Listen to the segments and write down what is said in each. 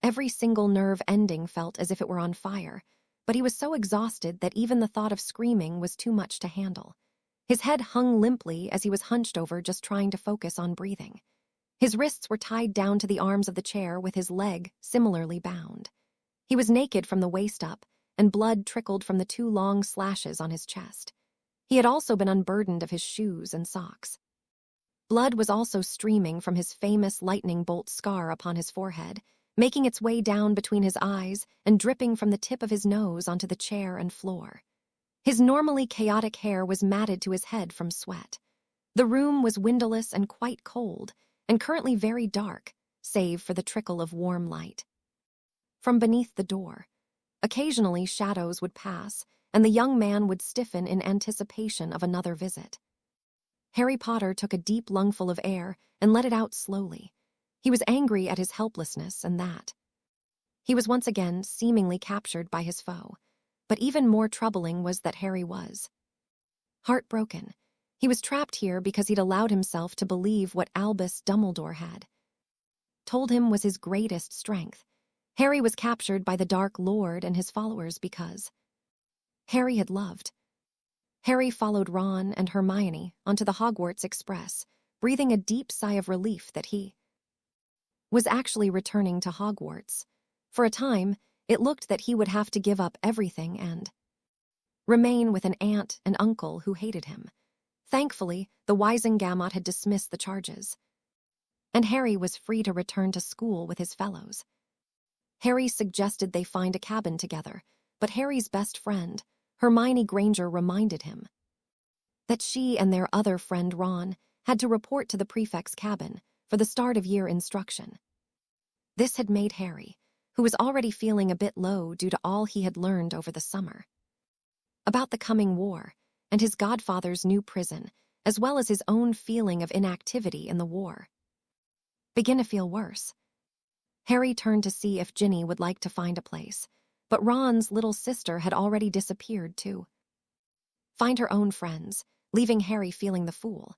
Every single nerve ending felt as if it were on fire, but he was so exhausted that even the thought of screaming was too much to handle. His head hung limply as he was hunched over, just trying to focus on breathing. His wrists were tied down to the arms of the chair with his leg similarly bound. He was naked from the waist up, and blood trickled from the 2 long slashes on his chest. He had also been unburdened of his shoes and socks. Blood was also streaming from his famous lightning bolt scar upon his forehead, making its way down between his eyes and dripping from the tip of his nose onto the chair and floor. His normally chaotic hair was matted to his head from sweat. The room was windowless and quite cold, and currently very dark, save for the trickle of warm light from beneath the door. Occasionally shadows would pass, and the young man would stiffen in anticipation of another visit. Harry Potter took a deep lungful of air and let it out slowly. He was angry at his helplessness and that he was once again seemingly captured by his foe. But even more troubling was that Harry was heartbroken. He was trapped here because he'd allowed himself to believe what Albus Dumbledore had told him was his greatest strength. Harry was captured by the Dark Lord and his followers because Harry had loved. Harry followed Ron and Hermione onto the Hogwarts Express, breathing a deep sigh of relief that he was actually returning to Hogwarts. For a time, it looked that he would have to give up everything and remain with an aunt and uncle who hated him. Thankfully, the Wisengamot had dismissed the charges, and Harry was free to return to school with his fellows. Harry suggested they find a cabin together, but Harry's best friend, Hermione Granger, reminded him that she and their other friend Ron had to report to the prefect's cabin for the start-of-year instruction. This had made Harry, who was already feeling a bit low due to all he had learned over the summer about the coming war and his godfather's new prison, as well as his own feeling of inactivity in the war, begin to feel worse. Harry turned to see if Ginny would like to find a place, but Ron's little sister had already disappeared to find her own friends, leaving Harry feeling the fool.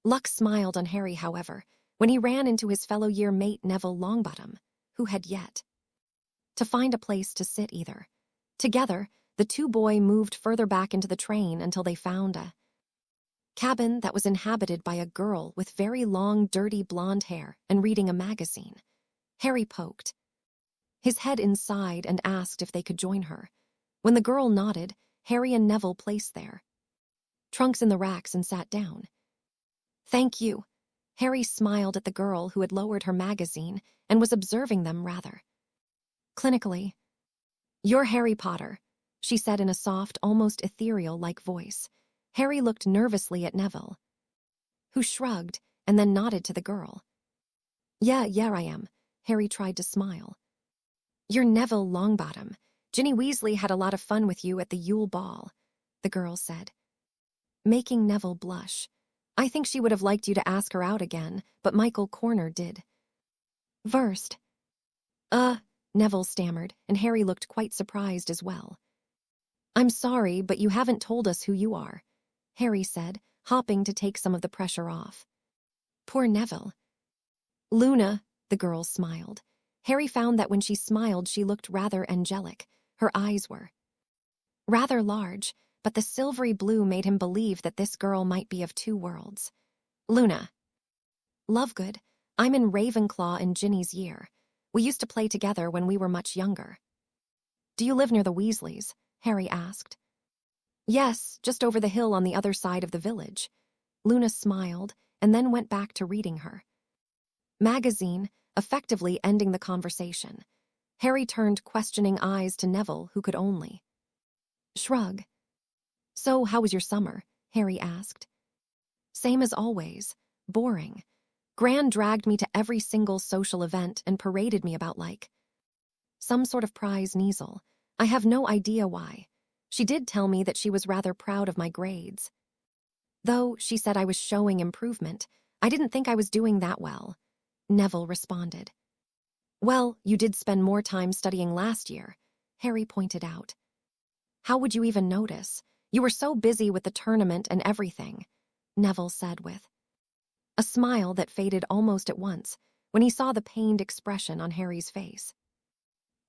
Luck smiled on Harry, however, when he ran into his fellow year mate Neville Longbottom, who had yet to find a place to sit either. Together, the 2 boys moved further back into the train until they found a cabin that was inhabited by a girl with very long, dirty blonde hair and reading a magazine. Harry poked his head inside and asked if they could join her. When the girl nodded, Harry and Neville placed their trunks in the racks and sat down. "Thank you." Harry smiled at the girl who had lowered her magazine and was observing them rather clinically. "You're Harry Potter," she said in a soft, almost ethereal-like voice. Harry looked nervously at Neville, who shrugged and then nodded to the girl. Yeah, I am." Harry tried to smile. "You're Neville Longbottom. Ginny Weasley had a lot of fun with you at the Yule Ball," the girl said, making Neville blush. "I think she would have liked you to ask her out again, but Michael Corner did first." Neville stammered, and Harry looked quite surprised as well. "I'm sorry, but you haven't told us who you are," Harry said, hopping to take some of the pressure off. Poor Neville. "Luna," the girl smiled. Harry found that when she smiled, she looked rather angelic. Her eyes were rather large, but the silvery blue made him believe that this girl might be of 2 worlds. "Luna." "Lovegood. I'm in Ravenclaw in Ginny's year. We used to play together when we were much younger." "Do you live near the Weasleys?" Harry asked. "Yes, just over the hill on the other side of the village." Luna smiled and then went back to reading her magazine, effectively ending the conversation. Harry turned questioning eyes to Neville, who could only shrug. "So, how was your summer?" Harry asked. "Same as always. Boring. Gran dragged me to every single social event and paraded me about like some sort of prize Kneazle. I have no idea why. She did tell me that she was rather proud of my grades. Though she said I was showing improvement, I didn't think I was doing that well," Neville responded. "Well, you did spend more time studying last year," Harry pointed out. "How would you even notice? You were so busy with the tournament and everything," Neville said with a smile that faded almost at once when he saw the pained expression on Harry's face.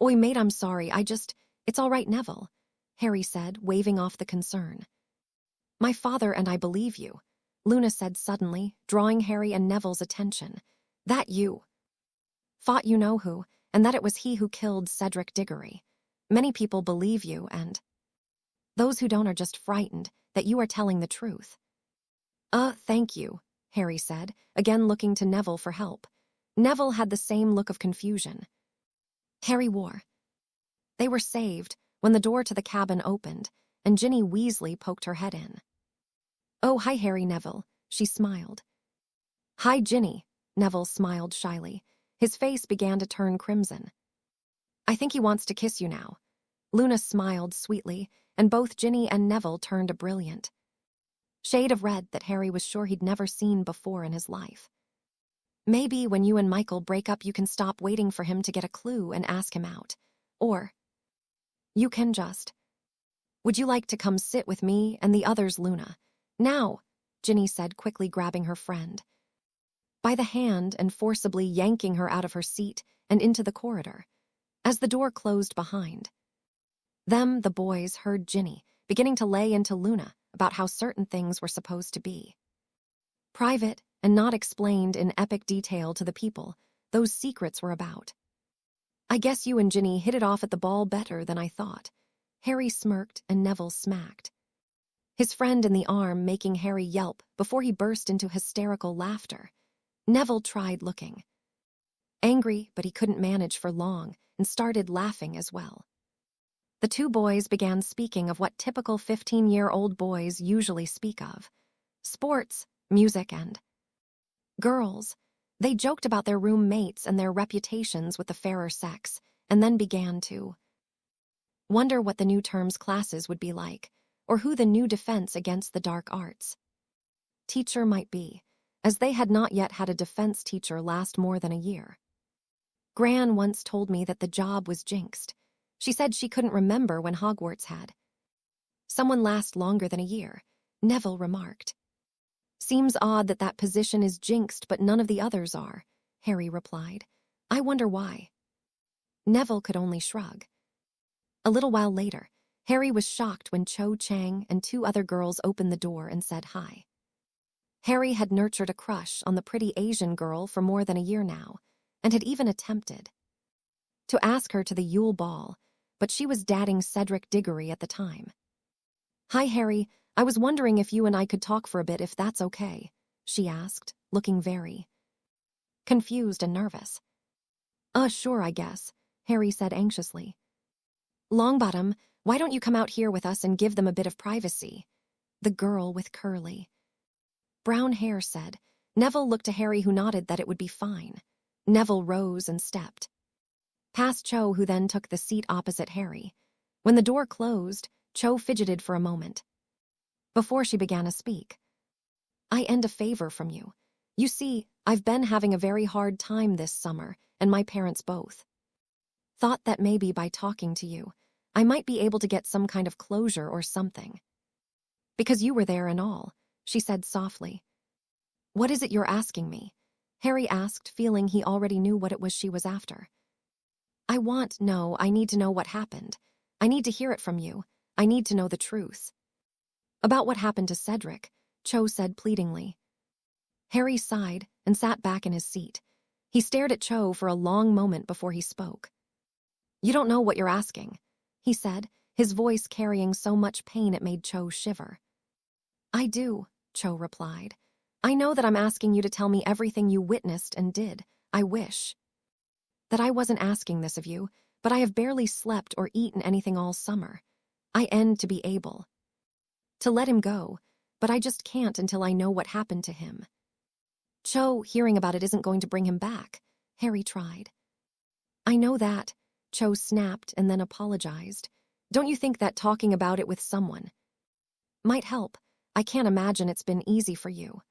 "Oi, mate, I'm sorry, it's all right, Neville," Harry said, waving off the concern. "My father and I believe you," Luna said suddenly, drawing Harry and Neville's attention. "That you fought you-know-who, and that it was he who killed Cedric Diggory. Many people believe you, and those who don't are just frightened that you are telling the truth." Thank you," Harry said, again looking to Neville for help. Neville had the same look of confusion. Harry wore. They were saved when the door to the cabin opened, and Ginny Weasley poked her head in. "Oh, hi, Harry, Neville," she smiled. "Hi, Ginny," Neville smiled shyly. His face began to turn crimson. "I think he wants to kiss you now." Luna smiled sweetly, and both Ginny and Neville turned a brilliant shade of red that Harry was sure he'd never seen before in his life. "Maybe when you and Michael break up you can stop waiting for him to get a clue and ask him out. Or you can just. Would you like to come sit with me and the others, Luna? Now," Ginny said, quickly grabbing her friend by the hand and forcibly yanking her out of her seat and into the corridor. As the door closed behind them, the boys heard Ginny beginning to lay into Luna about how certain things were supposed to be private and not explained in epic detail to the people those secrets were about. "I guess you and Ginny hit it off at the ball better than I thought." Harry smirked and Neville smacked his friend in the arm, making Harry yelp before he burst into hysterical laughter. Neville tried looking angry, but he couldn't manage for long and started laughing as well. The two boys began speaking of what typical 15-year-old boys usually speak of: sports, music, and girls. They joked about their roommates and their reputations with the fairer sex, and then began to wonder what the new term's classes would be like, or who the new defense against the dark arts teacher might be, as they had not yet had a defense teacher last more than a year. "Gran once told me that the job was jinxed. She said she couldn't remember when Hogwarts had someone last longer than a year," Neville remarked. "Seems odd that that position is jinxed but none of the others are," Harry replied. "I wonder why." Neville could only shrug. A little while later, Harry was shocked when Cho Chang and two other girls opened the door and said hi. Harry had nurtured a crush on the pretty Asian girl for more than a year now, and had even attempted to ask her to the Yule Ball, but she was dating Cedric Diggory at the time. "Hi, Harry. I was wondering if you and I could talk for a bit, if that's okay," she asked, looking very confused and nervous. Sure, I guess," Harry said anxiously. "Longbottom, why don't you come out here with us and give them a bit of privacy?" the girl with curly brown hair said. Neville looked to Harry, who nodded that it would be fine. Neville rose and stepped past Cho, who then took the seat opposite Harry. When the door closed, Cho fidgeted for a moment before she began to speak. "I end a favor from you. You see, I've been having a very hard time this summer, and my parents both thought that maybe by talking to you, I might be able to get some kind of closure or something. Because you were there and all," she said softly. "What is it you're asking me?" Harry asked, feeling he already knew what it was she was after. I need to know what happened. I need to hear it from you. I need to know the truth." "About what happened to Cedric," Cho said pleadingly. Harry sighed and sat back in his seat. He stared at Cho for a long moment before he spoke. "You don't know what you're asking," he said, his voice carrying so much pain it made Cho shiver. "I do," Cho replied. "I know that I'm asking you to tell me everything you witnessed and did. I wish that I wasn't asking this of you, but I have barely slept or eaten anything all summer. I end to be able to let him go, but I just can't until I know what happened to him." "Cho, hearing about it isn't going to bring him back," Harry tried. "I know that," Cho snapped and then apologized. "Don't you think that talking about it with someone might help? I can't imagine it's been easy for you."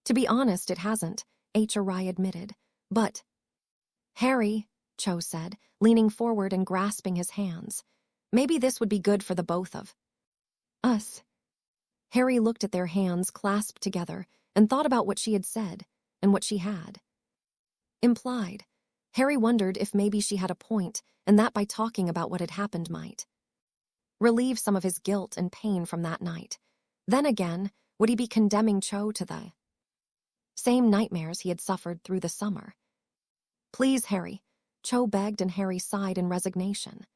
"To be honest, it hasn't," HRI admitted. "But Harry," Cho said, leaning forward and grasping his hands, "maybe this would be good for the both of us." Harry looked at their hands clasped together and thought about what she had said and what she had Implied. Harry wondered if maybe she had a point, and that by talking about what had happened might relieve some of his guilt and pain from that night. Then again, would he be condemning Cho to the same nightmares he had suffered through the summer? Please, Harry. Cho begged, and Harry sighed in resignation.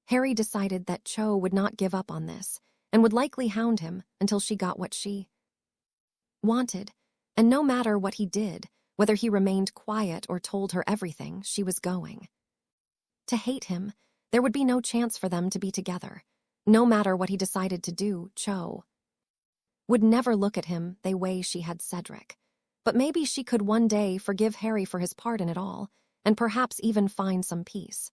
Harry decided that Cho would not give up on this, and would likely hound him until she got what she wanted, and no matter what he did, whether he remained quiet or told her everything, she was going to hate him. There would be no chance for them to be together. No matter what he decided to do, Cho would never look at him the way she had Cedric. But maybe she could one day forgive Harry for his part in it all, and perhaps even find some peace.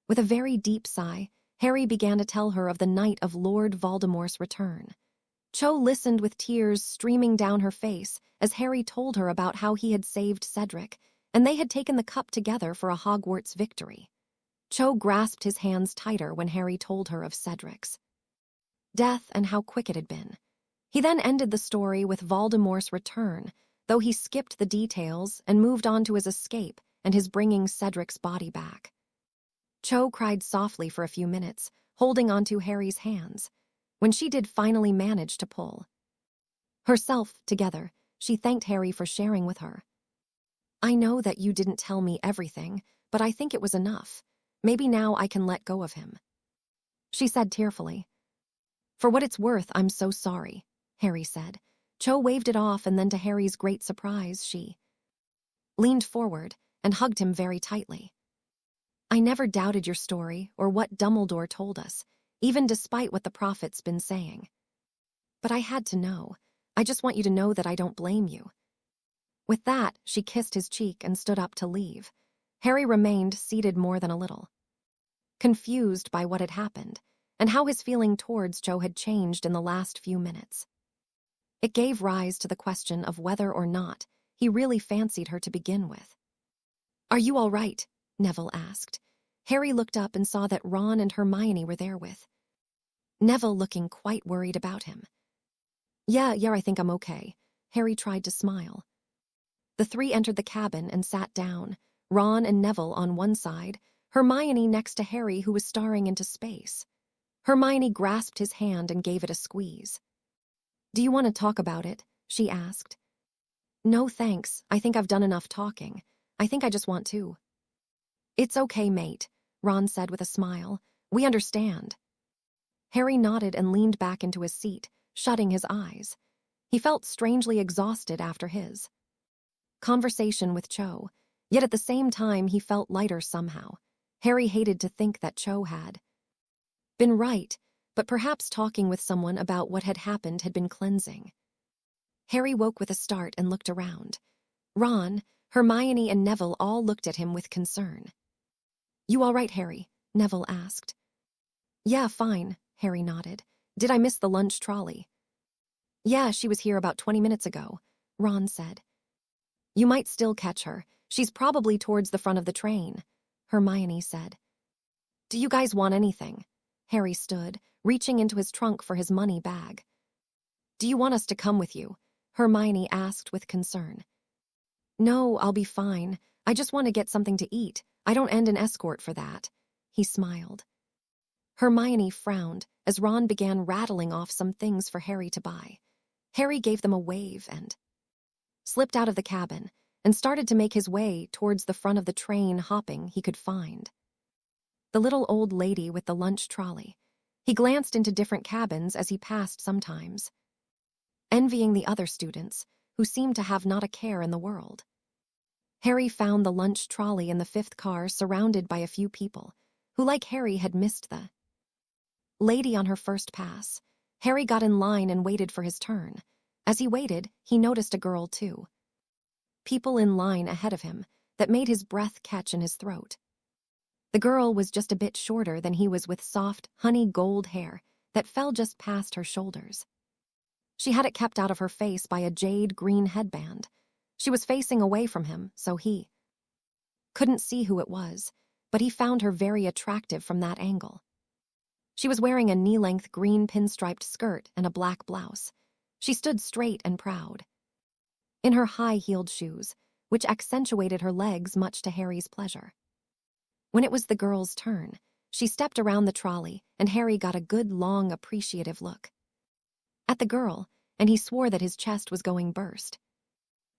With a very deep sigh, Harry began to tell her of the night of Lord Voldemort's return. Cho listened with tears streaming down her face as Harry told her about how he had saved Cedric, and they had taken the cup together for a Hogwarts victory. Cho grasped his hands tighter when Harry told her of Cedric's death and how quick it had been. He then ended the story with Voldemort's return, though he skipped the details and moved on to his escape and his bringing Cedric's body back. Cho cried softly for a few minutes, holding onto Harry's hands. When she did finally manage to pull herself together, she thanked Harry for sharing with her. I know that you didn't tell me everything, but I think it was enough. Maybe now I can let go of him, she said tearfully. For what it's worth, I'm so sorry, Harry said. Cho waved it off, and then to Harry's great surprise, she leaned forward and hugged him very tightly. I never doubted your story or what Dumbledore told us, even despite what the prophet's been saying. But I had to know. I just want you to know that I don't blame you. With that, she kissed his cheek and stood up to leave. Harry remained seated more than a little confused by what had happened, and how his feeling towards Cho had changed in the last few minutes. It gave rise to the question of whether or not he really fancied her to begin with. Are you all right? Neville asked. Harry looked up and saw that Ron and Hermione were there with Neville looking quite worried about him. Yeah, I think I'm okay. Harry tried to smile. The three entered the cabin and sat down, Ron and Neville on one side, Hermione next to Harry, who was staring into space. Hermione grasped his hand and gave it a squeeze. Do you want to talk about it? She asked. No, thanks. I think I've done enough talking. I think I just want to. It's okay, mate, Ron said with a smile. We understand. Harry nodded and leaned back into his seat, shutting his eyes. He felt strangely exhausted after his conversation with Cho, yet at the same time he felt lighter somehow. Harry hated to think that Cho had been right, but perhaps talking with someone about what had happened had been cleansing. Harry woke with a start and looked around. Ron, Hermione, and Neville all looked at him with concern. You all right, Harry? Neville asked. Yeah, fine, Harry nodded. Did I miss the lunch trolley? Yeah, she was here about 20 minutes ago, Ron said. You might still catch her. She's probably towards the front of the train, Hermione said. Do you guys want anything? Harry stood, reaching into his trunk for his money bag. Do you want us to come with you? Hermione asked with concern. No, I'll be fine. I just want to get something to eat. I don't end an escort for that. He smiled. Hermione frowned as Ron began rattling off some things for Harry to buy. Harry gave them a wave and slipped out of the cabin and started to make his way towards the front of the train, hopping he could find the little old lady with the lunch trolley. He glanced into different cabins as he passed sometimes, envying the other students, who seemed to have not a care in the world. Harry found the lunch trolley in the 5th car, surrounded by a few people, who, like Harry, had missed the lady on her first pass. Harry got in line and waited for his turn. As he waited, he noticed a girl, too. People in line ahead of him, that made his breath catch in his throat. The girl was just a bit shorter than he was, with soft, honey gold hair that fell just past her shoulders. She had it kept out of her face by a jade green headband. She was facing away from him, so he couldn't see who it was, but he found her very attractive from that angle. She was wearing a knee-length green pinstriped skirt and a black blouse. She stood straight and proud in her high-heeled shoes, which accentuated her legs much to Harry's pleasure. When it was the girl's turn, she stepped around the trolley, and Harry got a good, long, appreciative look at the girl, and he swore that his chest was going burst.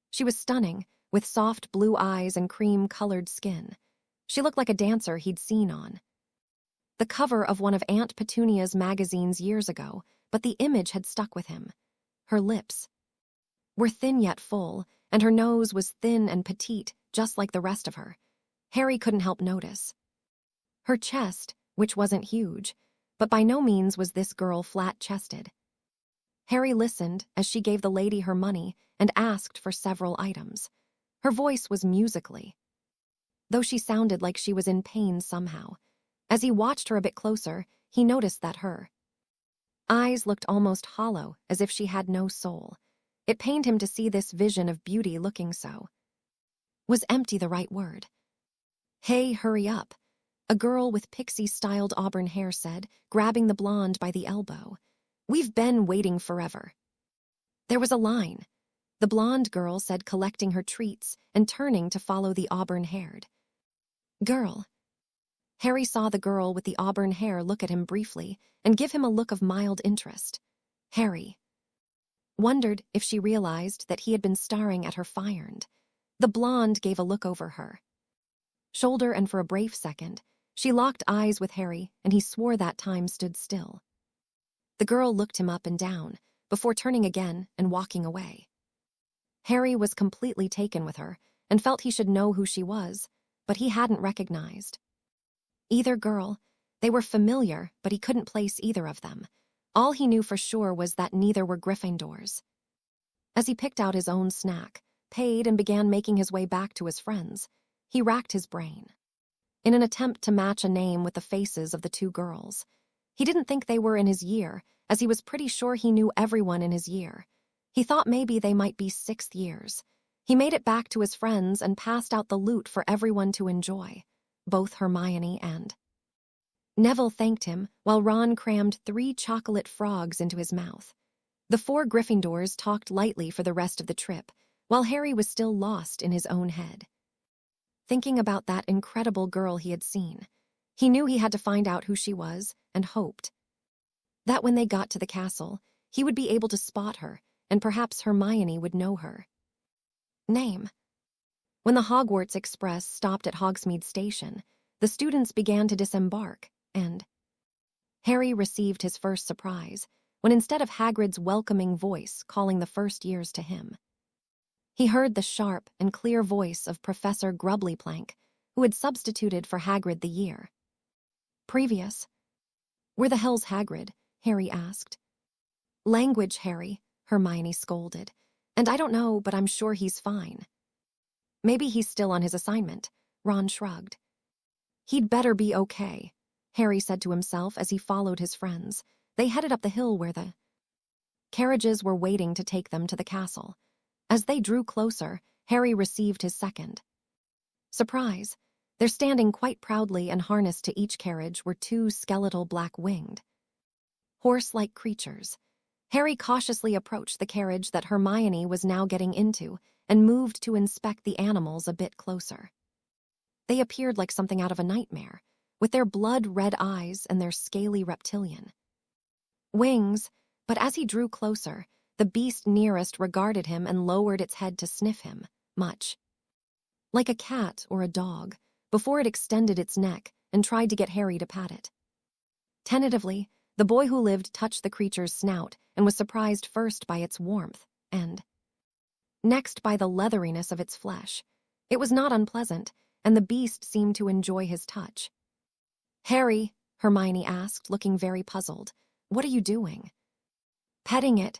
She was stunning, with soft blue eyes and cream-colored skin. She looked like a dancer he'd seen on the cover of one of Aunt Petunia's magazines years ago, but the image had stuck with him. Her lips were thin yet full, and her nose was thin and petite, just like the rest of her. Harry couldn't help notice her chest, which wasn't huge, but by no means was this girl flat-chested. Harry listened as she gave the lady her money and asked for several items. Her voice was musically, though she sounded like she was in pain somehow. As he watched her a bit closer, he noticed that her eyes looked almost hollow, as if she had no soul. It pained him to see this vision of beauty looking so. Was empty the right word? "Hey, hurry up," a girl with pixie-styled auburn hair said, grabbing the blonde by the elbow. "We've been waiting forever." There was a line, the blonde girl said, collecting her treats and turning to follow the auburn-haired girl. Harry saw the girl with the auburn hair look at him briefly and give him a look of mild interest. Harry wondered if she realized that he had been staring at her fired. The blonde gave a look over her shoulder, and for a brief second, she locked eyes with Harry, and he swore that time stood still. The girl looked him up and down, before turning again and walking away. Harry was completely taken with her, and felt he should know who she was, but he hadn't recognized either girl. They were familiar, but he couldn't place either of them. All he knew for sure was that neither were Gryffindors. As he picked out his own snack, paid, and began making his way back to his friends, he racked his brain in an attempt to match a name with the faces of the two girls. He didn't think they were in his year, as he was pretty sure he knew everyone in his year. He thought maybe they might be 6th years. He made it back to his friends and passed out the loot for everyone to enjoy. Both Hermione and Neville thanked him, while Ron crammed 3 chocolate frogs into his mouth. The 4 Gryffindors talked lightly for the rest of the trip, while Harry was still lost in his own head, thinking about that incredible girl he had seen. He knew he had to find out who she was, and hoped that when they got to the castle, he would be able to spot her, and perhaps Hermione would know her name. When the Hogwarts Express stopped at Hogsmeade Station, the students began to disembark, and Harry received his first surprise when, instead of Hagrid's welcoming voice calling the first years to him, he heard the sharp and clear voice of Professor Grubblyplank, who had substituted for Hagrid the year previous. "Where the hell's Hagrid?" Harry asked. "Language, Harry," Hermione scolded. "And I don't know, but I'm sure he's fine." "Maybe he's still on his assignment," Ron shrugged. "He'd better be okay," Harry said to himself as he followed his friends. They headed up the hill where the carriages were waiting to take them to the castle. As they drew closer, Harry received his second surprise. There, standing quite proudly and harnessed to each carriage, were 2 skeletal black-winged horse-like creatures. Harry cautiously approached the carriage that Hermione was now getting into and moved to inspect the animals a bit closer. They appeared like something out of a nightmare, with their blood-red eyes and their scaly reptilian wings, but as he drew closer, the beast nearest regarded him and lowered its head to sniff him, much like a cat or a dog, before it extended its neck and tried to get Harry to pat it. Tentatively, the boy who lived touched the creature's snout and was surprised first by its warmth, and next by the leatheriness of its flesh. It was not unpleasant, and the beast seemed to enjoy his touch. "Harry," Hermione asked, looking very puzzled, "what are you doing?" "Petting it,"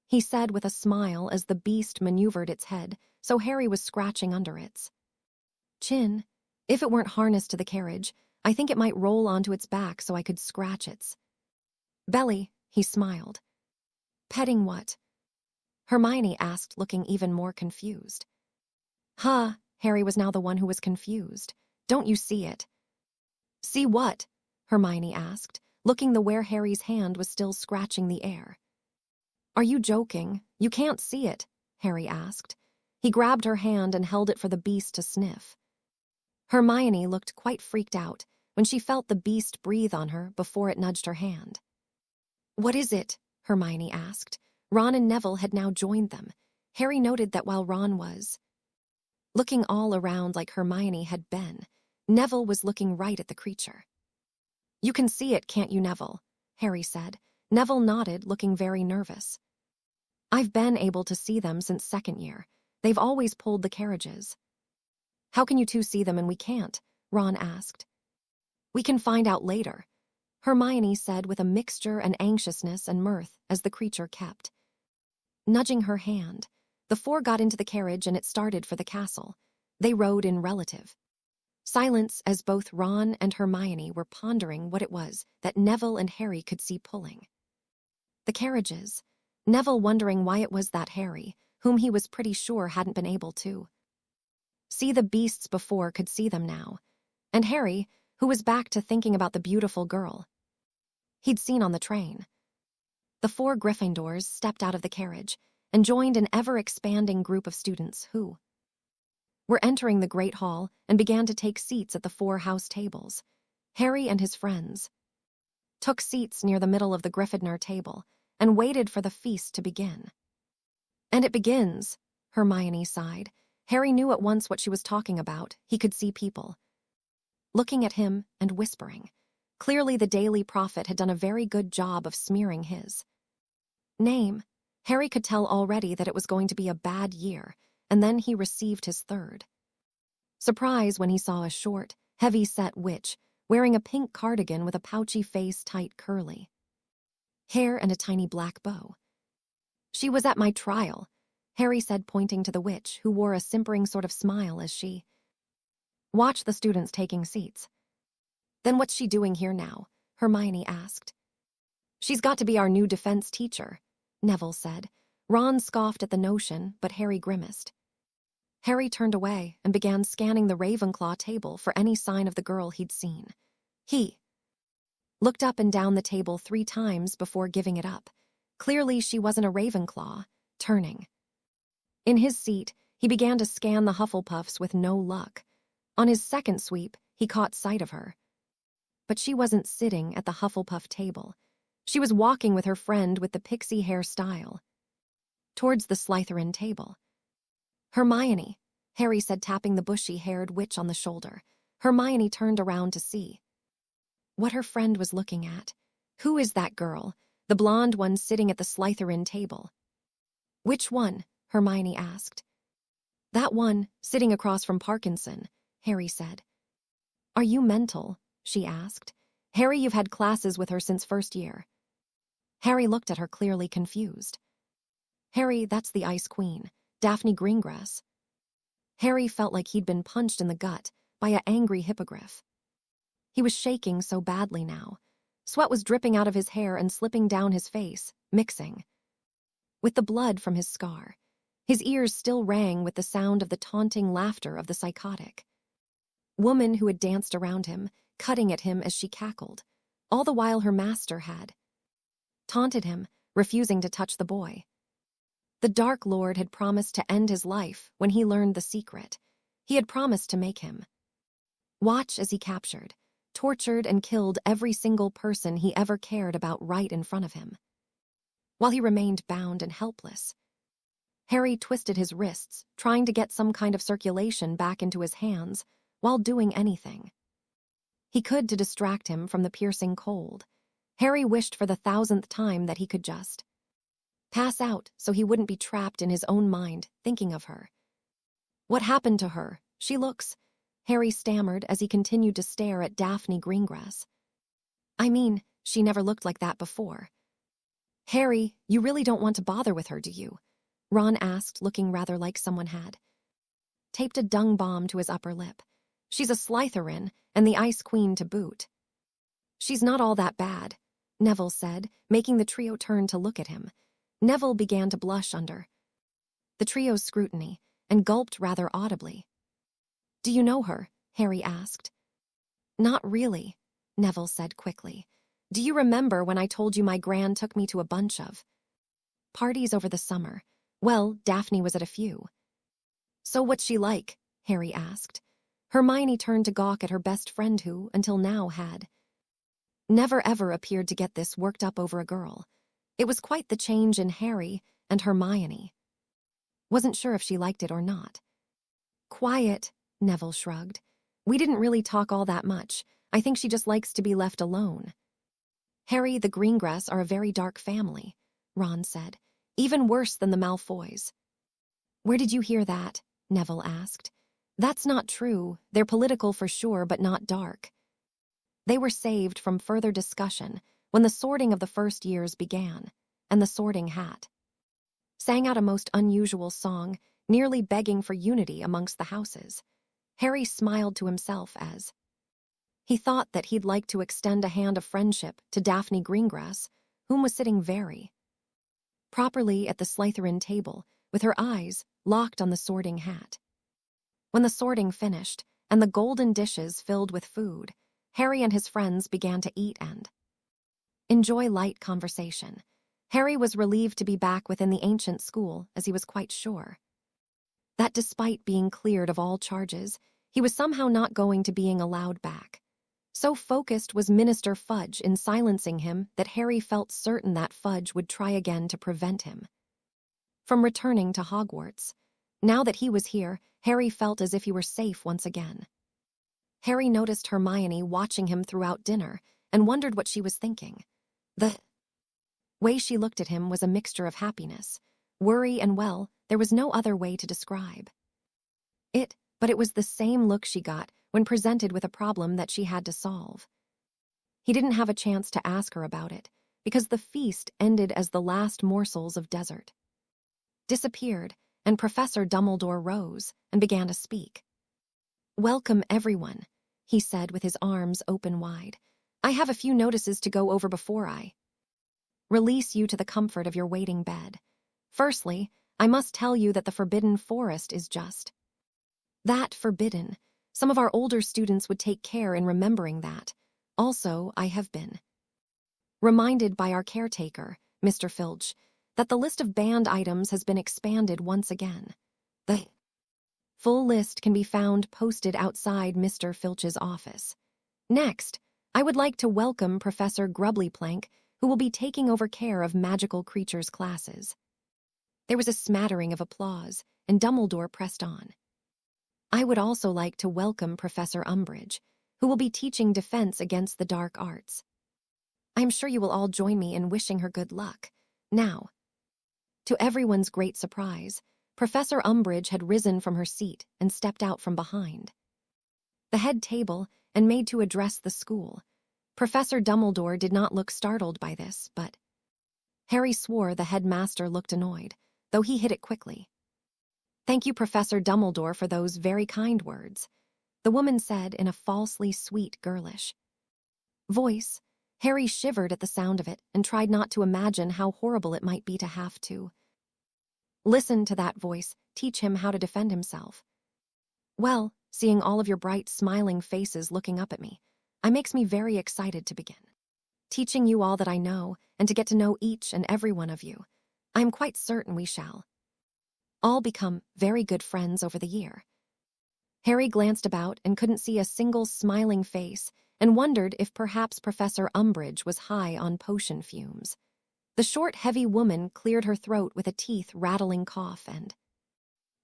he said with a smile as the beast maneuvered its head, so Harry was scratching under its chin. "If it weren't harnessed to the carriage, I think it might roll onto its back so I could scratch its belly," he smiled. "Petting what?" Hermione asked, looking even more confused. "Huh," Harry was now the one who was confused. "Don't you see it?" "See what?" Hermione asked, looking the where Harry's hand was still scratching the air. "Are you joking? You can't see it," Harry asked. He grabbed her hand and held it for the beast to sniff. Hermione looked quite freaked out when she felt the beast breathe on her before it nudged her hand. "What is it?" Hermione asked. Ron and Neville had now joined them. Harry noted that while Ron was looking all around like Hermione had been, Neville was looking right at the creature. "You can see it, can't you, Neville?" Harry said. Neville nodded, looking very nervous. "I've been able to see them since second year. They've always pulled the carriages." "How can you two see them and we can't?" Ron asked. "We can find out later," Hermione said with a mixture of anxiousness and mirth as the creature kept nudging her hand. The four got into the carriage and it started for the castle. They rode in relative silence as both Ron and Hermione were pondering what it was that Neville and Harry could see pulling the carriages. Neville wondering why it was that Harry, whom he was pretty sure hadn't been able to see the beasts before, could see them now. And Harry, who was back to thinking about the beautiful girl he'd seen on the train. The four Gryffindors stepped out of the carriage and joined an ever-expanding group of students who were entering the Great Hall and began to take seats at the four house tables. Harry and his friends took seats near the middle of the Gryffindor table and waited for the feast to begin. "And it begins," Hermione sighed. Harry knew at once what she was talking about. He could see people looking at him and whispering. Clearly the Daily Prophet had done a very good job of smearing his name. Harry could tell already that it was going to be a bad year, and then he received his third surprise when he saw a short, heavy-set witch wearing a pink cardigan with a pouchy face, tight curly hair, and a tiny black bow. "She was at my trial," Harry said, pointing to the witch, who wore a simpering sort of smile as she watched the students taking seats. "Then what's she doing here now?" Hermione asked. "She's got to be our new defense teacher," Neville said. Ron scoffed at the notion, but Harry grimaced. Harry turned away and began scanning the Ravenclaw table for any sign of the girl he'd seen. He looked up and down the table 3 times before giving it up. Clearly she wasn't a Ravenclaw. Turning in his seat, he began to scan the Hufflepuffs with no luck. On his second sweep, he caught sight of her. But she wasn't sitting at the Hufflepuff table. She was walking with her friend with the pixie hairstyle towards the Slytherin table. "Hermione," Harry said, tapping the bushy-haired witch on the shoulder. Hermione turned around to see what her friend was looking at. "Who is that girl? The blonde one sitting at the Slytherin table?" "Which one?" Hermione asked. "That one, sitting across from Parkinson," Harry said. "Are you mental?" she asked. "Harry, you've had classes with her since first year." Harry looked at her, clearly confused. "Harry, that's the Ice Queen, Daphne Greengrass." Harry felt like he'd been punched in the gut by an angry hippogriff. He was shaking so badly now. Sweat was dripping out of his hair and slipping down his face, mixing with the blood from his scar. His ears still rang with the sound of the taunting laughter of the psychotic woman who had danced around him, cutting at him as she cackled. All the while her master had taunted him, refusing to touch the boy. The Dark Lord had promised to end his life when he learned the secret. He had promised to make him watch as he captured, tortured, and killed every single person he ever cared about right in front of him, while he remained bound and helpless. Harry twisted his wrists, trying to get some kind of circulation back into his hands while doing anything he could to distract him from the piercing cold. Harry wished for the 1,000th time that he could just pass out so he wouldn't be trapped in his own mind thinking of her. "What happened to her? She looks—" Harry stammered as he continued to stare at Daphne Greengrass. "I mean, she never looked like that before." "Harry, you really don't want to bother with her, do you?" Ron asked, looking rather like someone had taped a dung bomb to his upper lip. "She's a Slytherin, and the Ice Queen to boot." "She's not all that bad," Neville said, making the trio turn to look at him. Neville began to blush under the trio's scrutiny and gulped rather audibly. "Do you know her?" Harry asked. "Not really," Neville said quickly. "Do you remember when I told you my gran took me to a bunch of parties over the summer? Well, Daphne was at a few." "So what's she like?" Harry asked. Hermione turned to gawk at her best friend who, until now, had never ever appeared to get this worked up over a girl. It was quite the change in Harry and Hermione. Wasn't sure if she liked it or not. "Quiet," Neville shrugged. "We didn't really talk all that much. I think she just likes to be left alone." "Harry, the Greengrass are a very dark family," Ron said. "Even worse than the Malfoys." "Where did you hear that?" Neville asked. "That's not true. They're political for sure, but not dark." They were saved from further discussion when the sorting of the first years began, and the Sorting Hat sang out a most unusual song, nearly begging for unity amongst the houses. Harry smiled to himself as he thought that he'd like to extend a hand of friendship to Daphne Greengrass, whom was sitting very properly at the Slytherin table, with her eyes locked on the Sorting Hat. When the sorting finished, and the golden dishes filled with food, Harry and his friends began to eat and enjoy light conversation. Harry was relieved to be back within the ancient school, as he was quite sure that despite being cleared of all charges, he was somehow not going to being allowed back. So focused was Minister Fudge in silencing him that Harry felt certain that Fudge would try again to prevent him from returning to Hogwarts. Now that he was here, Harry felt as if he were safe once again. Harry noticed Hermione watching him throughout dinner and wondered what she was thinking. The way she looked at him was a mixture of happiness, worry, and, well, there was no other way to describe it, but it was the same look she got when presented with a problem that she had to solve. He didn't have a chance to ask her about it, because the feast ended as the last morsels of dessert disappeared, and Professor Dumbledore rose and began to speak. "Welcome, everyone," he said with his arms open wide. "I have a few notices to go over before I release you to the comfort of your waiting bed. Firstly, I must tell you that the Forbidden Forest is just that, forbidden. Some of our older students would take care in remembering that. Also, I have been reminded by our caretaker, Mr. Filch, that the list of banned items has been expanded once again. The full list can be found posted outside Mr. Filch's office. Next, I would like to welcome Professor Grubblyplank, who will be taking over care of magical creatures classes." There was a smattering of applause, and Dumbledore pressed on. "I would also like to welcome Professor Umbridge, who will be teaching defense against the dark arts. I am sure you will all join me in wishing her good luck. Now." To everyone's great surprise, Professor Umbridge had risen from her seat and stepped out from behind the head table and made to address the school. Professor Dumbledore did not look startled by this, but Harry swore the headmaster looked annoyed, though he hid it quickly. "Thank you, Professor Dumbledore, for those very kind words," the woman said in a falsely sweet, girlish voice. Harry shivered at the sound of it and tried not to imagine how horrible it might be to have to listen to that voice teach him how to defend himself. "Well, seeing all of your bright, smiling faces looking up at me, it makes me very excited to begin teaching you all that I know and to get to know each and every one of you. I am quite certain we shall all become very good friends over the year." Harry glanced about and couldn't see a single smiling face and wondered if perhaps Professor Umbridge was high on potion fumes. The short, heavy woman cleared her throat with a teeth-rattling cough and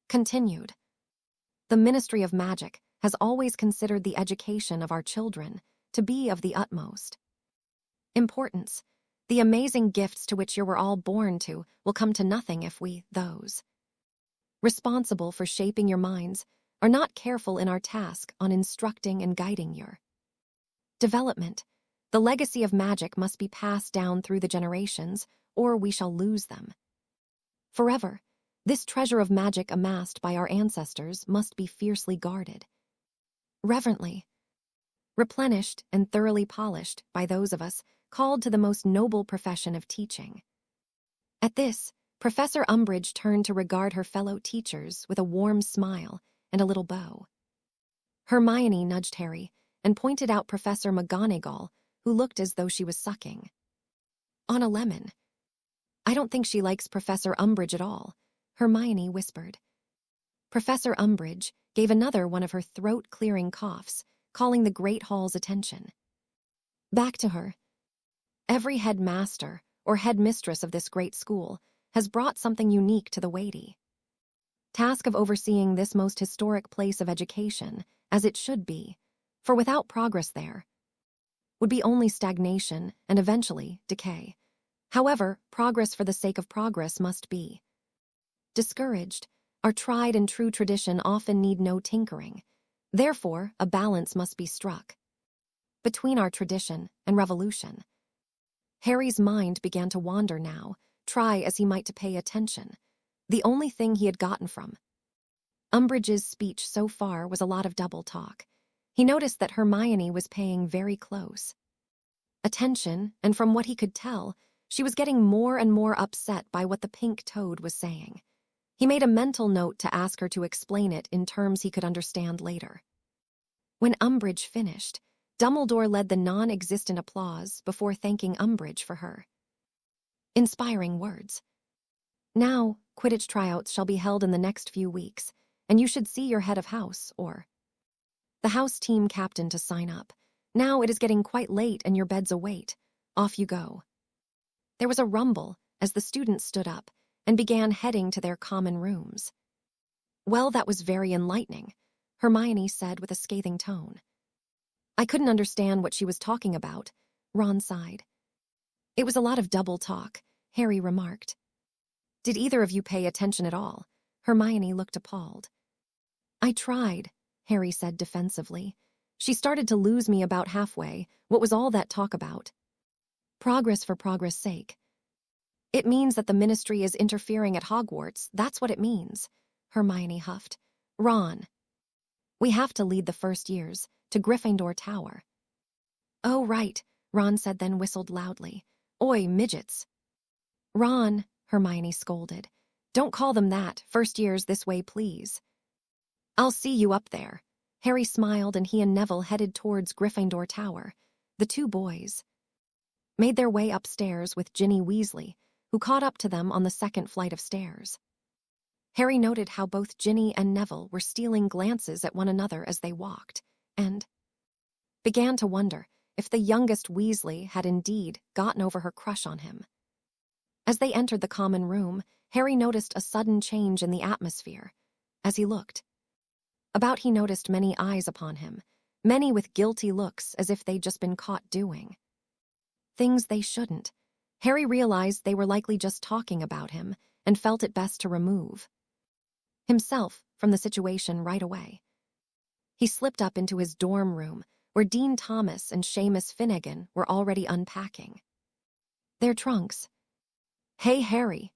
continued. "The Ministry of Magic has always considered the education of our children to be of the utmost importance. The amazing gifts to which you were all born to will come to nothing if we, those responsible for shaping your minds, are not careful in our task on instructing and guiding your development. The legacy of magic must be passed down through the generations, or we shall lose them forever. This treasure of magic amassed by our ancestors must be fiercely guarded, reverently replenished, and thoroughly polished by those of us called to the most noble profession of teaching." At this, Professor Umbridge turned to regard her fellow teachers with a warm smile and a little bow. Hermione nudged Harry and pointed out Professor McGonagall, who looked as though she was sucking on a lemon. "I don't think she likes Professor Umbridge at all," Hermione whispered. Professor Umbridge gave another one of her throat-clearing coughs, calling the Great Hall's attention. Back to her. Every headmaster or headmistress of this great school has brought something unique to the weighty task of overseeing this most historic place of education, as it should be, for without progress there would be only stagnation and eventually decay. However, progress for the sake of progress must be discouraged. Our tried and true tradition often need no tinkering. Therefore, a balance must be struck between our tradition and revolution. Harry's mind began to wander now, try as he might to pay attention. The only thing he had gotten from Umbridge's speech so far was a lot of double talk. He noticed that Hermione was paying very close attention, and from what he could tell, she was getting more and more upset by what the pink toad was saying. He made a mental note to ask her to explain it in terms he could understand later. When Umbridge finished, Dumbledore led the non-existent applause before thanking Umbridge for her inspiring words. Now, Quidditch tryouts shall be held in the next few weeks, and you should see your head of house, or the house team captain to sign up. Now it is getting quite late and your beds await. Off you go. There was a rumble as the students stood up and began heading to their common rooms. Well, that was very enlightening, Hermione said with a scathing tone. I couldn't understand what she was talking about, Ron sighed. It was a lot of double talk, Harry remarked. Did either of you pay attention at all? Hermione looked appalled. I tried, Harry said defensively. She started to lose me about halfway. What was all that talk about? Progress for progress' sake. It means that the ministry is interfering at Hogwarts. That's what it means, Hermione huffed. Ron. We have to lead the first years to Gryffindor Tower. Oh, right, Ron said, then whistled loudly. Oi, midgets. Ron, Hermione scolded. Don't call them that. First years this way, please. I'll see you up there. Harry smiled and he and Neville headed towards Gryffindor Tower. The two boys made their way upstairs with Ginny Weasley, who caught up to them on the second flight of stairs. Harry noted how both Ginny and Neville were stealing glances at one another as they walked, and began to wonder if the youngest Weasley had indeed gotten over her crush on him. As they entered the common room, Harry noticed a sudden change in the atmosphere. As he looked about, he noticed many eyes upon him, many with guilty looks as if they'd just been caught doing things they shouldn't. Harry realized they were likely just talking about him and felt it best to remove himself from the situation right away. He slipped up into his dorm room, where Dean Thomas and Seamus Finnegan were already unpacking their trunks. Hey, Harry,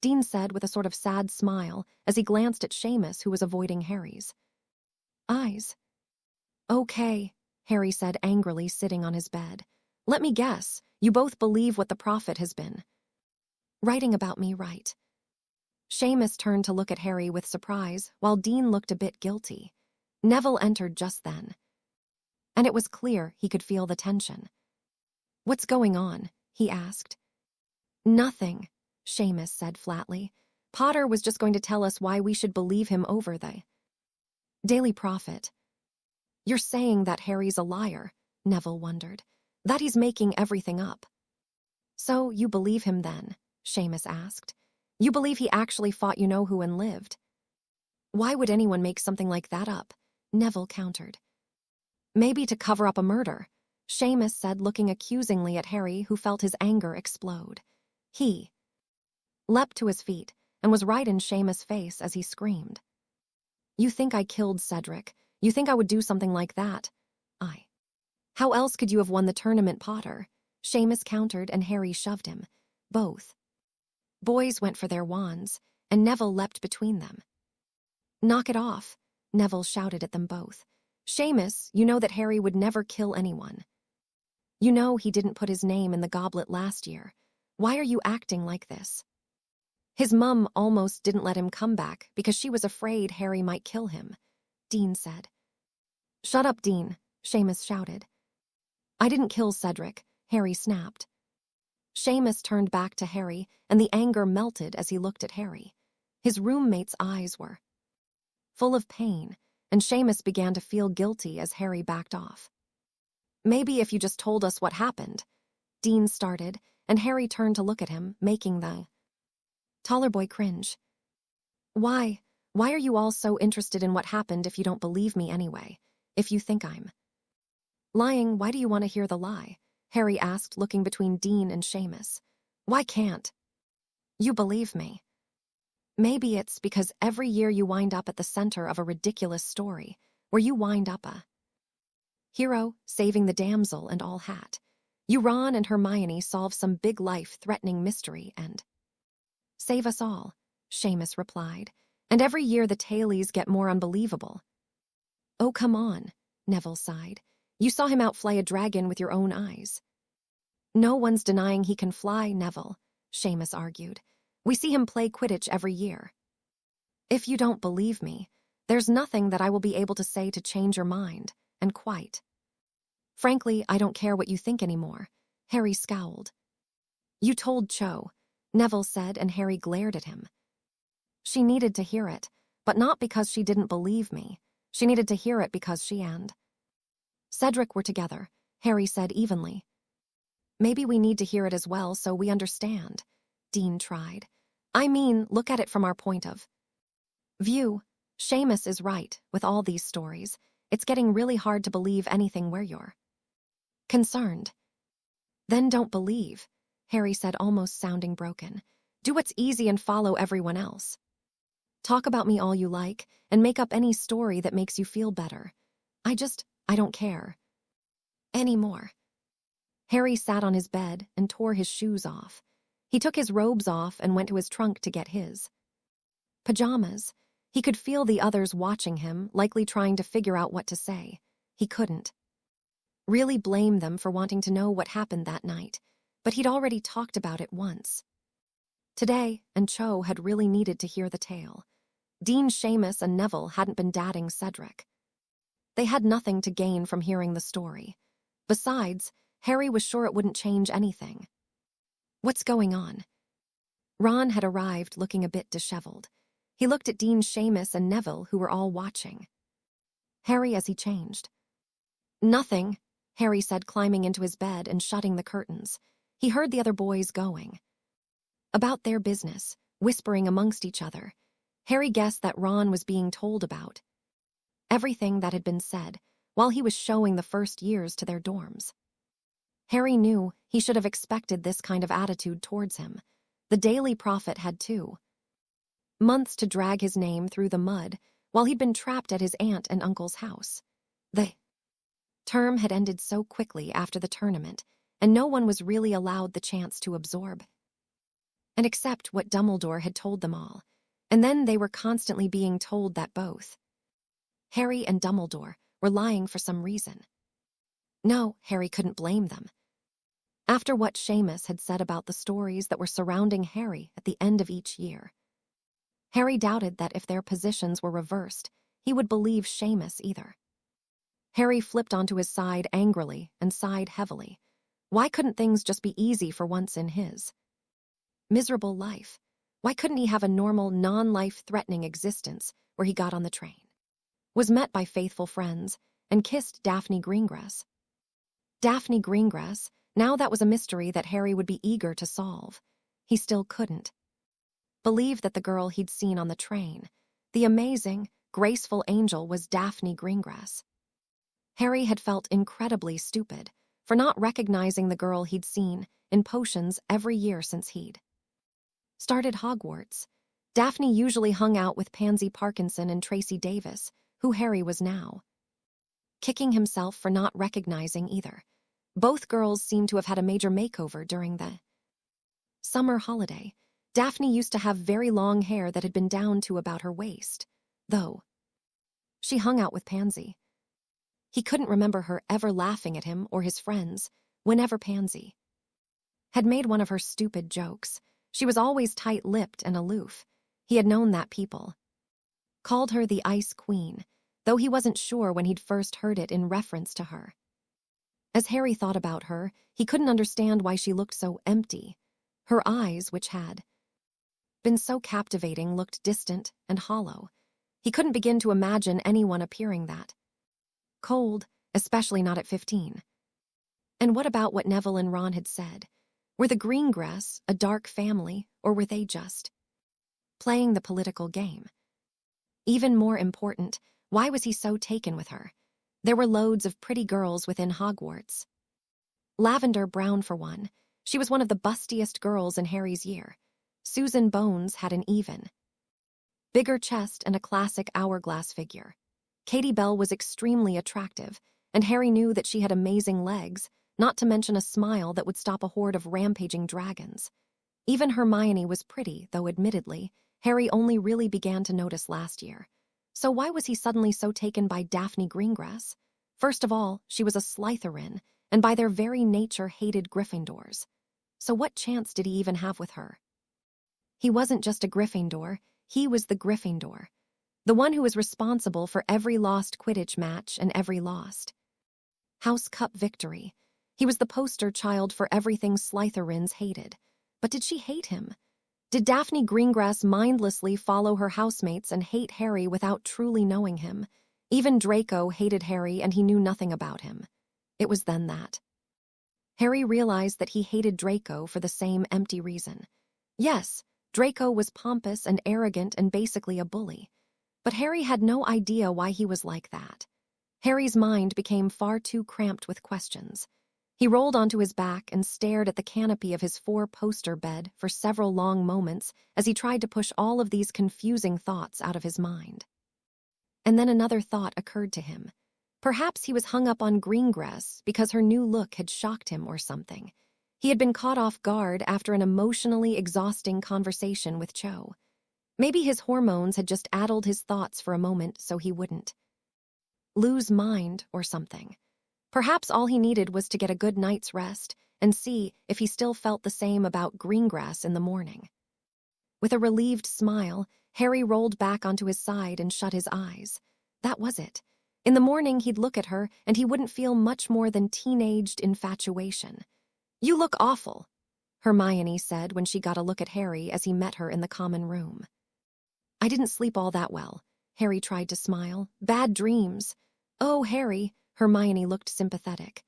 Dean said with a sort of sad smile as he glanced at Seamus, who was avoiding Harry's eyes. Okay, Harry said angrily, sitting on his bed. Let me guess, you both believe what the prophet has been writing about me, right? Seamus turned to look at Harry with surprise, while Dean looked a bit guilty. Neville entered just then, and it was clear he could feel the tension. What's going on? He asked. Nothing, Seamus said flatly. Potter was just going to tell us why we should believe him over the Daily Prophet. You're saying that Harry's a liar, Neville wondered. That he's making everything up. So you believe him then? Seamus asked. You believe he actually fought you-know-who and lived? Why would anyone make something like that up? Neville countered. Maybe to cover up a murder, Seamus said, looking accusingly at Harry, who felt his anger explode. He leapt to his feet and was right in Seamus' face as he screamed. You think I killed Cedric? You think I would do something like that? How else could you have won the tournament, Potter? Seamus countered, and Harry shoved him. Both boys went for their wands, and Neville leapt between them. Knock it off, Neville shouted at them both. Seamus, you know that Harry would never kill anyone. You know he didn't put his name in the goblet last year. Why are you acting like this? His mum almost didn't let him come back because she was afraid Harry might kill him, Dean said. Shut up, Dean, Seamus shouted. I didn't kill Cedric, Harry snapped. Seamus turned back to Harry, and the anger melted as he looked at Harry. His roommate's eyes were full of pain, and Seamus began to feel guilty as Harry backed off. "Maybe if you just told us what happened," Dean started, and Harry turned to look at him, making the taller boy cringe. Why? Why are you all so interested in what happened if you don't believe me anyway? If you think I'm lying, why do you want to hear the lie?" Harry asked, looking between Dean and Seamus. "Why can't you believe me?" "Maybe it's because every year you wind up at the center of a ridiculous story, where you wind up a hero, saving the damsel and all hat. You, Ron and Hermione, solve some big life-threatening mystery and save us all," Seamus replied. "And every year the tailies get more unbelievable." "Oh, come on," Neville sighed. "You saw him outfly a dragon with your own eyes." "No one's denying he can fly, Neville," Seamus argued. "We see him play Quidditch every year." "If you don't believe me, there's nothing that I will be able to say to change your mind, and quite frankly, I don't care what you think anymore," Harry scowled. "You told Cho," Neville said, and Harry glared at him. "She needed to hear it, but not because she didn't believe me. She needed to hear it because she and Cedric were together," Harry said evenly. "Maybe we need to hear it as well so we understand," Dean tried. "I mean, look at it from our point of view. Seamus is right, with all these stories. It's getting really hard to believe anything where you're concerned." "Then don't believe," Harry said, almost sounding broken. "Do what's easy and follow everyone else. Talk about me all you like, and make up any story that makes you feel better. I don't care anymore." Harry sat on his bed and tore his shoes off. He took his robes off and went to his trunk to get his pajamas. He could feel the others watching him, likely trying to figure out what to say. He couldn't really blame them for wanting to know what happened that night, but he'd already talked about it once. Today, and Cho had really needed to hear the tale. Dean, Seamus, and Neville hadn't been dating Cedric. They had nothing to gain from hearing the story. Besides, Harry was sure it wouldn't change anything. "What's going on?" Ron had arrived, looking a bit disheveled. He looked at Dean, Seamus, and Neville, who were all watching Harry as he changed. "Nothing," Harry said, climbing into his bed and shutting the curtains. He heard the other boys going about their business, whispering amongst each other. Harry guessed that Ron was being told about everything that had been said while he was showing the first years to their dorms. Harry knew he should have expected this kind of attitude towards him. The Daily Prophet had 2 months to drag his name through the mud while he'd been trapped at his aunt and uncle's house. The term had ended so quickly after the tournament, and no one was really allowed the chance to absorb and accept what Dumbledore had told them all. And then they were constantly being told that both Harry and Dumbledore were lying for some reason. No, Harry couldn't blame them. After what Seamus had said about the stories that were surrounding Harry at the end of each year, Harry doubted that if their positions were reversed, he would believe Seamus either. Harry flipped onto his side angrily and sighed heavily. Why couldn't things just be easy for once in his miserable life? Why couldn't he have a normal, non-life-threatening existence where he got on the train, was met by faithful friends, and kissed Daphne Greengrass? Daphne Greengrass, now that was a mystery that Harry would be eager to solve. He still couldn't believe that the girl he'd seen on the train, the amazing, graceful angel, was Daphne Greengrass. Harry had felt incredibly stupid for not recognizing the girl he'd seen in potions every year since he'd started Hogwarts. Daphne usually hung out with Pansy Parkinson and Tracy Davis, who Harry was now kicking himself for not recognizing either. Both girls seemed to have had a major makeover during the summer holiday. Daphne used to have very long hair that had been down to about her waist, though she hung out with Pansy. He couldn't remember her ever laughing at him or his friends whenever Pansy had made one of her stupid jokes. She was always tight-lipped and aloof. He had known that people called her the Ice Queen, though he wasn't sure when he'd first heard it in reference to her. As Harry thought about her, he couldn't understand why she looked so empty. Her eyes, which had been so captivating, looked distant and hollow. He couldn't begin to imagine anyone appearing that cold, especially not at 15. And what about what Neville and Ron had said? Were the Greengrass a dark family, or were they just playing the political game? Even more important, why was he so taken with her? There were loads of pretty girls within Hogwarts. Lavender Brown, for one. She was one of the bustiest girls in Harry's year. Susan Bones had an even bigger chest and a classic hourglass figure. Katie Bell was extremely attractive, and Harry knew that she had amazing legs, not to mention a smile that would stop a horde of rampaging dragons. Even Hermione was pretty, though admittedly, Harry only really began to notice last year. So why was he suddenly so taken by Daphne Greengrass? First of all, she was a Slytherin, and by their very nature hated Gryffindors. So what chance did he even have with her? He wasn't just a Gryffindor, he was the Gryffindor. The one who was responsible for every lost Quidditch match and every lost House Cup victory. He was the poster child for everything Slytherins hated. But did she hate him? Did Daphne Greengrass mindlessly follow her housemates and hate Harry without truly knowing him? Even Draco hated Harry and he knew nothing about him. It was then that Harry realized that he hated Draco for the same empty reason. Yes, Draco was pompous and arrogant and basically a bully. But Harry had no idea why he was like that. Harry's mind became far too cramped with questions. He rolled onto his back and stared at the canopy of his four-poster bed for several long moments as he tried to push all of these confusing thoughts out of his mind. And then another thought occurred to him. Perhaps he was hung up on Greengrass because her new look had shocked him or something. He had been caught off guard after an emotionally exhausting conversation with Cho. Maybe his hormones had just addled his thoughts for a moment so he wouldn't lose mind or something. Perhaps all he needed was to get a good night's rest and see if he still felt the same about Greengrass in the morning. With a relieved smile, Harry rolled back onto his side and shut his eyes. That was it. In the morning, he'd look at her and he wouldn't feel much more than teenaged infatuation. "You look awful," Hermione said when she got a look at Harry as he met her in the common room. "I didn't sleep all that well," Harry tried to smile. "Bad dreams." "Oh, Harry," Hermione looked sympathetic.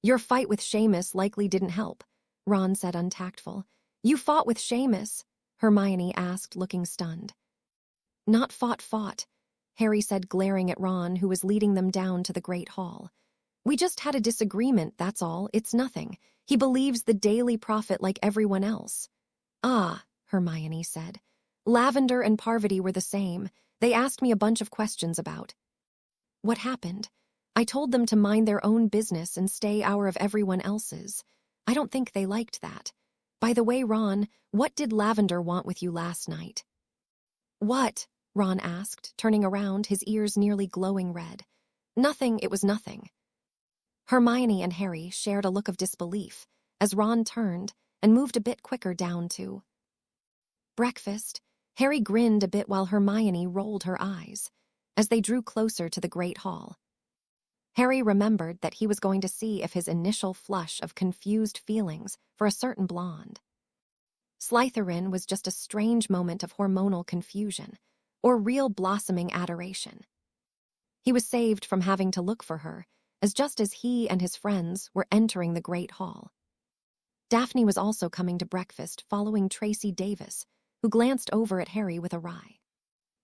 "Your fight with Seamus likely didn't help," Ron said untactful. "You fought with Seamus?" Hermione asked, looking stunned. "Not fought," Harry said, glaring at Ron, who was leading them down to the Great Hall. "We just had a disagreement, that's all. It's nothing. He believes the Daily Prophet like everyone else." "Ah," Hermione said. "Lavender and Parvati were the same. They asked me a bunch of questions about what happened. I told them to mind their own business and stay out of everyone else's. I don't think they liked that. By the way, Ron, what did Lavender want with you last night?" "What?" Ron asked, turning around, his ears nearly glowing red. "Nothing, it was nothing." Hermione and Harry shared a look of disbelief as Ron turned and moved a bit quicker down to breakfast. Harry grinned a bit while Hermione rolled her eyes. As they drew closer to the Great Hall, Harry remembered that he was going to see if his initial flush of confused feelings for a certain blonde Slytherin was just a strange moment of hormonal confusion or real blossoming adoration. He was saved from having to look for her, as just as he and his friends were entering the Great Hall. Daphne was also coming to breakfast following Tracy Davis, who glanced over at Harry with a wry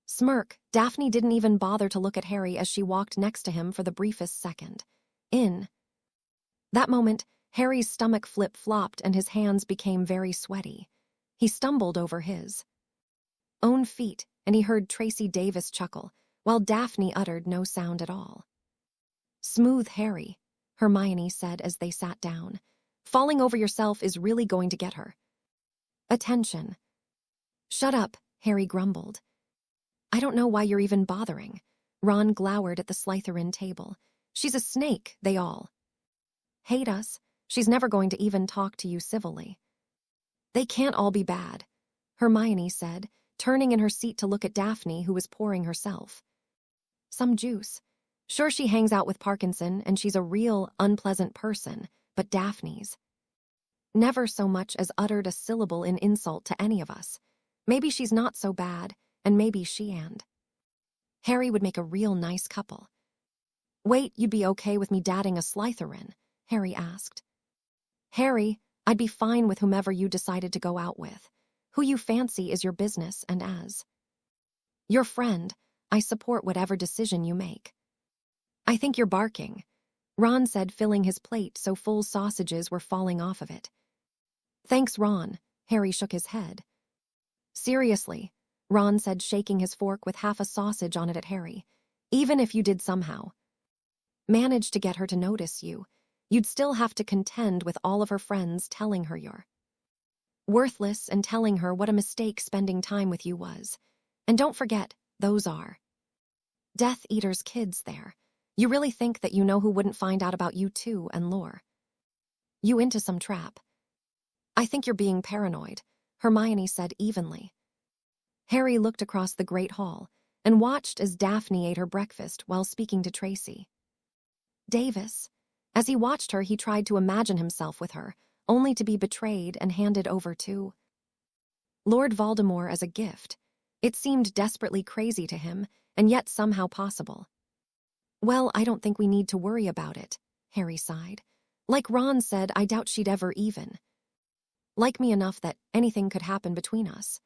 smirk. Daphne didn't even bother to look at Harry as she walked next to him for the briefest second. In that moment, Harry's stomach flip-flopped and his hands became very sweaty. He stumbled over his own feet, and he heard Tracy Davis chuckle, while Daphne uttered no sound at all. "Smooth, Harry," Hermione said as they sat down. "Falling over yourself is really going to get her attention." "Shut up," Harry grumbled. "I don't know why you're even bothering." Ron glowered at the Slytherin table. "She's a snake, they all hate us. She's never going to even talk to you civilly." "They can't all be bad," Hermione said, turning in her seat to look at Daphne, who was pouring herself some juice. "Sure, she hangs out with Parkinson, and she's a real, unpleasant person, but Daphne's never so much as uttered a syllable in insult to any of us. Maybe she's not so bad, and maybe she and Harry would make a real nice couple. Wait, you'd be okay with me dating a Slytherin? Harry asked. Harry, I'd be fine with whomever you decided to go out with. Who you fancy is your business, and as your friend, I support whatever decision you make. I think you're barking, Ron said, filling his plate so full sausages were falling off of it. Thanks, Ron. Harry shook his head. Seriously, Ron said, shaking his fork with half a sausage on it at Harry. Even if you did somehow manage to get her to notice you, you'd still have to contend with all of her friends telling her you're worthless and telling her what a mistake spending time with you was. And don't forget, those are Death Eater's kids there. You really think that you know who wouldn't find out about you too and lure you into some trap? I think you're being paranoid, Hermione said evenly. Harry looked across the Great Hall and watched as Daphne ate her breakfast while speaking to Tracy Davis. As he watched her, he tried to imagine himself with her, only to be betrayed and handed over to Lord Voldemort as a gift. It seemed desperately crazy to him, and yet somehow possible. Well, I don't think we need to worry about it, Harry sighed. Like Ron said, I doubt she'd ever even like me enough that anything could happen between us.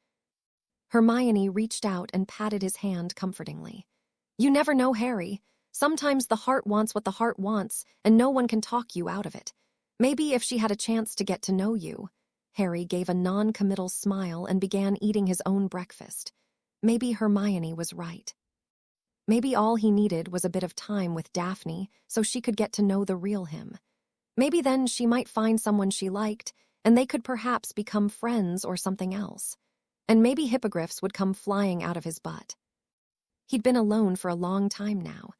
Hermione reached out and patted his hand comfortingly. You never know, Harry. Sometimes the heart wants what the heart wants, and no one can talk you out of it. Maybe if she had a chance to get to know you. Harry gave a non-committal smile and began eating his own breakfast. Maybe Hermione was right. Maybe all he needed was a bit of time with Daphne so she could get to know the real him. Maybe then she might find someone she liked, and they could perhaps become friends or something else. And maybe hippogriffs would come flying out of his butt. He'd been alone for a long time now.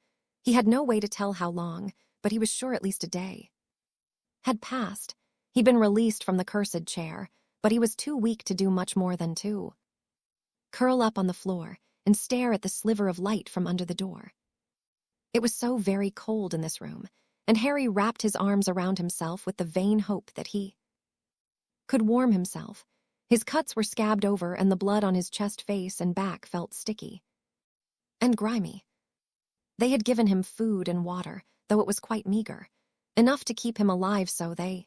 He had no way to tell how long, but he was sure at least a day had passed. He'd been released from the cursed chair, but he was too weak to do much more than to curl up on the floor and stare at the sliver of light from under the door. It was so very cold in this room, and Harry wrapped his arms around himself with the vain hope that he could warm himself. His cuts were scabbed over, and the blood on his chest, face, and back felt sticky and grimy. They had given him food and water, though it was quite meager, enough to keep him alive so they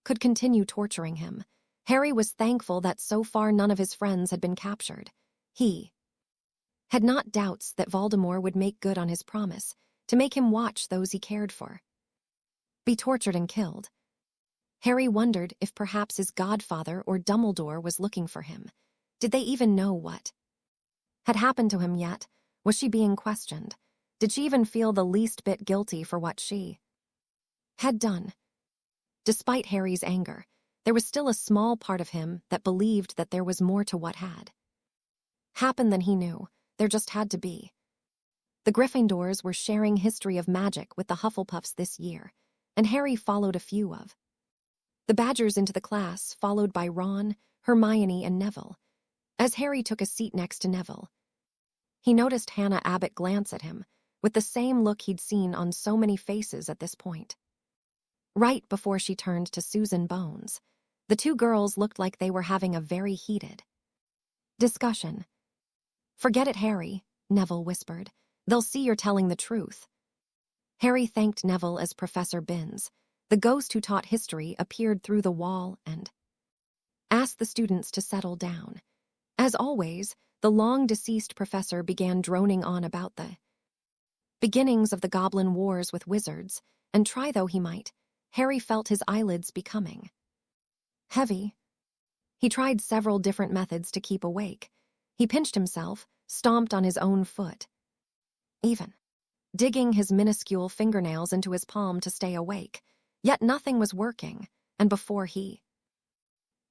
could continue torturing him. Harry was thankful that so far none of his friends had been captured. He had not doubts that Voldemort would make good on his promise to make him watch those he cared for be tortured and killed. Harry wondered if perhaps his godfather or Dumbledore was looking for him. Did they even know what had happened to him yet? Was she being questioned? Did she even feel the least bit guilty for what she had done? Despite Harry's anger, there was still a small part of him that believed that there was more to what had happened than he knew. There just had to be. The Gryffindors were sharing history of magic with the Hufflepuffs this year, and Harry followed a few of the Badgers into the class, followed by Ron, Hermione, and Neville. As Harry took a seat next to Neville, he noticed Hannah Abbott glance at him, with the same look he'd seen on so many faces at this point. Right before she turned to Susan Bones, the two girls looked like they were having a very heated discussion. Forget it, Harry, Neville whispered. They'll see you're telling the truth. Harry thanked Neville as Professor Binns, the ghost who taught history, appeared through the wall and asked the students to settle down. As always, the long-deceased professor began droning on about the beginnings of the Goblin Wars with wizards, and try though he might, Harry felt his eyelids becoming heavy. He tried several different methods to keep awake. He pinched himself, stomped on his own foot, even digging his minuscule fingernails into his palm to stay awake. Yet nothing was working, and before he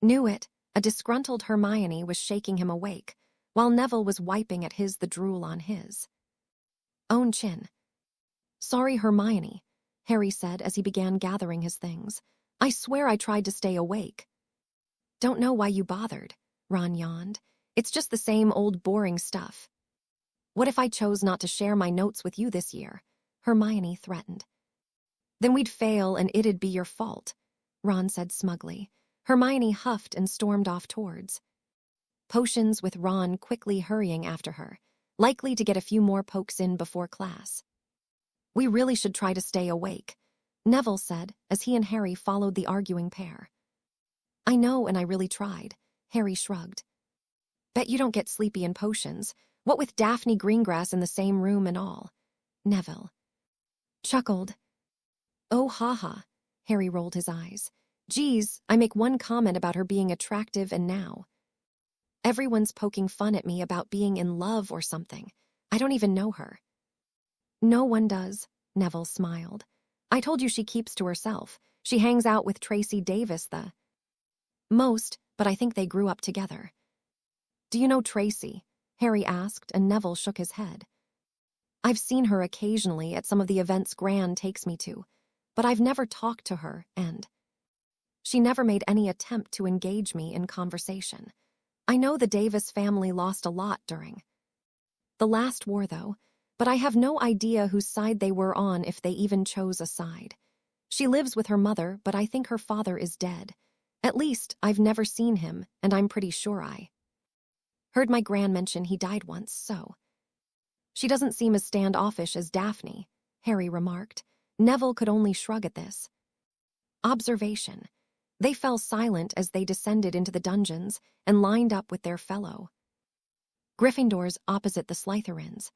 knew it, a disgruntled Hermione was shaking him awake, while Neville was wiping at the drool on his own chin. Sorry, Hermione, Harry said as he began gathering his things. I swear I tried to stay awake. Don't know why you bothered, Ron yawned. It's just the same old boring stuff. What if I chose not to share my notes with you this year? Hermione threatened. Then we'd fail and it'd be your fault, Ron said smugly. Hermione huffed and stormed off towards potions, with Ron quickly hurrying after her. likely to get a few more pokes in before class. We really should try to stay awake, Neville said as he and Harry followed the arguing pair. I know, and I really tried, Harry shrugged. Bet you don't get sleepy in potions, what with Daphne Greengrass in the same room and all. Neville chuckled. Oh, haha, Harry rolled his eyes. Geez, I make one comment about her being attractive and now everyone's poking fun at me about being in love or something. I don't even know her. No one does, Neville smiled. I told you she keeps to herself. She hangs out with Tracy Davis the most, but I think they grew up together. Do you know Tracy? Harry asked, and Neville shook his head. I've seen her occasionally at some of the events Gran takes me to, but I've never talked to her, and she never made any attempt to engage me in conversation. I know the Davis family lost a lot during the last war, though, but I have no idea whose side they were on if they even chose a side. She lives with her mother, but I think her father is dead. At least, I've never seen him, and I'm pretty sure I heard my Gran mention he died once, so. She doesn't seem as standoffish as Daphne, Harry remarked. Neville could only shrug at this observation. They fell silent as they descended into the dungeons and lined up with their fellow Gryffindors opposite the Slytherins.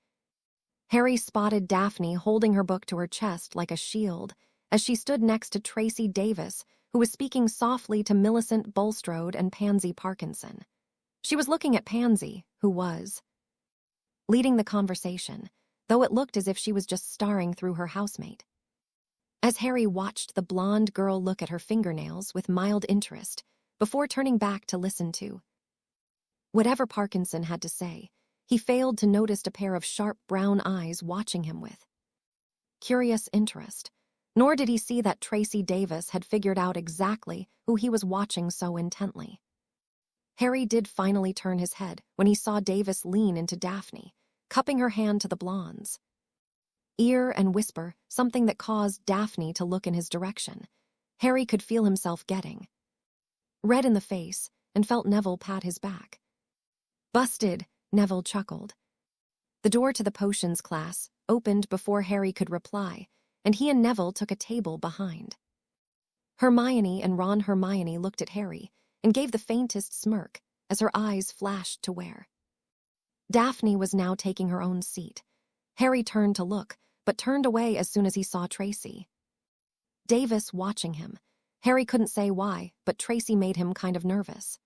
Harry spotted Daphne holding her book to her chest like a shield as she stood next to Tracy Davis, who was speaking softly to Millicent Bulstrode and Pansy Parkinson. She was looking at Pansy, who was leading the conversation, though it looked as if she was just staring through her housemate. As Harry watched the blonde girl look at her fingernails with mild interest before turning back to listen to whatever Parkinson had to say, he failed to notice a pair of sharp brown eyes watching him with curious interest, nor did he see that Tracy Davis had figured out exactly who he was watching so intently. Harry did finally turn his head when he saw Davis lean into Daphne, cupping her hand to the blonde's ear and whisper something that caused Daphne to look in his direction. Harry could feel himself getting red in the face and felt Neville pat his back. Busted, Neville chuckled. The door to the potions class opened before Harry could reply, and he and Neville took a table behind. Hermione and Ron. Hermione looked at Harry and gave the faintest smirk as her eyes flashed to where Daphne was now taking her own seat. Harry turned to look, but turned away as soon as he saw Tracy Davis watching him. Harry couldn't say why, but Tracy made him kind of nervous.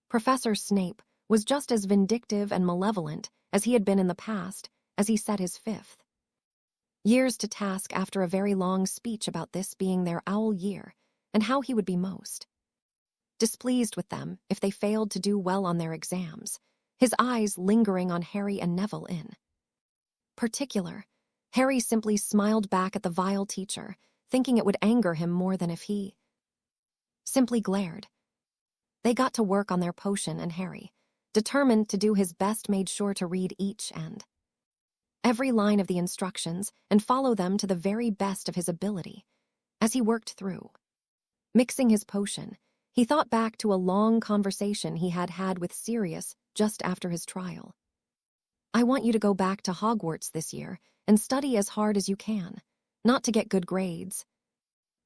Professor Snape was just as vindictive and malevolent as he had been in the past as he set his 5th years to task after a very long speech about this being their owl year and how he would be most displeased with them if they failed to do well on their exams, his eyes lingering on Harry and Neville in particular. Harry simply smiled back at the vile teacher, thinking it would anger him more than if he simply glared. They got to work on their potion, and Harry, determined to do his best, made sure to read each and every line of the instructions and follow them to the very best of his ability. As he worked through mixing his potion, he thought back to a long conversation he had had with Sirius just after his trial. I want you to go back to Hogwarts this year and study as hard as you can, not to get good grades,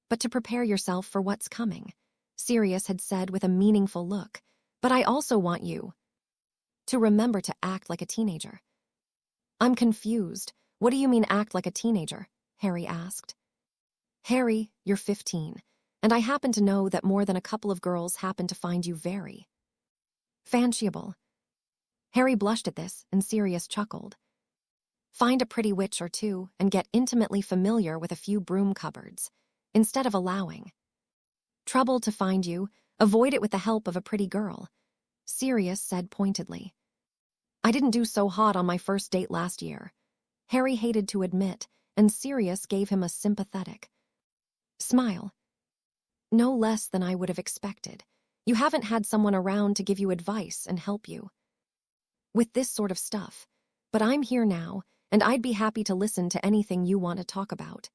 but to prepare yourself for what's coming, Sirius had said with a meaningful look. But I also want you to remember to act like a teenager. I'm confused. What do you mean act like a teenager? Harry asked. Harry, you're 15, and I happen to know that more than a couple of girls happen to find you very fancyable. Harry blushed at this, and Sirius chuckled. Find a pretty witch or two and get intimately familiar with a few broom cupboards. Instead of allowing trouble to find you, avoid it with the help of a pretty girl, Sirius said pointedly. I didn't do so hot on my first date last year, Harry hated to admit, and Sirius gave him a sympathetic smile. No less than I would have expected. You haven't had someone around to give you advice and help you with this sort of stuff, but I'm here now, and I'd be happy to listen to anything you want to talk about.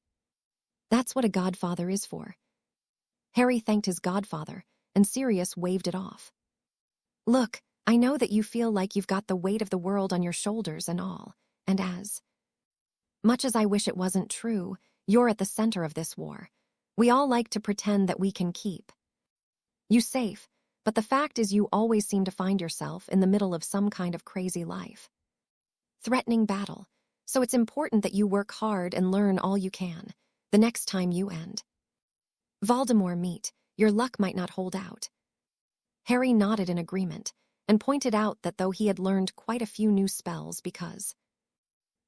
That's what a godfather is for. Harry thanked his godfather, and Sirius waved it off. Look, I know that you feel like you've got the weight of the world on your shoulders and all, and as much as I wish it wasn't true, you're at the center of this war. We all like to pretend that we can keep you safe, but the fact is you always seem to find yourself in the middle of some kind of crazy life. Threatening battle. So it's important that you work hard and learn all you can, the next time you end Voldemort meet, your luck might not hold out. Harry nodded in agreement and pointed out that though he had learned quite a few new spells because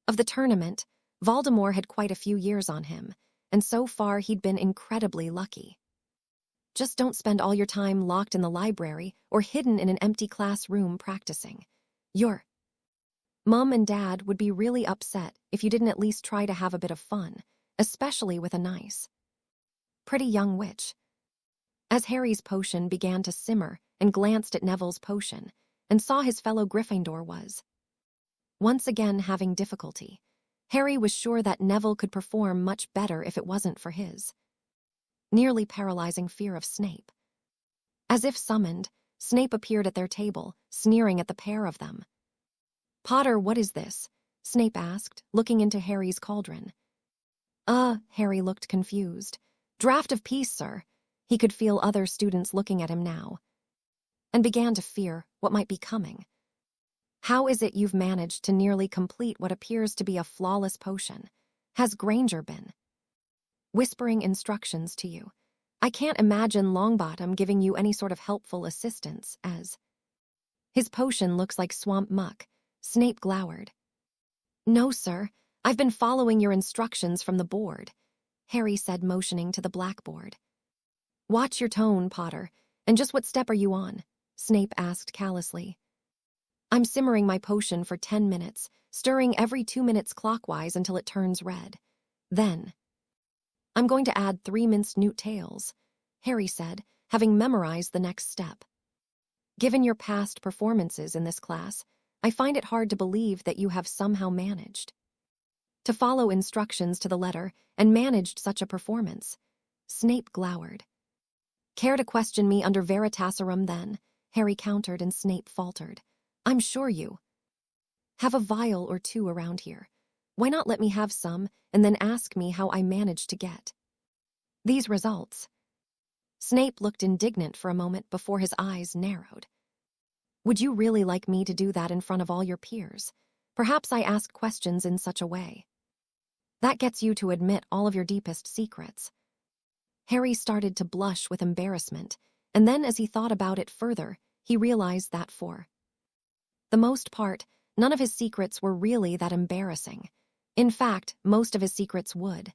of the tournament, Voldemort had quite a few years on him, and so far he'd been incredibly lucky. Just don't spend all your time locked in the library or hidden in an empty classroom practicing. Your Mom and Dad would be really upset if you didn't at least try to have a bit of fun, especially with a nice, pretty young witch. As Harry's potion began to simmer and glanced at Neville's potion and saw his fellow Gryffindor was once again having difficulty, Harry was sure that Neville could perform much better if it wasn't for his nearly paralyzing fear of Snape. As if summoned, Snape appeared at their table, sneering at the pair of them. "Potter, what is this?" Snape asked, looking into Harry's cauldron. Harry looked confused. "Draft of peace, sir." He could feel other students looking at him now, and began to fear what might be coming. "How is it you've managed to nearly complete what appears to be a flawless potion? Has Granger been whispering instructions to you? I can't imagine Longbottom giving you any sort of helpful assistance, as his potion looks like swamp muck." Snape glowered. "No, sir. I've been following your instructions from the board," Harry said, motioning to the blackboard. "Watch your tone, Potter. And just what step are you on?" Snape asked callously. "I'm simmering my potion for 10 minutes, stirring every 2 minutes clockwise until it turns red. Then I'm going to add 3 minced newt tails," Harry said, having memorized the next step. "Given your past performances in this class, I find it hard to believe that you have somehow managed to follow instructions to the letter and managed such a performance." Snape glowered. "Care to question me under Veritaserum, then?" Harry countered, and Snape faltered. "I'm sure you have a vial or two around here. Why not let me have some and then ask me how I managed to get these results?" Snape looked indignant for a moment before his eyes narrowed. "Would you really like me to do that in front of all your peers? Perhaps I ask questions in such a way that gets you to admit all of your deepest secrets." Harry started to blush with embarrassment, and then as he thought about it further, he realized that for the most part, none of his secrets were really that embarrassing. In fact, most of his secrets would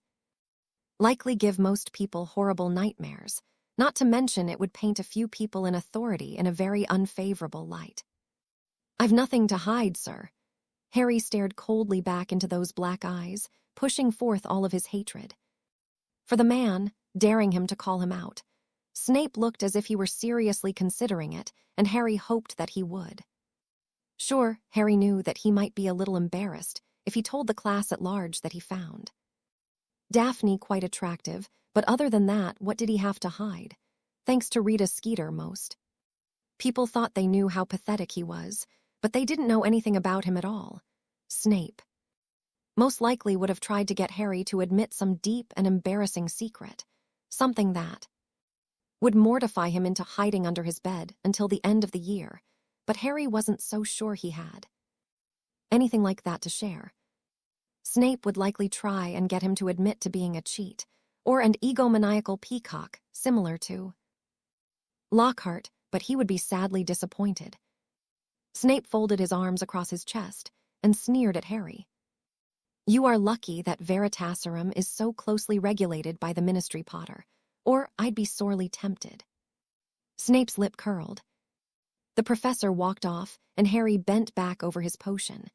likely give most people horrible nightmares, not to mention it would paint a few people in authority in a very unfavorable light. "I've nothing to hide, sir." Harry stared coldly back into those black eyes, pushing forth all of his hatred for the man, daring him to call him out. Snape looked as if he were seriously considering it, and Harry hoped that he would. Sure, Harry knew that he might be a little embarrassed if he told the class at large that he found Daphne quite attractive, but other than that, what did he have to hide? Thanks to Rita Skeeter, most people thought they knew how pathetic he was, but they didn't know anything about him at all. Snape most likely would have tried to get Harry to admit some deep and embarrassing secret, something that would mortify him into hiding under his bed until the end of the year, but Harry wasn't so sure he had anything like that to share. Snape would likely try and get him to admit to being a cheat, or an egomaniacal peacock, similar to Lockhart, but he would be sadly disappointed. Snape folded his arms across his chest and sneered at Harry. "You are lucky that Veritaserum is so closely regulated by the Ministry, Potter, or I'd be sorely tempted." Snape's lip curled. The professor walked off, and Harry bent back over his potion.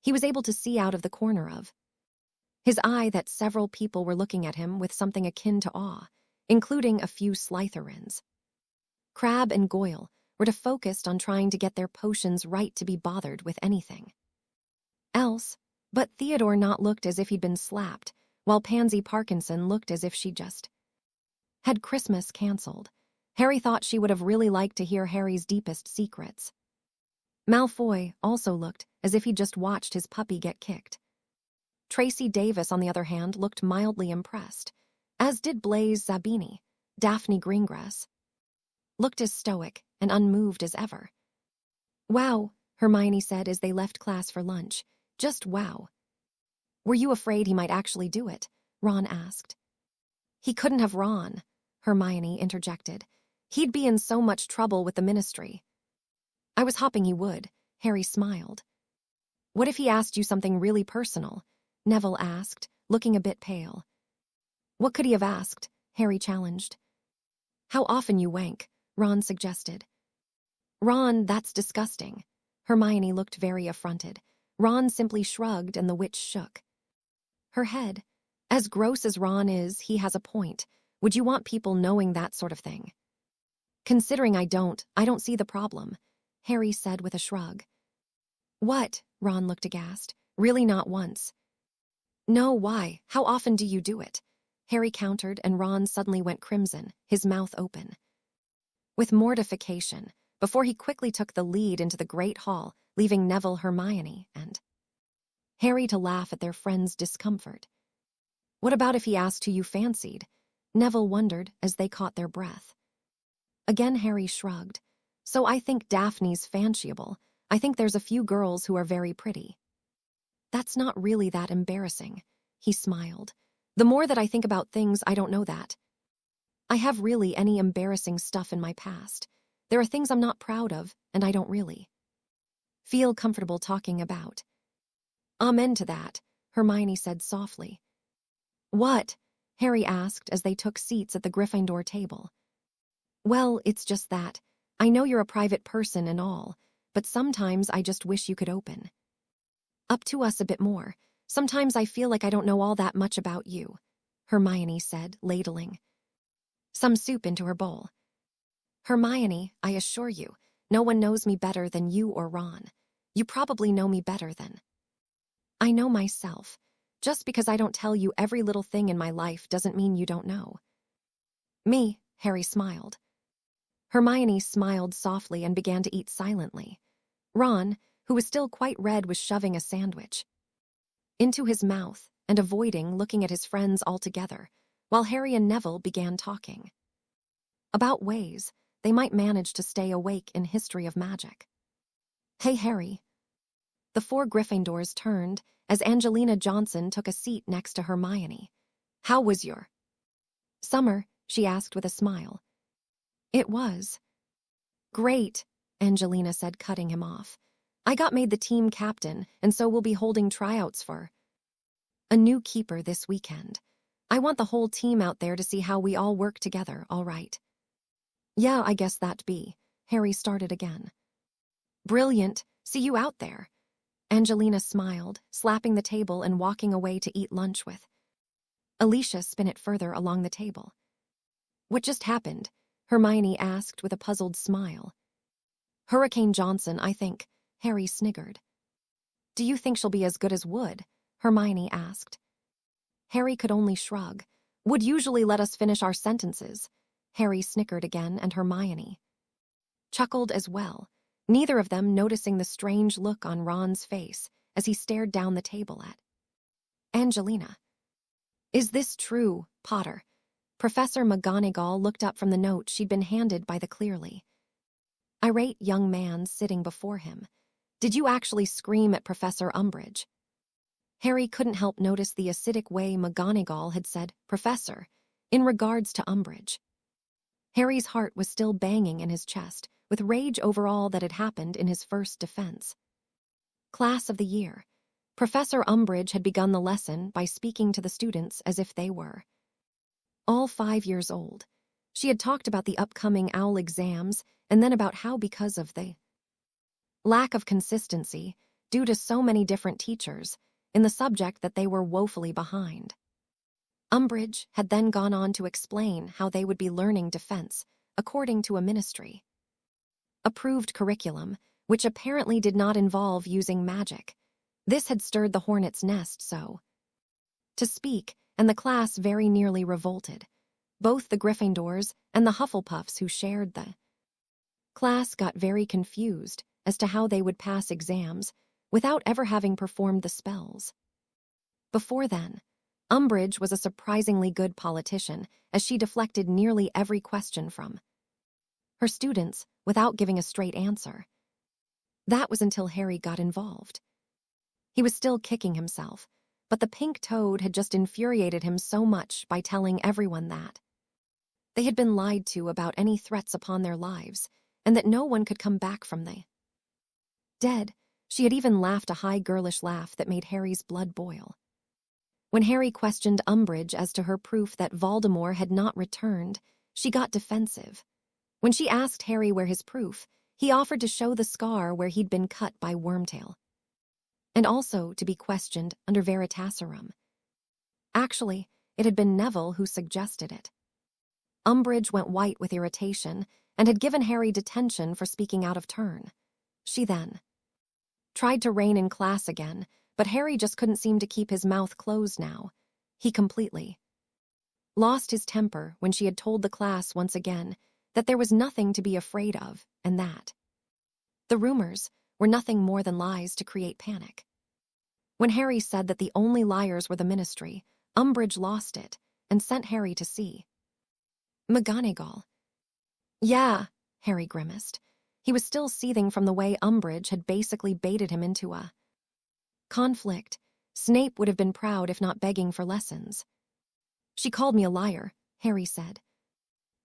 He was able to see out of the corner of his eye that several people were looking at him with something akin to awe, including a few Slytherins. Crabbe and Goyle were focused on trying to get their potions right to be bothered with anything else, but Theodore not looked as if he'd been slapped, while Pansy Parkinson looked as if she just had Christmas cancelled. Harry thought she would have really liked to hear Harry's deepest secrets. Malfoy also looked as if he'd just watched his puppy get kicked. Tracy Davis, on the other hand, looked mildly impressed, as did Blaise Zabini. Daphne Greengrass looked as stoic and unmoved as ever. "Wow," Hermione said as they left class for lunch. "Just wow." "Were you afraid he might actually do it?" Ron asked. "He couldn't have, Ron," Hermione interjected. "He'd be in so much trouble with the Ministry." "I was hoping he would," Harry smiled. "What if he asked you something really personal?" Neville asked, looking a bit pale. "What could he have asked?" Harry challenged. "How often you wank," Ron suggested. "Ron, that's disgusting." Hermione looked very affronted. Ron simply shrugged and the witch shook her head. "As gross as Ron is, he has a point. Would you want people knowing that sort of thing?" "Considering I don't see the problem," Harry said with a shrug. "What?" Ron looked aghast. "Really not once?" "No, why? How often do you do it?" Harry countered, and Ron suddenly went crimson, his mouth open with mortification, before he quickly took the lead into the Great Hall, leaving Neville, Hermione, and Harry to laugh at their friend's discomfort. "What about if he asked who you fancied?" Neville wondered as they caught their breath. Again Harry shrugged. "So I think Daphne's fanciable. I think there's a few girls who are very pretty." "That's not really that embarrassing," he smiled. "The more that I think about things, I don't know that I have really any embarrassing stuff in my past. There are things I'm not proud of, and I don't really feel comfortable talking about." "Amen to that," Hermione said softly. "What?" Harry asked as they took seats at the Gryffindor table. "Well, it's just that. I know you're a private person and all, but sometimes I just wish you could open up to us a bit more. Sometimes I feel like I don't know all that much about you," Hermione said, ladling some soup into her bowl. "Hermione, I assure you, no one knows me better than you or Ron. You probably know me better than I know myself. Just because I don't tell you every little thing in my life doesn't mean you don't know me," Harry smiled. Hermione smiled softly and began to eat silently. Ron, who was still quite red, was shoving a sandwich into his mouth and avoiding looking at his friends altogether, while Harry and Neville began talking about ways they might manage to stay awake in History of Magic. "Hey, Harry." The four Gryffindors turned as Angelina Johnson took a seat next to Hermione. "How was your summer?" she asked with a smile. "It was great," Angelina said, cutting him off. "I got made the team captain, and so we'll be holding tryouts for a new keeper this weekend. I want the whole team out there to see how we all work together, all right?" "Yeah, I guess that'd be." Harry started again. "Brilliant. See you out there." Angelina smiled, slapping the table and walking away to eat lunch with Alicia Spinnet further along the table. "What just happened?" Hermione asked with a puzzled smile. "Hurricane Johnson, I think," Harry sniggered. "Do you think she'll be as good as Wood?" Hermione asked. Harry could only shrug. "Would usually let us finish our sentences." Harry snickered again, and Hermione chuckled as well, neither of them noticing the strange look on Ron's face as he stared down the table at Angelina. "Is this true, Potter?" Professor McGonagall looked up from the note she'd been handed by the clearly irate young man sitting before him. "Did you actually scream at Professor Umbridge?" Harry couldn't help notice the acidic way McGonagall had said "Professor" in regards to Umbridge. Harry's heart was still banging in his chest, with rage over all that had happened in his first defense class of the year. Professor Umbridge had begun the lesson by speaking to the students as if they were all 5 years old. She had talked about the upcoming OWL exams and then about how, because of the lack of consistency, due to so many different teachers, in the subject that they were woefully behind. Umbridge had then gone on to explain how they would be learning defense according to a ministry-approved curriculum, which apparently did not involve using magic. This had stirred the hornet's nest, so to speak, and the class very nearly revolted. Both the Gryffindors and the Hufflepuffs who shared the class got very confused as to how they would pass exams without ever having performed the spells. Before then, Umbridge was a surprisingly good politician, as she deflected nearly every question from her students without giving a straight answer. That was until Harry got involved. He was still kicking himself, but the pink toad had just infuriated him so much by telling everyone that they had been lied to about any threats upon their lives, and that no one could come back from the dead. She had even laughed a high girlish laugh that made Harry's blood boil. When Harry questioned Umbridge as to her proof that Voldemort had not returned, she got defensive. When she asked Harry where his proof, he offered to show the scar where he'd been cut by Wormtail, and also to be questioned under Veritaserum. Actually, it had been Neville who suggested it. Umbridge went white with irritation and had given Harry detention for speaking out of turn. She then tried to rein in class again, but Harry just couldn't seem to keep his mouth closed now. He completely lost his temper when she had told the class once again that there was nothing to be afraid of, and that the rumors were nothing more than lies to create panic. When Harry said that the only liars were the Ministry, Umbridge lost it and sent Harry to see McGonagall. Yeah, Harry grimaced. He was still seething from the way Umbridge had basically baited him into a conflict. Snape would have been proud if not begging for lessons. She called me a liar, Harry said.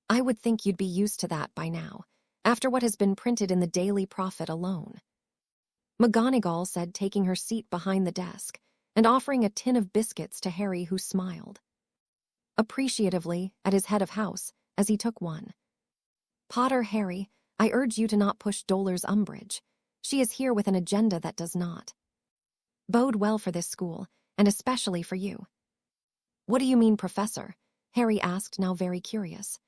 I would think you'd be used to that by now, after what has been printed in the Daily Prophet alone. McGonagall said, taking her seat behind the desk and offering a tin of biscuits to Harry, who smiled appreciatively at his head of house as he took one. Potter Harry, I urge you to not push Dolor's Umbridge. She is here with an agenda that does not bode well for this school, and especially for you. What do you mean, Professor? Harry asked, now very curious.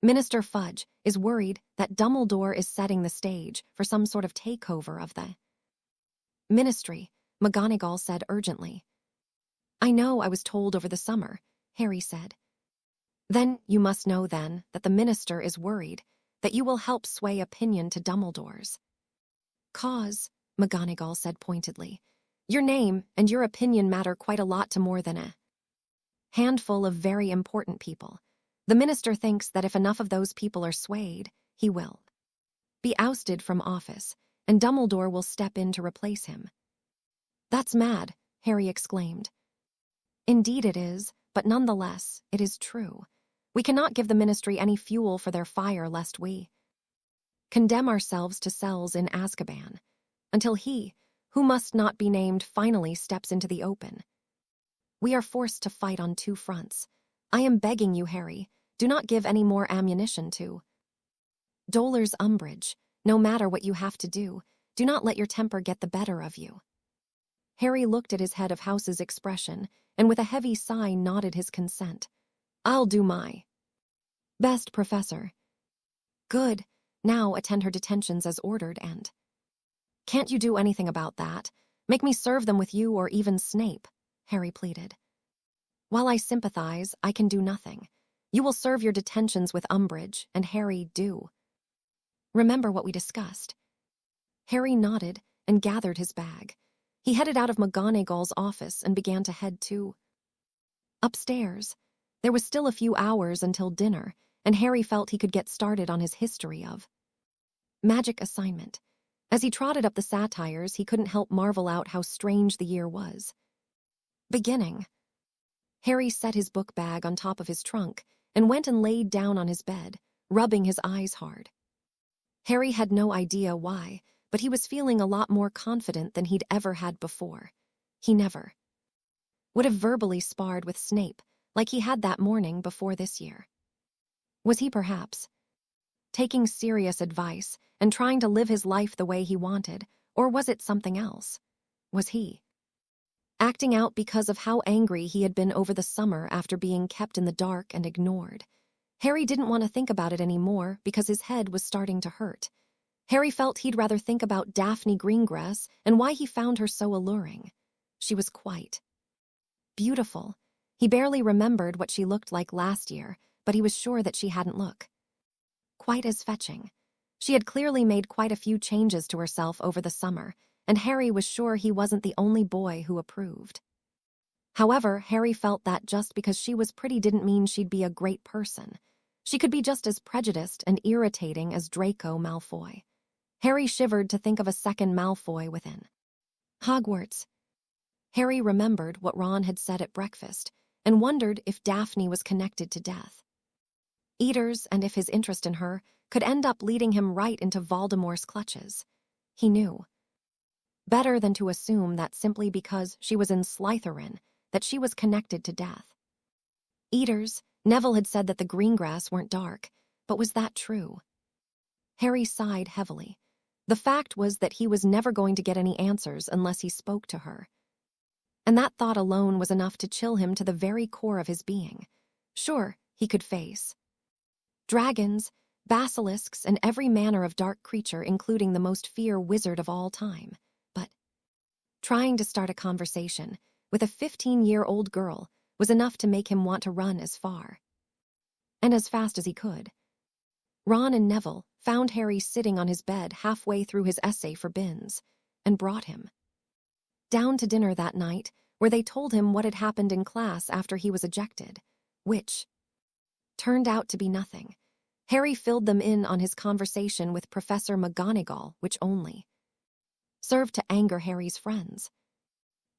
Minister Fudge is worried that Dumbledore is setting the stage for some sort of takeover of the Ministry, McGonagall said urgently. I know, I was told over the summer, Harry said. Then you must know then that the minister is worried that you will help sway opinion to Dumbledore's cause, McGonagall said pointedly. Your name and your opinion matter quite a lot to more than a handful of very important people. The minister thinks that if enough of those people are swayed, he will be ousted from office, and Dumbledore will step in to replace him. That's mad, Harry exclaimed. Indeed it is, but nonetheless, it is true. We cannot give the ministry any fuel for their fire lest we condemn ourselves to cells in Azkaban, until he, who must not be named, finally steps into the open. We are forced to fight on two fronts. I am begging you, Harry, do not give any more ammunition to Dolor's Umbridge. No matter what you have to do not let your temper get the better of you. Harry looked at his head of house's expression and with a heavy sigh nodded his consent. I'll do my best, Professor. Good. Now attend her detentions as ordered and can't you do anything about that? Make me serve them with you or even Snape, Harry pleaded. While I sympathize, I can do nothing. You will serve your detentions with Umbridge, and Harry, do remember what we discussed. Harry nodded and gathered his bag. He headed out of McGonagall's office and began to head to upstairs. There was still a few hours until dinner, and Harry felt he could get started on his history of magic assignment. As he trotted up the satires, he couldn't help marvel out how strange the year was beginning. Harry set his book bag on top of his trunk and went and laid down on his bed, rubbing his eyes hard. Harry had no idea why, but he was feeling a lot more confident than he'd ever had before. He never would have verbally sparred with Snape like he had that morning before this year. Was he perhaps taking serious advice and trying to live his life the way he wanted, or was it something else? Was he acting out because of how angry he had been over the summer after being kept in the dark and ignored? Harry didn't want to think about it anymore because his head was starting to hurt. Harry felt he'd rather think about Daphne Greengrass and why he found her so alluring. She was quite beautiful. He barely remembered what she looked like last year, but he was sure that she hadn't looked quite as fetching. She had clearly made quite a few changes to herself over the summer, and Harry was sure he wasn't the only boy who approved. However, Harry felt that just because she was pretty didn't mean she'd be a great person. She could be just as prejudiced and irritating as Draco Malfoy. Harry shivered to think of a second Malfoy within Hogwarts. Harry remembered what Ron had said at breakfast and wondered if Daphne was connected to death. Eaters, and if his interest in her could end up leading him right into Voldemort's clutches. He knew. Better than to assume that simply because she was in Slytherin, that she was connected to death. Eaters, Neville had said that the Greengrass weren't dark, but was that true? Harry sighed heavily. The fact was that he was never going to get any answers unless he spoke to her. And that thought alone was enough to chill him to the very core of his being. Sure, he could face dragons, basilisks, and every manner of dark creature, including the most fierce wizard of all time. But trying to start a conversation with a 15-year-old girl was enough to make him want to run as far and as fast as he could. Ron and Neville found Harry sitting on his bed halfway through his essay for Binns and brought him down to dinner that night, where they told him what had happened in class after he was ejected, which turned out to be nothing. Harry filled them in on his conversation with Professor McGonagall, which only served to anger Harry's friends.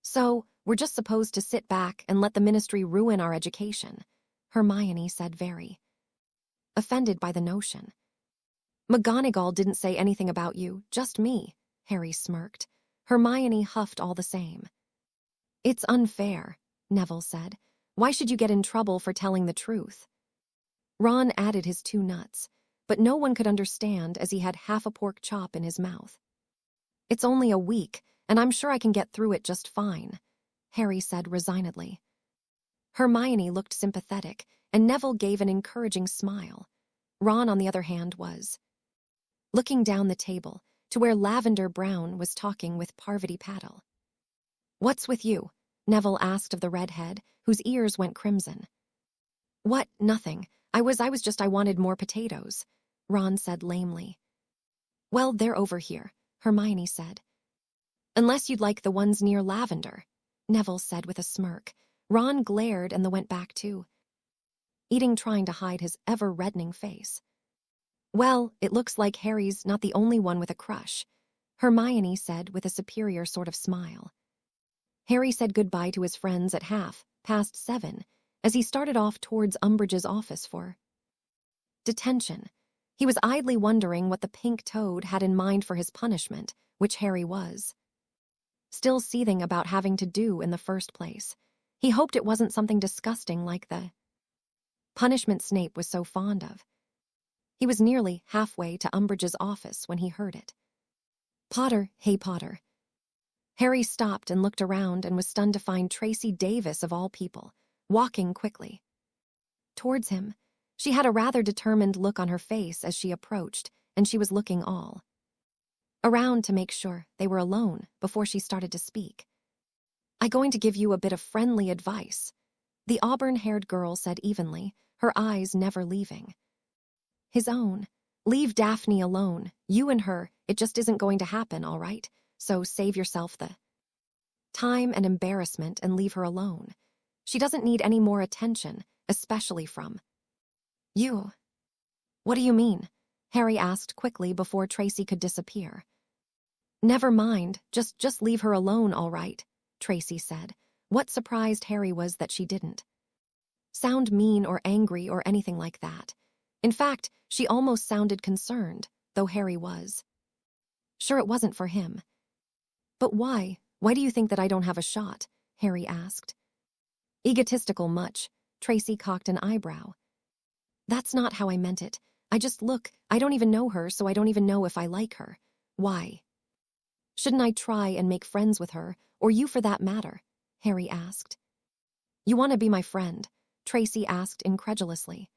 "So, we're just supposed to sit back and let the Ministry ruin our education," Hermione said, very offended by the notion. "McGonagall didn't say anything about you, just me," Harry smirked. Hermione huffed all the same. "It's unfair," Neville said. "Why should you get in trouble for telling the truth?" Ron added his 2 nuts, but no one could understand as he had half a pork chop in his mouth. "It's only a week, and I'm sure I can get through it just fine," Harry said resignedly. Hermione looked sympathetic, and Neville gave an encouraging smile. Ron, on the other hand, was looking down the table to where Lavender Brown was talking with Parvati Patil. "What's with you?" Neville asked of the redhead, whose ears went crimson. "What? Nothing. I wanted more potatoes," Ron said lamely. "Well, they're over here," Hermione said. "Unless you'd like the ones near Lavender," Neville said with a smirk. Ron glared and went back to eating, trying to hide his ever-reddening face. "Well, it looks like Harry's not the only one with a crush," Hermione said with a superior sort of smile. Harry said goodbye to his friends at 7:30, as he started off towards Umbridge's office for detention. He was idly wondering what the pink toad had in mind for his punishment, which Harry was still seething about having to do in the first place. He hoped it wasn't something disgusting like the punishment Snape was so fond of. He was nearly halfway to Umbridge's office when he heard it. "Potter, hey Potter." Harry stopped and looked around and was stunned to find Tracy Davis, of all people, walking quickly towards him. She had a rather determined look on her face as she approached, and she was looking all around to make sure they were alone before she started to speak. "I'm going to give you a bit of friendly advice," the auburn-haired girl said evenly, her eyes never leaving his own. "Leave Daphne alone. You and her, it just isn't going to happen, all right? So save yourself the time and embarrassment and leave her alone. She doesn't need any more attention, especially from you." "What do you mean?" Harry asked quickly before Tracy could disappear. "Never mind, just leave her alone, all right," Tracy said. What surprised Harry was that she didn't sound mean or angry or anything like that. In fact, she almost sounded concerned, though Harry was sure it wasn't for him. "But why? Why do you think that I don't have a shot?" Harry asked. "Egotistical much," Tracy cocked an eyebrow. "That's not how I meant it. I don't even know her, so I don't even know if I like her. Why shouldn't I try and make friends with her, or you for that matter?" Harry asked. "You want to be my friend?" Tracy asked incredulously.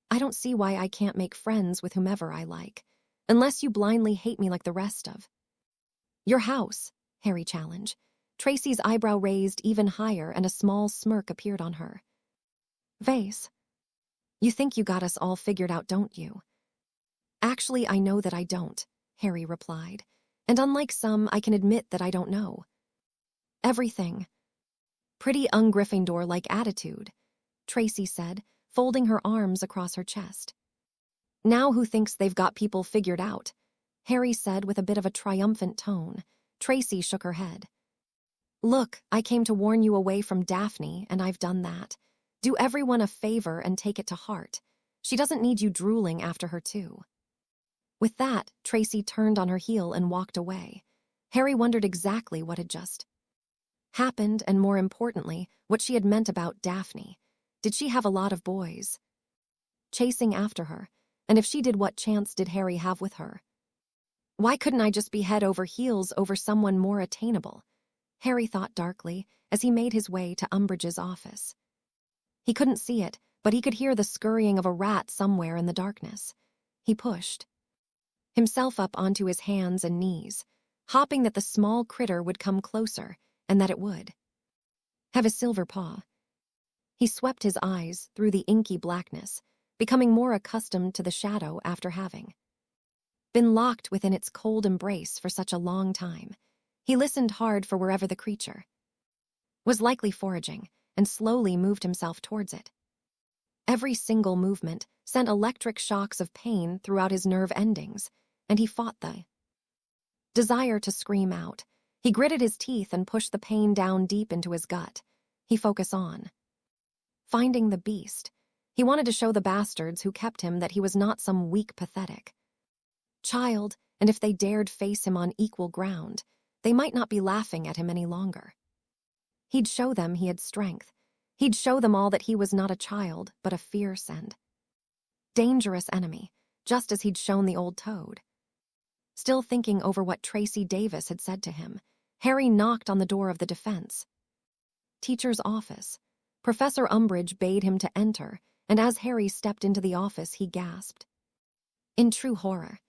"I don't see why I can't make friends with whomever I like, unless you blindly hate me like the rest of your house," Harry challenged. Tracy's eyebrow raised even higher and a small smirk appeared on her face. "You think you got us all figured out, don't you?" Actually, I know that I don't, Harry replied. And unlike some, I can admit that I don't know. Everything. Pretty un-Gryffindor-like attitude, Tracy said, folding her arms across her chest. Now who thinks they've got people figured out? Harry said with a bit of a triumphant tone. Tracy shook her head. Look, I came to warn you away from Daphne, and I've done that. Do everyone a favor and take it to heart. She doesn't need you drooling after her, too. With that, Tracy turned on her heel and walked away. Harry wondered exactly what had just happened, and more importantly, what she had meant about Daphne. Did she have a lot of boys chasing after her? And if she did, what chance did Harry have with her? Why couldn't I just be head over heels over someone more attainable? Harry thought darkly as he made his way to Umbridge's office. He couldn't see it, but he could hear the scurrying of a rat somewhere in the darkness. He pushed himself up onto his hands and knees, hoping that the small critter would come closer and that it would have a silver paw. He swept his eyes through the inky blackness, becoming more accustomed to the shadow after having been locked within its cold embrace for such a long time. He listened hard for wherever the creature was likely foraging and slowly moved himself towards it. Every single movement sent electric shocks of pain throughout his nerve endings, and he fought the desire to scream out. He gritted his teeth and pushed the pain down deep into his gut. He focused on finding the beast. He wanted to show the bastards who kept him that he was not some weak, pathetic child, and if they dared face him on equal ground, they might not be laughing at him any longer. He'd show them he had strength. He'd show them all that he was not a child, but a fierce and dangerous enemy, just as he'd shown the old toad. Still thinking over what Tracy Davis had said to him, Harry knocked on the door of the defense teacher's office. Professor Umbridge bade him to enter, and as Harry stepped into the office, he gasped in true horror.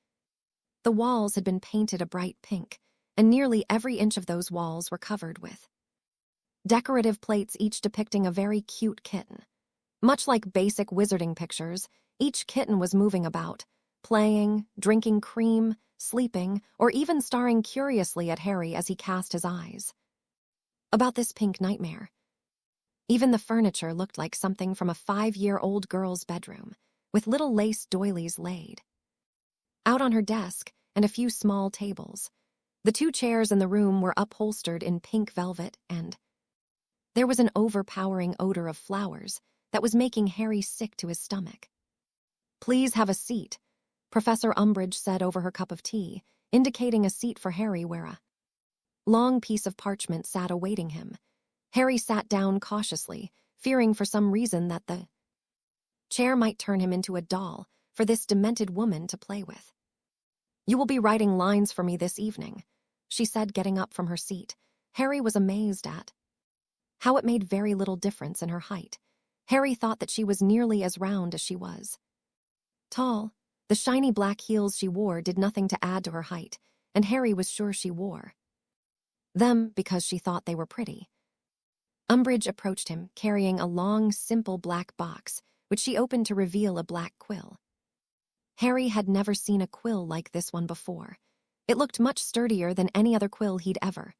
The walls had been painted a bright pink, and nearly every inch of those walls were covered with decorative plates, each depicting a very cute kitten. Much like basic wizarding pictures, each kitten was moving about, playing, drinking cream, sleeping, or even staring curiously at Harry as he cast his eyes about this pink nightmare. Even the furniture looked like something from a 5-year-old girl's bedroom, with little lace doilies laid out on her desk and a few small tables. The 2 chairs in the room were upholstered in pink velvet, and there was an overpowering odor of flowers that was making Harry sick to his stomach. Please have a seat, Professor Umbridge said over her cup of tea, indicating a seat for Harry where a long piece of parchment sat awaiting him. Harry sat down cautiously, fearing for some reason that the chair might turn him into a doll for this demented woman to play with. You will be writing lines for me this evening, she said, getting up from her seat. Harry was amazed at how it made very little difference in her height. Harry thought that she was nearly as round as she was tall. The shiny black heels she wore did nothing to add to her height, and Harry was sure she wore them because she thought they were pretty. Umbridge approached him, carrying a long, simple black box, which she opened to reveal a black quill. Harry had never seen a quill like this one before. It looked much sturdier than any other quill he'd ever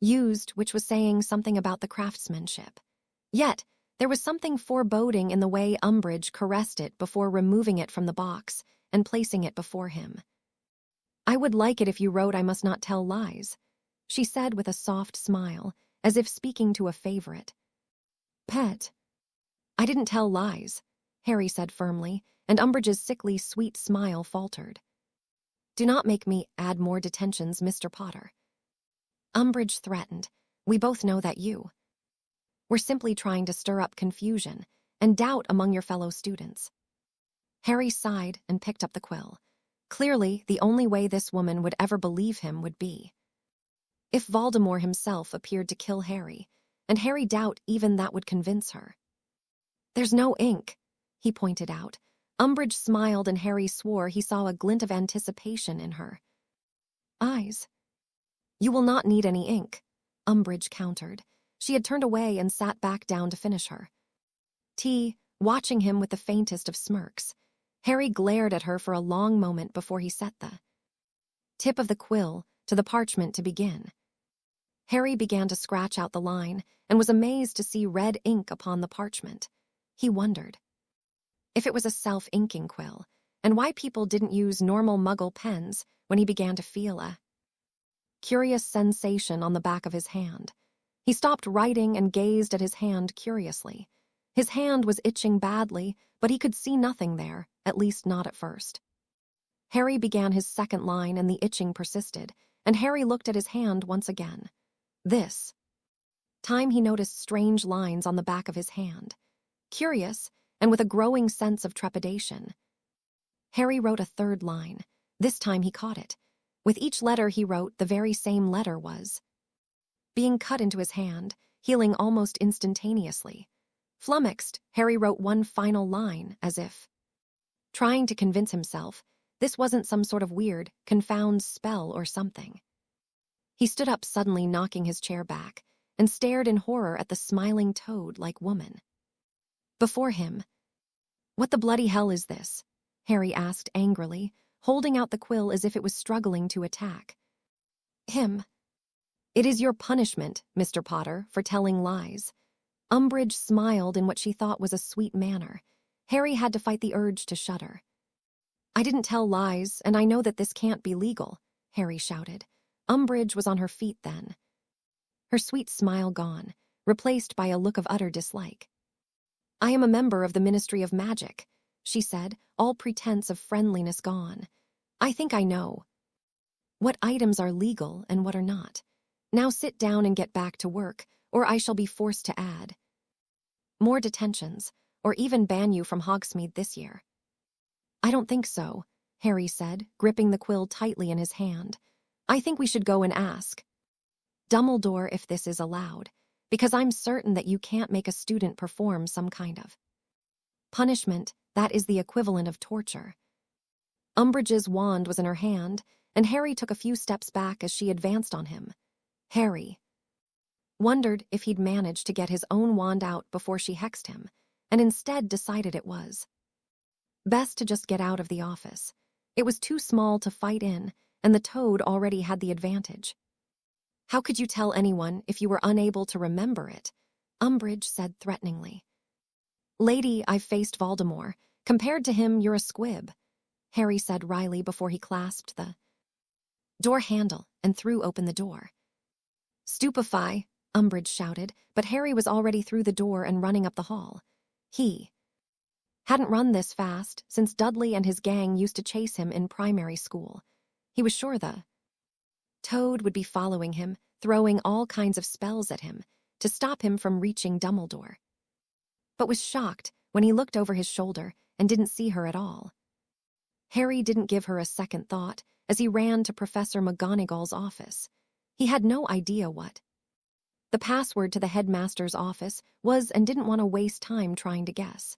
used, which was saying something about the craftsmanship. Yet, there was something foreboding in the way Umbridge caressed it before removing it from the box and placing it before him. I would like it if you wrote I must not tell lies, she said with a soft smile, as if speaking to a favorite pet. I didn't tell lies, Harry said firmly, and Umbridge's sickly sweet smile faltered. Do not make me add more detentions, Mr. Potter. Umbridge threatened. We both know that you were simply trying to stir up confusion and doubt among your fellow students. Harry sighed and picked up the quill. Clearly, the only way this woman would ever believe him would be if Voldemort himself appeared to kill Harry, and Harry doubt even that would convince her. There's no ink, he pointed out. Umbridge smiled, and Harry swore he saw a glint of anticipation in her eyes. You will not need any ink, Umbridge countered. She had turned away and sat back down to finish her tea, watching him with the faintest of smirks. Harry glared at her for a long moment before he set the tip of the quill to the parchment to begin. Harry began to scratch out the line and was amazed to see red ink upon the parchment. He wondered if it was a self-inking quill, and why people didn't use normal Muggle pens when he began to feel a curious sensation on the back of his hand. He stopped writing and gazed at his hand curiously. His hand was itching badly, but he could see nothing there, at least not at first. Harry began his second line and the itching persisted, and Harry looked at his hand once again. This time he noticed strange lines on the back of his hand. Curious, and with a growing sense of trepidation, Harry wrote a third line. This time he caught it. With each letter he wrote, the very same letter was being cut into his hand, healing almost instantaneously. Flummoxed, Harry wrote one final line, as if trying to convince himself this wasn't some sort of weird, confound spell or something. He stood up suddenly, knocking his chair back, and stared in horror at the smiling toad-like woman before him. "What the bloody hell is this?" Harry asked angrily, holding out the quill as if it was struggling to attack him. "It is your punishment, Mr. Potter, for telling lies." Umbridge smiled in what she thought was a sweet manner. Harry had to fight the urge to shudder. "I didn't tell lies, and I know that this can't be legal," Harry shouted. Umbridge was on her feet then, her sweet smile gone, replaced by a look of utter dislike. "I am a member of the Ministry of Magic," she said, all pretense of friendliness gone. "I think I know what items are legal and what are not. Now sit down and get back to work, or I shall be forced to add more detentions, or even ban you from Hogsmeade this year." "I don't think so," Harry said, gripping the quill tightly in his hand. "I think we should go and ask Dumbledore if this is allowed, because I'm certain that you can't make a student perform some kind of punishment that is the equivalent of torture." Umbridge's wand was in her hand, and Harry took a few steps back as she advanced on him. Harry wondered if he'd managed to get his own wand out before she hexed him, and instead decided it was best to just get out of the office. It was too small to fight in, and the toad already had the advantage. "How could you tell anyone if you were unable to remember it?" Umbridge said threateningly. "Lady, I've faced Voldemort. Compared to him, you're a squib," Harry said wryly before he clasped the door handle and threw open the door. "Stupefy," Umbridge shouted, but Harry was already through the door and running up the hall. He hadn't run this fast since Dudley and his gang used to chase him in primary school. He was sure the toad would be following him, throwing all kinds of spells at him to stop him from reaching Dumbledore, but was shocked when he looked over his shoulder and didn't see her at all. Harry didn't give her a second thought as he ran to Professor McGonagall's office. He had no idea what the password to the headmaster's office was and didn't want to waste time trying to guess.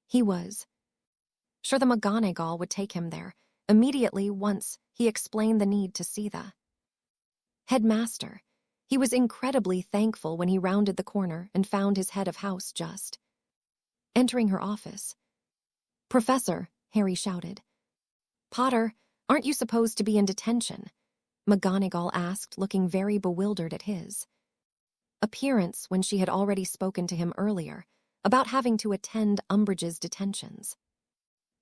He was sure the McGonagall would take him there immediately once he explained the need to see the headmaster. He was incredibly thankful when he rounded the corner and found his head of house just entering her office. "Professor," Harry shouted. "Potter, aren't you supposed to be in detention?" McGonagall asked, looking very bewildered at his appearance when she had already spoken to him earlier about having to attend Umbridge's detentions.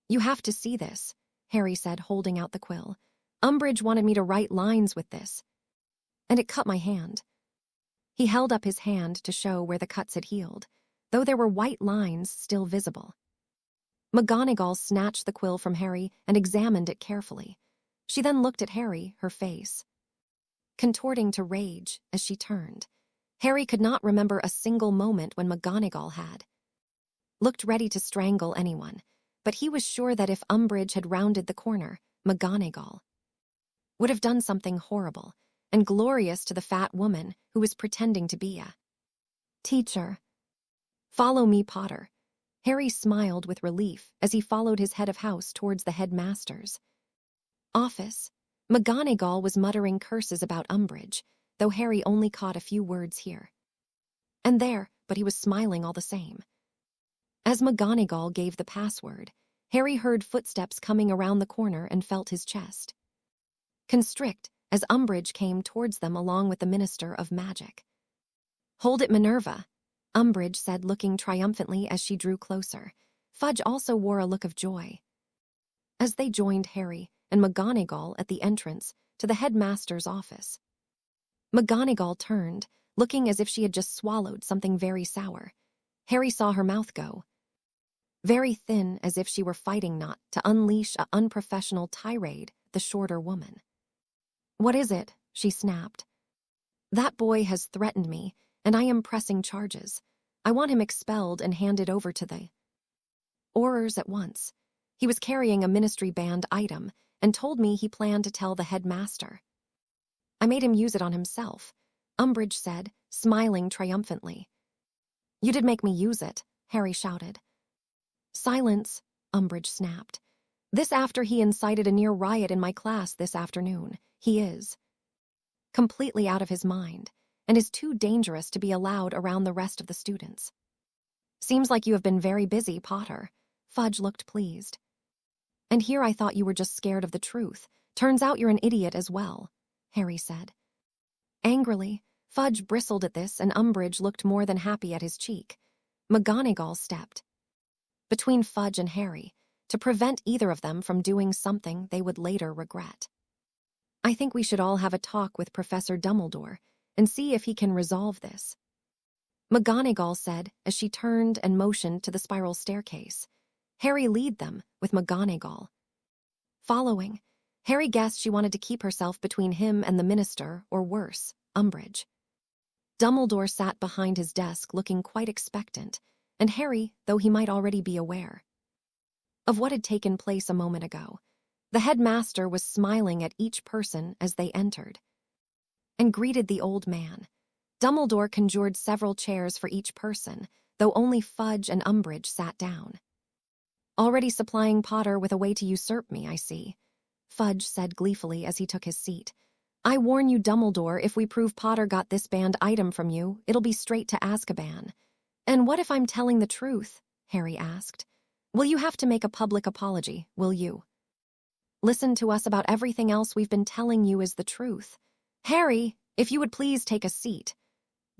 "You have to see this," Harry said, holding out the quill. "Umbridge wanted me to write lines with this, and it cut my hand." He held up his hand to show where the cuts had healed, though there were white lines still visible. McGonagall snatched the quill from Harry and examined it carefully. She then looked at Harry, her face contorting to rage as she turned. Harry could not remember a single moment when McGonagall had looked ready to strangle anyone, but he was sure that if Umbridge had rounded the corner, McGonagall would have done something horrible and glorious to the fat woman who was pretending to be a teacher. "Follow me, Potter." Harry smiled with relief as he followed his head of house towards the headmaster's office. McGonagall was muttering curses about Umbridge, though Harry only caught a few words here and there, but he was smiling all the same. As McGonagall gave the password, Harry heard footsteps coming around the corner and felt his chest constrict as Umbridge came towards them along with the Minister of Magic. "Hold it, Minerva," Umbridge said, looking triumphantly as she drew closer. Fudge also wore a look of joy. As they joined Harry and McGonagall at the entrance to the headmaster's office. McGonagall turned, looking as if she had just swallowed something very sour. Harry saw her mouth go very thin, as if she were fighting not to unleash an unprofessional tirade at the shorter woman. "What is it?" she snapped. "That boy has threatened me, and I am pressing charges. I want him expelled and handed over to the Aurors at once. He was carrying a ministry-banned item and told me he planned to tell the headmaster. I made him use it on himself," Umbridge said, smiling triumphantly. "You did make me use it," Harry shouted. "Silence," Umbridge snapped. "This after he incited a near riot in my class this afternoon. He is completely out of his mind and is too dangerous to be allowed around the rest of the students." "Seems like you have been very busy, Potter." Fudge looked pleased. "And here I thought you were just scared of the truth. Turns out you're an idiot as well," Harry said. Angrily, Fudge bristled at this, and Umbridge looked more than happy at his cheek. McGonagall stepped between Fudge and Harry to prevent either of them from doing something they would later regret. "I think we should all have a talk with Professor Dumbledore and see if he can resolve this," McGonagall said as she turned and motioned to the spiral staircase. Harry lead them, with McGonagall following. Harry guessed she wanted to keep herself between him and the minister, or worse, Umbridge. Dumbledore sat behind his desk looking quite expectant, and Harry, though he might already be aware of what had taken place a moment ago. The headmaster was smiling at each person as they entered and greeted the old man. Dumbledore conjured several chairs for each person, though only Fudge and Umbridge sat down. "Already supplying Potter with a way to usurp me, I see," Fudge said gleefully as he took his seat. "I warn you, Dumbledore, if we prove Potter got this banned item from you, it'll be straight to Azkaban." "And what if I'm telling the truth?" Harry asked. "Will you have to make a public apology, will you? Listen to us about everything else we've been telling you is the truth." "Harry, if you would please take a seat,"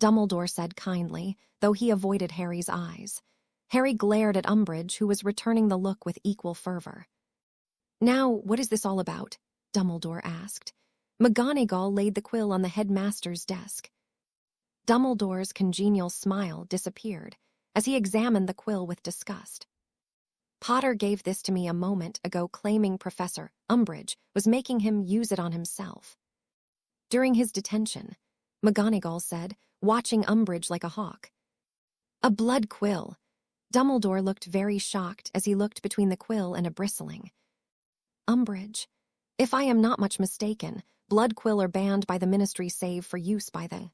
Dumbledore said kindly, though he avoided Harry's eyes. Harry glared at Umbridge, who was returning the look with equal fervor. "Now, what is this all about?" Dumbledore asked. McGonagall laid the quill on the headmaster's desk. Dumbledore's congenial smile disappeared as he examined the quill with disgust. "Potter gave this to me a moment ago, claiming Professor Umbridge was making him use it on himself during his detention," McGonagall said, watching Umbridge like a hawk. "A blood quill." Dumbledore looked very shocked as he looked between the quill and a bristling Umbridge. "If I am not much mistaken, blood quill are banned by the Ministry save for use by the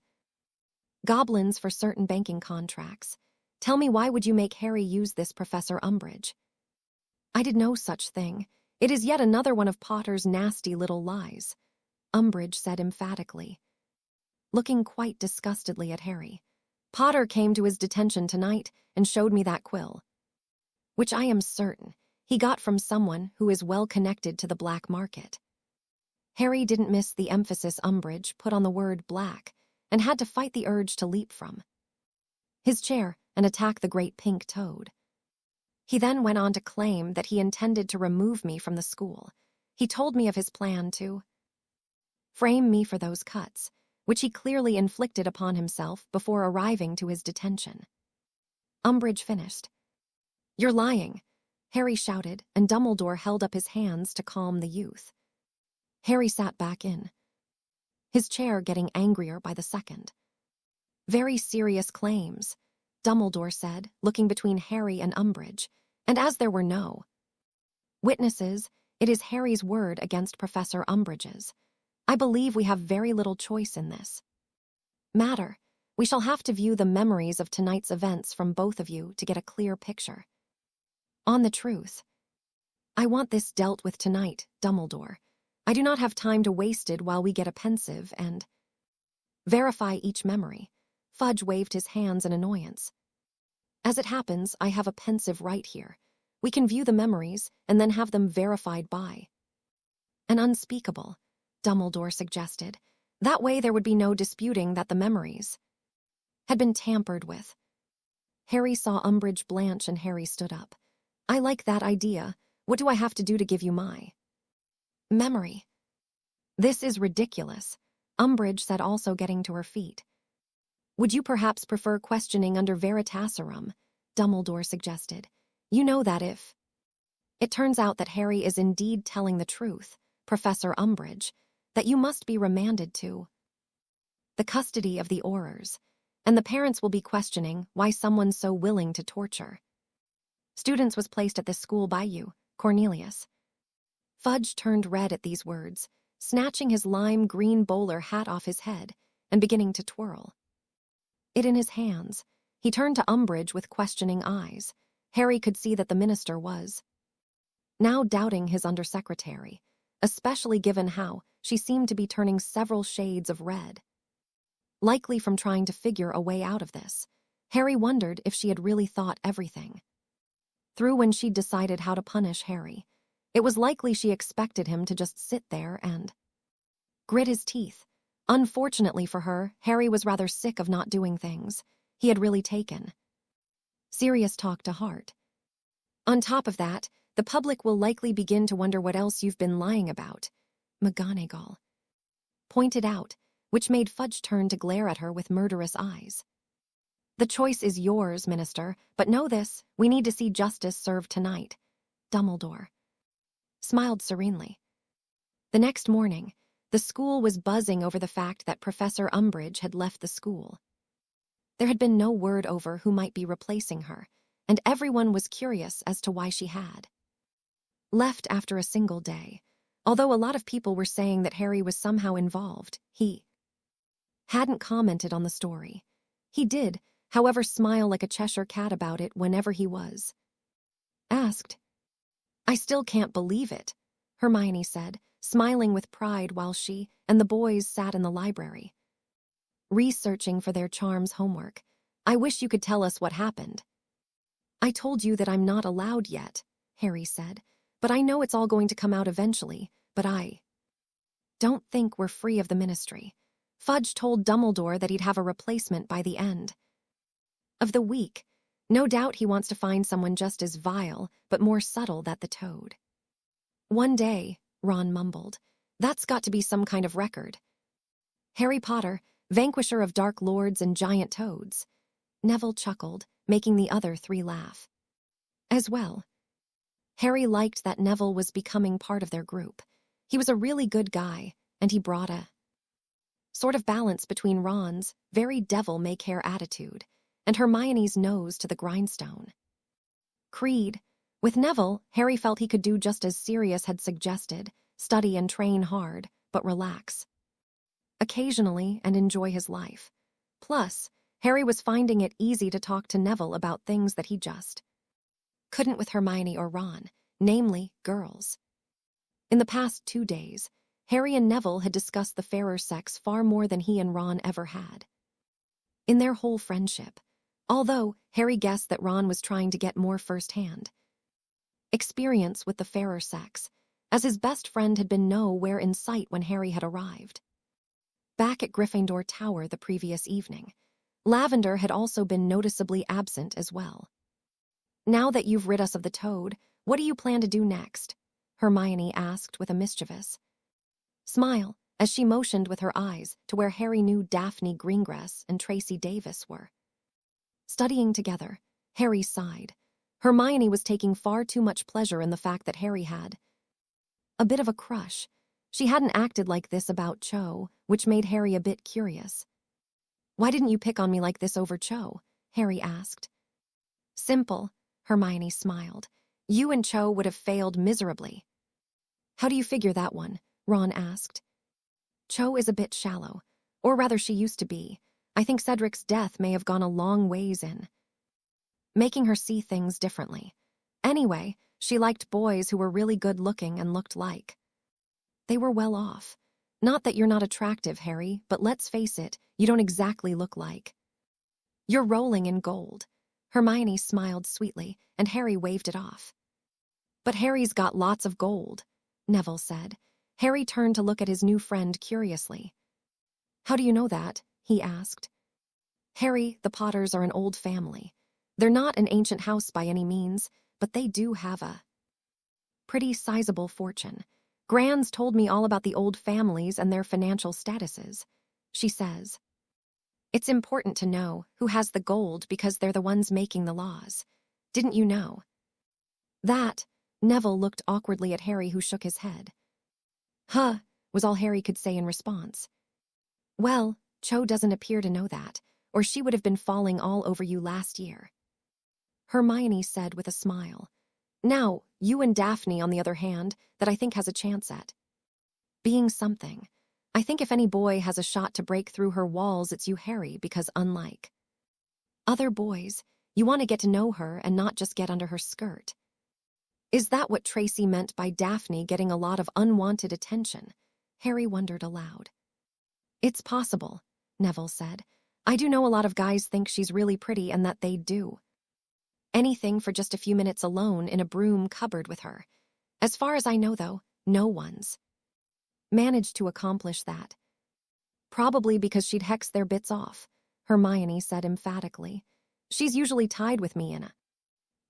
goblins for certain banking contracts. Tell me, why would you make Harry use this, Professor Umbridge?" "I did no such thing. It is yet another one of Potter's nasty little lies," Umbridge said emphatically, looking quite disgustedly at Harry. "Potter came to his detention tonight and showed me that quill, which I am certain he got from someone who is well connected to the black market." Harry didn't miss the emphasis Umbridge put on the word black and had to fight the urge to leap from his chair and attack the great pink toad. He then went on to claim that he intended to remove me from the school. He told me of his plan to frame me for those cuts, which he clearly inflicted upon himself before arriving to his detention. Umbridge finished. "You're lying," Harry shouted, and Dumbledore held up his hands to calm the youth. Harry sat back in his chair, getting angrier by the second. "Very serious claims," Dumbledore said, looking between Harry and Umbridge, and as there were no witnesses, it is Harry's word against Professor Umbridge's. "I believe we have very little choice in this matter. We shall have to view the memories of tonight's events from both of you to get a clear picture on the truth. I want this dealt with tonight, Dumbledore. I do not have time to waste it while we get a pensieve and verify each memory." Fudge waved his hands in annoyance. "As it happens, I have a pensieve right here. We can view the memories and then have them verified by an unspeakable, Dumbledore suggested. That way there would be no disputing that the memories had been tampered with. Harry saw Umbridge blanch and Harry stood up. I like that idea. What do I have to do to give you my memory? This is ridiculous, Umbridge said, also getting to her feet. Would you perhaps prefer questioning under Veritaserum? Dumbledore suggested. You know that if it turns out that Harry is indeed telling the truth, Professor Umbridge, that you must be remanded to the custody of the Aurors, and the parents will be questioning why someone's so willing to torture students was placed at this school by you, Cornelius. Fudge turned red at these words, snatching his lime green bowler hat off his head and beginning to twirl it in his hands. He turned to Umbridge with questioning eyes. Harry could see that the minister was now doubting his undersecretary, especially given how she seemed to be turning several shades of red, likely from trying to figure a way out of this. Harry wondered if she had really thought everything through when she'd decided how to punish Harry. It was likely she expected him to just sit there and grit his teeth. Unfortunately for her, Harry was rather sick of not doing things he had really taken serious talk to heart. On top of that, the public will likely begin to wonder what else you've been lying about, McGonagall pointed out, which made Fudge turn to glare at her with murderous eyes. The choice is yours, Minister, but know this, we need to see justice served tonight. Dumbledore smiled serenely. The next morning, the school was buzzing over the fact that Professor Umbridge had left the school. There had been no word over who might be replacing her, and everyone was curious as to why she had left after a single day. Although a lot of people were saying that Harry was somehow involved, he hadn't commented on the story. He did, however, smile like a Cheshire cat about it whenever he was asked. I still can't believe it, Hermione said, smiling with pride while she and the boys sat in the library, researching for their charms homework. I wish you could tell us what happened. I told you that I'm not allowed yet, Harry said, but I know it's all going to come out eventually, but I don't think we're free of the ministry. Fudge told Dumbledore that he'd have a replacement by the end of the week. No doubt he wants to find someone just as vile, but more subtle than the Toad. One day, Ron mumbled. That's got to be some kind of record. Harry Potter, vanquisher of dark lords and giant toads. Neville chuckled, making the other three laugh as well. Harry liked that Neville was becoming part of their group. He was a really good guy, and he brought a sort of balance between Ron's very devil-may-care attitude and Hermione's nose to the grindstone. Creed. With Neville, Harry felt he could do just as Sirius had suggested, study and train hard, but relax occasionally and enjoy his life. Plus, Harry was finding it easy to talk to Neville about things that he just couldn't with Hermione or Ron, namely, girls. In the past 2 days, Harry and Neville had discussed the fairer sex far more than he and Ron ever had in their whole friendship, although Harry guessed that Ron was trying to get more first-hand experience with the fairer sex, as his best friend had been nowhere in sight when Harry had arrived back at Gryffindor Tower the previous evening. Lavender had also been noticeably absent as well. Now that you've rid us of the Toad, what do you plan to do next? Hermione asked with a mischievous smile as she motioned with her eyes to where Harry knew Daphne Greengrass and Tracy Davis were studying together. Harry sighed. Hermione was taking far too much pleasure in the fact that Harry had a bit of a crush. She hadn't acted like this about Cho, which made Harry a bit curious. Why didn't you pick on me like this over Cho? Harry asked. Simple, Hermione smiled. You and Cho would have failed miserably. How do you figure that one? Ron asked. Cho is a bit shallow, or rather she used to be. I think Cedric's death may have gone a long ways in making her see things differently. Anyway, she liked boys who were really good-looking and looked like they were well off. Not that you're not attractive, Harry, but let's face it, you don't exactly look like you're rolling in gold. Hermione smiled sweetly, and Harry waved it off. But Harry's got lots of gold, Neville said. Harry turned to look at his new friend curiously. How do you know that? He asked. Harry, the Potters are an old family. They're not an ancient house by any means, but they do have a pretty sizable fortune. Gran's told me all about the old families and their financial statuses. She says, it's important to know who has the gold because they're the ones making the laws. Didn't you know? That, Neville looked awkwardly at Harry, who shook his head. Huh, was all Harry could say in response. Well, Cho doesn't appear to know that, or she would have been falling all over you last year. Hermione said with a smile. Now, you and Daphne, on the other hand, that I think has a chance at being something. I think if any boy has a shot to break through her walls, it's you, Harry, because unlike other boys, you want to get to know her and not just get under her skirt. Is that what Tracy meant by Daphne getting a lot of unwanted attention? Harry wondered aloud. It's possible, Neville said. I do know a lot of guys think she's really pretty and that they'd do anything for just a few minutes alone in a broom cupboard with her. As far as I know, though, no one's managed to accomplish that. Probably because she'd hex their bits off, Hermione said emphatically. She's usually tied with me in a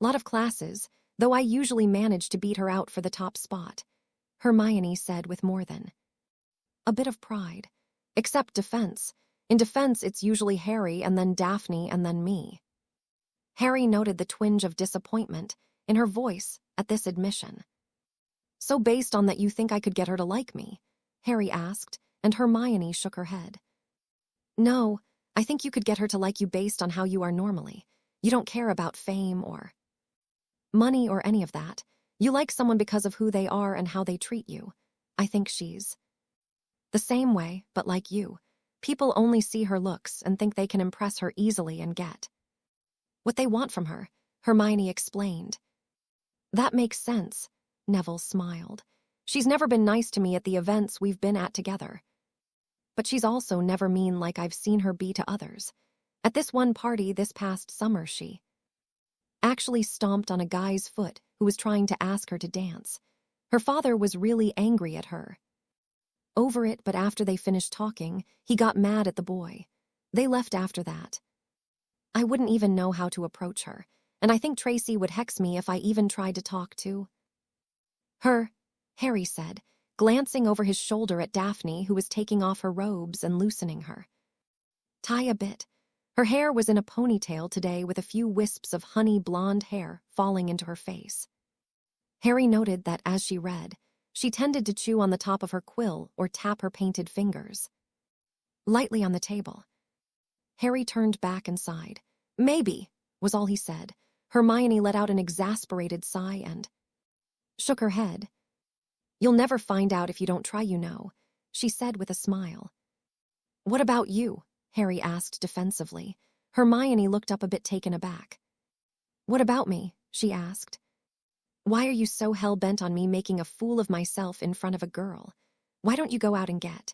lot of classes, though I usually manage to beat her out for the top spot, Hermione said with more than a bit of pride. Except defense. In defense, it's usually Harry and then Daphne and then me. Harry noted the twinge of disappointment in her voice at this admission. So based on that, you think I could get her to like me? Harry asked, and Hermione shook her head. No, I think you could get her to like you based on how you are normally. You don't care about fame or money or any of that. You like someone because of who they are and how they treat you. I think she's the same way, but like you. People only see her looks and think they can impress her easily and get what they want from her, Hermione explained. That makes sense, Neville smiled. She's never been nice to me at the events we've been at together. But she's also never mean like I've seen her be to others. At this one party this past summer, she actually stomped on a guy's foot who was trying to ask her to dance. Her father was really angry at her over it, but after they finished talking, he got mad at the boy. They left after that. I wouldn't even know how to approach her, and I think Tracy would hex me if I even tried to talk to her, Harry said, glancing over his shoulder at Daphne, who was taking off her robes and loosening her tie a bit. Her hair was in a ponytail today with a few wisps of honey blonde hair falling into her face. Harry noted that as she read, she tended to chew on the top of her quill or tap her painted fingers lightly on the table. Harry turned back and sighed. Maybe, was all he said. Hermione let out an exasperated sigh and shook her head. You'll never find out if you don't try, you know, she said with a smile. What about you? Harry asked defensively. Hermione looked up a bit taken aback. What about me? She asked. Why are you so hell-bent on me making a fool of myself in front of a girl? Why don't you go out and get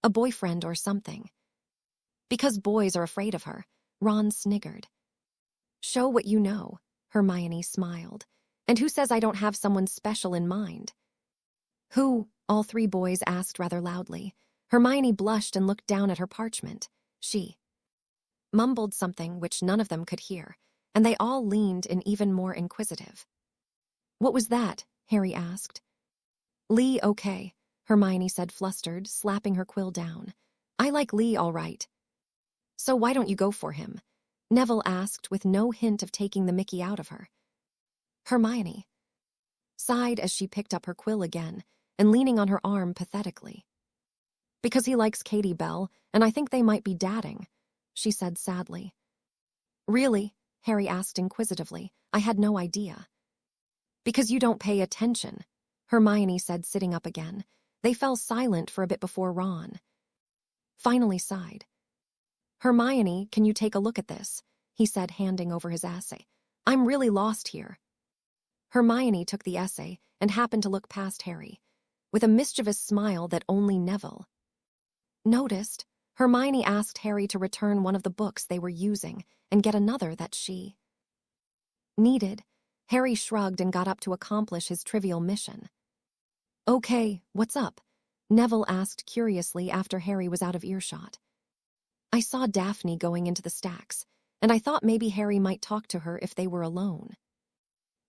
a boyfriend or something? Because boys are afraid of her, Ron sniggered. Show what you know, Hermione smiled. And who says I don't have someone special in mind? Who? All three boys asked rather loudly. Hermione blushed and looked down at her parchment. She mumbled something which none of them could hear, and they all leaned in even more inquisitive. What was that? Harry asked. Lee, okay, Hermione said flustered, slapping her quill down. I like Lee all right. So why don't you go for him? Neville asked with no hint of taking the mickey out of her. Hermione sighed as she picked up her quill again and leaning on her arm pathetically. Because he likes Katie Bell, and I think they might be dating, she said sadly. Really? Harry asked inquisitively. I had no idea. Because you don't pay attention, Hermione said, sitting up again. They fell silent for a bit before Ron finally sighed. Hermione, can you take a look at this? He said, handing over his essay. I'm really lost here. Hermione took the essay and happened to look past Harry. With a mischievous smile that only Neville noticed, Hermione asked Harry to return one of the books they were using and get another that she needed. Harry shrugged and got up to accomplish his trivial mission. "Okay, what's up?" Neville asked curiously after Harry was out of earshot. "I saw Daphne going into the stacks, and I thought maybe Harry might talk to her if they were alone."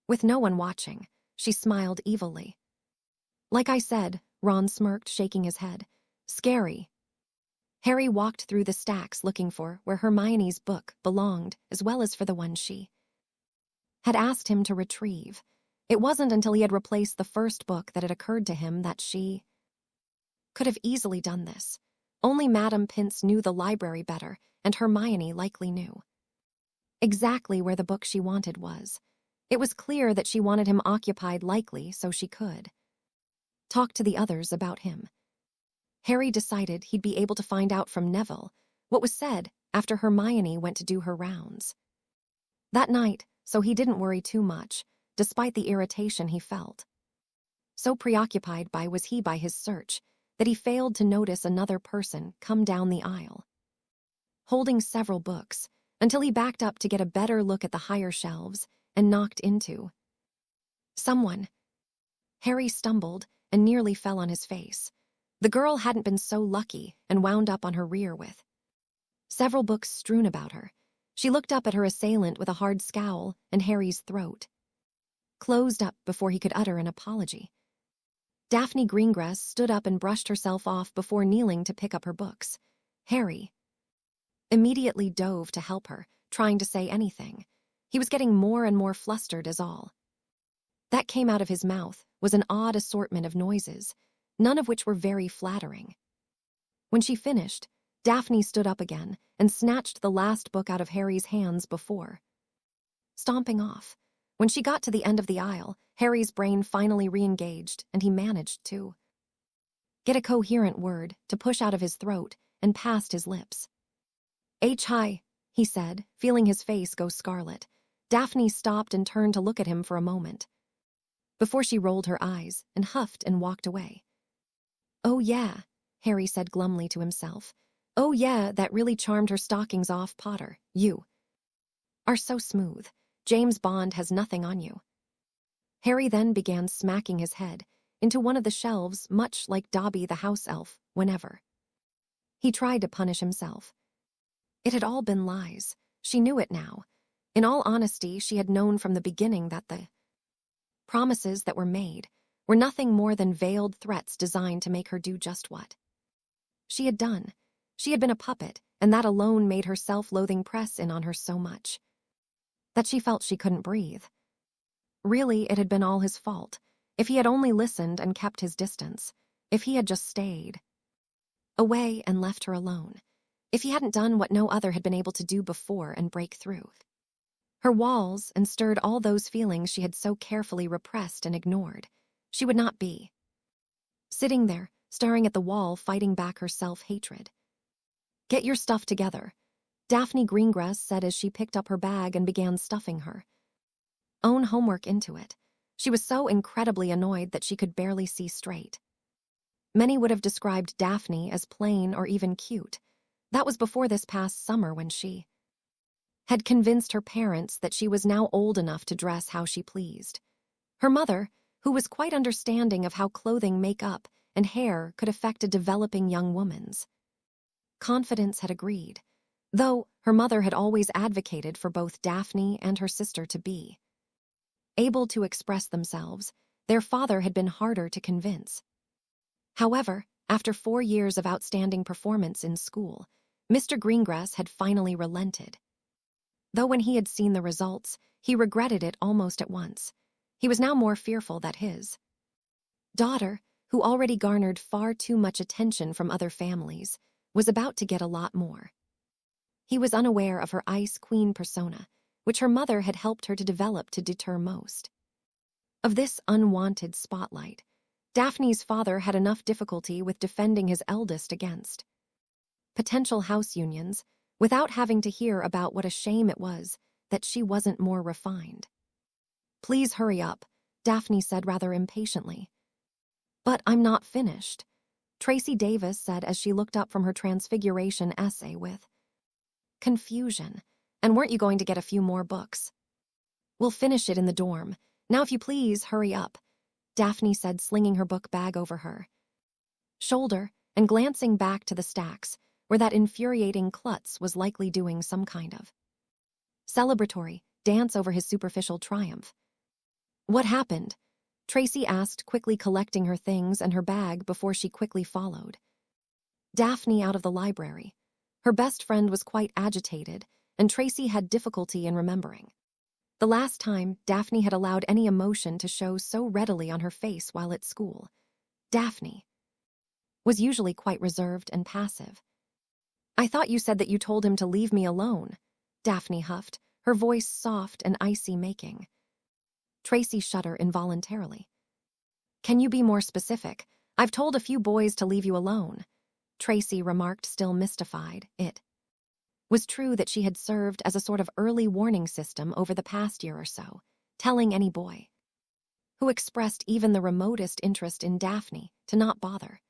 With no one watching, she smiled evilly. "Like I said," Ron smirked, shaking his head. "Scary." Harry walked through the stacks looking for where Hermione's book belonged, as well as for the one she had asked him to retrieve. It wasn't until he had replaced the first book that it occurred to him that she could have easily done this. Only Madame Pince knew the library better, and Hermione likely knew exactly where the book she wanted was. It was clear that she wanted him occupied, likely so she could talk to the others about him. Harry decided he'd be able to find out from Neville what was said after Hermione went to do her rounds that night, so he didn't worry too much, despite the irritation he felt. So preoccupied was he by his search that he failed to notice another person come down the aisle, holding several books, until he backed up to get a better look at the higher shelves and knocked into someone. Harry stumbled and nearly fell on his face. The girl hadn't been so lucky and wound up on her rear with several books strewn about her. She looked up at her assailant with a hard scowl, and Harry's throat closed up before he could utter an apology. Daphne Greengrass stood up and brushed herself off before kneeling to pick up her books. Harry immediately dove to help her, trying to say anything. He was getting more and more flustered as all that came out of his mouth was an odd assortment of noises, none of which were very flattering. When she finished, Daphne stood up again and snatched the last book out of Harry's hands before stomping off. When she got to the end of the aisle, Harry's brain finally re-engaged, and he managed to get a coherent word to push out of his throat and past his lips. "Hi," he said, feeling his face go scarlet. Daphne stopped and turned to look at him for a moment before she rolled her eyes and huffed and walked away. "Oh yeah," Harry said glumly to himself. "Oh yeah, that really charmed her stockings off, Potter. You are so smooth. James Bond has nothing on you." Harry then began smacking his head into one of the shelves, much like Dobby the house elf whenever he tried to punish himself. It had all been lies. She knew it now. In all honesty, she had known from the beginning that the promises that were made were nothing more than veiled threats designed to make her do just what she had done. She had been a puppet, and that alone made her self-loathing press in on her so much that she felt she couldn't breathe. Really, it had been all his fault. If he had only listened and kept his distance, if he had just stayed away and left her alone, if he hadn't done what no other had been able to do before and break through her walls and stirred all those feelings she had so carefully repressed and ignored, she would not be sitting there, staring at the wall, fighting back her self-hatred. "Get your stuff together," Daphne Greengrass said as she picked up her bag and began stuffing her own homework into it. She was so incredibly annoyed that she could barely see straight. Many would have described Daphne as plain or even cute. That was before this past summer when she had convinced her parents that she was now old enough to dress how she pleased. Her mother, who was quite understanding of how clothing, makeup, and hair could affect a developing young woman's confidence, had agreed, though her mother had always advocated for both Daphne and her sister to be able to express themselves. Their father had been harder to convince. However, after 4 years of outstanding performance in school, Mr. Greengrass had finally relented. Though when he had seen the results, he regretted it almost at once. He was now more fearful that his daughter, who already garnered far too much attention from other families, was about to get a lot more. He was unaware of her Ice Queen persona, which her mother had helped her to develop to deter most of this unwanted spotlight. Daphne's father had enough difficulty with defending his eldest against potential house unions without having to hear about what a shame it was that she wasn't more refined. "Please hurry up," Daphne said rather impatiently. "But I'm not finished," Tracy Davis said as she looked up from her transfiguration essay with confusion. "And weren't you going to get a few more books?" We'll finish it in the dorm. Now if you please, hurry up, Daphne said, slinging her book bag over her shoulder and glancing back to the stacks, where that infuriating klutz was likely doing some kind of celebratory dance over his superficial triumph. What happened? Tracy asked, quickly collecting her things and her bag before she quickly followed Daphne out of the library. Her best friend was quite agitated, and Tracy had difficulty in remembering the last time Daphne had allowed any emotion to show so readily on her face while at school. Daphne was usually quite reserved and passive. I thought you said that you told him to leave me alone, Daphne huffed, her voice soft and icy, making Tracy shudder involuntarily. Can you be more specific? I've told a few boys to leave you alone, Tracy remarked, still mystified. It was true that she had served as a sort of early warning system over the past year or so, telling any boy who expressed even the remotest interest in Daphne to not bother.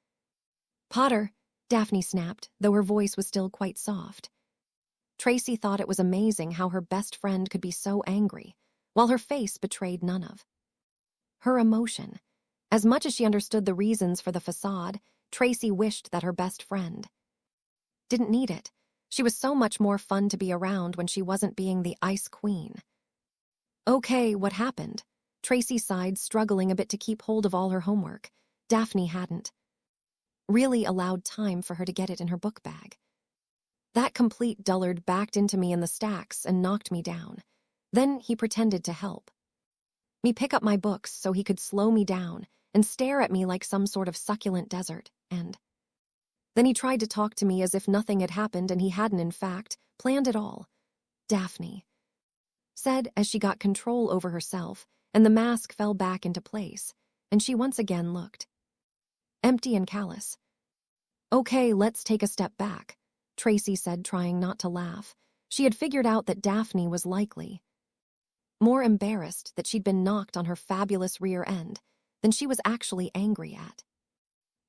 Potter, Daphne snapped, though her voice was still quite soft. Tracy thought it was amazing how her best friend could be so angry, while her face betrayed none of her emotion. As much as she understood the reasons for the facade, Tracy wished that her best friend didn't need it. She was so much more fun to be around when she wasn't being the Ice Queen. Okay, what happened? Tracy sighed, struggling a bit to keep hold of all her homework. Daphne hadn't really allowed time for her to get it in her book bag. That complete dullard backed into me in the stacks and knocked me down. Then he pretended to help me pick up my books so he could slow me down and stare at me like some sort of succulent desert, and then he tried to talk to me as if nothing had happened and he hadn't, in fact, planned it all, Daphne said as she got control over herself and the mask fell back into place, and she once again looked empty and callous. Okay, let's take a step back, Tracy said, trying not to laugh. She had figured out that Daphne was likely more embarrassed that she'd been knocked on her fabulous rear end than she was actually angry at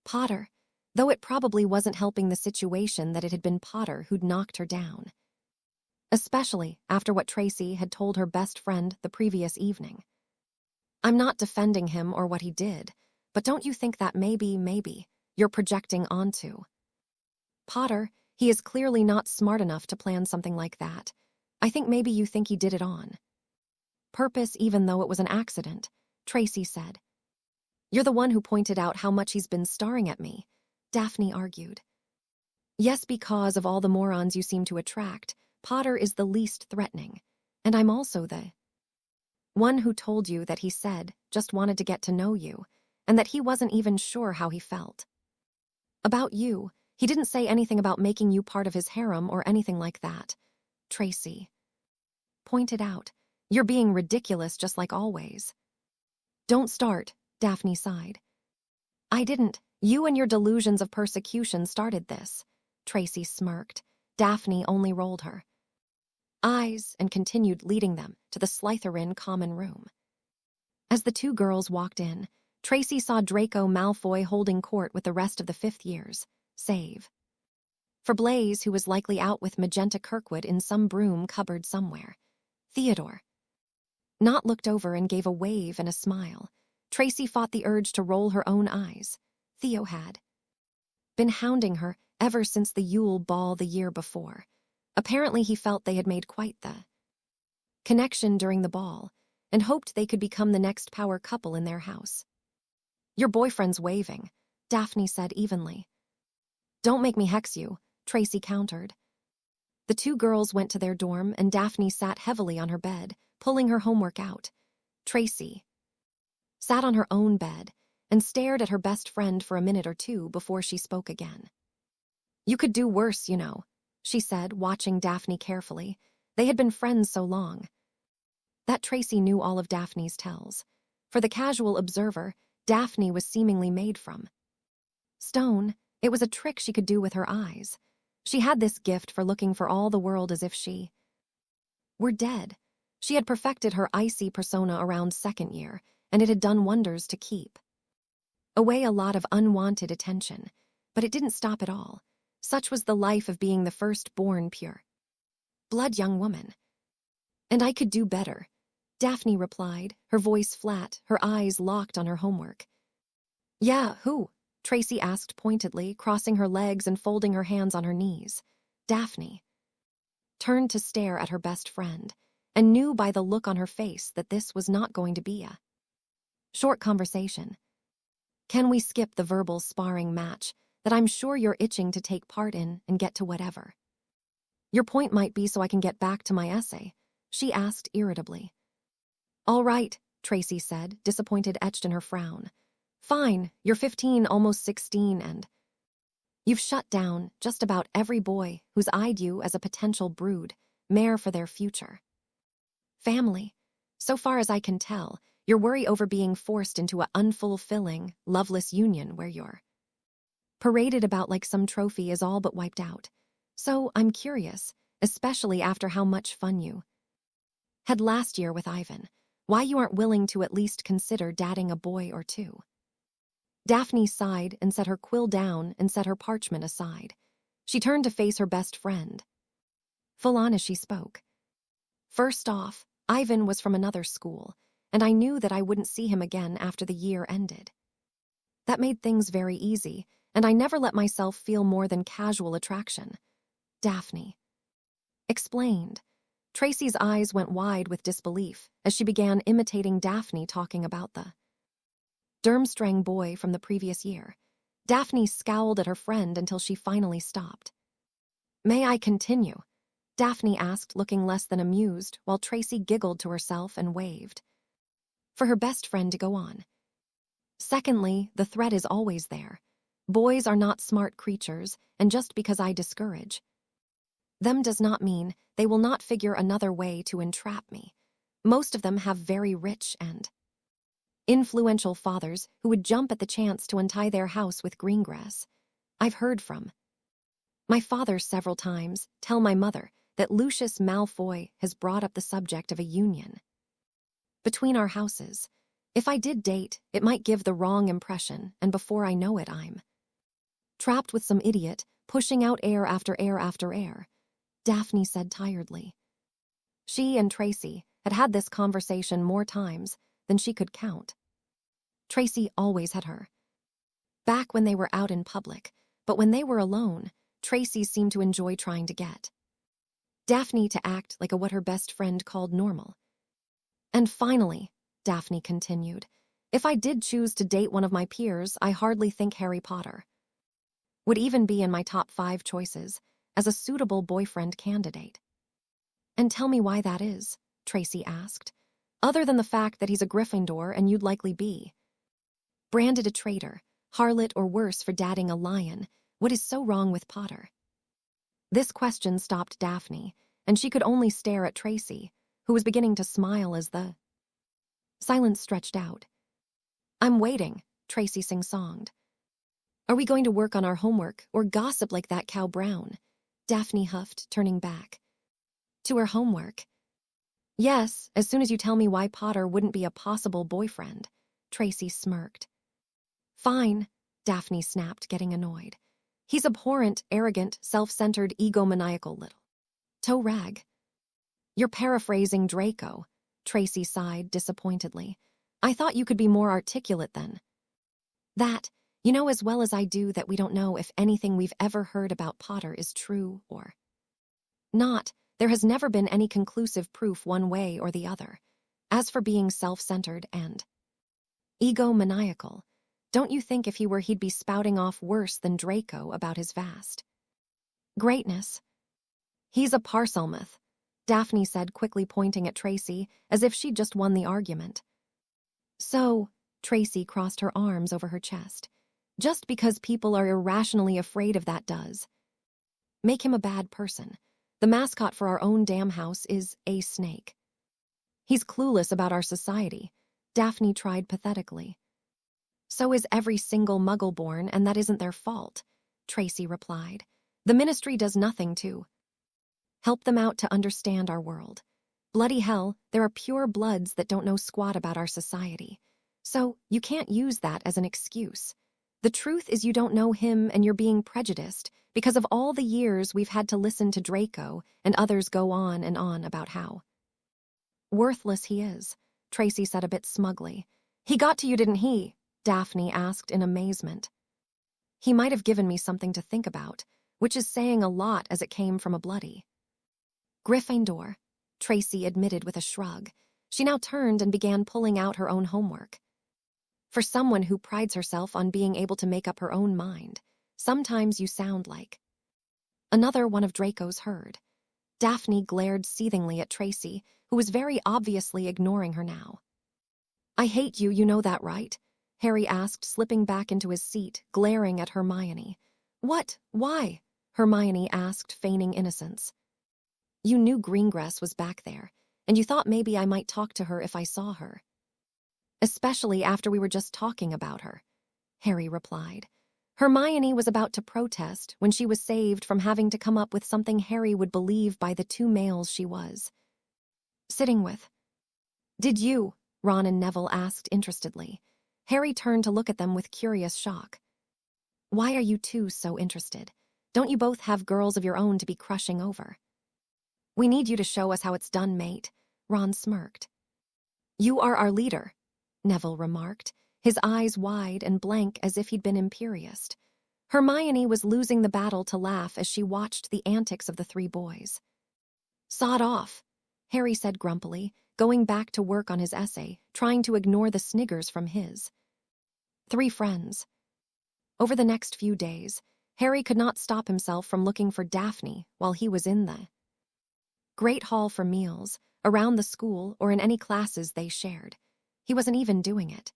Potter, though it probably wasn't helping the situation that it had been Potter who'd knocked her down, especially after what Tracy had told her best friend the previous evening. I'm not defending him or what he did, but don't you think that maybe you're projecting onto Potter? He is clearly not smart enough to plan something like that. I think maybe you think he did it on purpose, even though it was an accident, Tracy said. You're the one who pointed out how much he's been staring at me, Daphne argued. Yes, because of all the morons you seem to attract, Potter is the least threatening, and I'm also the one who told you that he said just wanted to get to know you, and that he wasn't even sure how he felt about you. He didn't say anything about making you part of his harem or anything like that, Tracy pointed out. You're being ridiculous just like always. Don't start, Daphne sighed. I didn't. You and your delusions of persecution started this, Tracy smirked. Daphne only rolled her eyes and continued, leading them to the Slytherin common room. As the two girls walked in, Tracy saw Draco Malfoy holding court with the rest of the fifth years, save for Blaise, who was likely out with Magenta Kirkwood in some broom cupboard somewhere. Theodore not looked over and gave a wave and a smile. Tracy fought the urge to roll her own eyes. Theo had been hounding her ever since the Yule Ball the year before. Apparently he felt they had made quite the connection during the ball and hoped they could become the next power couple in their house. Your boyfriend's waving, Daphne said evenly. Don't make me hex you, Tracy countered. The two girls went to their dorm and Daphne sat heavily on her bed, pulling her homework out. Tracy sat on her own bed and stared at her best friend for a minute or two before she spoke again. You could do worse, you know, she said, watching Daphne carefully. They had been friends so long that Tracy knew all of Daphne's tells. For the casual observer, Daphne was seemingly made from stone. It was a trick she could do with her eyes. She had this gift for looking for all the world as if she were dead. She had perfected her icy persona around second year, and it had done wonders to keep away a lot of unwanted attention. But it didn't stop at all. Such was the life of being the first-born pure blood young woman. And I could do better, Daphne replied, her voice flat, her eyes locked on her homework. Yeah, who? Tracy asked pointedly, crossing her legs and folding her hands on her knees. Daphne turned to stare at her best friend, and knew by the look on her face that this was not going to be a short conversation. Can we skip the verbal sparring match that I'm sure you're itching to take part in and get to whatever? Your point might be so I can get back to my essay, she asked irritably. All right, Tracy said, disappointed etched in her frown. Fine, you're 15, almost 16, and you've shut down just about every boy who's eyed you as a potential brood, mare for their future family. So far as I can tell, your worry over being forced into an unfulfilling, loveless union where you're paraded about like some trophy is all but wiped out. So I'm curious, especially after how much fun you had last year with Ivan, why you aren't willing to at least consider dating a boy or two. Daphne sighed and set her quill down and set her parchment aside. She turned to face her best friend, full on as she spoke. First off, Ivan was from another school, and I knew that I wouldn't see him again after the year ended. That made things very easy, and I never let myself feel more than casual attraction. Daphne explained. Tracy's eyes went wide with disbelief as she began imitating Daphne talking about the Durmstrang boy from the previous year. Daphne scowled at her friend until she finally stopped. May I continue? Daphne asked, looking less than amused, while Tracy giggled to herself and waved for her best friend to go on. Secondly, the threat is always there. Boys are not smart creatures, and just because I discourage them does not mean they will not figure another way to entrap me. Most of them have very rich and influential fathers who would jump at the chance to untie their house with Greengrass. I've heard from my father several times tell my mother that Lucius Malfoy has brought up the subject of a union between our houses. If I did date, it might give the wrong impression, and before I know it, I'm trapped with some idiot, pushing out air after air after air, Daphne said tiredly. She and Tracy had had this conversation more times than she could count. Tracy always had her back when they were out in public, but when they were alone, Tracy seemed to enjoy trying to get Daphne to act like what her best friend called normal. And finally, Daphne continued, if I did choose to date one of my peers, I hardly think Harry Potter would even be in my top 5 choices as a suitable boyfriend candidate. And tell me why that is, Tracy asked, other than the fact that he's a Gryffindor and you'd likely be branded a traitor, harlot, or worse for dating a lion. What is so wrong with Potter? This question stopped Daphne, and she could only stare at Tracy, who was beginning to smile as the silence stretched out. I'm waiting, Tracy sing-songed. Are we going to work on our homework or gossip like that cow Brown? Daphne huffed, turning back to her homework. Yes, as soon as you tell me why Potter wouldn't be a possible boyfriend, Tracy smirked. Fine, Daphne snapped, getting annoyed. He's abhorrent, arrogant, self-centered, egomaniacal little toe rag. You're paraphrasing Draco, Tracy sighed disappointedly. I thought you could be more articulate then. That, you know as well as I do that we don't know if anything we've ever heard about Potter is true or not. There has never been any conclusive proof one way or the other. As for being self-centered and egomaniacal, don't you think if he were he'd be spouting off worse than Draco about his vast greatness? He's a Parselmouth, Daphne said, quickly pointing at Tracy as if she'd just won the argument. So, Tracy crossed her arms over her chest, just because people are irrationally afraid of that does make him a bad person. The mascot for our own damn house is a snake. He's clueless about our society, Daphne tried pathetically. So is every single Muggle-born, and that isn't their fault, Tracy replied. The Ministry does nothing to help them out to understand our world. Bloody hell, there are pure bloods that don't know squat about our society. So, you can't use that as an excuse. The truth is you don't know him and you're being prejudiced because of all the years we've had to listen to Draco and others go on and on about how Worthless he is, Tracy said a bit smugly. He got to you, didn't he? Daphne asked in amazement. He might have given me something to think about, which is saying a lot as it came from a bloody Gryffindor, Tracy admitted with a shrug. She now turned and began pulling out her own homework. For someone who prides herself on being able to make up her own mind, sometimes you sound like another one of Draco's herd. Daphne glared seethingly at Tracy, who was very obviously ignoring her now. I hate you, you know that, right? Harry asked, slipping back into his seat, glaring at Hermione. What? Why? Hermione asked, feigning innocence. You knew Greengrass was back there, and you thought maybe I might talk to her if I saw her. Especially after we were just talking about her, Harry replied. Hermione was about to protest when she was saved from having to come up with something Harry would believe by the two males she was sitting with. Did you? Ron and Neville asked interestedly. Harry turned to look at them with curious shock. Why are you two so interested? Don't you both have girls of your own to be crushing over? We need you to show us how it's done, mate, Ron smirked. You are our leader, Neville remarked, his eyes wide and blank as if he'd been imperious. Hermione was losing the battle to laugh as she watched the antics of the three boys. Sod off, Harry said grumpily, going back to work on his essay, trying to ignore the sniggers from his three friends. Over the next few days, Harry could not stop himself from looking for Daphne while he was in the Great Hall for meals, around the school, or in any classes they shared. He wasn't even doing it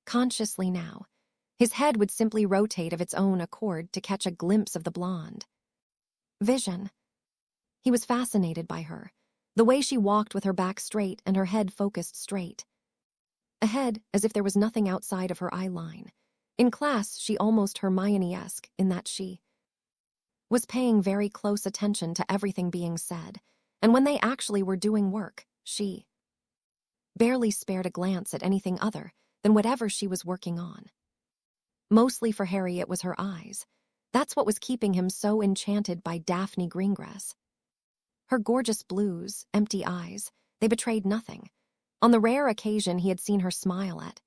consciously now. His head would simply rotate of its own accord to catch a glimpse of the blonde vision. He was fascinated by her, the way she walked with her back straight and her head focused straight ahead, as if there was nothing outside of her eye line. In class, she almost Hermione-esque in that she was paying very close attention to everything being said, and when they actually were doing work, she barely spared a glance at anything other than whatever she was working on. Mostly for Harry, it was her eyes. That's what was keeping him so enchanted by Daphne Greengrass. Her gorgeous blues, empty eyes, they betrayed nothing. On the rare occasion he had seen her smile at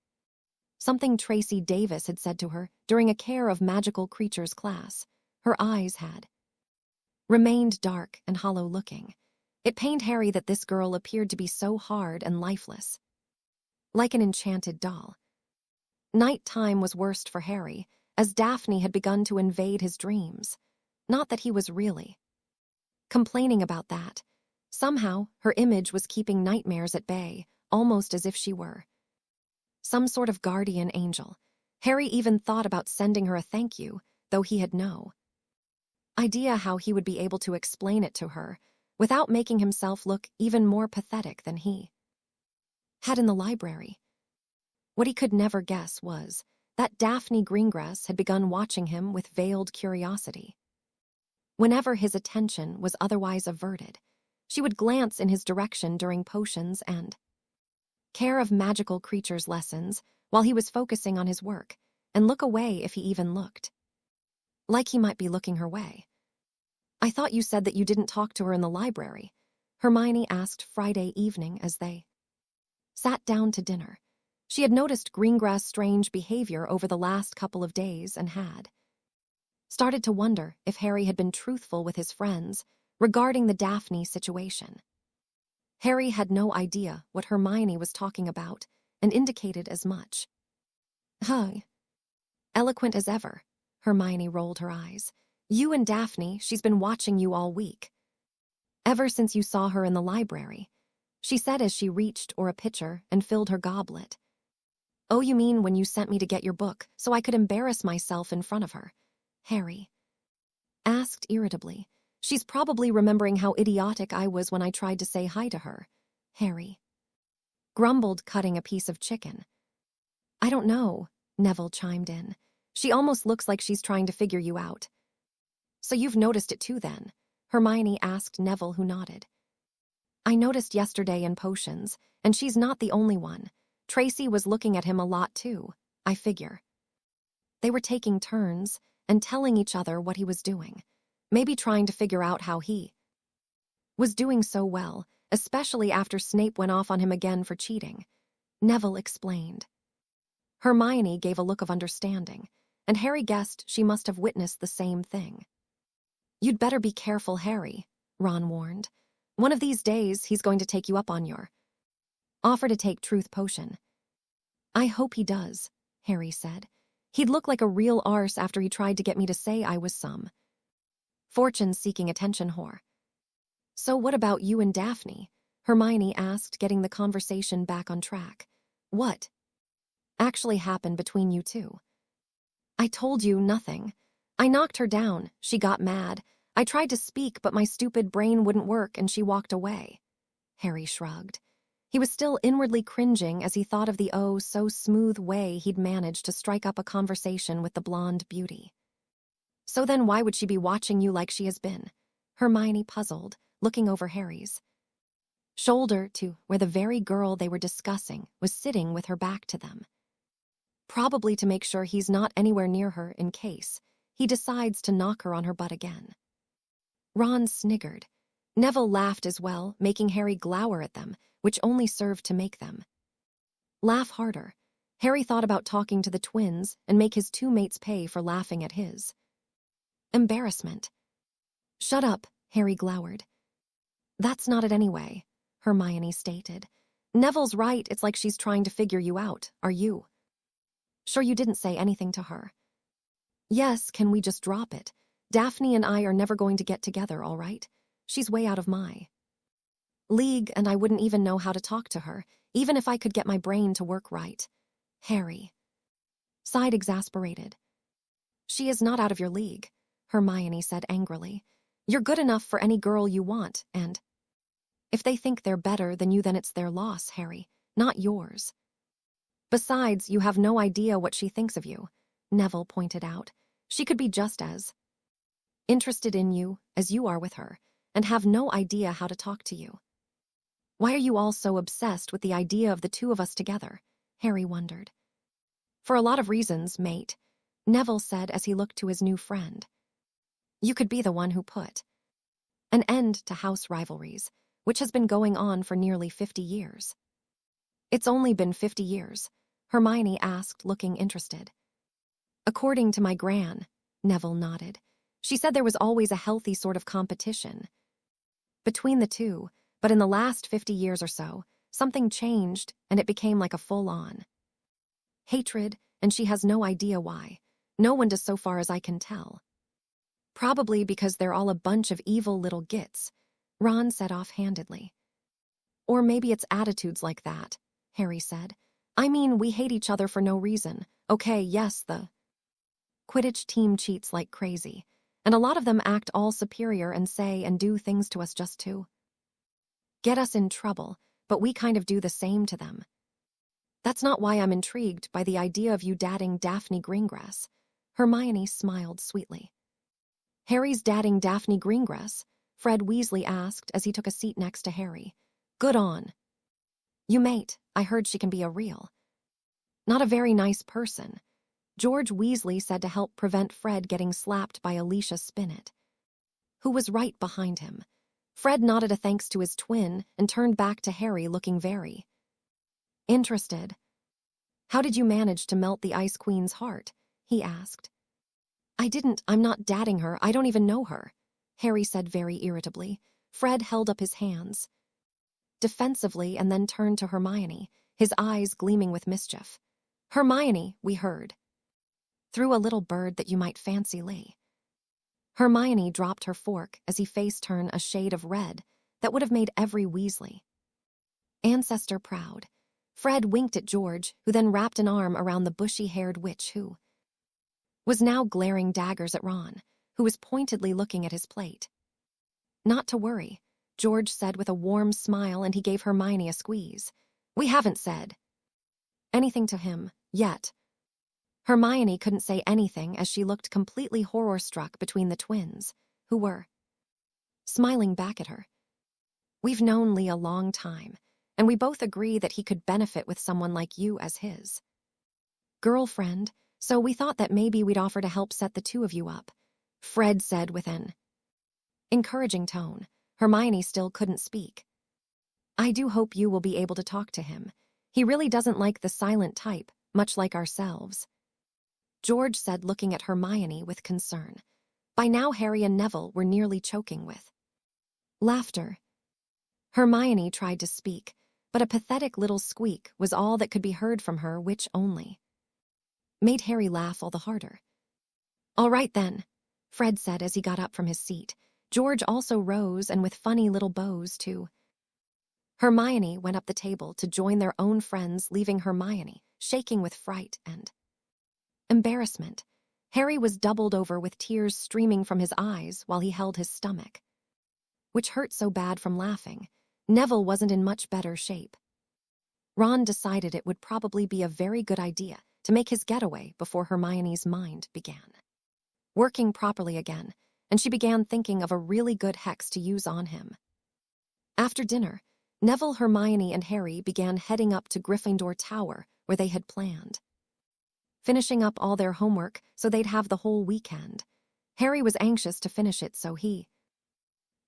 something Tracy Davis had said to her during a Care of Magical Creatures class, her eyes had remained dark and hollow-looking. It pained Harry that this girl appeared to be so hard and lifeless, like an enchanted doll. Night-time was worst for Harry, as Daphne had begun to invade his dreams. Not that he was really complaining about that. Somehow, her image was keeping nightmares at bay, almost as if she were some sort of guardian angel. Harry even thought about sending her a thank you, though he had no idea how he would be able to explain it to her without making himself look even more pathetic than he had in the library. What he could never guess was that Daphne Greengrass had begun watching him with veiled curiosity. Whenever his attention was otherwise averted, she would glance in his direction during potions and Care of Magical Creatures lessons while he was focusing on his work, and look away if he even looked like he might be looking her way. I thought you said that you didn't talk to her in the library, Hermione asked Friday evening as they sat down to dinner. She had noticed Greengrass' strange behavior over the last couple of days and had started to wonder if Harry had been truthful with his friends regarding the Daphne situation. Harry had no idea what Hermione was talking about and indicated as much. Huh. Eloquent as ever, Hermione rolled her eyes. You and Daphne, she's been watching you all week. Ever since you saw her in the library, she said as she reached for a pitcher and filled her goblet. Oh, you mean when you sent me to get your book so I could embarrass myself in front of her? Harry asked irritably. She's probably remembering how idiotic I was when I tried to say hi to her. Harry grumbled, cutting a piece of chicken. I don't know, Neville chimed in. She almost looks like she's trying to figure you out. So you've noticed it too then? Hermione asked Neville, who nodded. I noticed yesterday in potions, and she's not the only one. Tracy was looking at him a lot too, I figure. They were taking turns and telling each other what he was doing, maybe trying to figure out how he was doing so well especially after Snape went off on him again for cheating. Neville explained. Hermione gave a look of understanding, and Harry guessed she must have witnessed the same thing. "You'd better be careful, Harry," Ron warned. "One of these days, he's going to take you up on your offer to take truth potion." "I hope he does," Harry said. "He'd look like a real arse after he tried to get me to say I was some fortune-seeking attention whore." "So what about you and Daphne?" Hermione asked, getting the conversation back on track. "What actually happened between you two?" "I told you nothing. I knocked her down. She got mad. I tried to speak, but my stupid brain wouldn't work and she walked away." Harry shrugged. He was still inwardly cringing as he thought of the oh-so-smooth way he'd managed to strike up a conversation with the blonde beauty. "So then why would she be watching you like she has been?" Hermione puzzled, looking over Harry's shoulder to where the very girl they were discussing was sitting with her back to them. "Probably to make sure he's not anywhere near her in case he decides to knock her on her butt again." Ron sniggered. Neville laughed as well, making Harry glower at them, which only served to make them laugh harder. Harry thought about talking to the twins and make his two mates pay for laughing at his embarrassment. "Shut up," Harry glowered. "That's not it anyway," Hermione stated. "Neville's right, it's like she's trying to figure you out. Are you sure you didn't say anything to her?" "Yes, can we just drop it? Daphne and I are never going to get together, all right? She's way out of my league, and I wouldn't even know how to talk to her, even if I could get my brain to work right." Harry sighed, exasperated. "She is not out of your league," Hermione said angrily. "You're good enough for any girl you want, and if they think they're better than you, then it's their loss, Harry, not yours. Besides, you have no idea what she thinks of you," Neville pointed out. "She could be just as interested in you as you are with her, and have no idea how to talk to you." "Why are you all so obsessed with the idea of the two of us together?" Harry wondered. "For a lot of reasons, mate," Neville said as he looked to his new friend. "You could be the one who put an end to house rivalries, which has been going on for nearly 50 years. "It's only been 50 years, Hermione asked, looking interested. "According to my gran," Neville nodded. "She said there was always a healthy sort of competition between the two, but in the last 50 years or so, something changed and it became like a full-on hatred, and she has no idea why. No one does, so far as I can tell. Probably because they're all a bunch of evil little gits," Ron said offhandedly. "Or maybe it's attitudes like that," Harry said. "I mean, we hate each other for no reason. Okay, yes, the Quidditch team cheats like crazy, and a lot of them act all superior and say and do things to us just to get us in trouble, but we kind of do the same to them. That's not why I'm intrigued by the idea of you dating Daphne Greengrass." Hermione smiled sweetly. "Harry's dating Daphne Greengrass?" Fred Weasley asked as he took a seat next to Harry. "Good on you, mate. I heard she can be a real not a very nice person," George Weasley said to help prevent Fred getting slapped by Alicia Spinnet, who was right behind him. Fred nodded a thanks to his twin and turned back to Harry, looking very interested. "How did you manage to melt the Ice Queen's heart?" he asked. I'm not dating her. I don't even know her," Harry said very irritably. Fred held up his hands defensively and then turned to Hermione, his eyes gleaming with mischief. "Hermione, we heard through a little bird that you might fancy Lee." Hermione dropped her fork as he face-turned a shade of red that would have made every Weasley ancestor proud. Fred winked at George, who then wrapped an arm around the bushy-haired witch who was now glaring daggers at Ron, who was pointedly looking at his plate. "Not to worry," George said with a warm smile, and he gave Hermione a squeeze. "We haven't said anything to him, yet." Hermione couldn't say anything as she looked completely horror-struck between the twins, who were smiling back at her. "We've known Lee a long time, and we both agree that he could benefit with someone like you as his girlfriend, so we thought that maybe we'd offer to help set the two of you up," Fred said with an encouraging tone. Hermione still couldn't speak. I do hope you will be able to talk to him. He really doesn't like the silent type, much like ourselves," George said, looking at Hermione with concern. By now Harry and Neville were nearly choking with laughter. Hermione tried to speak, but a pathetic little squeak was all that could be heard from her, which only made Harry laugh all the harder. "All right then," Fred said as he got up from his seat. George also rose, and with funny little bows too. Hermione went up the table to join their own friends, leaving Hermione shaking with fright and embarrassment. Harry was doubled over with tears streaming from his eyes while he held his stomach, which hurt so bad from laughing. Neville wasn't in much better shape. Ron decided it would probably be a very good idea to make his getaway before Hermione's mind began working properly again, and she began thinking of a really good hex to use on him. After dinner, Neville, Hermione, and Harry began heading up to Gryffindor Tower where they had planned, finishing up all their homework so they'd have the whole weekend. Harry was anxious to finish it so he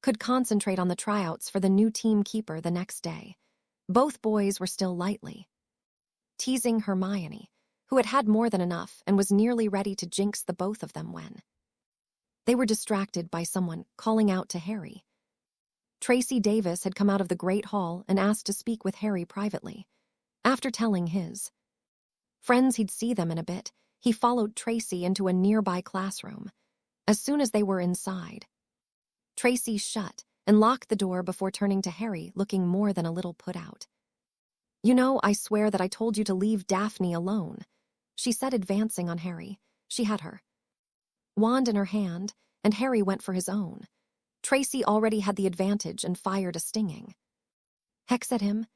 could concentrate on the tryouts for the new team keeper the next day. Both boys were still lightly teasing Hermione, who had had more than enough and was nearly ready to jinx the both of them when they were distracted by someone calling out to Harry. Tracy Davis had come out of the Great Hall and asked to speak with Harry privately. After telling his friends he'd see them in a bit, he followed Tracy into a nearby classroom. As soon as they were inside, Tracy shut and locked the door before turning to Harry, looking more than a little put out. "You know, I swear that I told you to leave Daphne alone," she said, advancing on Harry. She had her wand in her hand, and Harry went for his own. Tracy already had the advantage and fired a stinging hex at him.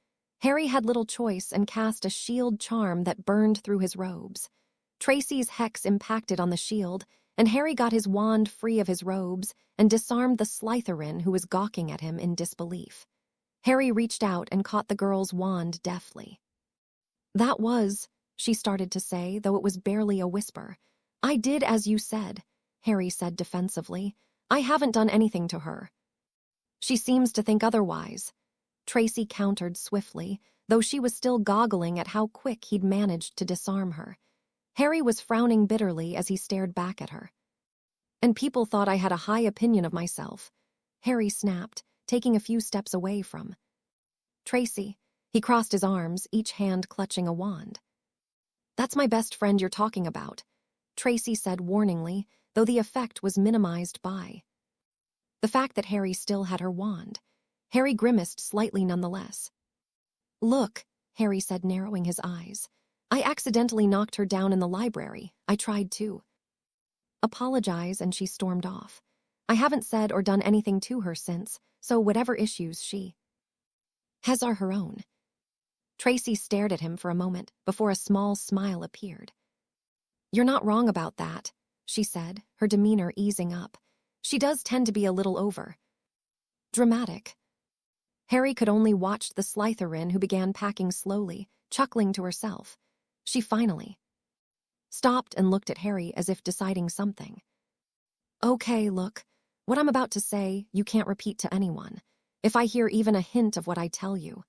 Harry had little choice and cast a shield charm that burned through his robes. Tracy's hex impacted on the shield, and Harry got his wand free of his robes and disarmed the Slytherin who was gawking at him in disbelief. Harry reached out and caught the girl's wand deftly. "That was," she started to say, though it was barely a whisper. "I did as you said," Harry said defensively. "I haven't done anything to her." "She seems to think otherwise," Tracy countered swiftly, though she was still goggling at how quick he'd managed to disarm her. Harry was frowning bitterly as he stared back at her. "And people thought I had a high opinion of myself," Harry snapped, taking a few steps away from Tracy. He crossed his arms, each hand clutching a wand. "That's my best friend you're talking about," Tracy said warningly, though the effect was minimized by the fact that Harry still had her wand. Harry grimaced slightly nonetheless. "Look," Harry said, narrowing his eyes. "I accidentally knocked her down in the library. I tried to apologize and she stormed off. I haven't said or done anything to her since, so whatever issues she has are her own." Tracy stared at him for a moment before a small smile appeared. "You're not wrong about that," she said, her demeanor easing up. "She does tend to be a little over dramatic." Harry could only watch the Slytherin, who began packing slowly, chuckling to herself. She finally stopped and looked at Harry as if deciding something. "Okay, look, what I'm about to say, you can't repeat to anyone. If I hear even a hint of what I tell you,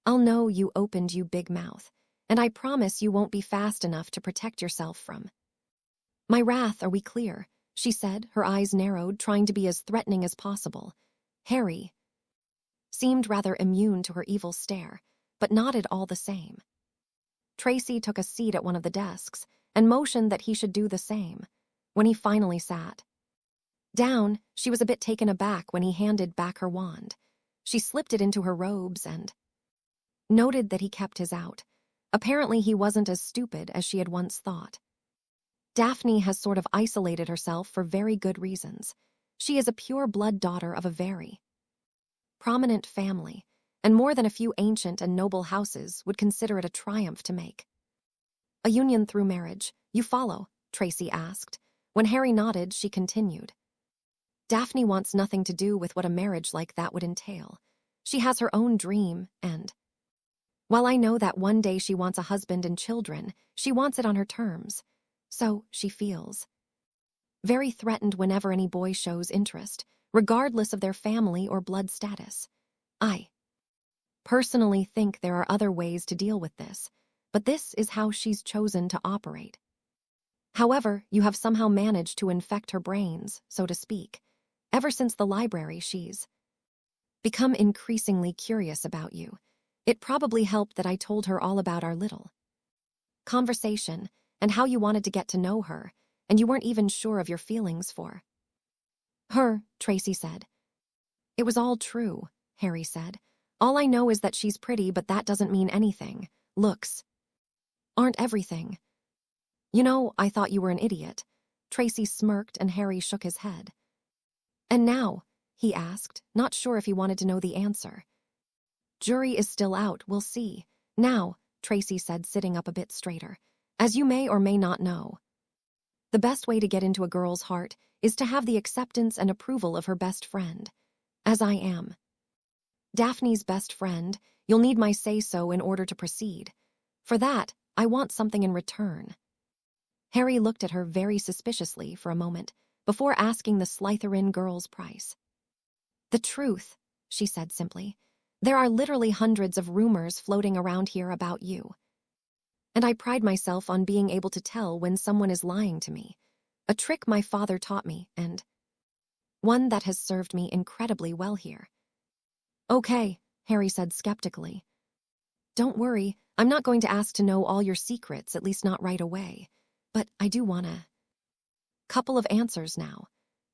I'll know you opened, you big mouth, and I promise you won't be fast enough to protect yourself from my wrath. Are we clear?" she said, her eyes narrowed, trying to be as threatening as possible. Harry seemed rather immune to her evil stare, but nodded all the same. Tracy took a seat at one of the desks and motioned that he should do the same. When he finally sat down, she was a bit taken aback when he handed back her wand. She slipped it into her robes and noted that he kept his out. Apparently he wasn't as stupid as she had once thought. Daphne has sort of isolated herself for very good reasons. She is a pure-blood daughter of a very prominent family, and more than a few ancient and noble houses would consider it a triumph to make a union through marriage. "You follow?" Tracy asked. When Harry nodded, she continued. "Daphne wants nothing to do with what a marriage like that would entail. She has her own dream, and while I know that one day she wants a husband and children, she wants it on her terms. So she feels very threatened whenever any boy shows interest, regardless of their family or blood status. I personally think there are other ways to deal with this, but this is how she's chosen to operate. However, you have somehow managed to infect her brains, so to speak. Ever since the library, she's become increasingly curious about you. It probably helped that I told her all about our little conversation and how you wanted to get to know her, and you weren't even sure of your feelings for her, Tracy said. It was all true, Harry said. All I know is that she's pretty, but that doesn't mean anything. Looks aren't everything. You know, I thought you were an idiot. Tracy smirked and Harry shook his head. And now? He asked, not sure if he wanted to know the answer. Jury is still out, we'll see. Now, Tracy said, sitting up a bit straighter. As you may or may not know, the best way to get into a girl's heart is to have the acceptance and approval of her best friend. As I am Daphne's best friend, you'll need my say-so in order to proceed. For that, I want something in return. Harry looked at her very suspiciously for a moment before asking the Slytherin girl's price. The truth, she said simply. There are literally hundreds of rumors floating around here about you. And I pride myself on being able to tell when someone is lying to me. A trick my father taught me, and one that has served me incredibly well here. Okay, Harry said skeptically. Don't worry, I'm not going to ask to know all your secrets, at least not right away. But I do want a couple of answers now,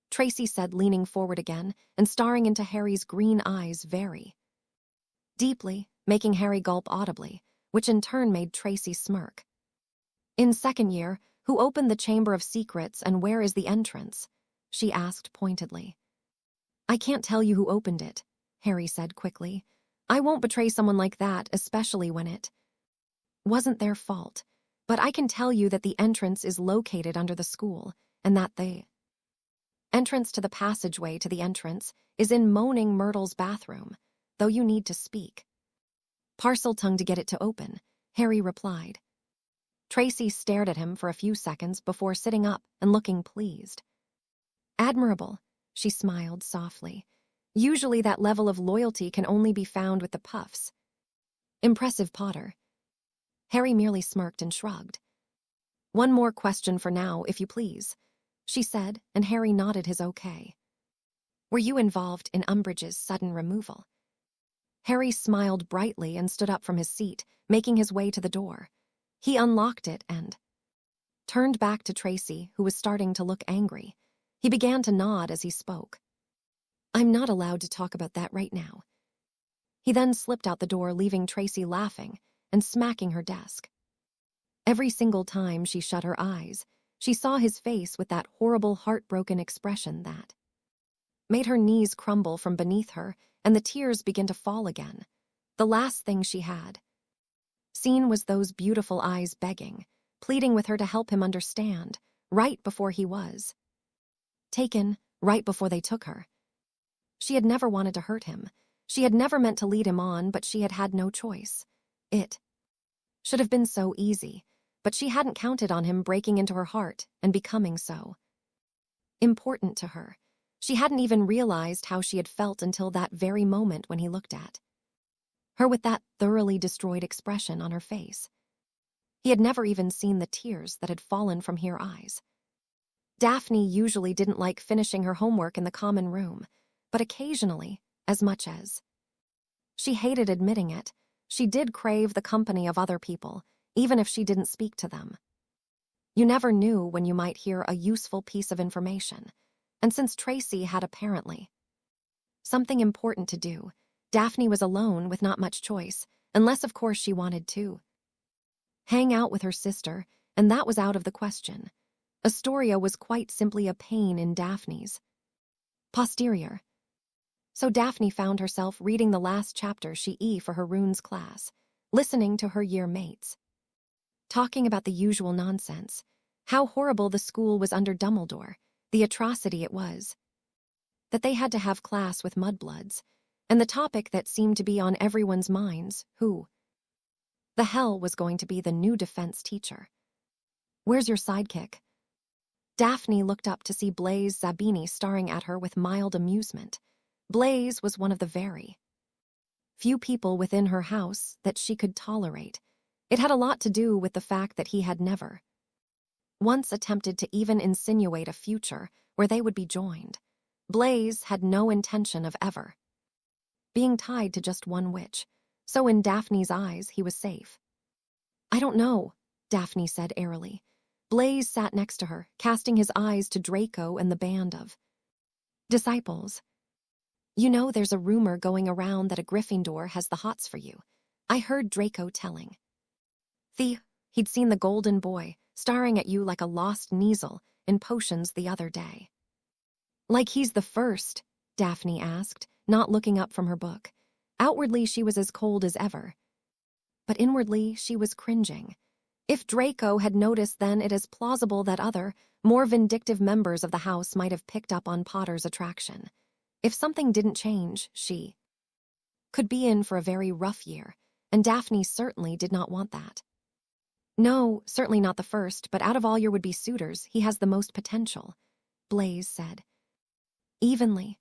Tracy said, leaning forward again and staring into Harry's green eyes very deeply, making Harry gulp audibly, which in turn made Tracy smirk. In second year, who opened the Chamber of Secrets and where is the entrance? She asked pointedly. I can't tell you who opened it, Harry said quickly. I won't betray someone like that, especially when it wasn't their fault. But I can tell you that the entrance is located under the school, and that the entrance to the passageway to the entrance is in Moaning Myrtle's bathroom, though you need to speak Parseltongue to get it to open, Harry replied. Tracy stared at him for a few seconds before sitting up and looking pleased. Admirable, she smiled softly. Usually that level of loyalty can only be found with the Puffs. Impressive, Potter. Harry merely smirked and shrugged. One more question for now, if you please, she said, and Harry nodded his okay. Were you involved in Umbridge's sudden removal? Harry smiled brightly and stood up from his seat, making his way to the door. He unlocked it and turned back to Tracy, who was starting to look angry. He began to nod as he spoke. I'm not allowed to talk about that right now. He then slipped out the door, leaving Tracy laughing and smacking her desk. Every single time she shut her eyes, she saw his face with that horrible, heartbroken expression that made her knees crumble from beneath her and the tears begin to fall again. The last thing she had seen was those beautiful eyes begging, pleading with her to help him understand, right before he was taken, right before they took her. She had never wanted to hurt him. She had never meant to lead him on, but she had had no choice. It should have been so easy, but she hadn't counted on him breaking into her heart and becoming so important to her. She hadn't even realized how she had felt until that very moment when he looked at her with that thoroughly destroyed expression on her face. He had never even seen the tears that had fallen from her eyes. Daphne usually didn't like finishing her homework in the common room, but occasionally, as much as she hated admitting it, she did crave the company of other people, even if she didn't speak to them. You never knew when you might hear a useful piece of information, and since Tracy had apparently something important to do, Daphne was alone with not much choice, unless of course she wanted to hang out with her sister, and that was out of the question. Astoria was quite simply a pain in Daphne's posterior. So Daphne found herself reading the last chapter for her runes class, listening to her year mates talking about the usual nonsense, how horrible the school was under Dumbledore, the atrocity it was, that they had to have class with mudbloods, and the topic that seemed to be on everyone's minds, who the hell was going to be the new defense teacher. Where's your sidekick? Daphne looked up to see Blaise Zabini staring at her with mild amusement. Blaise was one of the very few people within her house that she could tolerate. It had a lot to do with the fact that he had never once attempted to even insinuate a future where they would be joined. Blaze had no intention of ever being tied to just one witch, so in Daphne's eyes he was safe. "I don't know," Daphne said airily. Blaze sat next to her, casting his eyes to Draco and the band of disciples. "You know, there's a rumor going around that a Gryffindor has the hots for you. I heard Draco telling he'd seen the golden boy staring at you like a lost Kneasel in potions the other day." "Like he's the first?" Daphne asked, not looking up from her book. Outwardly, she was as cold as ever, but inwardly, she was cringing. If Draco had noticed, then it is plausible that other, more vindictive members of the house might have picked up on Potter's attraction. If something didn't change, she could be in for a very rough year, and Daphne certainly did not want that. "No, certainly not the first, but out of all your would-be suitors, he has the most potential," Blaze said. Evenly.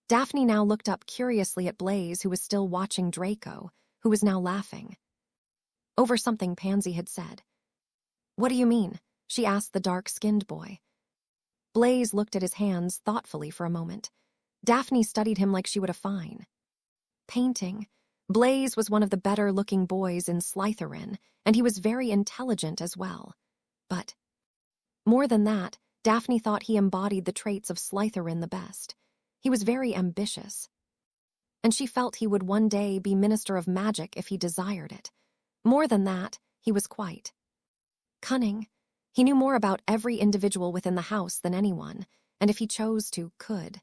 Daphne now looked up curiously at Blaze, who was still watching Draco, who was now laughing over something Pansy had said. "What do you mean?" she asked the dark-skinned boy. Blaze looked at his hands thoughtfully for a moment. Daphne studied him like she would a fine painting. Blaze was one of the better-looking boys in Slytherin, and he was very intelligent as well. But more than that, Daphne thought he embodied the traits of Slytherin the best. He was very ambitious, and she felt he would one day be Minister of Magic if he desired it. More than that, he was quite cunning. He knew more about every individual within the house than anyone, and if he chose to, could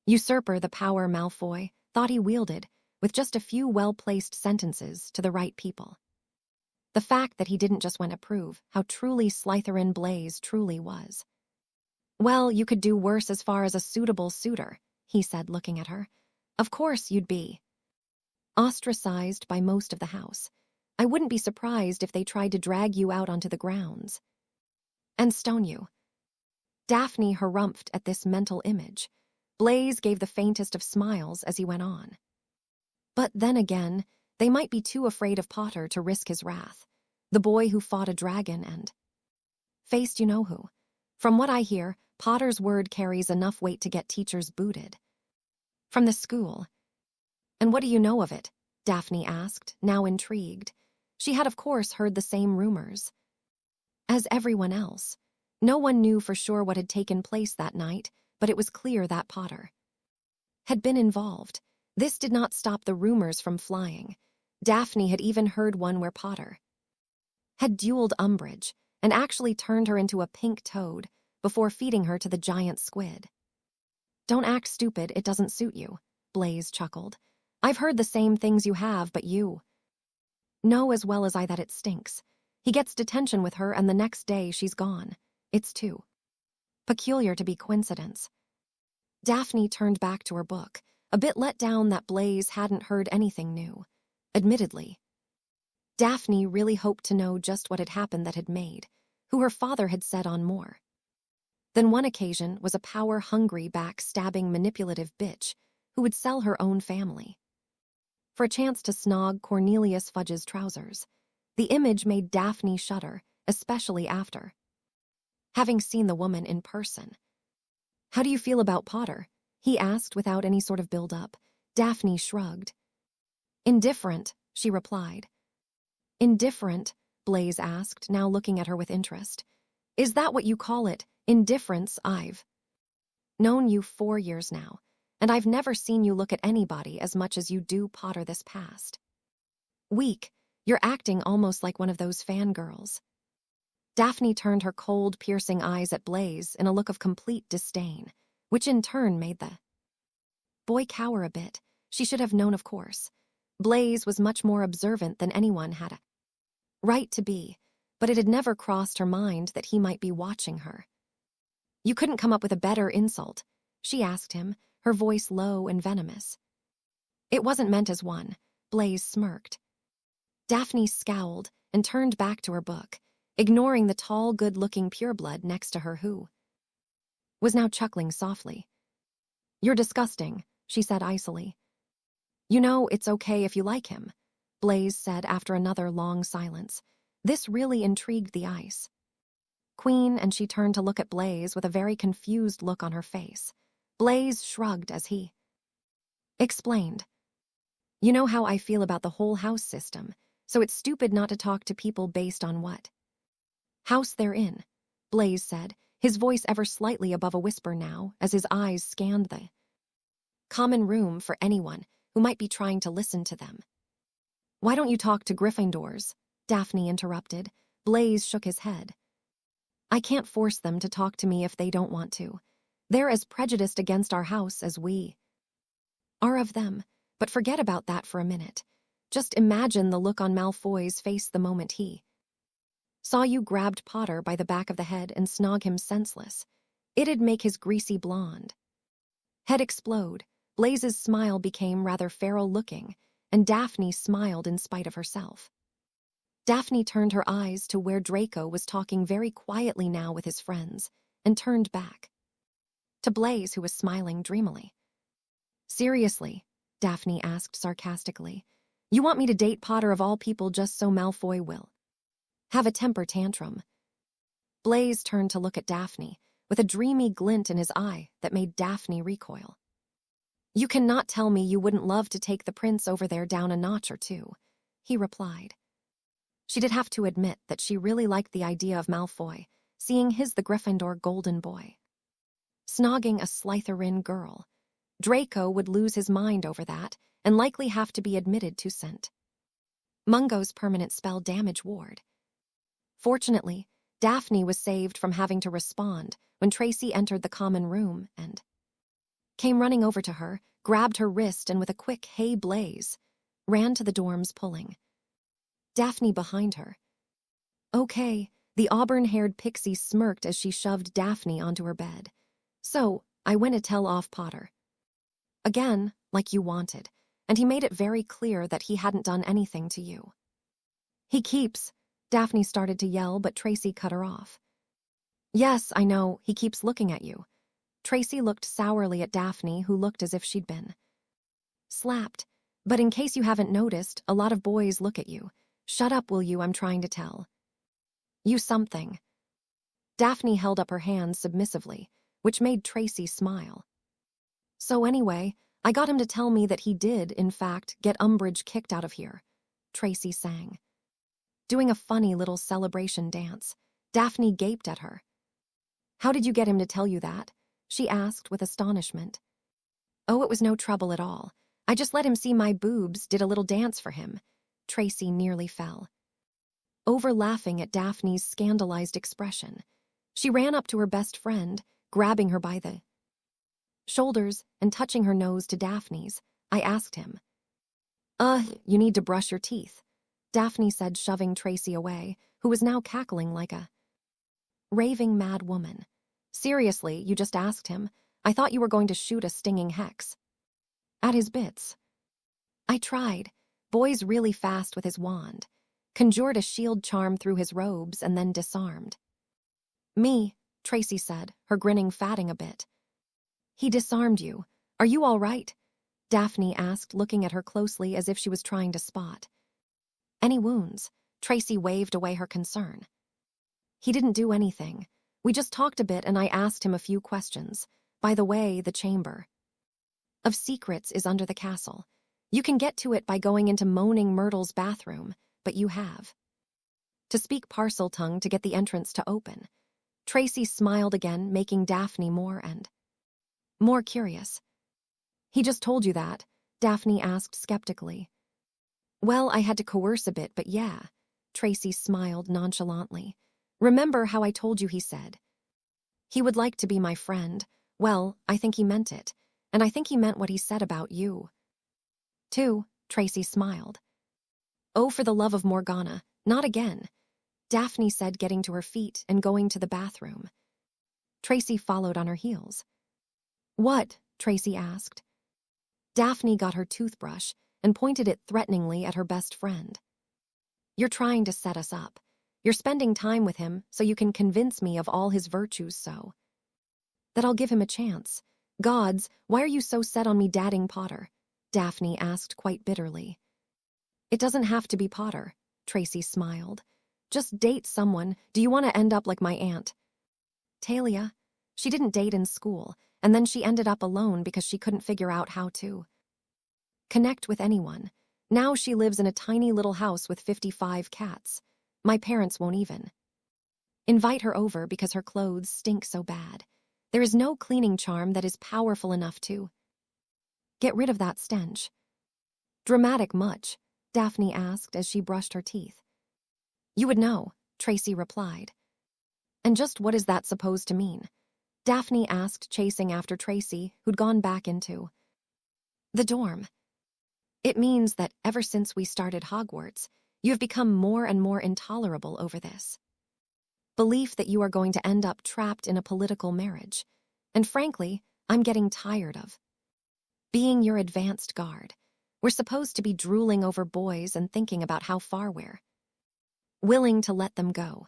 usurper the power Malfoy thought he wielded with just a few well-placed sentences to the right people. The fact that he didn't just went to prove how truly Slytherin Blaze truly was. "Well, you could do worse as far as a suitable suitor," he said, looking at her. "Of course you'd be ostracized by most of the house. I wouldn't be surprised if they tried to drag you out onto the grounds and stone you." Daphne harumphed at this mental image. Blaze gave the faintest of smiles as he went on. But then again, they might be too afraid of Potter to risk his wrath. The boy who fought a dragon and faced you-know-who. From what I hear, Potter's word carries enough weight to get teachers booted from the school. "And what do you know of it?" Daphne asked, now intrigued. She had, of course, heard the same rumors as everyone else. No one knew for sure what had taken place that night, but it was clear that Potter had been involved. This did not stop the rumors from flying. Daphne had even heard one where Potter had dueled Umbridge and actually turned her into a pink toad before feeding her to the giant squid. "Don't act stupid, it doesn't suit you," Blaze chuckled. "I've heard the same things you have, but you know as well as I that it stinks. He gets detention with her and the next day she's gone. It's too peculiar to be coincidence." Daphne turned back to her book, a bit let down that Blaze hadn't heard anything new. Admittedly, Daphne really hoped to know just what had happened that had made, who her father had said on more than one occasion was a power-hungry, backstabbing, manipulative bitch who would sell her own family for a chance to snog Cornelius Fudge's trousers. The image made Daphne shudder, especially after having seen the woman in person. "How do you feel about Potter?" he asked without any sort of build-up. Daphne shrugged. "Indifferent," she replied. "Indifferent?" Blaze asked, now looking at her with interest. "Is that what you call it, indifference? I've known you 4 years now, and I've never seen you look at anybody as much as you do Potter this past week. You're acting almost like one of those fangirls." Daphne turned her cold, piercing eyes at Blaze in a look of complete disdain, which in turn made the boy cower a bit. She should have known, of course. Blaze was much more observant than anyone had a right to be, but it had never crossed her mind that he might be watching her. "You couldn't come up with a better insult?" she asked him, her voice low and venomous. "It wasn't meant as one," Blaze smirked. Daphne scowled and turned back to her book, ignoring the tall, good-looking pureblood next to her who was now chuckling softly. "You're disgusting," she said icily. You know, it's okay if you like him, Blaze said after another long silence. This really intrigued the Ice Queen, and she turned to look at Blaze with a very confused look on her face. Blaze shrugged as he explained. You know how I feel about the whole house system, so it's stupid not to talk to people based on what house they're in, Blaze said, his voice ever slightly above a whisper now as his eyes scanned the common room for anyone who might be trying to listen to them. Why don't you talk to Gryffindors? Daphne interrupted. Blaze shook his head. I can't force them to talk to me if they don't want to. They're as prejudiced against our house as we are of them, but forget about that for a minute. Just imagine the look on Malfoy's face the moment he saw you grabbed Potter by the back of the head and snog him senseless. It'd make his greasy blonde head explode. Blaze's smile became rather feral-looking, and Daphne smiled in spite of herself. Daphne turned her eyes to where Draco was talking very quietly now with his friends, and turned back to Blaze, who was smiling dreamily. Seriously, Daphne asked sarcastically, you want me to date Potter of all people just so Malfoy will have a temper tantrum? Blaze turned to look at Daphne, with a dreamy glint in his eye that made Daphne recoil. You cannot tell me you wouldn't love to take the prince over there down a notch or two, he replied. She did have to admit that she really liked the idea of Malfoy, seeing his the Gryffindor golden boy snogging a Slytherin girl. Draco would lose his mind over that and likely have to be admitted to St. Mungo's permanent spell damage ward. Fortunately, Daphne was saved from having to respond when Tracy entered the common room and came running over to her, grabbed her wrist, and with a quick "Hey, Blaze," ran to the dorms pulling Daphne behind her. Okay, the auburn-haired pixie smirked as she shoved Daphne onto her bed. So, I went to tell off Potter. Again, like you wanted, and he made it very clear that he hadn't done anything to you. He keeps, Daphne started to yell, but Tracy cut her off. Yes, I know, he keeps looking at you. Tracy looked sourly at Daphne, who looked as if she'd been slapped. But in case you haven't noticed, a lot of boys look at you. Shut up, will you? I'm trying to tell you something. Daphne held up her hands submissively, which made Tracy smile. So anyway, I got him to tell me that he did, in fact, get Umbridge kicked out of here, Tracy sang, doing a funny little celebration dance. Daphne gaped at her. How did you get him to tell you that? She asked with astonishment. Oh, it was no trouble at all. I just let him see my boobs, did a little dance for him. Tracy nearly fell over laughing at Daphne's scandalized expression. She ran up to her best friend, grabbing her by the shoulders and touching her nose to Daphne's. I asked him. You need to brush your teeth, Daphne said, shoving Tracy away, who was now cackling like a raving mad woman. Seriously, you just asked him. I thought you were going to shoot a stinging hex at his bits. I tried. Boy's really fast with his wand. Conjured a shield charm through his robes and then disarmed me, Tracy said, her grinning fatting a bit. He disarmed you. Are you all right? Daphne asked, looking at her closely as if she was trying to spot any wounds. Tracy waved away her concern. He didn't do anything. We just talked a bit and I asked him a few questions. By the way, the Chamber of Secrets is under the castle. You can get to it by going into Moaning Myrtle's bathroom, but you have to speak parcel tongue to get the entrance to open. Tracy smiled again, making Daphne more and more curious. He just told you that? Daphne asked skeptically. Well, I had to coerce a bit, but yeah. Tracy smiled nonchalantly. Remember how I told you he said he would like to be my friend? Well, I think he meant it, and I think he meant what he said about you too. Tracy smiled. Oh, for the love of Morgana, not again, Daphne said, getting to her feet and going to the bathroom. Tracy followed on her heels. What? Tracy asked. Daphne got her toothbrush and pointed it threateningly at her best friend. You're trying to set us up. You're spending time with him so you can convince me of all his virtues so that I'll give him a chance. Gods, why are you so set on me dating Potter? Daphne asked quite bitterly. It doesn't have to be Potter, Tracy smiled. Just date someone. Do you want to end up like my aunt? Talia. She didn't date in school, and then she ended up alone because she couldn't figure out how to connect with anyone. Now she lives in a tiny little house with 55 cats. My parents won't even invite her over because her clothes stink so bad. There is no cleaning charm that is powerful enough to get rid of that stench. Dramatic much? Daphne asked as she brushed her teeth. You would know, Tracy replied. And just what is that supposed to mean? Daphne asked, chasing after Tracy, who'd gone back into the dorm. It means that ever since we started Hogwarts, you have become more and more intolerable over this belief that you are going to end up trapped in a political marriage. And frankly, I'm getting tired of being your advanced guard. We're supposed to be drooling over boys and thinking about how far we're willing to let them go.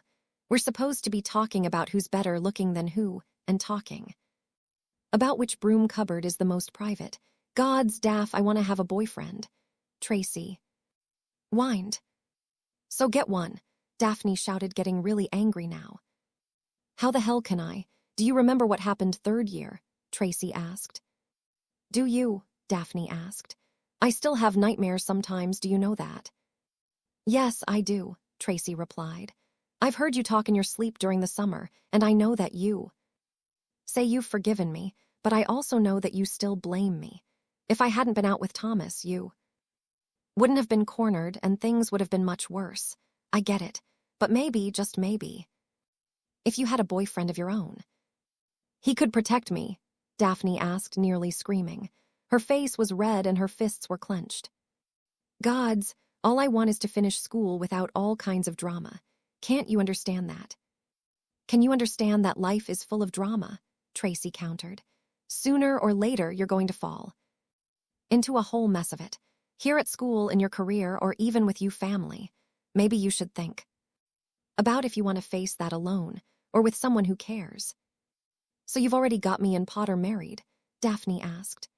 We're supposed to be talking about who's better looking than who, and talking about which broom cupboard is the most private. Gods, Daph, I want to have a boyfriend. Tracy whined. So get one, Daphne shouted, getting really angry now. How the hell can I? Do you remember what happened third year? Tracy asked. Do you? Daphne asked. I still have nightmares sometimes, do you know that? Yes, I do, Tracy replied. I've heard you talk in your sleep during the summer, and I know that you say you've forgiven me, but I also know that you still blame me. If I hadn't been out with Thomas, you wouldn't have been cornered and things would have been much worse. I get it, but maybe, just maybe, if you had a boyfriend of your own, he could protect me, Daphne asked, nearly screaming. Her face was red and her fists were clenched. Gods, all I want is to finish school without all kinds of drama. Can't you understand that? Can you understand that life is full of drama? Tracy countered. Sooner or later, you're going to fall into a whole mess of it. Here at school, in your career, or even with you family. Maybe you should think about if you want to face that alone, or with someone who cares. So you've already got me and Potter married? Daphne asked.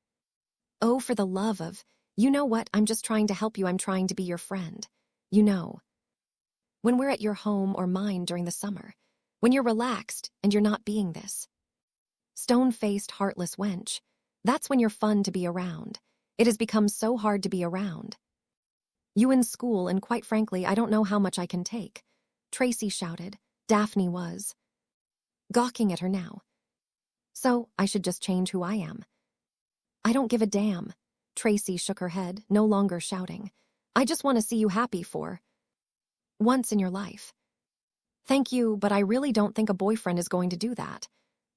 Oh, for the love of, you know what, I'm just trying to help you, I'm trying to be your friend. You know, when we're at your home or mine during the summer, when you're relaxed and you're not being this stone-faced, heartless wench, that's when you're fun to be around. It has become so hard to be around you in school, and quite frankly, I don't know how much I can take. Tracy shouted. Daphne was gawking at her now. So, I should just change who I am. I don't give a damn. Tracy shook her head, no longer shouting. I just want to see you happy for once in your life. Thank you, but I really don't think a boyfriend is going to do that,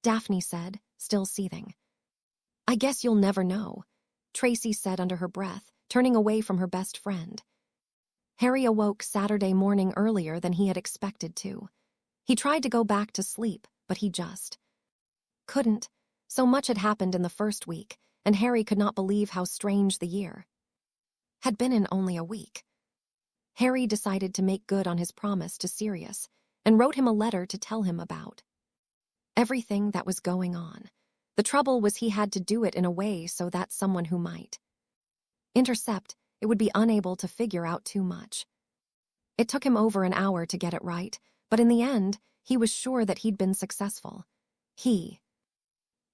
Daphne said, still seething. I guess you'll never know, Tracy said under her breath, turning away from her best friend. Harry awoke Saturday morning earlier than he had expected to. He tried to go back to sleep, but he just couldn't. So much had happened in the first week, and Harry could not believe how strange the year had been in only a week. Harry decided to make good on his promise to Sirius and wrote him a letter to tell him about everything that was going on. The trouble was he had to do it in a way so that someone who might intercept it would be unable to figure out too much. It took him over an hour to get it right, but in the end, he was sure that he'd been successful. He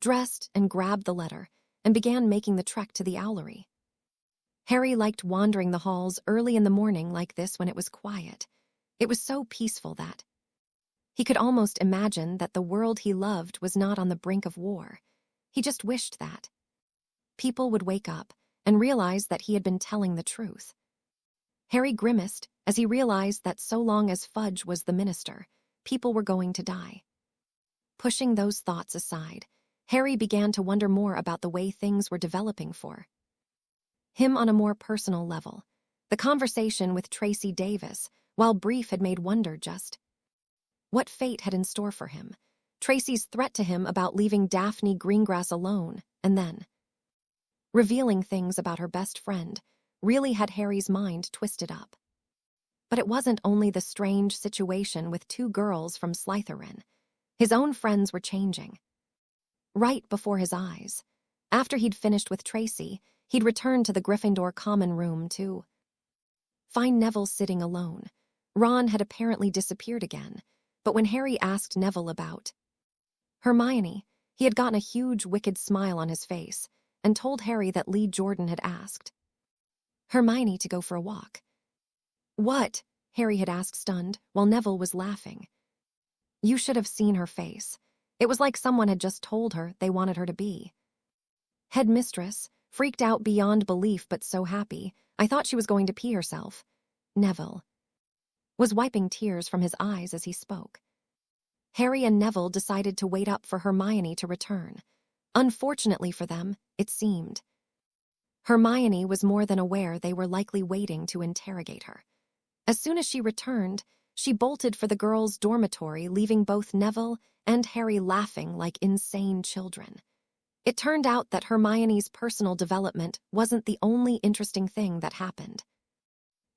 dressed and grabbed the letter and began making the trek to the owlery. Harry liked wandering the halls early in the morning like this when it was quiet. It was so peaceful that he could almost imagine that the world he loved was not on the brink of war. He just wished that people would wake up and realize that he had been telling the truth. Harry grimaced as he realized that so long as Fudge was the minister, people were going to die. Pushing those thoughts aside, Harry began to wonder more about the way things were developing for him on a more personal level. The conversation with Tracy Davis, while brief, had made wonder just what fate had in store for him. Tracy's threat to him about leaving Daphne Greengrass alone, and then revealing things about her best friend, really had Harry's mind twisted up. But it wasn't only the strange situation with two girls from Slytherin. His own friends were changing right before his eyes. After he'd finished with Tracy, He'd returned to the Gryffindor common room to find Neville sitting alone. Ron had apparently disappeared again, but when Harry asked Neville about Hermione, he had gotten a huge, wicked smile on his face and told Harry that Lee Jordan had asked Hermione to go for a walk. What? Harry had asked, stunned, while Neville was laughing. You should have seen her face. It was like someone had just told her they wanted her to be headmistress, freaked out beyond belief but so happy. I thought she was going to pee herself. Neville was wiping tears from his eyes as he spoke. Harry and Neville decided to wait up for Hermione to return. Unfortunately for them, it seemed Hermione was more than aware they were likely waiting to interrogate her. As soon as she returned, she bolted for the girls' dormitory, leaving both Neville and Harry laughing like insane children. It turned out that Hermione's personal development wasn't the only interesting thing that happened.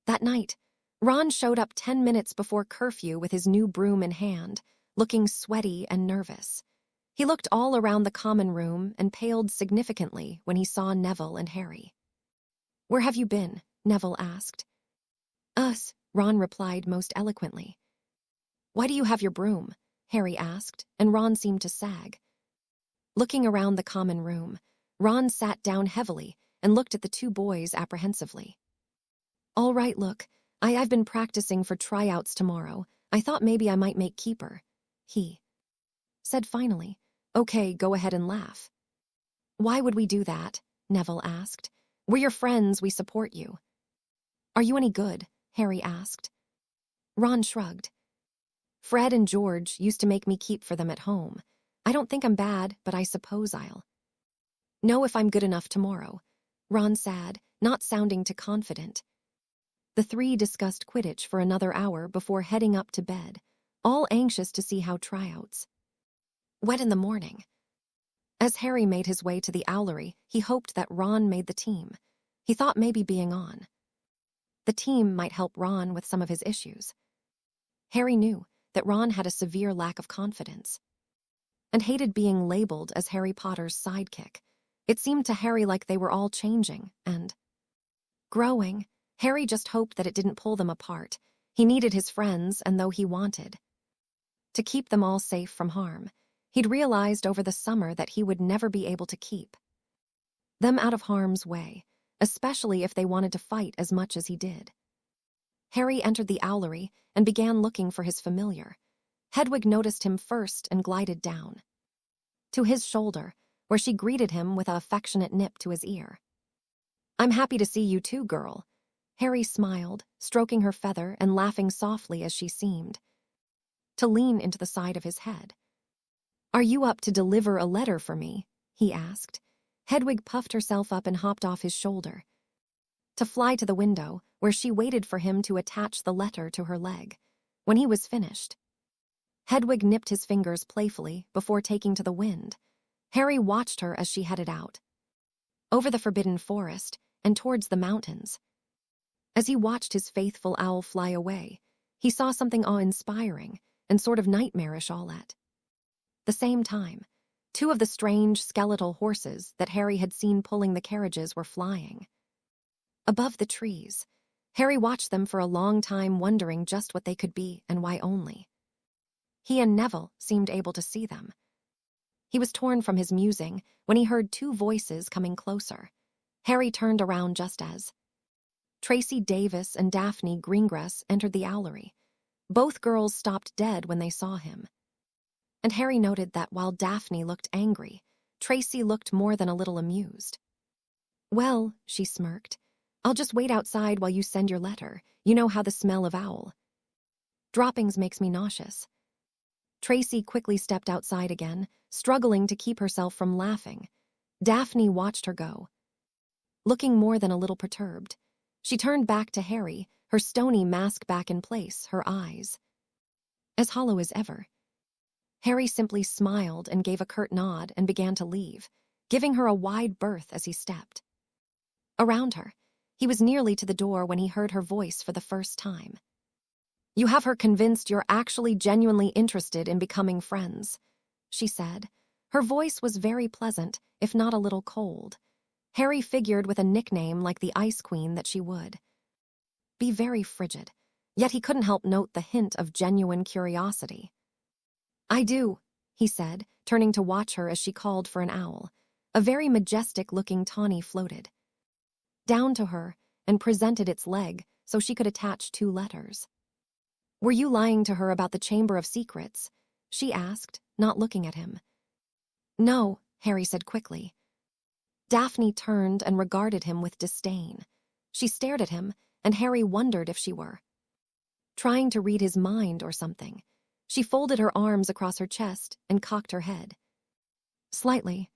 That night, Ron showed up 10 minutes before curfew with his new broom in hand, looking sweaty and nervous. He looked all around the common room and paled significantly when he saw Neville and Harry. Where have you been? Neville asked. Us, Ron replied most eloquently. Why do you have your broom? Harry asked, and Ron seemed to sag. Looking around the common room, Ron sat down heavily and looked at the two boys apprehensively. All right, look, I've been practicing for tryouts tomorrow. I thought maybe I might make keeper. He said finally. Okay, go ahead and laugh. Why would we do that? Neville asked. We're your friends, we support you. Are you any good? Harry asked. Ron shrugged. Fred and George used to make me keep for them at home. I don't think I'm bad, but I suppose I'll know if I'm good enough tomorrow. Ron said, not sounding too confident. The three discussed Quidditch for another hour before heading up to bed, all anxious to see how tryouts went in the morning. As Harry made his way to the owlery, he hoped that Ron made the team. He thought maybe being on the team might help Ron with some of his issues. Harry knew that Ron had a severe lack of confidence and hated being labeled as Harry Potter's sidekick. It seemed to Harry like they were all changing and growing. Harry just hoped that it didn't pull them apart. He needed his friends, and though he wanted to keep them all safe from harm, he'd realized over the summer that he would never be able to keep them out of harm's way, especially if they wanted to fight as much as he did. Harry entered the owlery and began looking for his familiar. Hedwig noticed him first and glided down to his shoulder, where she greeted him with an affectionate nip to his ear. I'm happy to see you too, girl. Harry smiled, stroking her feather and laughing softly as she seemed to lean into the side of his head. Are you up to deliver a letter for me? He asked. Hedwig puffed herself up and hopped off his shoulder to fly to the window, where she waited for him to attach the letter to her leg. When he was finished, Hedwig nipped his fingers playfully before taking to the wind. Harry watched her as she headed out over the forbidden forest and towards the mountains. As he watched his faithful owl fly away, he saw something awe-inspiring and sort of nightmarish all at the same time. Two of the strange skeletal horses that Harry had seen pulling the carriages were flying above the trees. Harry watched them for a long time, wondering just what they could be and why only he and Neville seemed able to see them. He was torn from his musing when he heard two voices coming closer. Harry turned around just as Tracy Davis and Daphne Greengrass entered the owlery. Both girls stopped dead when they saw him. And Harry noted that while Daphne looked angry, Tracy looked more than a little amused. Well, she smirked, I'll just wait outside while you send your letter. You know how the smell of owl droppings makes me nauseous. Tracy quickly stepped outside again, struggling to keep herself from laughing. Daphne watched her go, looking more than a little perturbed. She turned back to Harry, her stony mask back in place, her eyes as hollow as ever. Harry simply smiled and gave a curt nod and began to leave, giving her a wide berth as he stepped around her. He was nearly to the door when he heard her voice for the first time. You have her convinced you're actually genuinely interested in becoming friends, she said. Her voice was very pleasant, if not a little cold. Harry figured with a nickname like the Ice Queen that she would be very frigid, yet he couldn't help note the hint of genuine curiosity. "I do," he said, turning to watch her as she called for an owl. A very majestic-looking tawny floated down to her and presented its leg so she could attach 2 letters. "Were you lying to her about the Chamber of Secrets?" she asked, not looking at him. "No," Harry said quickly. Daphne turned and regarded him with disdain. She stared at him, and Harry wondered if she were trying to read his mind or something. She folded her arms across her chest and cocked her head slightly.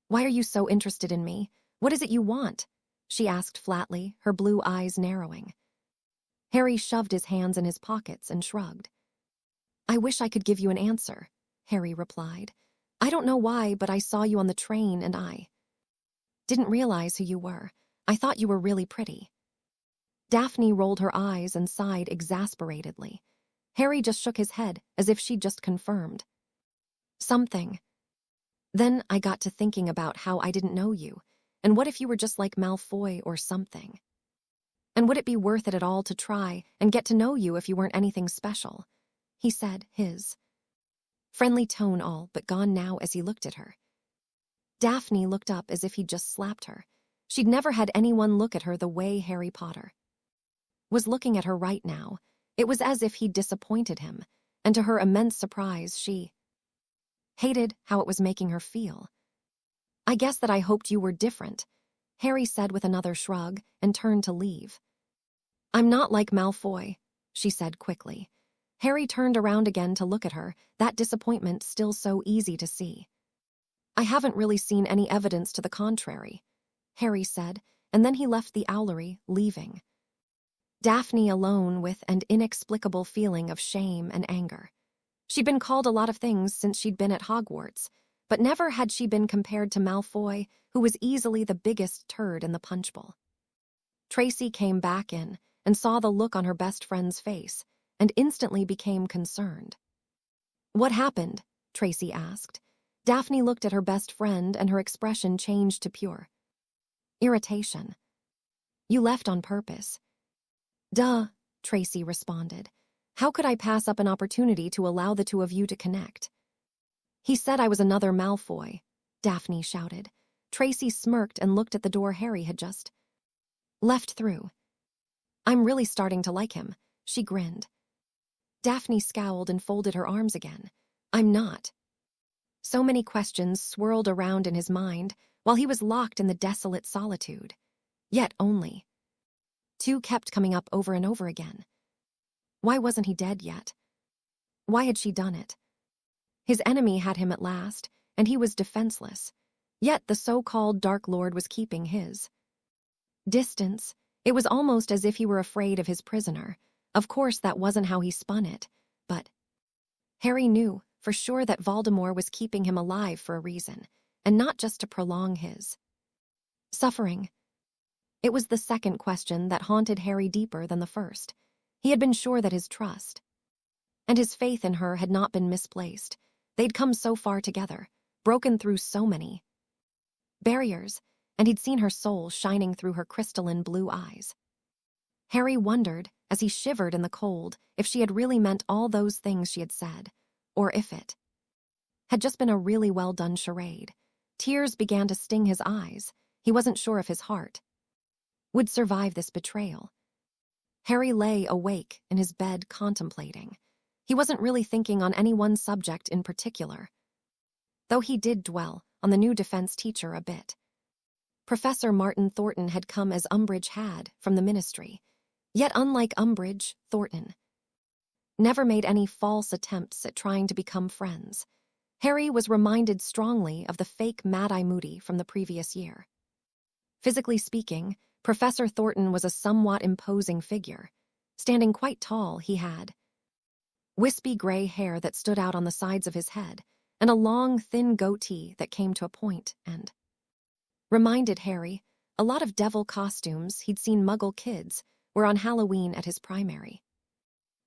"Why are you so interested in me? What is it you want?" she asked flatly, her blue eyes narrowing. Harry shoved his hands in his pockets and shrugged. "I wish I could give you an answer," Harry replied. "I don't know why, but I saw you on the train and I didn't realize who you were. I thought you were really pretty." Daphne rolled her eyes and sighed exasperatedly. Harry just shook his head as if she'd just confirmed something. "Then I got to thinking about how I didn't know you, and what if you were just like Malfoy or something? And would it be worth it at all to try and get to know you if you weren't anything special?" he said, his friendly tone all but gone now as he looked at her. Daphne looked up as if he'd just slapped her. She'd never had anyone look at her the way Harry Potter was looking at her right now. It was as if he'd disappointed him, and to her immense surprise, she hated how it was making her feel. "I guess that I hoped you were different," Harry said with another shrug and turned to leave. "I'm not like Malfoy," she said quickly. Harry turned around again to look at her, that disappointment still so easy to see. "I haven't really seen any evidence to the contrary," Harry said, and then he left the owlery, leaving Daphne alone with an inexplicable feeling of shame and anger. She'd been called a lot of things since she'd been at Hogwarts, but never had she been compared to Malfoy, who was easily the biggest turd in the punch bowl. Tracy came back in and saw the look on her best friend's face, and instantly became concerned. "What happened?" Tracy asked. Daphne looked at her best friend and her expression changed to pure irritation. "You left on purpose." "Duh," Tracy responded. "How could I pass up an opportunity to allow the 2 of you to connect?" "He said I was another Malfoy," Daphne shouted. Tracy smirked and looked at the door Harry had just left through. "I'm really starting to like him," she grinned. Daphne scowled and folded her arms again. "I'm not." So many questions swirled around in his mind while he was locked in the desolate solitude. Yet only 2 kept coming up over and over again. Why wasn't he dead yet? Why had she done it? His enemy had him at last, and he was defenseless. Yet the so-called Dark Lord was keeping his distance. It was almost as if he were afraid of his prisoner. Of course, that wasn't how he spun it, but Harry knew for sure that Voldemort was keeping him alive for a reason, and not just to prolong his suffering. It was the second question that haunted Harry deeper than the first. He had been sure that his trust and his faith in her had not been misplaced. They'd come so far together, broken through so many barriers, and he'd seen her soul shining through her crystalline blue eyes. Harry wondered, as he shivered in the cold, if she had really meant all those things she had said, or if it had just been a really well-done charade. Tears began to sting his eyes. He wasn't sure if his heart would survive this betrayal. Harry lay awake in his bed contemplating. He wasn't really thinking on any one subject in particular, though he did dwell on the new defense teacher a bit. Professor Martin Thornton had come as Umbridge had from the Ministry. Yet unlike Umbridge, Thornton never made any false attempts at trying to become friends. Harry was reminded strongly of the fake Mad-Eye Moody from the previous year. Physically speaking, Professor Thornton was a somewhat imposing figure. Standing quite tall, he had wispy gray hair that stood out on the sides of his head, and a long, thin goatee that came to a point and reminded Harry a lot of devil costumes he'd seen Muggle kids wear on Halloween at his primary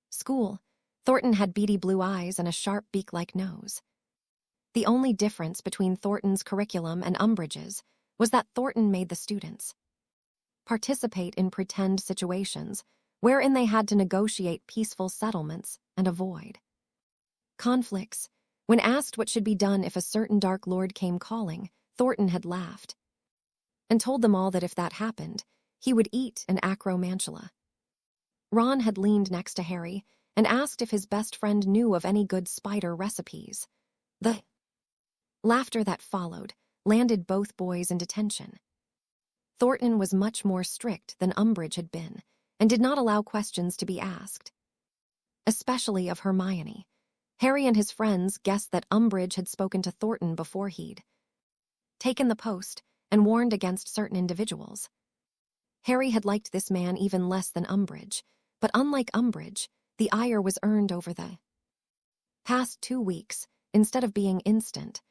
school. Thornton had beady blue eyes and a sharp beak-like nose. The only difference between Thornton's curriculum and Umbridge's was that Thornton made the students participate in pretend situations wherein they had to negotiate peaceful settlements and avoid conflicts. When asked what should be done if a certain Dark Lord came calling, Thornton had laughed and told them all that if that happened, he would eat an acromantula. Ron had leaned next to Harry and asked if his best friend knew of any good spider recipes. The laughter that followed landed both boys in detention. Thornton was much more strict than Umbridge had been and did not allow questions to be asked, especially of Hermione. Harry and his friends guessed that Umbridge had spoken to Thornton before he'd taken the post and warned against certain individuals. Harry had liked this man even less than Umbridge, but unlike Umbridge, the ire was earned over the past 2 weeks. Instead of being instant,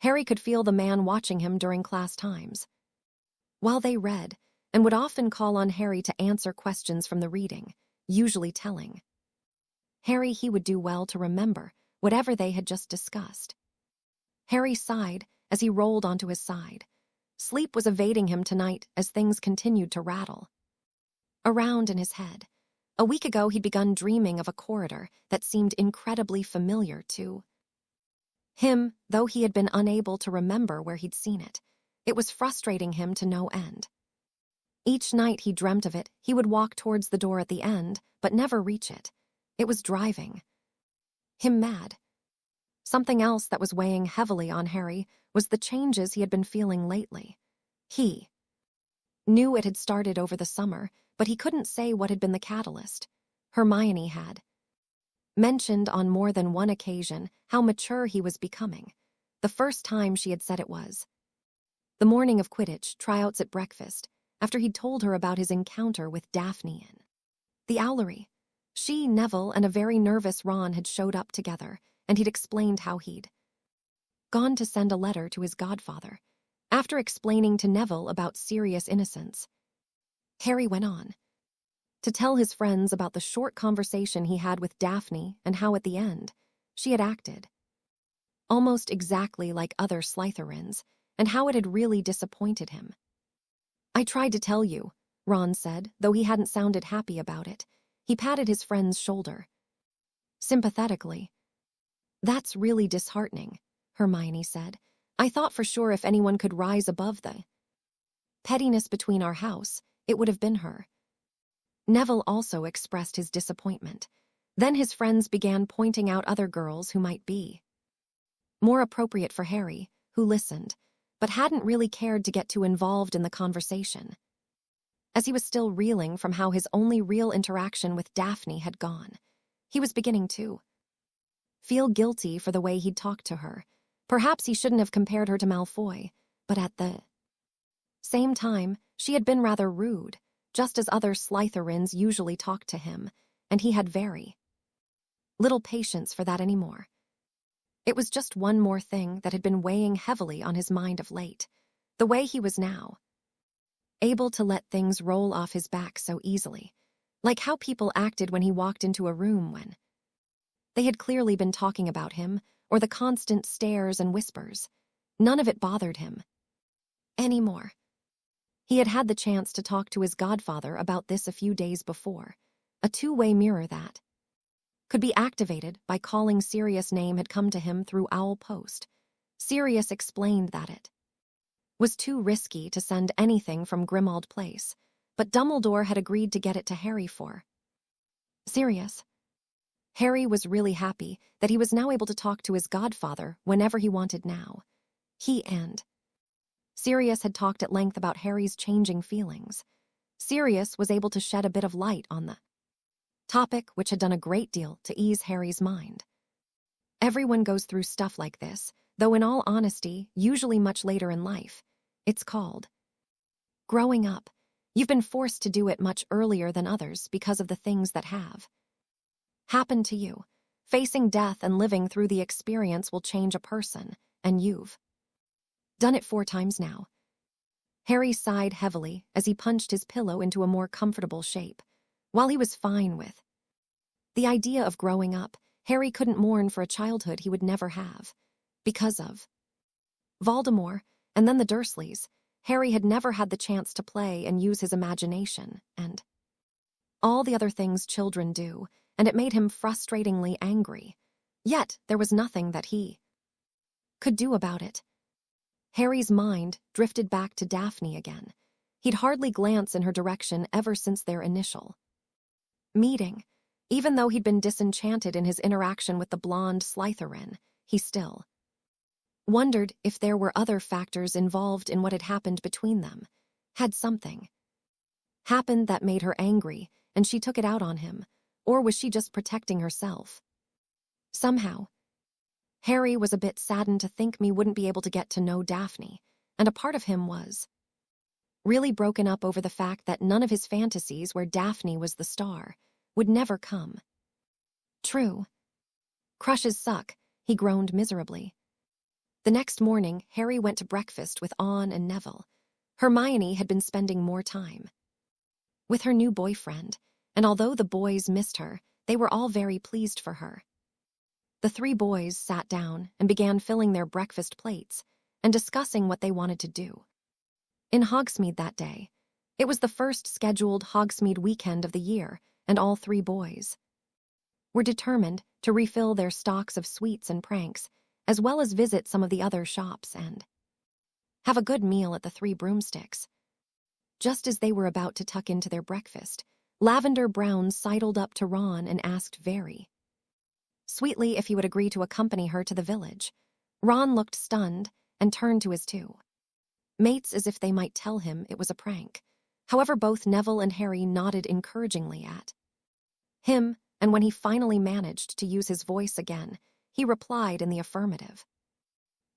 Harry could feel the man watching him during class times, while they read, and would often call on Harry to answer questions from the reading, usually telling Harry he would do well to remember whatever they had just discussed. Harry sighed as he rolled onto his side. Sleep was evading him tonight as things continued to rattle around in his head. A week ago he'd begun dreaming of a corridor that seemed incredibly familiar to him, though he had been unable to remember where he'd seen it. It was frustrating him to no end. Each night he dreamt of it, he would walk towards the door at the end, but never reach it. It was driving him mad. Something else that was weighing heavily on Harry was the changes he had been feeling lately. He knew it had started over the summer, but he couldn't say what had been the catalyst. Hermione had mentioned on more than one occasion how mature he was becoming. The first time she had said it was the morning of Quidditch tryouts at breakfast, after he'd told her about his encounter with Daphne in the owlery. She, Neville, and a very nervous Ron had showed up together, and he'd explained how he'd gone to send a letter to his godfather. After explaining to Neville about Sirius' innocence, Harry went on to tell his friends about the short conversation he had with Daphne and how at the end, she had acted almost exactly like other Slytherins, and how it had really disappointed him. "I tried to tell you," Ron said, though he hadn't sounded happy about it. He patted his friend's shoulder sympathetically. "That's really disheartening," Hermione said. "I thought for sure if anyone could rise above the pettiness between our house, it would have been her." Neville also expressed his disappointment. Then his friends began pointing out other girls who might be more appropriate for Harry, who listened, but hadn't really cared to get too involved in the conversation, as he was still reeling from how his only real interaction with Daphne had gone. He was beginning to feel guilty for the way he'd talked to her. Perhaps he shouldn't have compared her to Malfoy, but at the same time, she had been rather rude, just as other Slytherins usually talked to him, and he had very little patience for that anymore. It was just one more thing that had been weighing heavily on his mind of late, the way he was now able to let things roll off his back so easily, like how people acted when he walked into a room when they had clearly been talking about him, or the constant stares and whispers. None of it bothered him anymore. He had had the chance to talk to his godfather about this a few days before. A two-way mirror that could be activated by calling Sirius' name had come to him through Owl Post. Sirius explained that it was too risky to send anything from Grimmauld Place, but Dumbledore had agreed to get it to Harry for Sirius. Harry was really happy that he was now able to talk to his godfather whenever he wanted now. He and Sirius had talked at length about Harry's changing feelings. Sirius was able to shed a bit of light on the topic, which had done a great deal to ease Harry's mind. Everyone goes through stuff like this, though in all honesty, usually much later in life. It's called growing up. You've been forced to do it much earlier than others because of the things that have happened to you. Facing death and living through the experience will change a person, and you've done it 4 times now. Harry sighed heavily as he punched his pillow into a more comfortable shape. While he was fine with the idea of growing up, Harry couldn't mourn for a childhood he would never have. Because of Voldemort, and then the Dursleys, Harry had never had the chance to play and use his imagination, and all the other things children do, and it made him frustratingly angry. Yet there was nothing that he could do about it. Harry's mind drifted back to Daphne again. He'd hardly glanced in her direction ever since their initial meeting. Even though he'd been disenchanted in his interaction with the blonde Slytherin, he still wondered if there were other factors involved in what had happened between them. Had something happened that made her angry, and she took it out on him? Or was she just protecting herself? Somehow, Harry was a bit saddened to think me wouldn't be able to get to know Daphne, and a part of him was really broken up over the fact that none of his fantasies where Daphne was the star would never come true. Crushes suck, he groaned miserably. The next morning, Harry went to breakfast with Anne and Neville. Hermione had been spending more time with her new boyfriend, and although the boys missed her, they were all very pleased for her. The three boys sat down and began filling their breakfast plates and discussing what they wanted to do in Hogsmeade that day. It was the first scheduled Hogsmeade weekend of the year, and all three boys were determined to refill their stocks of sweets and pranks, as well as visit some of the other shops and have a good meal at the Three Broomsticks. Just as they were about to tuck into their breakfast, Lavender Brown sidled up to Ron and asked very sweetly if he would agree to accompany her to the village. Ron looked stunned and turned to his two mates as if they might tell him it was a prank. However, both Neville and Harry nodded encouragingly at him, and when he finally managed to use his voice again, he replied in the affirmative.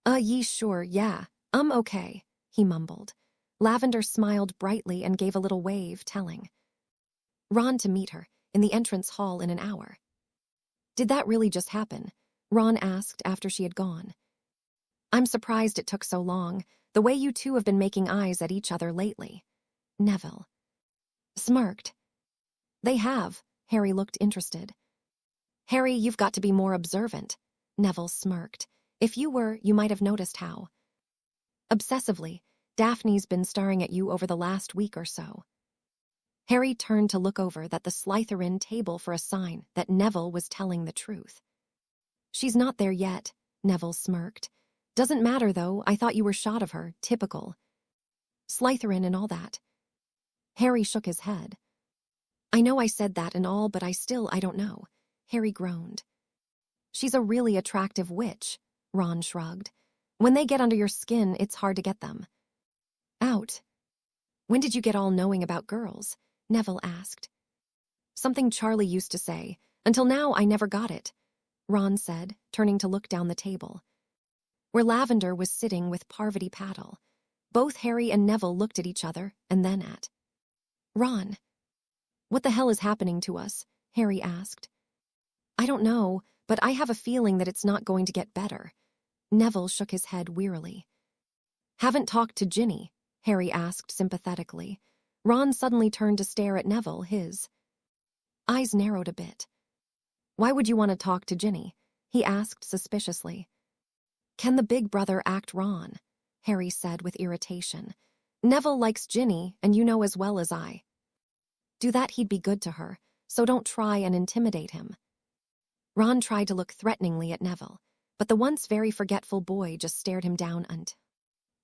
Ye sure, yeah, okay," he mumbled. Lavender smiled brightly and gave a little wave, telling Ron to meet her in the entrance hall in an hour. "Did that really just happen?" Ron asked after she had gone. "I'm surprised it took so long, the way you two have been making eyes at each other lately." Neville smirked. "They have." Harry looked interested. "Harry, you've got to be more observant." Neville smirked. "If you were, you might have noticed how obsessively Daphne's been staring at you over the last week or so." Harry turned to look over the Slytherin table for a sign that Neville was telling the truth. "She's not there yet," Neville smirked. "Doesn't matter, though. I thought you were shot of her. Typical Slytherin and all that." Harry shook his head. "I know I said that and all, but I don't know." Harry groaned. "She's a really attractive witch," Ron shrugged. "When they get under your skin, it's hard to get them out." "When did you get all knowing about girls?" Neville asked. "Something Charlie used to say. Until now, I never got it," Ron said, turning to look down the table, where Lavender was sitting with Parvati Patil. Both Harry and Neville looked at each other and then at Ron. "What the hell is happening to us?" Harry asked. "I don't know, but I have a feeling that it's not going to get better." Neville shook his head wearily. "Haven't talked to Ginny?" Harry asked sympathetically. Ron suddenly turned to stare at Neville, his eyes narrowed a bit. "Why would you want to talk to Ginny?" he asked suspiciously. "Can the big brother act Ron?" Harry said with irritation. "Neville likes Ginny, and you know as well as I do that he'd be good to her, so don't try and intimidate him." Ron tried to look threateningly at Neville, but the once very forgetful boy just stared him down and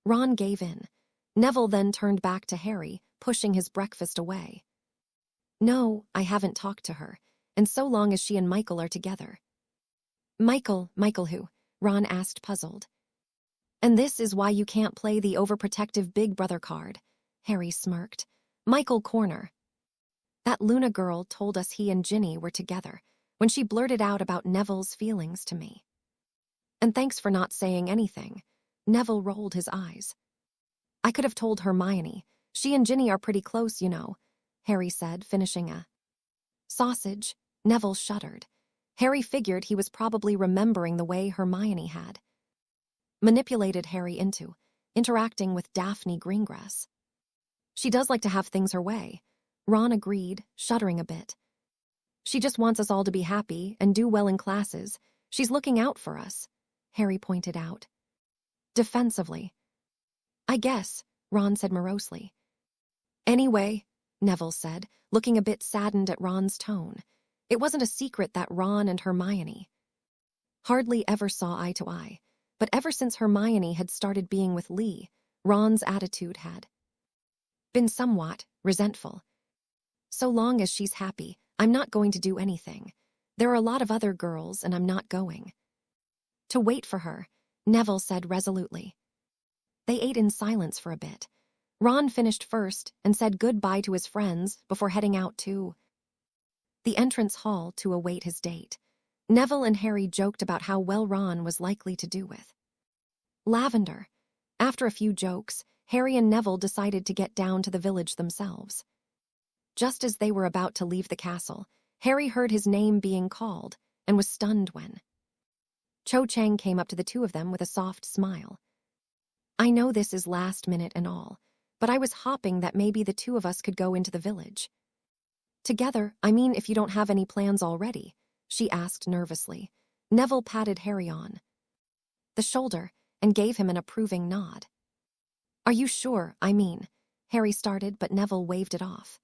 Ron gave in. Neville then turned back to Harry, pushing his breakfast away. "No, I haven't talked to her, and so long as she and Michael are together." Michael who?" Ron asked, puzzled. "And this is why you can't play the overprotective big brother card," Harry smirked. "Michael Corner. That Luna girl told us he and Ginny were together when she blurted out about Neville's feelings to me. And thanks for not saying anything." Neville rolled his eyes. "I could have told Hermione. She and Ginny are pretty close, you know," Harry said, finishing a sausage. Neville shuddered. Harry figured he was probably remembering the way Hermione had manipulated Harry into interacting with Daphne Greengrass. "She does like to have things her way," Ron agreed, shuddering a bit. "She just wants us all to be happy and do well in classes. She's looking out for us," Harry pointed out defensively. "I guess," Ron said morosely. Anyway, Neville said, looking a bit saddened at Ron's tone. It wasn't a secret that Ron and Hermione hardly ever saw eye to eye, but ever since Hermione had started being with Lee, Ron's attitude had been somewhat resentful. So long as she's happy, I'm not going to do anything. There are a lot of other girls, and I'm not going to wait for her, Neville said resolutely. They ate in silence for a bit. Ron finished first and said goodbye to his friends before heading out to the entrance hall to await his date. Neville and Harry joked about how well Ron was likely to do with Lavender. After a few jokes, Harry and Neville decided to get down to the village themselves. Just as they were about to leave the castle, Harry heard his name being called and was stunned when Cho Chang came up to the two of them with a soft smile. I know this is last minute and all, but I was hoping that maybe the two of us could go into the village together. I mean, if you don't have any plans already, she asked nervously. Neville patted Harry on the shoulder and gave him an approving nod. Are you sure? I mean, Harry started, but Neville waved it off.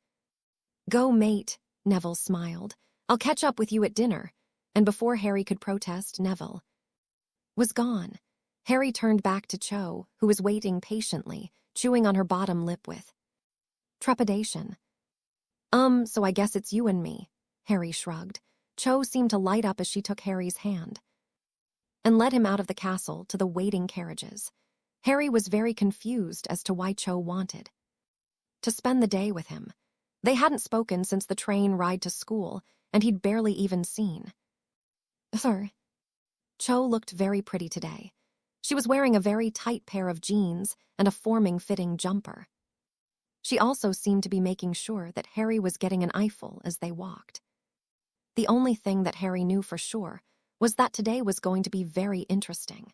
Go, mate, Neville smiled. I'll catch up with you at dinner. And before Harry could protest, Neville was gone. Harry turned back to Cho, who was waiting patiently, chewing on her bottom lip with trepidation. So I guess it's you and me, Harry shrugged. Cho seemed to light up as she took Harry's hand and led him out of the castle to the waiting carriages. Harry was very confused as to why Cho wanted to spend the day with him. They hadn't spoken since the train ride to school, and he'd barely even seen her. Cho looked very pretty today. She was wearing a very tight pair of jeans and a forming-fitting jumper. She also seemed to be making sure that Harry was getting an eyeful as they walked. The only thing that Harry knew for sure was that today was going to be very interesting.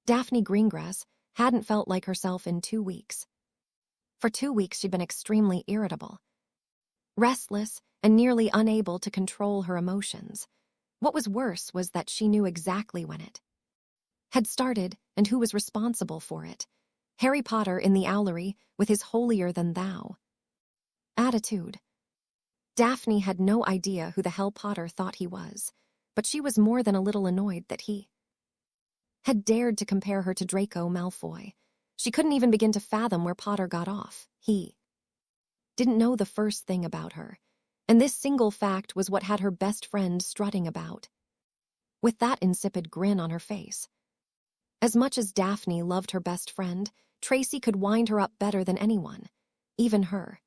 Daphne Greengrass hadn't felt like herself in 2 weeks. For 2 weeks she'd been extremely irritable, restless, and nearly unable to control her emotions. What was worse was that she knew exactly when it had started and who was responsible for it. Harry Potter in the owlery with his holier-than-thou attitude. Daphne had no idea who the hell Potter thought he was, but she was more than a little annoyed that he had dared to compare her to Draco Malfoy. She couldn't even begin to fathom where Potter got off. He didn't know the first thing about her, and this single fact was what had her best friend strutting about with that insipid grin on her face. As much as Daphne loved her best friend, Tracy could wind her up better than anyone, even her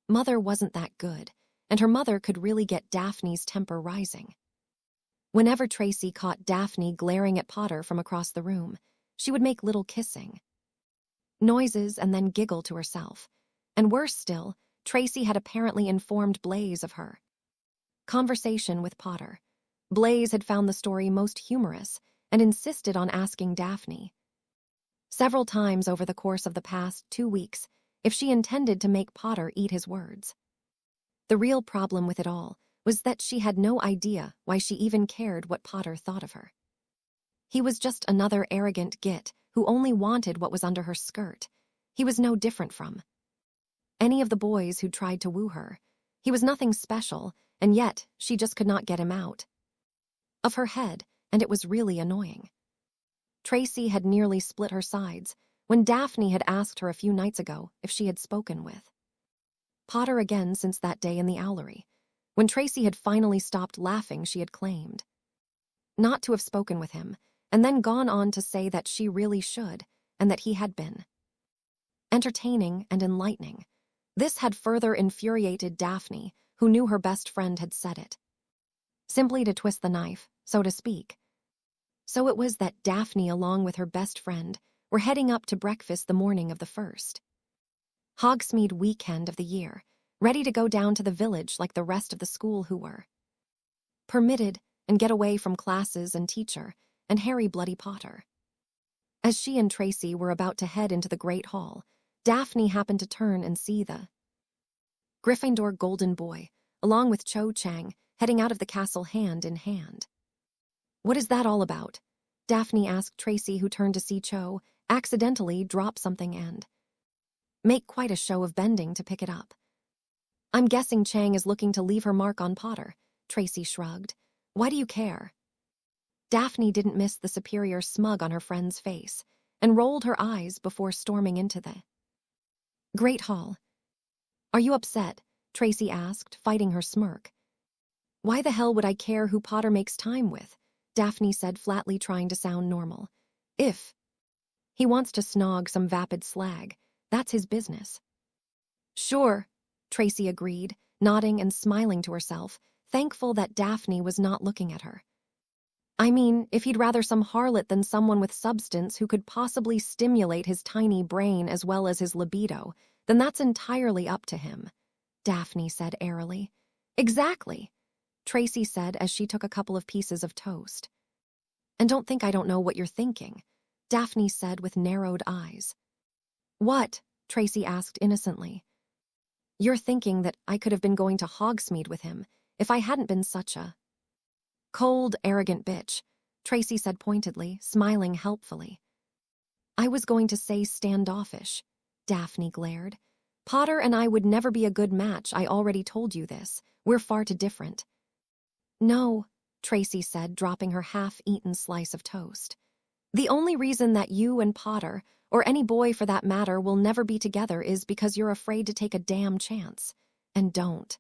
mother wasn't that good, and her mother could really get Daphne's temper rising. Whenever Tracy caught Daphne glaring at Potter from across the room, she would make little kissing noises and then giggle to herself. And worse still, Tracy had apparently informed Blaise of her conversation with Potter. Blaise had found the story most humorous and insisted on asking Daphne several times over the course of the past 2 weeks if she intended to make Potter eat his words. The real problem with it all was that she had no idea why she even cared what Potter thought of her. He was just another arrogant git who only wanted what was under her skirt. He was no different from any of the boys who tried to woo her. He was nothing special, and yet she just could not get him out of her head, and it was really annoying. Tracy had nearly split her sides when Daphne had asked her a few nights ago if she had spoken with Potter again since that day in the owlery, when Tracy had finally stopped laughing. She had claimed not to have spoken with him, and then gone on to say that she really should, and that he had been entertaining and enlightening. This had further infuriated Daphne, who knew her best friend had said it simply to twist the knife, so to speak. So it was that Daphne, along with her best friend, were heading up to breakfast the morning of the first Hogsmeade weekend of the year, ready to go down to the village like the rest of the school who were permitted and get away from classes and teacher and Harry Bloody Potter. As she and Tracy were about to head into the Great Hall, Daphne happened to turn and see the Gryffindor Golden Boy, along with Cho Chang, heading out of the castle hand in hand. What is that all about? Daphne asked Tracy, who turned to see Cho accidentally drop something and make quite a show of bending to pick it up. I'm guessing Chang is looking to leave her mark on Potter, Tracy shrugged. Why do you care? Daphne didn't miss the superior smug on her friend's face and rolled her eyes before storming into the Great Hall. Are you upset? Tracy asked, fighting her smirk. Why the hell would I care who Potter makes time with? Daphne said, flatly trying to sound normal. If he wants to snog some vapid slag, that's his business. Sure, Tracy agreed, nodding and smiling to herself, thankful that Daphne was not looking at her. I mean, if he'd rather some harlot than someone with substance who could possibly stimulate his tiny brain as well as his libido, then that's entirely up to him, Daphne said airily. Exactly, Tracy said as she took a couple of pieces of toast. And don't think I don't know what you're thinking, Daphne said with narrowed eyes. What? Tracy asked innocently. You're thinking that I could have been going to Hogsmeade with him if I hadn't been such a cold, arrogant bitch, Tracy said pointedly, smiling helpfully. I was going to say standoffish, Daphne glared. Potter and I would never be a good match, I already told you this. We're far too different. No, Tracy said, dropping her half-eaten slice of toast. The only reason that you and Potter, or any boy for that matter, will never be together is because you're afraid to take a damn chance. And don't.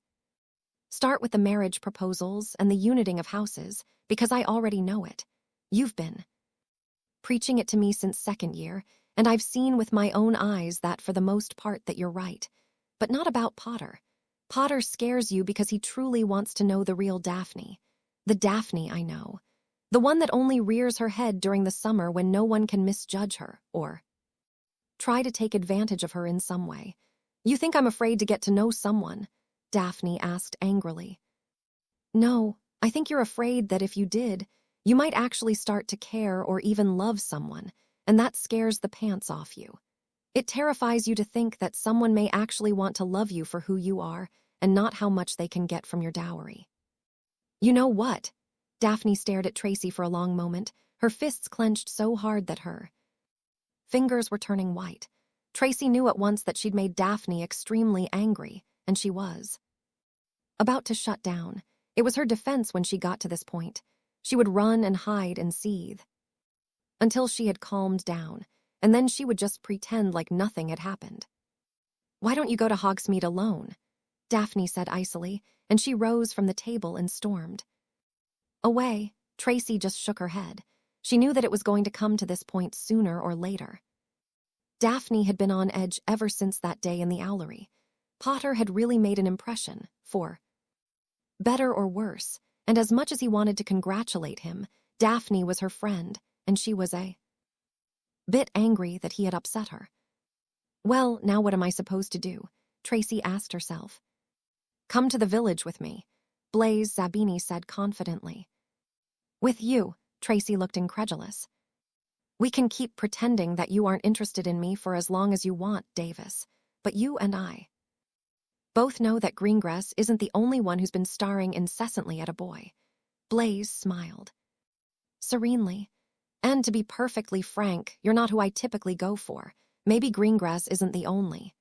Start with the marriage proposals and the uniting of houses, because I already know it. You've been preaching it to me since second year, and I've seen with my own eyes that for the most part that you're right. But not about Potter. Potter scares you because he truly wants to know the real Daphne. The Daphne I know. The one that only rears her head during the summer when no one can misjudge her, or try to take advantage of her in some way. You think I'm afraid to get to know someone? Daphne asked angrily. No, I think you're afraid that if you did, you might actually start to care or even love someone, and that scares the pants off you. It terrifies you to think that someone may actually want to love you for who you are and not how much they can get from your dowry. You know what? Daphne stared at Tracy for a long moment, her fists clenched so hard that her fingers were turning white. Tracy knew at once that she'd made Daphne extremely angry, and she was about to shut down. It was her defense when she got to this point. She would run and hide and seethe until she had calmed down, and then she would just pretend like nothing had happened. Why don't you go to Hogsmeade alone? Daphne said icily, and she rose from the table and stormed away. Tracy just shook her head. She knew that it was going to come to this point sooner or later. Daphne had been on edge ever since that day in the owlery. Potter had really made an impression, for better or worse, and as much as he wanted to congratulate him, Daphne was her friend, and she was a bit angry that he had upset her. Well, now what am I supposed to do? Tracy asked herself. Come to the village with me, Blaze Zabini said confidently. With you? Tracy looked incredulous. We can keep pretending that you aren't interested in me for as long as you want, Davis, but you and I both know that Greengrass isn't the only one who's been staring incessantly at a boy. Blaze smiled serenely. And to be perfectly frank, you're not who I typically go for. Maybe Greengrass isn't the only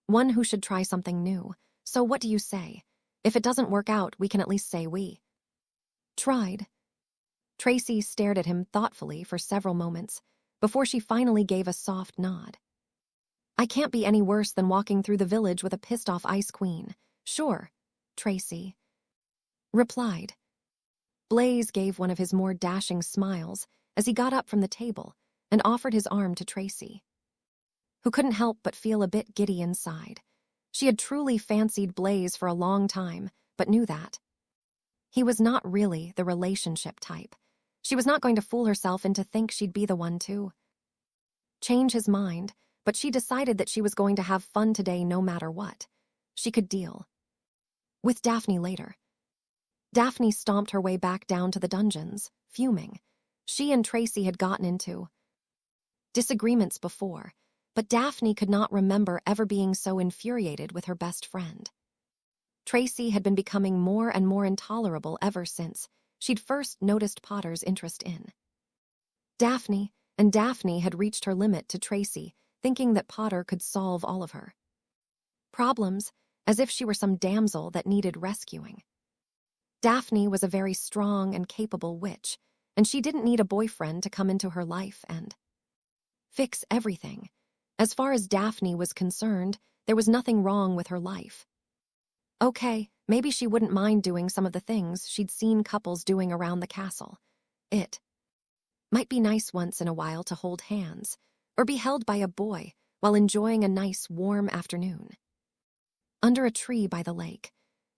one who should try something new. So what do you say? If it doesn't work out, we can at least say we tried. Tracy stared at him thoughtfully for several moments before she finally gave a soft nod. I can't be any worse than walking through the village with a pissed-off Ice Queen. Sure, Tracy replied. Blaze gave one of his more dashing smiles as he got up from the table and offered his arm to Tracy, who couldn't help but feel a bit giddy inside. She had truly fancied Blaze for a long time, but knew that he was not really the relationship type. She was not going to fool herself into think she'd be the one to change his mind, but she decided that she was going to have fun today no matter what. She could deal with Daphne later. Daphne stomped her way back down to the dungeons, fuming. She and Tracy had gotten into disagreements before, but Daphne could not remember ever being so infuriated with her best friend. Tracy had been becoming more and more intolerable ever since she'd first noticed Potter's interest in Daphne, and Daphne had reached her limit to Tracy, thinking that Potter could solve all of her problems, as if she were some damsel that needed rescuing. Daphne was a very strong and capable witch, and she didn't need a boyfriend to come into her life and fix everything. As far as Daphne was concerned, there was nothing wrong with her life. Okay, maybe she wouldn't mind doing some of the things she'd seen couples doing around the castle. It might be nice once in a while to hold hands, or be held by a boy while enjoying a nice warm afternoon under a tree by the lake.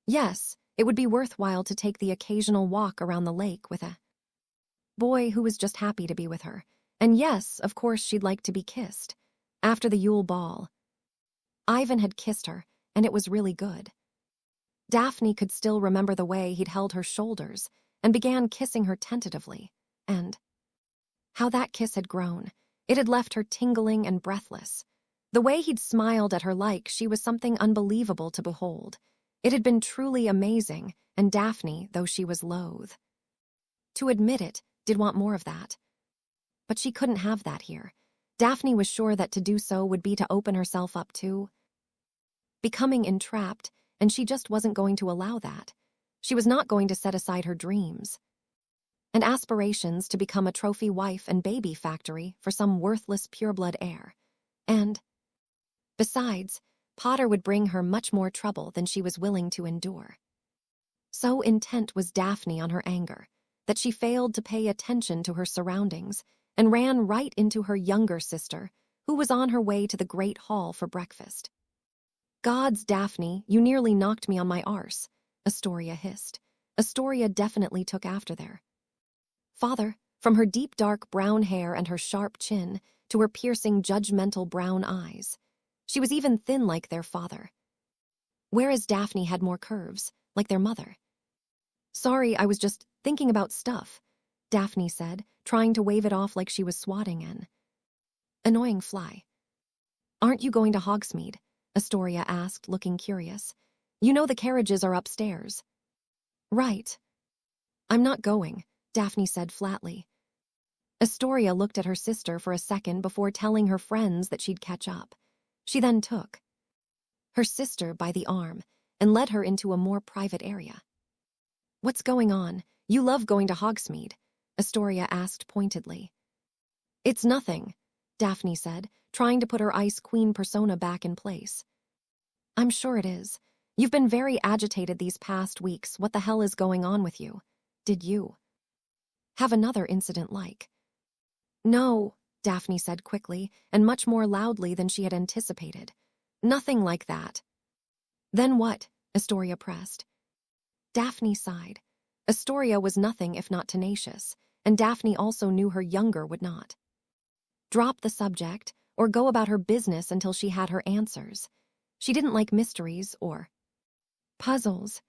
Yes, it would be worthwhile to take the occasional walk around the lake with a boy who was just happy to be with her. And yes, of course she'd like to be kissed. After the Yule Ball, Ivan had kissed her, and it was really good. Daphne could still remember the way he'd held her shoulders and began kissing her tentatively, and how that kiss had grown. It had left her tingling and breathless. The way he'd smiled at her like she was something unbelievable to behold. It had been truly amazing, and Daphne, though she was loath to admit it, did want more of that. But she couldn't have that here. Daphne was sure that to do so would be to open herself up to becoming entrapped, and she just wasn't going to allow that. She was not going to set aside her dreams and aspirations to become a trophy wife and baby factory for some worthless pureblood heir. And besides, Potter would bring her much more trouble than she was willing to endure. So intent was Daphne on her anger that she failed to pay attention to her surroundings and ran right into her younger sister, who was on her way to the Great Hall for breakfast. Gods, Daphne, you nearly knocked me on my arse, Astoria hissed. Astoria definitely took after their father, from her deep dark brown hair and her sharp chin to her piercing judgmental brown eyes. She was even thin like their father, whereas Daphne had more curves, like their mother. Sorry, I was just thinking about stuff, Daphne said, trying to wave it off like she was swatting an annoying fly. Aren't you going to Hogsmeade? Astoria asked, looking curious. You know the carriages are upstairs. Right. I'm not going, Daphne said flatly. Astoria looked at her sister for a second before telling her friends that she'd catch up. She then took her sister by the arm and led her into a more private area. What's going on? You love going to Hogsmeade, Astoria asked pointedly. It's nothing, Daphne said, trying to put her Ice Queen persona back in place. I'm sure it is. You've been very agitated these past weeks. What the hell is going on with you? Did you have another incident like? No, Daphne said quickly, and much more loudly than she had anticipated. Nothing like that. Then what? Astoria pressed. Daphne sighed. Astoria was nothing if not tenacious, and Daphne also knew her younger would not drop the subject or go about her business until she had her answers. She didn't like mysteries or puzzles.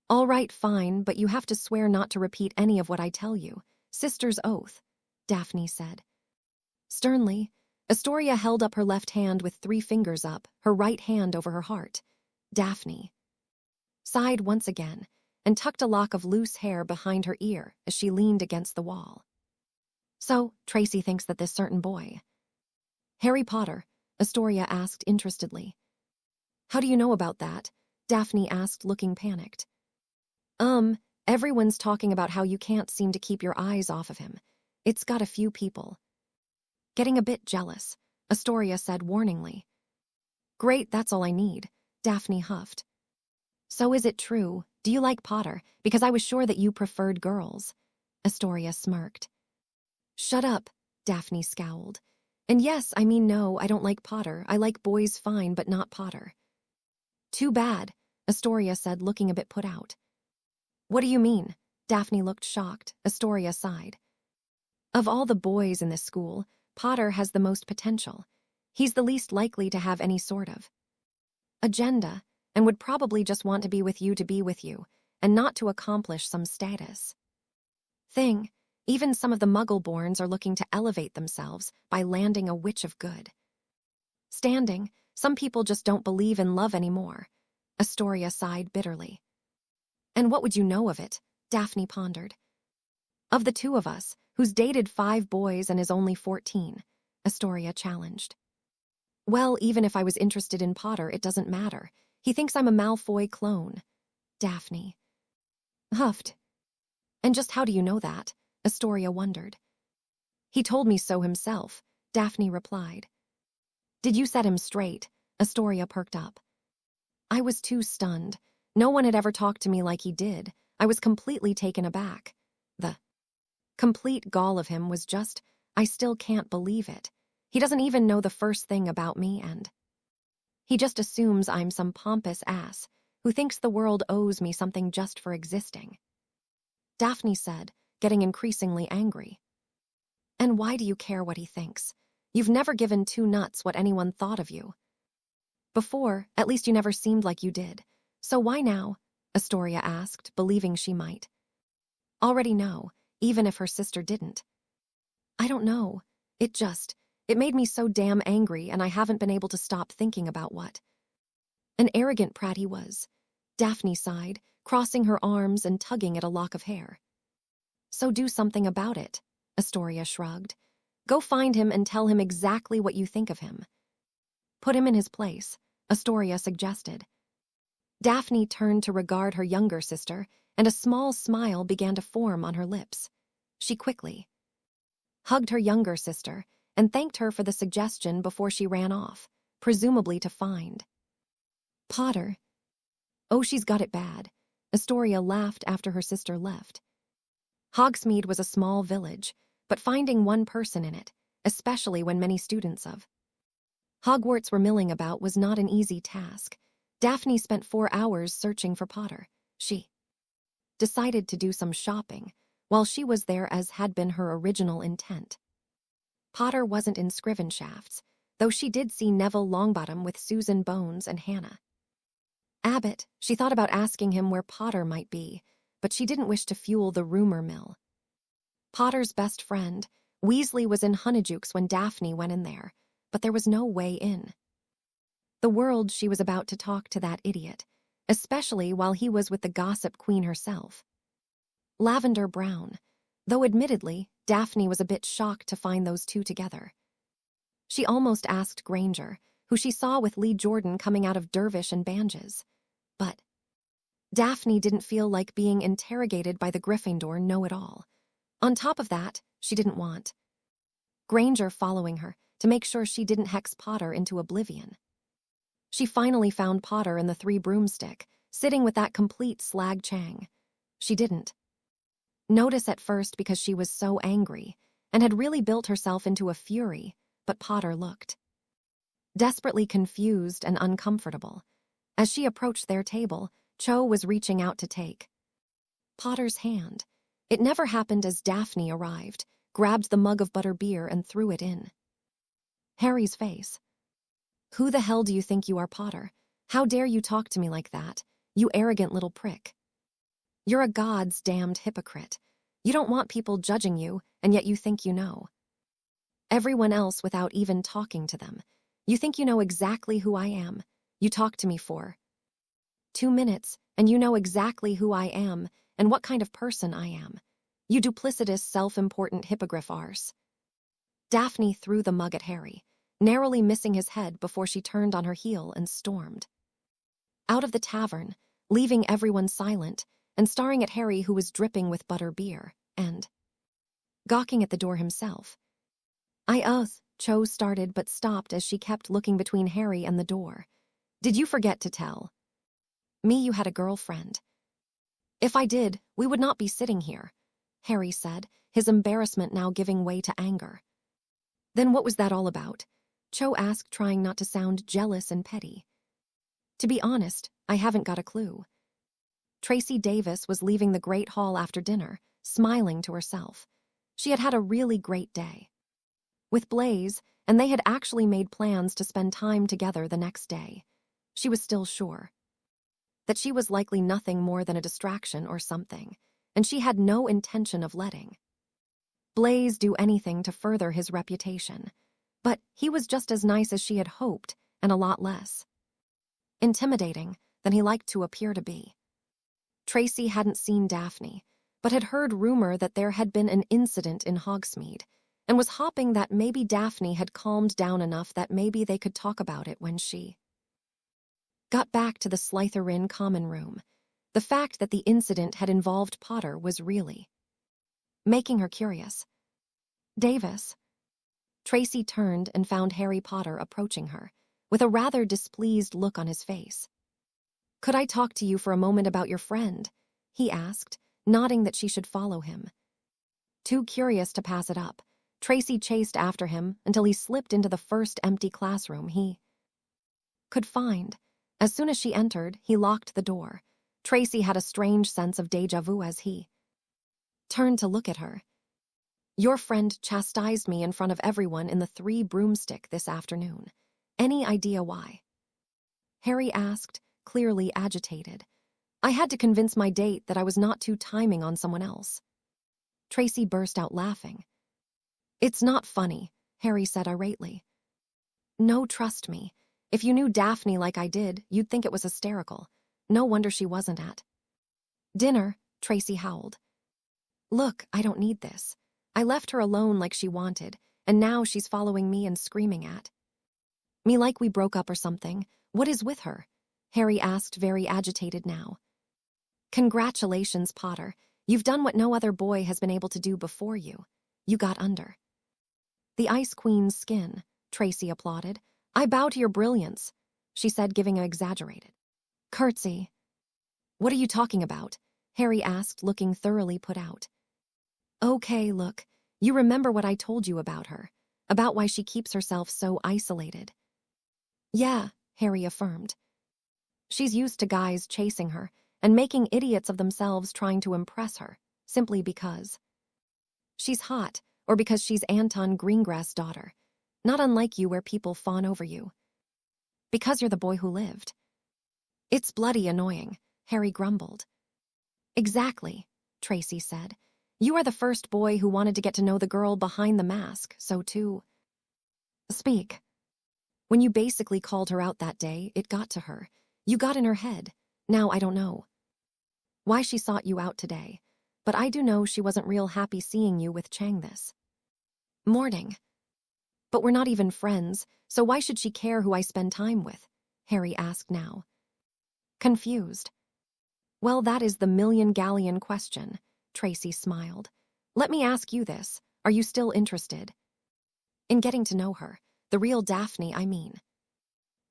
All right, fine, but you have to swear not to repeat any of what I tell you. Sister's oath, Daphne said. Sternly, Astoria held up her left hand with 3 fingers up, her right hand over her heart. Daphne sighed once again and tucked a lock of loose hair behind her ear as she leaned against the wall. So, Tracy thinks that this certain boy, Harry Potter, Astoria asked interestedly. How do you know about that? Daphne asked, looking panicked. Everyone's talking about how you can't seem to keep your eyes off of him. It's got a few people getting a bit jealous, Astoria said warningly. Great, that's all I need, Daphne huffed. So is it true? Do you like Potter? Because I was sure that you preferred girls. Astoria smirked. Shut up, Daphne scowled. And yes, I mean no, I don't like Potter. I like boys fine, but not Potter. Too bad, Astoria said, looking a bit put out. What do you mean? Daphne looked shocked. Astoria sighed. Of all the boys in this school, Potter has the most potential. He's the least likely to have any sort of agenda, and would probably just want to be with you, and not to accomplish some status thing. Even some of the Muggle-borns are looking to elevate themselves by landing a witch of good standing. Some people just don't believe in love anymore. Astoria sighed bitterly. And what would you know of it? Daphne pondered. Of the 2 of us, who's dated 5 boys and is only 14, Astoria challenged. Well, even if I was interested in Potter, it doesn't matter. He thinks I'm a Malfoy clone. Daphne huffed. And just how do you know that? Astoria wondered. He told me so himself, Daphne replied. Did you set him straight? Astoria perked up. I was too stunned. No one had ever talked to me like he did. I was completely taken aback. The complete gall of him was just, I still can't believe it. He doesn't even know the first thing about me, and he just assumes I'm some pompous ass who thinks the world owes me something just for existing. Daphne said, getting increasingly angry. And why do you care what he thinks? You've never given two nuts what anyone thought of you. Before, at least you never seemed like you did. So why now? Astoria asked, believing she might already know, even if her sister didn't. I don't know. It made me so damn angry, and I haven't been able to stop thinking about what an arrogant prat he was. Daphne sighed, crossing her arms and tugging at a lock of hair. So do something about it, Astoria shrugged. Go find him and tell him exactly what you think of him. Put him in his place, Astoria suggested. Daphne turned to regard her younger sister, and a small smile began to form on her lips. She quickly hugged her younger sister and thanked her for the suggestion before she ran off, presumably to find Potter. Oh, she's got it bad. Astoria laughed after her sister left. Hogsmeade was a small village, but finding one person in it, especially when many students of Hogwarts were milling about, was not an easy task. Daphne spent 4 hours searching for Potter. She decided to do some shopping while she was there, as had been her original intent. Potter wasn't in Scrivenshafts, though she did see Neville Longbottom with Susan Bones and Hannah Abbott. She thought about asking him where Potter might be, but she didn't wish to fuel the rumor mill. Potter's best friend, Weasley, was in Honeydukes when Daphne went in there, but there was no way in the world she was about to talk to that idiot, especially while he was with the gossip queen herself, Lavender Brown, though admittedly, Daphne was a bit shocked to find those two together. She almost asked Granger, who she saw with Lee Jordan coming out of Dervish and Banges, but Daphne didn't feel like being interrogated by the Gryffindor know-it-all. On top of that, she didn't want Granger following her to make sure she didn't hex Potter into oblivion. She finally found Potter in the Three Broomstick, sitting with that complete slag Chang. She didn't notice at first because she was so angry and had really built herself into a fury, but Potter looked desperately confused and uncomfortable. As she approached their table, Cho was reaching out to take Potter's hand. It never happened as Daphne arrived, grabbed the mug of butterbeer and threw it in Harry's face. Who the hell do you think you are, Potter? How dare you talk to me like that, you arrogant little prick? You're a God's damned hypocrite. You don't want people judging you, and yet you think you know everyone else without even talking to them. You think you know exactly who I am. You talk to me for 2 minutes, and you know exactly who I am and what kind of person I am. You duplicitous, self-important hippogriff arse. Daphne threw the mug at Harry, narrowly missing his head before she turned on her heel and stormed out of the tavern, leaving everyone silent and staring at Harry, who was dripping with butterbeer, and gawking at the door himself. Cho started but stopped as she kept looking between Harry and the door. Did you forget to tell me you had a girlfriend? If I did, we would not be sitting here, Harry said, his embarrassment now giving way to anger. Then what was that all about? Cho asked, trying not to sound jealous and petty. To be honest, I haven't got a clue. Tracy Davis was leaving the Great Hall after dinner, smiling to herself. She had had a really great day with Blaze, and they had actually made plans to spend time together the next day. She was still sure that she was likely nothing more than a distraction or something, and she had no intention of letting Blaze do anything to further his reputation. But he was just as nice as she had hoped, and a lot less intimidating than he liked to appear to be. Tracy hadn't seen Daphne, but had heard rumor that there had been an incident in Hogsmeade, and was hoping that maybe Daphne had calmed down enough that maybe they could talk about it when she got back to the Slytherin common room. The fact that the incident had involved Potter was really making her curious. Davis. Tracy turned and found Harry Potter approaching her, with a rather displeased look on his face. "Could I talk to you for a moment about your friend?" he asked, nodding that she should follow him. Too curious to pass it up, Tracy chased after him until he slipped into the first empty classroom he could find. As soon as she entered, he locked the door. Tracy had a strange sense of déjà vu as he turned to look at her. "Your friend chastised me in front of everyone in the Three Broomstick this afternoon. Any idea why?" Harry asked, clearly agitated. "I had to convince my date that I was not too timing on someone else." Tracy burst out laughing. "It's not funny," Harry said irately. "No, trust me. If you knew Daphne like I did, you'd think it was hysterical. No wonder she wasn't at dinner," Tracy howled. "Look, I don't need this. I left her alone like she wanted, and now she's following me and screaming at me like we broke up or something. What is with her?" Harry asked, very agitated now. "Congratulations, Potter. You've done what no other boy has been able to do before you. You got under the Ice Queen's skin," Tracy applauded. "I bow to your brilliance," she said, giving an exaggerated curtsy. "What are you talking about?" Harry asked, looking thoroughly put out. "Okay, look, you remember what I told you about her, about why she keeps herself so isolated." "Yeah," Harry affirmed. "She's used to guys chasing her and making idiots of themselves trying to impress her, simply because she's hot or because she's Anton Greengrass' daughter, not unlike you where people fawn over you. Because you're the boy who lived." "It's bloody annoying," Harry grumbled. "Exactly," Tracy said. "You are the first boy who wanted to get to know the girl behind the mask, so to speak. When you basically called her out that day, it got to her. You got in her head. Now I don't know why she sought you out today, but I do know she wasn't real happy seeing you with Chang this morning. But we're not even friends, so why should she care who I spend time with?" Harry asked now, confused. "Well, that is the million-galleon question," Tracy smiled. "Let me ask you this. Are you still interested in getting to know her? The real Daphne, I mean."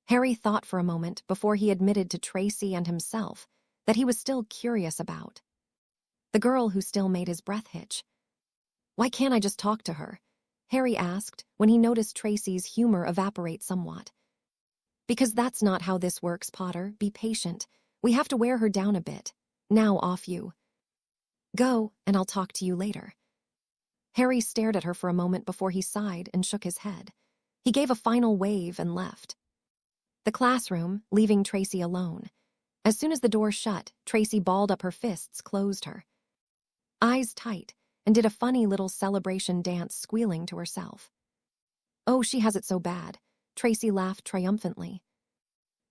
Harry thought for a moment before he admitted to Tracy and himself that he was still curious about the girl who still made his breath hitch. "Why can't I just talk to her?" Harry asked when he noticed Tracy's humor evaporate somewhat. "Because that's not how this works, Potter. Be patient. We have to wear her down a bit. Now off you go, and I'll talk to you later." Harry stared at her for a moment before he sighed and shook his head. He gave a final wave and left the classroom, leaving Tracy alone. As soon as the door shut, Tracy balled up her fists, closed her eyes tight, and did a funny little celebration dance, squealing to herself. "Oh, she has it so bad," Tracy laughed triumphantly.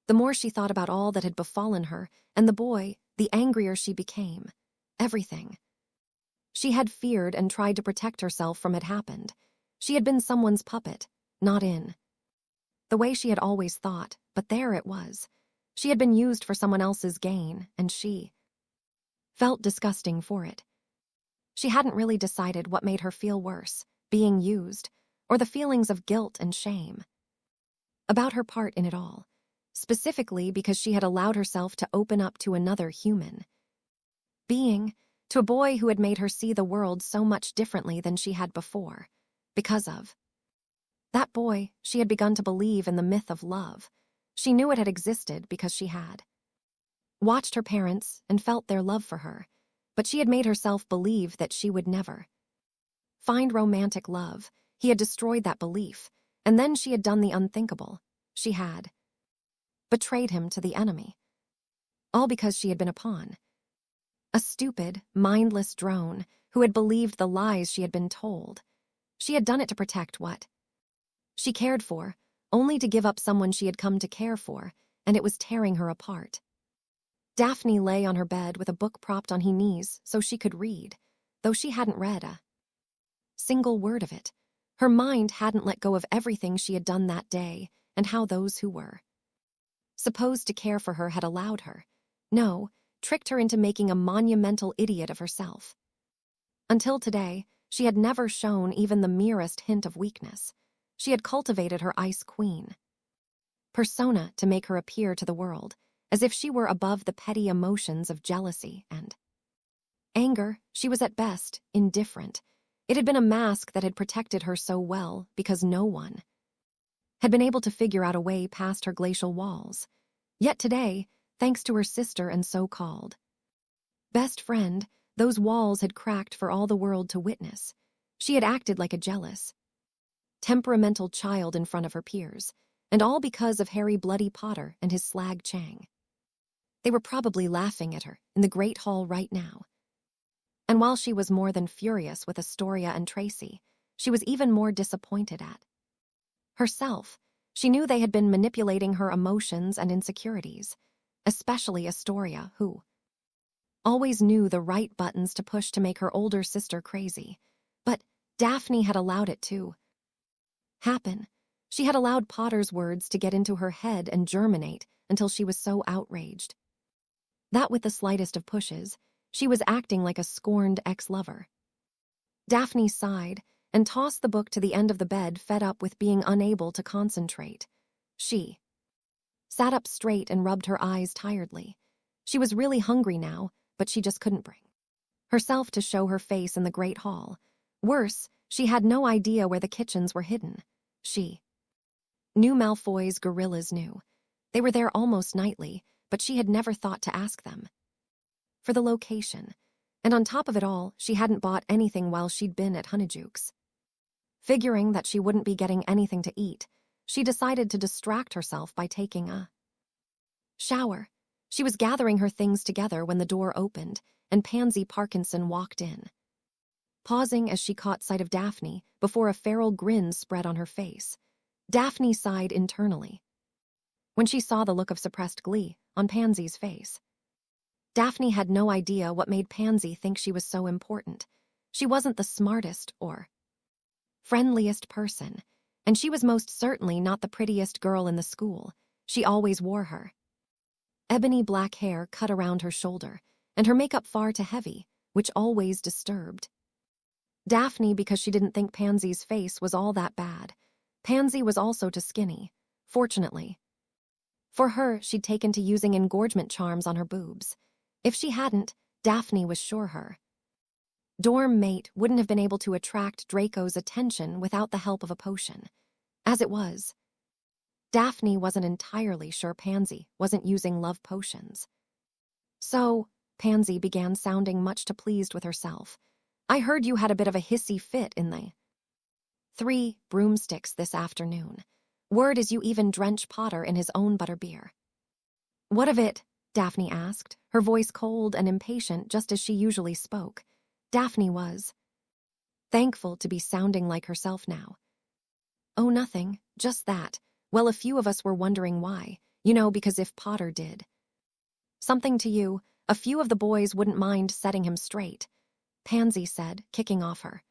The more she thought about all that had befallen her and the boy, the angrier she became. Everything she had feared and tried to protect herself from had happened. She had been someone's puppet, not in the way she had always thought, but there it was. She had been used for someone else's gain, and she felt disgusting for it. She hadn't really decided what made her feel worse, being used, or the feelings of guilt and shame about her part in it all, specifically because she had allowed herself to open up to another human being, to a boy who had made her see the world so much differently than she had before. Because of that boy, she had begun to believe in the myth of love. She knew it had existed because she had watched her parents and felt their love for her, but she had made herself believe that she would never find romantic love. He had destroyed that belief, and then she had done the unthinkable. She had betrayed him to the enemy. All because she had been a pawn. A stupid, mindless drone who had believed the lies she had been told. She had done it to protect what she cared for, only to give up someone she had come to care for, and it was tearing her apart. Daphne lay on her bed with a book propped on her knees so she could read, though she hadn't read a single word of it. Her mind hadn't let go of everything she had done that day and how those who were supposed to care for her had allowed her. No, tricked her into making a monumental idiot of herself. Until today, she had never shown even the merest hint of weakness. She had cultivated her Ice Queen persona to make her appear to the world as if she were above the petty emotions of jealousy and anger. She was at best indifferent. It had been a mask that had protected her so well because no one had been able to figure out a way past her glacial walls. Yet today, thanks to her sister and so-called best friend, those walls had cracked for all the world to witness. She had acted like a jealous, temperamental child in front of her peers, and all because of Harry Bloody Potter and his slag Chang. They were probably laughing at her in the Great Hall right now. And while she was more than furious with Astoria and Tracy, she was even more disappointed at herself. She knew they had been manipulating her emotions and insecurities, especially Astoria, who always knew the right buttons to push to make her older sister crazy. But Daphne had allowed it to happen. She had allowed Potter's words to get into her head and germinate until she was so outraged that with the slightest of pushes, she was acting like a scorned ex-lover. Daphne sighed and tossed the book to the end of the bed, fed up with being unable to concentrate. She sat up straight and rubbed her eyes tiredly. She was really hungry now, but she just couldn't bring herself to show her face in the Great Hall. Worse, she had no idea where the kitchens were hidden. She knew Malfoy's gorillas knew. They were there almost nightly, but she had never thought to ask them for the location. And on top of it all, she hadn't bought anything while she'd been at Honeyjuke's. Figuring that she wouldn't be getting anything to eat, she decided to distract herself by taking a shower. She was gathering her things together when the door opened and Pansy Parkinson walked in, pausing as she caught sight of Daphne before a feral grin spread on her face. Daphne sighed internally when she saw the look of suppressed glee on Pansy's face. Daphne had no idea what made Pansy think she was so important. She wasn't the smartest or friendliest person, and she was most certainly not the prettiest girl in the school. She always wore her ebony black hair cut around her shoulder, and her makeup far too heavy, which always disturbed Daphne because she didn't think Pansy's face was all that bad. Pansy was also too skinny. Fortunately for her, she'd taken to using engorgement charms on her boobs. If she hadn't, Daphne was sure her dorm mate wouldn't have been able to attract Draco's attention without the help of a potion. As it was, Daphne wasn't entirely sure Pansy wasn't using love potions. So, Pansy began sounding much too pleased with herself. I heard you had a bit of a hissy fit in the 3 broomsticks this afternoon. Word is you even drench Potter in his own butterbeer. What of it? Daphne asked, her voice cold and impatient just as she usually spoke. Daphne was thankful to be sounding like herself now. Oh, nothing, just that. Well, a few of us were wondering why. You know, because if Potter did something to you, a few of the boys wouldn't mind setting him straight, Pansy said, kicking off her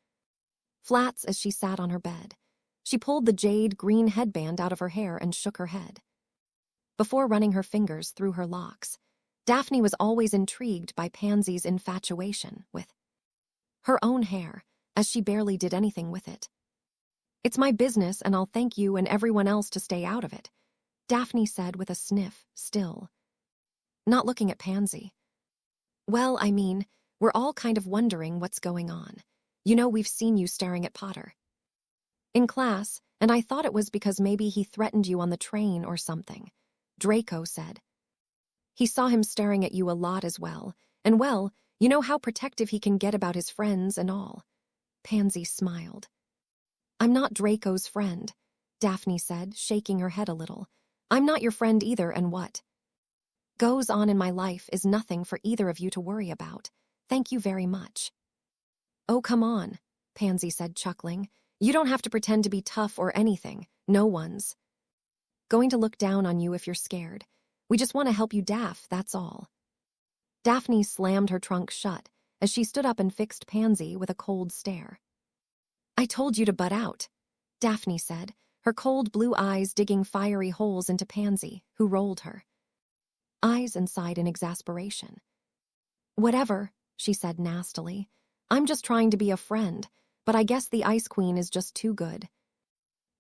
flats as she sat on her bed. She pulled the jade green headband out of her hair and shook her head before running her fingers through her locks. Daphne was always intrigued by Pansy's infatuation with her own hair, as she barely did anything with it. It's my business, and I'll thank you and everyone else to stay out of it, Daphne said with a sniff, still not looking at Pansy. Well, I mean, we're all kind of wondering what's going on. You know, we've seen you staring at Potter in class, and I thought it was because maybe he threatened you on the train or something, Draco said. He saw him staring at you a lot as well, and well, you know how protective he can get about his friends and all. Pansy smiled. I'm not Draco's friend, Daphne said, shaking her head a little. I'm not your friend either, and what goes on in my life is nothing for either of you to worry about. Thank you very much. Oh, come on, Pansy said, chuckling. You don't have to pretend to be tough or anything. No one's going to look down on you if you're scared. We just want to help you, Daph, that's all. Daphne slammed her trunk shut as she stood up and fixed Pansy with a cold stare. I told you to butt out, Daphne said, her cold blue eyes digging fiery holes into Pansy, who rolled her eyes and sighed in exasperation. Whatever, she said nastily. I'm just trying to be a friend, but I guess the Ice Queen is just too good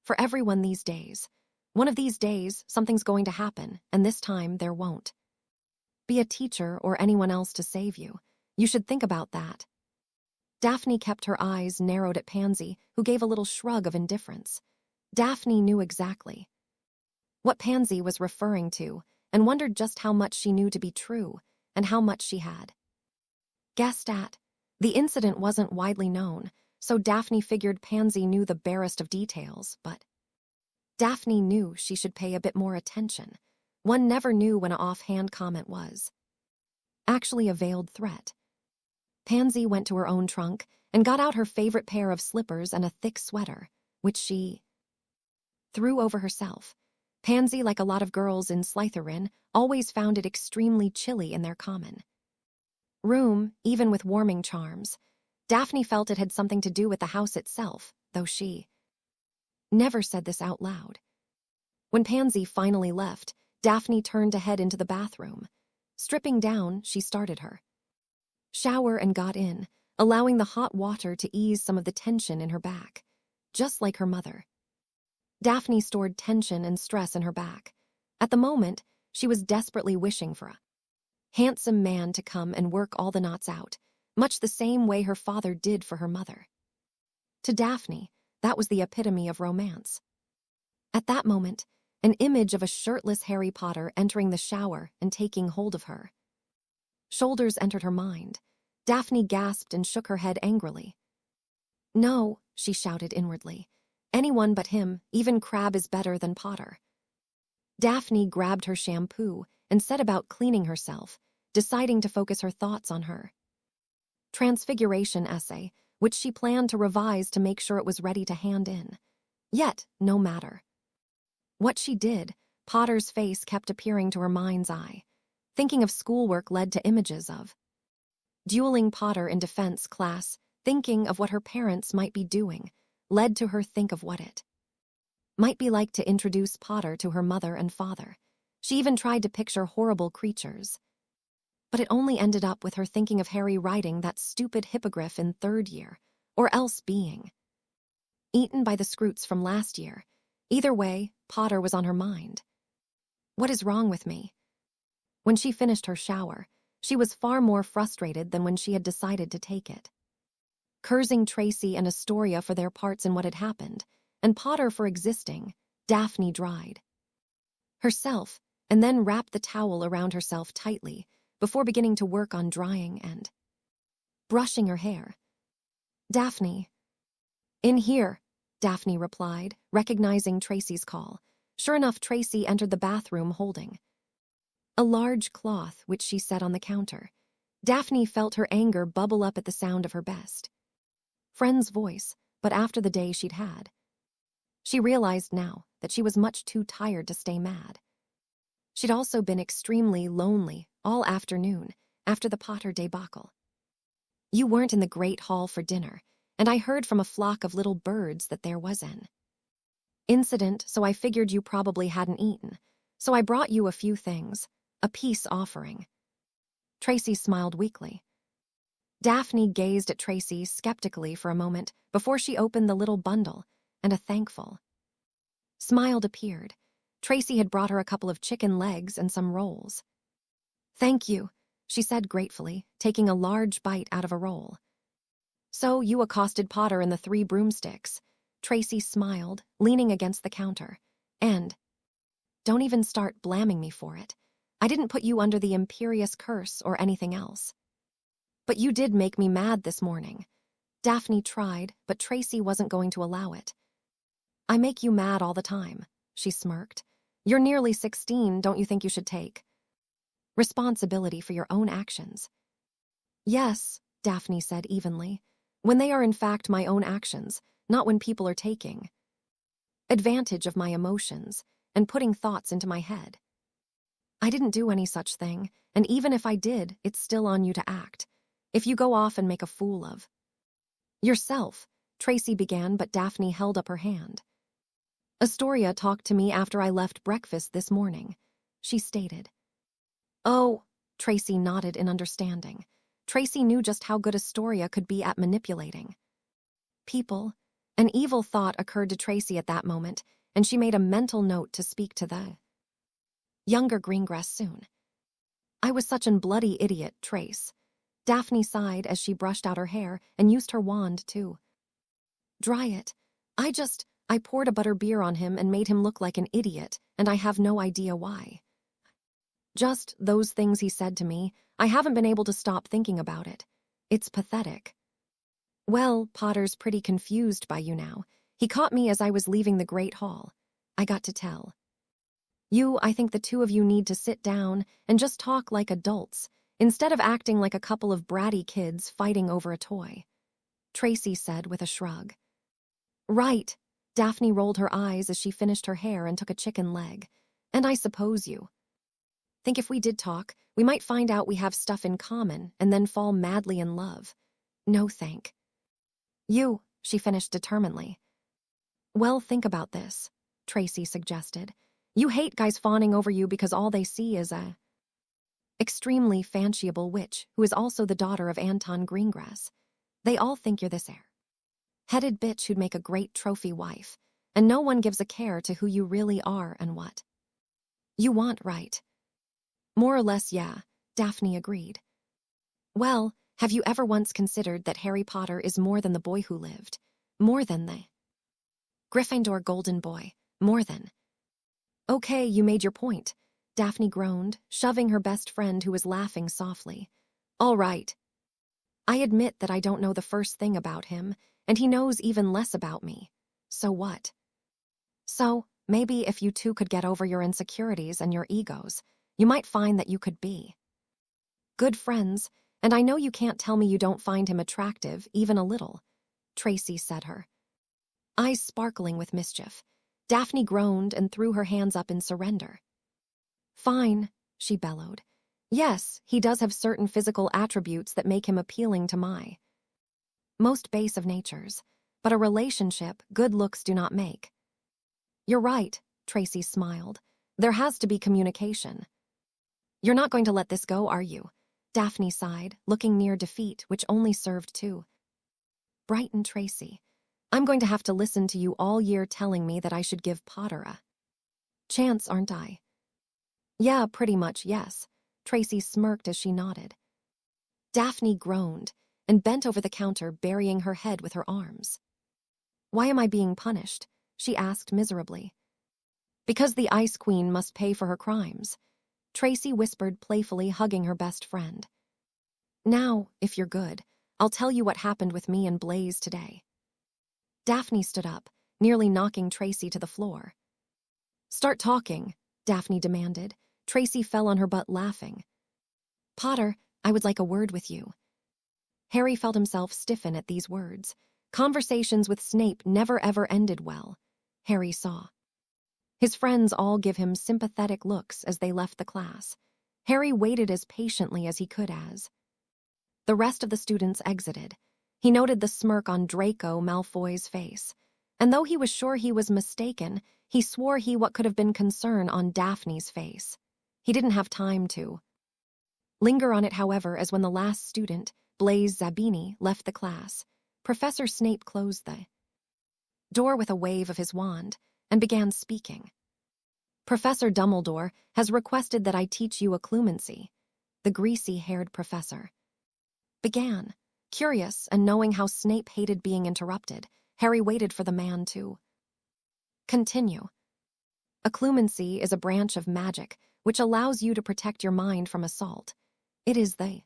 for everyone these days. One of these days, something's going to happen, and this time there won't be a teacher or anyone else to save you. You should think about that. Daphne kept her eyes narrowed at Pansy, who gave a little shrug of indifference. Daphne knew exactly what Pansy was referring to, and wondered just how much she knew to be true, and how much she had guessed at. The incident wasn't widely known, so Daphne figured Pansy knew the barest of details, but Daphne knew she should pay a bit more attention. One never knew when an offhand comment was actually a veiled threat. Pansy went to her own trunk and got out her favorite pair of slippers and a thick sweater, which she threw over herself. Pansy, like a lot of girls in Slytherin, always found it extremely chilly in their common room, even with warming charms. Daphne felt it had something to do with the house itself, though she never said this out loud. When Pansy finally left, Daphne turned to head into the bathroom. Stripping down, she started her shower and got in, allowing the hot water to ease some of the tension in her back, just like her mother. Daphne stored tension and stress in her back. At the moment, she was desperately wishing for a handsome man to come and work all the knots out, much the same way her father did for her mother. To Daphne, that was the epitome of romance. At that moment, an image of a shirtless Harry Potter entering the shower and taking hold of her shoulders entered her mind. Daphne gasped and shook her head angrily. No, she shouted inwardly. Anyone but him, even Crabbe is better than Potter. Daphne grabbed her shampoo and set about cleaning herself, deciding to focus her thoughts on her transfiguration essay, which she planned to revise to make sure it was ready to hand in. Yet, no matter what she did, Potter's face kept appearing to her mind's eye. Thinking of schoolwork led to images of dueling Potter in defense class. Thinking of what her parents might be doing led to her think of what it might be like to introduce Potter to her mother and father. She even tried to picture horrible creatures. But it only ended up with her thinking of Harry writing that stupid hippogriff in 3rd year, or else being eaten by the Scroots from last year. Either way, Potter was on her mind. What is wrong with me? When she finished her shower, she was far more frustrated than when she had decided to take it. Cursing Tracy and Astoria for their parts in what had happened, and Potter for existing, Daphne dried herself and then wrapped the towel around herself tightly before beginning to work on drying and brushing her hair. Daphne. In here, Daphne replied, recognizing Tracy's call. Sure enough, Tracy entered the bathroom holding a large cloth which she set on the counter. Daphne felt her anger bubble up at the sound of her best friend's voice, but after the day she'd had, she realized now that she was much too tired to stay mad. She'd also been extremely lonely all afternoon after the Potter debacle. You weren't in the Great Hall for dinner, and I heard from a flock of little birds that there was an incident, so I figured you probably hadn't eaten. So I brought you a few things, a peace offering. Tracy smiled weakly. Daphne gazed at Tracy skeptically for a moment before she opened the little bundle, and a thankful smile appeared. Tracy had brought her a couple of chicken legs and some rolls. Thank you, she said gratefully, taking a large bite out of a roll. So you accosted Potter and the 3 broomsticks. Tracy smiled, leaning against the counter. And don't even start blaming me for it. I didn't put you under the imperious curse or anything else. But you did make me mad this morning. Daphne tried, but Tracy wasn't going to allow it. I make you mad all the time, she smirked. You're nearly 16, don't you think you should take responsibility for your own actions? Yes, Daphne said evenly, when they are in fact my own actions, not when people are taking advantage of my emotions and putting thoughts into my head. I didn't do any such thing, and even if I did, it's still on you to act. If you go off and make a fool of yourself, Tracy began, but Daphne held up her hand. Astoria talked to me after I left breakfast this morning, she stated. Oh, Tracy nodded in understanding. Tracy knew just how good Astoria could be at manipulating people. An evil thought occurred to Tracy at that moment, and she made a mental note to speak to the younger Greengrass soon. I was such an bloody idiot, Trace. Daphne sighed as she brushed out her hair and used her wand to dry it. I poured a butterbeer on him and made him look like an idiot, and I have no idea why. Just those things he said to me, I haven't been able to stop thinking about it. It's pathetic. Well, Potter's pretty confused by you now. He caught me as I was leaving the Great Hall. I got to tell I think the two of you need to sit down and just talk like adults, instead of acting like a couple of bratty kids fighting over a toy. Tracy said with a shrug. Right. Daphne rolled her eyes as she finished her hair and took a chicken leg. And I suppose you think if we did talk, we might find out we have stuff in common and then fall madly in love. No thank you, she finished determinedly. Well, think about this, Tracy suggested. You hate guys fawning over you because all they see is a extremely fanciable witch who is also the daughter of Anton Greengrass. They all think you're this headed bitch who'd make a great trophy wife, and no one gives a care to who you really are and what you want, right? More or less, yeah, Daphne agreed. Well, have you ever once considered that Harry Potter is more than the boy who lived? More than the Gryffindor golden boy. More than. Okay, you made your point, Daphne groaned, shoving her best friend who was laughing softly. All right. I admit that I don't know the first thing about him, and he knows even less about me. So what? So, maybe if you two could get over your insecurities and your egos, you might find that you could be good friends, and I know you can't tell me you don't find him attractive, even a little, Tracy said her eyes sparkling with mischief. Daphne groaned and threw her hands up in surrender. Fine, she bellowed. Yes, he does have certain physical attributes that make him appealing to my most base of natures, but a relationship good looks do not make. You're right, Tracy smiled. There has to be communication. You're not going to let this go, are you? Daphne sighed, looking near defeat, which only served to brighten Tracy. I'm going to have to listen to you all year telling me that I should give Potter a chance, aren't I? Yeah, pretty much, yes. Tracy smirked as she nodded. Daphne groaned and bent over the counter, burying her head with her arms. Why am I being punished? She asked miserably. Because the Ice Queen must pay for her crimes, Tracy whispered playfully, hugging her best friend. Now, if you're good, I'll tell you what happened with me and Blaze today. Daphne stood up, nearly knocking Tracy to the floor. Start talking, Daphne demanded. Tracy fell on her butt laughing. Potter, I would like a word with you. Harry felt himself stiffen at these words. Conversations with Snape never ever ended well, Harry saw. His friends all give him sympathetic looks as they left the class. Harry waited as patiently as he could as the rest of the students exited. He noted the smirk on Draco Malfoy's face, and though he was sure he was mistaken, he swore what could have been concern on Daphne's face. He didn't have time to linger on it, however, as when the last student, Blaise Zabini, left the class, Professor Snape closed the door with a wave of his wand and began speaking. Professor Dumbledore has requested that I teach you occlumency, the greasy-haired professor began. Curious and knowing how Snape hated being interrupted, Harry waited for the man to continue. Occlumency is a branch of magic which allows you to protect your mind from assault. It is the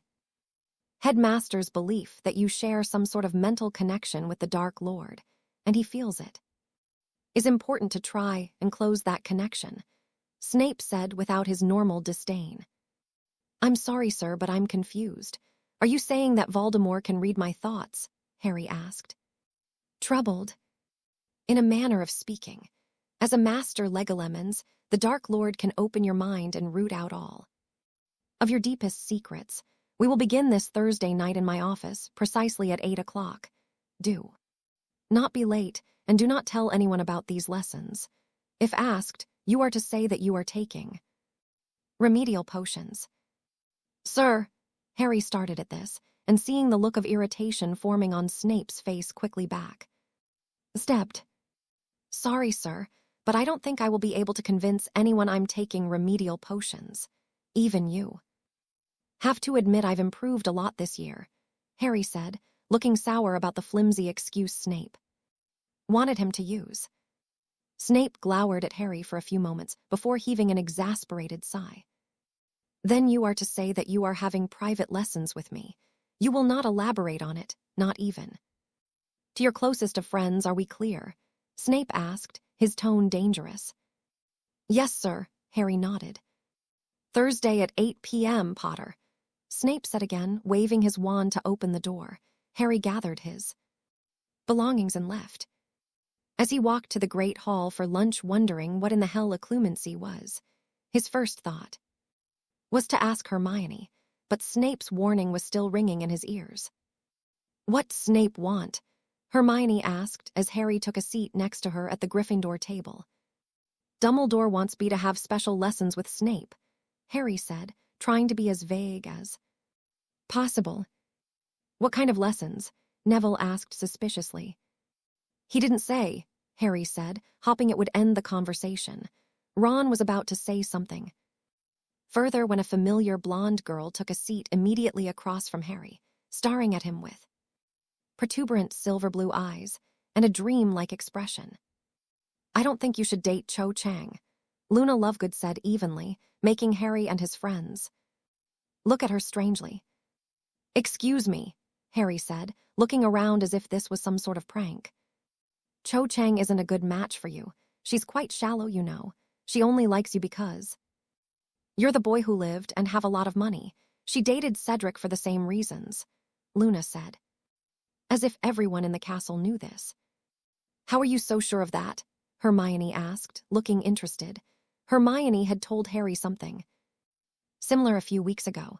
headmaster's belief that you share some sort of mental connection with the Dark Lord, and he feels it is important to try and close that connection, Snape said without his normal disdain. I'm sorry, sir, but I'm confused. Are you saying that Voldemort can read my thoughts? Harry asked. Troubled. In a manner of speaking. As a master Legolemons, the Dark Lord can open your mind and root out all of your deepest secrets. We will begin this Thursday night in my office, precisely at 8 o'clock. Do Not be late, and do not tell anyone about these lessons. If asked, you are to say that you are taking remedial potions. Sir, Harry started at this, and seeing the look of irritation forming on Snape's face quickly stepped. Sorry, sir, but I don't think I will be able to convince anyone I'm taking remedial potions. Even you. Have to admit I've improved a lot this year, Harry said, looking sour about the flimsy excuse Snape wanted him to use. Snape glowered at Harry for a few moments before heaving an exasperated sigh. Then you are to say that you are having private lessons with me. You will not elaborate on it, not even. To your closest of friends, are we clear? Snape asked, his tone dangerous. Yes, sir, Harry nodded. Thursday at 8 p.m., Potter. Snape said again, waving his wand to open the door. Harry gathered his belongings and left. As he walked to the Great Hall for lunch wondering what in the hell occlumency was, his first thought was to ask Hermione, but Snape's warning was still ringing in his ears. What's Snape want? Hermione asked as Harry took a seat next to her at the Gryffindor table. Dumbledore wants me to have special lessons with Snape, Harry said, trying to be as vague as possible. What kind of lessons? Neville asked suspiciously. He didn't say, Harry said, hoping it would end the conversation. Ron was about to say something further when a familiar blonde girl took a seat immediately across from Harry, staring at him with protuberant silver-blue eyes and a dream-like expression. I don't think you should date Cho Chang, Luna Lovegood said evenly, making Harry and his friends look at her strangely. Excuse me, Harry said, looking around as if this was some sort of prank. Cho Chang isn't a good match for you. She's quite shallow, you know. She only likes you because you're the boy who lived and have a lot of money. She dated Cedric for the same reasons, Luna said, as if everyone in the castle knew this. How are you so sure of that? Hermione asked, looking interested. Hermione had told Harry something similar a few weeks ago.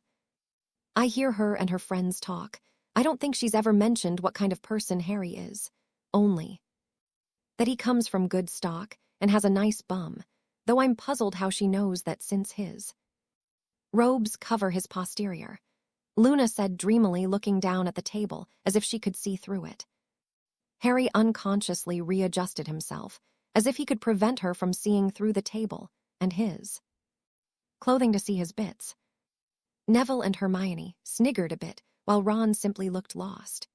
I hear her and her friends talk. I don't think she's ever mentioned what kind of person Harry is. Only that he comes from good stock and has a nice bum, though I'm puzzled how she knows that since his robes cover his posterior. Luna said dreamily, looking down at the table as if she could see through it. Harry unconsciously readjusted himself, as if he could prevent her from seeing through the table and his clothing to see his bits. Neville and Hermione sniggered a bit, while Ron simply looked lost.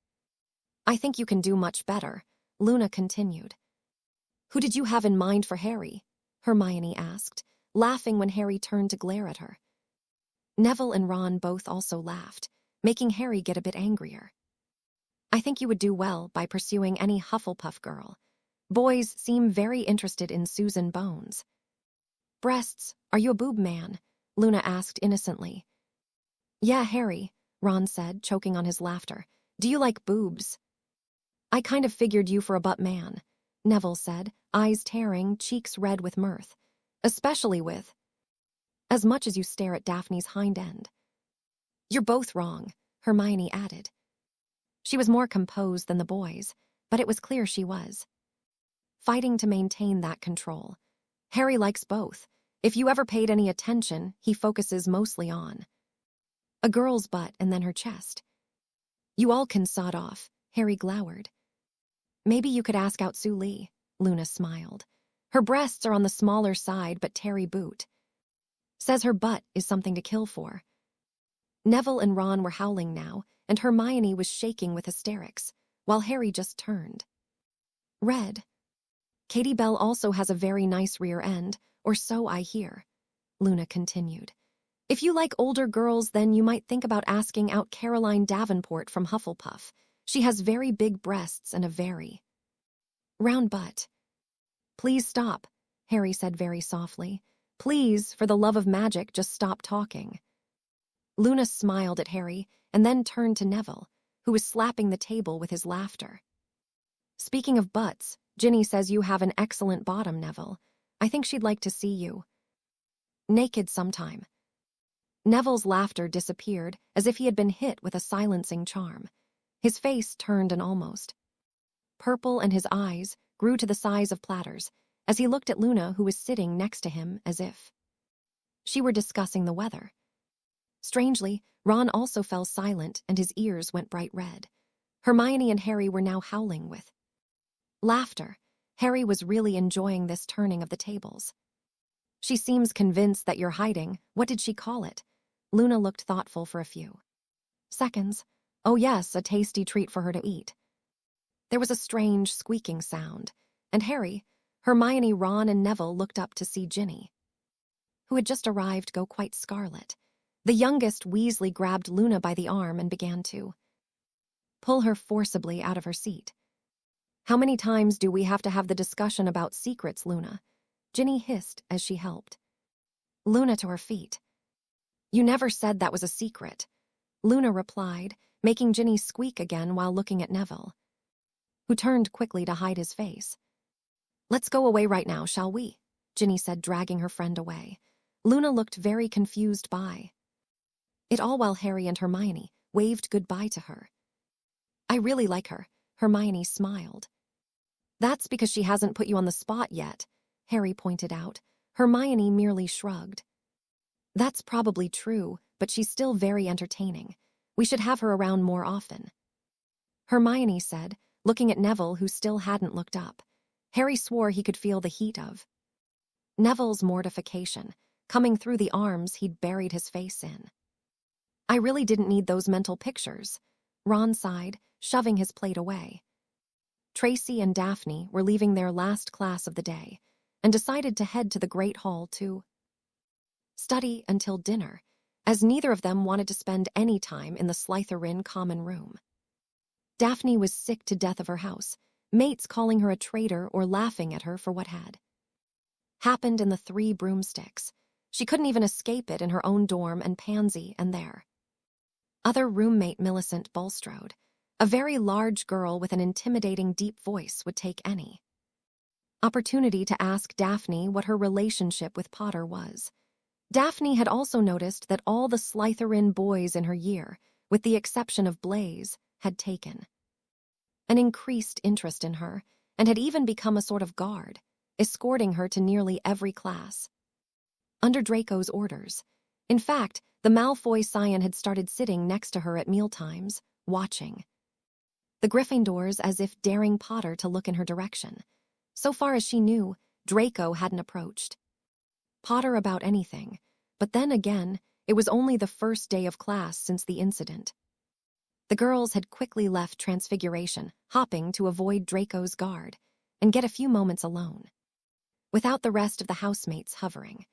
I think you can do much better, Luna continued. Who did you have in mind for Harry? Hermione asked, laughing when Harry turned to glare at her. Neville and Ron both also laughed, making Harry get a bit angrier. I think you would do well by pursuing any Hufflepuff girl. Boys seem very interested in Susan Bones. Breasts, are you a boob man? Luna asked innocently. Yeah, Harry, Ron said, choking on his laughter. Do you like boobs? I kind of figured you for a butt man, Neville said, eyes tearing, cheeks red with mirth. Especially with as much as you stare at Daphne's hind end. You're both wrong, Hermione added. She was more composed than the boys, but it was clear she was fighting to maintain that control. Harry likes both. If you ever paid any attention, he focuses mostly on a girl's butt and then her chest. You all can sod off, Harry glowered. Maybe you could ask out Sue Lee, Luna smiled. Her breasts are on the smaller side, but Terry Boot says her butt is something to kill for. Neville and Ron were howling now, and Hermione was shaking with hysterics, while Harry just turned red. Katie Bell also has a very nice rear end, or so I hear, Luna continued. If you like older girls, then you might think about asking out Caroline Davenport from Hufflepuff. She has very big breasts and a very round butt. Please stop, Harry said very softly. Please, for the love of magic, just stop talking. Luna smiled at Harry and then turned to Neville, who was slapping the table with his laughter. Speaking of butts, Ginny says you have an excellent bottom, Neville. I think she'd like to see you naked sometime. Neville's laughter disappeared as if he had been hit with a silencing charm. His face turned an almost purple, and his eyes grew to the size of platters as he looked at Luna, who was sitting next to him as if she were discussing the weather. Strangely, Ron also fell silent and his ears went bright red. Hermione and Harry were now howling with laughter. Harry was really enjoying this turning of the tables. She seems convinced that you're hiding. What did she call it? Luna looked thoughtful for a few seconds. Oh yes, a tasty treat for her to eat. There was a strange squeaking sound, and Harry, Hermione, Ron, and Neville looked up to see Ginny, who had just arrived, go quite scarlet. The youngest Weasley grabbed Luna by the arm and began to pull her forcibly out of her seat. How many times do we have to have the discussion about secrets, Luna? Ginny hissed as she helped Luna to her feet. You never said that was a secret, Luna replied, making Ginny squeak again while looking at Neville, who turned quickly to hide his face. Let's go away right now, shall we? Ginny said, dragging her friend away. Luna looked very confused by it all while Harry and Hermione waved goodbye to her. I really like her, Hermione smiled. That's because she hasn't put you on the spot yet, Harry pointed out. Hermione merely shrugged. That's probably true, but she's still very entertaining. We should have her around more often, Hermione said, looking at Neville, who still hadn't looked up. Harry swore he could feel the heat of Neville's mortification coming through the arms he'd buried his face in. I really didn't need those mental pictures, Ron sighed, shoving his plate away. Tracy and Daphne were leaving their last class of the day and decided to head to the Great Hall to study until dinner, as neither of them wanted to spend any time in the Slytherin common room. Daphne was sick to death of her house, mates calling her a traitor or laughing at her for what had happened in the Three Broomsticks. She couldn't even escape it in her own dorm, and Pansy and their other roommate Millicent Bulstrode, a very large girl with an intimidating deep voice, would take any opportunity to ask Daphne what her relationship with Potter was. Daphne had also noticed that all the Slytherin boys in her year, with the exception of Blaise, had taken an increased interest in her and had even become a sort of guard, escorting her to nearly every class under Draco's orders. In fact, the Malfoy scion had started sitting next to her at mealtimes, watching the Gryffindors as if daring Potter to look in her direction. So far as she knew, Draco hadn't approached Potter about anything, but then again, it was only the first day of class since the incident. The girls had quickly left Transfiguration, hopping to avoid Draco's guard and get a few moments alone, without the rest of the housemates hovering.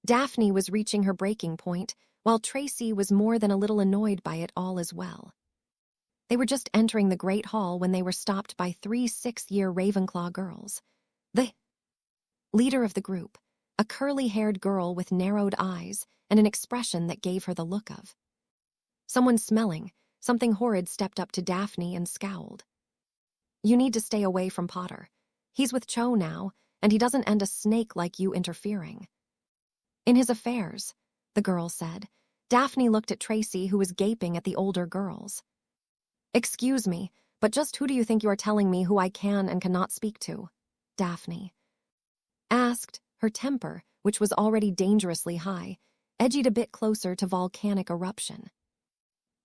Daphne was reaching her breaking point, while Tracy was more than a little annoyed by it all as well. They were just entering the Great Hall when they were stopped by 3 sixth-year Ravenclaw girls. The leader of the group, a curly-haired girl with narrowed eyes and an expression that gave her the look of someone smelling something horrid, stepped up to Daphne and scowled. You need to stay away from Potter. He's with Cho now, and he doesn't end a snake like you interfering in his affairs, the girl said. Daphne looked at Tracy, who was gaping at the older girls. Excuse me, but just who do you think you are telling me who I can and cannot speak to? Daphne asked, her temper, which was already dangerously high, edged a bit closer to volcanic eruption.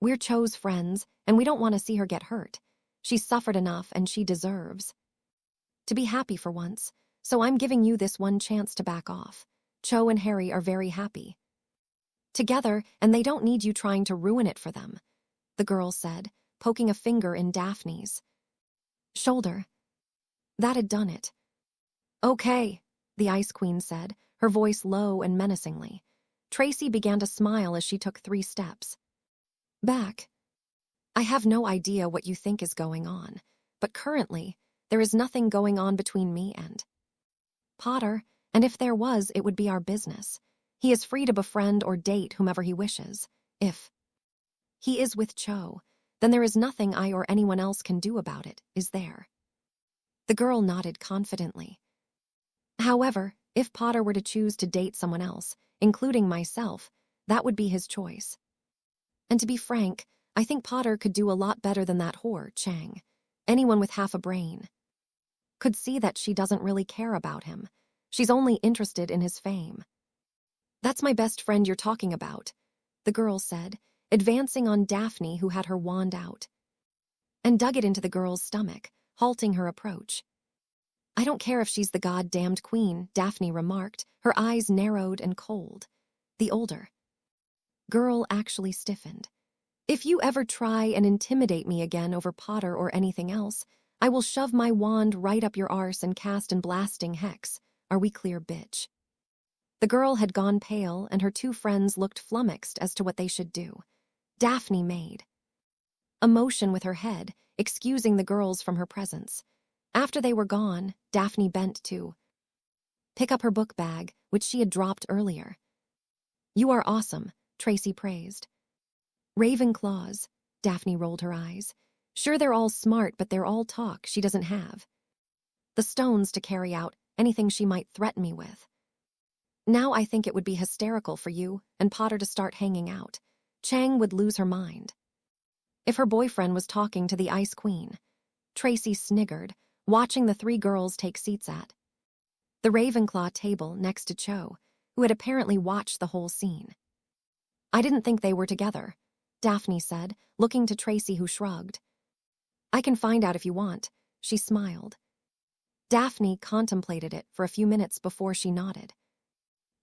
We're Cho's friends, and we don't want to see her get hurt. She's suffered enough, and she deserves to be happy for once, so I'm giving you this one chance to back off. Cho and Harry are very happy together, and they don't need you trying to ruin it for them, the girl said, poking a finger in Daphne's shoulder. That had done it. Okay, the Ice Queen said, her voice low and menacingly. Tracy began to smile as she took 3 steps back. I have no idea what you think is going on, but currently, there is nothing going on between me and Potter, and if there was, it would be our business. He is free to befriend or date whomever he wishes. If he is with Cho, then there is nothing I or anyone else can do about it, is there? The girl nodded confidently. However, if Potter were to choose to date someone else, including myself, that would be his choice. And to be frank, I think Potter could do a lot better than that whore, Chang. Anyone with half a brain could see that she doesn't really care about him. She's only interested in his fame. That's my best friend you're talking about, the girl said, advancing on Daphne, who had her wand out, and dug it into the girl's stomach, halting her approach. I don't care if she's the goddamned queen, Daphne remarked, her eyes narrowed and cold. The older girl actually stiffened. If you ever try and intimidate me again over Potter or anything else, I will shove my wand right up your arse and cast an blasting hex. Are we clear, bitch? The girl had gone pale, and her two friends looked flummoxed as to what they should do. Daphne made a motion with her head, excusing the girls from her presence. After they were gone, Daphne bent to pick up her book bag, which she had dropped earlier. You are awesome, Tracy praised. Ravenclaws, Daphne rolled her eyes. Sure, they're all smart, but they're all talk she doesn't have. The stones to carry out anything she might threaten me with. Now I think it would be hysterical for you and Potter to start hanging out. Chang would lose her mind if her boyfriend was talking to the Ice Queen. Tracy sniggered, watching the three girls take seats at the Ravenclaw table next to Cho, who had apparently watched the whole scene. I didn't think they were together, Daphne said, looking to Tracy, who shrugged. I can find out if you want, she smiled. Daphne contemplated it for a few minutes before she nodded.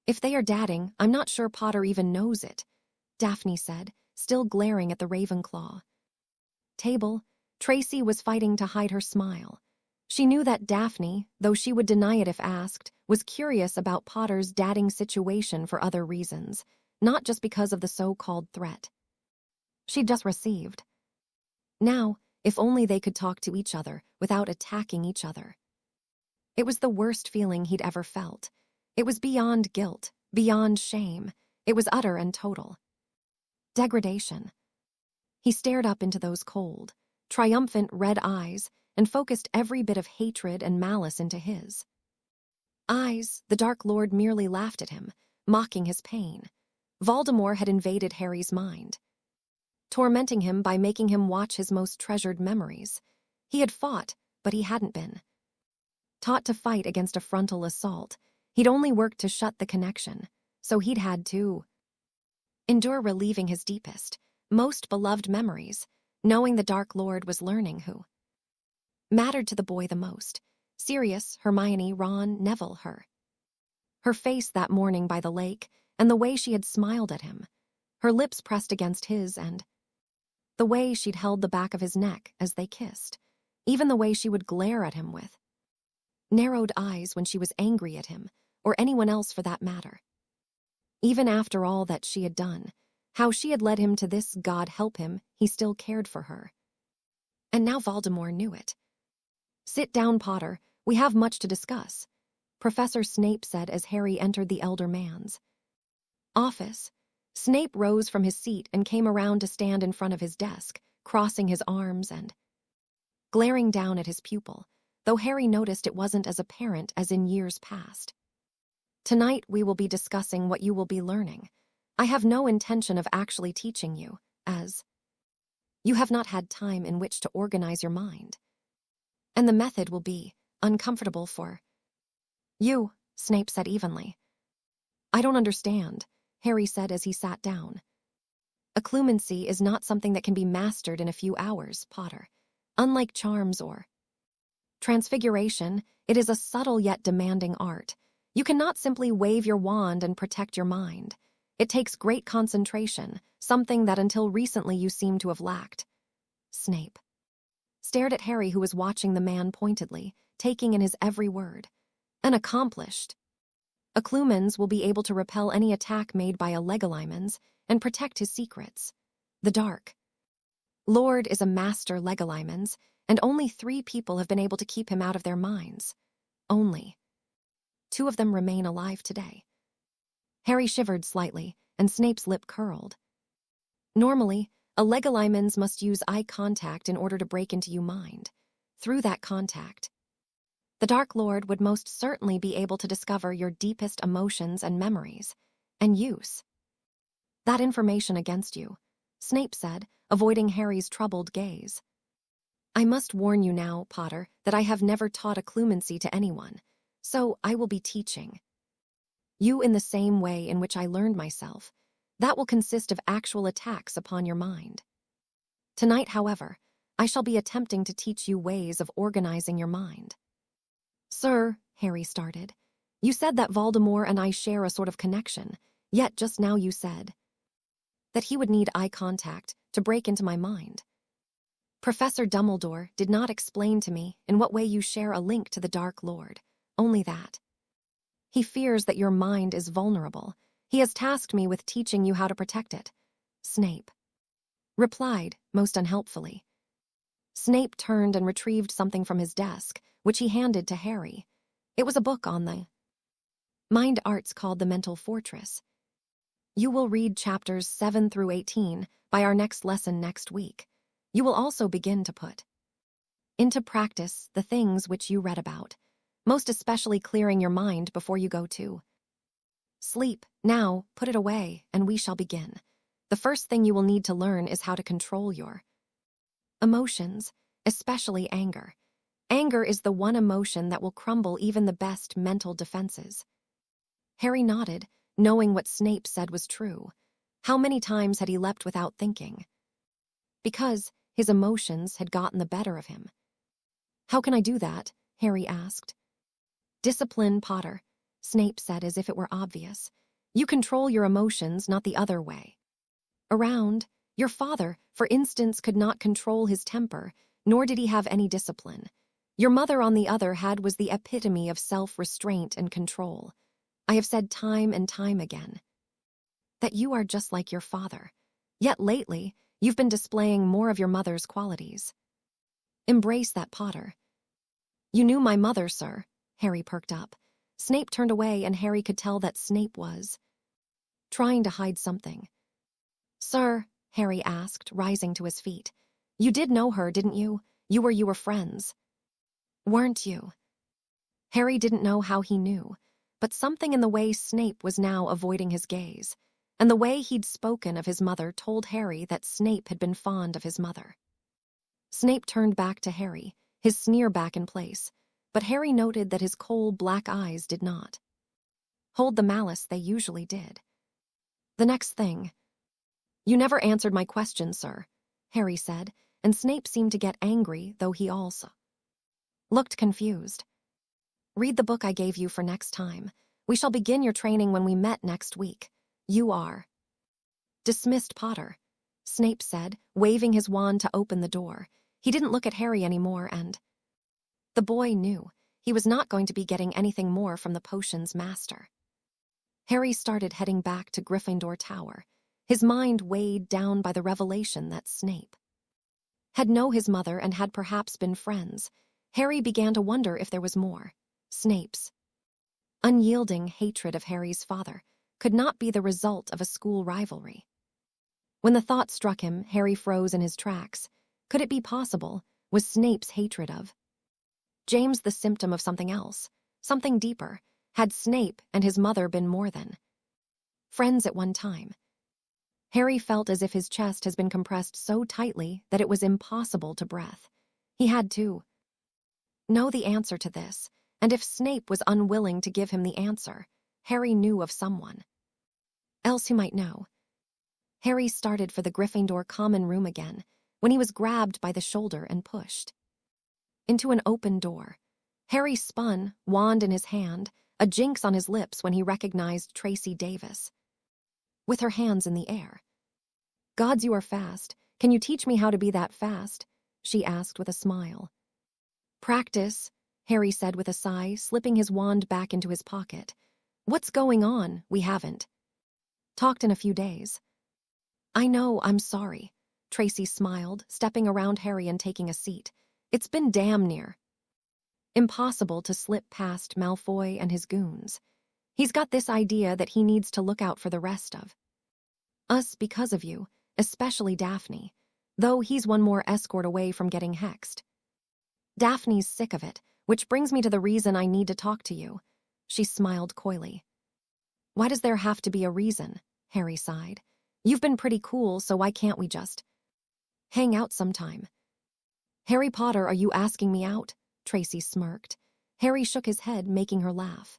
If they are dating, I'm not sure Potter even knows it, Daphne said, still glaring at the Ravenclaw table. Tracy was fighting to hide her smile. She knew that Daphne, though she would deny it if asked, was curious about Potter's dating situation for other reasons, not just because of the so-called threat she'd just received. Now, if only they could talk to each other without attacking each other. It was the worst feeling he'd ever felt. It was beyond guilt, beyond shame. It was utter and total degradation. He stared up into those cold, triumphant red eyes and focused every bit of hatred and malice into his eyes. The Dark Lord merely laughed at him, mocking his pain. Voldemort had invaded Harry's mind, tormenting him by making him watch his most treasured memories. He had fought, but he hadn't been taught to fight against a frontal assault. He'd only worked to shut the connection, so he'd had to endure relieving his deepest, most beloved memories, knowing the Dark Lord was learning who mattered to the boy the most. Sirius, Hermione, Ron, Neville, her. Her face that morning by the lake, and the way she had smiled at him, her lips pressed against his, and the way she'd held the back of his neck as they kissed, even the way she would glare at him with narrowed eyes when she was angry at him, or anyone else for that matter. Even after all that she had done, how she had led him to this, God help him, he still cared for her. And now Voldemort knew it. Sit down, Potter, we have much to discuss, Professor Snape said as Harry entered the elder man's office. Snape rose from his seat and came around to stand in front of his desk, crossing his arms and glaring down at his pupil, though Harry noticed it wasn't as apparent as in years past. Tonight we will be discussing what you will be learning. I have no intention of actually teaching you, as you have not had time in which to organize your mind. And the method will be uncomfortable for you, Snape said evenly. I don't understand, Harry said as he sat down. Occlumency is not something that can be mastered in a few hours, Potter. Unlike charms or transfiguration, it is a subtle yet demanding art. You cannot simply wave your wand and protect your mind. It takes great concentration, something that until recently you seem to have lacked. Snape stared at Harry, who was watching the man pointedly, taking in his every word. An accomplished Occlumens will be able to repel any attack made by a Legolimens and protect his secrets. The Dark Lord is a master Legolimens, and only 3 people have been able to keep him out of their minds. Only 2 of them remain alive today. Harry shivered slightly, and Snape's lip curled. Normally, a Legolimens must use eye contact in order to break into your mind. Through that contact, the Dark Lord would most certainly be able to discover your deepest emotions and memories, and use that information against you, Snape said, avoiding Harry's troubled gaze. I must warn you now, Potter, that I have never taught occlumency to anyone, so I will be teaching you in the same way in which I learned myself. That will consist of actual attacks upon your mind. Tonight, however, I shall be attempting to teach you ways of organizing your mind. Sir, Harry started, you said that Voldemort and I share a sort of connection, yet just now you said that he would need eye contact to break into my mind. Professor Dumbledore did not explain to me in what way you share a link to the Dark Lord, only that he fears that your mind is vulnerable. He has tasked me with teaching you how to protect it. Snape replied, most unhelpfully. Snape turned and retrieved something from his desk, which he handed to Harry. It was a book on the mind arts called The Mental Fortress. You will read chapters 7 through 18 by our next lesson next week. You will also begin to put into practice the things which you read about, most especially clearing your mind before you go to sleep. Now, put it away, and we shall begin. The first thing you will need to learn is how to control your emotions, especially anger. Anger is the one emotion that will crumble even the best mental defenses. Harry nodded, knowing what Snape said was true. How many times had he leapt without thinking? Because his emotions had gotten the better of him. How can I do that? Harry asked. Discipline, Potter, Snape said as if it were obvious. You control your emotions, not the other way around. Your father, for instance, could not control his temper, nor did he have any discipline. Your mother, on the other hand, was the epitome of self-restraint and control. I have said time and time again that you are just like your father. Yet lately, you've been displaying more of your mother's qualities. Embrace that, Potter. You knew my mother, sir. Harry perked up. Snape turned away, and Harry could tell that Snape was trying to hide something. Sir, Harry asked, rising to his feet. You did know her, didn't you? You were friends. Weren't you? Harry didn't know how he knew, but something in the way Snape was now avoiding his gaze, and the way he'd spoken of his mother told Harry that Snape had been fond of his mother. Snape turned back to Harry, his sneer back in place, but Harry noted that his cold black eyes did not hold the malice they usually did. The next thing. You never answered my question, sir, Harry said, and Snape seemed to get angry, though he also looked confused. Read the book I gave you for next time. We shall begin your training when we met next week. You are dismissed, Potter, Snape said, waving his wand to open the door. He didn't look at Harry anymore, and the boy knew he was not going to be getting anything more from the potion's master. Harry started heading back to Gryffindor Tower, his mind weighed down by the revelation that Snape had known his mother and had perhaps been friends. Harry began to wonder if there was more. Snape's unyielding hatred of Harry's father could not be the result of a school rivalry. When the thought struck him, Harry froze in his tracks. Could it be possible? Was Snape's hatred of James the symptom of something else, something deeper? Had Snape and his mother been more than friends at one time? Harry felt as if his chest has been compressed so tightly that it was impossible to breathe. He had to know the answer to this, and if Snape was unwilling to give him the answer, Harry knew of someone else who might know. Harry started for the Gryffindor common room again, when he was grabbed by the shoulder and pushed into an open door. Harry spun, wand in his hand, a jinx on his lips when he recognized Tracy Davis, with her hands in the air. Gods, you are fast. Can you teach me how to be that fast? She asked with a smile. Practice, Harry said with a sigh, slipping his wand back into his pocket. What's going on? We haven't talked in a few days. I know, I'm sorry, Tracy smiled, stepping around Harry and taking a seat. It's been damn near impossible to slip past Malfoy and his goons. He's got this idea that he needs to look out for the rest of us because of you, especially Daphne, though he's one more escort away from getting hexed. Daphne's sick of it, which brings me to the reason I need to talk to you. She smiled coyly. Why does there have to be a reason? Harry sighed. You've been pretty cool, so why can't we just hang out sometime? Harry Potter, are you asking me out? Tracy smirked. Harry shook his head, making her laugh.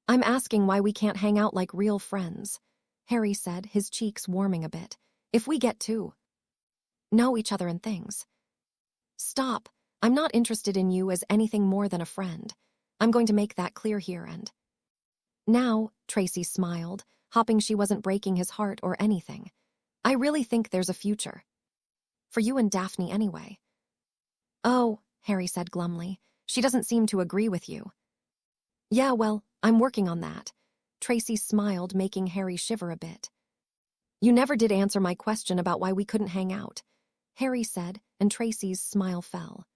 I'm asking why we can't hang out like real friends, Harry said, his cheeks warming a bit. If we get to know each other and things. Stop. I'm not interested in you as anything more than a friend. I'm going to make that clear here and now, Tracy smiled, hoping she wasn't breaking his heart or anything. I really think there's a future. For you and Daphne anyway. Oh, Harry said glumly, she doesn't seem to agree with you. Yeah, well, I'm working on that. Tracy smiled, making Harry shiver a bit. You never did answer my question about why we couldn't hang out, Harry said, and Tracy's smile fell.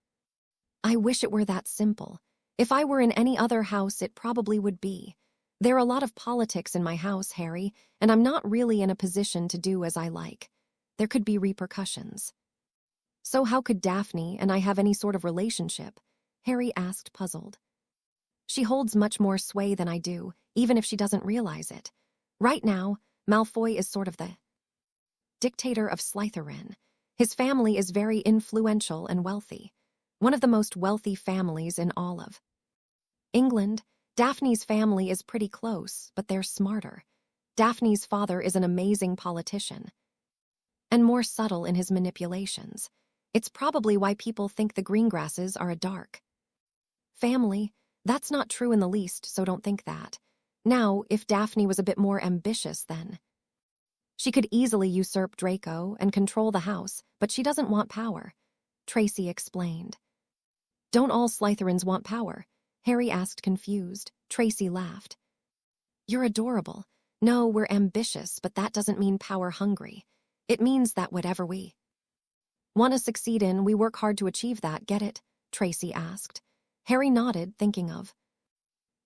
I wish it were that simple. If I were in any other house, it probably would be. There are a lot of politics in my house, Harry, and I'm not really in a position to do as I like. There could be repercussions. So how could Daphne and I have any sort of relationship? Harry asked, puzzled. She holds much more sway than I do, even if she doesn't realize it. Right now, Malfoy is sort of the dictator of Slytherin. His family is very influential and wealthy. One of the most wealthy families in all of England. Daphne's family is pretty close, but they're smarter. Daphne's father is an amazing politician and more subtle in his manipulations. It's probably why people think the Greengrasses are a dark family. That's not true in the least, so don't think that. Now, if Daphne was a bit more ambitious, then she could easily usurp Draco and control the house, but she doesn't want power, Tracy explained. Don't all Slytherins want power? Harry asked, confused. Tracy laughed. You're adorable. No, we're ambitious, but that doesn't mean power-hungry. It means that whatever we want to succeed in, we work hard to achieve that, get it? Tracy asked. Harry nodded, thinking of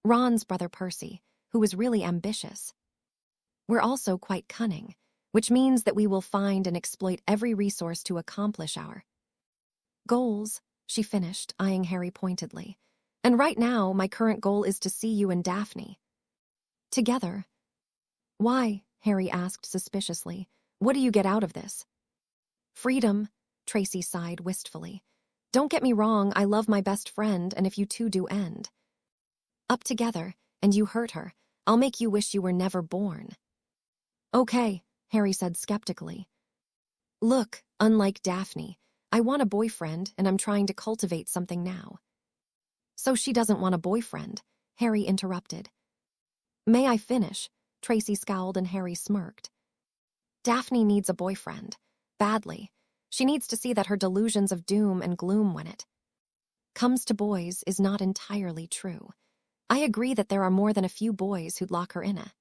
Ron's brother Percy, who was really ambitious. We're also quite cunning, which means that we will find and exploit every resource to accomplish our goals, she finished, eyeing Harry pointedly. And right now, my current goal is to see you and Daphne together. Why? Harry asked suspiciously. What do you get out of this? Freedom, Tracy sighed wistfully. Don't get me wrong, I love my best friend, and if you two do end up together, and you hurt her, I'll make you wish you were never born. Okay, Harry said skeptically. Look, unlike Daphne, I want a boyfriend, and I'm trying to cultivate something now. So she doesn't want a boyfriend, Harry interrupted. May I finish? Tracy scowled and Harry smirked. Daphne needs a boyfriend. Badly. She needs to see that her delusions of doom and gloom when it comes to boys is not entirely true. I agree that there are more than a few boys who'd lock her in a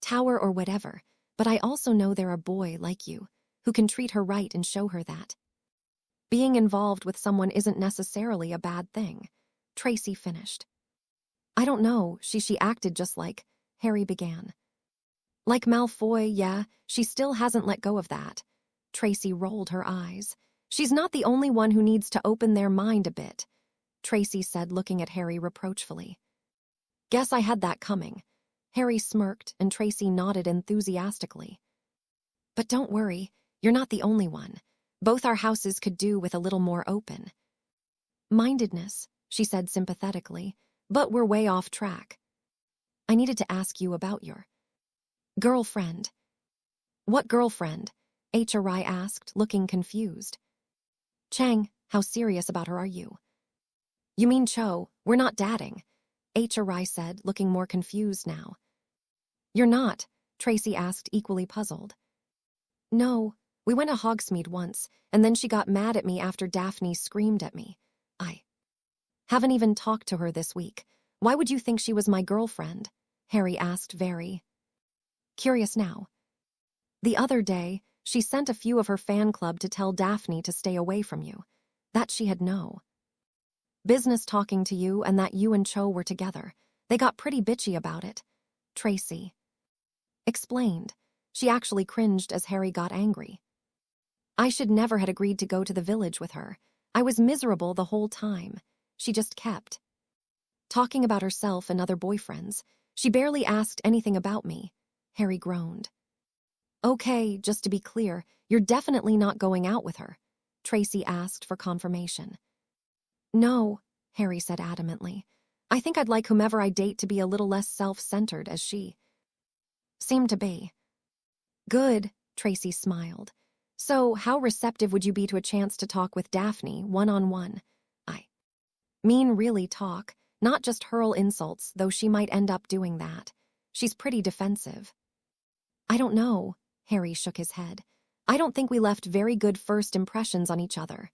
tower or whatever, but I also know there are boys like you who can treat her right and show her that being involved with someone isn't necessarily a bad thing. Tracy finished. I don't know, she acted just like, Harry began. Like Malfoy, yeah, she still hasn't let go of that. Tracy rolled her eyes. She's not the only one who needs to open their mind a bit, Tracy said, looking at Harry reproachfully. Guess I had that coming. Harry smirked and Tracy nodded enthusiastically. But don't worry, you're not the only one. Both our houses could do with a little more open-mindedness, she said sympathetically, but we're way off track. I needed to ask you about your girlfriend. What girlfriend? HRI asked, looking confused. Chang, how serious about her are you? You mean Cho, we're not dating, HRI said, looking more confused now. You're not? Tracy asked, equally puzzled. No, we went to Hogsmeade once, and then she got mad at me after Daphne screamed at me. I haven't even talked to her this week. Why would you think she was my girlfriend? Harry asked, very curious now. The other day, she sent a few of her fan club to tell Daphne to stay away from you. That she had no business talking to you and that you and Cho were together. They got pretty bitchy about it. Tracy explained. She actually cringed as Harry got angry. I should never had agreed to go to the village with her. I was miserable the whole time. She just kept talking about herself and other boyfriends. She barely asked anything about me. Harry groaned. Okay, just to be clear, you're definitely not going out with her, Tracy asked for confirmation. No, Harry said adamantly. I think I'd like whomever I date to be a little less self-centered as she seemed to be. Good, Tracy smiled. So, how receptive would you be to a chance to talk with Daphne, one-on-one? I mean really talk, not just hurl insults, though she might end up doing that. She's pretty defensive. I don't know, Harry shook his head. I don't think we left very good first impressions on each other.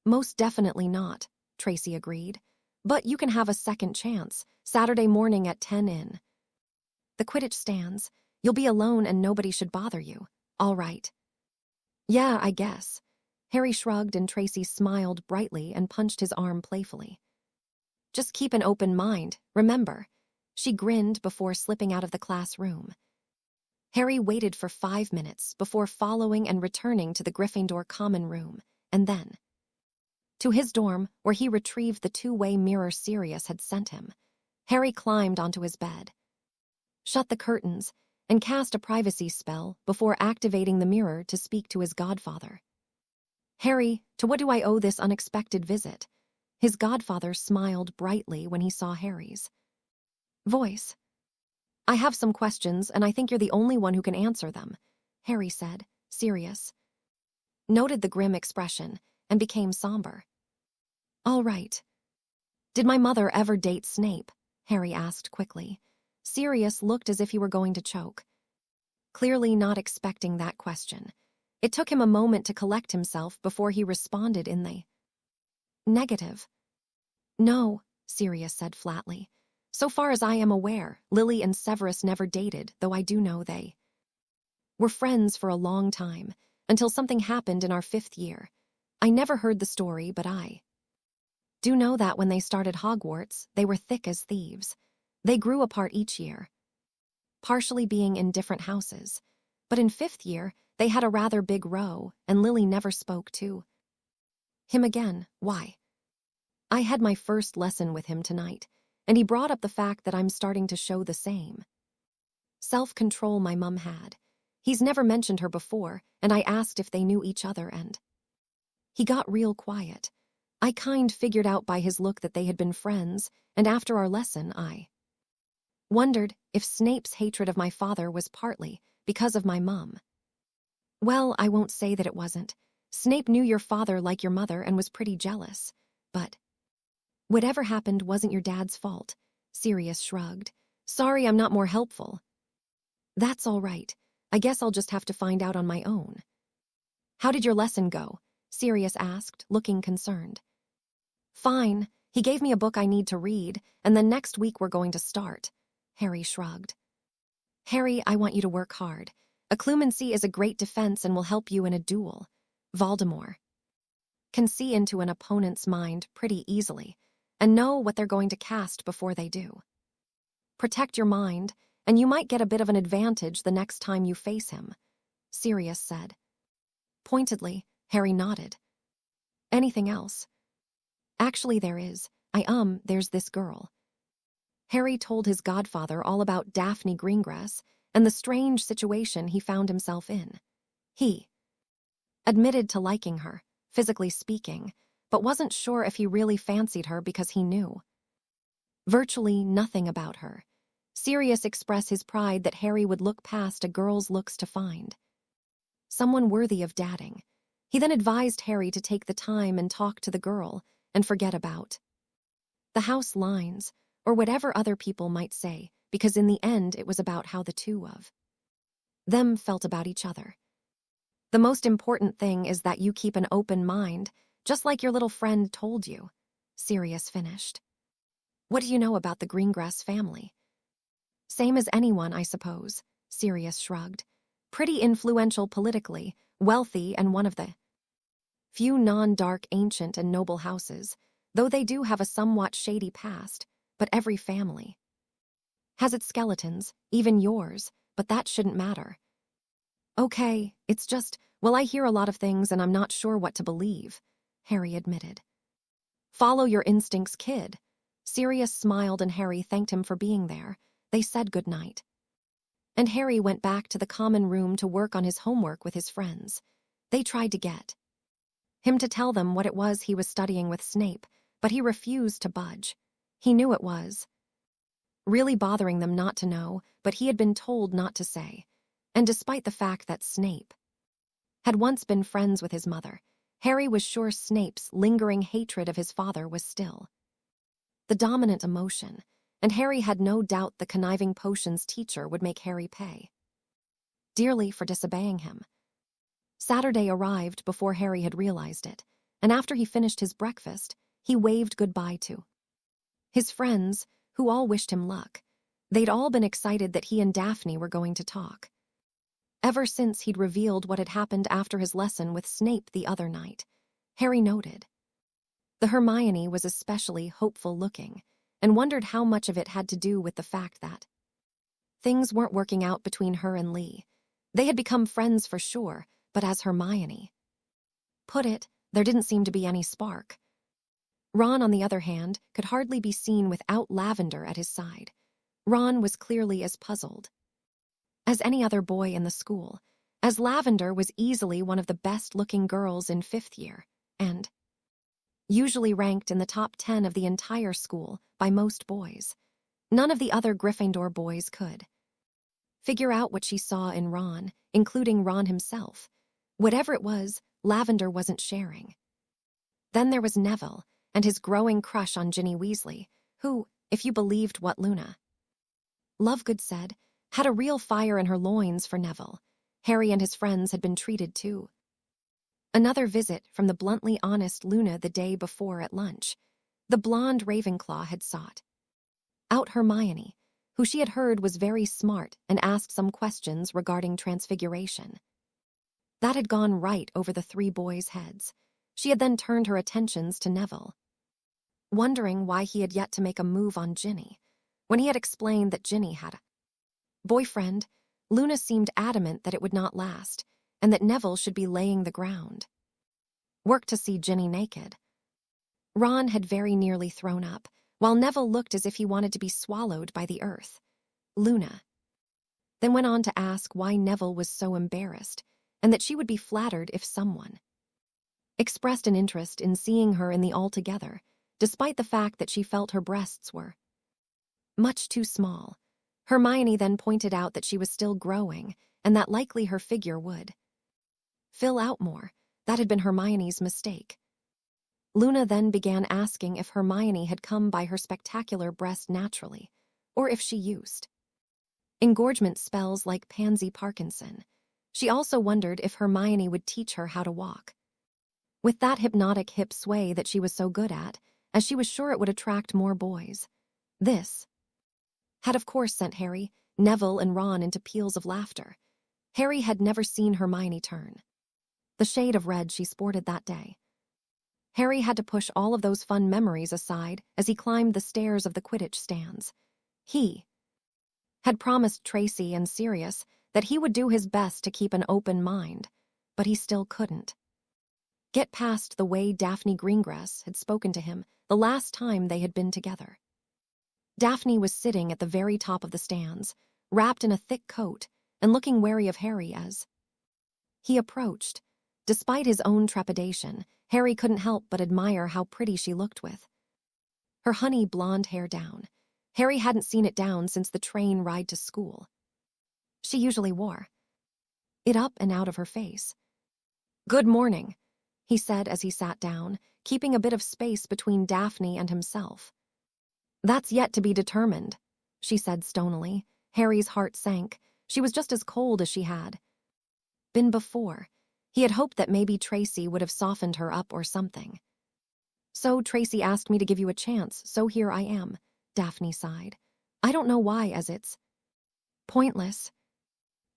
Most definitely not, Tracy agreed. But you can have a second chance, Saturday morning at 10 in. The Quidditch stands. You'll be alone and nobody should bother you. All right. Yeah, I guess. Harry shrugged and Tracy smiled brightly and punched his arm playfully. Just keep an open mind, remember. She grinned before slipping out of the classroom. Harry waited for 5 minutes before following and returning to the Gryffindor common room, and then to his dorm, where he retrieved the two-way mirror Sirius had sent him. Harry climbed onto his bed, shut the curtains, and cast a privacy spell before activating the mirror to speak to his godfather. Harry, to what do I owe this unexpected visit? His godfather smiled brightly when he saw Harry's voice. I have some questions, and I think you're the only one who can answer them, Harry said, Sirius noted the grim expression and became somber. All right. Did my mother ever date Snape? Harry asked quickly. Sirius looked as if he were going to choke, clearly not expecting that question. It took him a moment to collect himself before he responded in the negative. No, Sirius said flatly. So far as I am aware, Lily and Severus never dated, though I do know they were friends for a long time, until something happened in our 5th year. I never heard the story, but I do know that when they started Hogwarts, they were thick as thieves. They grew apart each year, partially being in different houses. But in 5th year, they had a rather big row, and Lily never spoke to him again. Why? I had my first lesson with him tonight, and he brought up the fact that I'm starting to show the same self-control my mum had. He's never mentioned her before, and I asked if they knew each other, and he got real quiet. I kind figured out by his look that they had been friends, and after our lesson, I wondered if Snape's hatred of my father was partly because of my mum. Well, I won't say that it wasn't. Snape knew your father like your mother and was pretty jealous. But whatever happened wasn't your dad's fault, Sirius shrugged. Sorry I'm not more helpful. That's all right. I guess I'll just have to find out on my own. How did your lesson go? Sirius asked, looking concerned. Fine. He gave me a book I need to read, and then next week we're going to start. Harry shrugged. Harry, I want you to work hard. Occlumency is a great defense and will help you in a duel. Voldemort can see into an opponent's mind pretty easily and know what they're going to cast before they do. Protect your mind, and you might get a bit of an advantage the next time you face him, Sirius said. Pointedly, Harry nodded. Anything else? Actually, there is. There's this girl. Harry told his godfather all about Daphne Greengrass and the strange situation he found himself in. He admitted to liking her, physically speaking, but wasn't sure if he really fancied her because he knew virtually nothing about her. Sirius expressed his pride that Harry would look past a girl's looks to find someone worthy of dating. He then advised Harry to take the time and talk to the girl and forget about the house lines or whatever other people might say, because in the end it was about how the two of them felt about each other. The most important thing is that you keep an open mind, just like your little friend told you, Sirius finished. What do you know about the Greengrass family? Same as anyone, I suppose, Sirius shrugged. Pretty influential politically, wealthy, and one of the few non-dark ancient and noble houses, though they do have a somewhat shady past, but every family has its skeletons, even yours, but that shouldn't matter. Okay, it's just, well, I hear a lot of things and I'm not sure what to believe, Harry admitted. Follow your instincts, kid. Sirius smiled and Harry thanked him for being there. They said goodnight. And Harry went back to the common room to work on his homework with his friends. They tried to get Him to tell them what it was he was studying with Snape, but he refused to budge. He knew it was really bothering them not to know, but he had been told not to say. And despite the fact that Snape had once been friends with his mother, Harry was sure Snape's lingering hatred of his father was still the dominant emotion, and Harry had no doubt the conniving potions teacher would make Harry pay dearly for disobeying him. Saturday arrived before Harry had realized it, and after he finished his breakfast, he waved goodbye to his friends, who all wished him luck. They'd all been excited that he and Daphne were going to talk. Ever since he'd revealed what had happened after his lesson with Snape the other night, Harry noted. The Hermione was especially hopeful-looking, and wondered how much of it had to do with the fact that things weren't working out between her and Lee. They had become friends for sure, but as Hermione put it, there didn't seem to be any spark. Ron, on the other hand, could hardly be seen without Lavender at his side. Ron was clearly as puzzled as any other boy in the school, as Lavender was easily one of the best-looking girls in 5th year, and usually ranked in the top 10 of the entire school by most boys. None of the other Gryffindor boys could figure out what she saw in Ron, including Ron himself. Whatever it was, Lavender wasn't sharing. Then there was Neville, and his growing crush on Ginny Weasley, who, if you believed what Luna Lovegood said, had a real fire in her loins for Neville. Harry and his friends had been treated too. Another visit from the bluntly honest Luna the day before at lunch. The blonde Ravenclaw had sought out Hermione, who she had heard was very smart and asked some questions regarding transfiguration. That had gone right over the 3 boys' heads. She had then turned her attentions to Neville, wondering why he had yet to make a move on Ginny. When he had explained that Ginny had a boyfriend, Luna seemed adamant that it would not last, and that Neville should be laying the ground work to see Ginny naked. Ron had very nearly thrown up, while Neville looked as if he wanted to be swallowed by the earth. Luna then went on to ask why Neville was so embarrassed, and that she would be flattered if someone expressed an interest in seeing her in the all-together, despite the fact that she felt her breasts were much too small. Hermione then pointed out that she was still growing, and that likely her figure would fill out more. That had been Hermione's mistake. Luna then began asking if Hermione had come by her spectacular breast naturally, or if she used engorgement spells like Pansy Parkinson. She also wondered if Hermione would teach her how to walk with that hypnotic hip sway that she was so good at, as she was sure it would attract more boys. This had of course sent Harry, Neville, and Ron into peals of laughter. Harry had never seen Hermione turn the shade of red she sported that day. Harry had to push all of those fun memories aside as he climbed the stairs of the Quidditch stands. He had promised Tracy and Sirius that he would do his best to keep an open mind, but he still couldn't get past the way Daphne Greengrass had spoken to him the last time they had been together. Daphne was sitting at the very top of the stands, wrapped in a thick coat, and looking wary of Harry as he approached. Despite his own trepidation, Harry couldn't help but admire how pretty she looked with her honey blonde hair down. Harry hadn't seen it down since the train ride to school. She usually wore it up and out of her face. "Good morning," he said as he sat down, keeping a bit of space between Daphne and himself. "That's yet to be determined," she said stonily. Harry's heart sank. She was just as cold as she had been before. He had hoped that maybe Tracy would have softened her up or something. "So Tracy asked me to give you a chance, so here I am," Daphne sighed. "I don't know why, as it's pointless."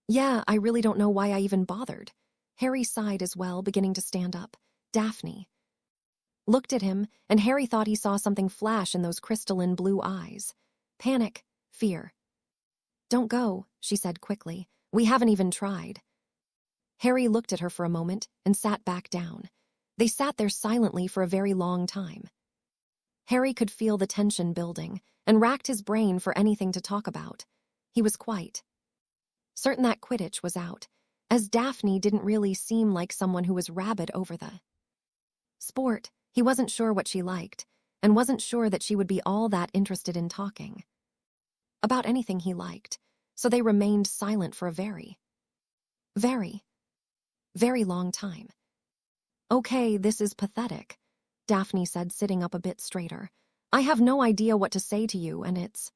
"Yeah, I really don't know why I even bothered." Harry sighed as well, beginning to stand up. Daphne looked at him, and Harry thought he saw something flash in those crystalline blue eyes. Panic, fear. "Don't go," she said quickly. "We haven't even tried." Harry looked at her for a moment and sat back down. They sat there silently for a very long time. Harry could feel the tension building and racked his brain for anything to talk about. He was quite certain that Quidditch was out, as Daphne didn't really seem like someone who was rabid over the Sport, he wasn't sure what she liked, and wasn't sure that she would be all that interested in talking about anything he liked, so they remained silent for a very, very long time. Okay, this is pathetic, Daphne said, sitting up a bit straighter. I have no idea what to say to you, and it's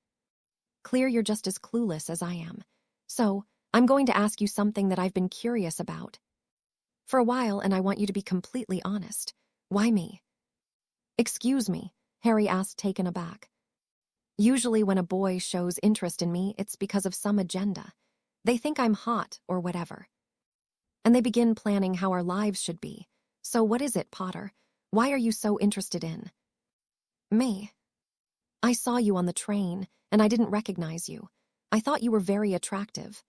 clear you're just as clueless as I am. So, I'm going to ask you something that I've been curious about for a while, and I want you to be completely honest. Why me? Excuse me, Harry asked, taken aback. Usually when a boy shows interest in me, it's because of some agenda. They think I'm hot or whatever. And they begin planning how our lives should be. So what is it, Potter? Why are you so interested in me? I saw you on the train, and I didn't recognize you. I thought you were very attractive.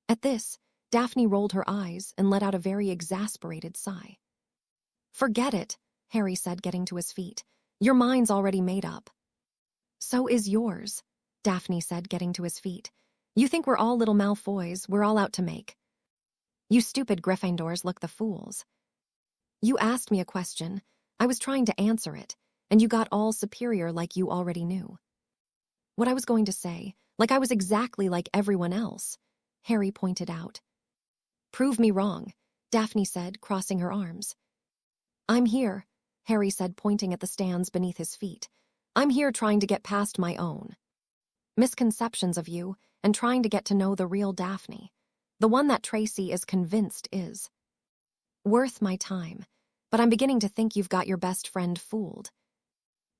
At this, Daphne rolled her eyes and let out a very exasperated sigh. Forget it, Harry said, getting to his feet. Your mind's already made up. So is yours, Daphne said, getting to his feet. You think we're all little Malfoys, we're all out to make you stupid Gryffindors look the fools. You asked me a question, I was trying to answer it, and you got all superior like you already knew what I was going to say, like I was exactly like everyone else, Harry pointed out. Prove me wrong, Daphne said, crossing her arms. I'm here, Harry said, pointing at the stands beneath his feet. I'm here trying to get past my own misconceptions of you and trying to get to know the real Daphne, the one that Tracy is convinced is worth my time, but I'm beginning to think you've got your best friend fooled.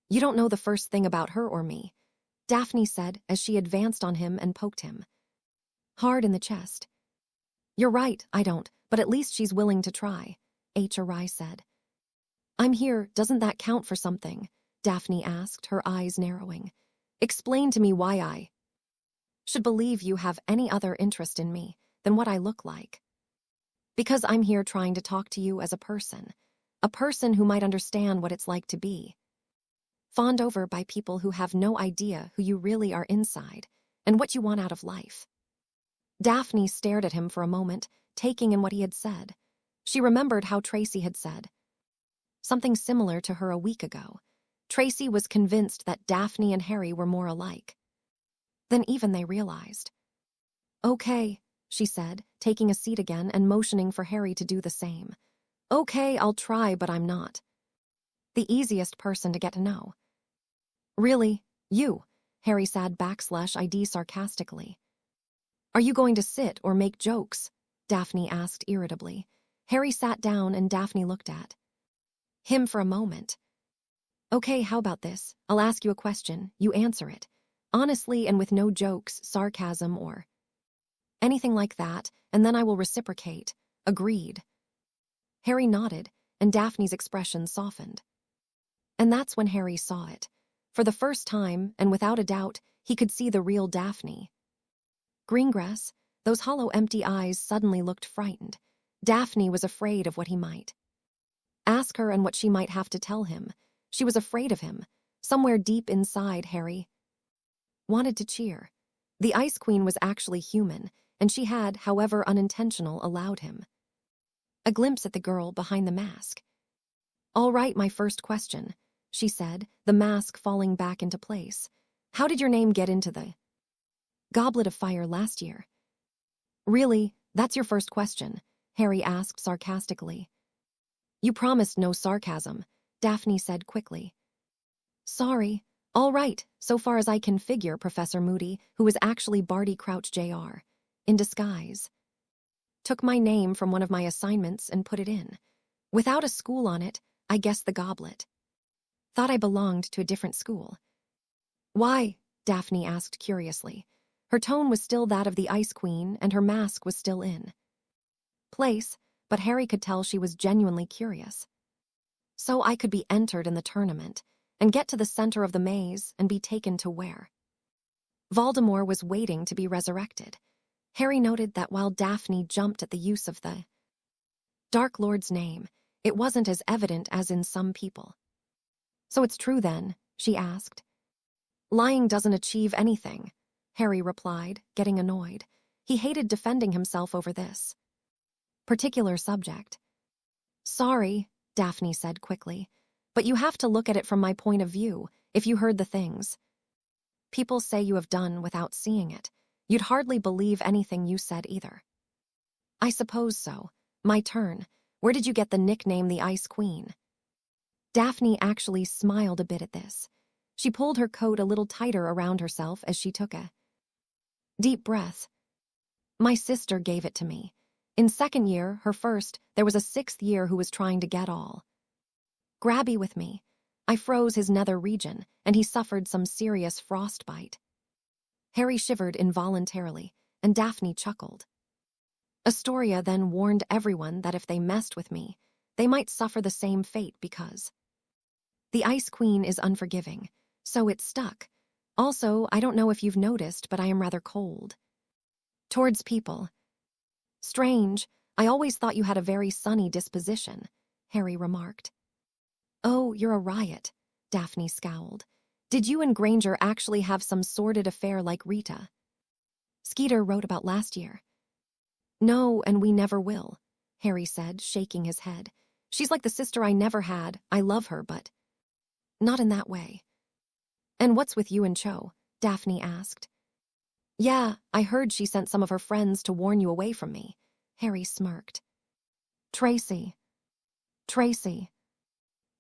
You don't know the first thing about her or me, Daphne said as she advanced on him and poked him hard in the chest. You're right, I don't, but at least she's willing to try, H.R.I. said. I'm here, doesn't that count for something? Daphne asked, her eyes narrowing. Explain to me why I should believe you have any other interest in me than what I look like. Because I'm here trying to talk to you as a person who might understand what it's like to be fawned over by people who have no idea who you really are inside and what you want out of life. Daphne stared at him for a moment, taking in what he had said. She remembered how Tracy had said something similar to her a week ago. Tracy was convinced that Daphne and Harry were more alike than even they realized. Okay, she said, taking a seat again and motioning for Harry to do the same. Okay, I'll try, but I'm not the easiest person to get to know. Really? You? Harry said /ID sarcastically. Are you going to sit or make jokes? Daphne asked irritably. Harry sat down and Daphne looked at him for a moment. Okay, how about this? I'll ask you a question, you answer it. Honestly and with no jokes, sarcasm, or anything like that, and then I will reciprocate. Agreed. Harry nodded, and Daphne's expression softened. And that's when Harry saw it. For the first time, and without a doubt, he could see the real Daphne. Greengrass, those hollow empty eyes suddenly looked frightened. Daphne was afraid of what he might ask her and what she might have to tell him. She was afraid of him. Somewhere deep inside, Harry wanted to cheer. The Ice Queen was actually human, and she had, however unintentional, allowed him a glimpse at the girl behind the mask. All right, my first question, she said, the mask falling back into place. How did your name get into the Goblet of Fire last year? Really, that's your first question? Harry asked sarcastically. You promised no sarcasm, Daphne said quickly. Sorry. All right, so far as I can figure, Professor Moody, who was actually Barty Crouch Jr., in disguise, took my name from one of my assignments and put it in. Without a school on it, I guessed the goblet. Thought I belonged to a different school. Why? Daphne asked curiously. Her tone was still that of the Ice Queen, and her mask was still in place, but Harry could tell she was genuinely curious. So I could be entered in the tournament, and get to the center of the maze and be taken to where Voldemort was waiting to be resurrected. Harry noted that while Daphne jumped at the use of the Dark Lord's name, it wasn't as evident as in some people. So it's true then, she asked. Lying doesn't achieve anything, Harry replied, getting annoyed. He hated defending himself over this particular subject. Sorry, Daphne said quickly. But you have to look at it from my point of view, if you heard the things people say you have done without seeing it. You'd hardly believe anything you said either. I suppose so. My turn. Where did you get the nickname the Ice Queen? Daphne actually smiled a bit at this. She pulled her coat a little tighter around herself as she took a deep breath. My sister gave it to me. In second year, her first, there was a sixth year who was trying to get all grabby with me. I froze his nether region, and he suffered some serious frostbite. Harry shivered involuntarily, and Daphne chuckled. Astoria then warned everyone that if they messed with me, they might suffer the same fate because the Ice Queen is unforgiving, so it stuck. Also, I don't know if you've noticed, but I am rather cold towards people. Strange, I always thought you had a very sunny disposition, Harry remarked. Oh, you're a riot, Daphne scowled. Did you and Granger actually have some sordid affair like Rita Skeeter wrote about last year? No, and we never will, Harry said, shaking his head. She's like the sister I never had. I love her, but not in that way. And what's with you and Cho? Daphne asked. Yeah, I heard she sent some of her friends to warn you away from me, Harry smirked. Tracy.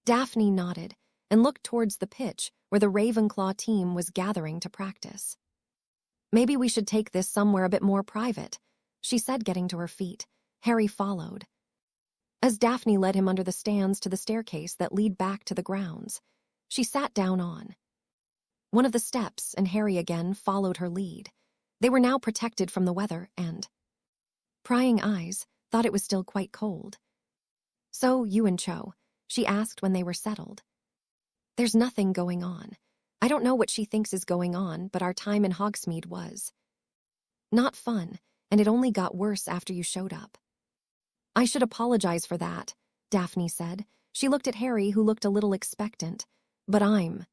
Daphne nodded and looked towards the pitch where the Ravenclaw team was gathering to practice. Maybe we should take this somewhere a bit more private, she said, getting to her feet. Harry followed. As Daphne led him under the stands to the staircase that lead back to the grounds, she sat down on one of the steps, and Harry again followed her lead. They were now protected from the weather, and prying eyes thought it was still quite cold. So, you and Cho, she asked when they were settled. There's nothing going on. I don't know what she thinks is going on, but our time in Hogsmeade was not fun, and it only got worse after you showed up. I should apologize for that, Daphne said. She looked at Harry, who looked a little expectant. But I'm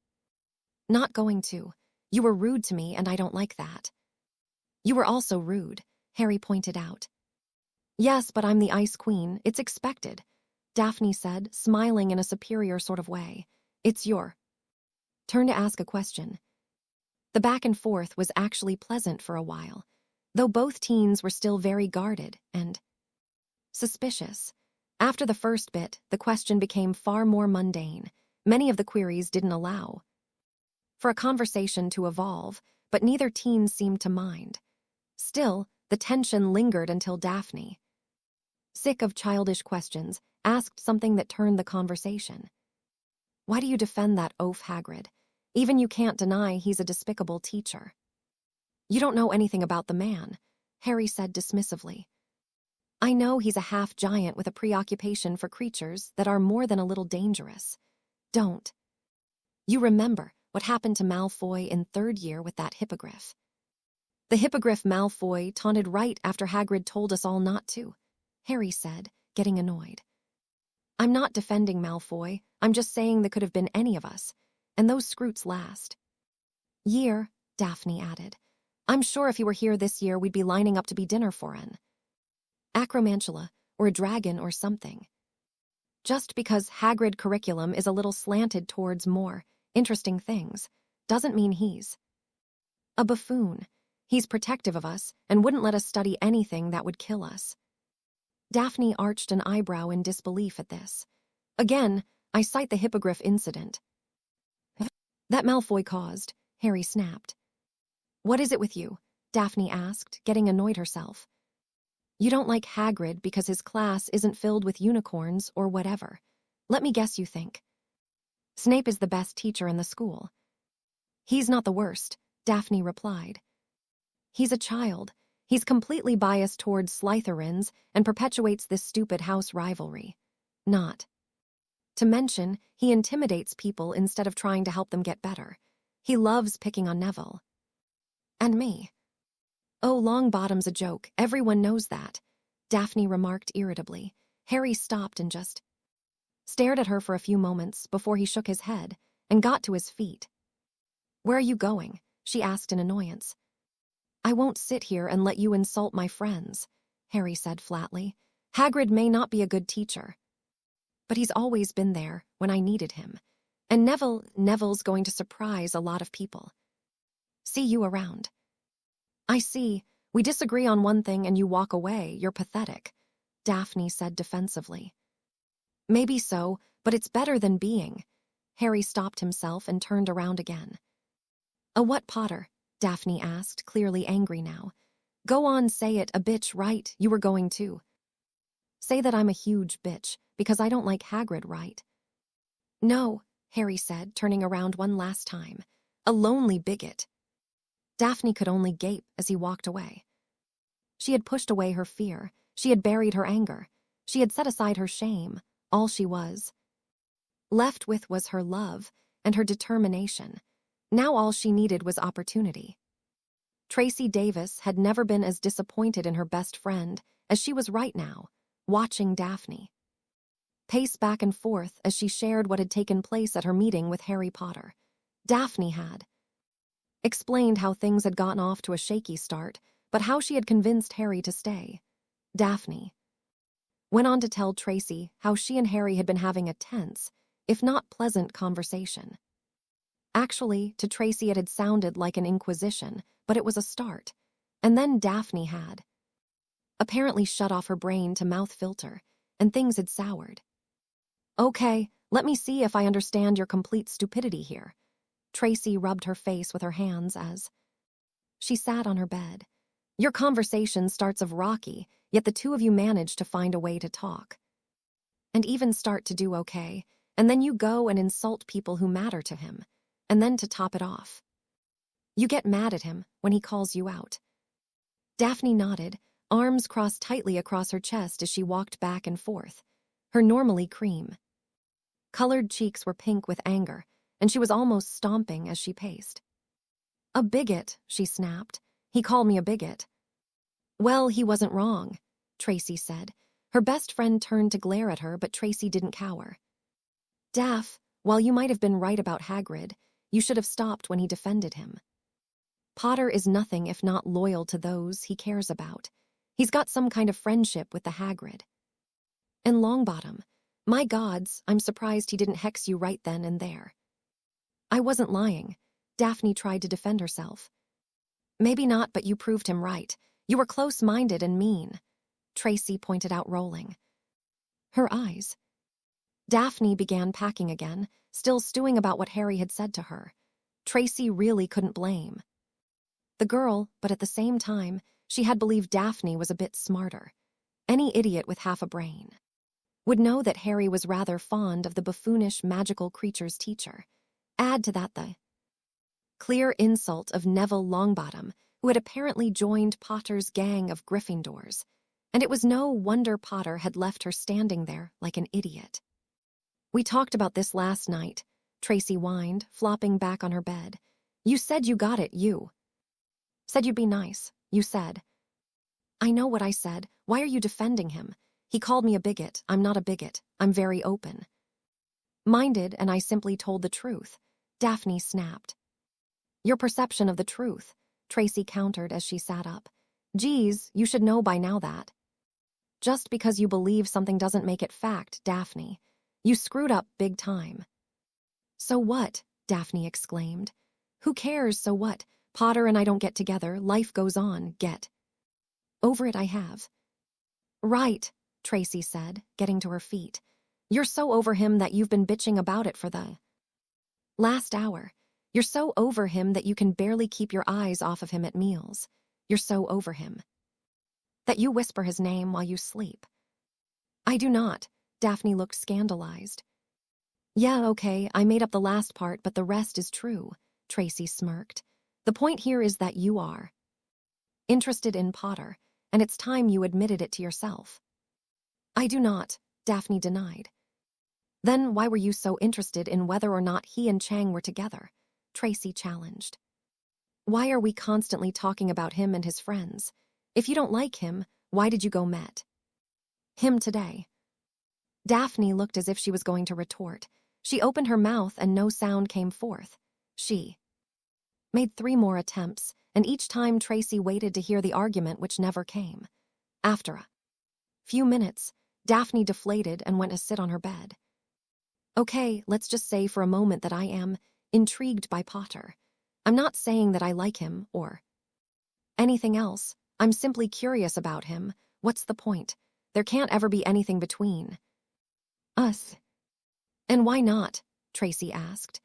not going to. You were rude to me, and I don't like that. You were also rude, Harry pointed out. Yes, but I'm the Ice Queen. It's expected, Daphne said, smiling in a superior sort of way. It's your turn to ask a question. The back and forth was actually pleasant for a while, though both teens were still very guarded and suspicious. After the first bit, the question became far more mundane. Many of the queries didn't allow for a conversation to evolve, but neither teen seemed to mind. Still, the tension lingered until Daphne, sick of childish questions, asked something that turned the conversation. Why do you defend that oaf Hagrid? Even you can't deny he's a despicable teacher. You don't know anything about the man, Harry said dismissively. I know he's a half-giant with a preoccupation for creatures that are more than a little dangerous. Don't you remember what happened to Malfoy in third year with that hippogriff? The hippogriff Malfoy taunted right after Hagrid told us all not to, Harry said, getting annoyed. I'm not defending Malfoy, I'm just saying that could have been any of us, and those scroots last year, Daphne added. I'm sure if he were here this year we'd be lining up to be dinner for an acromantula or a dragon or something. Just because Hagrid curriculum is a little slanted towards more interesting things doesn't mean he's a buffoon. He's protective of us and wouldn't let us study anything that would kill us. Daphne arched an eyebrow in disbelief at this. Again, I cite the hippogriff incident that Malfoy caused, Harry snapped. What is it with you? Daphne asked, getting annoyed herself. You don't like Hagrid because his class isn't filled with unicorns or whatever. Let me guess you think Snape is the best teacher in the school. He's not the worst, Daphne replied. He's a child. He's completely biased towards Slytherins and perpetuates this stupid house rivalry. Not to mention, he intimidates people instead of trying to help them get better. He loves picking on Neville. And me. Oh, Longbottom's a joke. Everyone knows that, Daphne remarked irritably. Harry stopped and just stared at her for a few moments before he shook his head and got to his feet. Where are you going? She asked in annoyance. I won't sit here and let you insult my friends, Harry said flatly. Hagrid may not be a good teacher. but he's always been there when I needed him. And Neville's going to surprise a lot of people. See you around. I see. We disagree on one thing and you walk away. You're pathetic, Daphne said defensively. Maybe so, but it's better than being. Harry stopped himself and turned around again. A what, Potter? Daphne asked, clearly angry now. Go on, say it, a bitch, right? You were going to. Say that I'm a huge bitch, because I don't like Hagrid, right? No, Harry said, turning around one last time. A lonely bigot. Daphne could only gape as he walked away. She had pushed away her fear. She had buried her anger. She had set aside her shame. All she was left with was her love and her determination. Now all she needed was opportunity. Tracy Davis had never been as disappointed in her best friend as she was right now, watching Daphne pace back and forth as she shared what had taken place at her meeting with Harry Potter. Daphne had explained how things had gotten off to a shaky start, but how she had convinced Harry to stay. Daphne went on to tell Tracy how she and Harry had been having a tense, if not pleasant, conversation. Actually, to Tracy it had sounded like an inquisition, but it was a start. And then Daphne had apparently shut off her brain to mouth filter, and things had soured. Okay, let me see if I understand your complete stupidity here. Tracy rubbed her face with her hands as she sat on her bed. Your conversation starts of rocky, yet the two of you manage to find a way to talk. And even start to do okay, and then you go and insult people who matter to him. And then to top it off, you get mad at him when he calls you out. Daphne nodded, arms crossed tightly across her chest as she walked back and forth. Her normally cream-colored cheeks were pink with anger, and she was almost stomping as she paced. A bigot, she snapped. He called me a bigot. Well, he wasn't wrong, Tracy said. Her best friend turned to glare at her, but Tracy didn't cower. Daph, while you might have been right about Hagrid, you should have stopped when he defended him. Potter is nothing if not loyal to those he cares about. He's got some kind of friendship with the Hagrid. And Longbottom, my gods, I'm surprised he didn't hex you right then and there. I wasn't lying. Daphne tried to defend herself. Maybe not, but you proved him right. You were close-minded and mean, Tracy pointed out, rolling her eyes. Daphne began packing again, still stewing about what Harry had said to her. Tracy really couldn't blame the girl, but at the same time, she had believed Daphne was a bit smarter. Any idiot with half a brain would know that Harry was rather fond of the buffoonish magical creature's teacher. Add to that the clear insult of Neville Longbottom, who had apparently joined Potter's gang of Gryffindors, and it was no wonder Potter had left her standing there like an idiot. We talked about this last night, Tracy whined, flopping back on her bed. You said you got it, you. Said you'd be nice, you said. I know what I said. Why are you defending him? He called me a bigot. I'm not a bigot. I'm very open-minded, and I simply told the truth, Daphne snapped. Your perception of the truth, Tracy countered as she sat up. Geez, you should know by now that. Just because you believe something doesn't make it fact, Daphne. You screwed up big time. So what? Daphne exclaimed. Who cares, so what? Potter and I don't get together. Life goes on. Get over it, I have. Right, Tracy said, getting to her feet. You're so over him that you've been bitching about it for the last hour. You're so over him that you can barely keep your eyes off of him at meals. You're so over him that you whisper his name while you sleep. I do not. Daphne looked scandalized. Yeah, okay, I made up the last part, but the rest is true, Tracy smirked. The point here is that you are interested in Potter, and it's time you admitted it to yourself. I do not, Daphne denied. Then why were you so interested in whether or not he and Chang were together? Tracy challenged. Why are we constantly talking about him and his friends? If you don't like him, why did you go met him today? Daphne looked as if she was going to retort. She opened her mouth and no sound came forth. She made 3 more attempts, and each time Tracy waited to hear the argument which never came. After a few minutes, Daphne deflated and went to sit on her bed. Okay, let's just say for a moment that I am intrigued by Potter. I'm not saying that I like him or anything else. I'm simply curious about him. What's the point? There can't ever be anything between us. And why not? Tracy asked.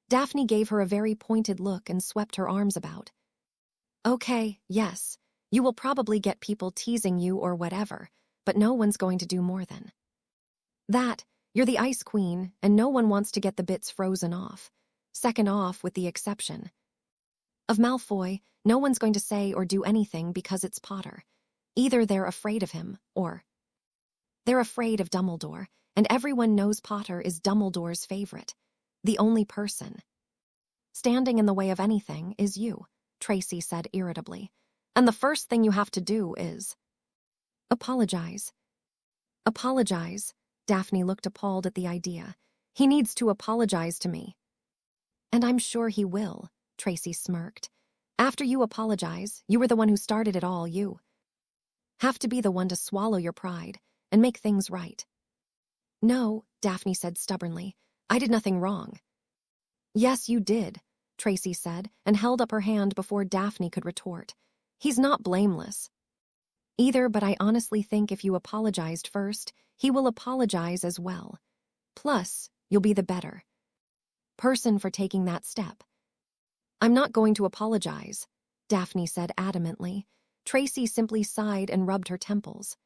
Daphne gave her a very pointed look and swept her arms about. Okay, yes, you will probably get people teasing you or whatever, but no one's going to do more than that. You're the Ice Queen, and no one wants to get the bits frozen off. Second off, with the exception of Malfoy, no one's going to say or do anything because it's Potter. Either they're afraid of him, or they're afraid of Dumbledore, and everyone knows Potter is Dumbledore's favorite. The only person standing in the way of anything is you, Tracy said irritably. And the first thing you have to do is apologize. Apologize? Daphne looked appalled at the idea. He needs to apologize to me. And I'm sure he will, Tracy smirked. After you apologize, you were the one who started it all. You have to be the one to swallow your pride and make things right. No, Daphne said stubbornly. I did nothing wrong. Yes, you did, Tracy said, and held up her hand before Daphne could retort. He's not blameless either, but I honestly think if you apologized first, he will apologize as well. Plus, you'll be the better person for taking that step. I'm not going to apologize, Daphne said adamantly. Tracy simply sighed and rubbed her temples.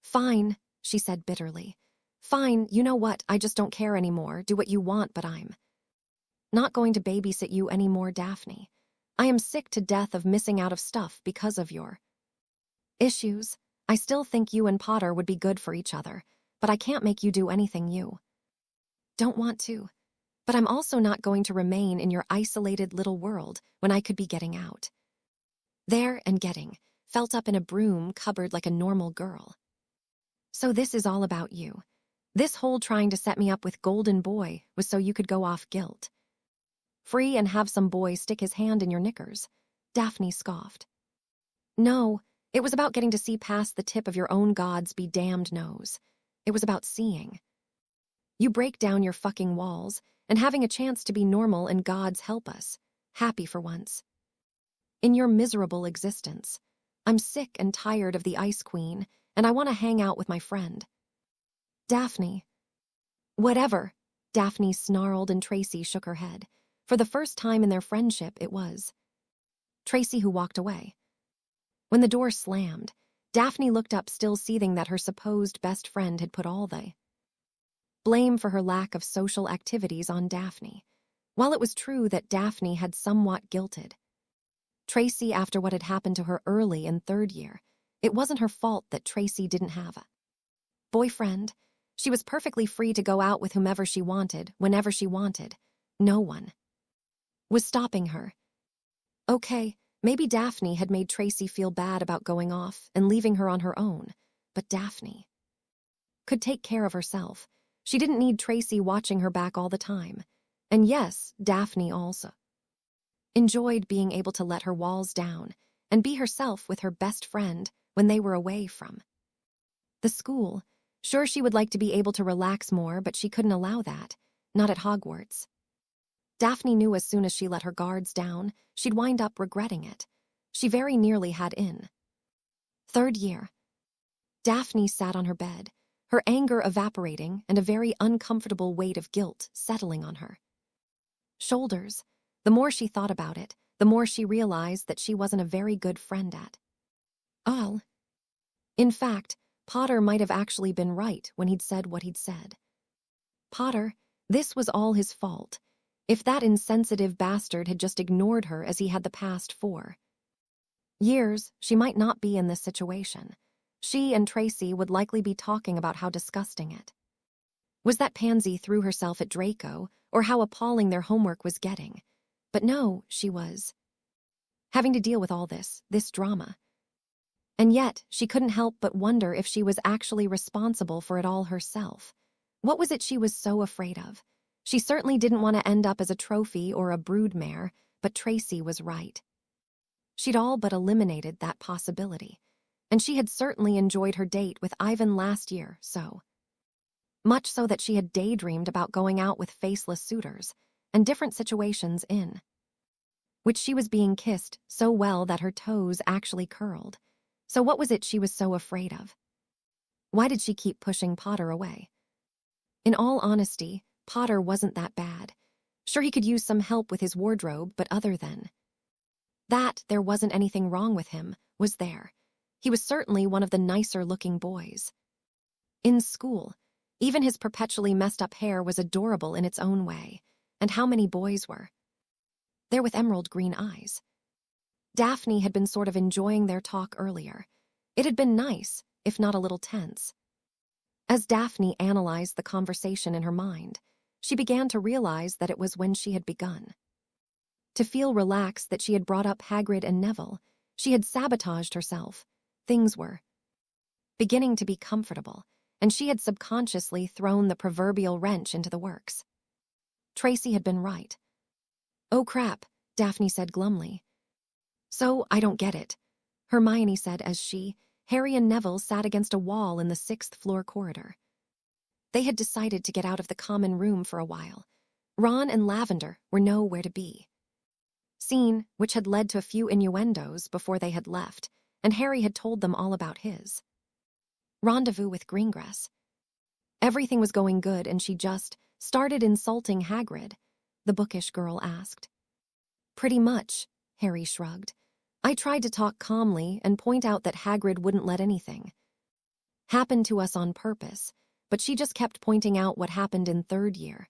Fine, she said bitterly. Fine, you know what, I just don't care anymore. Do what you want, but I'm not going to babysit you anymore, Daphne. I am sick to death of missing out of stuff because of your issues. I still think you and Potter would be good for each other, but I can't make you do anything you don't want to. But I'm also not going to remain in your isolated little world when I could be getting out there and getting felt up in a broom cupboard like a normal girl. So this is all about you. This whole trying to set me up with Golden Boy was so you could go off guilt free and have some boy stick his hand in your knickers, Daphne scoffed. No, it was about getting to see past the tip of your own God's be damned nose. It was about seeing you break down your fucking walls and having a chance to be normal and God's help us, happy for once in your miserable existence. I'm sick and tired of the Ice Queen, and I want to hang out with my friend Daphne. Whatever, Daphne snarled, and Tracy shook her head. For the first time in their friendship, it was Tracy who walked away. When the door slammed, Daphne looked up, still seething that her supposed best friend had put all the blame for her lack of social activities on Daphne. While it was true that Daphne had somewhat guilted Tracy after what had happened to her early in third year, it wasn't her fault that Tracy didn't have a boyfriend. She was perfectly free to go out with whomever she wanted, whenever she wanted. No one was stopping her. Okay, maybe Daphne had made Tracy feel bad about going off and leaving her on her own, but Daphne could take care of herself. She didn't need Tracy watching her back all the time. And yes, Daphne also enjoyed being able to let her walls down and be herself with her best friend when they were away from the school. Sure, she would like to be able to relax more, but she couldn't allow that, not at Hogwarts. Daphne knew as soon as she let her guards down, she'd wind up regretting it. She very nearly had in third year. Daphne sat on her bed, her anger evaporating and a very uncomfortable weight of guilt settling on her shoulders. The more she thought about it, the more she realized that she wasn't a very good friend at all. In fact, Potter might have actually been right when he'd said what he'd said. Potter, this was all his fault. If that insensitive bastard had just ignored her as he had the past 4 years, she might not be in this situation. She and Tracy would likely be talking about how disgusting it was that Pansy threw herself at Draco, or how appalling their homework was getting. But no, she was having to deal with all this drama. And yet, she couldn't help but wonder if she was actually responsible for it all herself. What was it she was so afraid of? She certainly didn't want to end up as a trophy or a broodmare, but Tracy was right. She'd all but eliminated that possibility. and she had certainly enjoyed her date with Ivan last year, so much so that she had daydreamed about going out with faceless suitors and different situations in which she was being kissed so well that her toes actually curled. So what was it she was so afraid of? Why did she keep pushing Potter away? In all honesty, Potter wasn't that bad. Sure, he could use some help with his wardrobe, but other than that, there wasn't anything wrong with him, was there? He was certainly one of the nicer-looking boys. In school, even his perpetually messed-up hair was adorable in its own way. And how many boys were there with emerald green eyes? Daphne had been sort of enjoying their talk earlier. It had been nice, if not a little tense. As Daphne analyzed the conversation in her mind, she began to realize that it was when she had begun to feel relaxed that she had brought up Hagrid and Neville. She had sabotaged herself. Things were beginning to be comfortable, and she had subconsciously thrown the proverbial wrench into the works. Tracy had been right. "Oh crap," Daphne said glumly. "So, I don't get it," Hermione said as she, Harry and Neville sat against a wall in the 6th floor corridor. They had decided to get out of the common room for a while. Ron and Lavender were nowhere to be seen, which had led to a few innuendos before they had left, and Harry had told them all about his rendezvous with Greengrass. Everything was going good, and she just started insulting Hagrid, the bookish girl asked. "Pretty much," Harry shrugged. "I tried to talk calmly and point out that Hagrid wouldn't let anything happen to us on purpose, but she just kept pointing out what happened in 3rd year.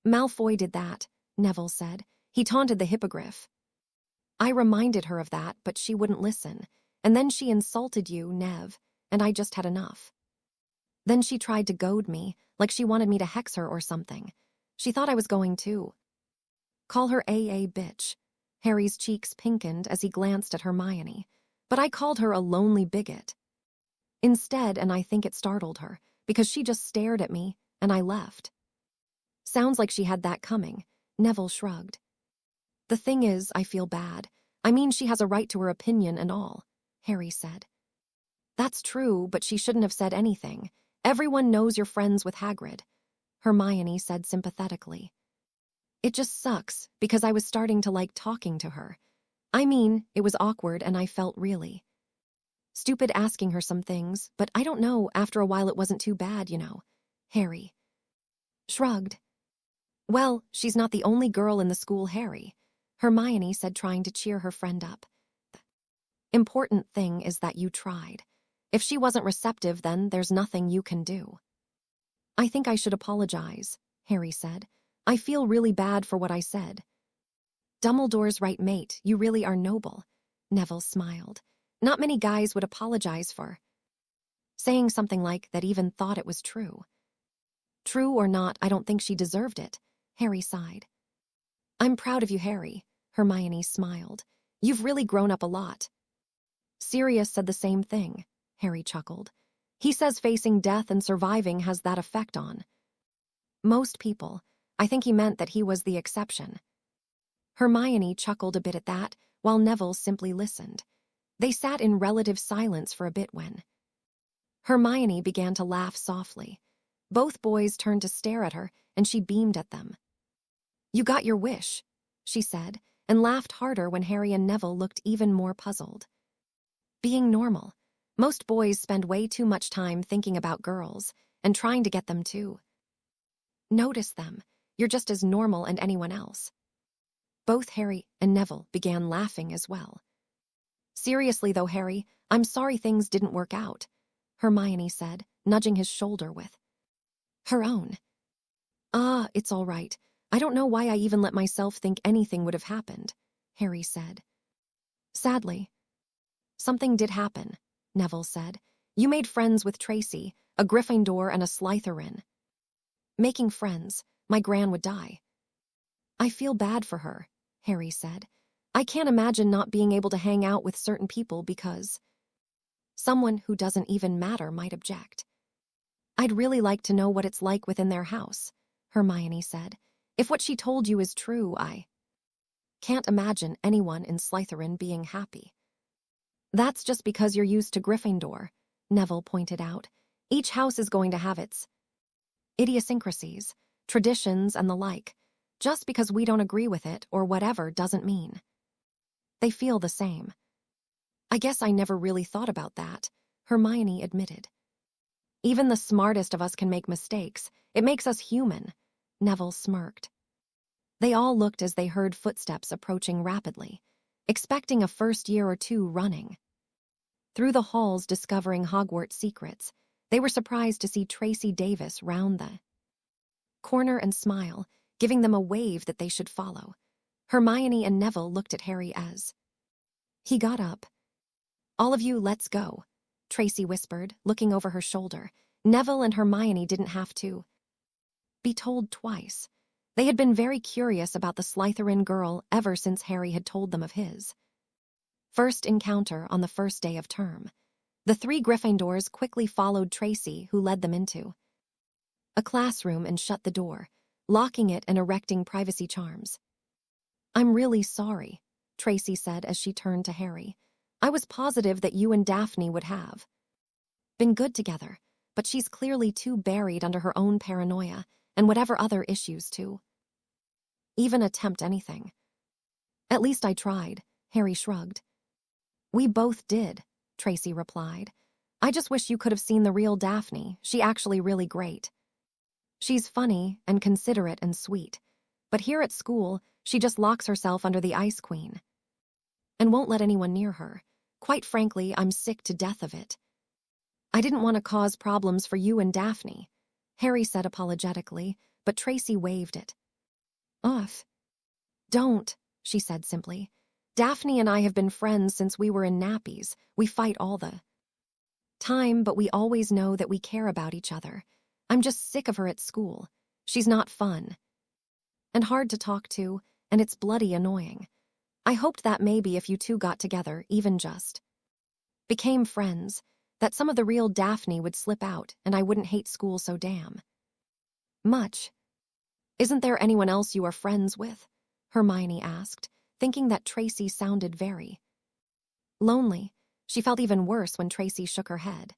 Malfoy did that," Neville said. "He taunted the hippogriff. I reminded her of that, but she wouldn't listen. And then she insulted you, Nev, and I just had enough. Then she tried to goad me, like she wanted me to hex her or something. She thought I was going to call her a bitch." Harry's cheeks pinkened as he glanced at Hermione. "But I called her a lonely bigot instead, and I think it startled her, because she just stared at me, and I left." "Sounds like she had that coming," Neville shrugged. "The thing is, I feel bad. I mean, she has a right to her opinion and all," Harry said. "That's true, but she shouldn't have said anything. Everyone knows you're friends with Hagrid," Hermione said sympathetically. "It just sucks, because I was starting to like talking to her. I mean, it was awkward and I felt really stupid asking her some things, but I don't know, after a while it wasn't too bad, you know." Harry shrugged. "Well, she's not the only girl in the school, Harry," Hermione said, trying to cheer her friend up. "The important thing is that you tried. If she wasn't receptive, then there's nothing you can do." "I think I should apologize," Harry said. "I feel really bad for what I said." "Dumbledore's right, mate. You really are noble," Neville smiled. "Not many guys would apologize for saying something like that, even thought it was true." "True or not, I don't think she deserved it," Harry sighed. "I'm proud of you, Harry," Hermione smiled. "You've really grown up a lot." "Sirius said the same thing," Harry chuckled. "He says facing death and surviving has that effect on most people. I think he meant that he was the exception." Hermione chuckled a bit at that, while Neville simply listened. They sat in relative silence for a bit when Hermione began to laugh softly. Both boys turned to stare at her, and she beamed at them. "You got your wish," she said, and laughed harder when Harry and Neville looked even more puzzled. Being normal. Most boys spend way too much time thinking about girls and trying to get them to notice them. You're just as normal and anyone else. Both Harry and Neville began laughing as well. "Seriously though, Harry, I'm sorry things didn't work out," Hermione said, nudging his shoulder with her own. "Ah, it's all right. I don't know why I even let myself think anything would have happened," Harry said. "Sadly, something did happen," Neville said. "You made friends with Tracy, a Gryffindor and a Slytherin." "Making friends, my gran would die." "I feel bad for her," Harry said. "I can't imagine not being able to hang out with certain people because someone who doesn't even matter might object." "I'd really like to know what it's like within their house," Hermione said. "If what she told you is true, I can't imagine anyone in Slytherin being happy." That's just because you're used to Gryffindor, Neville pointed out. Each house is going to have its idiosyncrasies, traditions, and the like. Just because we don't agree with it or whatever doesn't mean they feel the same. I guess I never really thought about that, Hermione admitted. Even the smartest of us can make mistakes. It makes us human, Neville smirked. They all looked as they heard footsteps approaching rapidly, expecting a first year or two running. Through the halls discovering Hogwarts secrets, they were surprised to see Tracy Davis round the corner and smile, giving them a wave that they should follow. Hermione and Neville looked at Harry as he got up. "All of you, let's go," Tracy whispered, looking over her shoulder. Neville and Hermione didn't have to be told twice. They had been very curious about the Slytherin girl ever since Harry had told them of his first encounter on the first day of term. The three Gryffindors quickly followed Tracy, who led them into a classroom and shut the door, locking it and erecting privacy charms. "I'm really sorry," Tracy said as she turned to Harry. "I was positive that you and Daphne would have been good together, but she's clearly too buried under her own paranoia and whatever other issues to even attempt anything." "At least I tried," Harry shrugged. "We both did," Tracy replied. "I just wish you could have seen the real Daphne. She's actually really great. She's funny and considerate and sweet. But here at school, she just locks herself under the Ice Queen and won't let anyone near her. Quite frankly, I'm sick to death of it." "I didn't want to cause problems for you and Daphne," Harry said apologetically, but Tracy waved it off. "Don't," she said simply. "Daphne and I have been friends since we were in nappies. We fight all the time, but we always know that we care about each other. I'm just sick of her at school. She's not fun and hard to talk to, and it's bloody annoying. I hoped that maybe if you two got together, even just became friends, that some of the real Daphne would slip out and I wouldn't hate school so damn much." "Isn't there anyone else you are friends with?" Hermione asked, thinking that Tracy sounded very lonely. She felt even worse when Tracy shook her head.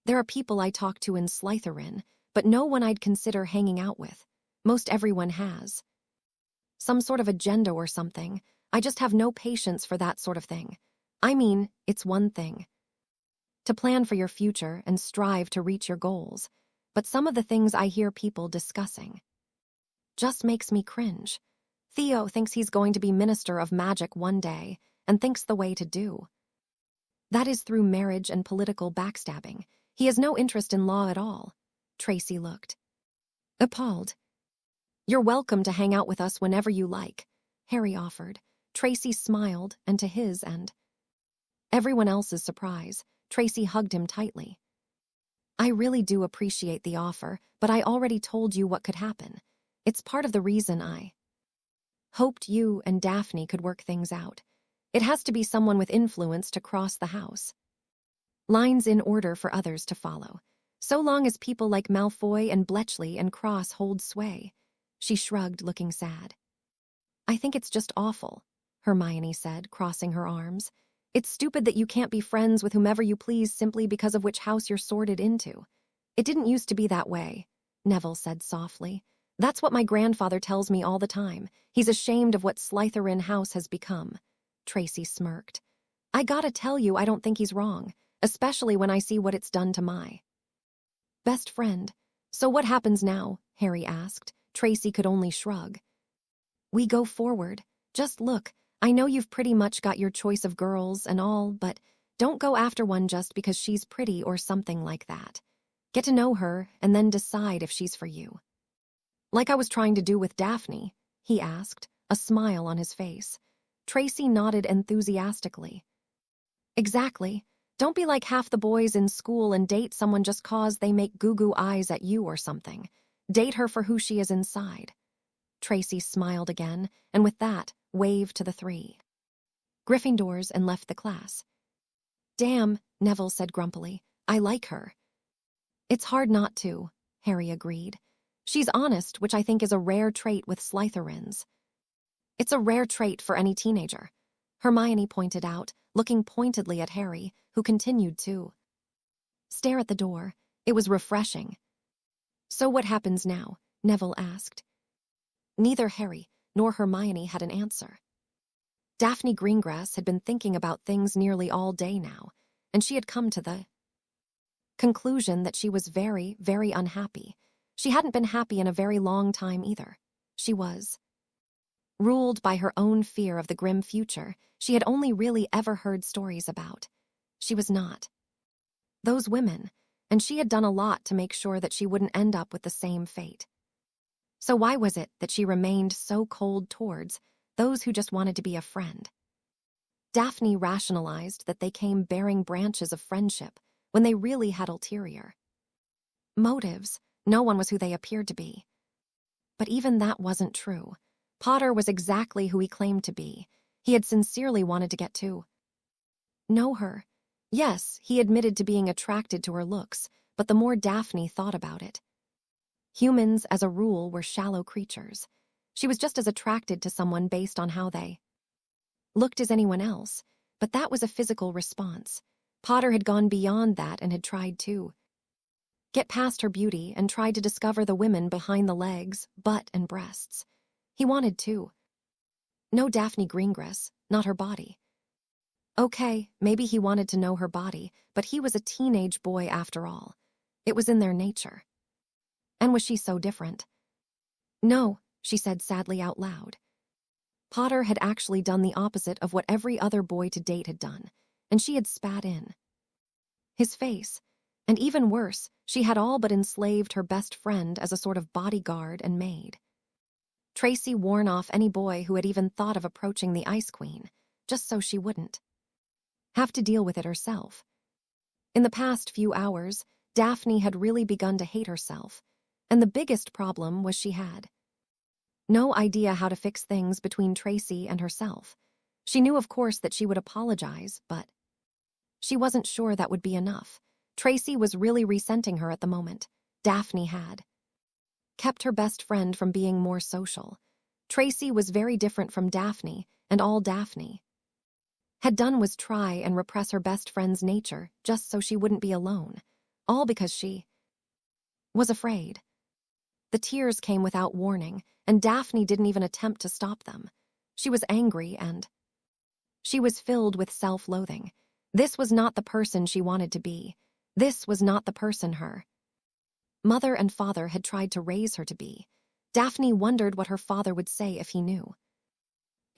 "There are people I talk to in Slytherin, but no one I'd consider hanging out with. Most everyone has some sort of agenda or something. I just have no patience for that sort of thing. I mean, it's one thing to plan for your future and strive to reach your goals, but some of the things I hear people discussing just makes me cringe. Theo thinks he's going to be Minister of Magic one day and thinks the way to do that is through marriage and political backstabbing. He has no interest in law at all." Tracy looked appalled. "You're welcome to hang out with us whenever you like," Harry offered. Tracy smiled, and to his and everyone else's surprise, Tracy hugged him tightly. "I really do appreciate the offer, but I already told you what could happen. It's part of the reason I hoped you and Daphne could work things out. It has to be someone with influence to cross the house lines in order for others to follow. So long as people like Malfoy and Bletchley and Cross hold sway." She shrugged, looking sad. "I think it's just awful," Hermione said, crossing her arms. "It's stupid that you can't be friends with whomever you please simply because of which house you're sorted into. It didn't used to be that way," Neville said softly. "That's what my grandfather tells me all the time. He's ashamed of what Slytherin house has become." Tracy smirked. "I gotta tell you, I don't think he's wrong, especially when I see what it's done to my best friend." "So what happens now?" Harry asked. Tracy could only shrug. "We go forward. Just look, I know you've pretty much got your choice of girls and all, but don't go after one just because she's pretty or something like that. Get to know her and then decide if she's for you." "Like I was trying to do with Daphne?" he asked, a smile on his face. Tracy nodded enthusiastically. "Exactly. Don't be like half the boys in school and date someone just cause they make goo-goo eyes at you or something. Date her for who she is inside." Tracy smiled again, and with that, waved to the three Gryffindors and left the class. "Damn," Neville said grumpily. "I like her." "It's hard not to," Harry agreed. "She's honest, which I think is a rare trait with Slytherins." "It's a rare trait for any teenager," Hermione pointed out, looking pointedly at Harry, who continued to stare at the door. It was refreshing. "So what happens now?" Neville asked. Neither Harry nor Hermione had an answer. Daphne Greengrass had been thinking about things nearly all day now, and she had come to the conclusion that she was very, very unhappy. She hadn't been happy in a very long time either. She was ruled by her own fear of the grim future she had only really ever heard stories about. She was not those women, and she had done a lot to make sure that she wouldn't end up with the same fate. So why was it that she remained so cold towards those who just wanted to be a friend? Daphne rationalized that they came bearing branches of friendship when they really had ulterior motives. No one was who they appeared to be. But even that wasn't true. Potter was exactly who he claimed to be. He had sincerely wanted to get to know her. Yes, he admitted to being attracted to her looks, but the more Daphne thought about it, humans, as a rule, were shallow creatures. She was just as attracted to someone based on how they looked as anyone else, but that was a physical response. Potter had gone beyond that and had tried to get past her beauty and tried to discover the women behind the legs, butt, and breasts. He wanted to know Daphne Greengrass, not her body. Okay, maybe he wanted to know her body, but he was a teenage boy after all. It was in their nature. And was she so different? No, she said sadly out loud. Potter had actually done the opposite of what every other boy to date had done, and she had spat in his face. And even worse, she had all but enslaved her best friend as a sort of bodyguard and maid. Tracy warned off any boy who had even thought of approaching the Ice Queen, just so she wouldn't have to deal with it herself. In the past few hours, Daphne had really begun to hate herself, and the biggest problem was she had no idea how to fix things between Tracy and herself. She knew, of course, that she would apologize, but she wasn't sure that would be enough. Tracy was really resenting her at the moment. Daphne had kept her best friend from being more social. Tracy was very different from Daphne, and all Daphne had done was try and repress her best friend's nature just so she wouldn't be alone, all because she was afraid. The tears came without warning, and Daphne didn't even attempt to stop them. She was angry and she was filled with self-loathing. This was not the person she wanted to be. This was not the person her mother and father had tried to raise her to be. Daphne wondered what her father would say if he knew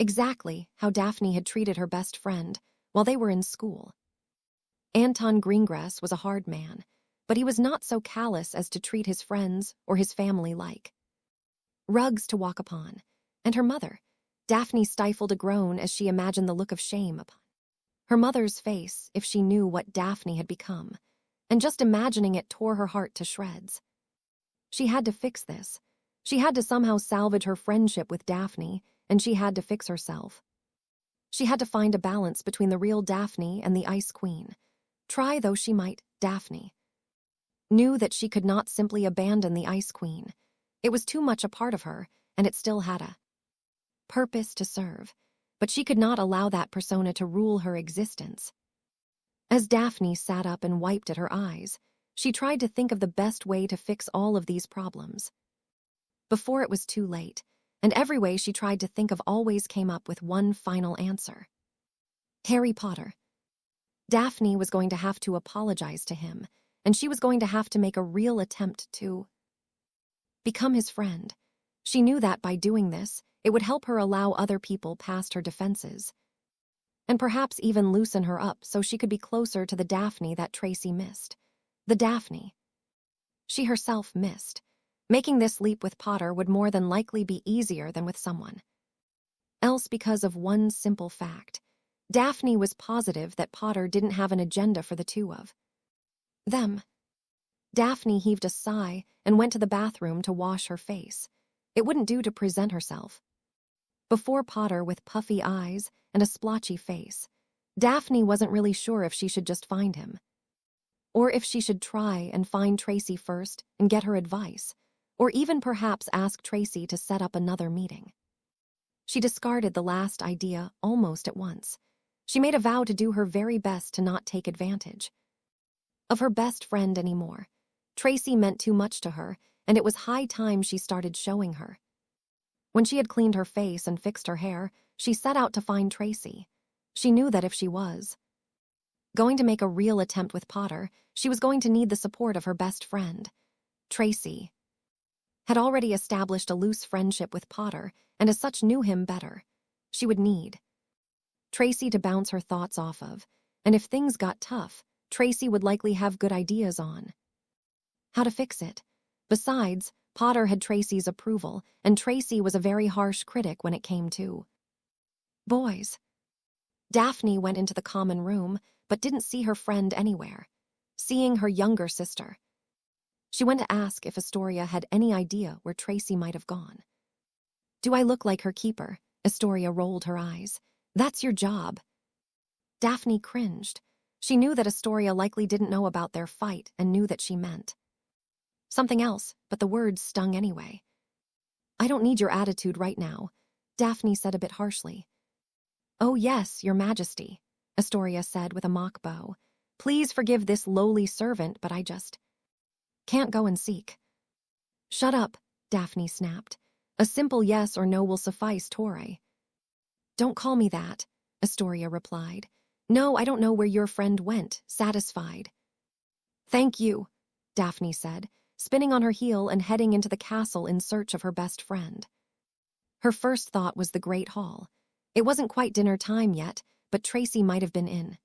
exactly how Daphne had treated her best friend while they were in school. Anton Greengrass was a hard man, but he was not so callous as to treat his friends or his family like rugs to walk upon. And her mother, Daphne stifled a groan as she imagined the look of shame upon her mother's face if she knew what Daphne had become, and just imagining it tore her heart to shreds. She had to fix this. She had to somehow salvage her friendship with Daphne, and she had to fix herself. She had to find a balance between the real Daphne and the Ice Queen. Try though she might, Daphne knew that she could not simply abandon the Ice Queen. It was too much a part of her, and it still had a purpose to serve. But she could not allow that persona to rule her existence. As Daphne sat up and wiped at her eyes, she tried to think of the best way to fix all of these problems before it was too late, and every way she tried to think of always came up with one final answer. Harry Potter. Daphne was going to have to apologize to him, and she was going to have to make a real attempt to become his friend. She knew that by doing this, it would help her allow other people past her defenses, and perhaps even loosen her up so she could be closer to the Daphne that Tracy missed. The Daphne she herself missed. Making this leap with Potter would more than likely be easier than with someone else because of one simple fact. Daphne was positive that Potter didn't have an agenda for the two of them. Daphne heaved a sigh and went to the bathroom to wash her face. It wouldn't do to present herself before Potter with puffy eyes and a splotchy face. Daphne wasn't really sure if she should just find him, or if she should try and find Tracy first and get her advice, or even perhaps ask Tracy to set up another meeting. She discarded the last idea almost at once. She made a vow to do her very best to not take advantage of her best friend anymore. Tracy meant too much to her, and it was high time she started showing her. When she had cleaned her face and fixed her hair, she set out to find Tracy. She knew that if she was going to make a real attempt with Potter, she was going to need the support of her best friend. Tracy had already established a loose friendship with Potter, and as such knew him better. She would need Tracy to bounce her thoughts off of, and if things got tough, Tracy would likely have good ideas on how to fix it. Besides, Potter had Tracy's approval, and Tracy was a very harsh critic when it came to boys. Daphne went into the common room, but didn't see her friend anywhere. Seeing her younger sister, she went to ask if Astoria had any idea where Tracy might have gone. "Do I look like her keeper?" Astoria rolled her eyes. "That's your job." Daphne cringed. She knew that Astoria likely didn't know about their fight and knew that she meant something else, but the words stung anyway. "I don't need your attitude right now," Daphne said a bit harshly. "Oh yes, your majesty," Astoria said with a mock bow. "Please forgive this lowly servant, but I just can't go and seek." "Shut up," Daphne snapped. "A simple yes or no will suffice, Torre." "Don't call me that," Astoria replied. "No, I don't know where your friend went, satisfied." "Thank you," Daphne said, spinning on her heel and heading into the castle in search of her best friend. Her first thought was the Great Hall. It wasn't quite dinner time yet, but Tracy might have been in.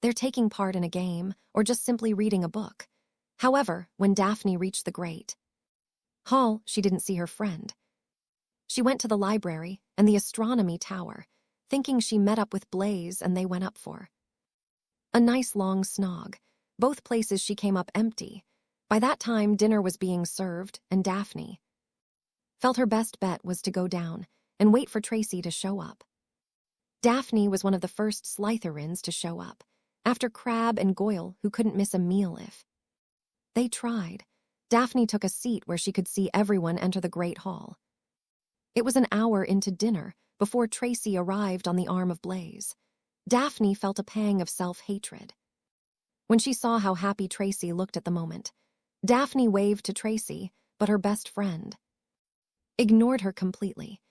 They're taking part in a game, or just simply reading a book. However, when Daphne reached the Great Hall, she didn't see her friend. She went to the library and the astronomy tower, thinking she met up with Blaze and they went up for a nice long snog. Both places she came up empty. By that time, dinner was being served, and Daphne felt her best bet was to go down and wait for Tracy to show up. Daphne was one of the first Slytherins to show up, after Crabbe and Goyle, who couldn't miss a meal if they tried. Daphne took a seat where she could see everyone enter the Great Hall. It was an hour into dinner before Tracy arrived on the arm of Blaze. Daphne felt a pang of self-hatred when she saw how happy Tracy looked at the moment. Daphne waved to Tracy, but her best friend ignored her completely.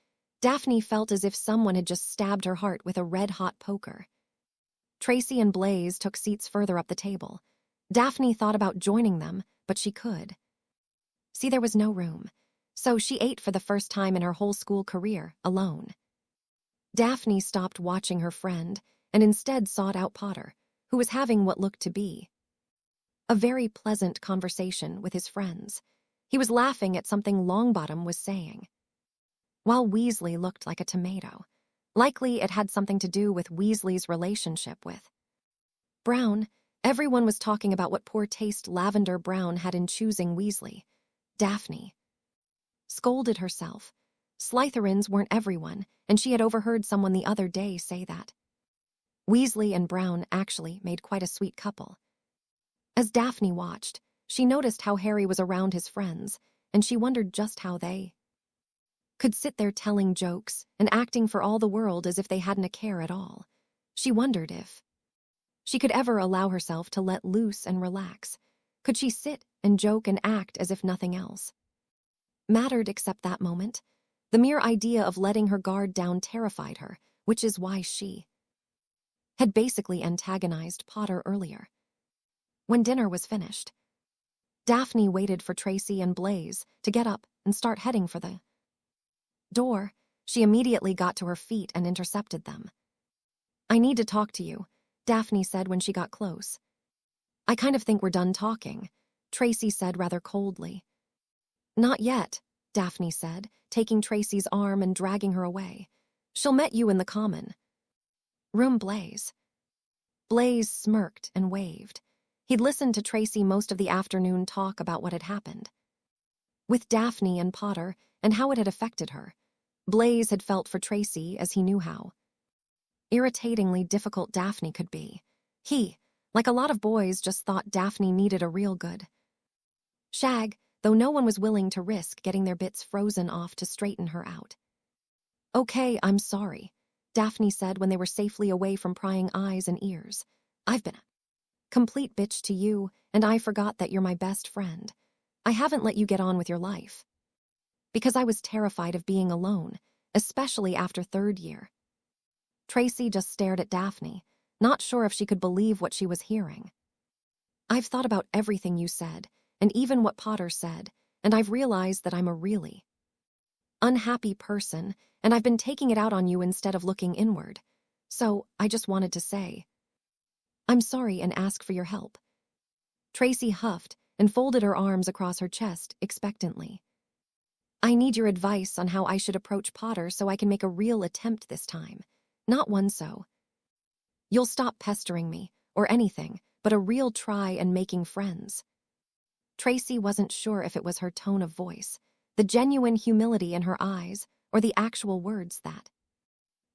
Daphne felt as if someone had just stabbed her heart with a red-hot poker. Tracy and Blaze took seats further up the table. Daphne thought about joining them, but she could see there was no room, so she ate for the first time in her whole school career, alone. Daphne stopped watching her friend and instead sought out Potter, who was having what looked to be a very pleasant conversation with his friends. He was laughing at something Longbottom was saying, while Weasley looked like a tomato. Likely it had something to do with Weasley's relationship with Brown. Everyone was talking about what poor taste Lavender Brown had in choosing Weasley. Daphne scolded herself. Slytherins weren't everyone, and she had overheard someone the other day say that Weasley and Brown actually made quite a sweet couple. As Daphne watched, she noticed how Harry was around his friends, and she wondered just how they could sit there telling jokes and acting for all the world as if they hadn't a care at all. She wondered if she could ever allow herself to let loose and relax. Could she sit and joke and act as if nothing else mattered except that moment? The mere idea of letting her guard down terrified her, which is why she had basically antagonized Potter earlier. When dinner was finished, Daphne waited for Tracy and Blaze to get up and start heading for the door. She immediately got to her feet and intercepted them. "I need to talk to you," Daphne said when she got close. "I kind of think we're done talking," Tracy said rather coldly. "Not yet," Daphne said, taking Tracy's arm and dragging her away. "She'll met you in the common room, Blaze." Blaze smirked and waved. He'd listened to Tracy most of the afternoon talk about what had happened with Daphne and Potter and how it had affected her. Blaze had felt for Tracy as he knew how irritatingly difficult Daphne could be. He, like a lot of boys, just thought Daphne needed a real good shag, though no one was willing to risk getting their bits frozen off to straighten her out. "Okay, I'm sorry," Daphne said when they were safely away from prying eyes and ears. "I've been a complete bitch to you, and I forgot that you're my best friend. I haven't let you get on with your life. Because I was terrified of being alone, especially after third year." Tracy just stared at Daphne, not sure if she could believe what she was hearing. "I've thought about everything you said, and even what Potter said, and I've realized that I'm a really unhappy person, and I've been taking it out on you instead of looking inward. So I just wanted to say, I'm sorry and ask for your help." Tracy huffed and folded her arms across her chest expectantly. "I need your advice on how I should approach Potter so I can make a real attempt this time. Not one so you'll stop pestering me, or anything, but a real try and making friends." Tracy wasn't sure if it was her tone of voice, the genuine humility in her eyes, or the actual words that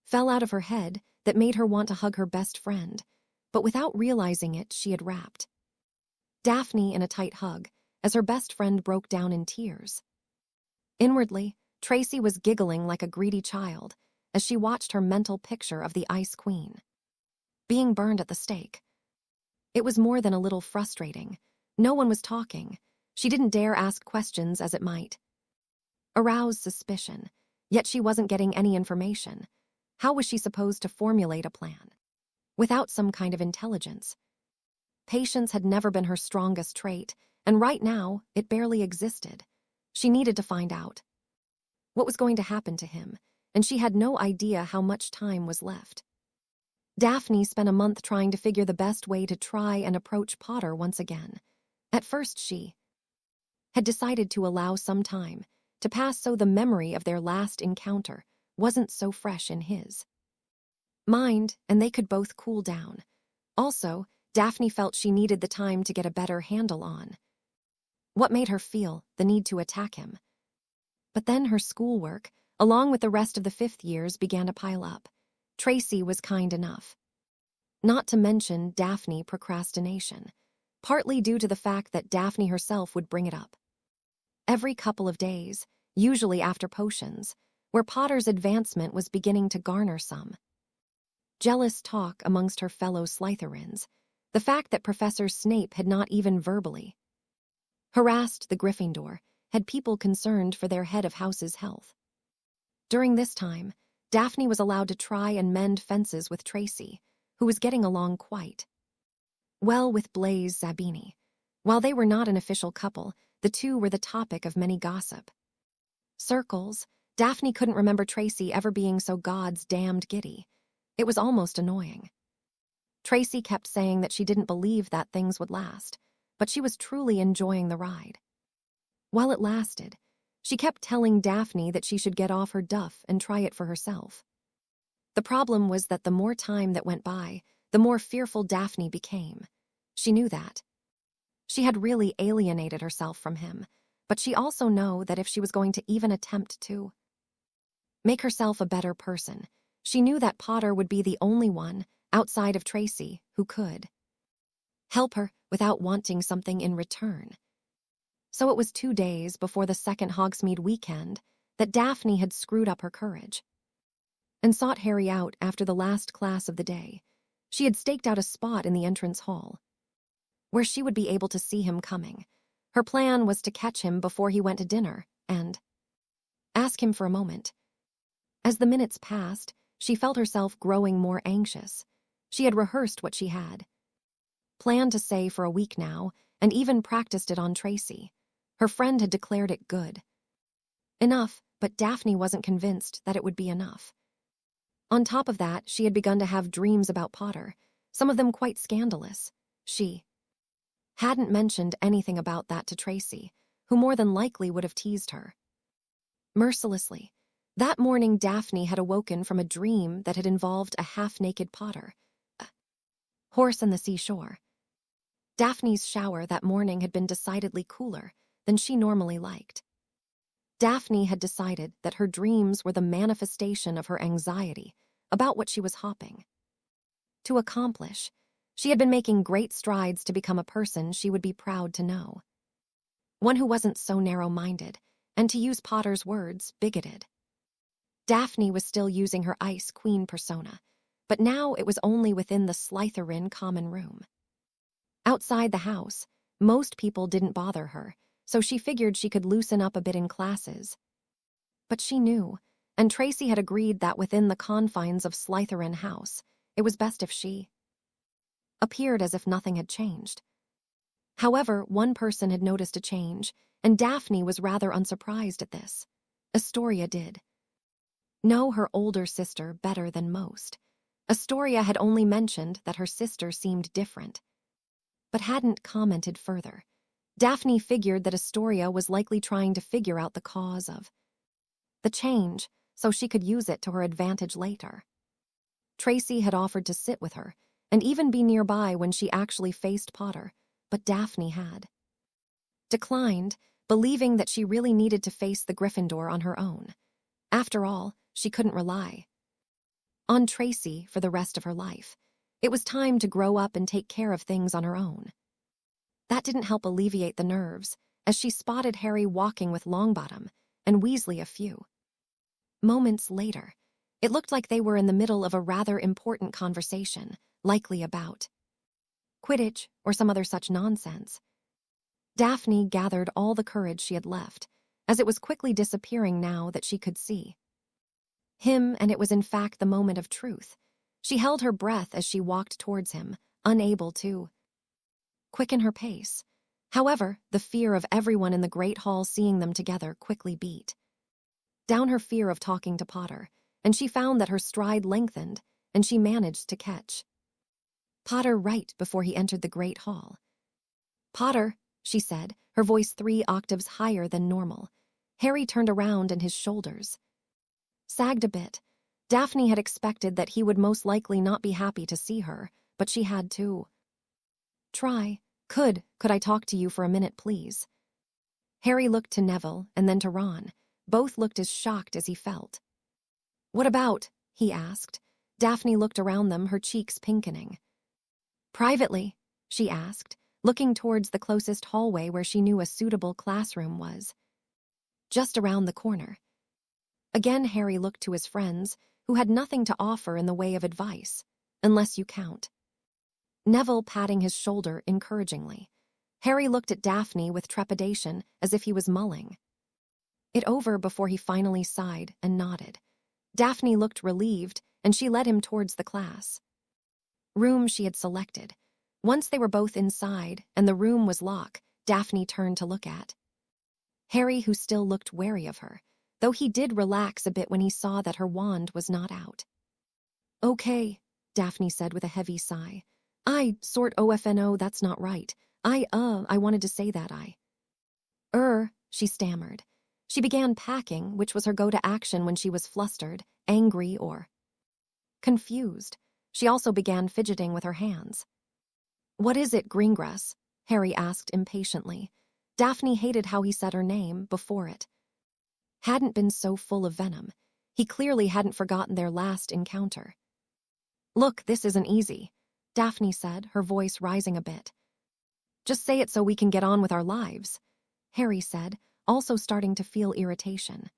fell out of her head that made her want to hug her best friend, but without realizing it, she had wrapped Daphne in a tight hug as her best friend broke down in tears. Inwardly, Tracy was giggling like a greedy child as she watched her mental picture of the Ice Queen being burned at the stake. It was more than a little frustrating. No one was talking. She didn't dare ask questions as it might arouse suspicion, yet she wasn't getting any information. How was she supposed to formulate a plan without some kind of intelligence? Patience had never been her strongest trait, and right now, it barely existed. She needed to find out what was going to happen to him, and she had no idea how much time was left. Daphne spent a month trying to figure the best way to try and approach Potter once again. At first, she had decided to allow some time to pass so the memory of their last encounter wasn't so fresh in his mind, and they could both cool down. Also, Daphne felt she needed the time to get a better handle on what made her feel the need to attack him. But then her schoolwork, along with the rest of the fifth years, began to pile up. Tracy was kind enough not to mention Daphne procrastination, partly due to the fact that Daphne herself would bring it up every couple of days, usually after potions, where Potter's advancement was beginning to garner some jealous talk amongst her fellow Slytherins. The fact that Professor Snape had not even verbally harassed the Gryffindor had people concerned for their head of house's health. During this time, Daphne was allowed to try and mend fences with Tracy, who was getting along quite well with Blaise Zabini. While they were not an official couple, the two were the topic of many gossip circles. Daphne couldn't remember Tracy ever being so God's damned giddy. It was almost annoying. Tracy kept saying that she didn't believe that things would last, but she was truly enjoying the ride. While it lasted, she kept telling Daphne that she should get off her duff and try it for herself. The problem was that the more time that went by, the more fearful Daphne became. She knew that she had really alienated herself from him, but she also knew that if she was going to even attempt to make herself a better person, she knew that Potter would be the only one, outside of Tracy, who could help her without wanting something in return. So it was 2 days before the second Hogsmeade weekend that Daphne had screwed up her courage and sought Harry out after the last class of the day. She had staked out a spot in the entrance hall where she would be able to see him coming. Her plan was to catch him before he went to dinner and ask him for a moment. As the minutes passed, she felt herself growing more anxious. She had rehearsed what she had planned to say for a week now, and even practiced it on Tracy. Her friend had declared it good enough, but Daphne wasn't convinced that it would be enough. On top of that, she had begun to have dreams about Potter, some of them quite scandalous. She hadn't mentioned anything about that to Tracy, who more than likely would have teased her mercilessly. That morning, Daphne had awoken from a dream that had involved a half-naked Potter, a horse on the seashore. Daphne's shower that morning had been decidedly cooler than she normally liked. Daphne had decided that her dreams were the manifestation of her anxiety about what she was hopping to accomplish. She had been making great strides to become a person she would be proud to know. One who wasn't so narrow-minded, and to use Potter's words, bigoted. Daphne was still using her Ice Queen persona, but now it was only within the Slytherin common room. Outside the house, most people didn't bother her, so she figured she could loosen up a bit in classes. But she knew, and Tracy had agreed that within the confines of Slytherin House, it was best if she appeared as if nothing had changed. However, one person had noticed a change, and Daphne was rather unsurprised at this. Astoria did. Know her older sister better than most. Astoria had only mentioned that her sister seemed different, but hadn't commented further. Daphne figured that Astoria was likely trying to figure out the cause of the change, so she could use it to her advantage later. Tracy had offered to sit with her, and even be nearby when she actually faced Potter, but Daphne had declined, believing that she really needed to face the Gryffindor on her own. After all, she couldn't rely on Tracy for the rest of her life. It was time to grow up and take care of things on her own. That didn't help alleviate the nerves, as she spotted Harry walking with Longbottom, and Weasley a few moments later. It looked like they were in the middle of a rather important conversation, likely about Quidditch or some other such nonsense. Daphne gathered all the courage she had left, as it was quickly disappearing now that she could see him, and it was in fact the moment of truth. She held her breath as she walked towards him, unable to quicken her pace. However, the fear of everyone in the Great Hall seeing them together quickly beat down her fear of talking to Potter, and she found that her stride lengthened, and she managed to catch Potter right before he entered the Great Hall. "Potter," she said, her voice 3 octaves higher than normal. Harry turned around and his shoulders sagged a bit. Daphne had expected that he would most likely not be happy to see her, but she had to try. Could I talk to you for a minute, please?" Harry looked to Neville and then to Ron. Both looked as shocked as he felt. "What about?" he asked. Daphne looked around them, her cheeks pinkening. "Privately?" she asked, looking towards the closest hallway where she knew a suitable classroom was just around the corner. Again Harry looked to his friends, who had nothing to offer in the way of advice, unless you count Neville patting his shoulder encouragingly. Harry looked at Daphne with trepidation, as if he was mulling it over before he finally sighed and nodded. Daphne looked relieved, and she led him towards the class room she had selected. Once they were both inside, and the room was locked, Daphne turned to look at Harry, who still looked wary of her, though he did relax a bit when he saw that her wand was not out. "Okay," Daphne said with a heavy sigh. "I sort ofno, that's not right. I wanted to say that she stammered. She began packing, which was her go-to action when she was flustered, angry, or confused. She also began fidgeting with her hands. "What is it, Greengrass?" Harry asked impatiently. Daphne hated how he said her name before it hadn't been so full of venom. He clearly hadn't forgotten their last encounter. "Look, this isn't easy," Daphne said, her voice rising a bit. "Just say it so we can get on with our lives," Harry said, also starting to feel irritation.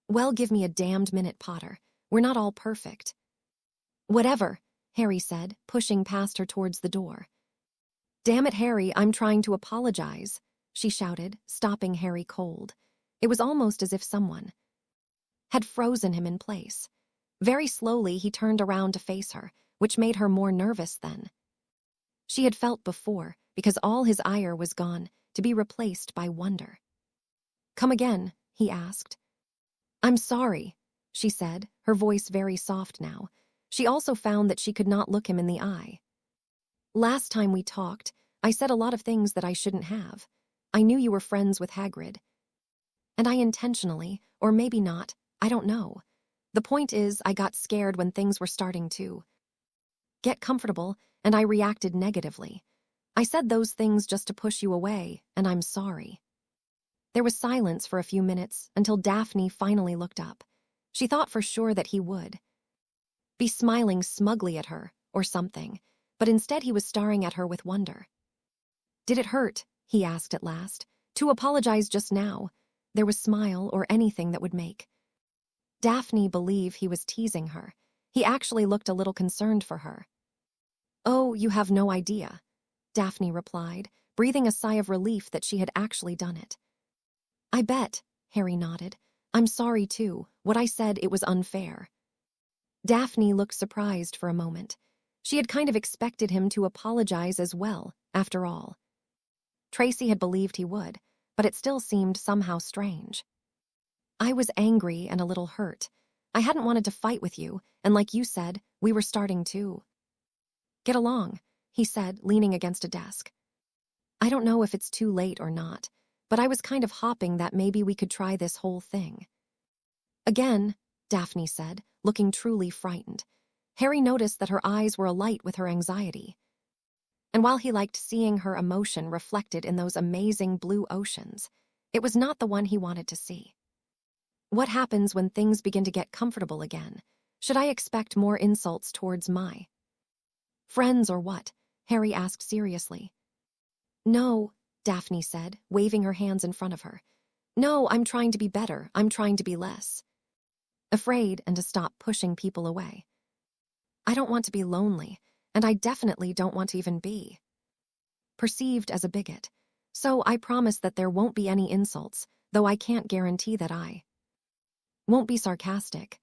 "Well, give me a damned minute, Potter. We're not all perfect." "Whatever," Harry said, pushing past her towards the door. "Damn it, Harry, I'm trying to apologize," she shouted, stopping Harry cold. It was almost as if someone had frozen him in place. Very slowly, he turned around to face her, which made her more nervous than she had felt before, because all his ire was gone, to be replaced by wonder. "Come again?" he asked. "I'm sorry," she said, her voice very soft now. She also found that she could not look him in the eye. "Last time we talked, I said a lot of things that I shouldn't have. I knew you were friends with Hagrid. And I intentionally, or maybe not, I don't know. The point is, I got scared when things were starting to get comfortable, and I reacted negatively. I said those things just to push you away, and I'm sorry." There was silence for a few minutes until Daphne finally looked up. She thought for sure that he would be smiling smugly at her, or something, but instead he was staring at her with wonder. "Did it hurt?" he asked at last. "To apologize just now?" There was smile or anything that would make Daphne believed he was teasing her. He actually looked a little concerned for her. "Oh, you have no idea," Daphne replied, breathing a sigh of relief that she had actually done it. "I bet," Harry nodded. "I'm sorry too. What I said, it was unfair." Daphne looked surprised for a moment. She had kind of expected him to apologize as well, after all. Tracy had believed he would, but it still seemed somehow strange. "I was angry and a little hurt. I hadn't wanted to fight with you, and like you said, we were starting to get along," he said, leaning against a desk. "I don't know if it's too late or not, but I was kind of hoping that maybe we could try this whole thing." "Again," Daphne said, looking truly frightened. Harry noticed that her eyes were alight with her anxiety. And while he liked seeing her emotion reflected in those amazing blue oceans, it was not the one he wanted to see. "What happens when things begin to get comfortable again? Should I expect more insults towards my friends or what?" Harry asked seriously. "No," Daphne said, waving her hands in front of her. "No, I'm trying to be better. I'm trying to be less afraid and to stop pushing people away. I don't want to be lonely, and I definitely don't want to even be perceived as a bigot. So I promise that there won't be any insults, though I can't guarantee that I won't be sarcastic."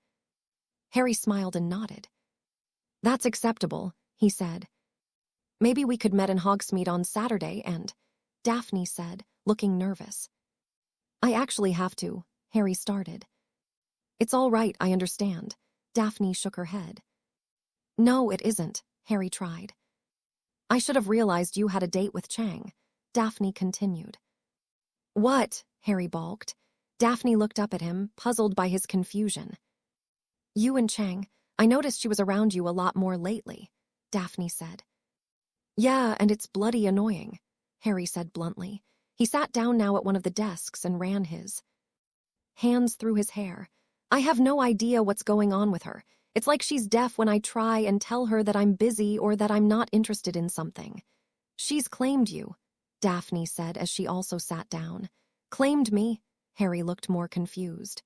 Harry smiled and nodded. "That's acceptable," he said. "Maybe we could meet in Hogsmeade on Saturday and," Daphne said, looking nervous. "I actually have to," Harry started. "It's all right, I understand." Daphne shook her head. "No, it isn't," Harry tried. "I should have realized you had a date with Chang," Daphne continued. "What?" Harry balked. Daphne looked up at him, puzzled by his confusion. "You and Chang, I noticed she was around you a lot more lately," Daphne said. "Yeah, and it's bloody annoying," Harry said bluntly. He sat down now at one of the desks and ran his hands through his hair. "I have no idea what's going on with her. It's like she's deaf when I try and tell her that I'm busy or that I'm not interested in something." "She's claimed you," Daphne said as she also sat down. "Claimed me?" Harry looked more confused.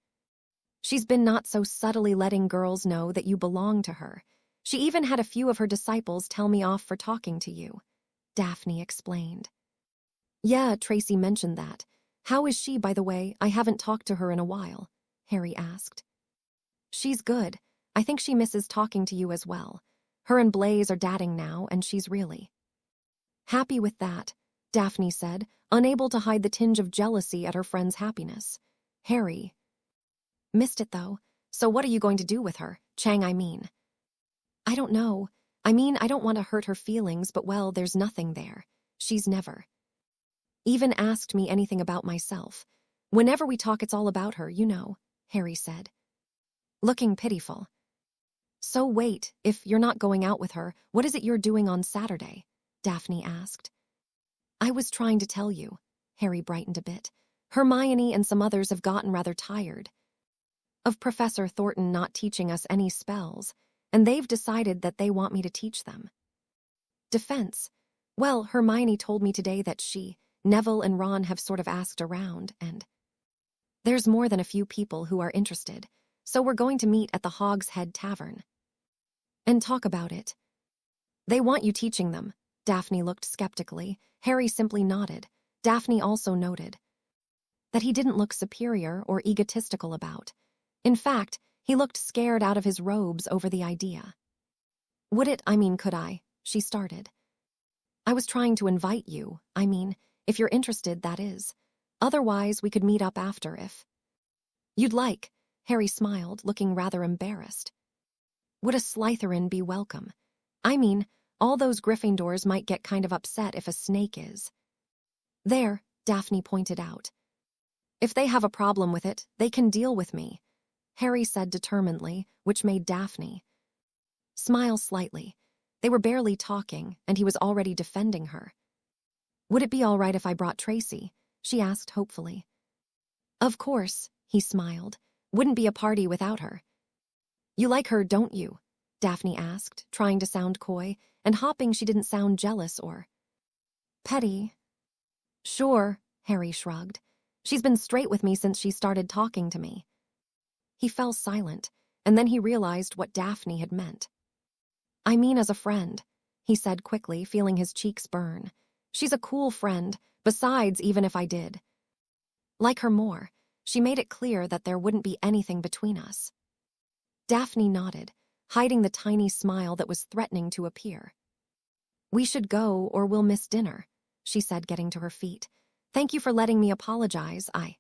"She's been not so subtly letting girls know that you belong to her. She even had a few of her disciples tell me off for talking to you," Daphne explained. "Yeah, Tracy mentioned that. How is she, by the way? I haven't talked to her in a while," Harry asked. "She's good. I think she misses talking to you as well. Her and Blaze are dating now, and she's really happy with that," Daphne said, unable to hide the tinge of jealousy at her friend's happiness. Harry missed it, though. "So what are you going to do with her? Chang, I mean." "I don't know. I mean, I don't want to hurt her feelings, but well, there's nothing there. She's never even asked me anything about myself. Whenever we talk, it's all about her, you know," Harry said, looking pitiful. "So wait, if you're not going out with her, what is it you're doing on Saturday?" Daphne asked. "I was trying to tell you." Harry brightened a bit. "Hermione and some others have gotten rather tired of Professor Thornton not teaching us any spells, and they've decided that they want me to teach them defense. Well, Hermione told me today that Neville and Ron have sort of asked around, and there's more than a few people who are interested, so we're going to meet at the Hog's Head Tavern and talk about it. They want you teaching them." Daphne looked skeptically. Harry simply nodded. Daphne also noted that he didn't look superior or egotistical about. In fact, he looked scared out of his robes over the idea. Could I?" she started. "I was trying to invite you. If you're interested, that is. Otherwise, we could meet up after if you'd like." Harry smiled, looking rather embarrassed. "Would a Slytherin be welcome? All those Gryffindors might get kind of upset if a snake is there," Daphne pointed out. "If they have a problem with it, they can deal with me," Harry said determinedly, which made Daphne smile slightly. They were barely talking, and he was already defending her. "Would it be all right if I brought Tracy?" she asked hopefully. "Of course," he smiled. "Wouldn't be a party without her." "You like her, don't you?" Daphne asked, trying to sound coy, and hoping she didn't sound jealous or petty. "Sure," Harry shrugged. "She's been straight with me since she started talking to me." He fell silent, and then he realized what Daphne had meant. "I mean as a friend," he said quickly, feeling his cheeks burn. "She's a cool friend, besides, even if I did like her more, she made it clear that there wouldn't be anything between us." Daphne nodded, hiding the tiny smile that was threatening to appear. "We should go or we'll miss dinner," she said, getting to her feet. "Thank you for letting me apologize. I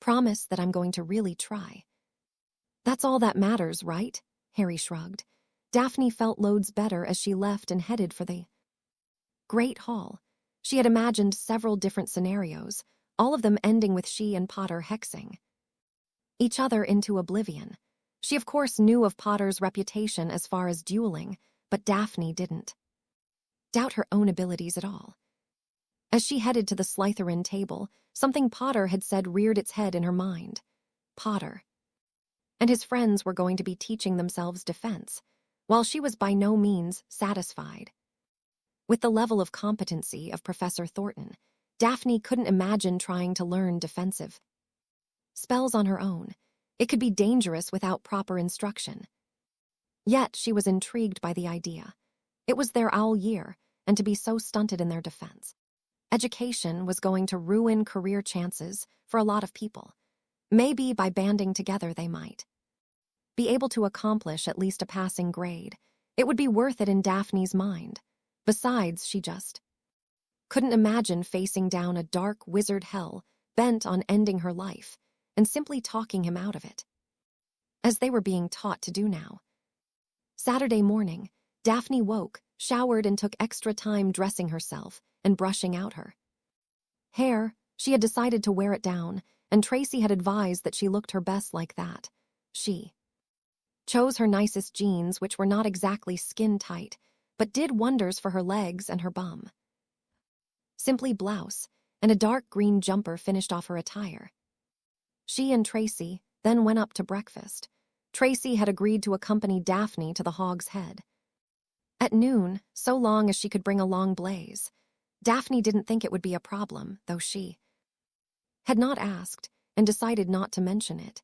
promise that I'm going to really try." "That's all that matters, right?" Harry shrugged. Daphne felt loads better as she left and headed for the Great Hall. She had imagined several different scenarios, all of them ending with she and Potter hexing each other into oblivion. She of course knew of Potter's reputation as far as dueling, but Daphne didn't doubt her own abilities at all. As she headed to the Slytherin table, something Potter had said reared its head in her mind. Potter and his friends were going to be teaching themselves defense, while she was by no means satisfied with the level of competency of Professor Thornton. Daphne couldn't imagine trying to learn defensive spells on her own. It could be dangerous without proper instruction. Yet she was intrigued by the idea. It was their owl year, and to be so stunted in their defense education was going to ruin career chances for a lot of people. Maybe by banding together they might be able to accomplish at least a passing grade. It would be worth it in Daphne's mind. Besides, she just couldn't imagine facing down a dark wizard hell bent on ending her life and simply talking him out of it, as they were being taught to do now. Saturday morning, Daphne woke, showered, and took extra time dressing herself and brushing out her hair. She had decided to wear it down, and Tracy had advised that she looked her best like that. She chose her nicest jeans, which were not exactly skin-tight, but did wonders for her legs and her bum. Simply blouse and a dark green jumper finished off her attire. She and Tracy then went up to breakfast. Tracy had agreed to accompany Daphne to the Hog's Head at noon, so long as she could bring along Blaze. Daphne didn't think it would be a problem, though she had not asked and decided not to mention it.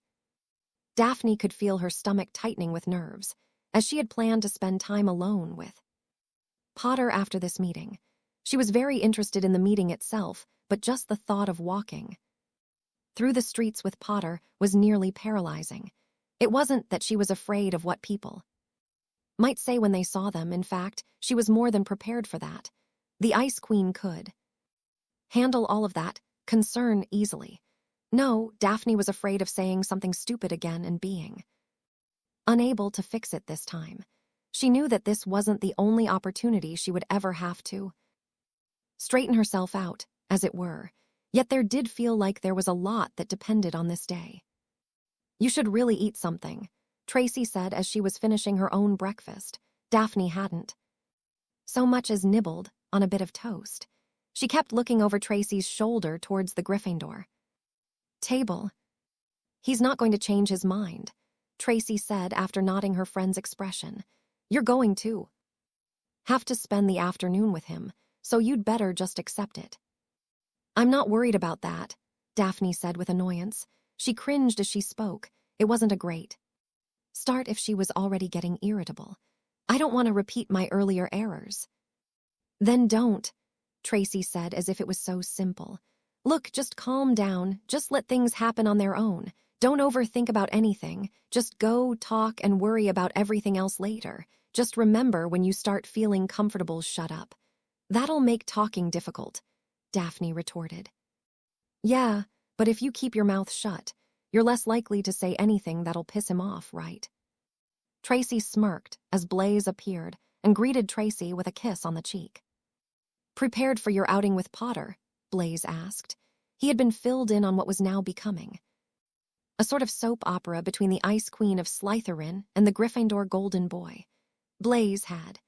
Daphne could feel her stomach tightening with nerves, as she had planned to spend time alone with Potter after this meeting. She was very interested in the meeting itself, but just the thought of walking through the streets with Potter was nearly paralyzing. It wasn't that she was afraid of what people might say when they saw them. In fact, she was more than prepared for that. The Ice Queen could handle all of that concern easily. No, Daphne was afraid of saying something stupid again and being unable to fix it this time. She knew that this wasn't the only opportunity she would ever have to straighten herself out, as it were. Yet there did feel like there was a lot that depended on this day. "You should really eat something," Tracy said as she was finishing her own breakfast. Daphne hadn't so much as nibbled on a bit of toast. She kept looking over Tracy's shoulder towards the Gryffindor table. "He's not going to change his mind," Tracy said after noting her friend's expression. "You're going to have to spend the afternoon with him, so you'd better just accept it." "I'm not worried about that," Daphne said with annoyance. She cringed as she spoke. It wasn't a great start if she was already getting irritable. "I don't want to repeat my earlier errors." "Then don't," Tracy said as if it was so simple. "Look, just calm down. Just let things happen on their own. Don't overthink about anything. Just go, talk, and worry about everything else later. Just remember, when you start feeling comfortable, shut up. That'll make talking difficult," Daphne retorted. "Yeah, but if you keep your mouth shut, you're less likely to say anything that'll piss him off, right?" Tracy smirked as Blaze appeared and greeted Tracy with a kiss on the cheek. "Prepared for your outing with Potter?" Blaze asked. He had been filled in on what was now becoming a sort of soap opera between the Ice Queen of Slytherin and the Gryffindor Golden Boy. Blaze had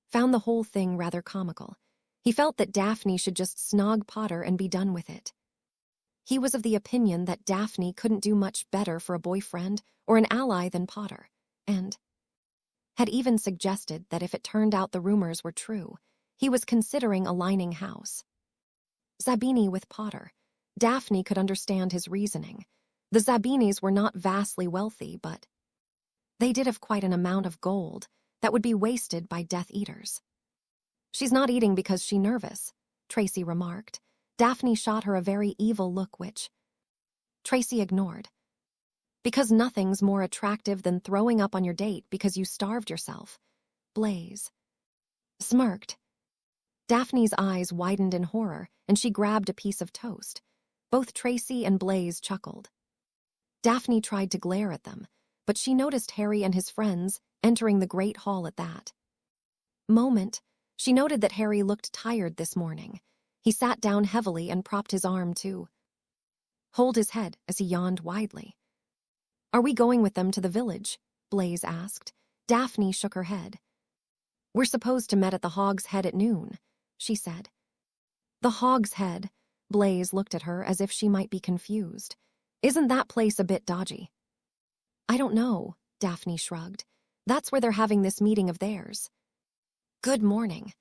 found the whole thing rather comical. He felt that Daphne should just snog Potter and be done with it. He was of the opinion that Daphne couldn't do much better for a boyfriend or an ally than Potter, and had even suggested that if it turned out the rumors were true, he was considering aligning House Zabini with Potter. Daphne could understand his reasoning. The Zabinis were not vastly wealthy, but they did have quite an amount of gold that would be wasted by Death Eaters. "She's not eating because she's nervous," Tracy remarked. Daphne shot her a very evil look which Tracy ignored. "Because nothing's more attractive than throwing up on your date because you starved yourself," Blaze smirked. Daphne's eyes widened in horror, and she grabbed a piece of toast. Both Tracy and Blaze chuckled. Daphne tried to glare at them, but she noticed Harry and his friends entering the great hall at that moment. She noted that Harry looked tired this morning. He sat down heavily and propped his arm to hold his head as he yawned widely. "Are we going with them to the village?" Blaze asked. Daphne shook her head. "We're supposed to meet at the Hog's Head at noon," she said. "The Hog's Head?" Blaze looked at her as if she might be confused. "Isn't that place a bit dodgy?" "I don't know," Daphne shrugged. "That's where they're having this meeting of theirs." "Good morning."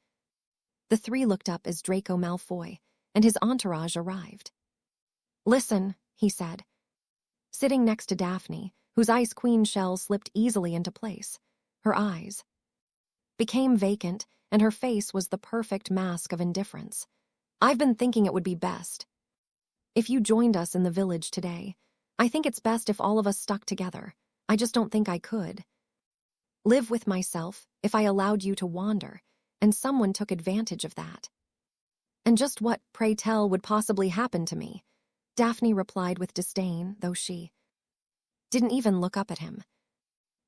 The three looked up as Draco Malfoy and his entourage arrived. "Listen," he said, sitting next to Daphne, whose Ice Queen shell slipped easily into place. Her eyes became vacant, and her face was the perfect mask of indifference. "I've been thinking it would be best if you joined us in the village today. I think it's best if all of us stuck together. I just don't think I could live with myself if I allowed you to wander, and someone took advantage of that." "And just what, pray tell, would possibly happen to me?" Daphne replied with disdain, though she didn't even look up at him.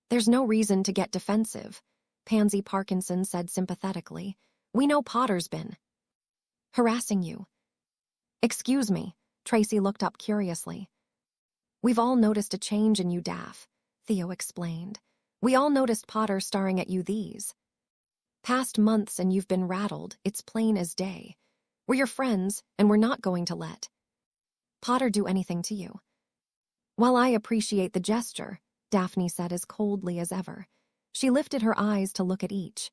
"There's no reason to get defensive," Pansy Parkinson said sympathetically. "We know Potter's been harassing you." "Excuse me," Tracy looked up curiously. "We've all noticed a change in you, Daph," Theo explained. "We all noticed Potter staring at you these past months, and you've been rattled. It's plain as day. We're your friends, and we're not going to let Potter do anything to you." "While I appreciate the gesture," Daphne said as coldly as ever. She lifted her eyes to look at each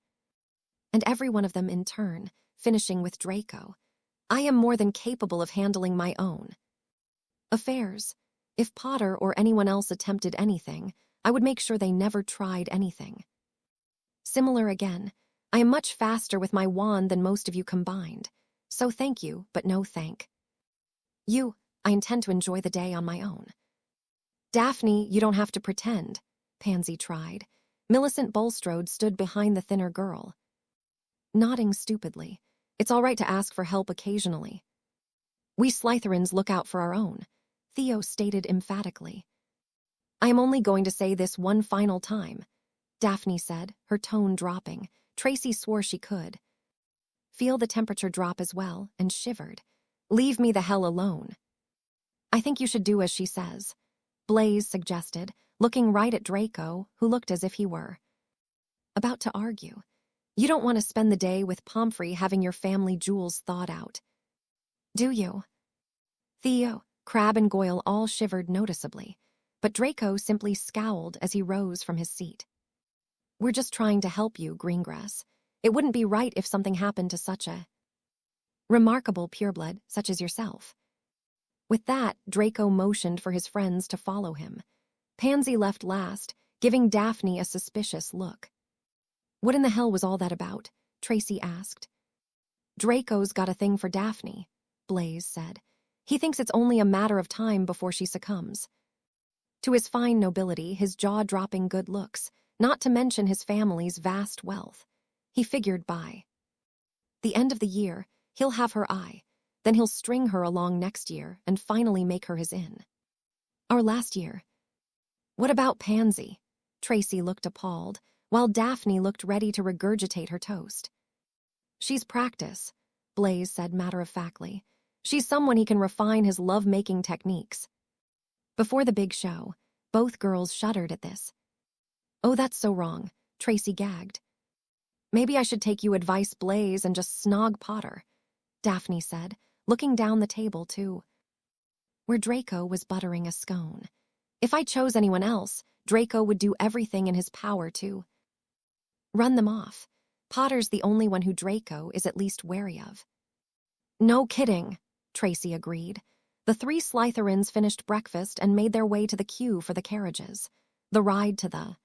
and every one of them in turn, finishing with Draco. "I am more than capable of handling my own affairs. If Potter or anyone else attempted anything, I would make sure they never tried anything similar again. I am much faster with my wand than most of you combined. So thank you, but no thank you. I intend to enjoy the day on my own." "Daphne, you don't have to pretend," Pansy tried. Millicent Bulstrode stood behind the thinner girl, nodding stupidly. "It's all right to ask for help occasionally. We Slytherins look out for our own," Theo stated emphatically. "I am only going to say this one final time," Daphne said, her tone dropping. Tracy swore she could feel the temperature drop as well, and shivered. "Leave me the hell alone." "I think you should do as she says," Blaze suggested, looking right at Draco, who looked as if he were about to argue. "You don't want to spend the day with Pomfrey having your family jewels thawed out, do you?" Theo, Crabbe, and Goyle all shivered noticeably, but Draco simply scowled as he rose from his seat. "We're just trying to help you, Greengrass. It wouldn't be right if something happened to such a remarkable pureblood such as yourself." With that, Draco motioned for his friends to follow him. Pansy left last, giving Daphne a suspicious look. "What in the hell was all that about?" Tracy asked. "Draco's got a thing for Daphne," Blaze said. "He thinks it's only a matter of time before she succumbs to his fine nobility, his jaw-dropping good looks, not to mention his family's vast wealth. He figured by the end of the year, he'll have her eye. Then he'll string her along next year and finally make her his in. Our last year." "What about Pansy?" Tracy looked appalled, while Daphne looked ready to regurgitate her toast. "She's practice," Blaze said matter-of-factly. "She's someone he can refine his love-making techniques." Before the big show, both girls shuddered at this. "Oh, that's so wrong," Tracy gagged. "Maybe I should take you advice, Blaze, and just snog Potter," Daphne said, looking down the table to where Draco was buttering a scone. "If I chose anyone else, Draco would do everything in his power to run them off. Potter's the only one who Draco is at least wary of." "No kidding," Tracy agreed. The three Slytherins finished breakfast and made their way to the queue for the carriages. The ride to the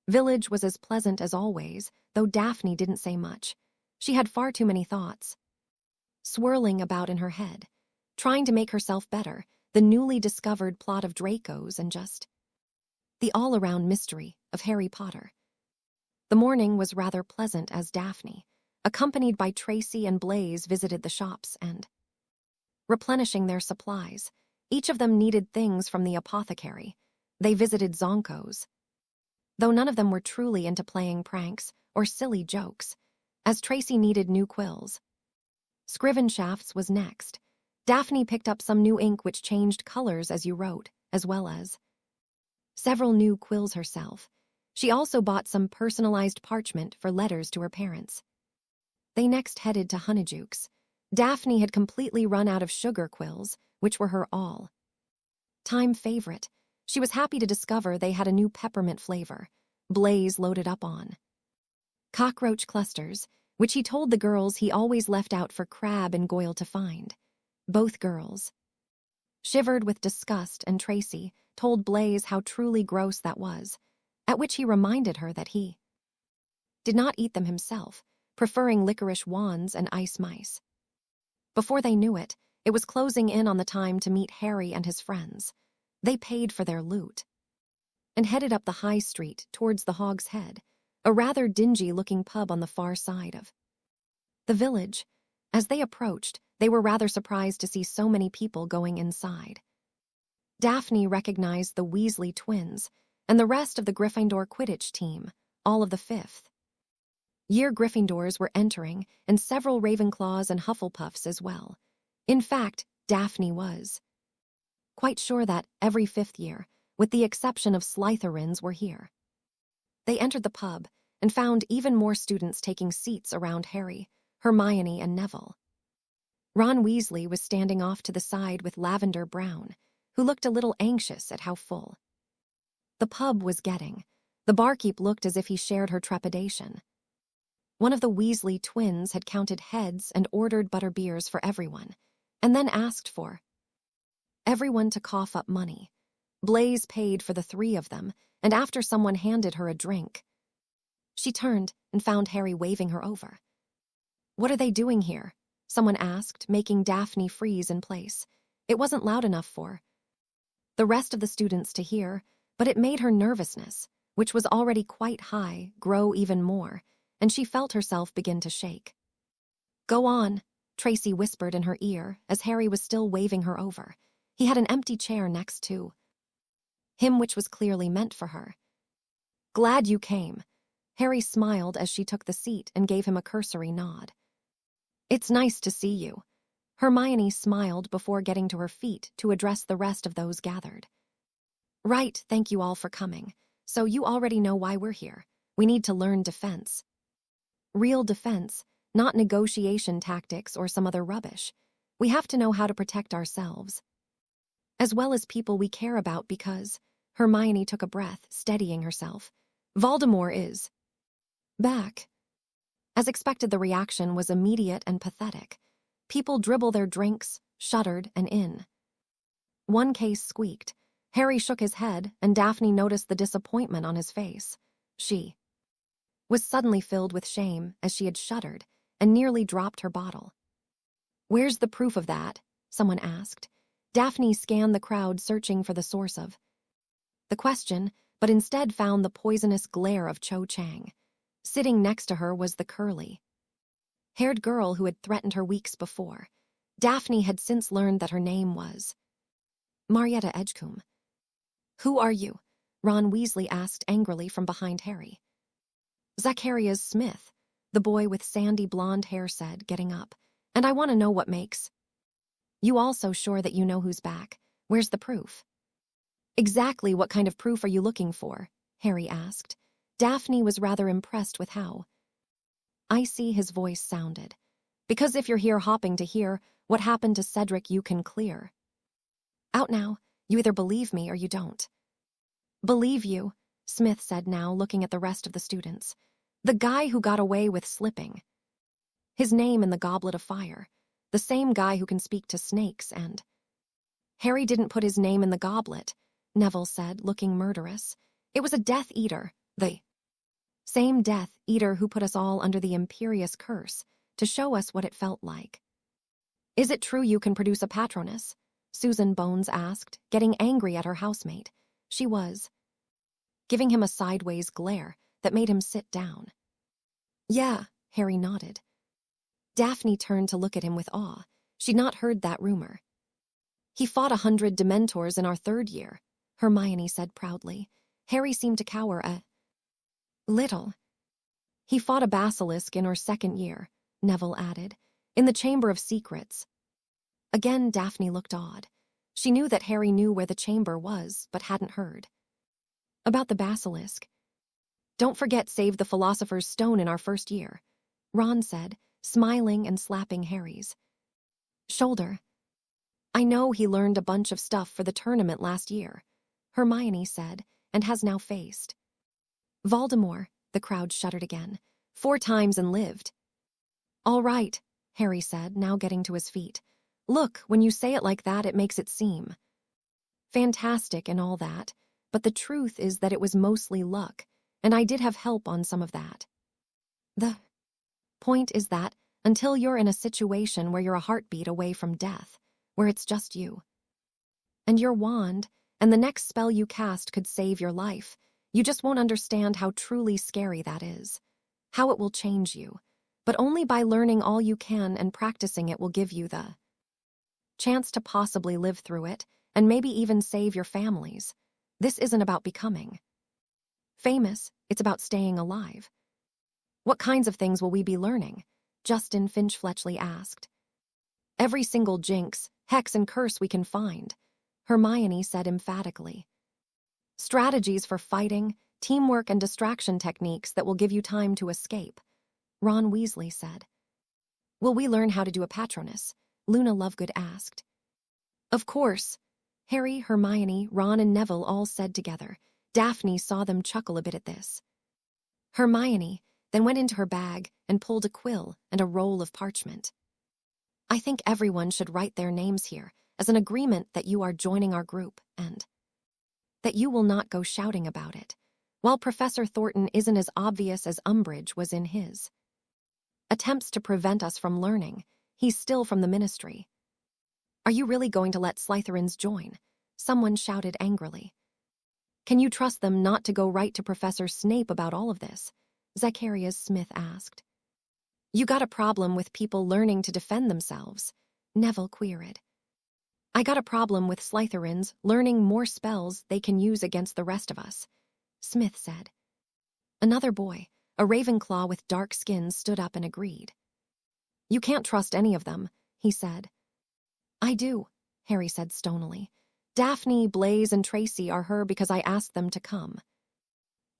village was as pleasant as always, though Daphne didn't say much. She had far too many thoughts swirling about in her head, trying to make herself better, the newly discovered plot of Draco's and just the all-around mystery of Harry Potter. The morning was rather pleasant as Daphne, accompanied by Tracy and Blaise, visited the shops and replenishing their supplies. Each of them needed things from the apothecary. They visited Zonko's, though none of them were truly into playing pranks or silly jokes, as Tracy needed new quills. Scrivenshafts was next. Daphne picked up some new ink which changed colors as you wrote, as well as several new quills herself. She also bought some personalized parchment for letters to her parents. They next headed to Honeyjuke's. Daphne had completely run out of sugar quills, which were her all-time favorite. She was happy to discover they had a new peppermint flavor. Blaise loaded up on cockroach clusters, which he told the girls he always left out for Crabbe and Goyle to find. Both girls shivered with disgust, and Tracy told Blaise how truly gross that was, at which he reminded her that he did not eat them himself, preferring licorice wands and ice mice. Before they knew it, it was closing in on the time to meet Harry and his friends. They paid for their loot and headed up the high street towards the Hog's Head, a rather dingy-looking pub on the far side of the village. As they approached, they were rather surprised to see so many people going inside. Daphne recognized the Weasley twins and the rest of the Gryffindor Quidditch team. All of the fifth-year Gryffindors were entering, and several Ravenclaws and Hufflepuffs as well. In fact, Daphne was quite sure that every fifth year, with the exception of Slytherins, were here. They entered the pub and found even more students taking seats around Harry, Hermione, and Neville. Ron Weasley was standing off to the side with Lavender Brown, who looked a little anxious at how full the pub was getting. The barkeep looked as if he shared her trepidation. One of the Weasley twins had counted heads and ordered butterbeers for everyone, and then asked for everyone to cough up money. Blaise paid for the three of them, and after someone handed her a drink, she turned and found Harry waving her over. "What are they doing here?" someone asked, making Daphne freeze in place. It wasn't loud enough for the rest of the students to hear, but it made her nervousness, which was already quite high, grow even more, and she felt herself begin to shake. "Go on," Tracy whispered in her ear as Harry was still waving her over. He had an empty chair next to him, which was clearly meant for her. "Glad you came." Harry smiled as she took the seat and gave him a cursory nod. "It's nice to see you." Hermione smiled before getting to her feet to address the rest of those gathered. "Right, thank you all for coming. So you already know why we're here. We need to learn defense. Real defense, not negotiation tactics or some other rubbish. We have to know how to protect ourselves, as well as people we care about, because," Hermione took a breath, steadying herself, "Voldemort is back." As expected, the reaction was immediate and pathetic. People dribbled their drinks, shuddered, and in one case squeaked. Harry shook his head, and Daphne noticed the disappointment on his face. She was suddenly filled with shame as she had shuddered and nearly dropped her bottle. "Where's the proof of that?" someone asked. Daphne scanned the crowd, searching for the source of the question, but instead found the poisonous glare of Cho Chang. Sitting next to her was the curly-haired girl who had threatened her weeks before. Daphne had since learned that her name was Marietta Edgecombe. "Who are you?" Ron Weasley asked angrily from behind Harry. "Zacharias Smith," the boy with sandy blonde hair said, getting up. "And I want to know what makes you all so sure that you know who's back. Where's the proof?" "Exactly what kind of proof are you looking for?" Harry asked. Daphne was rather impressed with how icy his voice sounded. "Because if you're here hopping to hear what happened to Cedric, you can clear out now. You either believe me or you don't." "Believe you," Smith said now, looking at the rest of the students. "The guy who got away with slipping his name in the Goblet of Fire. The same guy who can speak to snakes and Harry didn't put his name in the goblet, Neville said, looking murderous. It was a Death Eater, the same Death Eater who put us all under the imperious curse, to show us what it felt like. Is it true you can produce a Patronus? Susan Bones asked, getting angry at her housemate. She was, giving him a sideways glare that made him sit down. Yeah, Harry nodded. Daphne turned to look at him with awe. She'd not heard that rumor. He fought 100 Dementors in our 3rd year, Hermione said proudly. Harry seemed to cower a little. He fought a basilisk in our 2nd year, Neville added, in the Chamber of Secrets. Again, Daphne looked odd. She knew that Harry knew where the chamber was, but hadn't heard about the basilisk. Don't forget save the Philosopher's Stone in our 1st year, Ron said, smiling and slapping Harry's shoulder. I know he learned a bunch of stuff for the tournament last year, Hermione said, and has now faced Voldemort. The crowd shuddered again. 4 times and lived. All right, Harry said, now getting to his feet. Look, when you say it like that, it makes it seem fantastic and all that, but the truth is that it was mostly luck, and I did have help on some of that. The point is that, until you're in a situation where you're a heartbeat away from death, where it's just you and your wand, and the next spell you cast could save your life, you just won't understand how truly scary that is, how it will change you, but only by learning all you can and practicing it will give you the chance to possibly live through it, and maybe even save your families. This isn't about becoming famous, it's about staying alive. What kinds of things will we be learning? Justin Finch-Fletchley asked. Every single jinx, hex, and curse we can find, Hermione said emphatically. Strategies for fighting, teamwork, and distraction techniques that will give you time to escape, Ron Weasley said. Will we learn how to do a Patronus? Luna Lovegood asked. Of course, Harry, Hermione, Ron, and Neville all said together. Daphne saw them chuckle a bit at this. Hermione then went into her bag and pulled a quill and a roll of parchment. I think everyone should write their names here as an agreement that you are joining our group and that you will not go shouting about it. While Professor Thornton isn't as obvious as Umbridge was in his attempts to prevent us from learning, he's still from the Ministry. Are you really going to let Slytherins join? Someone shouted angrily. Can you trust them not to go right to Professor Snape about all of this? Zacharias Smith asked. You got a problem with people learning to defend themselves, Neville queried. I got a problem with Slytherins learning more spells they can use against the rest of us, Smith said. Another boy, a Ravenclaw with dark skin, stood up and agreed. You can't trust any of them, he said. I do, Harry said stonily. Daphne, Blaise, and Tracy are her because I asked them to come.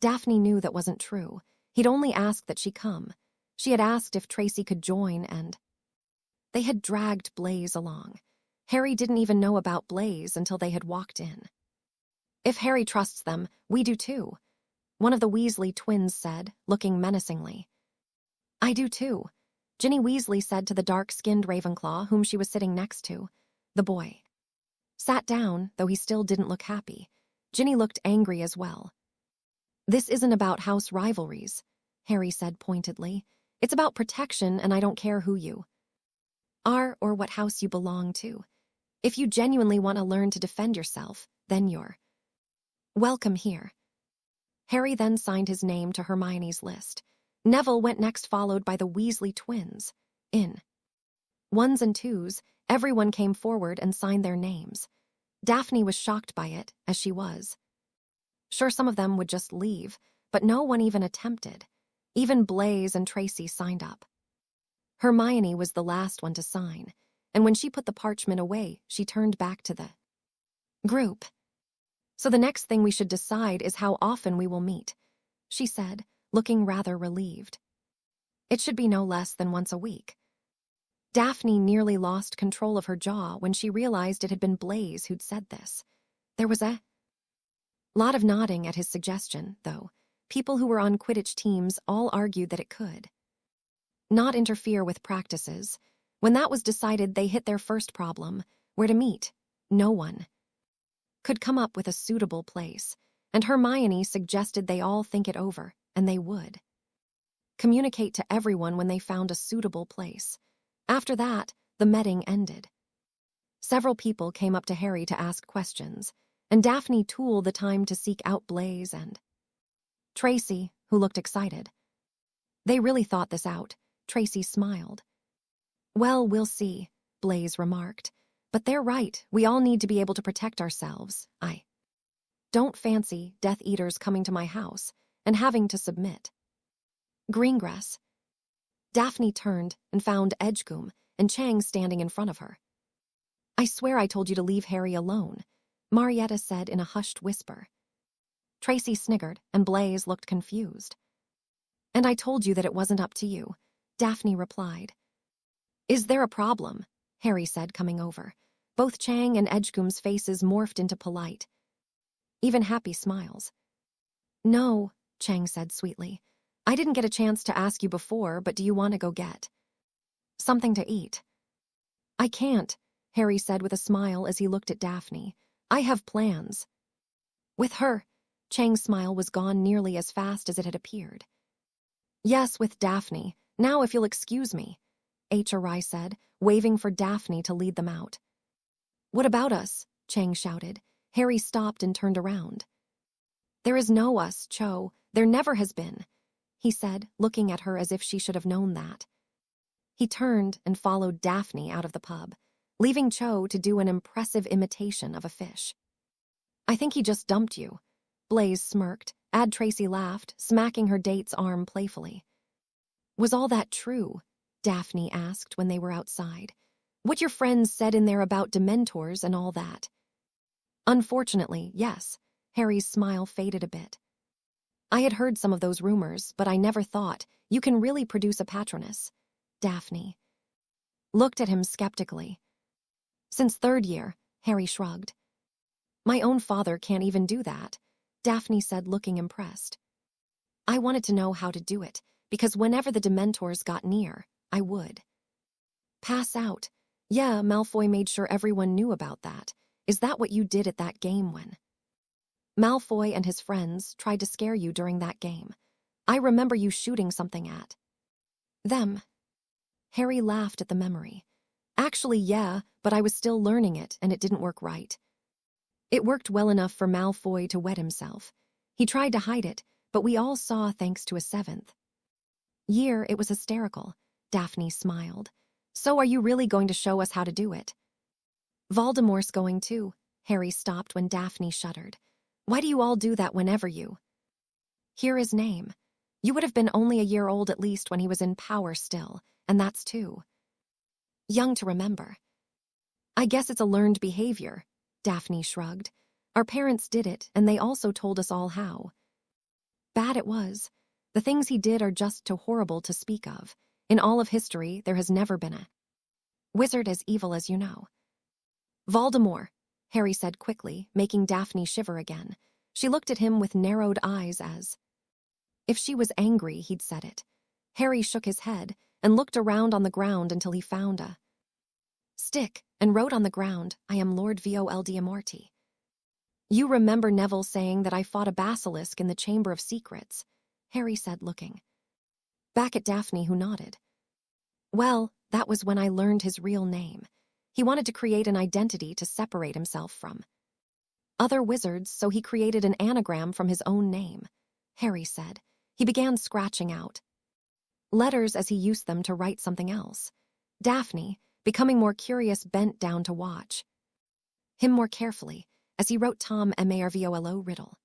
Daphne knew that wasn't true. He'd only asked that she come. She had asked if Tracy could join, and they had dragged Blaise along. Harry didn't even know about Blaise until they had walked in. If Harry trusts them, we do too, one of the Weasley twins said, looking menacingly. I do too, Ginny Weasley said to the dark-skinned Ravenclaw whom she was sitting next to. The boy sat down, though he still didn't look happy. Ginny looked angry as well. This isn't about house rivalries, Harry said pointedly. It's about protection, and I don't care who you are or what house you belong to. If you genuinely want to learn to defend yourself, then you're welcome here. Harry then signed his name to Hermione's list. Neville went next, followed by the Weasley twins. In ones and twos, everyone came forward and signed their names. Daphne was shocked by it, as she was. Sure, some of them would just leave, but no one even attempted. Even Blaise and Tracy signed up. Hermione was the last one to sign, and when she put the parchment away, she turned back to the group. So the next thing we should decide is how often we will meet, she said, looking rather relieved. It should be no less than once a week. Daphne nearly lost control of her jaw when she realized it had been Blaise who'd said this. There was a lot of nodding at his suggestion, though. People who were on Quidditch teams all argued that it could not interfere with practices. When that was decided, they hit their first problem: where to meet. No one could come up with a suitable place, and Hermione suggested they all think it over, and they would communicate to everyone when they found a suitable place. After that, the meeting ended. Several people came up to Harry to ask questions, and Daphne took the time to seek out Blaise and Tracy, who looked excited. They really thought this out. Tracy smiled. Well, we'll see, Blaise remarked. But they're right, we all need to be able to protect ourselves. I don't fancy Death Eaters coming to my house and having to submit. Greengrass. Daphne turned and found Edgecombe and Chang standing in front of her. I swear I told you to leave Harry alone, Marietta said in a hushed whisper. Tracy sniggered and Blaise looked confused. And I told you that it wasn't up to you, Daphne replied. Is there a problem? Harry said, coming over. Both Chang and Edgecombe's faces morphed into polite, even happy smiles. No, Chang said sweetly. I didn't get a chance to ask you before, but do you want to go get something to eat? I can't, Harry said with a smile as he looked at Daphne. I have plans. With her, Chang's smile was gone nearly as fast as it had appeared. Yes, with Daphne. Now if you'll excuse me, HRI said, waving for Daphne to lead them out. What about us? Chang shouted. Harry stopped and turned around. There is no us, Cho. There never has been, he said, looking at her as if she should have known that. He turned and followed Daphne out of the pub, leaving Cho to do an impressive imitation of a fish. I think he just dumped you. Blaise smirked. Tracy laughed, smacking her date's arm playfully. Was all that true? Daphne asked when they were outside. What your friends said in there about Dementors and all that? Unfortunately, yes. Harry's smile faded a bit. I had heard some of those rumors, but I never thought you can really produce a Patronus. Daphne looked at him skeptically. Since third year, Harry shrugged. My own father can't even do that, Daphne said, looking impressed. I wanted to know how to do it, because whenever the Dementors got near, I would pass out. Yeah, Malfoy made sure everyone knew about that. Is that what you did at that game when Malfoy and his friends tried to scare you during that game? I remember you shooting something at them. Harry laughed at the memory. Actually, yeah, but I was still learning it, and it didn't work right. It worked well enough for Malfoy to wet himself. He tried to hide it, but we all saw thanks to a seventh year. It was hysterical. Daphne smiled. So are you really going to show us how to do it? Voldemort's going too. Harry stopped when Daphne shuddered. Why do you all do that whenever you hear his name? You would have been only a year old at least when he was in power still, and that's too young to remember. I guess it's a learned behavior, Daphne shrugged. Our parents did it, and they also told us all how bad it was. The things he did are just too horrible to speak of. In all of history, there has never been a wizard as evil as you know. Voldemort, Harry said quickly, making Daphne shiver again. She looked at him with narrowed eyes as if she was angry he'd said it. Harry shook his head and looked around on the ground until he found a stick and wrote on the ground, I am Lord Voldemort. You remember Neville saying that I fought a basilisk in the Chamber of Secrets, Harry said, looking back at Daphne, who nodded. Well, that was when I learned his real name. He wanted to create an identity to separate himself from other wizards, so he created an anagram from his own name, Harry said. He began scratching out letters as he used them to write something else. Daphne, becoming more curious, bent down to watch him more carefully as he wrote Tom Marvolo Riddle.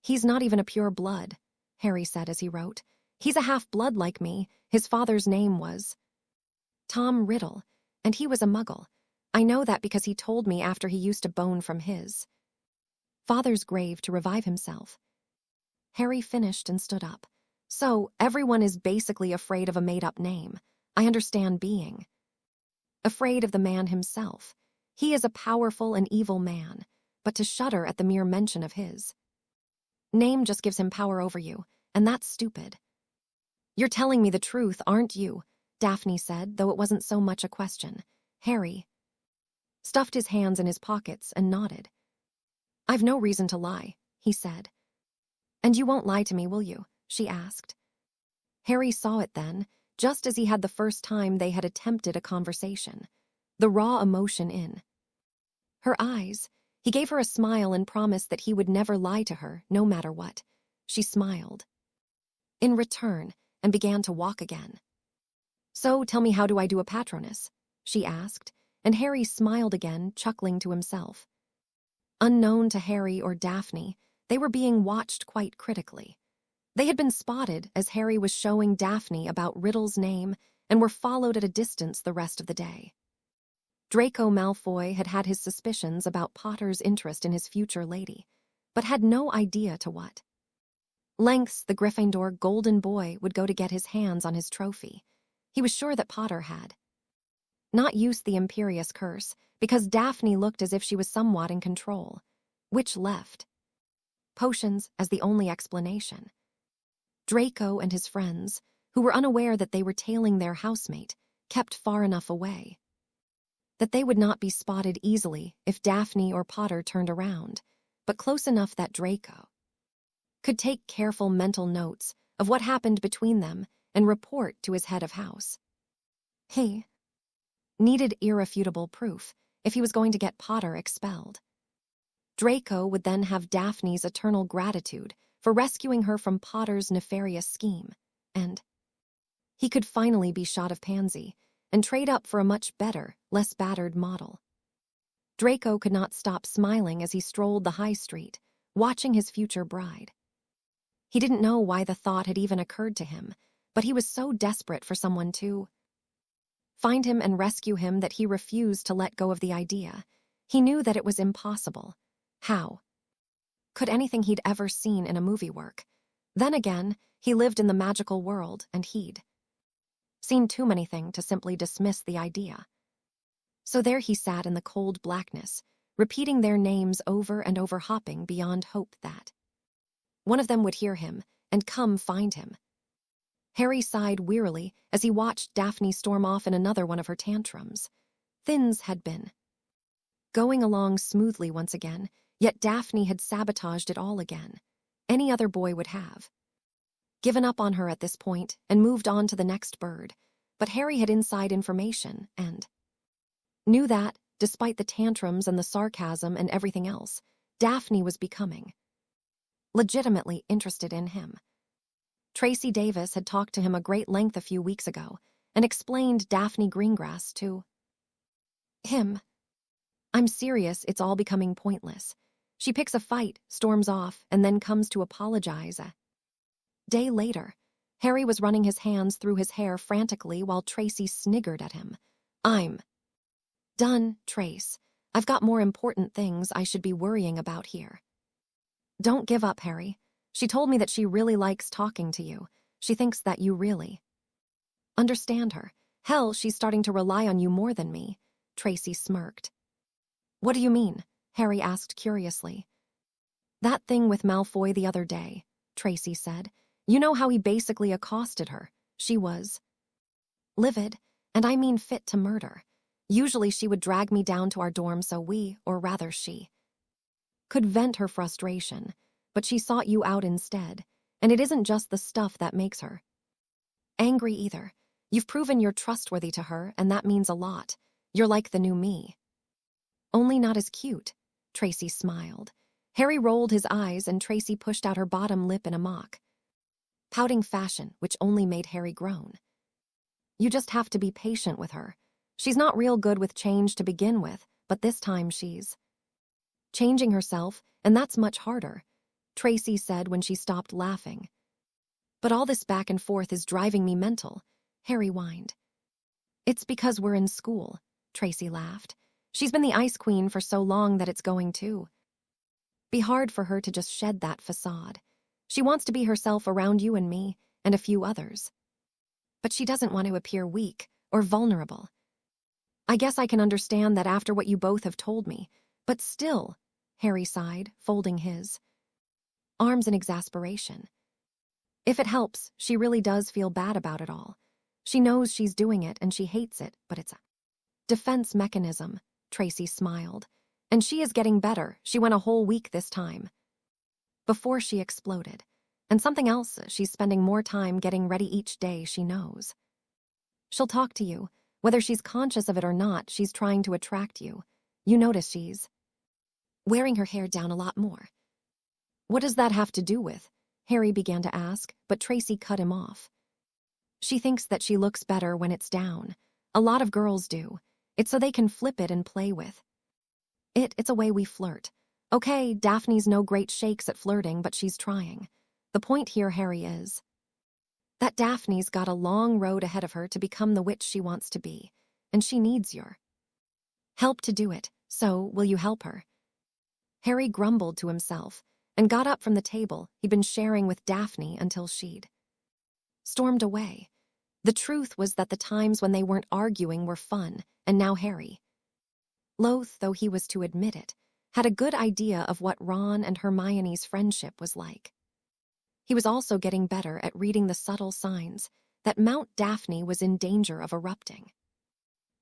He's not even a pure blood, Harry said as he wrote. He's a half-blood like me. His father's name was Tom Riddle, and he was a muggle. I know that because he told me after he used a bone from his father's grave to revive himself. Harry finished and stood up. So, everyone is basically afraid of a made-up name. I understand being afraid of the man himself. He is a powerful and evil man, but to shudder at the mere mention of his name just gives him power over you, and that's stupid. You're telling me the truth, aren't you? Daphne said, though it wasn't so much a question. Harry stuffed his hands in his pockets, and nodded. "I've no reason to lie," he said. "And you won't lie to me, will you?" she asked. Harry saw it then, just as he had the first time they had attempted a conversation. The raw emotion in her eyes. He gave her a smile and promised that he would never lie to her, no matter what. She smiled in return and began to walk again. "So, tell me, how do I do a Patronus?" she asked, and Harry smiled again, chuckling to himself. Unknown to Harry or Daphne, they were being watched quite critically. They had been spotted as Harry was showing Daphne about Riddle's name and were followed at a distance the rest of the day. Draco Malfoy had had his suspicions about Potter's interest in his future lady, but had no idea to what lengths the Gryffindor golden boy would go to get his hands on his trophy. He was sure that Potter had not used the Imperious Curse because Daphne looked as if she was somewhat in control, which left potions as the only explanation. Draco and his friends, who were unaware that they were tailing their housemate, kept far enough away that they would not be spotted easily if Daphne or Potter turned around, but close enough that Draco could take careful mental notes of what happened between them and report to his head of house. He needed irrefutable proof if he was going to get Potter expelled. Draco would then have Daphne's eternal gratitude for rescuing her from Potter's nefarious scheme, and he could finally be shot of Pansy and trade up for a much better, less battered model. Draco could not stop smiling as he strolled the high street, watching his future bride. He didn't know why the thought had even occurred to him, but he was so desperate for someone to find him and rescue him that he refused to let go of the idea. He knew that it was impossible. How could anything he'd ever seen in a movie work? Then again, he lived in the magical world, and he'd seen too many things to simply dismiss the idea. So there he sat in the cold blackness, repeating their names over and over, hopping beyond hope that one of them would hear him and come find him. Harry sighed wearily as he watched Daphne storm off in another one of her tantrums. Things had been going along smoothly once again, yet Daphne had sabotaged it all again. Any other boy would have given up on her at this point and moved on to the next bird, but Harry had inside information and knew that, despite the tantrums and the sarcasm and everything else, Daphne was becoming legitimately interested in him. Tracy Davis had talked to him a great length a few weeks ago and explained Daphne Greengrass to him. "I'm serious, it's all becoming pointless. She picks a fight, storms off, and then comes to apologize a day later." Harry was running his hands through his hair frantically while Tracy sniggered at him. "I'm done, Trace. I've got more important things I should be worrying about here." "Don't give up, Harry. She told me that she really likes talking to you. She thinks that you really understand her. Hell, she's starting to rely on you more than me." Tracy smirked. "What do you mean?" Harry asked curiously. "That thing with Malfoy the other day," Tracy said. "You know how he basically accosted her. She was livid, and I mean fit to murder. Usually she would drag me down to our dorm so we, or rather she, could vent her frustration, but she sought you out instead, and it isn't just the stuff that makes her angry either. You've proven you're trustworthy to her, and that means a lot. You're like the new me. Only not as cute." Tracy smiled. Harry rolled his eyes and Tracy pushed out her bottom lip in a mock pouting fashion, which only made Harry groan. "You just have to be patient with her. She's not real good with change to begin with, but this time she's changing herself, and that's much harder," Tracy said when she stopped laughing. "But all this back and forth is driving me mental," Harry whined. "It's because we're in school," Tracy laughed. "She's been the Ice Queen for so long that it's going to be hard for her to just shed that facade. She wants to be herself around you and me, and a few others. But she doesn't want to appear weak or vulnerable. I guess I can understand that after what you both have told me, but still," Harry sighed, folding his arms in exasperation. "If it helps, she really does feel bad about it all. She knows she's doing it and she hates it, but it's a defense mechanism." Tracy smiled. And she is getting better. She went a whole week this time. Before she exploded. And something else, she's spending more time getting ready each day, she knows. She'll talk to you. Whether she's conscious of it or not, she's trying to attract you. You notice she's wearing her hair down a lot more. What does that have to do with? Harry began to ask, but Tracy cut him off. She thinks that she looks better when it's down. A lot of girls do. It's so they can flip it and play with it's a way we flirt. Okay, Daphne's no great shakes at flirting, but she's trying. The point here, Harry, is that Daphne's got a long road ahead of her to become the witch she wants to be, and she needs your help to do it. So, will you help her? Harry grumbled to himself and got up from the table he'd been sharing with Daphne until she'd stormed away. The truth was that the times when they weren't arguing were fun, and now Harry, loath though he was to admit it, had a good idea of what Ron and Hermione's friendship was like. He was also getting better at reading the subtle signs that Mount Daphne was in danger of erupting.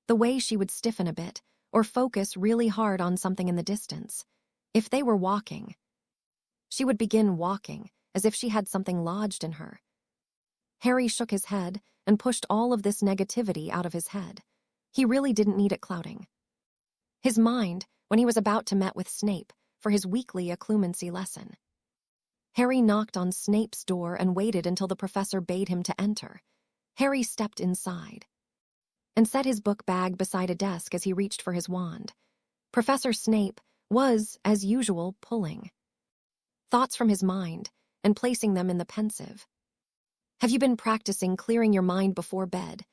The way she would stiffen a bit, or focus really hard on something in the distance. If they were walking, she would begin walking as if she had something lodged in her. Harry shook his head and pushed all of this negativity out of his head. He really didn't need it clouding his mind when he was about to meet with Snape for his weekly occlumency lesson. Harry knocked on Snape's door and waited until the professor bade him to enter. Harry stepped inside and set his book bag beside a desk as he reached for his wand. Professor Snape was, as usual, pulling thoughts from his mind and placing them in the pensive. Have you been practicing clearing your mind before bed?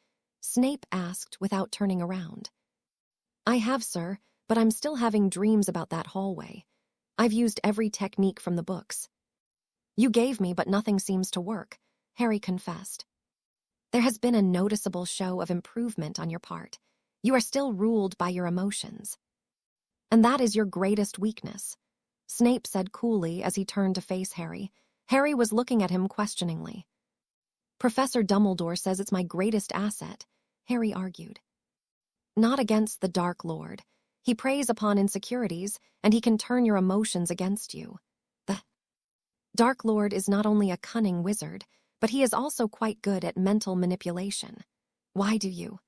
Snape asked without turning around. I have, sir, but I'm still having dreams about that hallway. I've used every technique from the books you gave me, but nothing seems to work, Harry confessed. There has been a noticeable show of improvement on your part. You are still ruled by your emotions. And that is your greatest weakness, Snape said coolly as he turned to face Harry. Harry was looking at him questioningly. Professor Dumbledore says it's my greatest asset, Harry argued. Not against the Dark Lord. He preys upon insecurities, and he can turn your emotions against you. The Dark Lord is not only a cunning wizard, but he is also quite good at mental manipulation. Why do you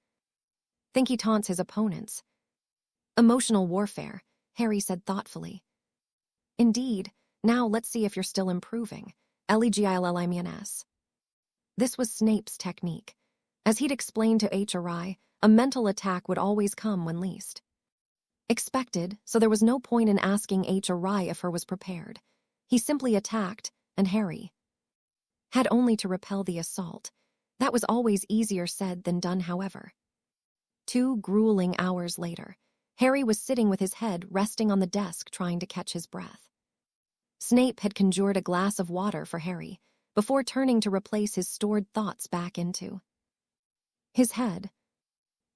think he taunts his opponents? Emotional warfare, Harry said thoughtfully. Indeed. Now let's see if you're still improving. Legillimins. This was Snape's technique. As he'd explained to HRI, a mental attack would always come when least expected, so there was no point in asking HRI if her was prepared. He simply attacked, and Harry had only to repel the assault. That was always easier said than done, however. 2 grueling hours later, Harry was sitting with his head resting on the desk trying to catch his breath. Snape had conjured a glass of water for Harry before turning to replace his stored thoughts back into his head.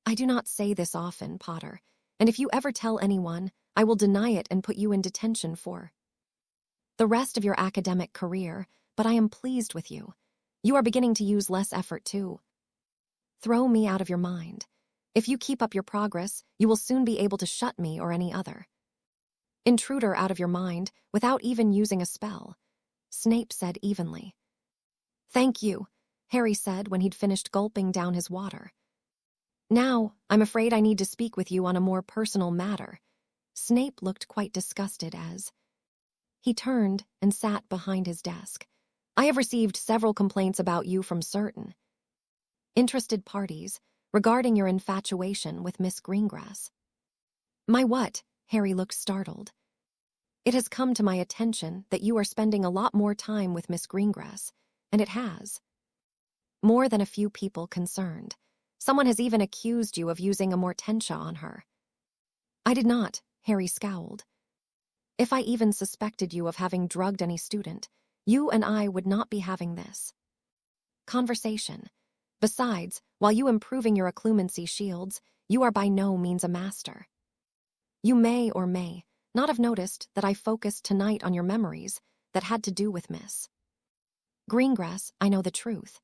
I do not say this often, Potter, and if you ever tell anyone, I will deny it and put you in detention for the rest of your academic career, but I am pleased with you. You are beginning to use less effort to throw me out of your mind. If you keep up your progress, you will soon be able to shut me or any other intruder out of your mind without even using a spell, Snape said evenly. Thank you, Harry said when he'd finished gulping down his water. Now, I'm afraid I need to speak with you on a more personal matter. Snape looked quite disgusted as he turned and sat behind his desk. I have received several complaints about you from certain interested parties regarding your infatuation with Miss Greengrass. My what? Harry looked startled. It has come to my attention that you are spending a lot more time with Miss Greengrass, and it has more than a few people concerned. Someone has even accused you of using a Mortentia on her. I did not, Harry scowled. If I even suspected you of having drugged any student, you and I would not be having this conversation. Besides, while you improving your occlumency shields, you are by no means a master. You may or may not have noticed that I focused tonight on your memories that had to do with Miss Greengrass. I know the truth.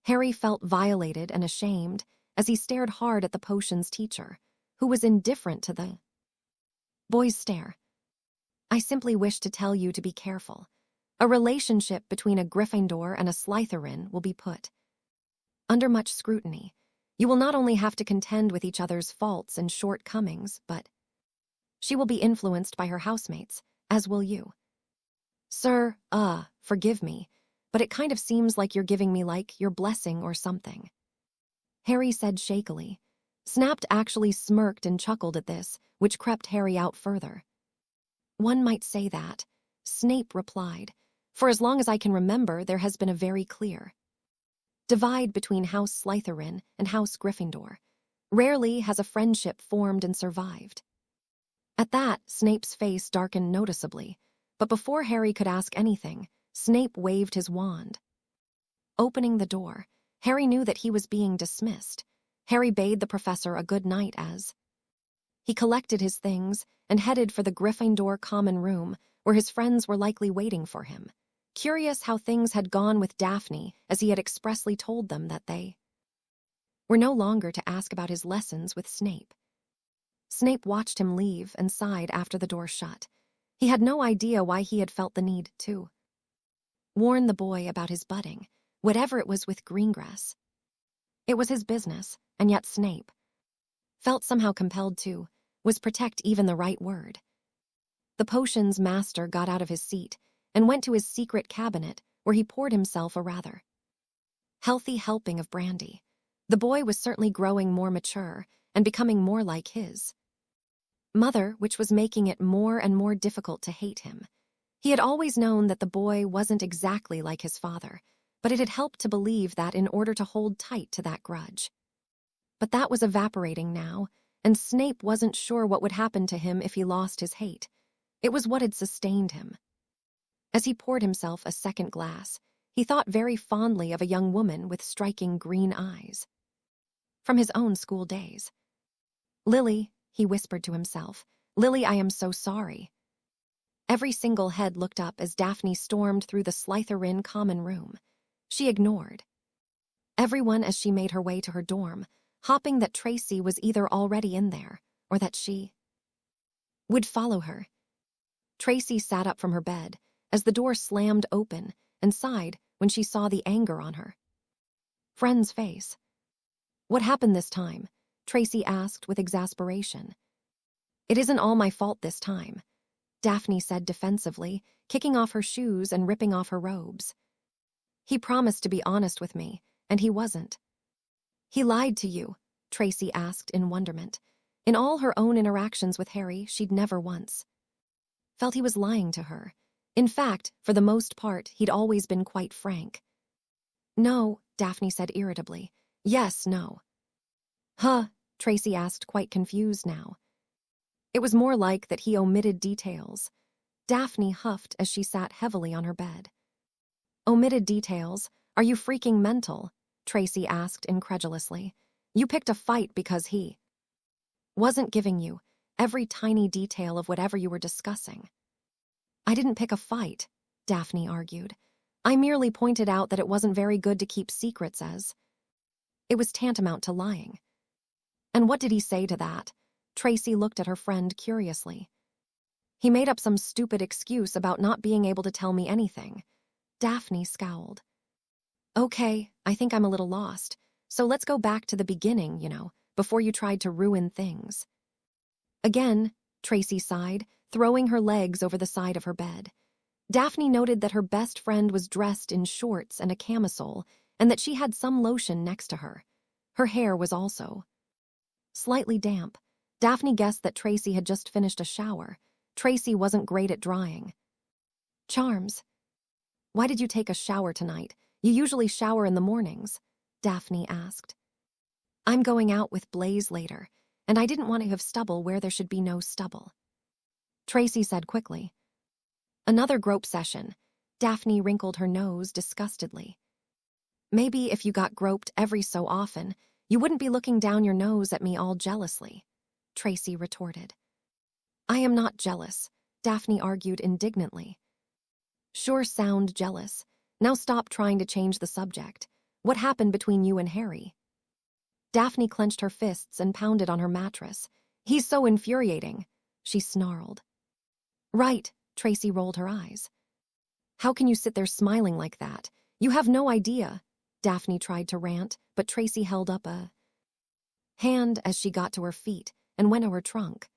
Harry felt violated and ashamed as he stared hard at the potions teacher. who was indifferent to the boy's stare. I simply wish to tell you to be careful. A relationship between a Gryffindor and a Slytherin will be put under much scrutiny. You will not only have to contend with each other's faults and shortcomings, but she will be influenced by her housemates, as will you. Sir, forgive me, but it kind of seems like you're giving me your blessing or something. Harry said shakily. Snape actually smirked and chuckled at this, which crept Harry out further. One might say that, Snape replied. For as long as I can remember, there has been a very clear divide between House Slytherin and House Gryffindor. Rarely has a friendship formed and survived. At that, Snape's face darkened noticeably, but before Harry could ask anything, Snape waved his wand. Opening the door, Harry knew that he was being dismissed. Harry bade the professor a good night as he collected his things and headed for the Gryffindor common room, where his friends were likely waiting for him, curious how things had gone with Daphne, as he had expressly told them that they were no longer to ask about his lessons with Snape. Snape watched him leave and sighed after the door shut. He had no idea why he had felt the need to warn the boy about his budding, whatever it was with Greengrass. It was his business, and yet Snape felt somehow compelled to, was protect even the right word. The potions master got out of his seat and went to his secret cabinet, where he poured himself a rather healthy helping of brandy. The boy was certainly growing more mature and becoming more like his mother, which was making it more and more difficult to hate him. He had always known that the boy wasn't exactly like his father, but it had helped to believe that in order to hold tight to that grudge. But that was evaporating now, and Snape wasn't sure what would happen to him if he lost his hate. It was what had sustained him. As he poured himself a second glass, he thought very fondly of a young woman with striking green eyes from his own school days. Lily, he whispered to himself. Lily, I am so sorry. Every single head looked up as Daphne stormed through the Slytherin common room. She ignored everyone as she made her way to her dorm, hoping that Tracy was either already in there or that she would follow her. Tracy sat up from her bed as the door slammed open and sighed when she saw the anger on her friend's face. What happened this time? Tracy asked with exasperation. It isn't all my fault this time, Daphne said defensively, kicking off her shoes and ripping off her robes. He promised to be honest with me, and he wasn't. He lied to you, Tracy asked in wonderment. In all her own interactions with Harry, she'd never once felt he was lying to her. In fact, for the most part, he'd always been quite frank. No, Daphne said irritably. Yes, no. Huh, Tracy asked, quite confused now. It was more like that he omitted details. Daphne huffed as she sat heavily on her bed. Omitted details? Are you freaking mental? Tracy asked incredulously. You picked a fight because he wasn't giving you every tiny detail of whatever you were discussing. I didn't pick a fight, Daphne argued. I merely pointed out that it wasn't very good to keep secrets as it was tantamount to lying. And what did he say to that? Tracy looked at her friend curiously. He made up some stupid excuse about not being able to tell me anything. Daphne scowled. Okay, I think I'm a little lost. So let's go back to the beginning, before you tried to ruin things. Again, Tracy sighed, throwing her legs over the side of her bed. Daphne noted that her best friend was dressed in shorts and a camisole, and that she had some lotion next to her. Her hair was also slightly damp. Daphne guessed that Tracy had just finished a shower. Tracy wasn't great at drying. Charms. Why did you take a shower tonight? You usually shower in the mornings, Daphne asked. I'm going out with Blaze later, and I didn't want to have stubble where there should be no stubble, Tracy said quickly. Another grope session. Daphne wrinkled her nose disgustedly. Maybe if you got groped every so often, you wouldn't be looking down your nose at me all jealously, Tracy retorted. I am not jealous, Daphne argued indignantly. Sure sound jealous. Now stop trying to change the subject. What happened between you and Harry? Daphne clenched her fists and pounded on her mattress. He's so infuriating, she snarled. Right, Tracy rolled her eyes. How can you sit there smiling like that? You have no idea. Daphne tried to rant, but Tracy held up a hand as she got to her feet and went to her trunk.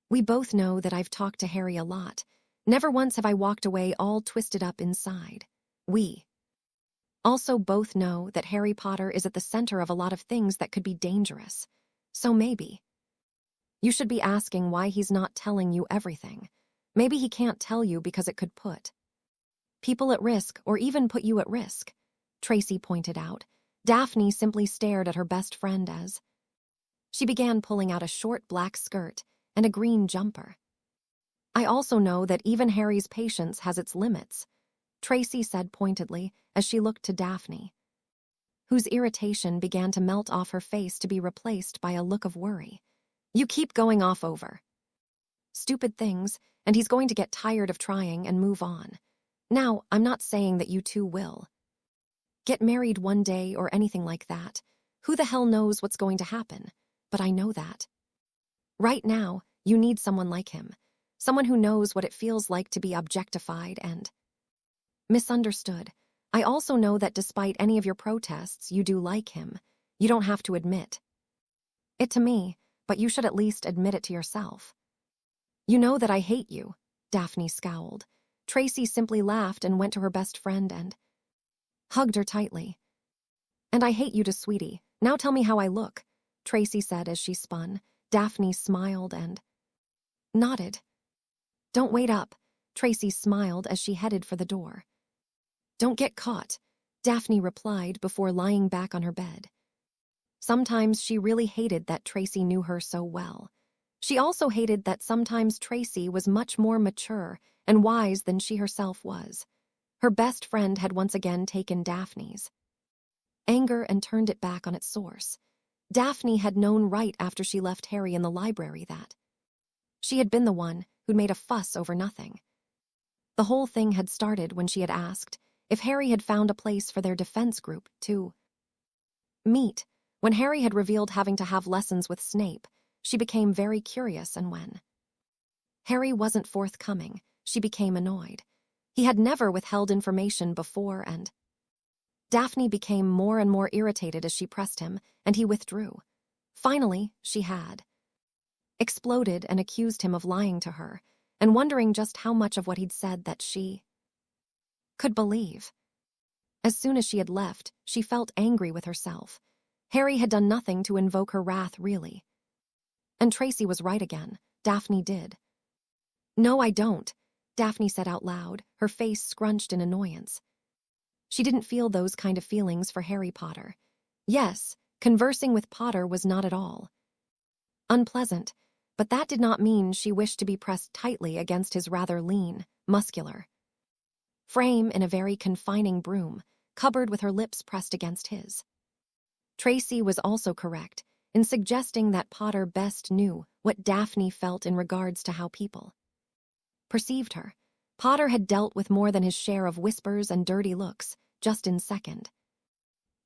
We both know that I've talked to Harry a lot. Never once have I walked away all twisted up inside. We also both know that Harry Potter is at the center of a lot of things that could be dangerous. So maybe you should be asking why he's not telling you everything. Maybe he can't tell you because it could put people at risk or even put you at risk, Tracy pointed out. Daphne simply stared at her best friend as she began pulling out a short black skirt and a green jumper. I also know that even Harry's patience has its limits, Tracy said pointedly as she looked to Daphne, whose irritation began to melt off her face to be replaced by a look of worry. You keep going off over stupid things, and he's going to get tired of trying and move on. Now, I'm not saying that you two will get married one day or anything like that. Who the hell knows what's going to happen? But I know that right now, you need someone like him. Someone who knows what it feels like to be objectified and misunderstood. I also know that despite any of your protests, you do like him. You don't have to admit it to me, but you should at least admit it to yourself. You know that I hate you, Daphne scowled. Tracy simply laughed and went to her best friend and hugged her tightly. And I hate you too, sweetie. Now tell me how I look, Tracy said as she spun. Daphne smiled and nodded. Don't wait up, Tracy smiled as she headed for the door. Don't get caught, Daphne replied before lying back on her bed. Sometimes she really hated that Tracy knew her so well. She also hated that sometimes Tracy was much more mature and wise than she herself was. Her best friend had once again taken Daphne's anger and turned it back on its source. Daphne had known right after she left Harry in the library that she had been the one who'd made a fuss over nothing. The whole thing had started when she had asked if Harry had found a place for their defense group to meet. When Harry had revealed having to have lessons with Snape, she became very curious, and when Harry wasn't forthcoming, she became annoyed. He had never withheld information before, and Daphne became more and more irritated as she pressed him, and he withdrew. Finally, she had exploded and accused him of lying to her, and wondering just how much of what he'd said that she could believe. As soon as she had left, she felt angry with herself. Harry had done nothing to invoke her wrath, really. And Tracy was right again. Daphne did. No, I don't, Daphne said out loud, her face scrunched in annoyance. She didn't feel those kind of feelings for Harry Potter. Yes, conversing with Potter was not at all unpleasant, but that did not mean she wished to be pressed tightly against his rather lean, muscular frame in a very confining broom, cupboard with her lips pressed against his. Tracy was also correct in suggesting that Potter best knew what Daphne felt in regards to how people perceived her. Potter had dealt with more than his share of whispers and dirty looks, just in second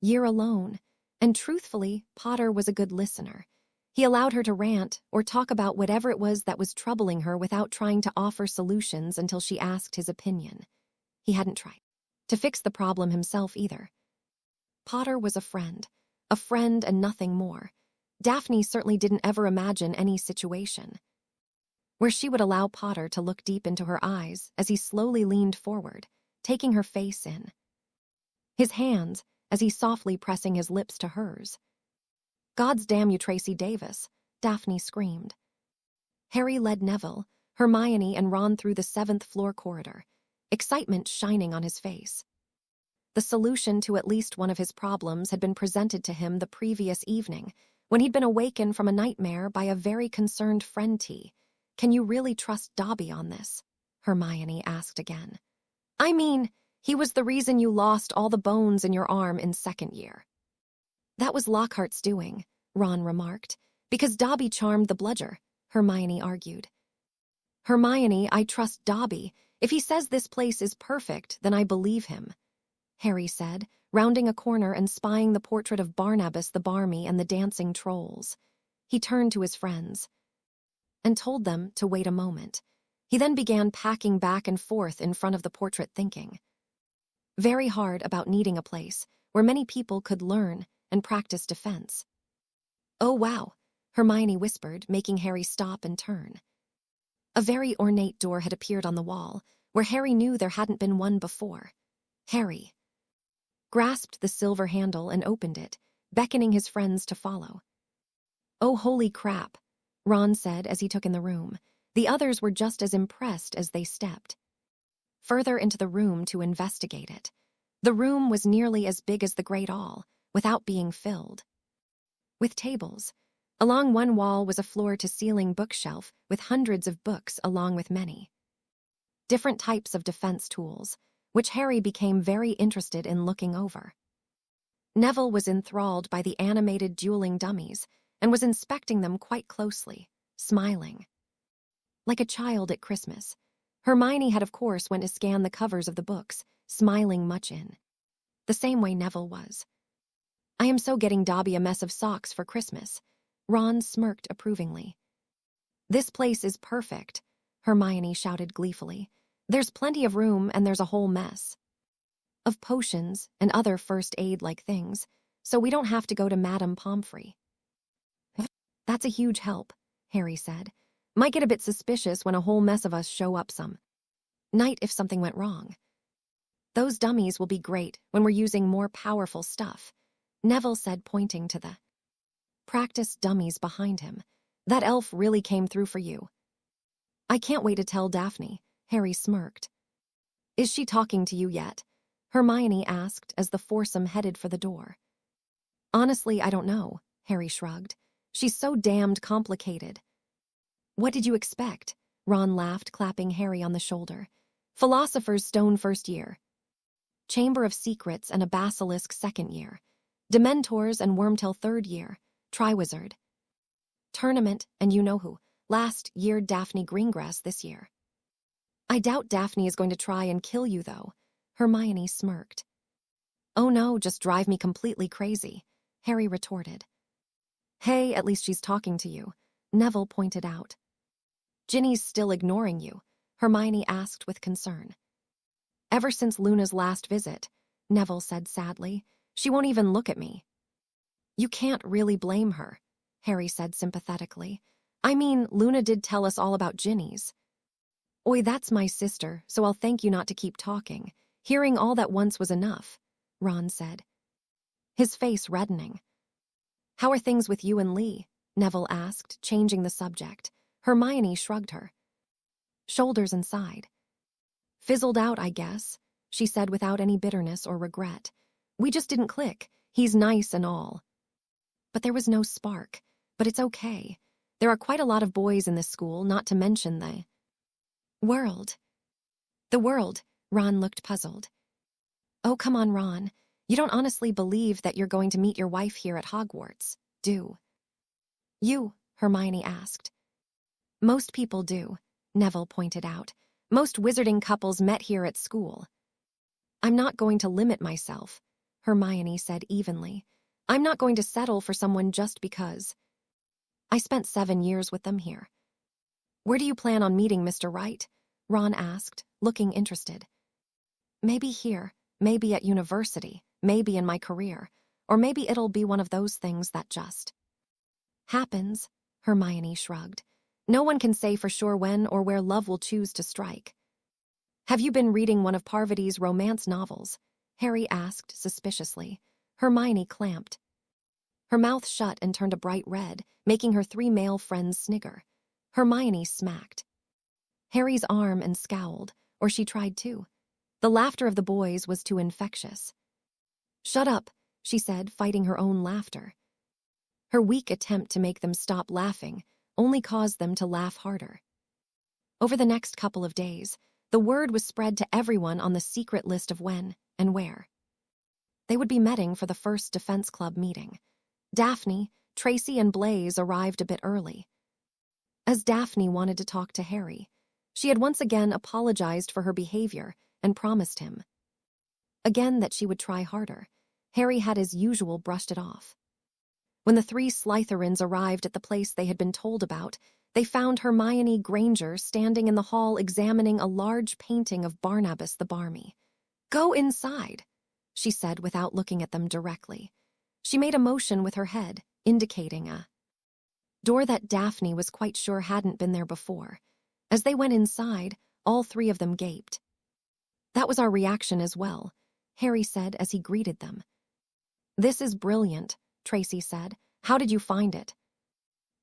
year alone, and truthfully, Potter was a good listener. He allowed her to rant or talk about whatever it was that was troubling her without trying to offer solutions until she asked his opinion. He hadn't tried to fix the problem himself either. Potter was a friend and nothing more. Daphne certainly didn't ever imagine any situation where she would allow Potter to look deep into her eyes as he slowly leaned forward, taking her face in his hands as he softly pressing his lips to hers. God's damn you, Tracy Davis, Daphne screamed. Harry led Neville, Hermione, and Ron through the 7th floor corridor, excitement shining on his face. The solution to at least one of his problems had been presented to him the previous evening, when he'd been awakened from a nightmare by a very concerned friend. Can you really trust Dobby on this? Hermione asked again. I mean, he was the reason you lost all the bones in your arm in 2nd year. That was Lockhart's doing, Ron remarked. Because Dobby charmed the bludger, Hermione argued. Hermione, I trust Dobby. If he says this place is perfect, then I believe him, Harry said, rounding a corner and spying the portrait of Barnabas the Barmy and the dancing trolls. He turned to his friends. and told them to wait a moment. He then began packing back and forth in front of the portrait, thinking very hard about needing a place where many people could learn and practice defense. "Oh, wow," Hermione whispered, making Harry stop and turn. A very ornate door had appeared on the wall, where Harry knew there hadn't been one before. Harry grasped the silver handle and opened it, beckoning his friends to follow. "Oh, holy crap," Ron said as he took in the room. The others were just as impressed as they stepped further into the room to investigate it. The room was nearly as big as the Great Hall, without being filled with tables. Along one wall was a floor-to-ceiling bookshelf with hundreds of books along with many different types of defense tools, which Harry became very interested in looking over. Neville was enthralled by the animated dueling dummies and was inspecting them quite closely, smiling like a child at Christmas. Hermione had, of course, went to scan the covers of the books, smiling much in the same way Neville was. "I am so getting Dobby a mess of socks for Christmas." Ron smirked approvingly. "This place is perfect," Hermione shouted gleefully. "There's plenty of room and there's a whole mess of potions and other first aid-like things, so we don't have to go to Madame Pomfrey." "That's a huge help," Harry said. "Might get a bit suspicious when a whole mess of us show up some night if something went wrong. Those dummies will be great when we're using more powerful stuff," Neville said, pointing to the practice dummies behind him. "That elf really came through for you." "I can't wait to tell Daphne," Harry smirked. "Is she talking to you yet?" Hermione asked as the foursome headed for the door. "Honestly, I don't know," Harry shrugged. "She's so damned complicated." "What did you expect?" Ron laughed, clapping Harry on the shoulder. "Philosopher's Stone first year. Chamber of Secrets and a Basilisk second year. Dementors and Wormtail third year. Triwizard Tournament and you-know-who. Last year Daphne Greengrass this year." "I doubt Daphne is going to try and kill you, though," Hermione smirked. "Oh no, just drive me completely crazy," Harry retorted. "Hey, at least she's talking to you," Neville pointed out. "Ginny's still ignoring you?" Hermione asked with concern. "Ever since Luna's last visit," Neville said sadly. "She won't even look at me." "You can't really blame her," Harry said sympathetically. "I mean, Luna did tell us all about Ginny's." "Oi, that's my sister, so I'll thank you not to keep talking. Hearing all that once was enough," Ron said, his face reddening. "How are things with you and Lee?" Neville asked, changing the subject. Hermione shrugged her shoulders and sighed. "Fizzled out, I guess," she said without any bitterness or regret. "We just didn't click. He's nice and all. But there was no spark. But it's okay. There are quite a lot of boys in this school, not to mention the world." "The world?" Ron looked puzzled. "Oh, come on, Ron. You don't honestly believe that you're going to meet your wife here at Hogwarts, do you?" Hermione asked. "Most people do," Neville pointed out. "Most wizarding couples met here at school." "I'm not going to limit myself," Hermione said evenly. "I'm not going to settle for someone just because I spent 7 years with them here." "Where do you plan on meeting Mr. Wright?" Ron asked, looking interested. "Maybe here, maybe at university, maybe in my career, or maybe it'll be one of those things that just happens," Hermione shrugged. "No one can say for sure when or where love will choose to strike." "Have you been reading one of Parvati's romance novels?" Harry asked suspiciously. Hermione clamped her mouth shut and turned a bright red, making her 3 male friends snigger. Hermione smacked Harry's arm and scowled, or she tried to. The laughter of the boys was too infectious. "Shut up," she said, fighting her own laughter. Her weak attempt to make them stop laughing only caused them to laugh harder. Over the next couple of days, the word was spread to everyone on the secret list of when and where they would be meeting for the first Defense Club meeting. Daphne, Tracy, and Blaze arrived a bit early. As Daphne wanted to talk to Harry, she had once again apologized for her behavior and promised him again that she would try harder. Harry had as usual brushed it off. When the 3 Slytherins arrived at the place they had been told about, they found Hermione Granger standing in the hall examining a large painting of Barnabas the Barmy. "Go inside," she said without looking at them directly. She made a motion with her head, indicating a door that Daphne was quite sure hadn't been there before. As they went inside, all three of them gaped. "That was our reaction as well," Harry said as he greeted them. "This is brilliant," Tracy said. "How did you find it?"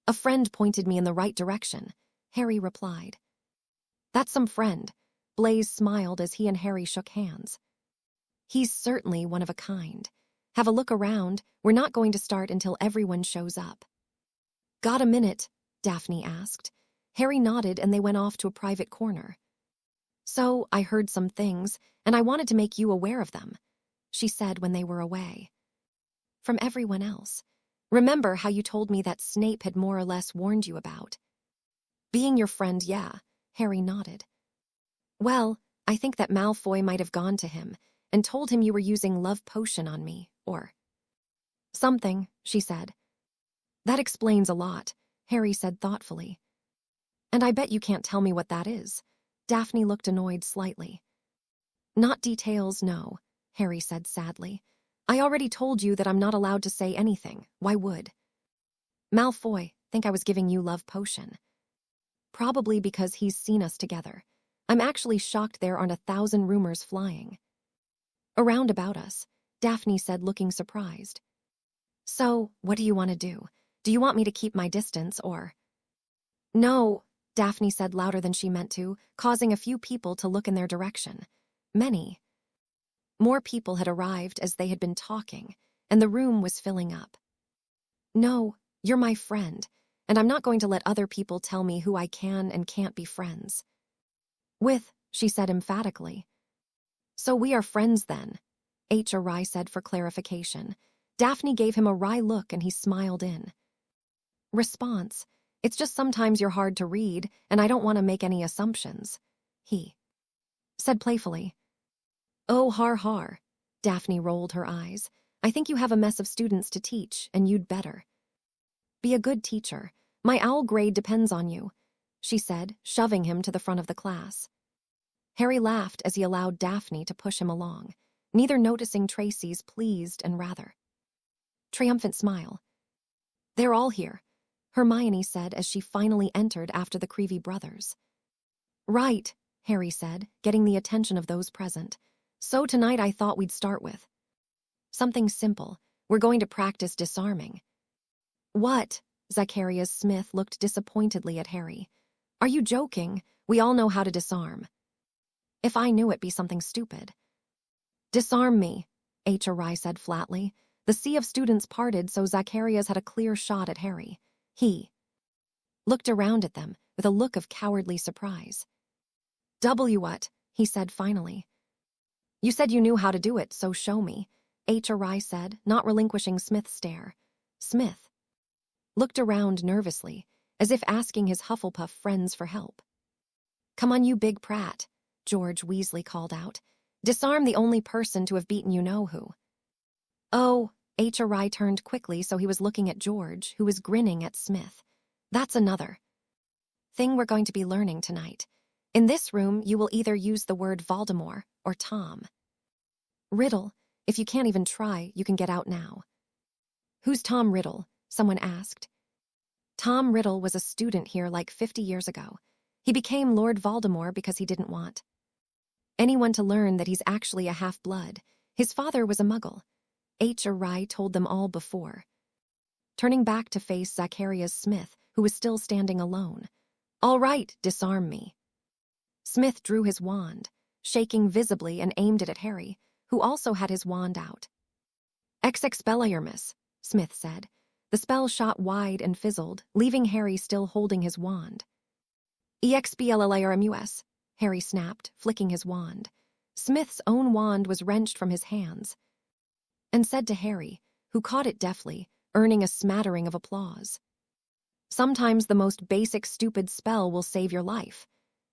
"A friend pointed me in the right direction," Harry replied. "That's some friend," Blaise smiled as he and Harry shook hands. "He's certainly one of a kind. Have a look around, we're not going to start until everyone shows up." "Got a minute?" Daphne asked. Harry nodded and they went off to a private corner. "So, I heard some things, and I wanted to make you aware of them," she said when they were away. "From everyone else. Remember how you told me that Snape had more or less warned you about?" "Being your friend, yeah," Harry nodded. "Well, I think that Malfoy might have gone to him and told him you were using love potion on me, or something," she said. "That explains a lot," Harry said thoughtfully. "And I bet you can't tell me what that is." Daphne looked annoyed slightly. "Not details, no," Harry said sadly. "I already told you that I'm not allowed to say anything. Why would Malfoy think I was giving you love potion? Probably because he's seen us together. I'm actually shocked there aren't 1,000 rumors flying around about us," Daphne said, looking surprised. "So, what do you want to do? Do you want me to keep my distance, or—" "No," Daphne said louder than she meant to, causing a few people to look in their direction. Many more people had arrived as they had been talking, and the room was filling up. "No, you're my friend, and I'm not going to let other people tell me who I can and can't be friends with," she said emphatically. "So we are friends then," H.R.I. said for clarification. Daphne gave him a wry look and he smiled in response. "It's just sometimes you're hard to read, and I don't want to make any assumptions," he said playfully. "Oh, har, Daphne rolled her eyes. "I think you have a mess of students to teach, and you'd better be a good teacher. My owl grade depends on you," she said, shoving him to the front of the class. Harry laughed as he allowed Daphne to push him along, neither noticing Tracy's pleased and rather triumphant smile. "They're all here," Hermione said as she finally entered after the Creevy brothers. "Right," Harry said, getting the attention of those present. "So tonight I thought we'd start with something simple. We're going to practice disarming." "What?" Zacharias Smith looked disappointedly at Harry. "Are you joking? We all know how to disarm." "If I knew, it'd be something stupid." "Disarm me," H.R.I. said flatly. The sea of students parted so Zacharias had a clear shot at Harry. He looked around at them with a look of cowardly surprise. What?" he said finally. "You said you knew how to do it, so show me," H.R.I. said, not relinquishing Smith's stare. Smith looked around nervously, as if asking his Hufflepuff friends for help. "Come on, you big prat," George Weasley called out. "Disarm the only person to have beaten you-know-who." "Oh," H.R.I. turned quickly so he was looking at George, who was grinning at Smith. "That's another thing we're going to be learning tonight. In this room, you will either use the word Voldemort or Tom Riddle. If you can't even try, you can get out now." "Who's Tom Riddle?" someone asked. "Tom Riddle was a student here like 50 years ago. He became Lord Voldemort because he didn't want anyone to learn that he's actually a half-blood. His father was a muggle." H.R.I. told them all before turning back to face Zacharias Smith, who was still standing alone. "All right, disarm me." Smith drew his wand, shaking visibly, and aimed it at Harry, who also had his wand out. "Ex Expelliarmus," Smith said. The spell shot wide and fizzled, leaving Harry still holding his wand. "Expelliarmus," Harry snapped, flicking his wand. Smith's own wand was wrenched from his hands and said to Harry, who caught it deftly, earning a smattering of applause. "Sometimes the most basic stupid spell will save your life,"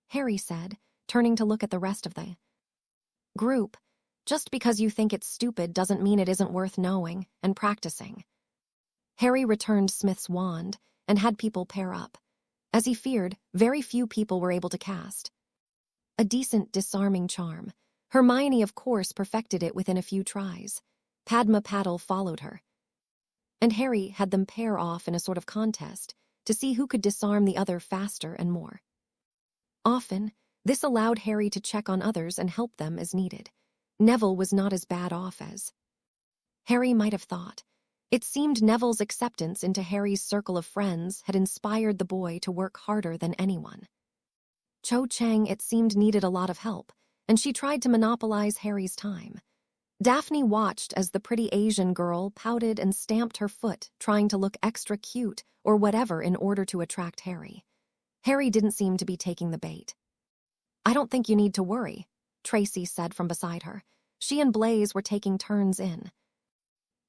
Harry said, turning to look at the rest of the group. "Just because you think it's stupid doesn't mean it isn't worth knowing and practicing." Harry returned Smith's wand and had people pair up. As he feared, very few people were able to cast a decent disarming charm. Hermione, of course, perfected it within a few tries. Padma Patil followed her, and Harry had them pair off in a sort of contest to see who could disarm the other faster and more. Often, this allowed Harry to check on others and help them as needed. Neville was not as bad off as Harry might have thought. It seemed Neville's acceptance into Harry's circle of friends had inspired the boy to work harder than anyone. Cho Chang, it seemed, needed a lot of help, and she tried to monopolize Harry's time. Daphne watched as the pretty Asian girl pouted and stamped her foot, trying to look extra cute or whatever in order to attract Harry. Harry didn't seem to be taking the bait. "I don't think you need to worry," Tracy said from beside her. She and Blaze were taking turns in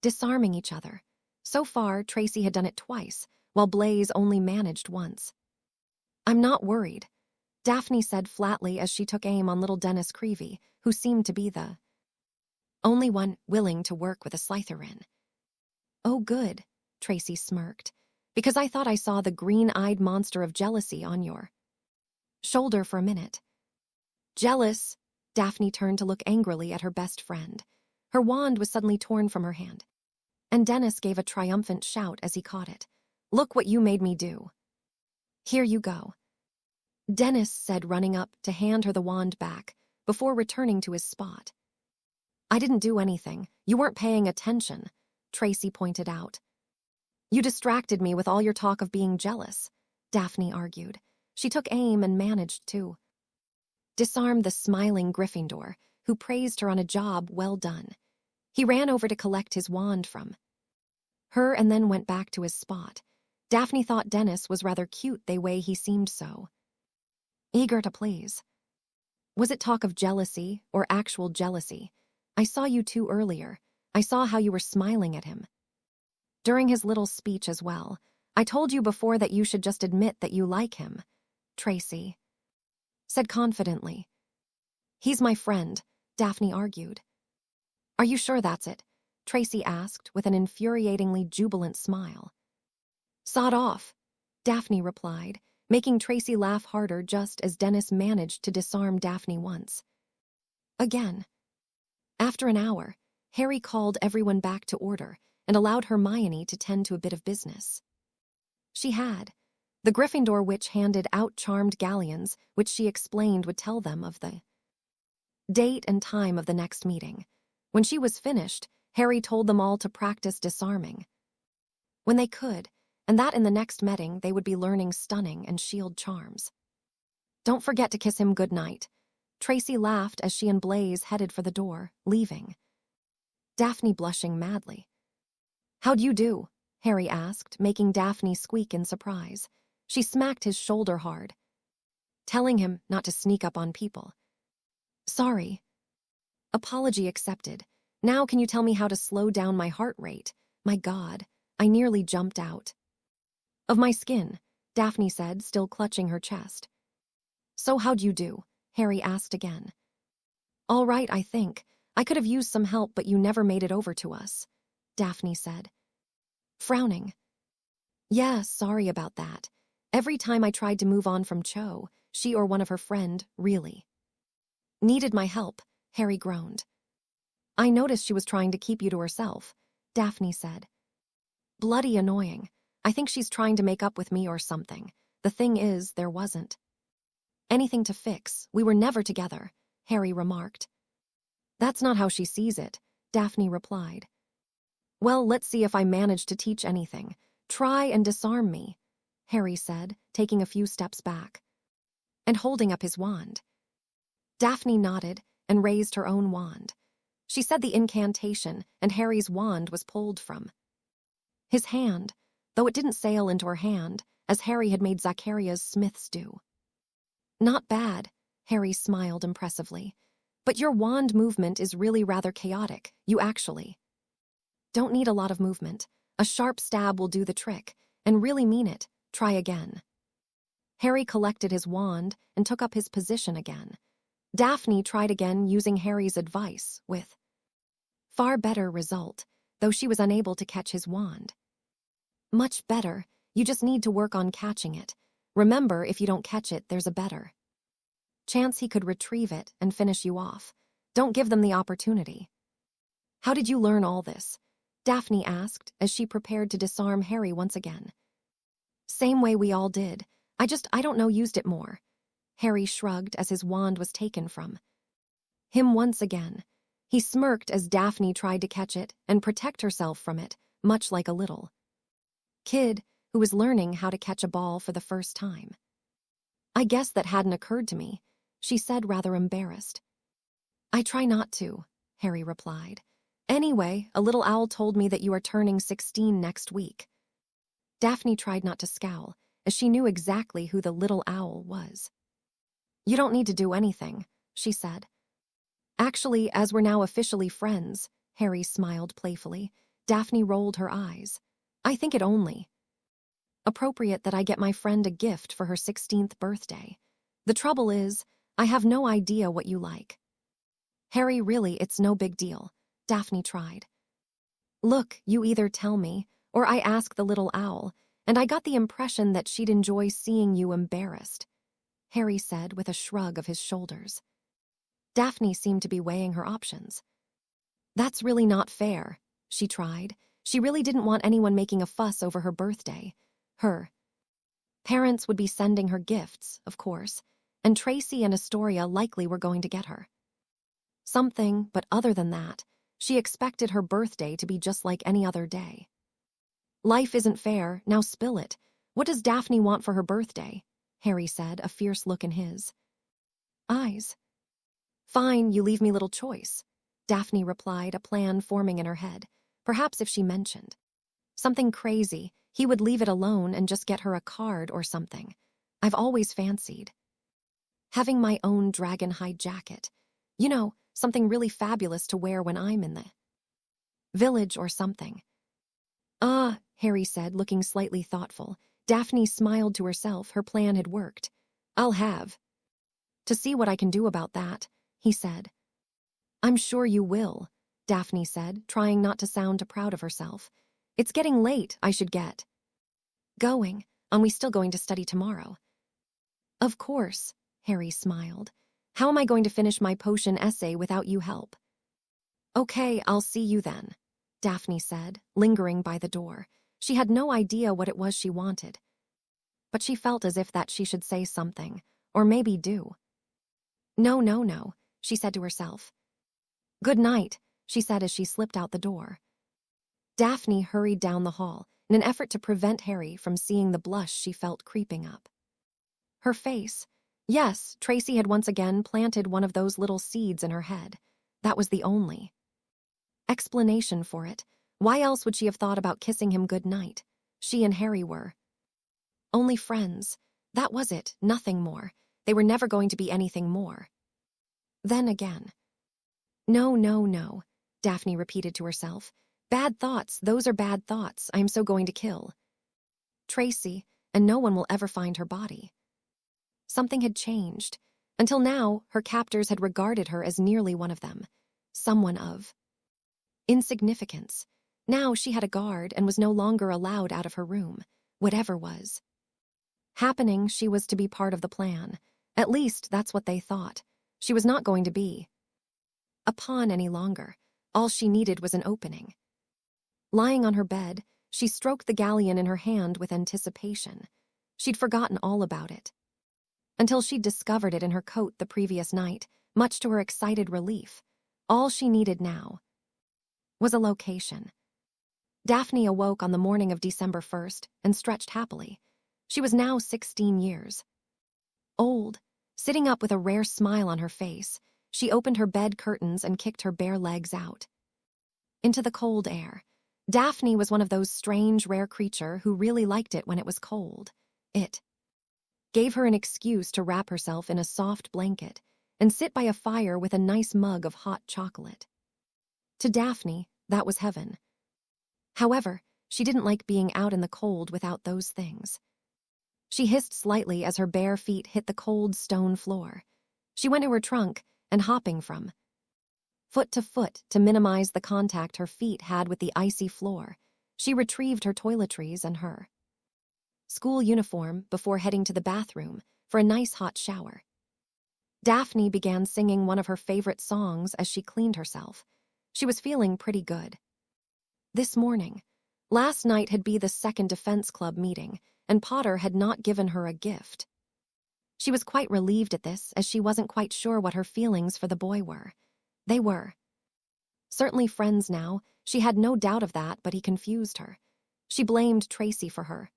disarming each other. So far, Tracy had done it twice, while Blaze only managed once. "I'm not worried," Daphne said flatly as she took aim on little Dennis Creevy, who seemed to be the only one willing to work with a Slytherin. "Oh, good," Tracy smirked, "because I thought I saw the green-eyed monster of jealousy on your shoulder for a minute." "Jealous?" Daphne turned to look angrily at her best friend. Her wand was suddenly torn from her hand, and Dennis gave a triumphant shout as he caught it. "Look what you made me do." "Here you go," Dennis said, running up to hand her the wand back before returning to his spot. "I didn't do anything. You weren't paying attention," Tracy pointed out. "You distracted me with all your talk of being jealous," Daphne argued. She took aim and managed to disarm the smiling Gryffindor, who praised her on a job well done. He ran over to collect his wand from her and then went back to his spot. Daphne thought Dennis was rather cute the way he seemed so eager to please. Was it talk of jealousy or actual jealousy? "I saw you two earlier. I saw how you were smiling at him during his little speech as well. I told you before that you should just admit that you like him," Tracy said confidently. "He's my friend," Daphne argued. "Are you sure that's it?" Tracy asked with an infuriatingly jubilant smile. "Sod off," Daphne replied, making Tracy laugh harder just as Dennis managed to disarm Daphne once again. After an hour, Harry called everyone back to order and allowed Hermione to tend to a bit of business. She had. The Gryffindor witch handed out charmed galleons, which she explained would tell them of the date and time of the next meeting. When she was finished, Harry told them all to practice disarming when they could, and that in the next meeting they would be learning stunning and shield charms. "Don't forget to kiss him goodnight." Tracy laughed as she and Blaze headed for the door, leaving Daphne blushing madly. "How'd you do?" Harry asked, making Daphne squeak in surprise. She smacked his shoulder hard, telling him not to sneak up on people. "Sorry." "Apology accepted. Now can you tell me how to slow down my heart rate? My God, I nearly jumped out of my skin," Daphne said, still clutching her chest. "So how'd you do?" Harry asked again. "All right, I think. I could have used some help, but you never made it over to us," Daphne said, frowning. "Yeah, sorry about that. Every time I tried to move on from Cho, she or one of her friend really needed my help," Harry groaned. "I noticed she was trying to keep you to herself," Daphne said. "Bloody annoying. I think she's trying to make up with me or something. The thing is, there wasn't anything to fix. We were never together," Harry remarked. "That's not how she sees it," Daphne replied. "Well, let's see if I manage to teach anything. Try and disarm me," Harry said, taking a few steps back and holding up his wand. Daphne nodded and raised her own wand. She said the incantation, and Harry's wand was pulled from his hand, though it didn't sail into her hand, as Harry had made Zacharias Smith's do. "Not bad," Harry smiled impressively. "But your wand movement is really rather chaotic. You actually don't need a lot of movement. A sharp stab will do the trick, and really mean it. Try again." Harry collected his wand and took up his position again. Daphne tried again using Harry's advice, with far better result, though she was unable to catch his wand. "Much better. You just need to work on catching it. Remember, if you don't catch it, there's a better chance he could retrieve it and finish you off. Don't give them the opportunity. How did you learn all this? Daphne asked as she prepared to disarm Harry once again. Same way we all did. I don't know, used it more. Harry shrugged as his wand was taken from him once again. He smirked as Daphne tried to catch it and protect herself from it, much like a little kid who was learning how to catch a ball for the first time. I guess that hadn't occurred to me, she said, rather embarrassed. I try not to, Harry replied. Anyway, a little owl told me that you are turning 16 next week. Daphne tried not to scowl, as she knew exactly who the little owl was. You don't need to do anything, she said. Actually, as we're now officially friends, Harry smiled playfully. Daphne rolled her eyes. I think it only appropriate that I get my friend a gift for her 16th birthday. The trouble is, I have no idea what you like. Harry, really, it's no big deal, Daphne tried. Look, you either tell me, or I ask the little owl, and I got the impression that she'd enjoy seeing you embarrassed, Harry said with a shrug of his shoulders. Daphne seemed to be weighing her options. That's really not fair, she tried. She really didn't want anyone making a fuss over her birthday. Her parents would be sending her gifts, of course, and Tracy and Astoria likely were going to get her something, but other than that, she expected her birthday to be just like any other day. Life isn't fair, now spill it. What does Daphne want for her birthday? Harry said, a fierce look in his eyes. Fine, you leave me little choice, Daphne replied, a plan forming in her head. Perhaps if she mentioned something crazy, he would leave it alone and just get her a card or something. I've always fancied having my own dragon hide jacket. You know, something really fabulous to wear when I'm in the village or something. Ah, Harry said, looking slightly thoughtful. Daphne smiled to herself. Her plan had worked. I'll have to see what I can do about that, he said. I'm sure you will, Daphne said, trying not to sound too proud of herself. It's getting late, I should get going. Are we still going to study tomorrow? Of course, Harry smiled. How am I going to finish my potion essay without you help? Okay, I'll see you then, Daphne said, lingering by the door. She had no idea what it was she wanted, but she felt as if that she should say something, or maybe do. No, she said to herself. Good night, she said as she slipped out the door. Daphne hurried down the hall in an effort to prevent Harry from seeing the blush she felt creeping up her face. Yes, Tracy had once again planted one of those little seeds in her head. That was the only explanation for it. Why else would she have thought about kissing him good night? She and Harry were only friends. That was it, nothing more. They were never going to be anything more. Then again. No, Daphne repeated to herself. Bad thoughts, those are bad thoughts. I am so going to kill Tracy, and no one will ever find her body. Something had changed. Until now, her captors had regarded her as nearly one of them, someone of insignificance. Now she had a guard and was no longer allowed out of her room. Whatever was happening, she was to be part of the plan. At least that's what they thought. She was not going to be a pawn any longer. All she needed was an opening. Lying on her bed, she stroked the galleon in her hand with anticipation. She'd forgotten all about it until she'd discovered it in her coat the previous night, much to her excited relief. All she needed now was a location. Daphne awoke on the morning of December 1st and stretched happily. She was now 16 years old. Sitting up with a rare smile on her face, she opened her bed curtains and kicked her bare legs out into the cold air. Daphne was one of those strange, rare creatures who really liked it when it was cold. It gave her an excuse to wrap herself in a soft blanket and sit by a fire with a nice mug of hot chocolate. To Daphne, that was heaven. However, she didn't like being out in the cold without those things. She hissed slightly as her bare feet hit the cold stone floor. She went to her trunk and, hopping from foot to minimize the contact her feet had with the icy floor, she retrieved her toiletries and her school uniform before heading to the bathroom for a nice hot shower. Daphne began singing one of her favorite songs as she cleaned herself. She was feeling pretty good. This morning, last night had been the second defense club meeting, and Potter had not given her a gift. She was quite relieved at this, as she wasn't quite sure what her feelings for the boy were. They were certainly friends now, she had no doubt of that, but he confused her. She blamed Tracy for her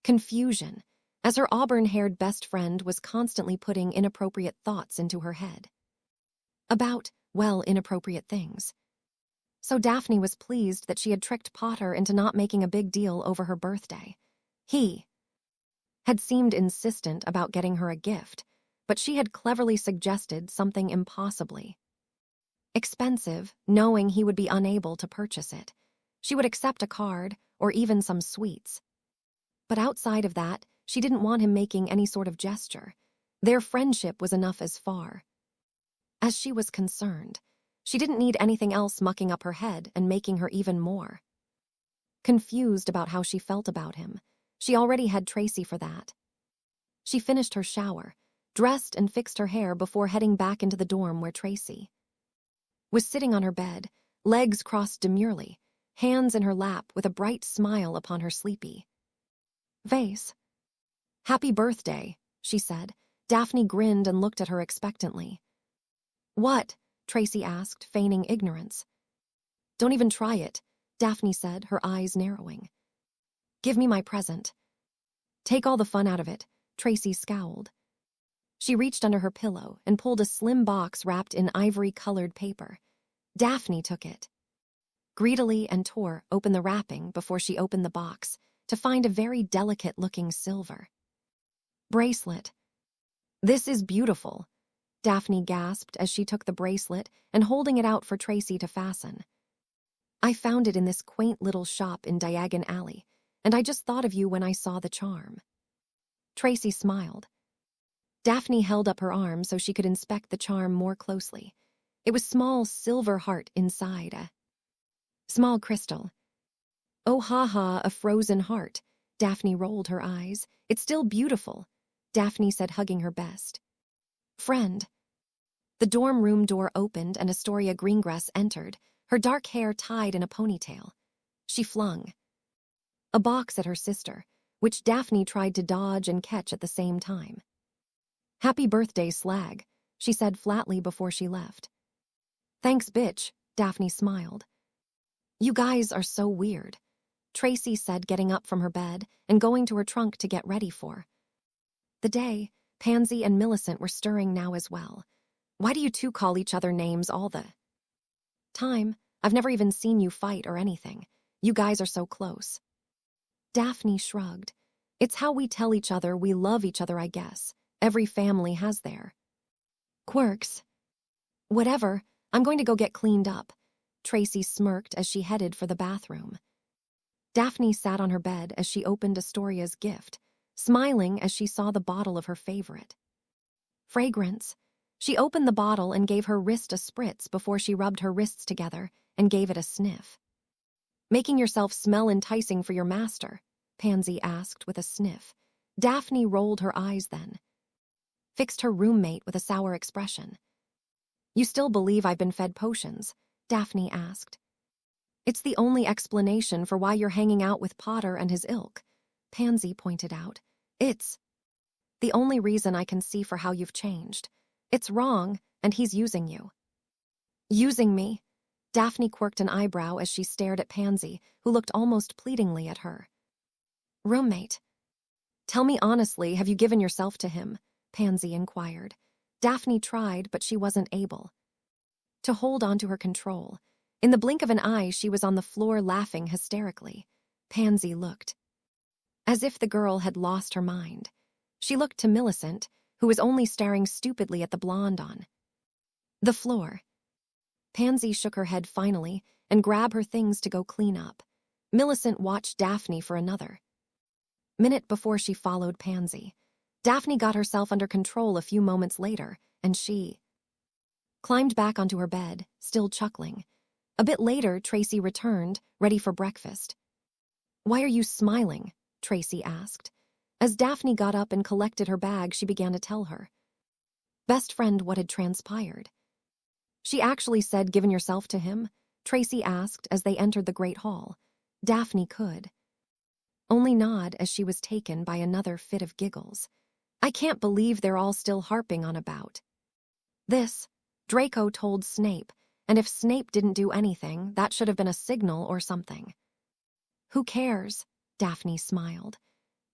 confusion, as her auburn-haired best friend was constantly putting inappropriate thoughts into her head. About, well, inappropriate things. So Daphne was pleased that she had tricked Potter into not making a big deal over her birthday. He had seemed insistent about getting her a gift, but she had cleverly suggested something impossibly expensive, knowing he would be unable to purchase it. She would accept a card, or even some sweets. But outside of that, she didn't want him making any sort of gesture. Their friendship was enough as far as she was concerned. She didn't need anything else mucking up her head and making her even more confused about how she felt about him. She already had Tracy for that. She finished her shower, dressed and fixed her hair before heading back into the dorm where Tracy was sitting on her bed, legs crossed demurely, hands in her lap with a bright smile upon her sleepy face. "Happy birthday," she said. Daphne grinned and looked at her expectantly. "What?" Tracy asked, feigning ignorance. "Don't even try it," Daphne said, her eyes narrowing. "Give me my present." "Take all the fun out of it," Tracy scowled. She reached under her pillow and pulled a slim box wrapped in ivory-colored paper. Daphne took it greedily and tore open the wrapping before she opened the box to find a very delicate-looking silver bracelet. "This is beautiful," Daphne gasped as she took the bracelet and holding it out for Tracy to fasten. "I found it in this quaint little shop in Diagon Alley, and I just thought of you when I saw the charm." Tracy smiled. Daphne held up her arm so she could inspect the charm more closely. It was small silver heart inside a small crystal. "Oh, ha, a frozen heart." Daphne rolled her eyes. "It's still beautiful," Daphne said, hugging her best friend. The dorm room door opened and Astoria Greengrass entered, her dark hair tied in a ponytail. She flung a box at her sister, which Daphne tried to dodge and catch at the same time. "Happy birthday, Slag," she said flatly before she left. "Thanks, bitch," Daphne smiled. "You guys are so weird," Tracy said, getting up from her bed and going to her trunk to get ready for the day. Pansy and Millicent were stirring now as well. "Why do you two call each other names all the time? I've never even seen you fight or anything. You guys are so close." Daphne shrugged. "It's how we tell each other we love each other, I guess. Every family has their quirks." "Whatever, I'm going to go get cleaned up." Tracy smirked as she headed for the bathroom. Daphne sat on her bed as she opened Astoria's gift, smiling as she saw the bottle of her favorite fragrance. She opened the bottle and gave her wrist a spritz before she rubbed her wrists together and gave it a sniff. "Making yourself smell enticing for your master?" Pansy asked with a sniff. Daphne rolled her eyes then fixed her roommate with a sour expression. "You still believe I've been fed potions?" Daphne asked. "It's the only explanation for why you're hanging out with Potter and his ilk," Pansy pointed out. "It's the only reason I can see for how you've changed. It's wrong, and he's using you." "Using me?" Daphne quirked an eyebrow as she stared at Pansy, who looked almost pleadingly at her roommate. "Tell me honestly, have you given yourself to him?" Pansy inquired. Daphne tried, but she wasn't able to hold on to her control. In the blink of an eye, she was on the floor laughing hysterically. Pansy looked as if the girl had lost her mind. She looked to Millicent, who was only staring stupidly at the blonde on the floor. Pansy shook her head finally and grabbed her things to go clean up. Millicent watched Daphne for another minute before she followed Pansy. Daphne got herself under control a few moments later, and she climbed back onto her bed, still chuckling. A bit later, Tracy returned, ready for breakfast. "Why are you smiling?" Tracy asked. As Daphne got up and collected her bag, she began to tell her best friend what had transpired. She actually said, "Given yourself to him?" Tracy asked as they entered the great hall. Daphne could only nod as she was taken by another fit of giggles. "I can't believe they're all still harping on about this." Draco told Snape, and if Snape didn't do anything, that should have been a signal or something. "Who cares?" Daphne smiled.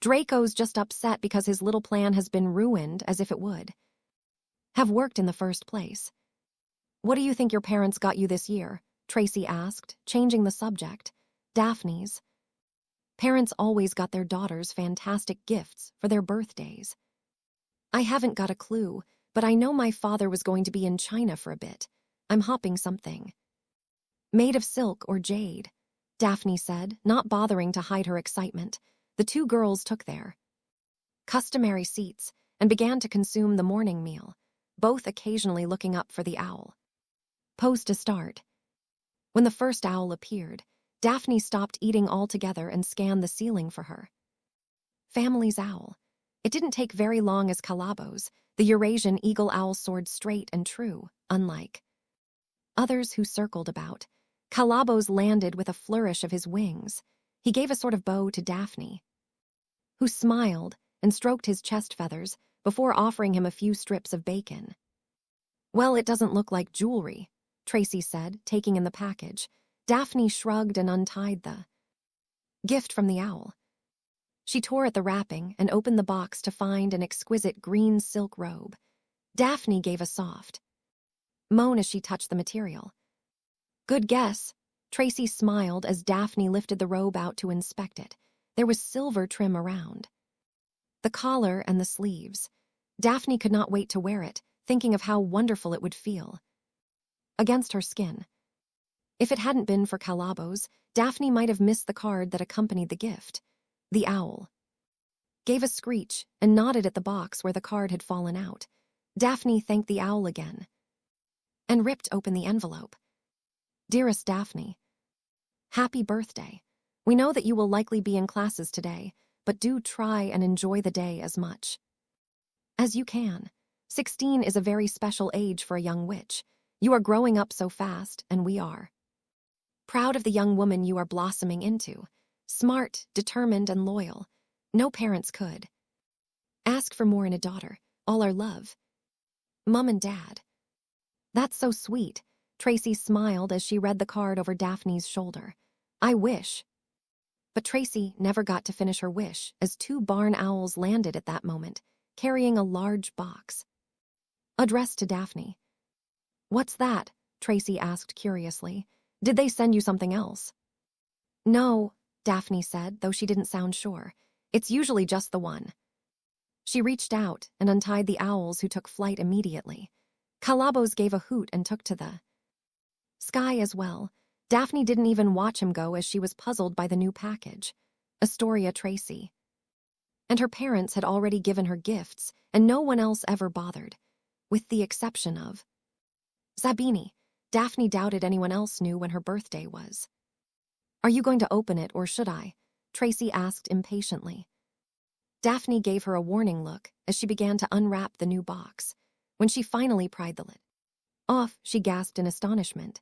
"Draco's just upset because his little plan has been ruined, as if it would have worked in the first place." "What do you think your parents got you this year?" Tracy asked, changing the subject. Daphne's parents always got their daughters fantastic gifts for their birthdays. "I haven't got a clue, but I know my father was going to be in China for a bit. I'm hopping something made of silk or jade," Daphne said, not bothering to hide her excitement. The two girls took their customary seats and began to consume the morning meal, both occasionally looking up for the owl pose to start. When the first owl appeared, Daphne stopped eating altogether and scanned the ceiling for her family's owl. It didn't take very long as Calabos, the Eurasian eagle owl, soared straight and true, unlike others who circled about. Calabos landed with a flourish of his wings. He gave a sort of bow to Daphne, who smiled and stroked his chest feathers before offering him a few strips of bacon. "Well, it doesn't look like jewelry," Tracy said, taking in the package. Daphne shrugged and untied the gift from the owl. She tore at the wrapping and opened the box to find an exquisite green silk robe. Daphne gave a soft moan as she touched the material. "Good guess." Tracy smiled as Daphne lifted the robe out to inspect it. There was silver trim around the collar and the sleeves. Daphne could not wait to wear it, thinking of how wonderful it would feel against her skin. If it hadn't been for Calabos, Daphne might have missed the card that accompanied the gift. The owl gave a screech and nodded at the box where the card had fallen out. Daphne thanked the owl again and ripped open the envelope. "Dearest Daphne, happy birthday. We know that you will likely be in classes today, but do try and enjoy the day as much as you can. 16 is a very special age for a young witch. You are growing up so fast, and we are proud of the young woman you are blossoming into. Smart, determined, and loyal. No parents could ask for more in a daughter. All our love. Mom and Dad." "That's so sweet." Tracy smiled as she read the card over Daphne's shoulder. "I wish." But Tracy never got to finish her wish as two barn owls landed at that moment, carrying a large box addressed to Daphne. "What's that?" Tracy asked curiously. "Did they send you something else?" "No," Daphne said, though she didn't sound sure. "It's usually just the one." She reached out and untied the owls, who took flight immediately. Calabos gave a hoot and took to the sky as well. Daphne didn't even watch him go as she was puzzled by the new package. Astoria Tracy and her parents had already given her gifts, and no one else ever bothered, with the exception of Zabini. Daphne doubted anyone else knew when her birthday was. "Are you going to open it, or should I?" Tracy asked impatiently. Daphne gave her a warning look as she began to unwrap the new box. When she finally pried the lid off, she gasped in astonishment.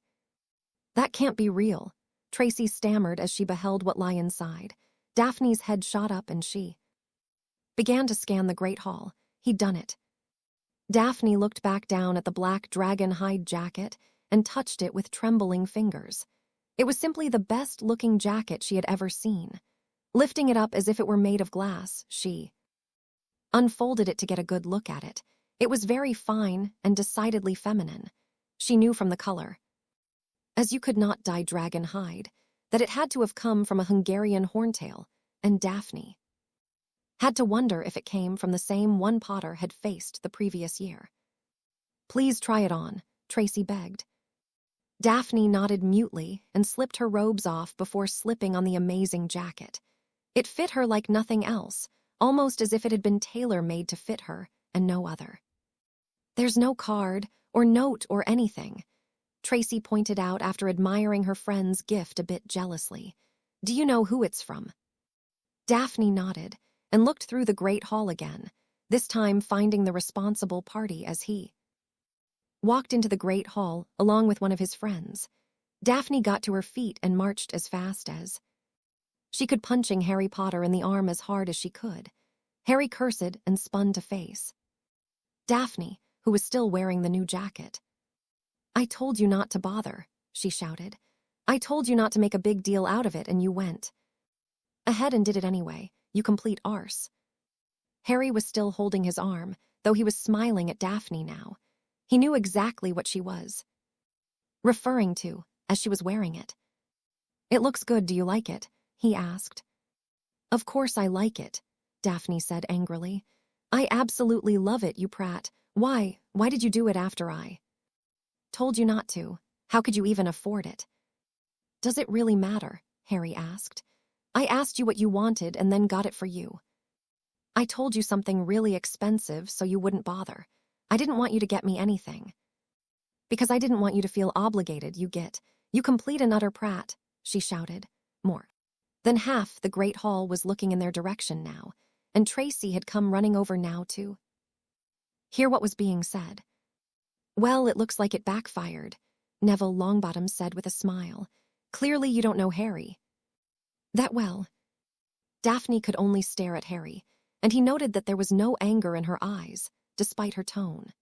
"That can't be real," Tracy stammered as she beheld what lay inside. Daphne's head shot up and she began to scan the great hall. He'd done it. Daphne looked back down at the black dragon hide jacket and touched it with trembling fingers. It was simply the best-looking jacket she had ever seen. Lifting it up as if it were made of glass, she unfolded it to get a good look at it. It was very fine and decidedly feminine. She knew from the color, as you could not dye dragon hide, that it had to have come from a Hungarian horntail, and Daphne had to wonder if it came from the same one Potter had faced the previous year. "Please try it on," Tracy begged. Daphne nodded mutely and slipped her robes off before slipping on the amazing jacket. It fit her like nothing else, almost as if it had been tailor-made to fit her and no other. "There's no card or note or anything," Tracy pointed out after admiring her friend's gift a bit jealously. "Do you know who it's from?" Daphne nodded and looked through the great hall again, this time finding the responsible party as he walked into the great hall along with one of his friends. Daphne got to her feet and marched as fast as she could, punching Harry Potter in the arm as hard as she could. Harry cursed and spun to face Daphne, who was still wearing the new jacket. "I told you not to bother," she shouted. "I told you not to make a big deal out of it, and you went ahead and did it anyway, you complete arse." Harry was still holding his arm, though he was smiling at Daphne now. He knew exactly what she was referring to, as she was wearing it. "It looks good, do you like it?" he asked. "Of course I like it," Daphne said angrily. "I absolutely love it, you prat. Why did you do it after I told you not to? How could you even afford it?" "Does it really matter?" Harry asked. "I asked you what you wanted and then got it for you. I told you something really expensive so you wouldn't bother. I didn't want you to get me anything. Because I didn't want you to feel obligated, you complete and utter prat," she shouted. More than half the great hall was looking in their direction now, and Tracy had come running over now to hear what was being said. "Well, it looks like it backfired," Neville Longbottom said with a smile. "Clearly you don't know Harry that well." Daphne could only stare at Harry, and he noted that there was no anger in her eyes, despite her tone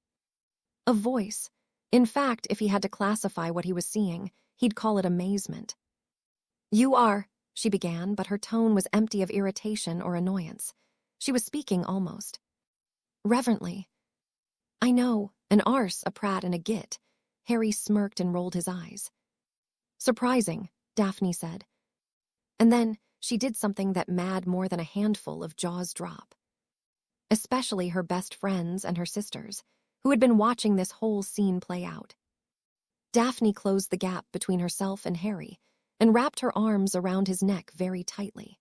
of voice. In fact, if he had to classify what he was seeing, he'd call it amazement. "You are," she began, but her tone was empty of irritation or annoyance. She was speaking almost reverently. "I know, an arse, a prat, and a git." Harry smirked and rolled his eyes. "Surprising," Daphne said. And then she did something that made more than a handful of jaws drop. Especially her best friends and her sisters, who had been watching this whole scene play out. Daphne closed the gap between herself and Harry and wrapped her arms around his neck very tightly.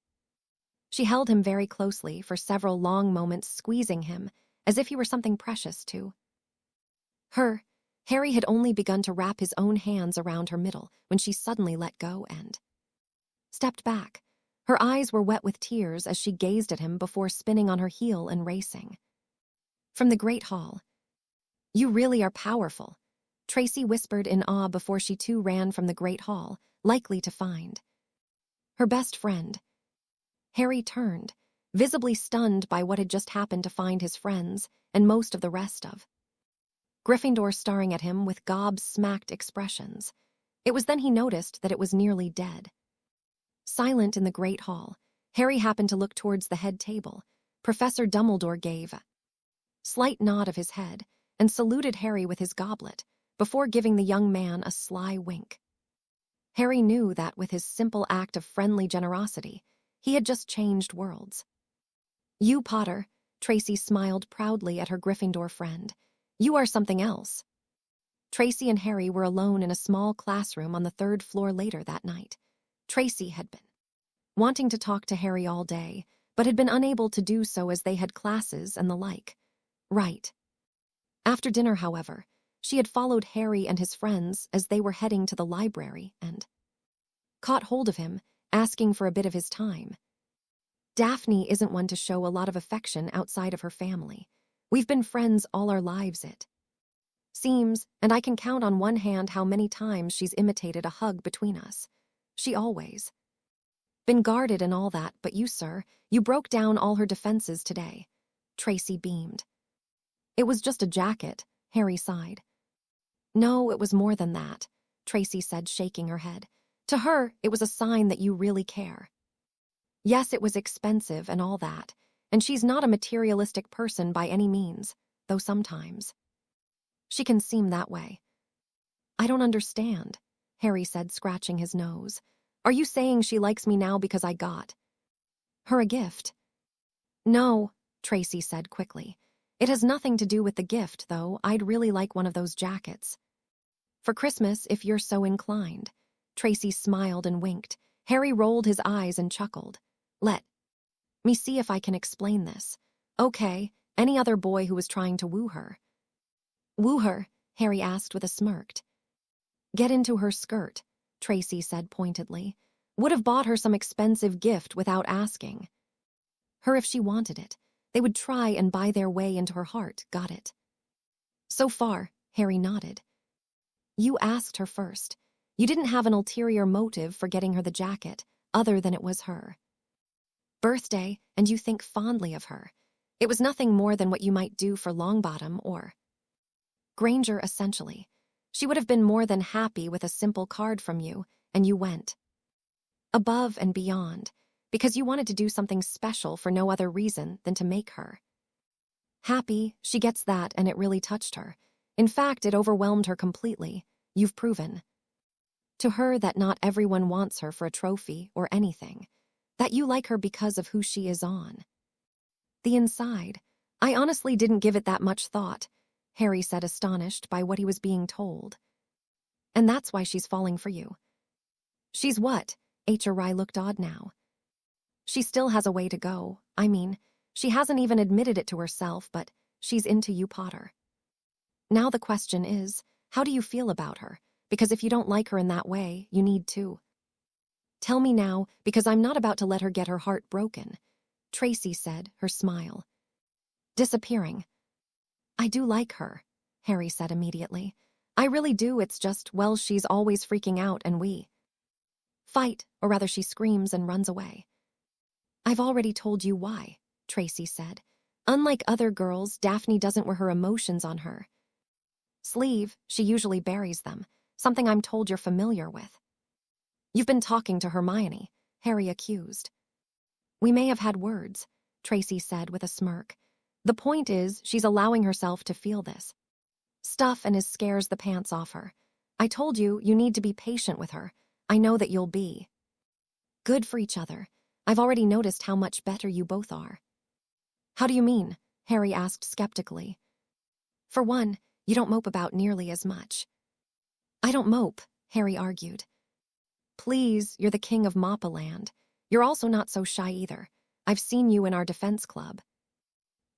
She held him very closely for several long moments, squeezing him as if he were something precious to her. Harry had only begun to wrap his own hands around her middle when she suddenly let go and stepped back. Her eyes were wet with tears as she gazed at him before spinning on her heel and racing from the great hall. "You really are powerful," Tracy whispered in awe before she too ran from the great hall, likely to find her best friend. Harry turned, visibly stunned by what had just happened, to find his friends and most of the rest of Gryffindor staring at him with gob-smacked expressions. It was then he noticed that it was nearly dead. Silent in the great hall, Harry happened to look towards the head table. Professor Dumbledore gave a slight nod of his head and saluted Harry with his goblet before giving the young man a sly wink. Harry knew that with his simple act of friendly generosity, he had just changed worlds. "You, Potter," Tracy smiled proudly at her Gryffindor friend. "You are something else." Tracy and Harry were alone in a small classroom on the 3rd floor later that night. Tracy had been wanting to talk to Harry all day, but had been unable to do so as they had classes and the like. Right after dinner, however, she had followed Harry and his friends as they were heading to the library and caught hold of him, asking for a bit of his time. "Daphne isn't one to show a lot of affection outside of her family. We've been friends all our lives, it seems, and I can count on one hand how many times she's imitated a hug between us. She always been guarded and all that, but you, sir, you broke down all her defenses today." Tracy beamed. "It was just a jacket," Harry sighed. "No, it was more than that," Tracy said, shaking her head. "To her, it was a sign that you really care. Yes, it was expensive and all that, and she's not a materialistic person by any means, though sometimes she can seem that way." "I don't understand," Harry said, scratching his nose. "Are you saying she likes me now because I got her a gift?" "No," Tracy said quickly. "It has nothing to do with the gift, though. I'd really like one of those jackets for Christmas if you're so inclined." Tracy smiled and winked. Harry rolled his eyes and chuckled. "Let me see if I can explain this. Okay, any other boy who was trying to woo her." "Woo her?" Harry asked with a smirk. "Get into her skirt," Tracy said pointedly. "Would have bought her some expensive gift without asking." Her if she wanted it. They would try and buy their way into her heart, got it? So far, Harry nodded. You asked her first. You didn't have an ulterior motive for getting her the jacket, other than it was her birthday, and you think fondly of her. It was nothing more than what you might do for Longbottom or Granger, essentially. She would have been more than happy with a simple card from you, and you went above and beyond, because you wanted to do something special for no other reason than to make her happy. She gets that, and it really touched her. In fact, it overwhelmed her completely. You've proven to her that not everyone wants her for a trophy or anything, that you like her because of who she is on the inside. I honestly didn't give it that much thought, Harry said, astonished by what he was being told. And that's why she's falling for you. She's what? HRI looked odd now. She still has a way to go. I mean, she hasn't even admitted it to herself, but she's into you, Potter. Now the question is, how do you feel about her? Because if you don't like her in that way, you need to tell me now, because I'm not about to let her get her heart broken, Tracy said, her smile disappearing. I do like her, Harry said immediately. I really do. It's just, well, she's always freaking out and we fight, or rather she screams and runs away. I've already told you why, Tracy said. Unlike other girls, Daphne doesn't wear her emotions on her sleeve. She usually buries them, something I'm told you're familiar with. You've been talking to Hermione, Harry accused. We may have had words, Tracy said with a smirk. The point is, she's allowing herself to feel this stuff and it scares the pants off her. I told you, you need to be patient with her. I know that you'll be good for each other. I've already noticed how much better you both are. How do you mean? Harry asked skeptically. For one, you don't mope about nearly as much. I don't mope, Harry argued. Please, you're the king of Moppaland. You're also not so shy either. I've seen you in our defense club.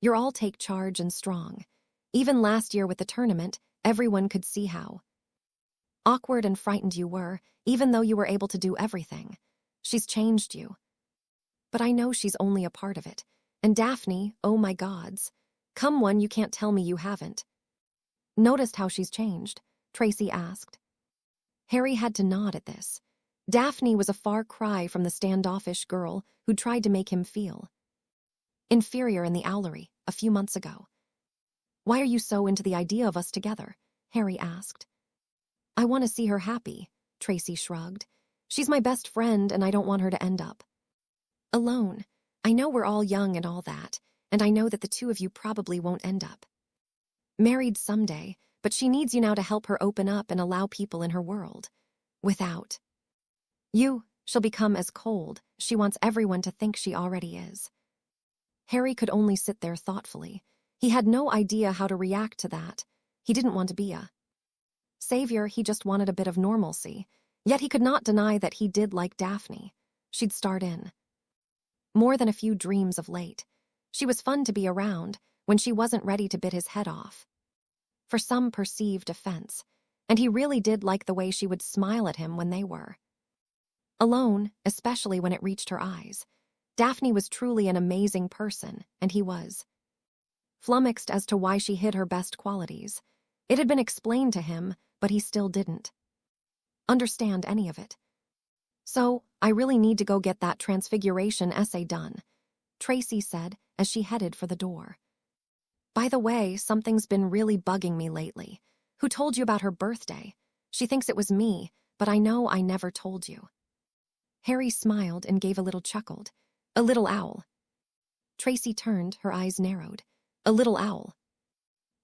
You're all take charge and strong. Even last year with the tournament, everyone could see how awkward and frightened you were, even though you were able to do everything. She's changed you. But I know she's only a part of it. And Daphne, oh my gods. Come on, you can't tell me you haven't noticed how she's changed, Tracy asked. Harry had to nod at this. Daphne was a far cry from the standoffish girl who tried to make him feel inferior in the owlery a few months ago. Why are you so into the idea of us together? Harry asked. I want to see her happy, Tracy shrugged. She's my best friend and I don't want her to end up alone. I know we're all young and all that, and I know that the two of you probably won't end up married someday, but she needs you now to help her open up and allow people in her world. Without you, she'll become as cold. She wants everyone to think she already is. Harry could only sit there thoughtfully. He had no idea how to react to that. He didn't want to be a savior, he just wanted a bit of normalcy. Yet he could not deny that he did like Daphne. She'd starred in more than a few dreams of late. She was fun to be around when she wasn't ready to bit his head off for some perceived offense, and he really did like the way she would smile at him when they were alone, especially when it reached her eyes. Daphne was truly an amazing person, and he was flummoxed as to why she hid her best qualities. It had been explained to him, but he still didn't understand any of it. So, I really need to go get that transfiguration essay done, Tracy said as she headed for the door. By the way, something's been really bugging me lately. Who told you about her birthday? She thinks it was me, but I know I never told you. Harry smiled and gave a little chuckled. A little owl. Tracy turned, her eyes narrowed. A little owl.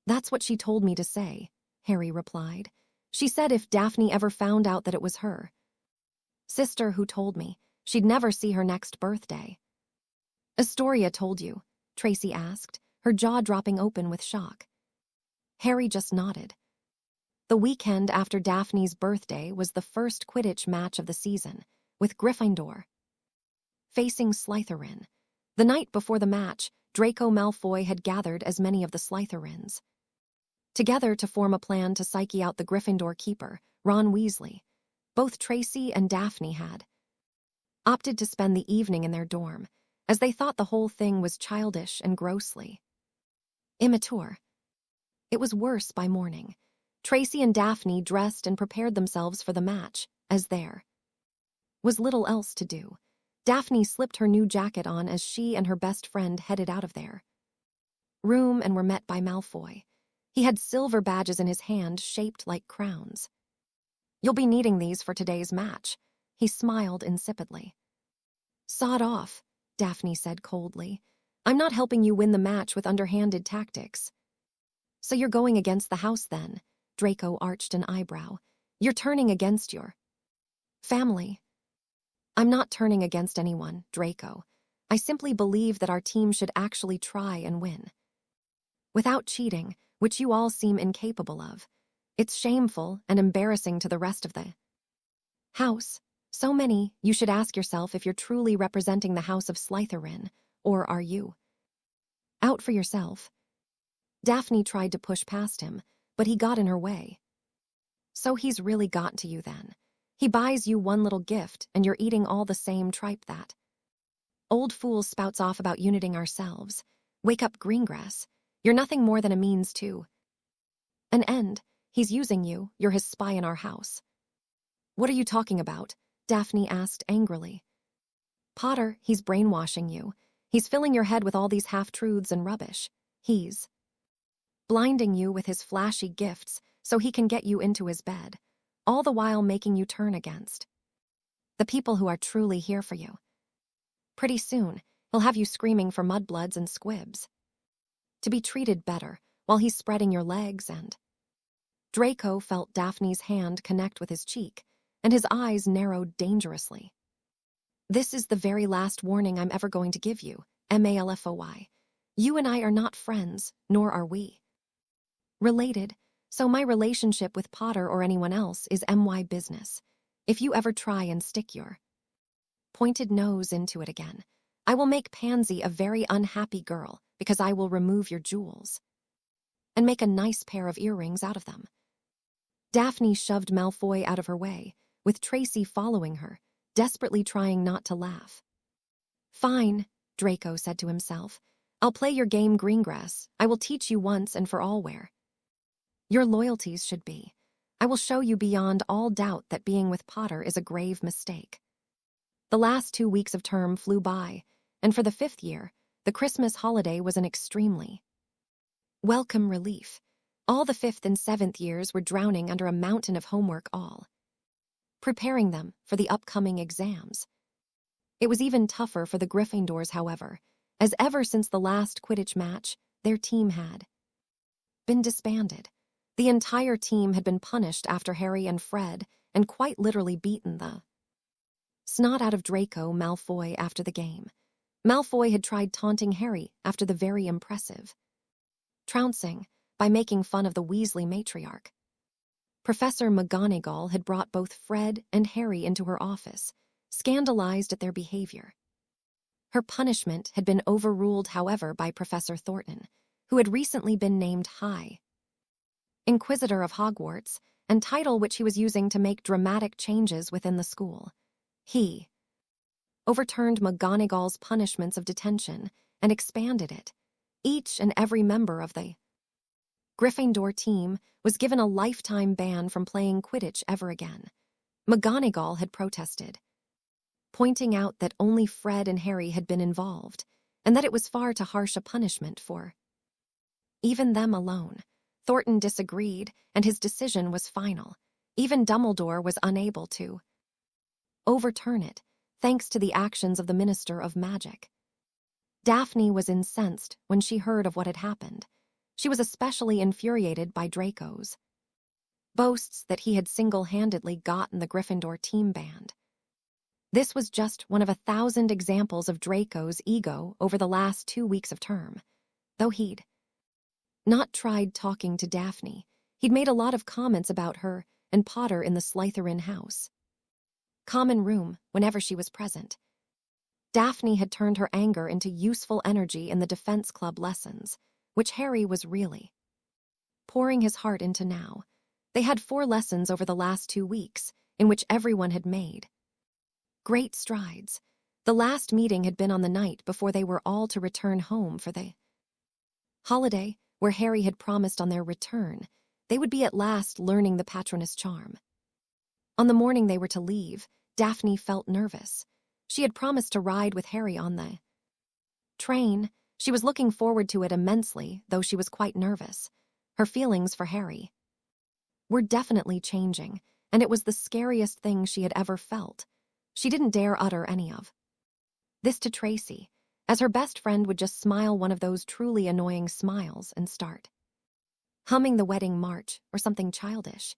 That's what she told me to say, Harry replied. She said if Daphne ever found out that it was her sister who told me, she'd never see her next birthday. Astoria told you? Tracy asked, her jaw dropping open with shock. Harry just nodded. The weekend after Daphne's birthday was the first Quidditch match of the season, with Gryffindor facing Slytherin. The night before the match, Draco Malfoy had gathered as many of the Slytherins together to form a plan to psyche out the Gryffindor keeper, Ron Weasley. Both Tracy and Daphne had opted to spend the evening in their dorm. as they thought the whole thing was childish and grossly immature. It was worse by morning. Tracy and Daphne dressed and prepared themselves for the match, as there was little else to do. Daphne slipped her new jacket on as she and her best friend headed out of their room and were met by Malfoy. He had silver badges in his hand shaped like crowns. "You'll be needing these for today's match," he smiled insipidly. "Sod off," Daphne said coldly. "I'm not helping you win the match with underhanded tactics." "So you're going against the house then?" Draco arched an eyebrow. "You're turning against your family." "I'm not turning against anyone, Draco. I simply believe that our team should actually try and win without cheating, which you all seem incapable of. It's shameful and embarrassing to the rest of the house. So many, you should ask yourself if you're truly representing the House of Slytherin, or are you out for yourself?" Daphne tried to push past him, but he got in her way. "So he's really got to you then. He buys you one little gift and you're eating all the same tripe that old fool spouts off about uniting ourselves. Wake up, Greengrass. You're nothing more than a means to an end. He's using you, you're his spy in our house." "What are you talking about?" Daphne asked angrily. "Potter, he's brainwashing you. He's filling your head with all these half-truths and rubbish. He's blinding you with his flashy gifts so he can get you into his bed, all the while making you turn against the people who are truly here for you. Pretty soon, he'll have you screaming for mudbloods and squibs to be treated better while he's spreading your legs and..." Draco felt Daphne's hand connect with his cheek, and his eyes narrowed dangerously. "This is the very last warning I'm ever going to give you, Malfoy. You and I are not friends, nor are we related, so my relationship with Potter or anyone else is my business. If you ever try and stick your pointed nose into it again, I will make Pansy a very unhappy girl because I will remove your jewels and make a nice pair of earrings out of them." Daphne shoved Malfoy out of her way, with Tracy following her, desperately trying not to laugh. "Fine," Draco said to himself. "I'll play your game, Greengrass. I will teach you once and for all where your loyalties should be. I will show you beyond all doubt that being with Potter is a grave mistake." The last 2 weeks of term flew by, and for the 5th year, the Christmas holiday was an extremely welcome relief. All the 5th and 7th years were drowning under a mountain of homework, all preparing them for the upcoming exams. It was even tougher for the Gryffindors, however, as ever since the last Quidditch match, their team had been disbanded. The entire team had been punished after Harry and Fred, and quite literally beaten the snot out of Draco Malfoy after the game. Malfoy had tried taunting Harry after the very impressive trouncing by making fun of the Weasley matriarch. Professor McGonagall had brought both Fred and Harry into her office, scandalized at their behavior. Her punishment had been overruled, however, by Professor Thornton, who had recently been named High Inquisitor of Hogwarts, and title which he was using to make dramatic changes within the school. He overturned McGonagall's punishments of detention and expanded it. Each and every member of the Gryffindor team was given a lifetime ban from playing Quidditch ever again. McGonagall had protested, pointing out that only Fred and Harry had been involved, and that it was far too harsh a punishment for even them alone. Thornton disagreed, and his decision was final. Even Dumbledore was unable to overturn it, thanks to the actions of the Minister of Magic. Daphne was incensed when she heard of what had happened. She was especially infuriated by Draco's boasts that he had single-handedly gotten the Gryffindor team banned. This was just one of 1,000 examples of Draco's ego over the last 2 weeks of term. Though he'd not tried talking to Daphne, he'd made a lot of comments about her and Potter in the Slytherin house common room whenever she was present. Daphne had turned her anger into useful energy in the defense club lessons, which Harry was really pouring his heart into now. They had 4 lessons over the last 2 weeks, in which everyone had made great strides. The last meeting had been on the night before they were all to return home for the holiday, where Harry had promised on their return they would be at last learning the Patronus charm. On the morning they were to leave, Daphne felt nervous. She had promised to ride with Harry on the train. She was looking forward to it immensely, though she was quite nervous. Her feelings for Harry were definitely changing, and it was the scariest thing she had ever felt. She didn't dare utter any of this to Tracy, as her best friend would just smile one of those truly annoying smiles and start humming the wedding march or something childish.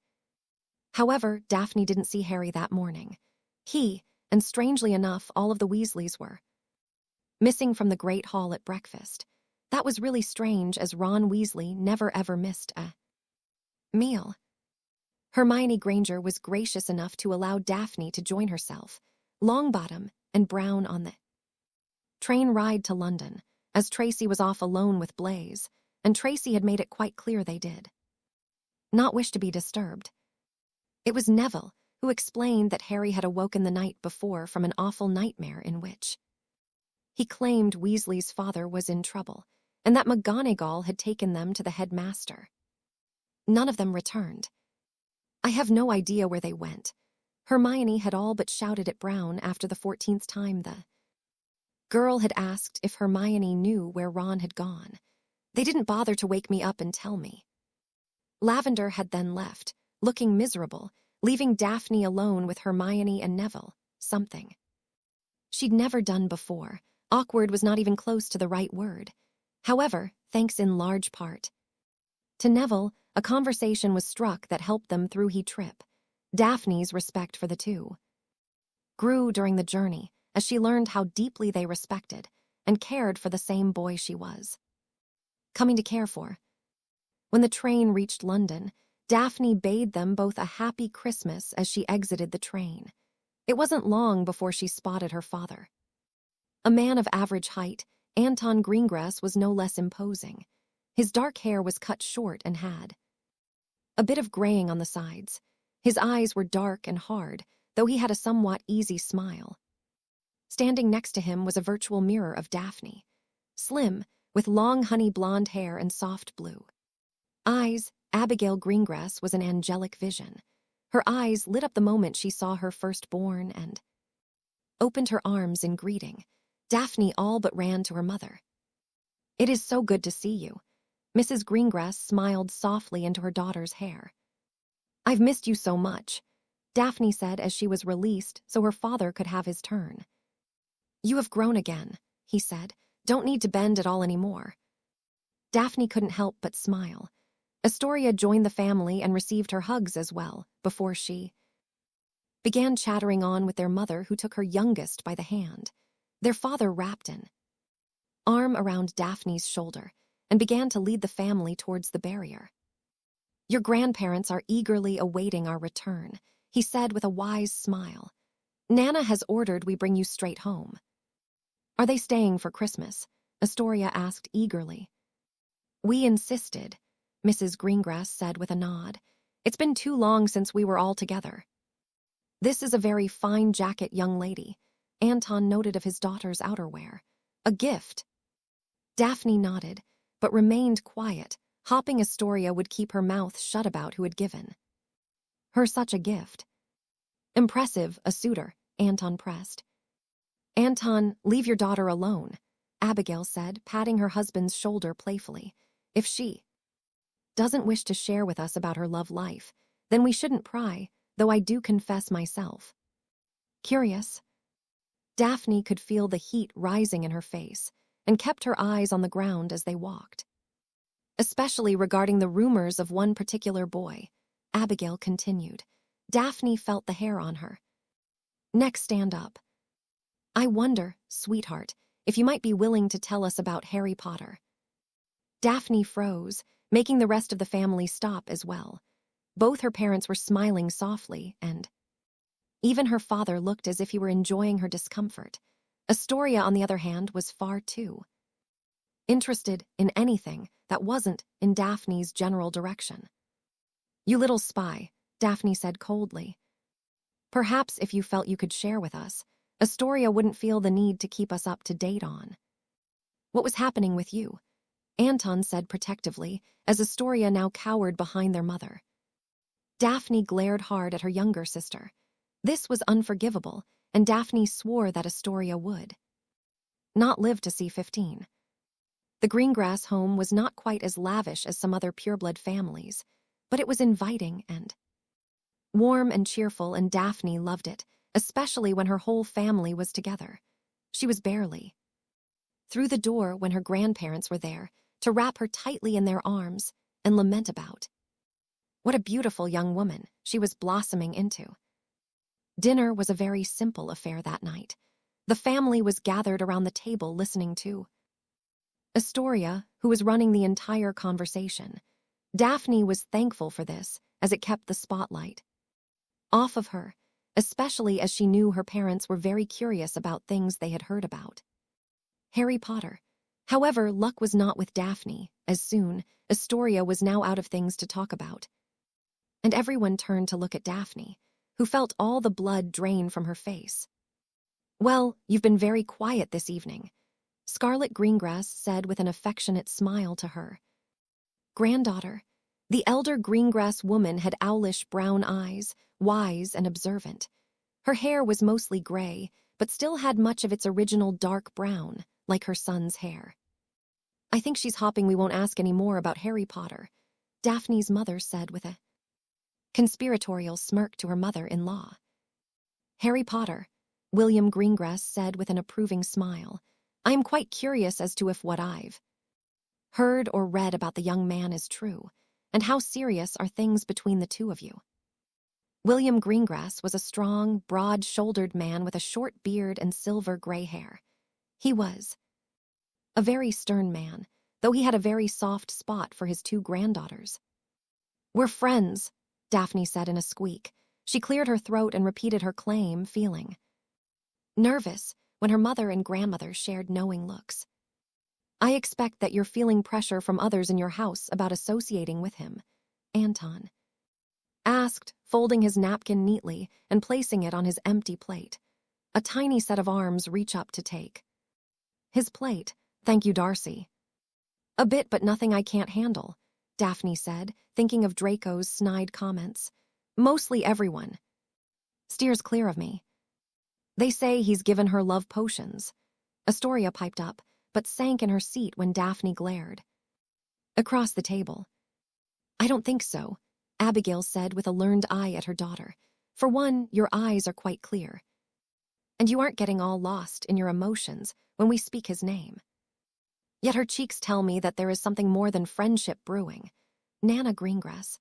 However, Daphne didn't see Harry that morning. He, and strangely enough, all of the Weasleys were missing from the Great Hall at breakfast. That was really strange, as Ron Weasley never ever missed a meal. Hermione Granger was gracious enough to allow Daphne to join herself, Longbottom and Brown, on the train ride to London, as Tracy was off alone with Blaise, and Tracy had made it quite clear they did not wish to be disturbed. It was Neville who explained that Harry had awoken the night before from an awful nightmare in which he claimed Weasley's father was in trouble, and that McGonagall had taken them to the headmaster. None of them returned. I have no idea where they went. Hermione had all but shouted at Brown after the 14th time the girl had asked if Hermione knew where Ron had gone. They didn't bother to wake me up and tell me. Lavender had then left, looking miserable, leaving Daphne alone with Hermione and Neville, something she'd never done before. Awkward was not even close to the right word. However, thanks in large part to Neville, a conversation was struck that helped them through the trip. Daphne's respect for the two grew during the journey, as she learned how deeply they respected and cared for the same boy she was coming to care for. When the train reached London, Daphne bade them both a happy Christmas as she exited the train. It wasn't long before she spotted her father. A man of average height, Anton Greengrass was no less imposing. His dark hair was cut short and had a bit of graying on the sides. His eyes were dark and hard, though he had a somewhat easy smile. Standing next to him was a virtual mirror of Daphne, slim, with long honey blonde hair and soft blue eyes. Abigail Greengrass was an angelic vision. Her eyes lit up the moment she saw her firstborn and opened her arms in greeting. Daphne all but ran to her mother. "It is so good to see you." Mrs. Greengrass smiled softly into her daughter's hair. "I've missed you so much," Daphne said as she was released so her father could have his turn. "You have grown again," he said. "Don't need to bend at all anymore." Daphne couldn't help but smile. Astoria joined the family and received her hugs as well, before she began chattering on with their mother, who took her youngest by the hand. Their father wrapped an arm around Daphne's shoulder and began to lead the family towards the barrier. "Your grandparents are eagerly awaiting our return," he said with a wise smile. "Nana has ordered we bring you straight home." "Are they staying for Christmas?" Astoria asked eagerly. "We insisted," Mrs. Greengrass said with a nod. "It's been too long since we were all together." "This is a very fine jacket, young lady," Anton noted of his daughter's outerwear. "A gift." Daphne nodded, but remained quiet, hoping Astoria would keep her mouth shut about who had given her such a gift. "Impressive, a suitor," Anton pressed. "Anton, leave your daughter alone," Abigail said, patting her husband's shoulder playfully. "If she doesn't wish to share with us about her love life, then we shouldn't pry, though I do confess myself curious." Daphne could feel the heat rising in her face and kept her eyes on the ground as they walked. "Especially regarding the rumors of one particular boy," Abigail continued. Daphne felt the hair on her neck stand up. "I wonder, sweetheart, if you might be willing to tell us about Harry Potter." Daphne froze, making the rest of the family stop as well. Both her parents were smiling softly, and even her father looked as if he were enjoying her discomfort. Astoria, on the other hand, was far too interested in anything that wasn't in Daphne's general direction. "You little spy," Daphne said coldly. "Perhaps if you felt you could share with us, Astoria wouldn't feel the need to keep us up to date on. What was happening with you? Anton said protectively, as Astoria now cowered behind their mother. Daphne glared hard at her younger sister. This was unforgivable, and Daphne swore that Astoria would not live to see 15. The Greengrass home was not quite as lavish as some other pureblood families, but it was inviting and warm and cheerful, and Daphne loved it, especially when her whole family was together. She was barely through the door when her grandparents were there to wrap her tightly in their arms and lament about what a beautiful young woman she was blossoming into. Dinner was a very simple affair that night. The family was gathered around the table listening to Astoria, who was running the entire conversation. Daphne was thankful for this, as it kept the spotlight off of her, especially as she knew her parents were very curious about things they had heard about Harry Potter. However, luck was not with Daphne, as soon Astoria was now out of things to talk about. And everyone turned to look at Daphne, who felt all the blood drain from her face. "Well, you've been very quiet this evening," Scarlet Greengrass said with an affectionate smile to her granddaughter. The elder Greengrass woman had owlish brown eyes, wise and observant. Her hair was mostly gray, but still had much of its original dark brown, like her son's hair. "I think she's hoping we won't ask any more about Harry Potter," Daphne's mother said with a conspiratorial smirk to her mother-in-law. "Harry Potter," William Greengrass said with an approving smile. "I am quite curious as to if what I've heard or read about the young man is true, and how serious are things between the two of you?" William Greengrass was a strong, broad-shouldered man with a short beard and silver gray hair. He was a very stern man, though he had a very soft spot for his two granddaughters. "We're friends," Daphne said in a squeak. She cleared her throat and repeated her claim, feeling nervous when her mother and grandmother shared knowing looks. "I expect that you're feeling pressure from others in your house about associating with him," Anton asked, folding his napkin neatly and placing it on his empty plate. A tiny set of arms reach up to take his plate. "Thank you, Darcy." "A bit, but nothing I can't handle," Daphne said, thinking of Draco's snide comments. "Mostly everyone steers clear of me. They say he's given her love potions." Astoria piped up, but sank in her seat when Daphne glared across the table. "I don't think so," Abigail said with a learned eye at her daughter. "For one, your eyes are quite clear. And you aren't getting all lost in your emotions when we speak his name." Yet her cheeks tell me that there is something more than friendship brewing. Nana Greengrass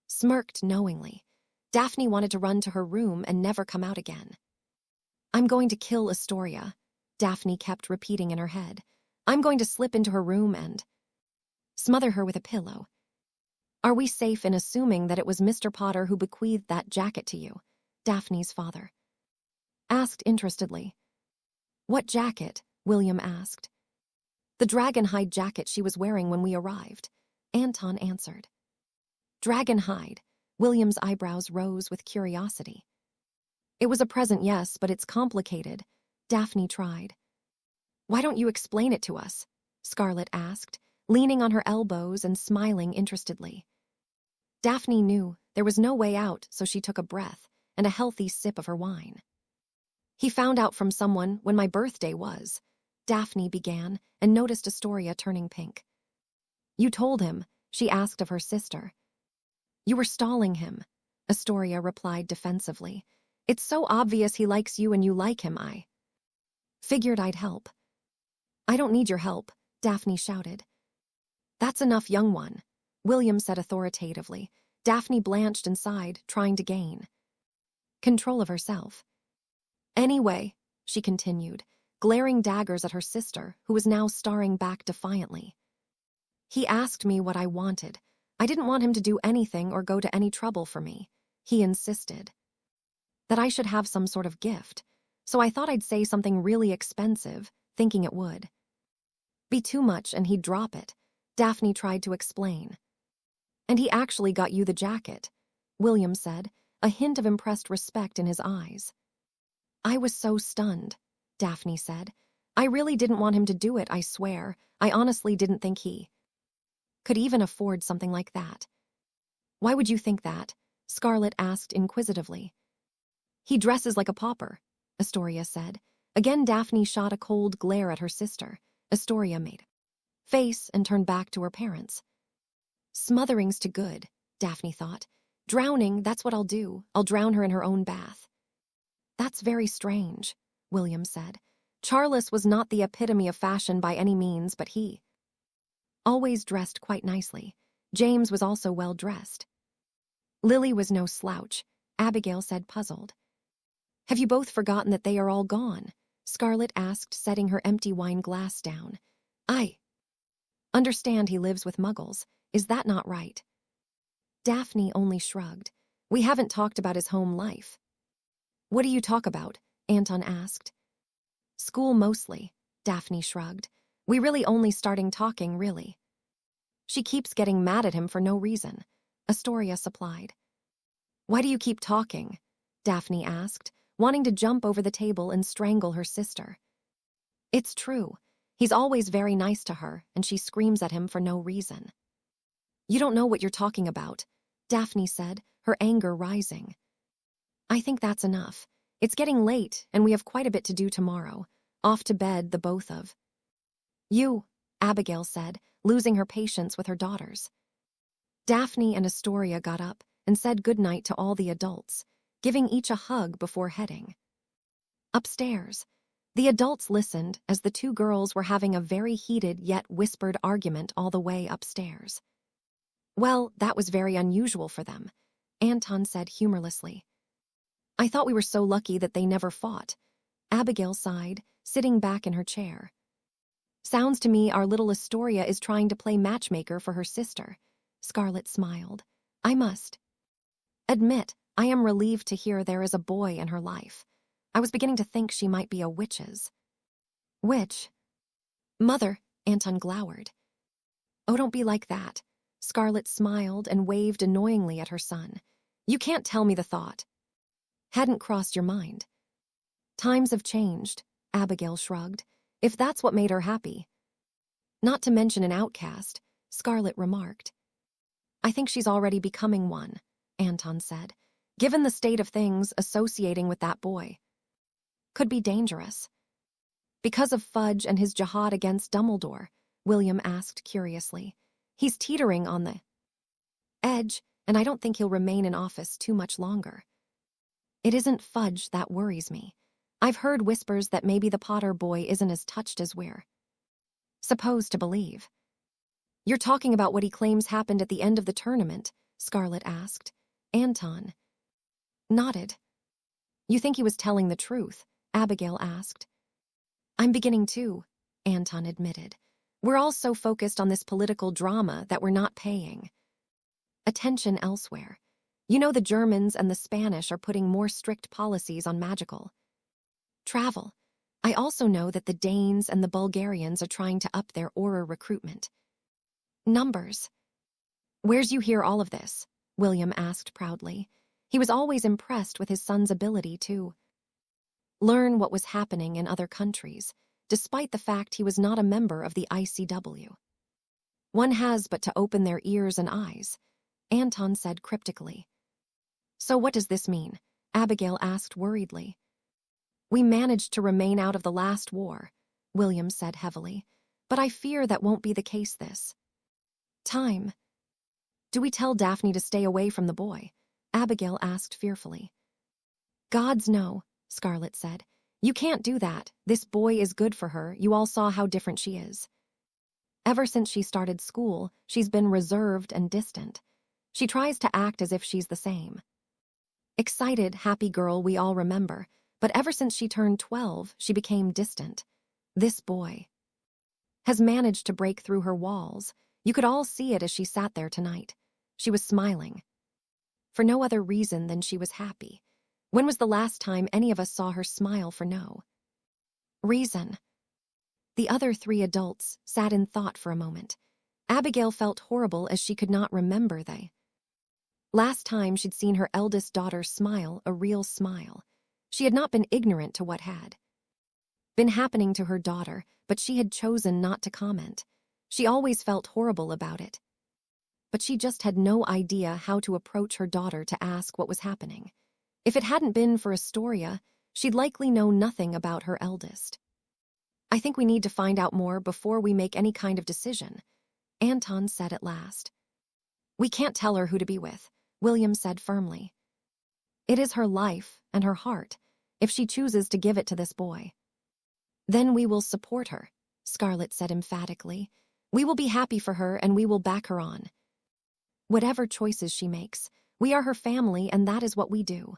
smirked knowingly. Daphne wanted to run to her room and never come out again. "I'm going to kill Astoria," Daphne kept repeating in her head. "I'm going to slip into her room and smother her with a pillow." "Are we safe in assuming that it was Mr. Potter who bequeathed that jacket to you?" Daphne's father asked interestedly. "What jacket?" William asked. "The dragon hide jacket she was wearing when we arrived," Anton answered. "Dragon hide?" William's eyebrows rose with curiosity. "It was a present, yes, but it's complicated," Daphne tried. "Why don't you explain it to us?" Scarlet asked, leaning on her elbows and smiling interestedly. Daphne knew there was no way out, so she took a breath and a healthy sip of her wine. "He found out from someone when my birthday was," Daphne began, and noticed Astoria turning pink. "You told him?" she asked of her sister. "You were stalling him," Astoria replied defensively. "It's so obvious he likes you and you like him. I figured I'd help." "I don't need your help," Daphne shouted. "That's enough, young one," William said authoritatively. Daphne blanched and sighed, trying to gain control of herself. "Anyway," she continued, glaring daggers at her sister, who was now staring back defiantly. "He asked me what I wanted. I didn't want him to do anything or go to any trouble for me. He insisted that I should have some sort of gift, so I thought I'd say something really expensive, thinking it would be too much and he'd drop it," Daphne tried to explain. "And he actually got you the jacket," William said, a hint of impressed respect in his eyes. I was so stunned, Daphne said. I really didn't want him to do it, I swear. I honestly didn't think he could even afford something like that. Why would you think that? Scarlet asked inquisitively. He dresses like a pauper, Astoria said. Again Daphne shot a cold glare at her sister. Astoria made face and turned back to her parents. Smothering's to good, Daphne thought. Drowning, that's what I'll do. I'll drown her in her own bath. That's very strange, William said. Charles was not the epitome of fashion by any means, but he always dressed quite nicely. James was also well dressed. Lily was no slouch, Abigail said, puzzled. Have you both forgotten that they are all gone? Scarlet asked, setting her empty wine glass down. I understand he lives with muggles. Is that not right? Daphne only shrugged. We haven't talked about his home life. What do you talk about? Anton asked. School mostly, Daphne shrugged. We really only starting talking, really. She keeps getting mad at him for no reason, Astoria supplied. Why do you keep talking? Daphne asked, wanting to jump over the table and strangle her sister. It's true. He's always very nice to her, and she screams at him for no reason. You don't know what you're talking about, Daphne said, her anger rising. I think that's enough. It's getting late, and we have quite a bit to do tomorrow. Off to bed, the both of you, Abigail said, losing her patience with her daughters. Daphne and Astoria got up and said goodnight to all the adults, giving each a hug before heading upstairs. The adults listened as the two girls were having a very heated yet whispered argument all the way upstairs. Well, that was very unusual for them, Anton said humorlessly. I thought we were so lucky that they never fought. Abigail sighed, sitting back in her chair. Sounds to me our little Astoria is trying to play matchmaker for her sister. Scarlet smiled. I must admit, I am relieved to hear there is a boy in her life. I was beginning to think she might be a witch's. Witch? Mother, Anton glowered. Oh, don't be like that. Scarlet smiled and waved annoyingly at her son. You can't tell me the thought hadn't crossed your mind. Times have changed, Abigail shrugged, if that's what made her happy. Not to mention an outcast, Scarlet remarked. I think she's already becoming one, Anton said. Given the state of things, associating with that boy could be dangerous. Because of Fudge and his jihad against Dumbledore, William asked curiously. He's teetering on the edge, and I don't think he'll remain in office too much longer. It isn't Fudge that worries me. I've heard whispers that maybe the Potter boy isn't as touched as we're supposed to believe. You're talking about what he claims happened at the end of the tournament, Scarlet asked. Anton nodded. You think he was telling the truth? Abigail asked. I'm beginning to, Anton admitted. We're all so focused on this political drama that we're not paying attention elsewhere. You know, the Germans and the Spanish are putting more strict policies on magical travel. I also know that the Danes and the Bulgarians are trying to up their Auror recruitment numbers. Where's you hear all of this? William asked proudly. He was always impressed with his son's ability to learn what was happening in other countries, despite the fact he was not a member of the ICW. One has but to open their ears and eyes, Anton said cryptically. So what does this mean? Abigail asked worriedly. We managed to remain out of the last war, William said heavily, but I fear that won't be the case this time. Do we tell Daphne to stay away from the boy? Abigail asked fearfully. Gods no, Scarlet said. You can't do that. This boy is good for her. You all saw how different she is. Ever since she started school, she's been reserved and distant. She tries to act as if she's the same excited, happy girl we all remember, but ever since she turned 12, she became distant. This boy has managed to break through her walls. You could all see it as she sat there tonight. She was smiling. For no other reason than she was happy. When was the last time any of us saw her smile for no reason? The other three adults sat in thought for a moment. Abigail felt horrible as she could not remember the last time she'd seen her eldest daughter smile a real smile. She had not been ignorant to what had been happening to her daughter, but she had chosen not to comment. She always felt horrible about it. But she just had no idea how to approach her daughter to ask what was happening. If it hadn't been for Astoria, she'd likely know nothing about her eldest. I think we need to find out more before we make any kind of decision, Anton said at last. We can't tell her who to be with, William said firmly. It is her life and her heart, if she chooses to give it to this boy. Then we will support her, Scarlett said emphatically. We will be happy for her and we will back her on. Whatever choices she makes, we are her family and that is what we do.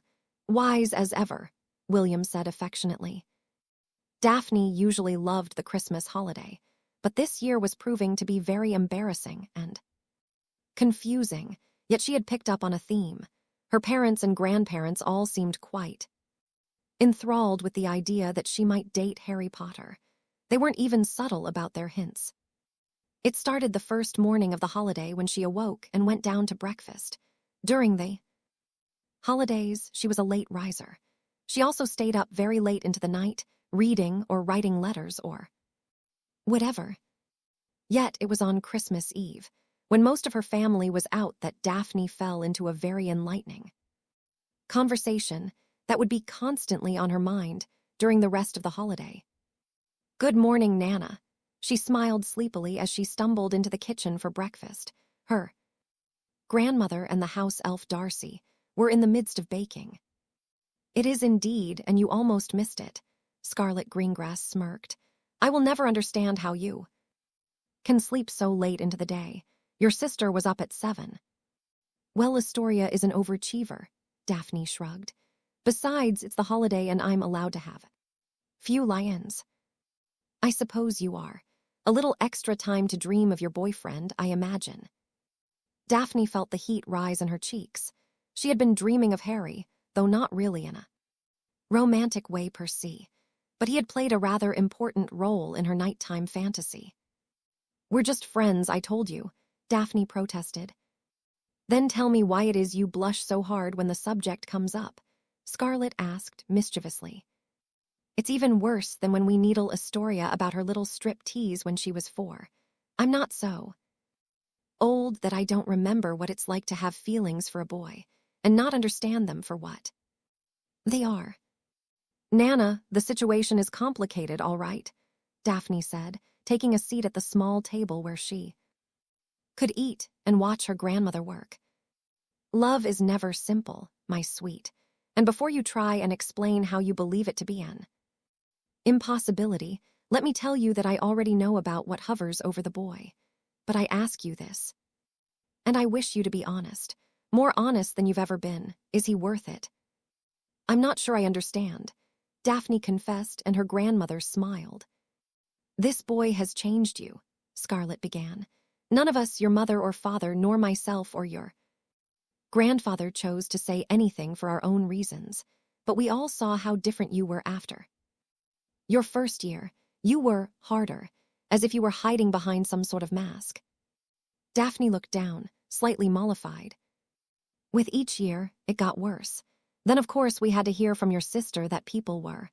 Wise as ever, William said affectionately. Daphne usually loved the Christmas holiday, but this year was proving to be very embarrassing and confusing, yet she had picked up on a theme. Her parents and grandparents all seemed quite enthralled with the idea that she might date Harry Potter. They weren't even subtle about their hints. It started the first morning of the holiday when she awoke and went down to breakfast. During the holidays, she was a late riser. She also stayed up very late into the night, reading or writing letters or whatever. Yet it was on Christmas Eve, when most of her family was out, that Daphne fell into a very enlightening conversation that would be constantly on her mind during the rest of the holiday. Good morning, Nana. She smiled sleepily as she stumbled into the kitchen for breakfast. Her grandmother and the house elf Darcy were in the midst of baking. It is indeed, and you almost missed it, Scarlet Greengrass smirked. I will never understand how you can sleep so late into the day. Your sister was up at 7. Well, Astoria is an overachiever, Daphne shrugged. Besides, it's the holiday and I'm allowed to have few lions. I suppose you are. A little extra time to dream of your boyfriend, I imagine. Daphne felt the heat rise in her cheeks. She had been dreaming of Harry, though not really in a romantic way per se, but he had played a rather important role in her nighttime fantasy. We're just friends, I told you, Daphne protested. Then tell me why it is you blush so hard when the subject comes up, Scarlett asked mischievously. It's even worse than when we needle Astoria about her little strip tease when she was 4. I'm not so old that I don't remember what it's like to have feelings for a boy and not understand them for what they are. Nana, the situation is complicated, all right, Daphne said, taking a seat at the small table where she could eat and watch her grandmother work. Love is never simple, my sweet, and before you try and explain how you believe it to be an impossibility, let me tell you that I already know about what hovers over the boy. But I ask you this, and I wish you to be honest, more honest than you've ever been. Is he worth it? I'm not sure I understand, Daphne confessed, and her grandmother smiled. This boy has changed you, Scarlett began. None of us, your mother or father, nor myself or your grandfather, chose to say anything for our own reasons, but we all saw how different you were after your first year. You were harder, as if you were hiding behind some sort of mask. Daphne looked down, slightly mollified. With each year, it got worse. Then, of course, we had to hear from your sister that people were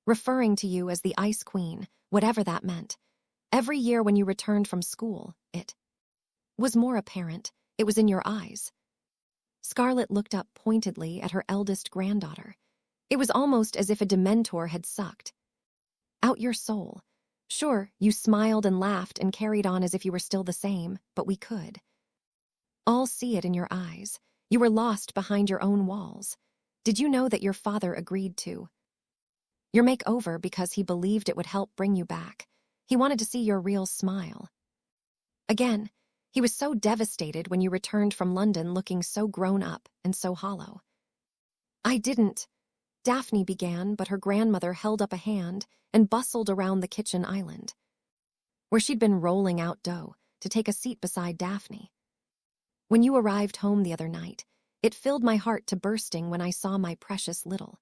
referring to you as the Ice Queen, whatever that meant. Every year when you returned from school, it was more apparent. It was in your eyes. Scarlett looked up pointedly at her eldest granddaughter. It was almost as if a Dementor had sucked out your soul. Sure, you smiled and laughed and carried on as if you were still the same, but we could all see it in your eyes. You were lost behind your own walls. Did you know that your father agreed to your makeover because he believed it would help bring you back? He wanted to see your real smile again. He was so devastated when you returned from London looking so grown up and so hollow. I didn't, Daphne began, but her grandmother held up a hand and bustled around the kitchen island, where she'd been rolling out dough, to take a seat beside Daphne. When you arrived home the other night, it filled my heart to bursting when I saw my precious little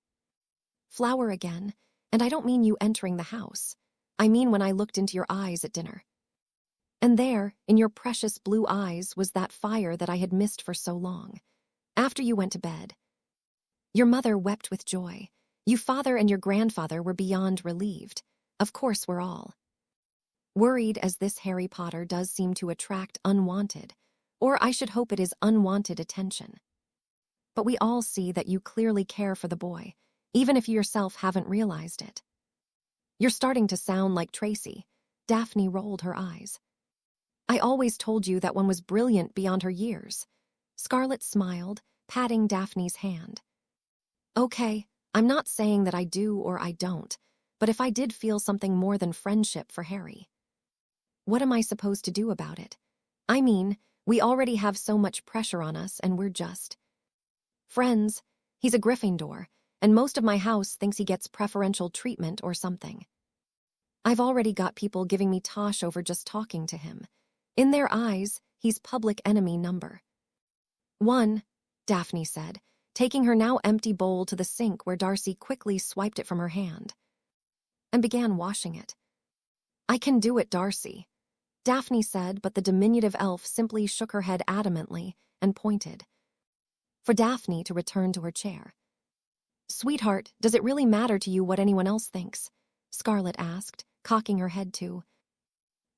flower again, and I don't mean you entering the house. I mean when I looked into your eyes at dinner. And there, in your precious blue eyes, was that fire that I had missed for so long. After you went to bed, your mother wept with joy. You father and your grandfather were beyond relieved. Of course we're all worried, as this Harry Potter does seem to attract unwanted, or I should hope it is unwanted, attention. But we all see that you clearly care for the boy, even if you yourself haven't realized it. You're starting to sound like Tracy. Daphne rolled her eyes. I always told you that one was brilliant beyond her years. Scarlet smiled, patting Daphne's hand. Okay, I'm not saying that I do or I don't, but if I did feel something more than friendship for Harry, what am I supposed to do about it? I mean, we already have so much pressure on us and we're just friends. He's a Gryffindor, and most of my house thinks he gets preferential treatment or something. I've already got people giving me tosh over just talking to him. In their eyes, he's public enemy number one, Daphne said, taking her now empty bowl to the sink where Darcy quickly swiped it from her hand and began washing it. I can do it, Darcy, Daphne said, but the diminutive elf simply shook her head adamantly and pointed for Daphne to return to her chair. Sweetheart, does it really matter to you what anyone else thinks? Scarlet asked, cocking her head to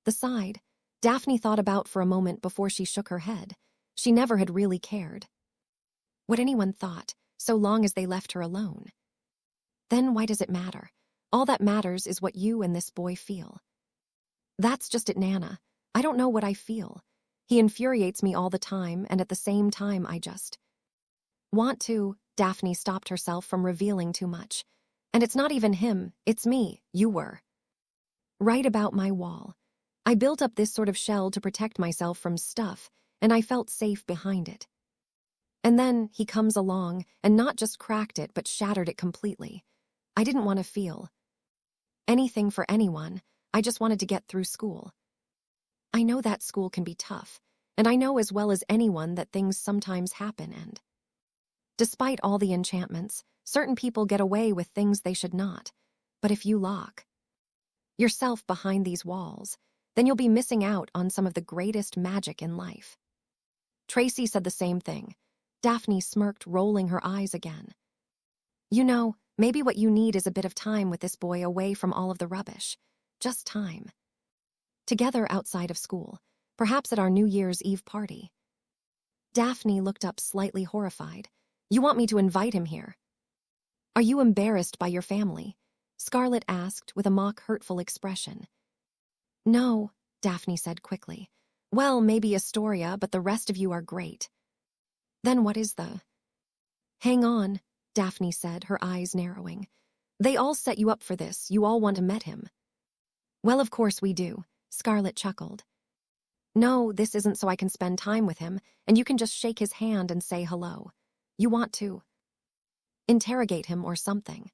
the side. Daphne thought about for a moment before she shook her head. She never had really cared what anyone thought, so long as they left her alone. Then why does it matter? All that matters is what you and this boy feel. That's just it, Nana. I don't know what I feel. He infuriates me all the time, and at the same time I just want to. Daphne stopped herself from revealing too much. And it's not even him, it's me. You were right about my wall. I built up this sort of shell to protect myself from stuff, and I felt safe behind it. And then he comes along and not just cracked it but shattered it completely. I didn't want to feel anything for anyone. I just wanted to get through school. I know that school can be tough, and I know as well as anyone that things sometimes happen, and despite all the enchantments, certain people get away with things they should not. But if you lock yourself behind these walls, then you'll be missing out on some of the greatest magic in life. Tracy said the same thing. Daphne smirked, rolling her eyes again. You know, maybe what you need is a bit of time with this boy away from all of the rubbish. Just time. Together outside of school, perhaps at our New Year's Eve party. Daphne looked up slightly horrified. You want me to invite him here? Are you embarrassed by your family? Scarlet asked with a mock hurtful expression. No, Daphne said quickly. Well, maybe Astoria, but the rest of you are great. Then what is the... Hang on, Daphne said, her eyes narrowing. They all set you up for this. You all want to meet him. Well, of course we do, Scarlet chuckled. No, this isn't so I can spend time with him, and you can just shake his hand and say hello. You want to interrogate him or something.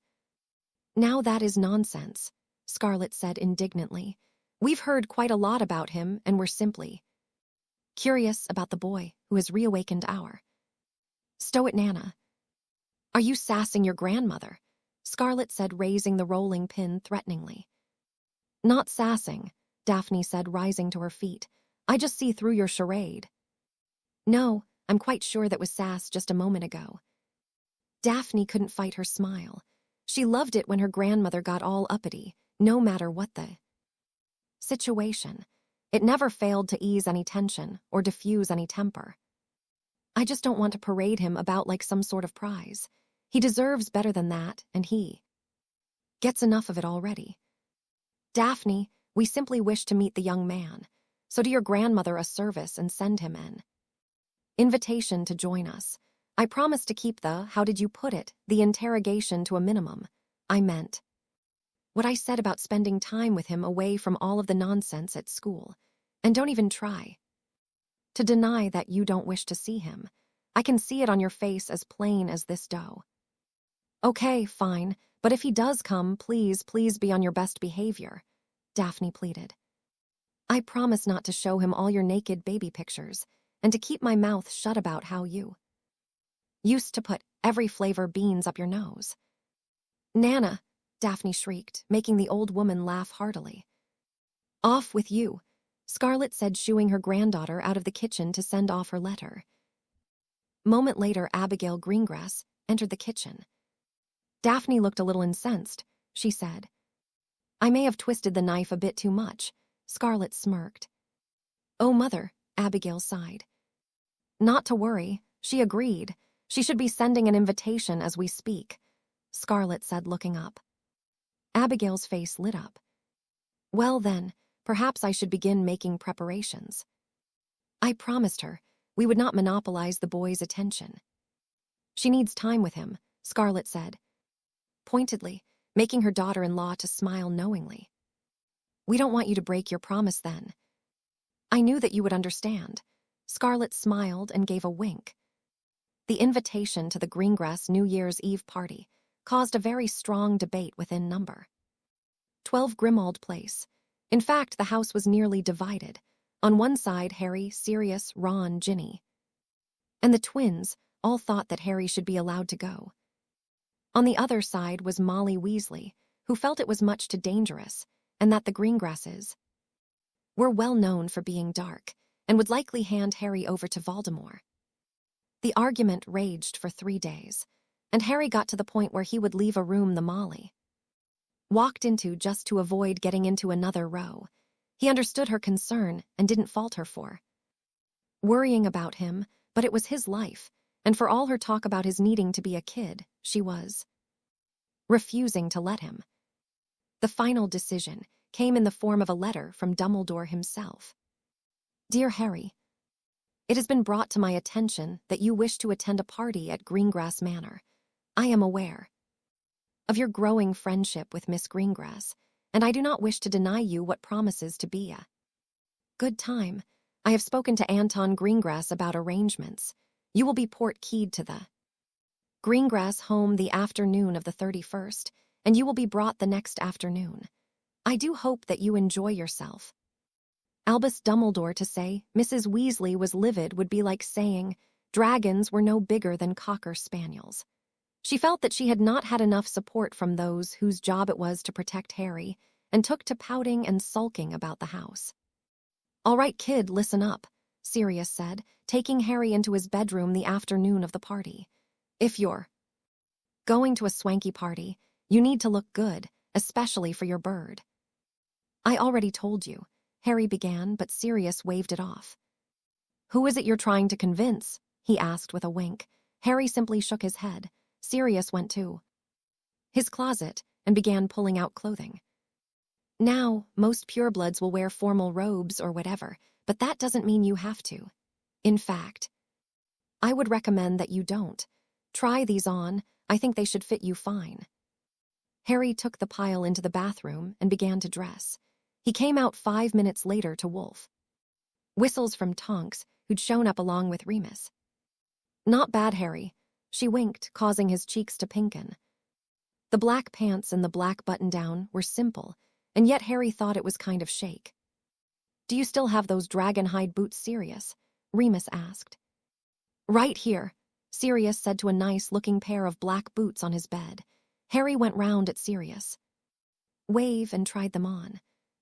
Now that is nonsense, Scarlet said indignantly. We've heard quite a lot about him, and we're simply curious about the boy who has reawakened our... Stow it, Nana. Are you sassing your grandmother? Scarlet said, raising the rolling pin threateningly. Not sassing, Daphne said, rising to her feet. I just see through your charade. No, I'm quite sure that was sass just a moment ago. Daphne couldn't fight her smile. She loved it when her grandmother got all uppity, no matter what the situation. It never failed to ease any tension or diffuse any temper. I just don't want to parade him about like some sort of prize. He deserves better than that, and he gets enough of it already. Daphne, we simply wish to meet the young man, so do your grandmother a service and send him an invitation to join us. I promise to keep the, how did you put it, the interrogation to a minimum. I meant what I said about spending time with him away from all of the nonsense at school. And don't even try to deny that you don't wish to see him. I can see it on your face as plain as this dough. Okay, fine, but if he does come, please, please be on your best behavior, Daphne pleaded. I promise not to show him all your naked baby pictures, and to keep my mouth shut about how you used to put every flavor beans up your nose. Nana, Daphne shrieked, making the old woman laugh heartily. Off with you, Scarlet said, shooing her granddaughter out of the kitchen to send off her letter. Moment later, Abigail Greengrass entered the kitchen. Daphne looked a little incensed. She said, "I may have twisted the knife a bit too much." Scarlet smirked. "Oh, Mother," Abigail sighed. "Not to worry," she agreed. "She should be sending an invitation as we speak," Scarlet said, looking up. Abigail's face lit up. "Well then, perhaps I should begin making preparations." I promised her we would not monopolize the boy's attention. "She needs time with him," Scarlet said, pointedly, making her daughter-in-law to smile knowingly. "We don't want you to break your promise then." "I knew that you would understand." Scarlet smiled and gave a wink. The invitation to the Greengrass New Year's Eve party caused a very strong debate within number. 12 Grimmauld Place. In fact, the house was nearly divided. On one side, Harry, Sirius, Ron, Ginny. And the twins all thought that Harry should be allowed to go. On the other side was Molly Weasley, who felt it was much too dangerous, and that the Greengrasses were well known for being dark, and would likely hand Harry over to Voldemort. The argument raged for 3 days, and Harry got to the point where he would leave a room the Molly walked into just to avoid getting into another row. He understood her concern and didn't fault her for worrying about him, but it was his life, and for all her talk about his needing to be a kid, she was refusing to let him. The final decision came in the form of a letter from Dumbledore himself. "Dear Harry, it has been brought to my attention that you wish to attend a party at Greengrass Manor. I am aware of your growing friendship with Miss Greengrass, and I do not wish to deny you what promises to be a good time. I have spoken to Anton Greengrass about arrangements. You will be port-keyed to the Greengrass home the afternoon of the 31st, and you will be brought the next afternoon. I do hope that you enjoy yourself." Albus Dumbledore to say Mrs. Weasley was livid would be like saying dragons were no bigger than cocker spaniels. She felt that she had not had enough support from those whose job it was to protect Harry, and took to pouting and sulking about the house. "All right, kid, listen up," Sirius said, taking Harry into his bedroom the afternoon of the party. "If you're going to a swanky party, you need to look good, especially for your bird." "I already told you," Harry began, but Sirius waved it off. "Who is it you're trying to convince?" he asked with a wink. Harry simply shook his head. Sirius went to his closet and began pulling out clothing. "Now, most purebloods will wear formal robes or whatever, but that doesn't mean you have to. In fact, I would recommend that you don't. Try these on. I think they should fit you fine." Harry took the pile into the bathroom and began to dress. He came out 5 minutes later to Wolf. Whistles from Tonks, who'd shown up along with Remus. "Not bad, Harry." She winked, causing his cheeks to pinken. The black pants and the black button-down were simple, and yet Harry thought it was kind of chic. "Do you still have those dragon hide boots, Sirius?" Remus asked. "Right here," Sirius said to a nice-looking pair of black boots on his bed. Harry went round at Sirius. "Wave," and tried them on.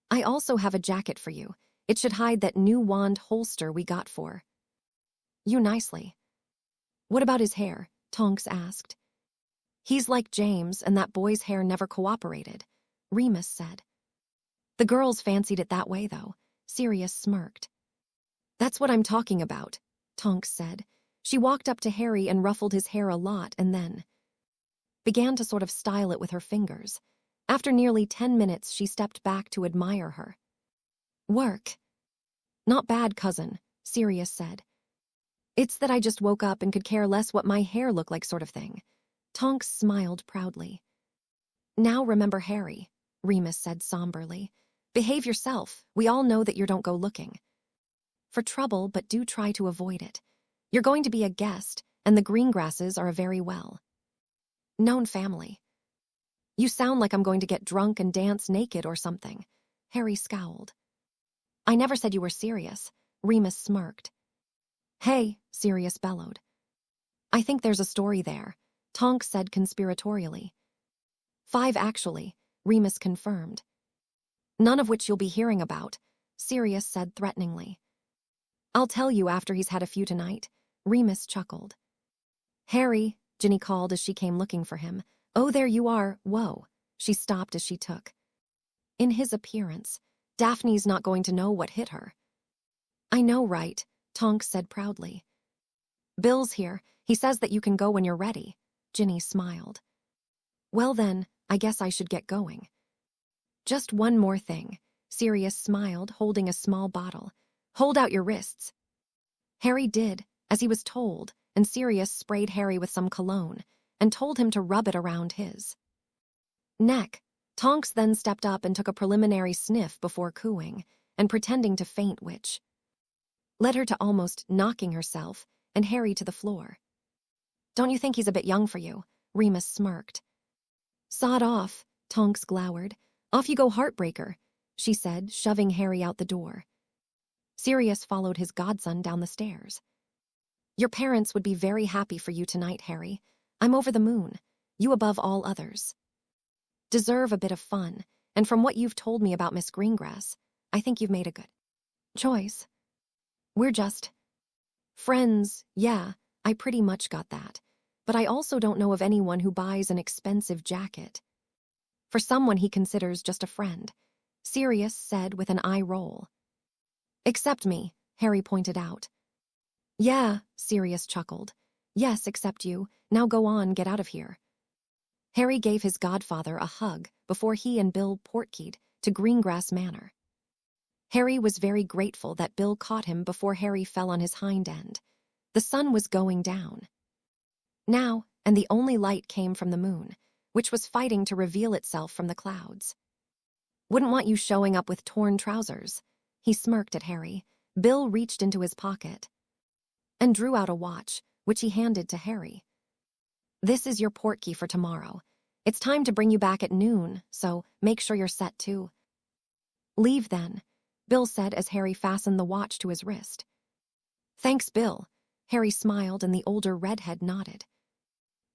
"I also have a jacket for you. It should hide that new wand holster we got for you nicely." "What about his hair?" Tonks asked. "He's like James, and that boy's hair never cooperated," Remus said. "The girls fancied it that way, though." Sirius smirked. "That's what I'm talking about," Tonks said. She walked up to Harry and ruffled his hair a lot and then began to sort of style it with her fingers. After nearly 10 minutes, she stepped back to admire her work. "Not bad, cousin," Sirius said. "It's that I just woke up and could care less what my hair looked like sort of thing." Tonks smiled proudly. "Now remember Harry," Remus said somberly. "Behave yourself. We all know that you don't go looking for trouble, but do try to avoid it. You're going to be a guest, and the Greengrasses are a very well-known family." "You sound like I'm going to get drunk and dance naked or something." Harry scowled. "I never said you were serious," Remus smirked. "Hey," Sirius bellowed. "I think there's a story there," Tonks said conspiratorially. 5 actually, Remus confirmed. "None of which you'll be hearing about," Sirius said threateningly. "I'll tell you after he's had a few tonight," Remus chuckled. "Harry," Ginny called as she came looking for him, "Oh, there you are, whoa." She stopped as she took in his appearance. Daphne's not going to know what hit her. "I know, right?" Tonks said proudly. "Bill's here. He says that you can go when you're ready." Ginny smiled. "Well then, I guess I should get going." "Just one more thing." Sirius smiled, holding a small bottle. "Hold out your wrists." Harry did, as he was told, and Sirius sprayed Harry with some cologne and told him to rub it around his neck. Tonks then stepped up and took a preliminary sniff before cooing and pretending to faint, which led her to almost knocking herself and Harry to the floor. "Don't you think he's a bit young for you?" Remus smirked. "Sod off," Tonks glowered. "Off you go, heartbreaker," she said, shoving Harry out the door. Sirius followed his godson down the stairs. "Your parents would be very happy for you tonight, Harry. I'm over the moon. You above all others. Deserve a bit of fun, and from what you've told me about Miss Greengrass, I think you've made a good choice. We're just friends, yeah, I pretty much got that. But I also don't know of anyone who buys an expensive jacket for someone he considers just a friend," Sirius said with an eye roll. "Except me," Harry pointed out. "Yeah," Sirius chuckled. "Yes, except you. Now go on, get out of here." Harry gave his godfather a hug before he and Bill portkeyed to Greengrass Manor. Harry was very grateful that Bill caught him before Harry fell on his hind end. The sun was going down now, and the only light came from the moon, which was fighting to reveal itself from the clouds. "Wouldn't want you showing up with torn trousers." He smirked at Harry. Bill reached into his pocket and drew out a watch, which he handed to Harry. "This is your portkey for tomorrow. It's time to bring you back at noon, so make sure you're set too." "Leave then," Bill said as Harry fastened the watch to his wrist. "Thanks, Bill." Harry smiled and the older redhead nodded.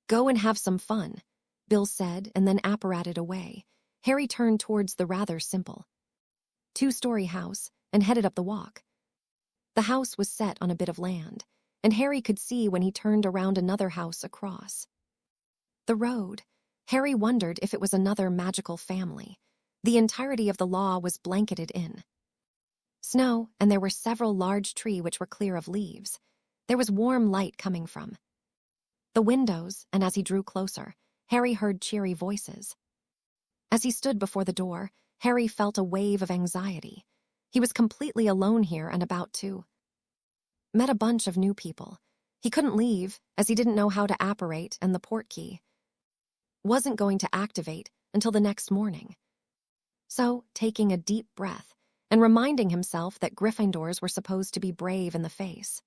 "Go and have some fun," Bill said, and then apparated away. Harry turned towards the rather simple two-story house and headed up the walk. The house was set on a bit of land, and Harry could see when he turned around another house across the road. Harry wondered if it was another magical family. The entirety of the law was blanketed in snow, and there were several large trees which were clear of leaves. There was warm light coming from the windows, and as he drew closer, Harry heard cheery voices. As he stood before the door, Harry felt a wave of anxiety. He was completely alone here and about to met a bunch of new people. He couldn't leave, as he didn't know how to apparate, and the portkey wasn't going to activate until the next morning. So, taking a deep breath and reminding himself that Gryffindors were supposed to be brave in the face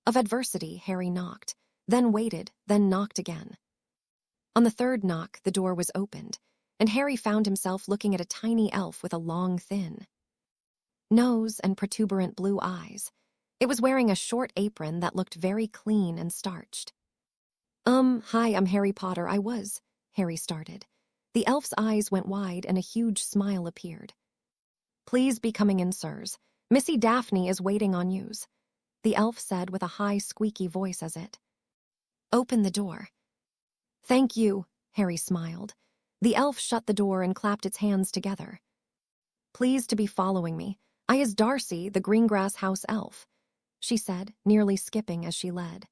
of adversity, Harry knocked, then waited, then knocked again. On the third knock, the door was opened, and Harry found himself looking at a tiny elf with a long, thin nose and protuberant blue eyes. It was wearing a short apron that looked very clean and starched. Hi, I'm Harry Potter. Harry started. The elf's eyes went wide and a huge smile appeared. "Please be coming in, sirs. Missy Daphne is waiting on yous," the elf said with a high, squeaky voice as it opened the door. "Thank you," Harry smiled. The elf shut the door and clapped its hands together. "Pleased to be following me. I is Darcy, the Greengrass house elf," she said, nearly skipping as she led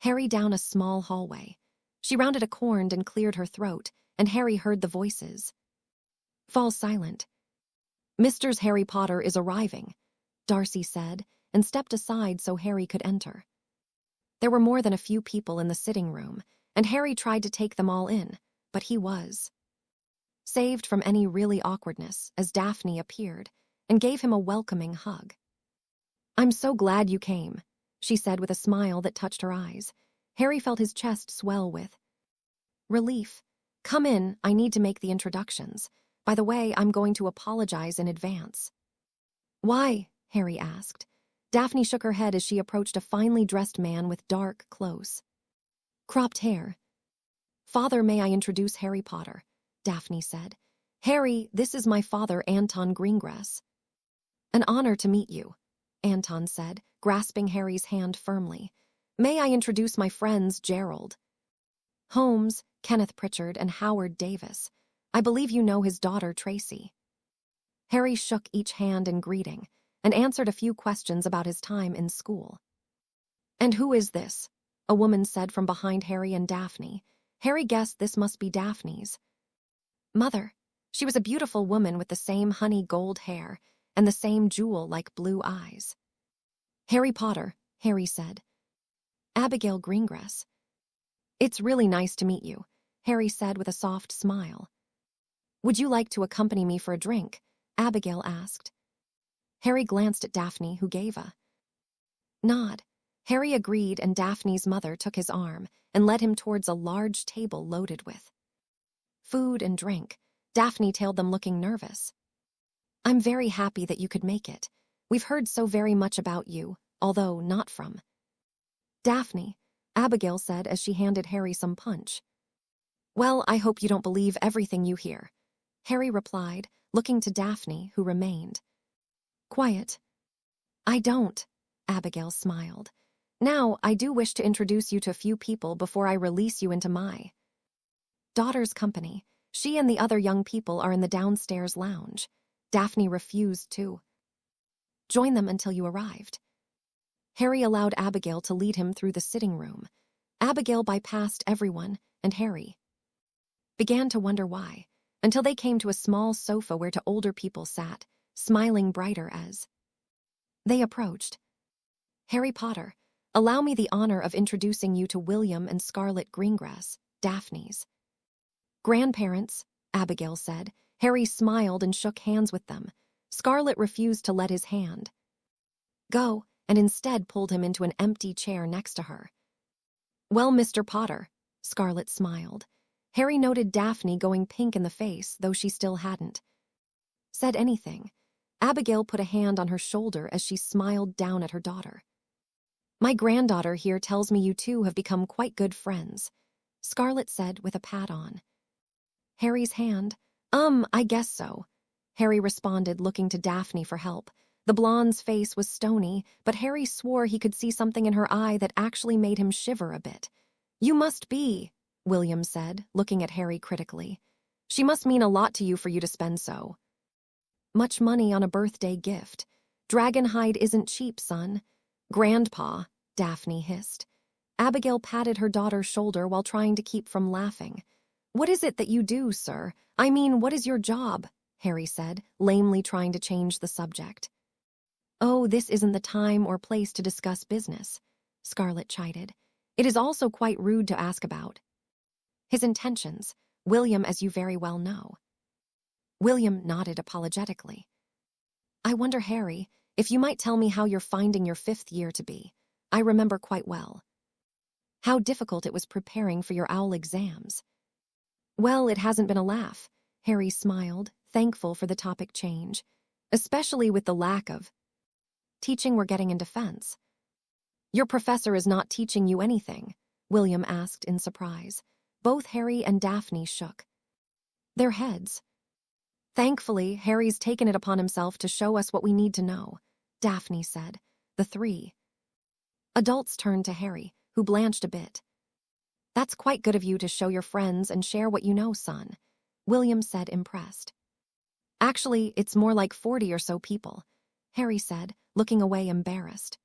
Harry down a small hallway. She rounded a corner and cleared her throat, and Harry heard the voices fall silent. "Mr. Harry Potter is arriving," Darcy said, and stepped aside so Harry could enter. There were more than a few people in the sitting room, and Harry tried to take them all in, but he was saved from any really awkwardness as Daphne appeared and gave him a welcoming hug. "I'm so glad you came," she said with a smile that touched her eyes. Harry felt his chest swell with relief. "Come in, I need to make the introductions. By the way, I'm going to apologize in advance." "Why?" Harry asked. Daphne shook her head as she approached a finely dressed man with dark, close cropped hair. "Father, may I introduce Harry Potter?" Daphne said. "Harry, this is my father, Anton Greengrass." "An honor to meet you," Anton said, grasping Harry's hand firmly. "May I introduce my friends, Gerald?" Holmes, Kenneth Pritchard, and Howard Davis. I believe you know his daughter, Tracy. Harry shook each hand in greeting and answered a few questions about his time in school. And who is this? A woman said from behind Harry and Daphne. Harry guessed this must be Daphne's mother. She was a beautiful woman with the same honey gold hair and the same jewel-like blue eyes. Harry Potter, Harry said. Abigail Greengrass. It's really nice to meet you, Harry said with a soft smile. Would you like to accompany me for a drink? Abigail asked. Harry glanced at Daphne, who gave a nod. Harry agreed, and Daphne's mother took his arm and led him towards a large table loaded with food and drink. Daphne tailed them, looking nervous. I'm very happy that you could make it. We've heard so very much about you, although not from Daphne, Abigail said as she handed Harry some punch. Well, I hope you don't believe everything you hear, Harry replied, looking to Daphne, who remained quiet. I don't, Abigail smiled. Now, I do wish to introduce you to a few people before I release you into my daughter's company. She and the other young people are in the downstairs lounge. Daphne refused to join them until you arrived. Harry allowed Abigail to lead him through the sitting room. Abigail bypassed everyone, and Harry began to wonder why, until they came to a small sofa where two older people sat, smiling brighter as they approached. Harry Potter, allow me the honor of introducing you to William and Scarlet Greengrass, Daphne's grandparents, Abigail said. Harry smiled and shook hands with them. Scarlet refused to let his hand go and instead pulled him into an empty chair next to her. Well, Mr. Potter, Scarlet smiled. Harry noted Daphne going pink in the face, though she still hadn't said anything. Abigail put a hand on her shoulder as she smiled down at her daughter. My granddaughter here tells me you two have become quite good friends, Scarlet said with a pat on Harry's hand. I guess so, Harry responded, looking to Daphne for help. The blonde's face was stony, but Harry swore he could see something in her eye that actually made him shiver a bit. You must be, William said, looking at Harry critically. She must mean a lot to you for you to spend so much money on a birthday gift. Dragonhide isn't cheap, son. Grandpa, Daphne hissed. Abigail patted her daughter's shoulder while trying to keep from laughing. What is it that you do, sir? I mean, what is your job? Harry said, lamely trying to change the subject. Oh, this isn't the time or place to discuss business, Scarlet chided. It is also quite rude to ask about his intentions, William, as you very well know. William nodded apologetically. I wonder, Harry, if you might tell me how you're finding your 5th year to be. I remember quite well how difficult it was preparing for your OWL exams. Well, it hasn't been a laugh, Harry smiled, thankful for the topic change, especially with the lack of teaching we're getting in defense. Your professor is not teaching you anything, William asked in surprise. Both Harry and Daphne shook their heads. Thankfully, Harry's taken it upon himself to show us what we need to know, Daphne said. The three adults turned to Harry, who blanched a bit. That's quite good of you to show your friends and share what you know, son, William said, impressed. Actually, it's more like 40 or so people, Harry said, looking away embarrassed.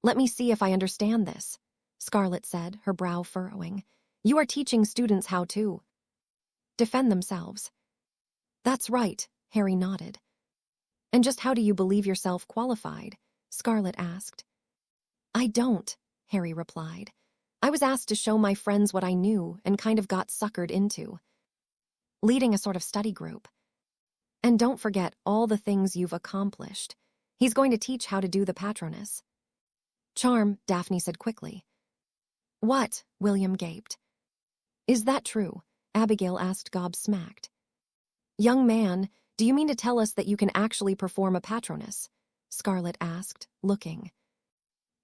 Let me see if I understand this, Scarlet said, her brow furrowing. You are teaching students how to defend themselves. That's right, Harry nodded. And just how do you believe yourself qualified? Scarlet asked. I don't, Harry replied. I was asked to show my friends what I knew and kind of got suckered into leading a sort of study group. And don't forget all the things you've accomplished. He's going to teach how to do the Patronus charm, Daphne said quickly. What? William gaped. Is that true? Abigail asked, gobsmacked. Young man, do you mean to tell us that you can actually perform a Patronus? Scarlet asked, looking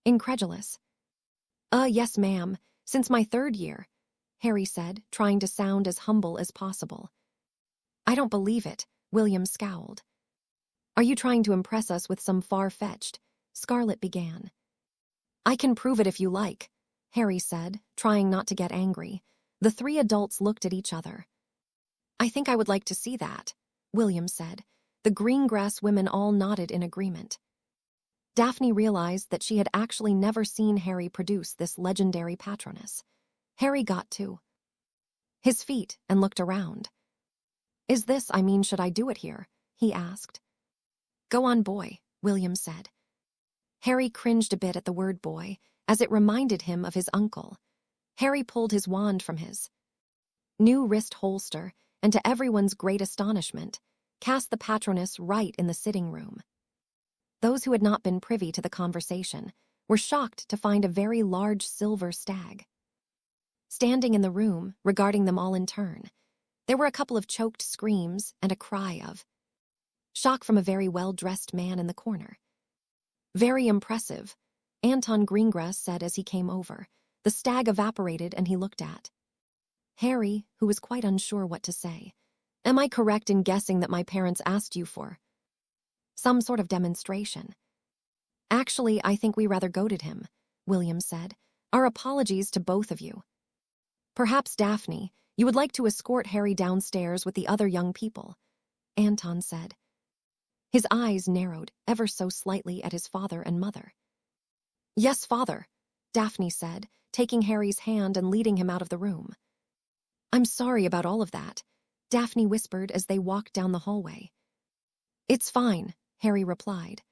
incredulous. Yes, ma'am, since my 3rd year, Harry said, trying to sound as humble as possible. I don't believe it, William scowled. Are you trying to impress us with some far-fetched? Scarlet began. I can prove it if you like, Harry said, trying not to get angry. The three adults looked at each other. "I think I would like to see that," William said. The Greengrass women all nodded in agreement. Daphne realized that she had actually never seen Harry produce this legendary Patronus. Harry got to his feet and looked around. Should I do it here?" he asked. "Go on, boy," William said. Harry cringed a bit at the word boy, as it reminded him of his uncle. Harry pulled his wand from his new wrist holster, and to everyone's great astonishment, cast the Patronus right in the sitting room. Those who had not been privy to the conversation were shocked to find a very large silver stag standing in the room, regarding them all in turn. There were a couple of choked screams and a cry of shock from a very well-dressed man in the corner. "Very impressive," Anton Greengrass said as he came over. The stag evaporated and he looked at Harry, who was quite unsure what to say. "Am I correct in guessing that my parents asked you for some sort of demonstration?" "Actually, I think we rather goaded him," William said. "Our apologies to both of you. Perhaps, Daphne, you would like to escort Harry downstairs with the other young people," Anton said. His eyes narrowed ever so slightly at his father and mother. "Yes, father," Daphne said, taking Harry's hand and leading him out of the room. "I'm sorry about all of that," Daphne whispered as they walked down the hallway. "It's fine," Harry replied.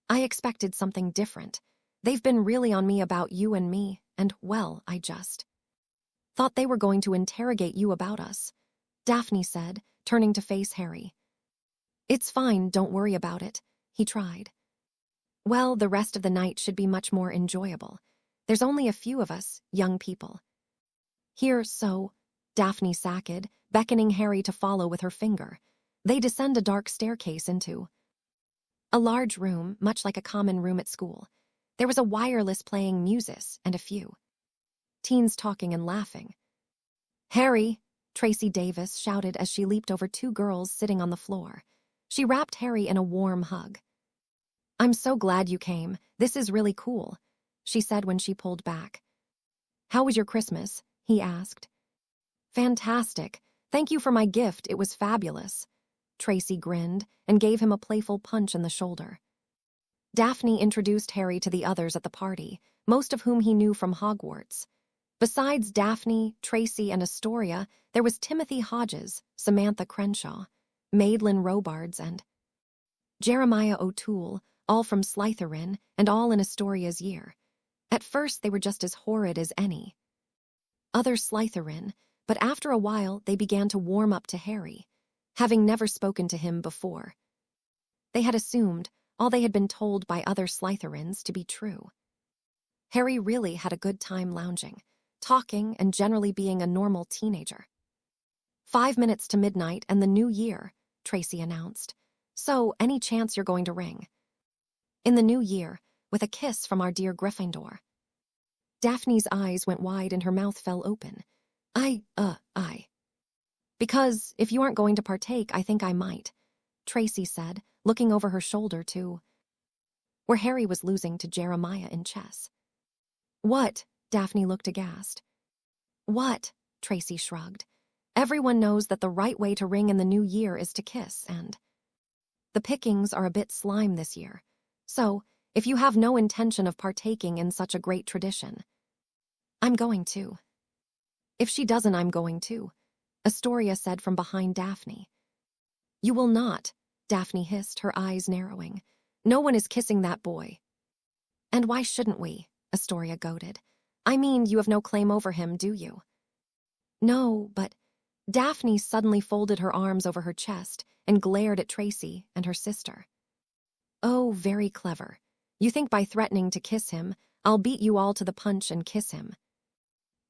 "I expected something different. They've been really on me about you and me, and, well, I just thought they were going to interrogate you about us," Daphne said, turning to face Harry. "It's fine, don't worry about it," he tried. "Well, the rest of the night should be much more enjoyable. There's only a few of us, young people here, so," Daphne sacched, beckoning Harry to follow with her finger. They descend a dark staircase into a large room, much like a common room at school. There was a wireless playing music and a few teens talking and laughing. "Harry!" Tracy Davis shouted as she leaped over two girls sitting on the floor. She wrapped Harry in a warm hug. "I'm so glad you came. This is really cool," she said when she pulled back. "How was your Christmas?" he asked. "Fantastic. Thank you for my gift, it was fabulous." Tracy grinned and gave him a playful punch in the shoulder. Daphne introduced Harry to the others at the party, most of whom he knew from Hogwarts. Besides Daphne, Tracy, and Astoria, there was Timothy Hodges, Samantha Crenshaw, Madeline Robards, and Jeremiah O'Toole, all from Slytherin and all in Astoria's year. At first they were just as horrid as any other Slytherin, but after a while they began to warm up to Harry, having never spoken to him before. They had assumed all they had been told by other Slytherins to be true. Harry really had a good time lounging, talking, and generally being a normal teenager. 5 minutes to midnight and the new year, Tracy announced. "So, any chance you're going to ring?" "In the new year, with a kiss from our dear Gryffindor." Daphne's eyes went wide and her mouth fell open. I. "Because, if you aren't going to partake, I think I might," Tracy said, looking over her shoulder to where Harry was losing to Jeremiah in chess. "What?" Daphne looked aghast. "What?" Tracy shrugged. "Everyone knows that the right way to ring in the new year is to kiss, and the pickings are a bit slime this year. So, if you have no intention of partaking in such a great tradition, I'm going to." "If she doesn't, I'm going to," Astoria said from behind Daphne. "You will not," Daphne hissed, her eyes narrowing. "No one is kissing that boy." "And why shouldn't we?" Astoria goaded. "I mean, you have no claim over him, do you?" "No, but..." Daphne suddenly folded her arms over her chest and glared at Tracy and her sister. "Oh, very clever. You think by threatening to kiss him, I'll beat you all to the punch and kiss him.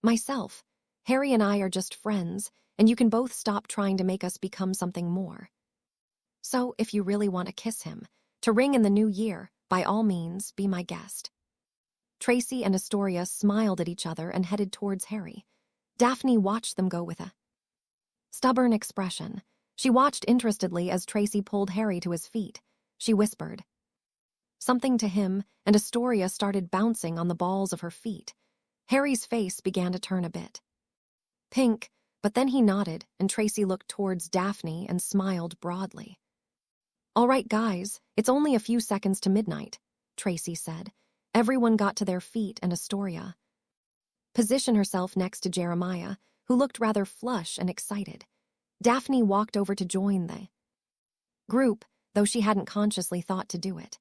Myself, Harry and I are just friends, and you can both stop trying to make us become something more. So, if you really want to kiss him, to ring in the new year, by all means, be my guest." Tracy and Astoria smiled at each other and headed towards Harry. Daphne watched them go with a stubborn expression. She watched interestedly as Tracy pulled Harry to his feet. She whispered something to him, and Astoria started bouncing on the balls of her feet. Harry's face began to turn a bit Pink, but then he nodded and Tracy looked towards Daphne and smiled broadly. "All right, guys, it's only a few seconds to midnight," Tracy said. Everyone got to their feet and Astoria positioned herself next to Jeremiah, who looked rather flush and excited. Daphne walked over to join the group, though she hadn't consciously thought to do it.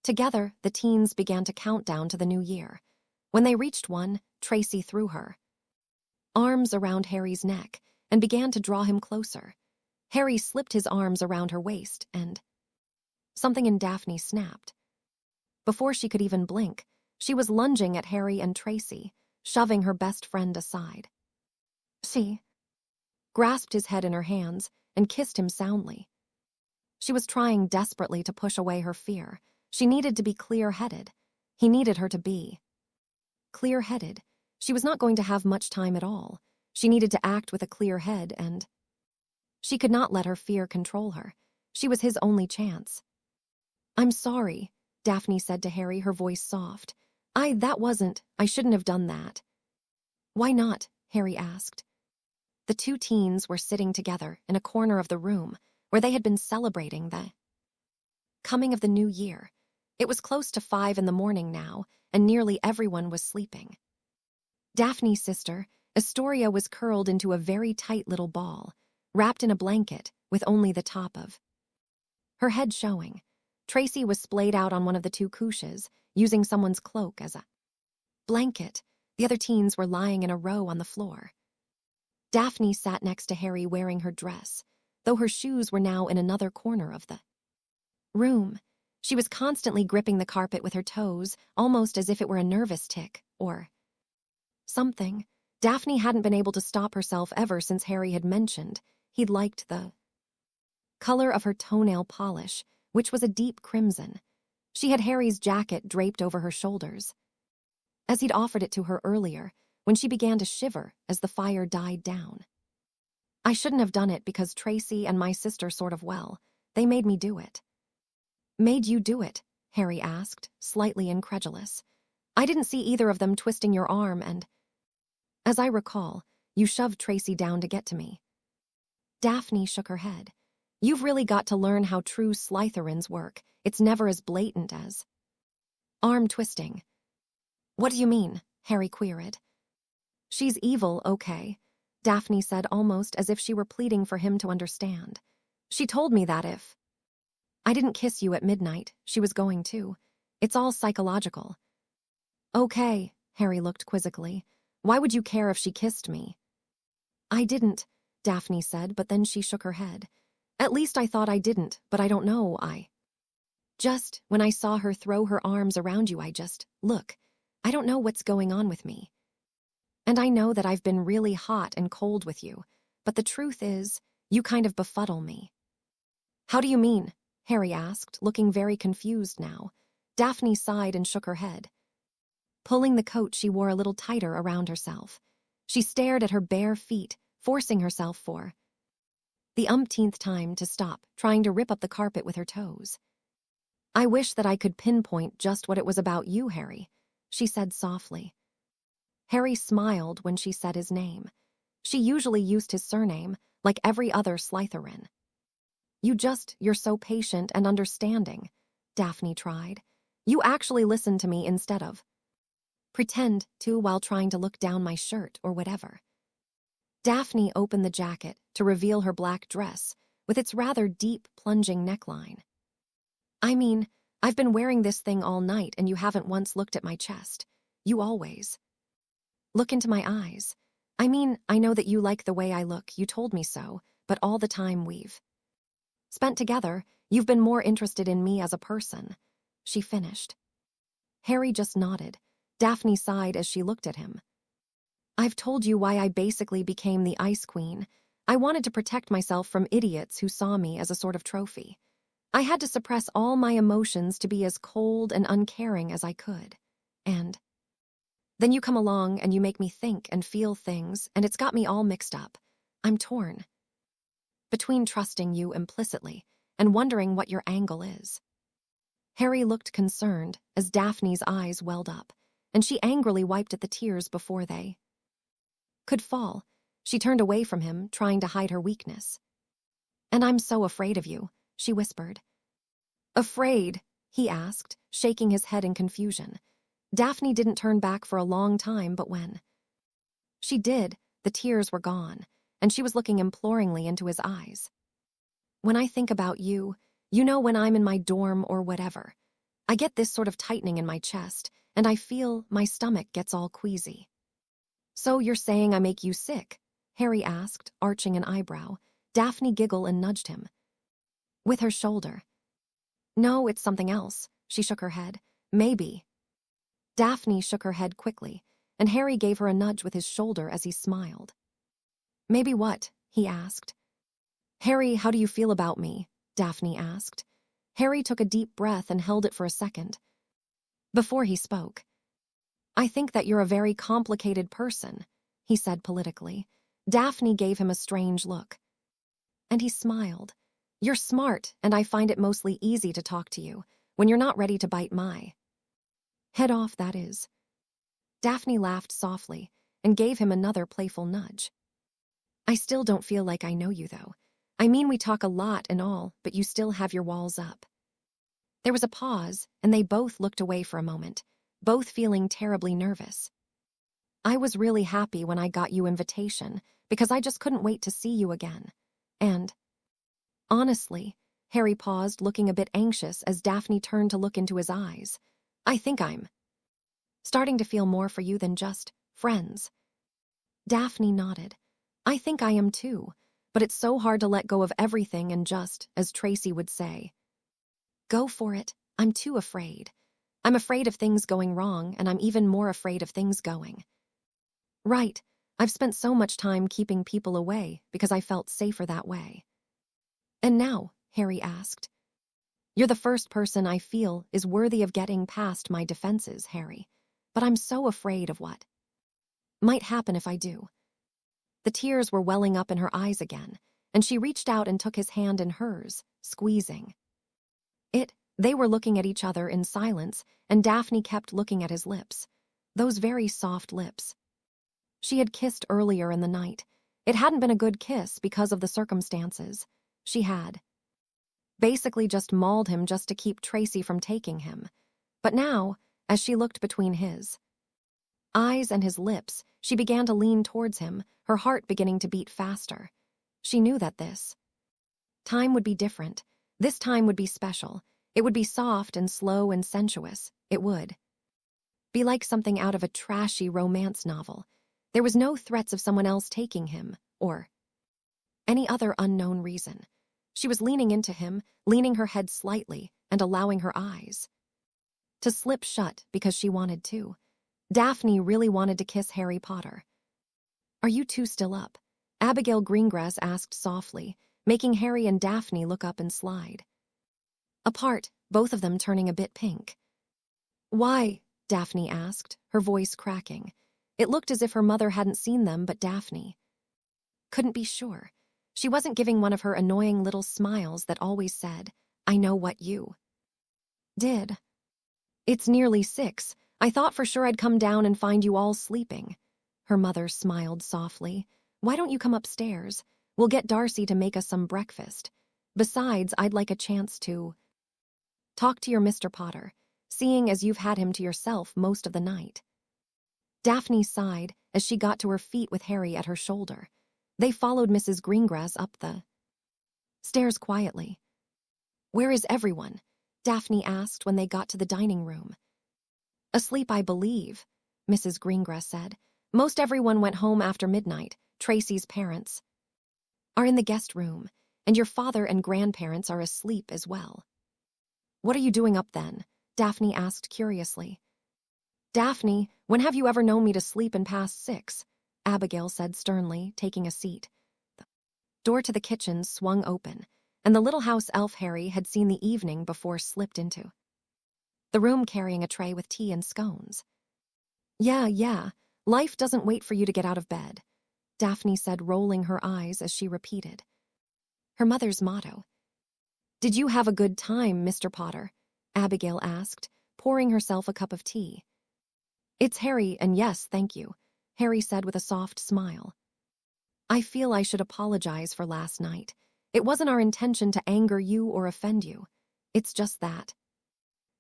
Together, the teens began to count down to the new year. When they reached one, Tracy threw her arms around Harry's neck and began to draw him closer. Harry slipped his arms around her waist and something in Daphne snapped. Before she could even blink, she was lunging at Harry and Tracy, shoving her best friend aside. She grasped his head in her hands and kissed him soundly. She was trying desperately to push away her fear. She needed to be clear-headed. He needed her to be clear-headed. She was not going to have much time at all. She needed to act with a clear head and she could not let her fear control her. She was his only chance. "I'm sorry," Daphne said to Harry, her voice soft. I shouldn't have done that." "Why not?" Harry asked. The two teens were sitting together in a corner of the room where they had been celebrating the coming of the new year. It was close to 5 in the morning now, and nearly everyone was sleeping. Daphne's sister, Astoria, was curled into a very tight little ball, wrapped in a blanket with only the top of her head showing. Tracy was splayed out on one of the two couches, using someone's cloak as a blanket. The other teens were lying in a row on the floor. Daphne sat next to Harry wearing her dress, though her shoes were now in another corner of the room. She was constantly gripping the carpet with her toes, almost as if it were a nervous tic, or something. Daphne hadn't been able to stop herself ever since Harry had mentioned he'd liked the color of her toenail polish, which was a deep crimson. She had Harry's jacket draped over her shoulders, as he'd offered it to her earlier, when she began to shiver as the fire died down. "I shouldn't have done it because Tracy and my sister they made me do it." "Made you do it?" Harry asked, slightly incredulous. "I didn't see either of them twisting your arm and, as I recall, you shoved Tracy down to get to me." Daphne shook her head. "You've really got to learn how true Slytherins work. It's never as blatant as arm twisting." "What do you mean?" Harry queried. "She's evil, okay," Daphne said, almost as if she were pleading for him to understand. "She told me that if I didn't kiss you at midnight, she was going to. It's all psychological." "Okay," Harry looked quizzically. "Why would you care if she kissed me?" "I didn't," Daphne said, but then she shook her head. "At least I thought I didn't, but I don't know, when I saw her throw her arms around you, look, I don't know what's going on with me. And I know that I've been really hot and cold with you, but the truth is, you kind of befuddle me." "How do you mean?" Harry asked, looking very confused now. Daphne sighed and shook her head. Pulling the coat she wore a little tighter around herself. She stared at her bare feet, forcing herself for the umpteenth time to stop trying to rip up the carpet with her toes. "I wish that I could pinpoint just what it was about you, Harry," she said softly. Harry smiled when she said his name. She usually used his surname, like every other Slytherin. You're so patient and understanding," Daphne tried. "You actually listen to me instead of pretend to while trying to look down my shirt or whatever." Daphne opened the jacket to reveal her black dress with its rather deep, plunging neckline. "I mean, I've been wearing this thing all night and you haven't once looked at my chest. You always look into my eyes. I mean, I know that you like the way I look, you told me so, but all the time we've spent together, you've been more interested in me as a person," she finished. Harry just nodded. Daphne sighed as she looked at him. "I've told you why I basically became the Ice Queen. I wanted to protect myself from idiots who saw me as a sort of trophy. I had to suppress all my emotions to be as cold and uncaring as I could. And then you come along and you make me think and feel things, and it's got me all mixed up. I'm torn between trusting you implicitly and wondering what your angle is." Harry looked concerned as Daphne's eyes welled up, and she angrily wiped at the tears before they could fall. She turned away from him, trying to hide her weakness. "And I'm so afraid of you," she whispered. "Afraid?" he asked, shaking his head in confusion. Daphne didn't turn back for a long time, but when she did, the tears were gone, and she was looking imploringly into his eyes. "When I think about you, when I'm in my dorm or whatever, I get this sort of tightening in my chest, and I feel my stomach gets all queasy." "So you're saying I make you sick?" Harry asked, arching an eyebrow. Daphne giggled and nudged him with her shoulder. "No, it's something else," she shook her head. "Maybe." Daphne shook her head quickly, and Harry gave her a nudge with his shoulder as he smiled. "Maybe what?" he asked. "Harry, how do you feel about me?" Daphne asked. Harry took a deep breath and held it for a second before he spoke. "I think that you're a very complicated person," he said politically. Daphne gave him a strange look, and he smiled. "You're smart, and I find it mostly easy to talk to you when you're not ready to bite my head off, that is." Daphne laughed softly and gave him another playful nudge. "I still don't feel like I know you, though. I mean, we talk a lot and all, but you still have your walls up." There was a pause, and they both looked away for a moment, both feeling terribly nervous. "I was really happy when I got you invitation, because I just couldn't wait to see you again. And honestly," Harry paused, looking a bit anxious as Daphne turned to look into his eyes, "I think I'm starting to feel more for you than just friends." Daphne nodded. "I think I am too, but it's so hard to let go of everything and just, as Tracy would say, go for it. I'm too afraid. I'm afraid of things going wrong, and I'm even more afraid of things going right. I've spent so much time keeping people away because I felt safer that way." "And now," Harry asked, "you're the first person I feel is worthy of getting past my defenses, Harry. But I'm so afraid of what might happen if I do." The tears were welling up in her eyes again, and she reached out and took his hand in hers, squeezing it. They were looking at each other in silence, and Daphne kept looking at his lips. Those very soft lips she had kissed earlier in the night. It hadn't been a good kiss because of the circumstances. She had basically just mauled him just to keep Tracy from taking him. But now, as she looked between his eyes and his lips, she began to lean towards him, her heart beginning to beat faster. She knew that this time would be different. This time would be special. It would be soft and slow and sensuous. It would be like something out of a trashy romance novel. There was no threats of someone else taking him, or any other unknown reason. She was leaning into him, leaning her head slightly, and allowing her eyes to slip shut because she wanted to. Daphne really wanted to kiss Harry Potter. "Are you two still up?" Abigail Greengrass asked softly, making Harry and Daphne look up and slide apart, both of them turning a bit pink. "Why?" Daphne asked, her voice cracking. It looked as if her mother hadn't seen them, but Daphne couldn't be sure. She wasn't giving one of her annoying little smiles that always said, "I know what you did." "It's nearly 6. I thought for sure I'd come down and find you all sleeping." Her mother smiled softly. "Why don't you come upstairs? We'll get Darcy to make us some breakfast. Besides, I'd like a chance to talk to your Mr. Potter, seeing as you've had him to yourself most of the night." Daphne sighed as she got to her feet with Harry at her shoulder. They followed Mrs. Greengrass up the stairs quietly. "Where is everyone?" Daphne asked when they got to the dining room. "Asleep, I believe," Mrs. Greengrass said. "Most everyone went home after midnight. Tracy's parents are in the guest room, and your father and grandparents are asleep as well." "What are you doing up then?" Daphne asked curiously. "Daphne, when have you ever known me to sleep in past 6? Abigail said sternly, taking a seat. The door to the kitchen swung open, and the little house elf Harry had seen the evening before slipped into the room carrying a tray with tea and scones. Yeah, life doesn't wait for you to get out of bed," Daphne said, rolling her eyes as she repeated her mother's motto. "Did you have a good time, Mr. Potter?" Abigail asked, pouring herself a cup of tea. "It's Harry, and yes, thank you," Harry said with a soft smile. I feel I should apologize for last night. It wasn't our intention to anger you or offend you. It's just that.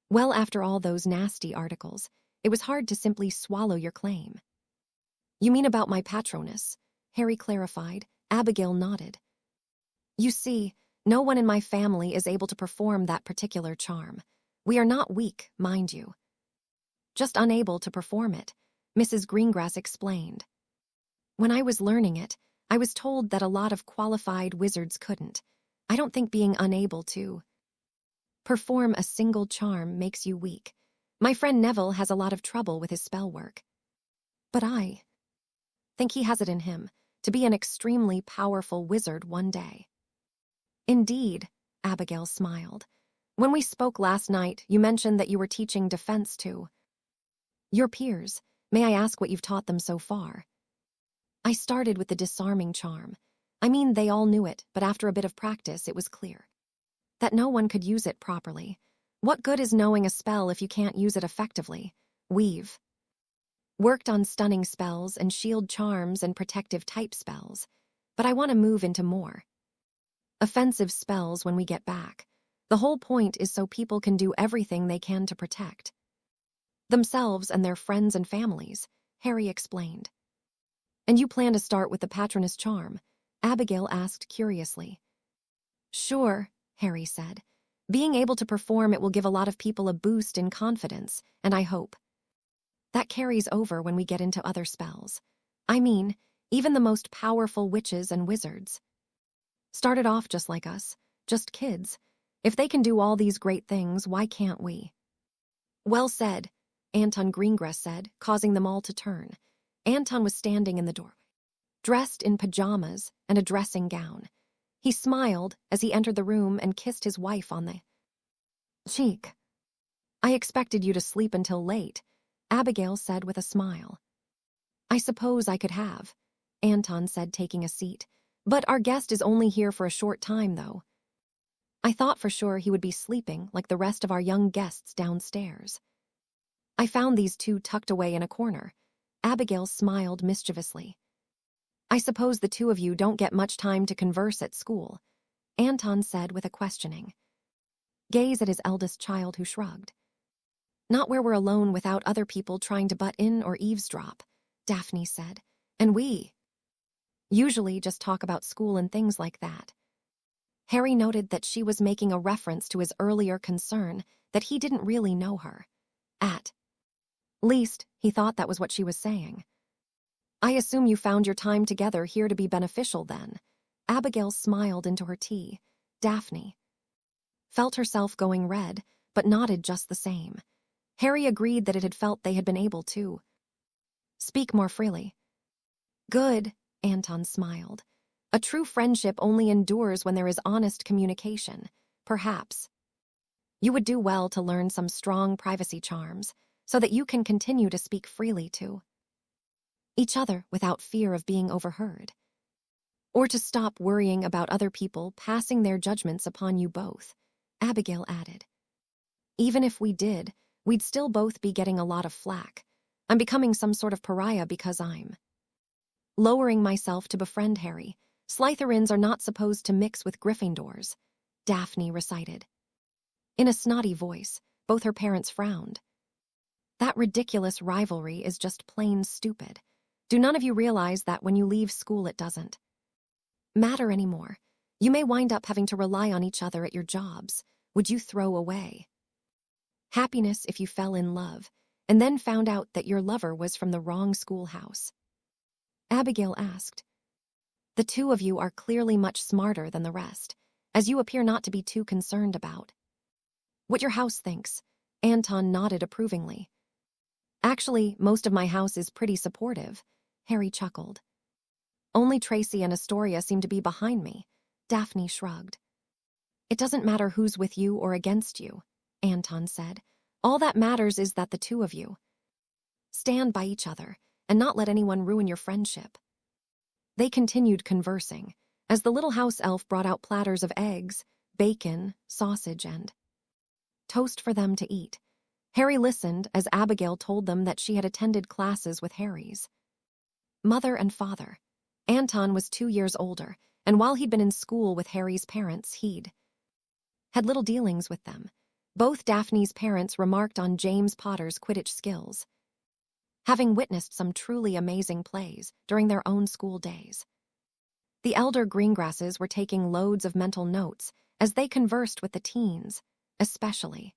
Well, after all those nasty articles, it was hard to simply swallow your claim. You mean about my patronus? Harry clarified. Abigail nodded. You see, no one in my family is able to perform that particular charm. We are not weak, mind you. Just unable to perform it, Mrs. Greengrass explained. When I was learning it, I was told that a lot of qualified wizards couldn't. I don't think being unable to perform a single charm makes you weak. My friend Neville has a lot of trouble with his spell work. But I think he has it in him to be an extremely powerful wizard one day. Indeed, Abigail smiled. When we spoke last night, you mentioned that you were teaching defense to your peers. May I ask what you've taught them so far? I started with the disarming charm. I mean, they all knew it, but after a bit of practice, it was clear that no one could use it properly. What good is knowing a spell if you can't use it effectively? We've worked on stunning spells and shield charms and protective type spells, but I want to move into more offensive spells when we get back. The whole point is so people can do everything they can to protect themselves and their friends and families, Harry explained. And you plan to start with the patronus charm? Abigail asked curiously. Sure, Harry said. Being able to perform it will give a lot of people a boost in confidence, and I hope that carries over when we get into other spells. I mean, even the most powerful witches and wizards started off just like us, just kids. If they can do all these great things, why can't we? Well said, Anton Greengrass said, causing them all to turn. Anton was standing in the doorway, dressed in pajamas and a dressing gown. He smiled as he entered the room and kissed his wife on the cheek. I expected you to sleep until late, Abigail said with a smile. I suppose I could have, Anton said, taking a seat. But our guest is only here for a short time, though. I thought for sure he would be sleeping like the rest of our young guests downstairs. I found these two tucked away in a corner. Abigail smiled mischievously. I suppose the two of you don't get much time to converse at school, Anton said with a questioning gaze at his eldest child, who shrugged. Not where we're alone without other people trying to butt in or eavesdrop, Daphne said. And we usually just talk about school and things like that. Harry noted that she was making a reference to his earlier concern that he didn't really know her. At least, he thought that was what she was saying. I assume you found your time together here to be beneficial then. Abigail smiled into her tea. Daphne felt herself going red, but nodded just the same. Harry agreed that it had felt they had been able to speak more freely. Good, Anton smiled. A true friendship only endures when there is honest communication. Perhaps you would do well to learn some strong privacy charms so that you can continue to speak freely to each other without fear of being overheard. Or to stop worrying about other people passing their judgments upon you both, Abigail added. Even if we did, we'd still both be getting a lot of flack. I'm becoming some sort of pariah because I'm lowering myself to befriend Harry. Slytherins are not supposed to mix with Gryffindors, Daphne recited. In a snotty voice, both her parents frowned. That ridiculous rivalry is just plain stupid. Do none of you realize that when you leave school it doesn't matter anymore? You may wind up having to rely on each other at your jobs. Would you throw away happiness if you fell in love and then found out that your lover was from the wrong schoolhouse? Abigail asked. The two of you are clearly much smarter than the rest, as you appear not to be too concerned about what your house thinks. Anton nodded approvingly. Actually, most of my house is pretty supportive, Harry chuckled. Only Tracy and Astoria seem to be behind me, Daphne shrugged. It doesn't matter who's with you or against you, Anton said. All that matters is that the two of you stand by each other and not let anyone ruin your friendship. They continued conversing as the little house elf brought out platters of eggs, bacon, sausage, and toast for them to eat. Harry listened as Abigail told them that she had attended classes with Harry's mother and father. Anton was 2 years older, and while he'd been in school with Harry's parents, he'd had little dealings with them. Both Daphne's parents remarked on James Potter's Quidditch skills, having witnessed some truly amazing plays during their own school days. The elder Greengrasses were taking loads of mental notes as they conversed with the teens, especially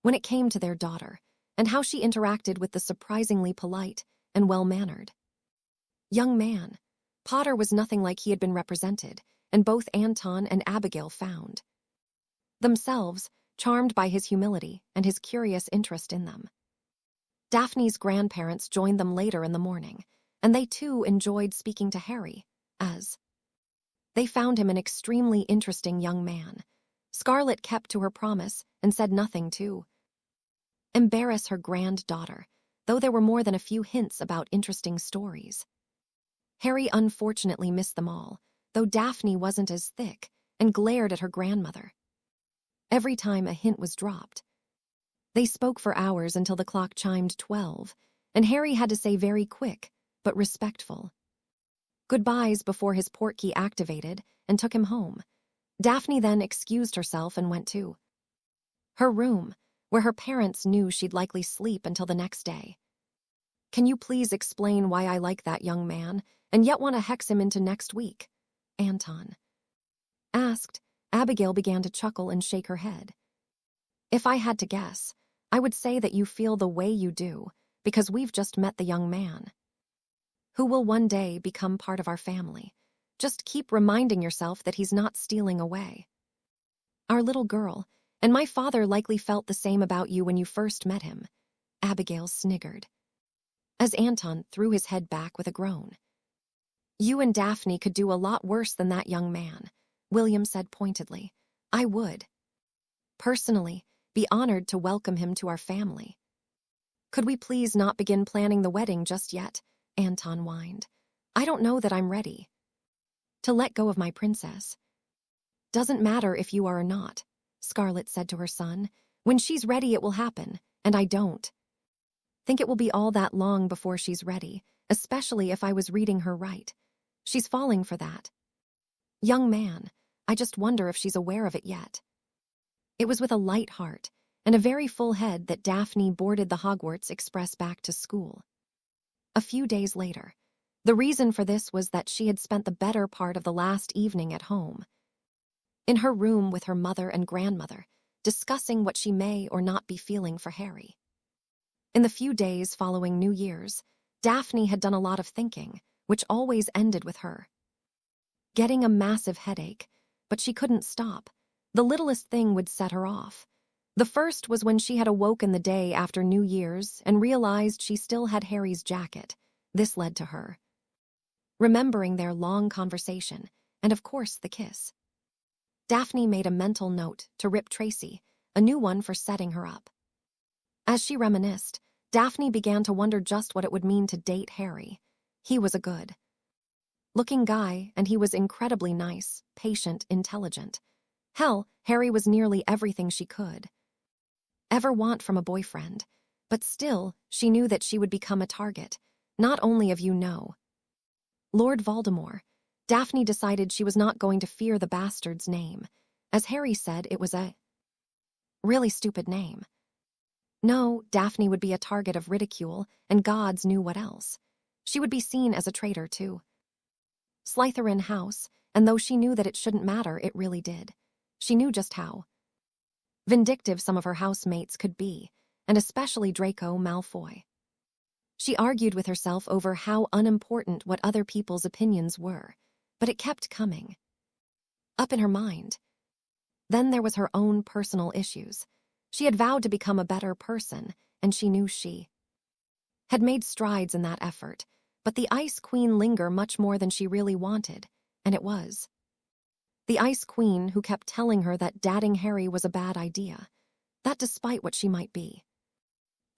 when it came to their daughter and how she interacted with the surprisingly polite and well-mannered young man. Potter was nothing like he had been represented, and both Anton and Abigail found themselves charmed by his humility and his curious interest in them. Daphne's grandparents joined them later in the morning, and they too enjoyed speaking to Harry, as they found him an extremely interesting young man. Scarlet kept to her promise and said nothing to embarrass her granddaughter, though there were more than a few hints about interesting stories. Harry unfortunately missed them all, though Daphne wasn't as thick and glared at her grandmother every time a hint was dropped. They spoke for hours until the clock chimed 12, and Harry had to say very quick but respectful goodbyes before his portkey activated and took him home. Daphne then excused herself and went to her room, where her parents knew she'd likely sleep until the next day. "Can you please explain why I like that young man and yet want to hex him into next week?" Anton asked. Abigail began to chuckle and shake her head. "If I had to guess, I would say that you feel the way you do because we've just met the young man who will one day become part of our family. Just keep reminding yourself that he's not stealing away our little girl, and my father likely felt the same about you when you first met him." Abigail sniggered, as Anton threw his head back with a groan. "You and Daphne could do a lot worse than that young man," William said pointedly. "I would, personally, be honored to welcome him to our family." "Could we please not begin planning the wedding just yet?" Anton whined. "I don't know that I'm ready to let go of my princess." "Doesn't matter if you are or not," Scarlet said to her son. "When she's ready it will happen, and I don't think it will be all that long before she's ready, especially if I was reading her right. She's falling for that young man. I just wonder if she's aware of it yet." It was with a light heart and a very full head that Daphne boarded the Hogwarts Express back to school. A few days later, the reason for this was that she had spent the better part of the last evening at home, in her room with her mother and grandmother, discussing what she may or not be feeling for Harry. In the few days following New Year's, Daphne had done a lot of thinking, which always ended with her getting a massive headache, but she couldn't stop. The littlest thing would set her off. The first was when she had awoken the day after New Year's and realized she still had Harry's jacket. This led to her remembering their long conversation, and of course the kiss. Daphne made a mental note to rip Tracy, a new one for setting her up. As she reminisced, Daphne began to wonder just what it would mean to date Harry. He was a good-looking guy, and he was incredibly nice, patient, intelligent. Hell, Harry was nearly everything she could ever want from a boyfriend. But still, she knew that she would become a target, not only of Lord Voldemort. Daphne decided she was not going to fear the bastard's name. As Harry said, it was a really stupid name. No, Daphne would be a target of ridicule, and gods knew what else. She would be seen as a traitor to Slytherin House, and though she knew that it shouldn't matter, it really did. She knew just how vindictive some of her housemates could be, and especially Draco Malfoy. She argued with herself over how unimportant what other people's opinions were, but it kept coming up in her mind. Then there was her own personal issues. She had vowed to become a better person, and she knew she had made strides in that effort, but the Ice Queen lingered much more than she really wanted, and it was the Ice Queen who kept telling her that dating Harry was a bad idea, that despite what she might be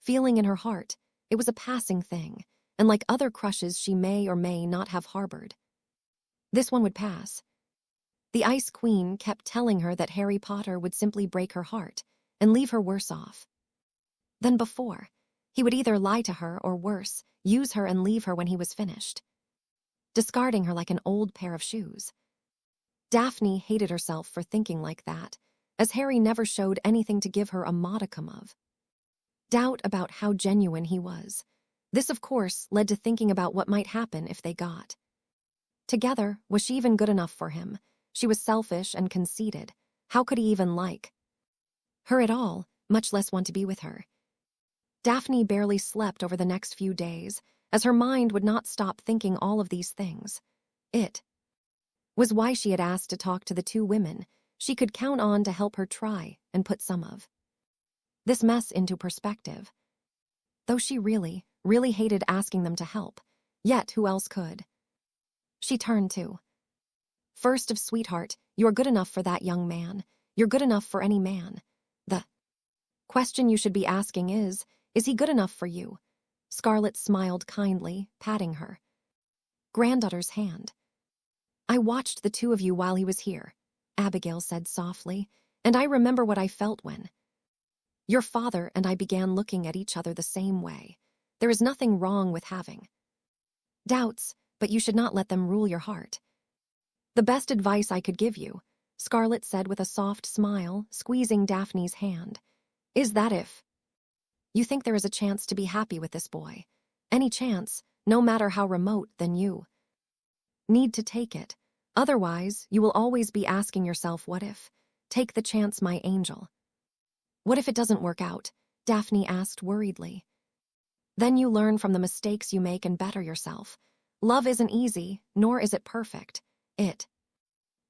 feeling in her heart, it was a passing thing, and like other crushes she may or may not have harbored, this one would pass. The Ice Queen kept telling her that Harry Potter would simply break her heart and leave her worse off than before. He would either lie to her or, worse, use her and leave her when he was finished. discarding her like an old pair of shoes. Daphne hated herself for thinking like that, as Harry never showed anything to give her a modicum of doubt about how genuine he was. This, of course, led to thinking about what might happen if they got together. Was she even good enough for him? She was selfish and conceited. How could he even like her at all, much less want to be with her? Daphne barely slept over the next few days, as her mind would not stop thinking all of these things. It was why she had asked to talk to the two women she could count on to help her try and put some of this mess into perspective. Though she really, really hated asking them to help, yet who else could? She turned to first of sweetheart, you're good enough for that young man. You're good enough for any man. The question you should be asking is he good enough for you? Scarlet smiled kindly, patting her granddaughter's hand. I watched the two of you while he was here, Abigail said softly, and I remember what I felt when your father and I began looking at each other the same way. There is nothing wrong with having doubts, but you should not let them rule your heart. The best advice I could give you, Scarlet said with a soft smile, squeezing Daphne's hand, is that if you think there is a chance to be happy with this boy, any chance, no matter how remote, then you need to take it. Otherwise, you will always be asking yourself, what if? Take the chance, my angel. What if it doesn't work out? Daphne asked worriedly. Then you learn from the mistakes you make and better yourself. Love isn't easy, nor is it perfect. It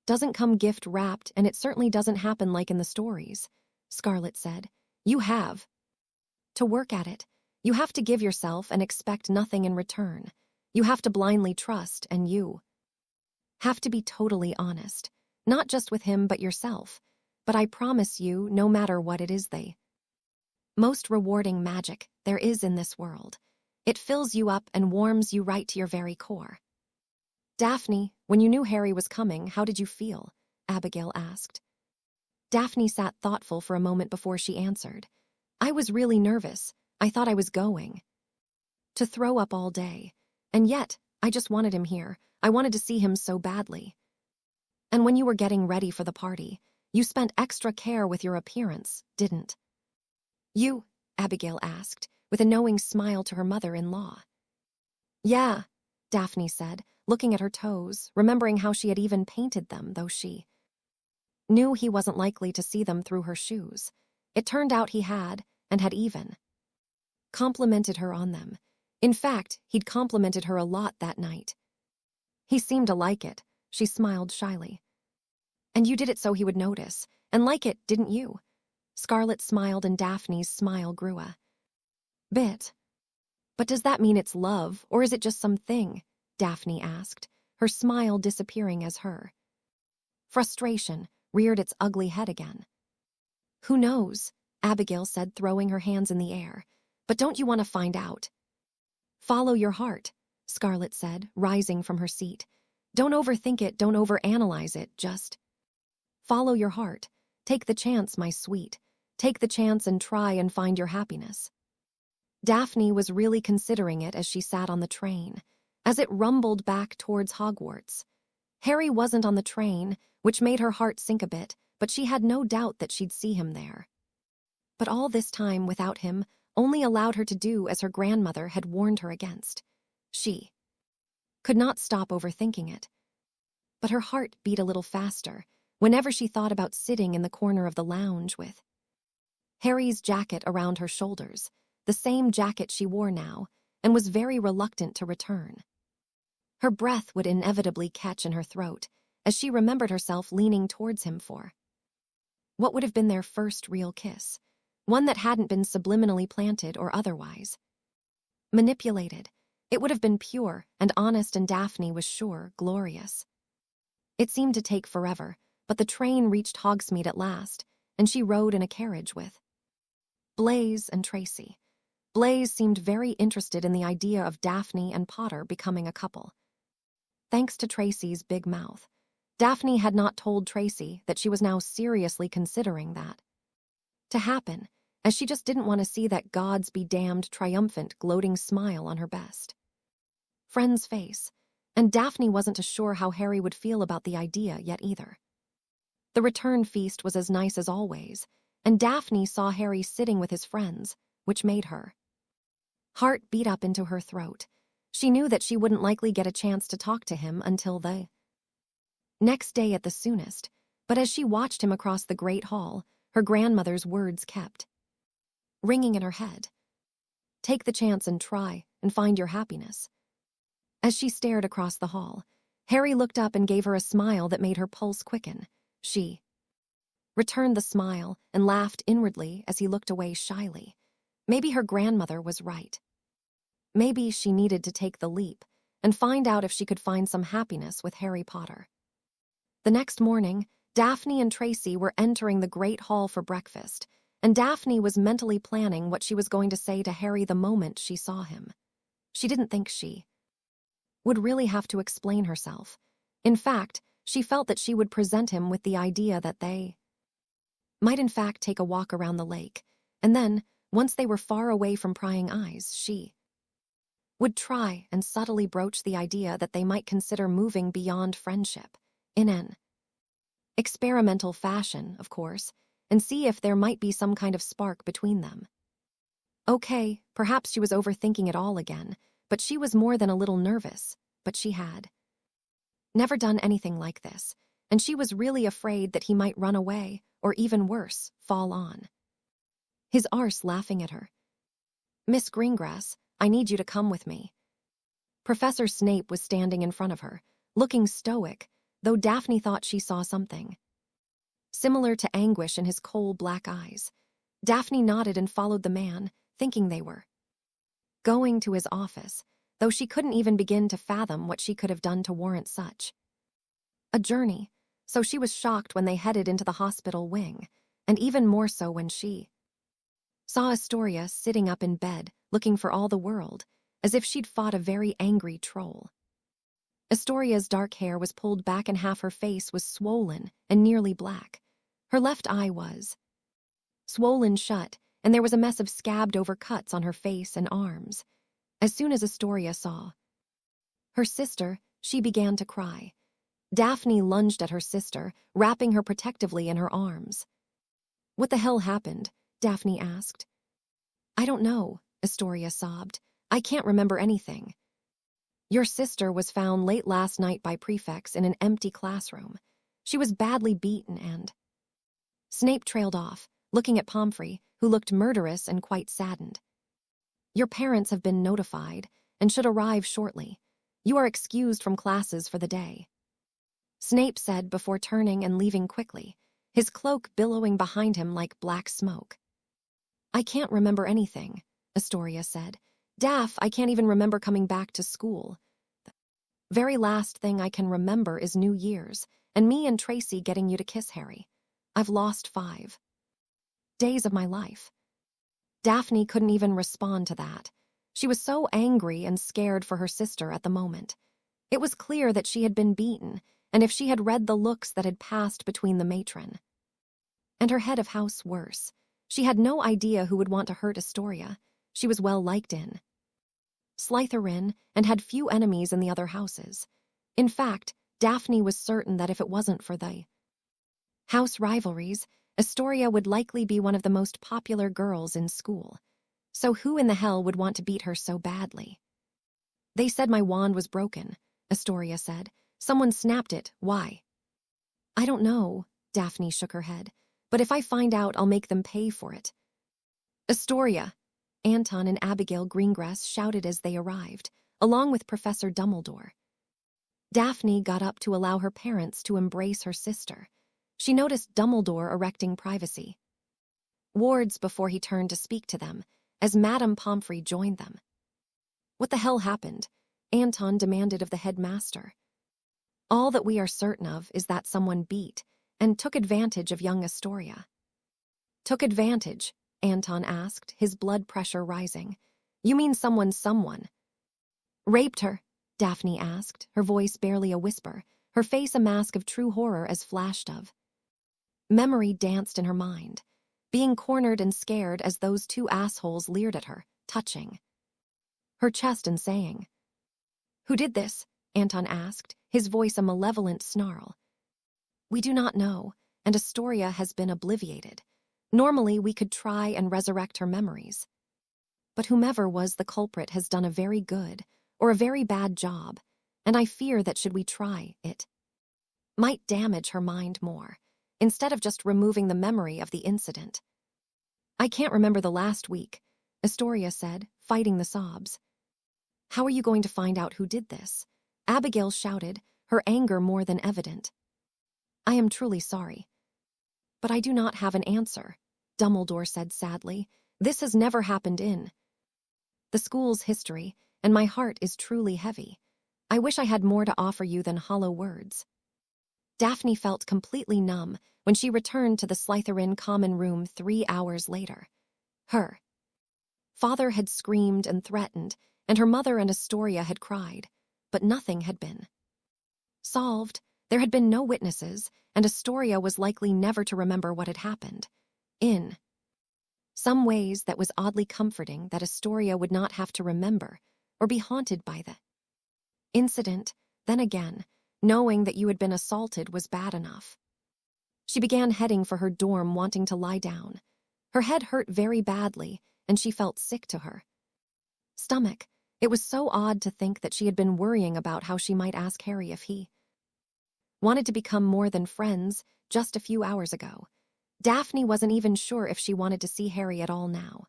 doesn't come gift-wrapped, and it certainly doesn't happen like in the stories, Scarlet said. You have to work at it. You have to give yourself and expect nothing in return. You have to blindly trust, and you have to be totally honest, not just with him but yourself. But I promise you, no matter what it is, the most rewarding magic there is in this world. It fills you up and warms you right to your very core. Daphne, when you knew Harry was coming, how did you feel? Abigail asked. Daphne sat thoughtful for a moment before she answered. I was really nervous. I thought I was going to throw up all day. And yet, I just wanted him here. I wanted to see him so badly. And when you were getting ready for the party, you spent extra care with your appearance, didn't you? Abigail asked, with a knowing smile to her mother-in-law. Yeah, Daphne said, looking at her toes, remembering how she had even painted them, though she knew he wasn't likely to see them through her shoes. It turned out he had, and had even complimented her on them. In fact, he'd complimented her a lot that night. He seemed to like it, she smiled shyly. And you did it so he would notice, and like it, didn't you? Scarlet smiled and Daphne's smile grew a bit. But does that mean it's love, or is it just something? Daphne asked, her smile disappearing as her frustration reared its ugly head again. Who knows? Abigail said, throwing her hands in the air. But don't you want to find out? Follow your heart, Scarlet said, rising from her seat. Don't overthink it, don't overanalyze it, just follow your heart. Take the chance, my sweet. Take the chance and try and find your happiness. Daphne was really considering it as she sat on the train, as it rumbled back towards Hogwarts. Harry wasn't on the train, which made her heart sink a bit, but she had no doubt that she'd see him there. But all this time without him only allowed her to do as her grandmother had warned her against. She could not stop overthinking it. But her heart beat a little faster whenever she thought about sitting in the corner of the lounge with Harry's jacket around her shoulders, the same jacket she wore now, and was very reluctant to return. Her breath would inevitably catch in her throat as she remembered herself leaning towards him for what would have been their first real kiss, one that hadn't been subliminally planted or otherwise manipulated. It would have been pure and honest, and Daphne was sure glorious. It seemed to take forever, but the train reached Hogsmeade at last, and she rode in a carriage with Blaise and Tracy. Blaise seemed very interested in the idea of Daphne and Potter becoming a couple. Thanks to Tracy's big mouth, Daphne had not told Tracy that she was now seriously considering that to happen, as she just didn't want to see that gods be damned triumphant gloating smile on her best friend's face. And Daphne wasn't too sure how Harry would feel about the idea yet either. The return feast was as nice as always, and Daphne saw Harry sitting with his friends, which made her heart beat up into her throat. She knew that she wouldn't likely get a chance to talk to him until the next day at the soonest, but as she watched him across the great hall, her grandmother's words kept ringing in her head. Take the chance and try and find your happiness. As she stared across the hall, Harry looked up and gave her a smile that made her pulse quicken. She returned the smile and laughed inwardly as he looked away shyly. Maybe her grandmother was right. Maybe she needed to take the leap and find out if she could find some happiness with Harry Potter. The next morning, Daphne and Tracy were entering the great hall for breakfast, and Daphne was mentally planning what she was going to say to Harry the moment she saw him. She didn't think she would really have to explain herself. In fact, she felt that she would present him with the idea that they might in fact take a walk around the lake, and then, once they were far away from prying eyes, she would try and subtly broach the idea that they might consider moving beyond friendship, in an experimental fashion, of course, and see if there might be some kind of spark between them. Okay, perhaps she was overthinking it all again, but she was more than a little nervous, but she had never done anything like this, and she was really afraid that he might run away, or even worse, fall on his arse laughing at her. Miss Greengrass, I need you to come with me. Professor Snape was standing in front of her, looking stoic, though Daphne thought she saw something similar to anguish in his coal black eyes. Daphne nodded and followed the man, thinking they were going to his office, though she couldn't even begin to fathom what she could have done to warrant such a journey, so she was shocked when they headed into the hospital wing, and even more so when she saw Astoria sitting up in bed, looking for all the world, as if she'd fought a very angry troll. Astoria's dark hair was pulled back and half her face was swollen and nearly black. Her left eye was swollen shut, and there was a mess of scabbed-over cuts on her face and arms. As soon as Astoria saw her sister, she began to cry. Daphne lunged at her sister, wrapping her protectively in her arms. What the hell happened? Daphne asked. I don't know, Astoria sobbed. I can't remember anything. Your sister was found late last night by prefects in an empty classroom. She was badly beaten and Snape trailed off, looking at Pomfrey, who looked murderous and quite saddened. Your parents have been notified and should arrive shortly. You are excused from classes for the day, Snape said before turning and leaving quickly, his cloak billowing behind him like black smoke. I can't remember anything, Astoria said. Daph, I can't even remember coming back to school. The very last thing I can remember is New Year's, and me and Tracy getting you to kiss Harry. I've lost 5 days of my life. Daphne couldn't even respond to that. She was so angry and scared for her sister at the moment. It was clear that she had been beaten, and if she had read the looks that had passed between the matron and her head of house worse, she had no idea who would want to hurt Astoria. She was well liked in Slytherin and had few enemies in the other houses. In fact, Daphne was certain that if it wasn't for the house rivalries, Astoria would likely be one of the most popular girls in school. So who in the hell would want to beat her so badly? They said my wand was broken, Astoria said. Someone snapped it. Why? I don't know, Daphne shook her head. But if I find out, I'll make them pay for it. Astoria! Anton and Abigail Greengrass shouted as they arrived, along with Professor Dumbledore. Daphne got up to allow her parents to embrace her sister. She noticed Dumbledore erecting privacy wards before he turned to speak to them, as Madame Pomfrey joined them. What the hell happened? Anton demanded of the headmaster. All that we are certain of is that someone beat and took advantage of young Astoria. Took advantage? Anton asked, his blood pressure rising. You mean someone? Raped her? Daphne asked, her voice barely a whisper, her face a mask of true horror as flashed of memory danced in her mind, being cornered and scared as those 2 assholes leered at her, touching her chest and saying, Who did this? Anton asked, his voice a malevolent snarl. We do not know, and Astoria has been obliviated. Normally, we could try and resurrect her memories. But whomever was the culprit has done a very good or a very bad job, and I fear that should we try it, might damage her mind more, instead of just removing the memory of the incident. I can't remember the last week, Astoria said, fighting the sobs. How are you going to find out who did this? Abigail shouted, her anger more than evident. I am truly sorry. But I do not have an answer, Dumbledore said sadly. This has never happened in the school's history, and my heart is truly heavy. I wish I had more to offer you than hollow words. Daphne felt completely numb when she returned to the Slytherin common room 3 hours later. Her father had screamed and threatened, and her mother and Astoria had cried, but nothing had been solved. There had been no witnesses, and Astoria was likely never to remember what had happened. In some ways, that was oddly comforting that Astoria would not have to remember or be haunted by the incident. Then again, knowing that you had been assaulted was bad enough. She began heading for her dorm, wanting to lie down. Her head hurt very badly, and she felt sick to her stomach. It was so odd to think that she had been worrying about how she might ask Harry if he wanted to become more than friends just a few hours ago. Daphne wasn't even sure if she wanted to see Harry at all now.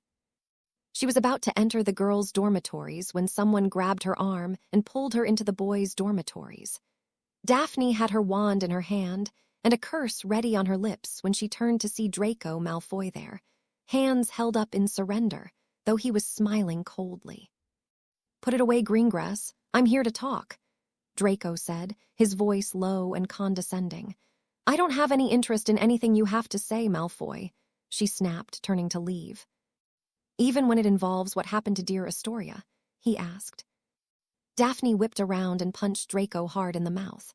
She was about to enter the girls' dormitories when someone grabbed her arm and pulled her into the boys' dormitories. Daphne had her wand in her hand and a curse ready on her lips when she turned to see Draco Malfoy there, hands held up in surrender, though he was smiling coldly. Put it away, Greengrass. I'm here to talk, Draco said, his voice low and condescending. I don't have any interest in anything you have to say, Malfoy, she snapped, turning to leave. Even when it involves what happened to dear Astoria, he asked. Daphne whipped around and punched Draco hard in the mouth.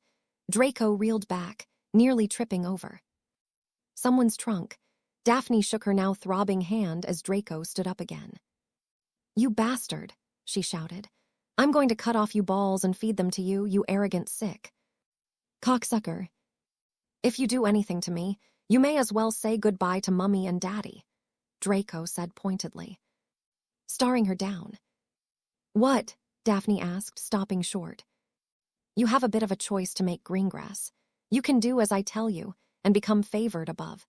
Draco reeled back, nearly tripping over someone's trunk. Daphne shook her now throbbing hand as Draco stood up again. You bastard, she shouted. I'm going to cut off you balls and feed them to you, you arrogant sick cocksucker. If you do anything to me, you may as well say goodbye to Mummy and Daddy, Draco said pointedly, staring her down. What? Daphne asked, stopping short. You have a bit of a choice to make, Greengrass. You can do as I tell you and become favored above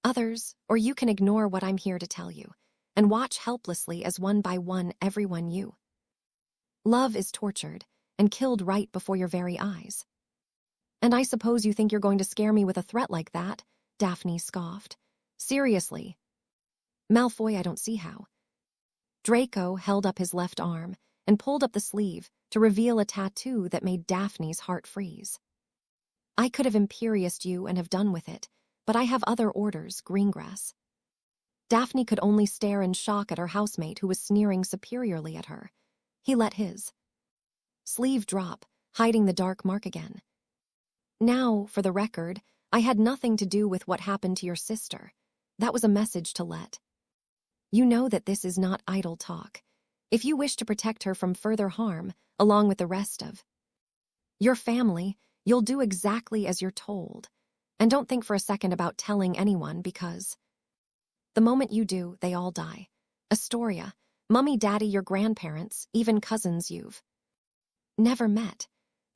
others, or you can ignore what I'm here to tell you and watch helplessly as one by one everyone you love is tortured and killed right before your very eyes. And I suppose you think you're going to scare me with a threat like that, Daphne scoffed. Seriously. Malfoy, I don't see how. Draco held up his left arm and pulled up the sleeve to reveal a tattoo that made Daphne's heart freeze. I could have imperioused you and have done with it, but I have other orders, Greengrass. Daphne could only stare in shock at her housemate who was sneering superiorly at her. He let his sleeve drop, hiding the dark mark again. Now, for the record, I had nothing to do with what happened to your sister. That was a message to let you know that this is not idle talk. If you wish to protect her from further harm, along with the rest of your family, you'll do exactly as you're told. And don't think for a second about telling anyone, because the moment you do, they all die. Astoria, Mummy, Daddy, your grandparents, even cousins you've never met.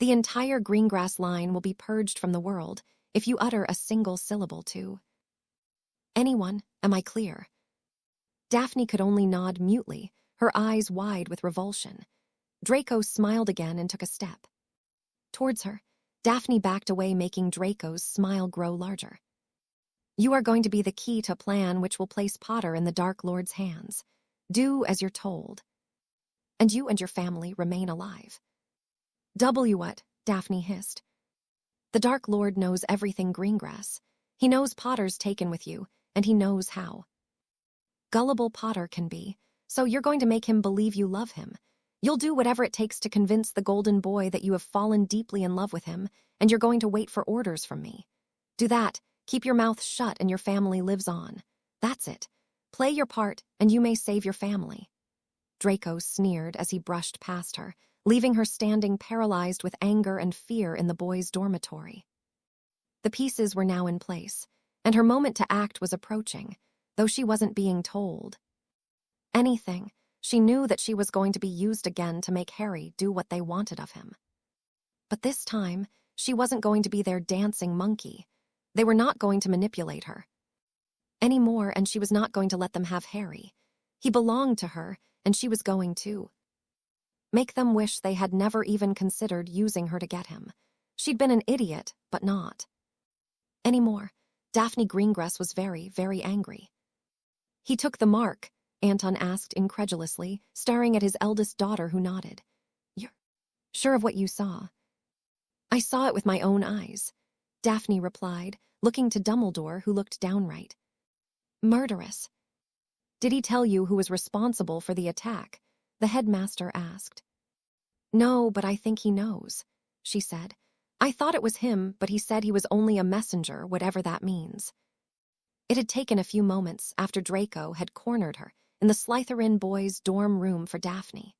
The entire Greengrass line will be purged from the world if you utter a single syllable to anyone. Am I clear? Daphne could only nod mutely, her eyes wide with revulsion. Draco smiled again and took a step towards her. Daphne backed away, making Draco's smile grow larger. You are going to be the key to a plan which will place Potter in the Dark Lord's hands. Do as you're told. And you and your family remain alive. W what? Daphne hissed. The Dark Lord knows everything, Greengrass. He knows Potter's taken with you, and he knows how gullible Potter can be, so you're going to make him believe you love him. You'll do whatever it takes to convince the golden boy that you have fallen deeply in love with him, and you're going to wait for orders from me. Do that, keep your mouth shut, and your family lives on. That's it. Play your part, and you may save your family. Draco sneered as he brushed past her, leaving her standing paralyzed with anger and fear in the boys' dormitory. The pieces were now in place, and her moment to act was approaching, though she wasn't being told anything. She knew that she was going to be used again to make Harry do what they wanted of him. But this time, she wasn't going to be their dancing monkey. They were not going to manipulate her anymore, and she was not going to let them have Harry. He belonged to her, and she was going to make them wish they had never even considered using her to get him. She'd been an idiot, but not anymore. Daphne Greengrass was very, very angry. "He took the mark?" Anton asked incredulously, staring at his eldest daughter who nodded. "You're sure of what you saw?" "I saw it with my own eyes," Daphne replied, looking to Dumbledore, who looked downright murderous. "Did he tell you who was responsible for the attack?" the headmaster asked. "No, but I think he knows," she said. "I thought it was him, but he said he was only a messenger, whatever that means." It had taken a few moments after Draco had cornered her in the Slytherin boys' dorm room for Daphne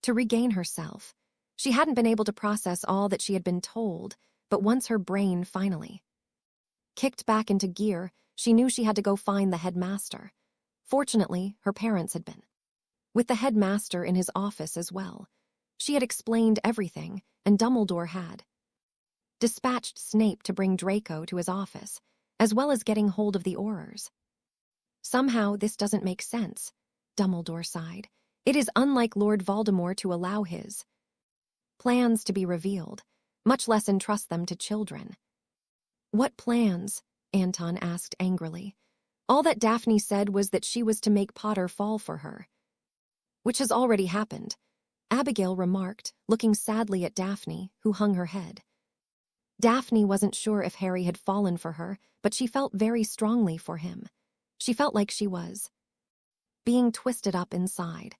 to regain herself. She hadn't been able to process all that she had been told, but once her brain finally kicked back into gear, she knew she had to go find the headmaster. Fortunately, her parents had been with the headmaster in his office as well. She had explained everything, and Dumbledore had dispatched Snape to bring Draco to his office, as well as getting hold of the Aurors. "Somehow this doesn't make sense," Dumbledore sighed. "It is unlike Lord Voldemort to allow his plans to be revealed, much less entrust them to children." "What plans?" Anton asked angrily. All that Daphne said was that she was to make Potter fall for her, which has already happened, Abigail remarked, looking sadly at Daphne, who hung her head. Daphne wasn't sure if Harry had fallen for her, but she felt very strongly for him. She felt like she was being twisted up inside.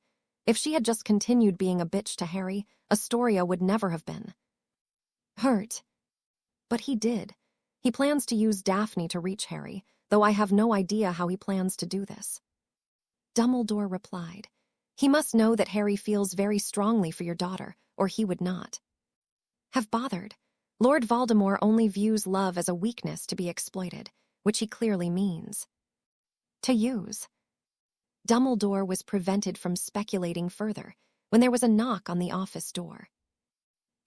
If she had just continued being a bitch to Harry, Astoria would never have been hurt. But he did. He plans to use Daphne to reach Harry, though I have no idea how he plans to do this. Dumbledore replied. "He must know that Harry feels very strongly for your daughter, or he would not have bothered. Lord Voldemort only views love as a weakness to be exploited, which he clearly means to use." Dumbledore was prevented from speculating further when there was a knock on the office door.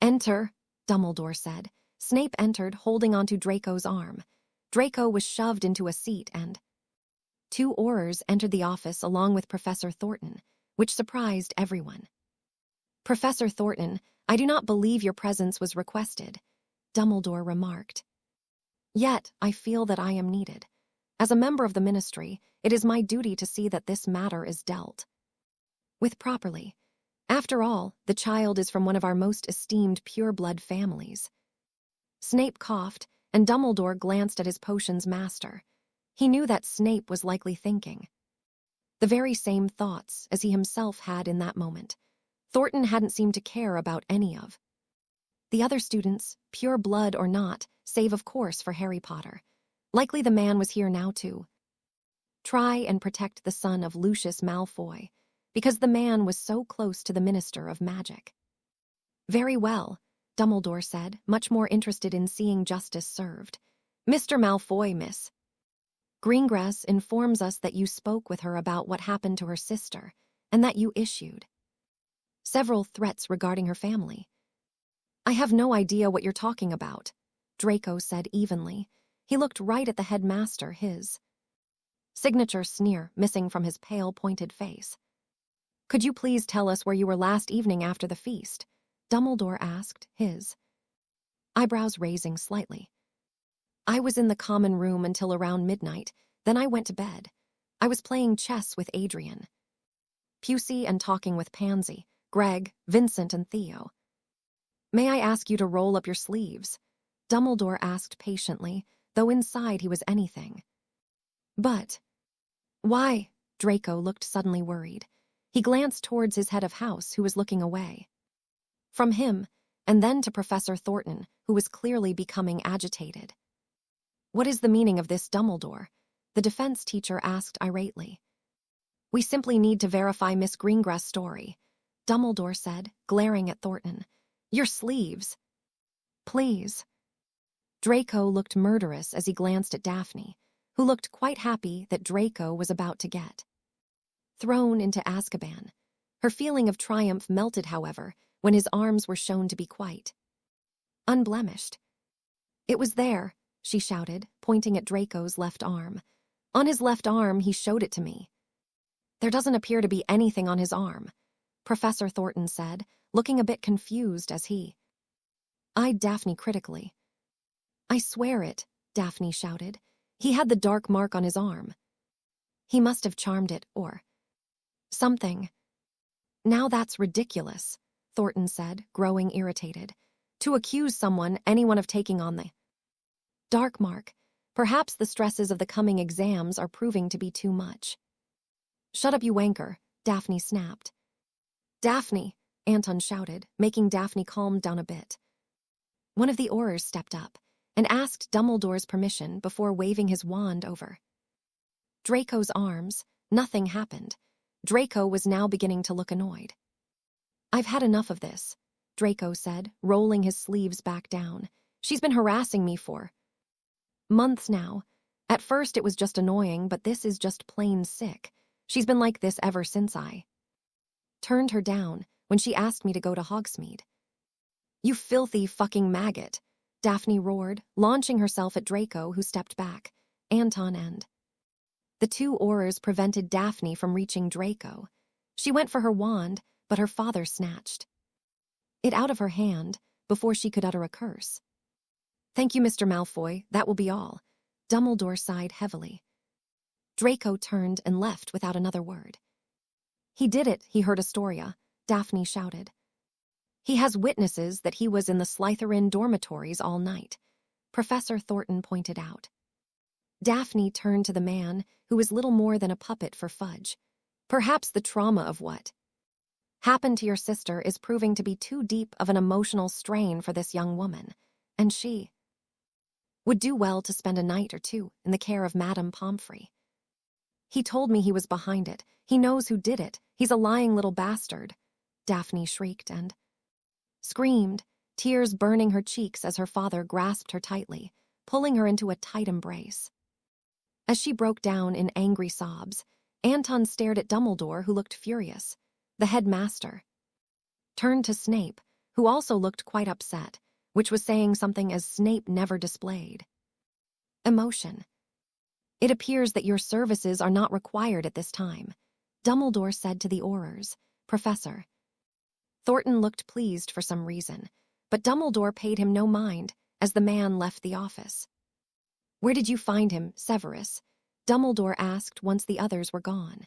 "Enter," Dumbledore said. Snape entered, holding onto Draco's arm. Draco was shoved into a seat, and two Aurors entered the office along with Professor Thornton, which surprised everyone. "Professor Thornton, I do not believe your presence was requested," Dumbledore remarked. "Yet I feel that I am needed. As a member of the Ministry, it is my duty to see that this matter is dealt with properly. After all, the child is from one of our most esteemed pure-blood families." Snape coughed, and Dumbledore glanced at his potions master. He knew that Snape was likely thinking the very same thoughts as he himself had in that moment. Thornton hadn't seemed to care about any of the other students, pure blood or not, save of course for Harry Potter. Likely the man was here now to try and protect the son of Lucius Malfoy, because the man was so close to the Minister of Magic. "Very well," Dumbledore said, much more interested in seeing justice served. "Mr. Malfoy, Miss Greengrass informs us that you spoke with her about what happened to her sister, and that you issued several threats regarding her family." "I have no idea what you're talking about," Draco said evenly. He looked right at the headmaster, his signature sneer missing from his pale, pointed face. "Could you please tell us where you were last evening after the feast?" Dumbledore asked, his eyebrows raising slightly. "I was in the common room until around midnight, then I went to bed. I was playing chess with Adrian Pusey and talking with Pansy, Greg, Vincent, and Theo." "May I ask you to roll up your sleeves?" Dumbledore asked patiently, though inside he was anything but. "Why?" Draco looked suddenly worried. He glanced towards his head of house, who was looking away from him, and then to Professor Thornton, who was clearly becoming agitated. "What is the meaning of this, Dumbledore?" the defense teacher asked irately. "We simply need to verify Miss Greengrass' story." Dumbledore said, glaring at Thornton. Your sleeves. Please. Draco looked murderous as he glanced at Daphne, who looked quite happy that Draco was about to get thrown into Azkaban. Her feeling of triumph melted, however, when his arms were shown to be quite unblemished. It was there, she shouted, pointing at Draco's left arm. On his left arm, he showed it to me. There doesn't appear to be anything on his arm, Professor Thornton said, looking a bit confused as he eyed Daphne critically. I swear it, Daphne shouted. He had the dark mark on his arm. He must have charmed it, or something. Now that's ridiculous, Thornton said, growing irritated. To accuse anyone of taking on the dark mark. Perhaps the stresses of the coming exams are proving to be too much. Shut up, you wanker, Daphne snapped. Daphne, Anton shouted, making Daphne calm down a bit. One of the Aurors stepped up and asked Dumbledore's permission before waving his wand over Draco's arms. Nothing happened. Draco was now beginning to look annoyed. I've had enough of this, Draco said, rolling his sleeves back down. She's been harassing me for months now. At first it was just annoying, but this is just plain sick. She's been like this ever since I turned her down when she asked me to go to Hogsmeade. You filthy fucking maggot, Daphne roared, launching herself at Draco, who stepped back. Anton and the two Aurors prevented Daphne from reaching Draco. She went for her wand, but her father snatched it out of her hand before she could utter a curse. Thank you, Mr. Malfoy, that will be all. Dumbledore sighed heavily. Draco turned and left without another word. He did it, he heard Astoria, Daphne shouted. He has witnesses that he was in the Slytherin dormitories all night, Professor Thornton pointed out. Daphne turned to the man, who was little more than a puppet for Fudge. Perhaps the trauma of what happened to your sister is proving to be too deep of an emotional strain for this young woman, and she would do well to spend a night or two in the care of Madame Pomfrey. He told me he was behind it. He knows who did it. He's a lying little bastard, Daphne shrieked and screamed, tears burning her cheeks as her father grasped her tightly, pulling her into a tight embrace. As she broke down in angry sobs, Anton stared at Dumbledore, who looked furious. The headmaster turned to Snape, who also looked quite upset, which was saying something as Snape never displayed emotion. It appears that your services are not required at this time, Dumbledore said to the Aurors. Professor Thornton looked pleased for some reason, but Dumbledore paid him no mind as the man left the office. Where did you find him, Severus? Dumbledore asked once the others were gone.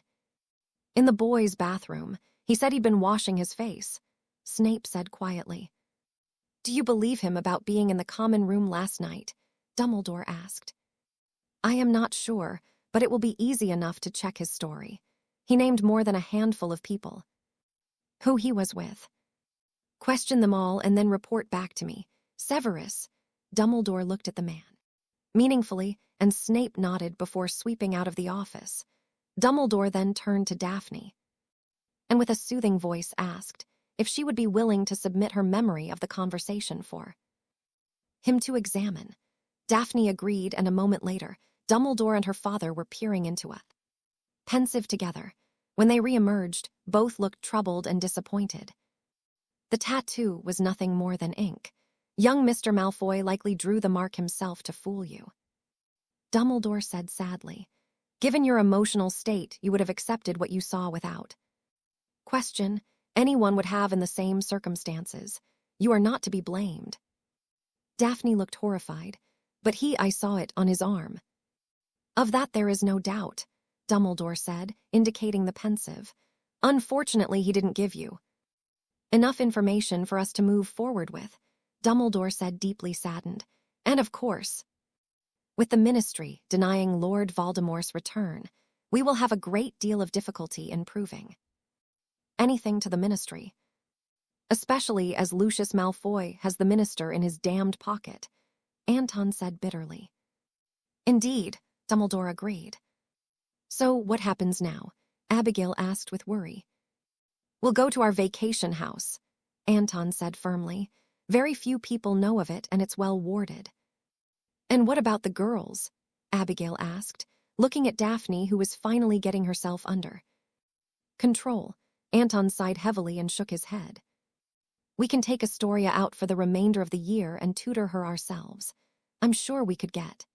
In the boys' bathroom. He said he'd been washing his face, Snape said quietly. Do you believe him about being in the common room last night? Dumbledore asked. I am not sure, but it will be easy enough to check his story. He named more than a handful of people who he was with. Question them all and then report back to me. Severus, Dumbledore looked at the man meaningfully, and Snape nodded before sweeping out of the office. Dumbledore then turned to Daphne and with a soothing voice asked if she would be willing to submit her memory of the conversation for him to examine. Daphne agreed, and a moment later, Dumbledore and her father were peering into it, pensive together. When they re-emerged, both looked troubled and disappointed. The tattoo was nothing more than ink. Young Mr. Malfoy likely drew the mark himself to fool you, Dumbledore said sadly. Given your emotional state, you would have accepted what you saw without question. Anyone would have in the same circumstances. You are not to be blamed. Daphne looked horrified, but I saw it on his arm. Of that there is no doubt, Dumbledore said, indicating the pensive. Unfortunately, he didn't give you enough information for us to move forward with, Dumbledore said, deeply saddened. And of course, with the Ministry denying Lord Voldemort's return, we will have a great deal of difficulty in proving anything to the Ministry, especially as Lucius Malfoy has the Minister in his damned pocket, Anton said bitterly. Indeed, Dumbledore agreed. So what happens now? Abigail asked with worry. We'll go to our vacation house, Anton said firmly. Very few people know of it, and it's well warded. And what about the girls? Abigail asked, looking at Daphne, who was finally getting herself under control. Anton sighed heavily and shook his head. We can take Astoria out for the remainder of the year and tutor her ourselves. I'm sure we could get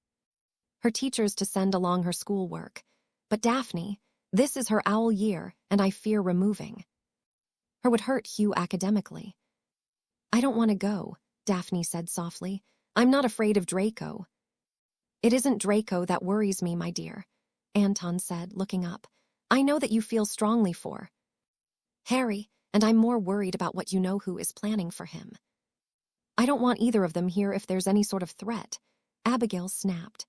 her teachers to send along her schoolwork. But Daphne, this is her owl year, and I fear removing her would hurt Hugh academically. I don't want to go, Daphne said softly. I'm not afraid of Draco. It isn't Draco that worries me, my dear, Anton said, looking up. I know that you feel strongly for Harry, and I'm more worried about what you know who is planning for him. I don't want either of them here if there's any sort of threat, Abigail snapped.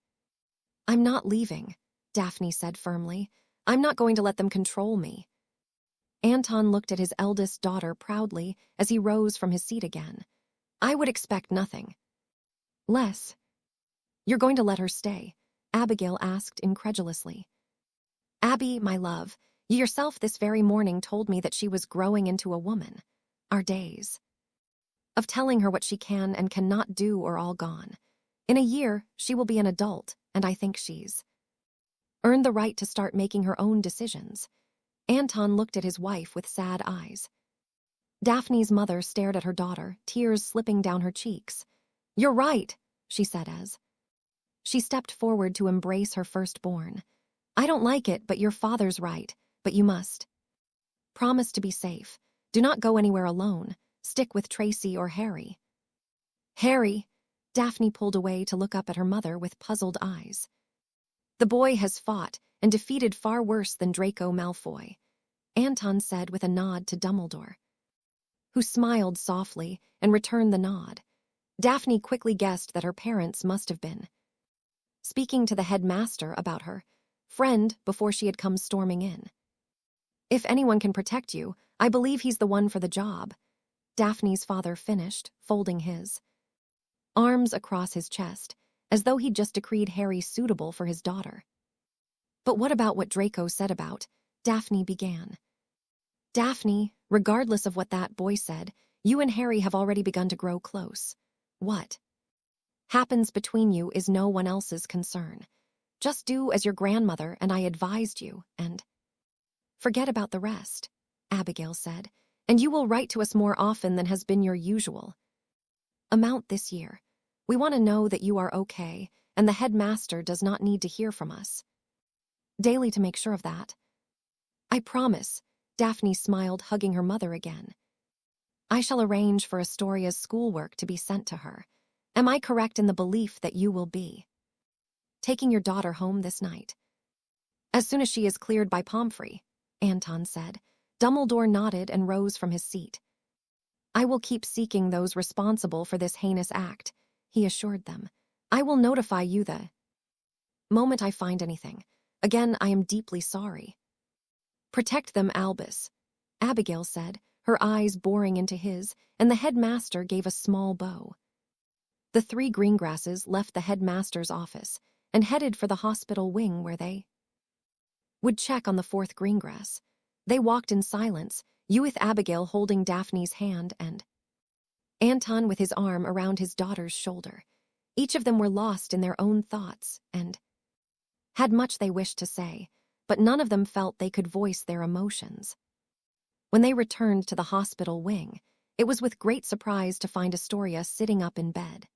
I'm not leaving, Daphne said firmly. I'm not going to let them control me. Anton looked at his eldest daughter proudly as he rose from his seat again. I would expect nothing less. You're going to let her stay? Abigail asked incredulously. Abby, my love, you yourself this very morning told me that she was growing into a woman. Our days of telling her what she can and cannot do are all gone. In a year, she will be an adult, and I think she's earned the right to start making her own decisions. Anton looked at his wife with sad eyes. Daphne's mother stared at her daughter, tears slipping down her cheeks. You're right, she said as she stepped forward to embrace her firstborn. I don't like it, but your father's right, but you must promise to be safe. Do not go anywhere alone. Stick with Tracy or Harry. Harry, Daphne pulled away to look up at her mother with puzzled eyes. The boy has fought and defeated far worse than Draco Malfoy, Anton said with a nod to Dumbledore, who smiled softly and returned the nod. Daphne quickly guessed that her parents must have been speaking to the headmaster about her friend before she had come storming in. If anyone can protect you, I believe he's the one for the job, Daphne's father finished, folding his arms across his chest, as though he'd just decreed Harry suitable for his daughter. But what about what Draco said about? Daphne began. Daphne, regardless of what that boy said, you and Harry have already begun to grow close. What happens between you is no one else's concern. Just do as your grandmother and I advised you, and forget about the rest, Abigail said, and you will write to us more often than has been your usual amount this year. We want to know that you are okay, and the headmaster does not need to hear from us daily to make sure of that. I promise, Daphne smiled, hugging her mother again. I shall arrange for Astoria's schoolwork to be sent to her. Am I correct in the belief that you will be taking your daughter home this night? As soon as she is cleared by Pomfrey, Anton said. Dumbledore nodded and rose from his seat. I will keep seeking those responsible for this heinous act, he assured them. I will notify you the moment I find anything. Again, I am deeply sorry. Protect them, Albus, Abigail said, her eyes boring into his, and the headmaster gave a small bow. The three Greengrasses left the headmaster's office and headed for the hospital wing where they would check on the fourth Greengrass. They walked in silence, you with Abigail holding Daphne's hand and Anton with his arm around his daughter's shoulder. Each of them were lost in their own thoughts and had much they wished to say, but none of them felt they could voice their emotions. When they returned to the hospital wing, it was with great surprise to find Astoria sitting up in bed,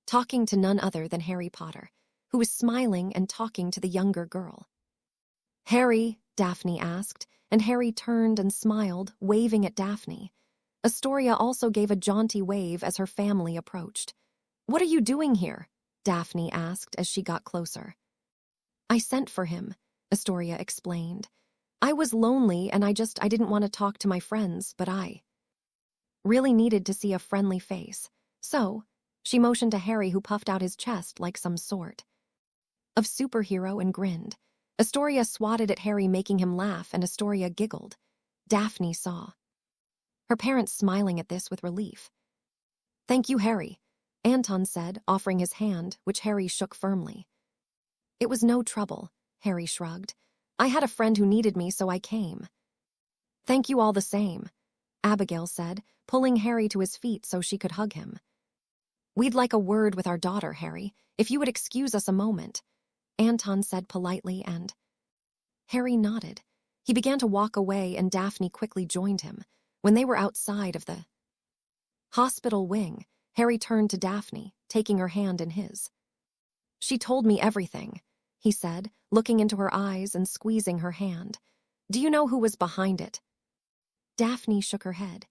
talking to none other than Harry Potter, who was smiling and talking to the younger girl. Harry, Daphne asked, and Harry turned and smiled, waving at Daphne. Astoria also gave a jaunty wave as her family approached. What are you doing here? Daphne asked as she got closer. I sent for him, Astoria explained. I was lonely and I didn't want to talk to my friends, but I really needed to see a friendly face. So, she motioned to Harry, who puffed out his chest like some sort of superhero and grinned. Astoria swatted at Harry, making him laugh, and Astoria giggled. Daphne saw her parents smiling at this with relief. Thank you, Harry, Anton said, offering his hand, which Harry shook firmly. It was no trouble, Harry shrugged. I had a friend who needed me, so I came. Thank you all the same, Abigail said, pulling Harry to his feet so she could hug him. We'd like a word with our daughter, Harry, if you would excuse us a moment, Anton said politely, and Harry nodded. He began to walk away and Daphne quickly joined him. When they were outside of the hospital wing, Harry turned to Daphne, taking her hand in his. She told me everything, he said, looking into her eyes and squeezing her hand. Do you know who was behind it? Daphne shook her head.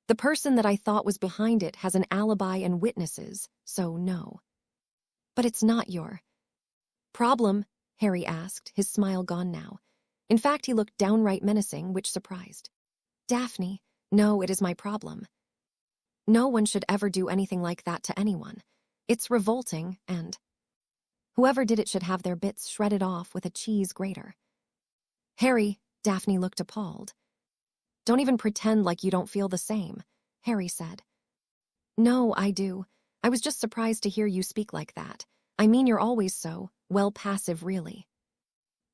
The person that I thought was behind it has an alibi and witnesses, so no. But it's not your problem, Harry asked, his smile gone now. In fact, he looked downright menacing, which surprised Daphne. No, it is my problem. No one should ever do anything like that to anyone. It's revolting, and whoever did it should have their bits shredded off with a cheese grater. Harry, Daphne looked appalled. Don't even pretend like you don't feel the same, Harry said. No, I do. I was just surprised to hear you speak like that. I mean, you're always so, well, passive, really.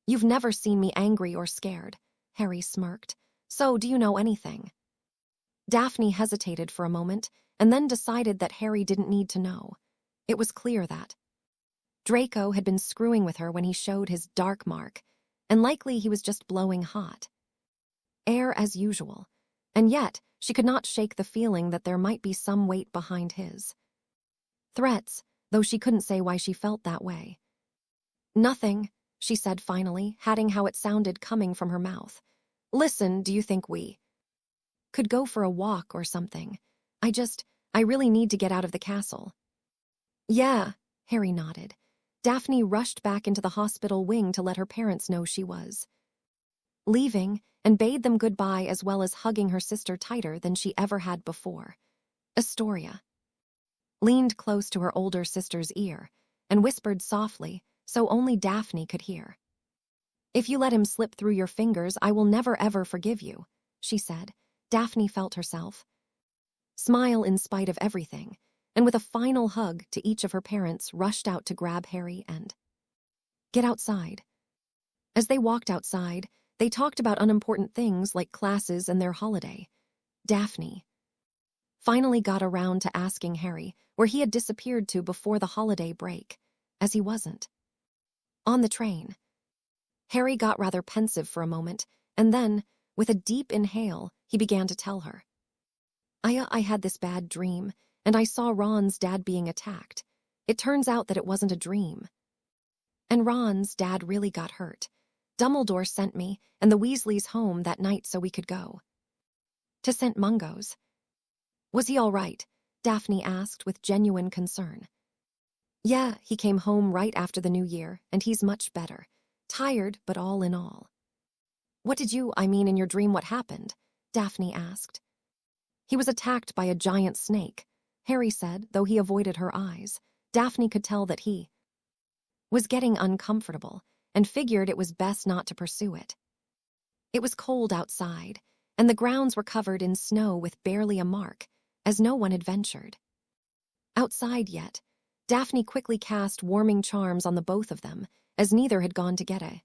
You've never seen me angry or scared, Harry smirked. So, do you know anything? Daphne hesitated for a moment and then decided that Harry didn't need to know. It was clear that Draco had been screwing with her when he showed his dark mark, and likely he was just blowing hot air as usual, and yet she could not shake the feeling that there might be some weight behind his threats, though she couldn't say why she felt that way. Nothing, she said finally, hating how it sounded coming from her mouth. Listen, do you think we could go for a walk or something? I really need to get out of the castle. Yeah, Harry nodded. Daphne rushed back into the hospital wing to let her parents know she was leaving and bade them goodbye, as well as hugging her sister tighter than she ever had before. Astoria leaned close to her older sister's ear and whispered softly so only Daphne could hear. If you let him slip through your fingers, I will never ever forgive you, she said. Daphne felt herself smile in spite of everything, and with a final hug to each of her parents, rushed out to grab Harry and get outside. As they walked outside, they talked about unimportant things like classes and their holiday. Daphne finally got around to asking Harry where he had disappeared to before the holiday break, as he wasn't on the train. Harry got rather pensive for a moment, and then, with a deep inhale, he began to tell her. I had this bad dream, and I saw Ron's dad being attacked. It turns out that it wasn't a dream. And Ron's dad really got hurt. Dumbledore sent me and the Weasleys home that night so we could go to St. Mungo's. Was he all right? Daphne asked with genuine concern. Yeah, he came home right after the new year, and he's much better. Tired, but all in all. What did you, in your dream, what happened? Daphne asked. He was attacked by a giant snake, Harry said, though he avoided her eyes. Daphne could tell that he was getting uncomfortable and figured it was best not to pursue it. It was cold outside, and the grounds were covered in snow with barely a mark, as no one had ventured outside yet. Daphne quickly cast warming charms on the both of them, as neither had gone to get a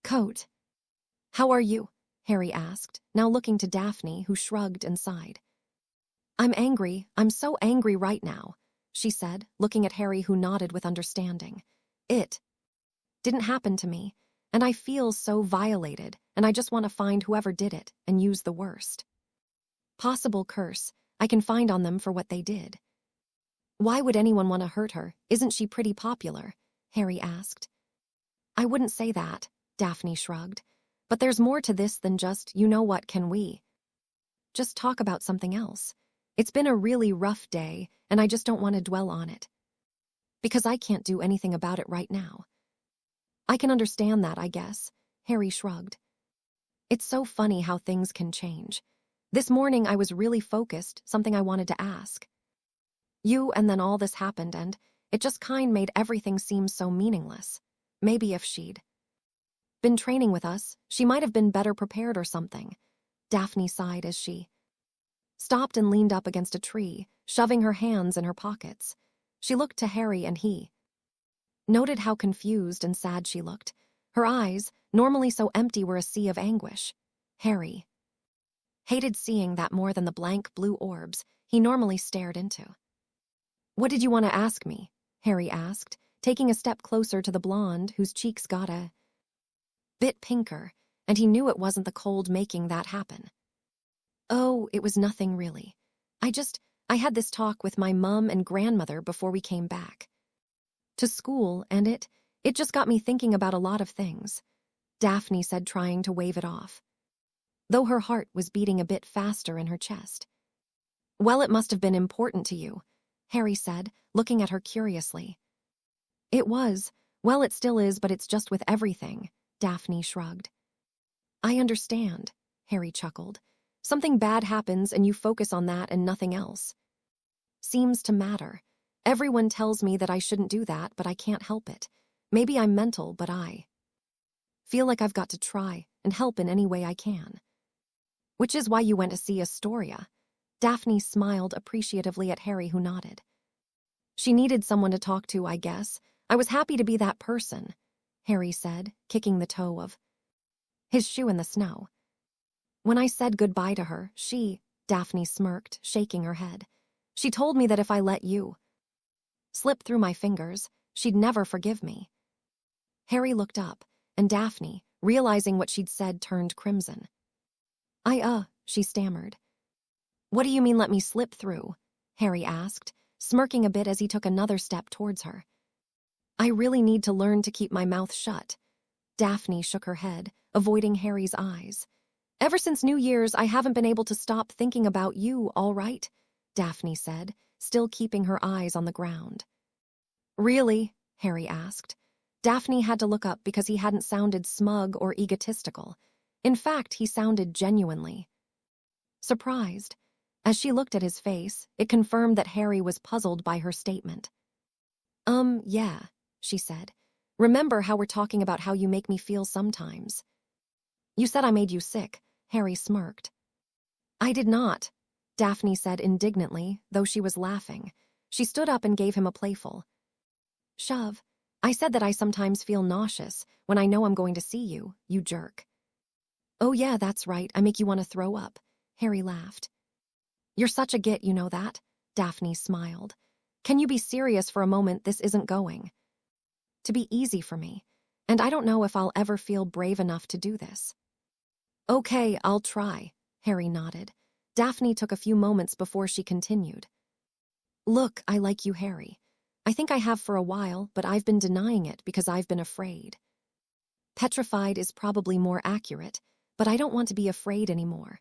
coat. How are you? Harry asked, now looking to Daphne, who shrugged and sighed. I'm angry. I'm so angry right now, she said, looking at Harry, who nodded with understanding. It didn't happen to me, and I feel so violated, and I just want to find whoever did it and use the worst possible curse I can find on them for what they did. Why would anyone want to hurt her? Isn't she pretty popular? Harry asked. I wouldn't say that, Daphne shrugged. But there's more to this than just, what, can we just talk about something else? It's been a really rough day, and I just don't want to dwell on it. Because I can't do anything about it right now. I can understand that, I guess, Harry shrugged. It's so funny how things can change. This morning I was really focused, something I wanted to ask you, and then all this happened, and it just made everything seem so meaningless. Maybe if she'd been training with us, she might have been better prepared or something. Daphne sighed as she stopped and leaned up against a tree, shoving her hands in her pockets. She looked to Harry, and he noted how confused and sad she looked. Her eyes, normally so empty, were a sea of anguish. Harry hated seeing that more than the blank blue orbs he normally stared into. "What did you want to ask me?" Harry asked, taking a step closer to the blonde whose cheeks got a bit pinker, and he knew it wasn't the cold making that happen. "Oh, it was nothing really. I had this talk with my mum and grandmother before we came back to school, and it just got me thinking about a lot of things," Daphne said, trying to wave it off, though her heart was beating a bit faster in her chest. "Well, it must have been important to you," Harry said, looking at her curiously. "It was. Well, it still is, but it's just with everything," Daphne shrugged. "I understand," Harry chuckled. "Something bad happens and you focus on that and nothing else seems to matter. Everyone tells me that I shouldn't do that, but I can't help it. Maybe I'm mental, but I feel like I've got to try and help in any way I can." "Which is why you went to see Astoria." Daphne smiled appreciatively at Harry, who nodded. "She needed someone to talk to, I guess. I was happy to be that person," Harry said, kicking the toe of his shoe in the snow. "When I said goodbye to her, Daphne smirked, shaking her head. "She told me that if I let you slip through my fingers, she'd never forgive me." Harry looked up, and Daphne, realizing what she'd said, turned crimson. She stammered. "What do you mean, let me slip through?" Harry asked, smirking a bit as he took another step towards her. "I really need to learn to keep my mouth shut." Daphne shook her head, avoiding Harry's eyes. "Ever since New Year's, I haven't been able to stop thinking about you, all right?" Daphne said, still keeping her eyes on the ground. "Really?" Harry asked. Daphne had to look up because he hadn't sounded smug or egotistical. In fact, he sounded genuinely surprised. As she looked at his face, it confirmed that Harry was puzzled by her statement. Yeah," she said. "Remember how we're talking about how you make me feel sometimes?" "You said I made you sick," Harry smirked. "I did not," Daphne said indignantly, though she was laughing. She stood up and gave him a playful shove. "I said that I sometimes feel nauseous when I know I'm going to see you, you jerk." "Oh yeah, that's right, I make you want to throw up," Harry laughed. "You're such a git, you know that?" Daphne smiled. "Can you be serious for a moment? This isn't going to be easy for me, and I don't know if I'll ever feel brave enough to do this." "Okay, I'll try," Harry nodded. Daphne took a few moments before she continued. "Look, I like you, Harry. I think I have for a while, but I've been denying it because I've been afraid. Petrified is probably more accurate, but I don't want to be afraid anymore."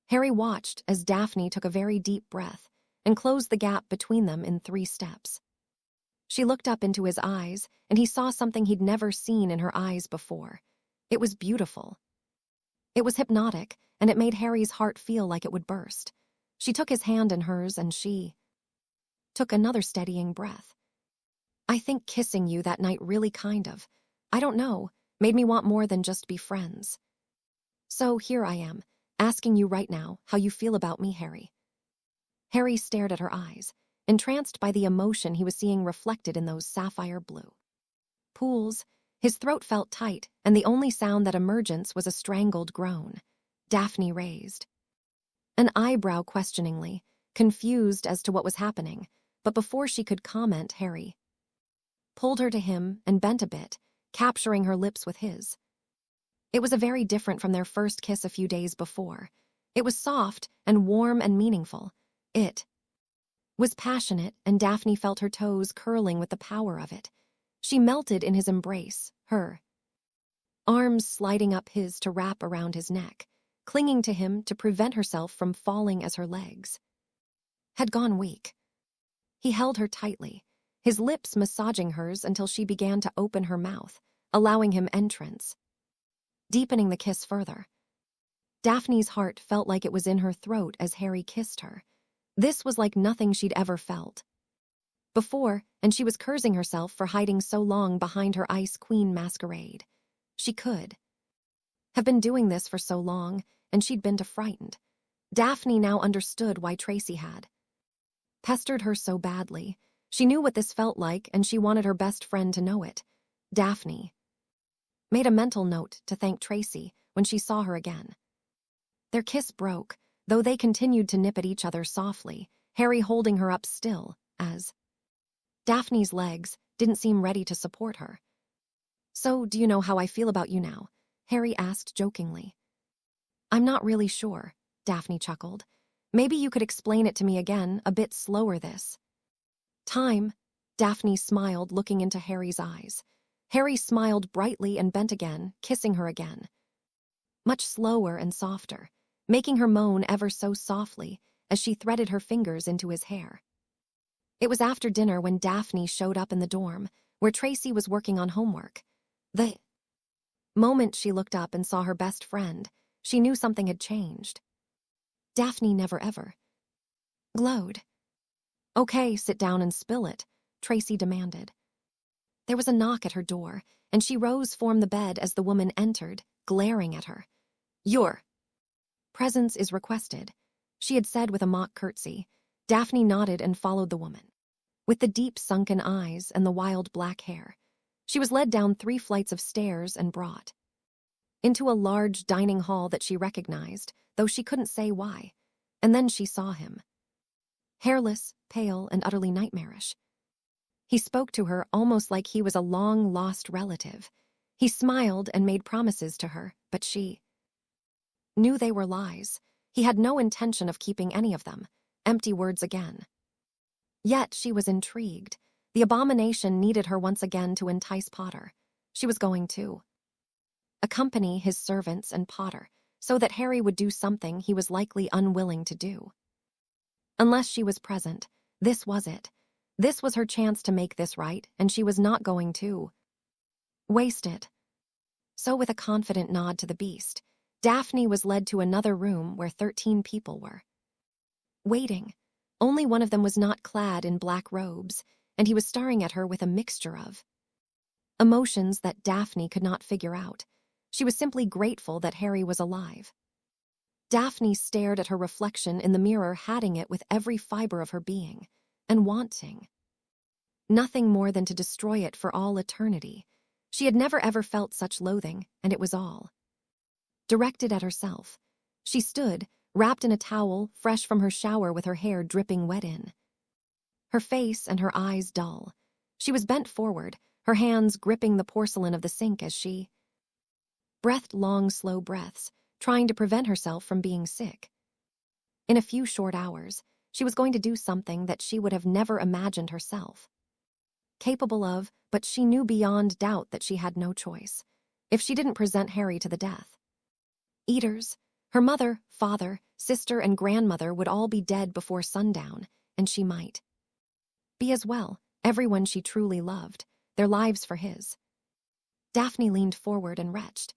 Harry watched as Daphne took a very deep breath and closed the gap between them in 3 steps. She looked up into his eyes, and he saw something he'd never seen in her eyes before. It was beautiful. It was hypnotic, and it made Harry's heart feel like it would burst. She took his hand in hers, and she took another steadying breath. "I think kissing you that night really I don't know, made me want more than just be friends. So here I am, asking you right now how you feel about me, Harry." Harry stared at her eyes, entranced by the emotion he was seeing reflected in those sapphire blue pools. His throat felt tight, and the only sound that emerged was a strangled groan. Daphne raised an eyebrow questioningly, confused as to what was happening, but before she could comment, Harry pulled her to him and bent a bit, capturing her lips with his. It was very different from their first kiss a few days before. It was soft and warm and meaningful. It was passionate, and Daphne felt her toes curling with the power of it. She melted in his embrace, her arms sliding up his to wrap around his neck, clinging to him to prevent herself from falling as her legs had gone weak. He held her tightly, his lips massaging hers until she began to open her mouth, allowing him entrance, deepening the kiss further. Daphne's heart felt like it was in her throat as Harry kissed her. This was like nothing she'd ever felt before, and she was cursing herself for hiding so long behind her Ice Queen masquerade. She could have been doing this for so long, and she'd been too frightened. Daphne now understood why Tracy had pestered her so badly. She knew what this felt like, and she wanted her best friend to know it. Daphne made a mental note to thank Tracy when she saw her again. Their kiss broke, though they continued to nip at each other softly, Harry holding her up still, as Daphne's legs didn't seem ready to support her. "So, do you know how I feel about you now?" Harry asked jokingly. "I'm not really sure," Daphne chuckled. "Maybe you could explain it to me again, a bit slower this time." Daphne smiled, looking into Harry's eyes. Harry smiled brightly and bent again, kissing her again. Much slower and softer, making her moan ever so softly as she threaded her fingers into his hair. It was after dinner when Daphne showed up in the dorm, where Tracy was working on homework. The moment she looked up and saw her best friend, she knew something had changed. Daphne never ever glowed. "Okay, sit down and spill it," Tracy demanded. There was a knock at her door, and she rose from the bed as the woman entered, glaring at her. "Your presence is requested," she had said with a mock curtsy. Daphne nodded and followed the woman. With the deep sunken eyes and the wild black hair, she was led down 3 flights of stairs and brought into a large dining hall that she recognized, though she couldn't say why. And then she saw him. Hairless, pale, and utterly nightmarish. He spoke to her almost like he was a long-lost relative. He smiled and made promises to her, but she knew they were lies. He had no intention of keeping any of them. Empty words again. Yet she was intrigued. The abomination needed her once again to entice Potter. She was going to accompany his servants and Potter, so that Harry would do something he was likely unwilling to do. Unless she was present, this was it. This was her chance to make this right, and she was not going to waste it. So with a confident nod to the beast, Daphne was led to another room where 13 people were waiting. Only one of them was not clad in black robes, and he was staring at her with a mixture of emotions that Daphne could not figure out. She was simply grateful that Harry was alive. Daphne stared at her reflection in the mirror, hating it with every fiber of her being, and wanting nothing more than to destroy it for all eternity. She had never ever felt such loathing, and it was all directed at herself. She stood, wrapped in a towel, fresh from her shower with her hair dripping wet in her face and her eyes dull. She was bent forward, her hands gripping the porcelain of the sink as she breathed long, slow breaths, trying to prevent herself from being sick. In a few short hours, she was going to do something that she would have never imagined herself capable of, but she knew beyond doubt that she had no choice. If she didn't present Harry to the Death Eaters, her mother, father, sister, and grandmother would all be dead before sundown, and she might be as well, everyone she truly loved, their lives for his. Daphne leaned forward and retched.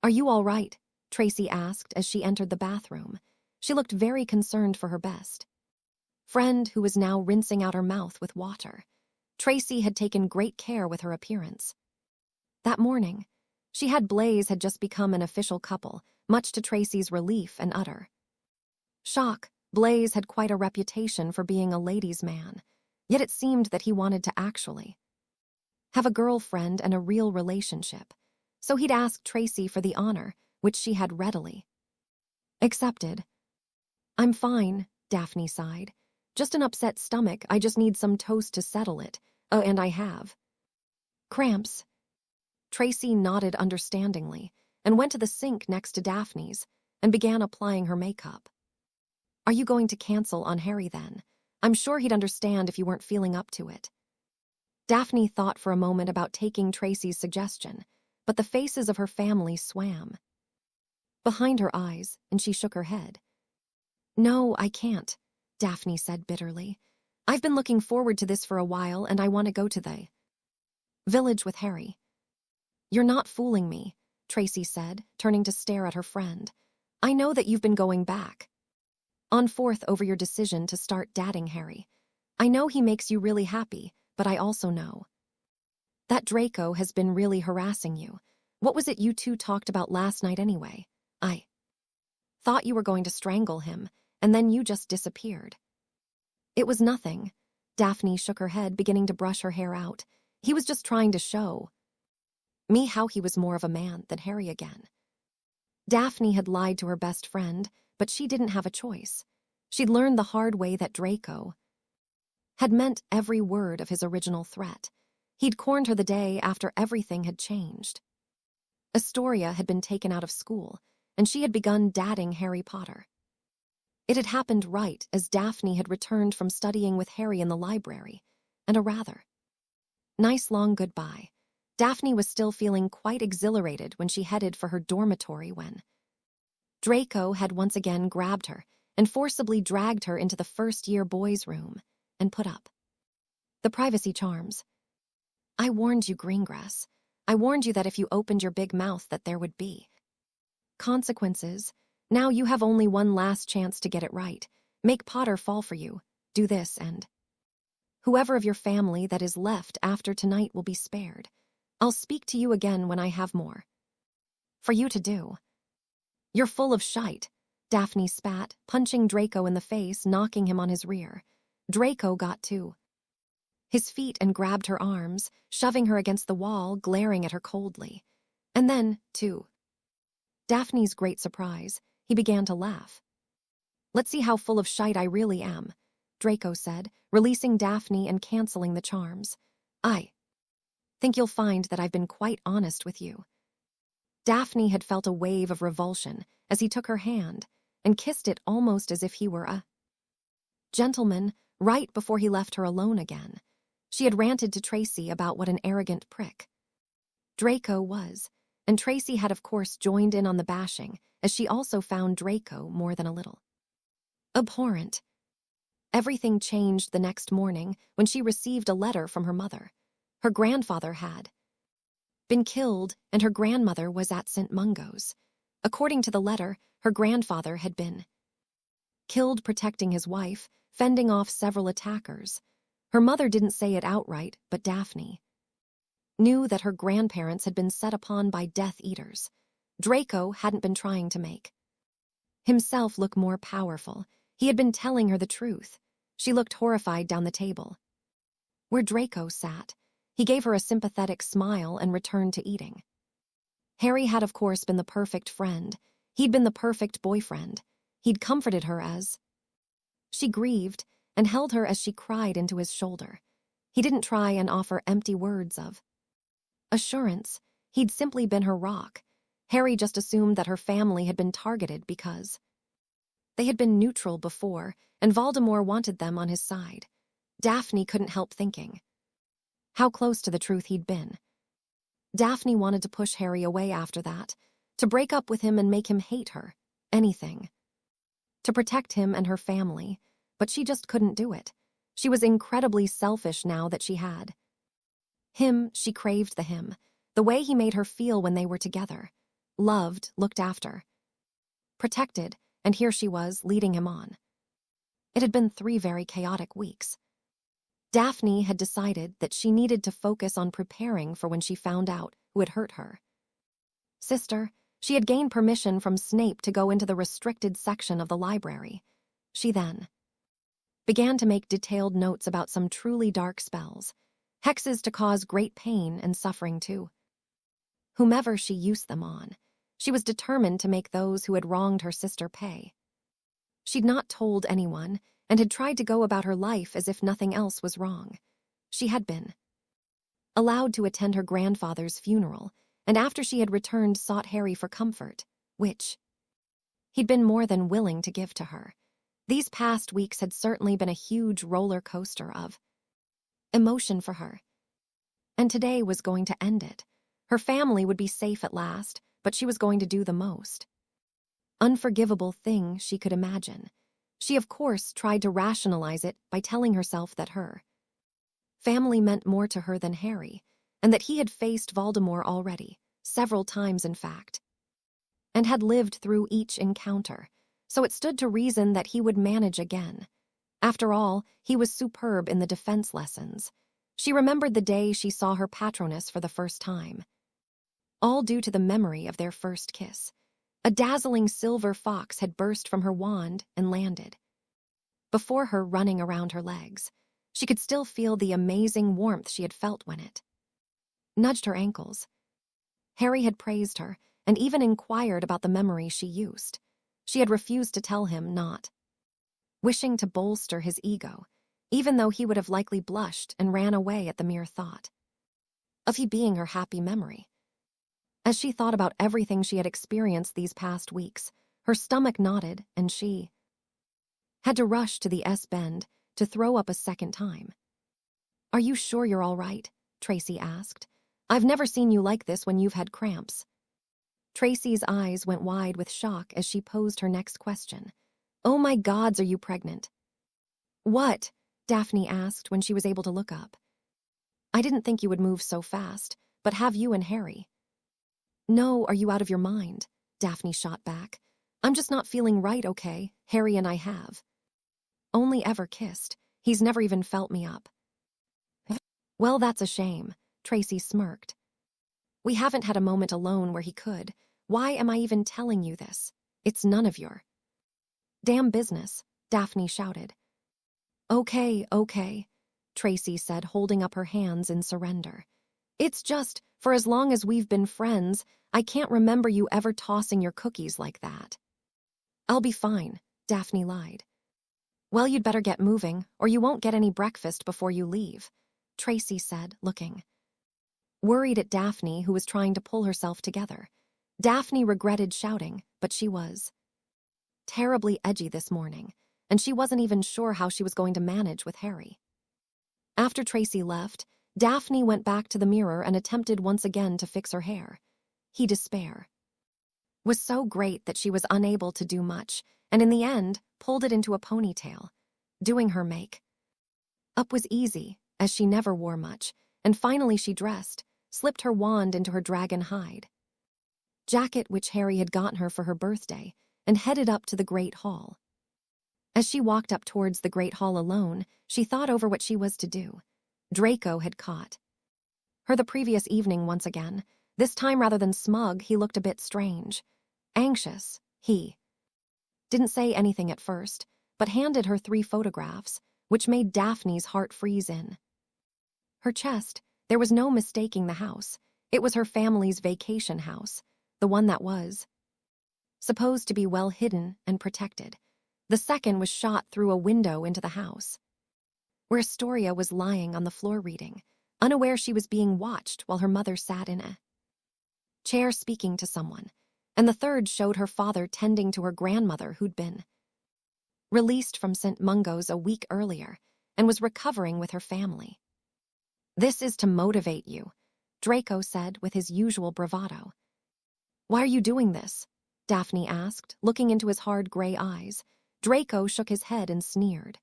"Are you all right?" Tracy asked as she entered the bathroom. She looked very concerned for her best friend, who was now rinsing out her mouth with water. Tracy had taken great care with her appearance. That morning, she had Blaze had just become an official couple, much to Tracy's relief and utter shock. Blaze had quite a reputation for being a ladies' man, yet it seemed that he wanted to actually have a girlfriend and a real relationship. So he'd asked Tracy for the honor, which she had readily accepted. "I'm fine," Daphne sighed. "Just an upset stomach. I just need some toast to settle it. Oh, and I have cramps." Tracy nodded understandingly and went to the sink next to Daphne's and began applying her makeup. "Are you going to cancel on Harry then? I'm sure he'd understand if you weren't feeling up to it." Daphne thought for a moment about taking Tracy's suggestion, but the faces of her family swam behind her eyes, and she shook her head. "No, I can't," Daphne said bitterly. "I've been looking forward to this for a while, and I want to go to the village with Harry." "You're not fooling me," Tracy said, turning to stare at her friend. "I know that you've been going back and forth over your decision to start dating Harry. I know he makes you really happy, but I also know that Draco has been really harassing you. What was it you two talked about last night anyway? I thought you were going to strangle him, and then you just disappeared." "It was nothing." Daphne shook her head, beginning to brush her hair out. "He was just trying to show me how he was more of a man than Harry again." Daphne had lied to her best friend, but she didn't have a choice. She'd learned the hard way that Draco had meant every word of his original threat. He'd cornered her the day after everything had changed. Astoria had been taken out of school, and she had begun dating Harry Potter. It had happened right as Daphne had returned from studying with Harry in the library, and a rather nice long goodbye. Daphne was still feeling quite exhilarated when she headed for her dormitory when Draco had once again grabbed her and forcibly dragged her into the first-year boys' room and put up the privacy charms. "I warned you, Greengrass. I warned you that if you opened your big mouth that there would be consequences. Now you have only one last chance to get it right. Make Potter fall for you. Do this and whoever of your family that is left after tonight will be spared. I'll speak to you again when I have more for you to do." "You're full of shite," Daphne spat, punching Draco in the face, knocking him on his rear. Draco got to his feet and grabbed her arms, shoving her against the wall, glaring at her coldly. And then, to Daphne's great surprise, he began to laugh. "Let's see how full of shite I really am," Draco said, releasing Daphne and canceling the charms. "I think you'll find that I've been quite honest with you." Daphne had felt a wave of revulsion as he took her hand and kissed it almost as if he were a gentleman right before he left her alone again. She had ranted to Tracy about what an arrogant prick Draco was, and Tracy had of course joined in on the bashing, as she also found Draco more than a little abhorrent. Everything changed the next morning when she received a letter from her mother. Her grandfather had been killed, and her grandmother was at St. Mungo's. According to the letter, her grandfather had been killed protecting his wife, fending off several attackers. Her mother didn't say it outright, but Daphne knew that her grandparents had been set upon by Death Eaters. Draco hadn't been trying to make himself look more powerful. He had been telling her the truth. She looked horrified down the table where Draco sat. He gave her a sympathetic smile and returned to eating. Harry had of course been the perfect friend. He'd been the perfect boyfriend. He'd comforted her as she grieved and held her as she cried into his shoulder. He didn't try and offer empty words of assurance. He'd simply been her rock. Harry just assumed that her family had been targeted because they had been neutral before, and Voldemort wanted them on his side. Daphne couldn't help thinking how close to the truth he'd been. Daphne wanted to push Harry away after that, to break up with him and make him hate her. Anything to protect him and her family, but she just couldn't do it. She was incredibly selfish now that she had him. She craved the way he made her feel when they were together. Loved, looked after, protected, and here she was, leading him on. It had been 3 very chaotic weeks. Daphne had decided that she needed to focus on preparing for when she found out who had hurt her sister. She had gained permission from Snape to go into the restricted section of the library. She then began to make detailed notes about some truly dark spells, hexes to cause great pain and suffering to whomever she used them on. She was determined to make those who had wronged her sister pay. She'd not told anyone and had tried to go about her life as if nothing else was wrong. She had been allowed to attend her grandfather's funeral, and after she had returned sought Harry for comfort, which he'd been more than willing to give to her. These past weeks had certainly been a huge roller coaster of emotion for her, and today was going to end it. Her family would be safe at last, but she was going to do the most unforgivable thing she could imagine. She, of course, tried to rationalize it by telling herself that her family meant more to her than Harry, and that he had faced Voldemort already, several times in fact, and had lived through each encounter, so it stood to reason that he would manage again. After all, he was superb in the defense lessons. She remembered the day she saw her patroness for the first time, all due to the memory of their first kiss. A dazzling silver fox had burst from her wand and landed before her, running around her legs. She could still feel the amazing warmth she had felt when it nudged her ankles. Harry had praised her, and even inquired about the memory she used. She had refused to tell him, not wishing to bolster his ego, even though he would have likely blushed and ran away at the mere thought of he being her happy memory. As she thought about everything she had experienced these past weeks, her stomach knotted and she had to rush to the S-bend to throw up a second time. "Are you sure you're all right?" Tracy asked. "I've never seen you like this when you've had cramps." Tracy's eyes went wide with shock as she posed her next question. "Oh my gods, are you pregnant?" "What?" Daphne asked when she was able to look up. "I didn't think you would move so fast, but have you and Harry?" "No, are you out of your mind?" Daphne shot back. "I'm just not feeling right, okay? Harry and I have only ever kissed. He's never even felt me up." "Well, that's a shame," Tracy smirked. "We haven't had a moment alone where he could. Why am I even telling you this? It's none of your damn business," Daphne shouted. Okay, Tracy said, holding up her hands in surrender. "It's just, for as long as we've been friends, I can't remember you ever tossing your cookies like that." "I'll be fine," Daphne lied. "Well, you'd better get moving, or you won't get any breakfast before you leave," Tracy said, looking worried at Daphne, who was trying to pull herself together. Daphne regretted shouting, but she was terribly edgy this morning, and she wasn't even sure how she was going to manage with Harry. After Tracy left, Daphne went back to the mirror and attempted once again to fix her hair. Despair was so great that she was unable to do much, and in the end, pulled it into a ponytail. Doing her make-up was easy, as she never wore much, and finally she dressed, slipped her wand into her dragon hide jacket which Harry had gotten her for her birthday, and headed up to the Great Hall. As she walked up towards the Great Hall alone, she thought over what she was to do. Draco had caught her the previous evening once again. This time, rather than smug, he looked a bit strange. Anxious. He didn't say anything at first, but handed her 3 photographs, which made Daphne's heart freeze in her chest. There was no mistaking the house. It was her family's vacation house, the one that was supposed to be well hidden and protected. The second was shot through a window into the house, where Astoria was lying on the floor reading, unaware she was being watched while her mother sat in a chair speaking to someone, and the third showed her father tending to her grandmother who'd been released from St. Mungo's a week earlier and was recovering with her family. "This is to motivate you," Draco said with his usual bravado. "Why are you doing this?" Daphne asked, looking into his hard gray eyes. Draco shook his head and sneered.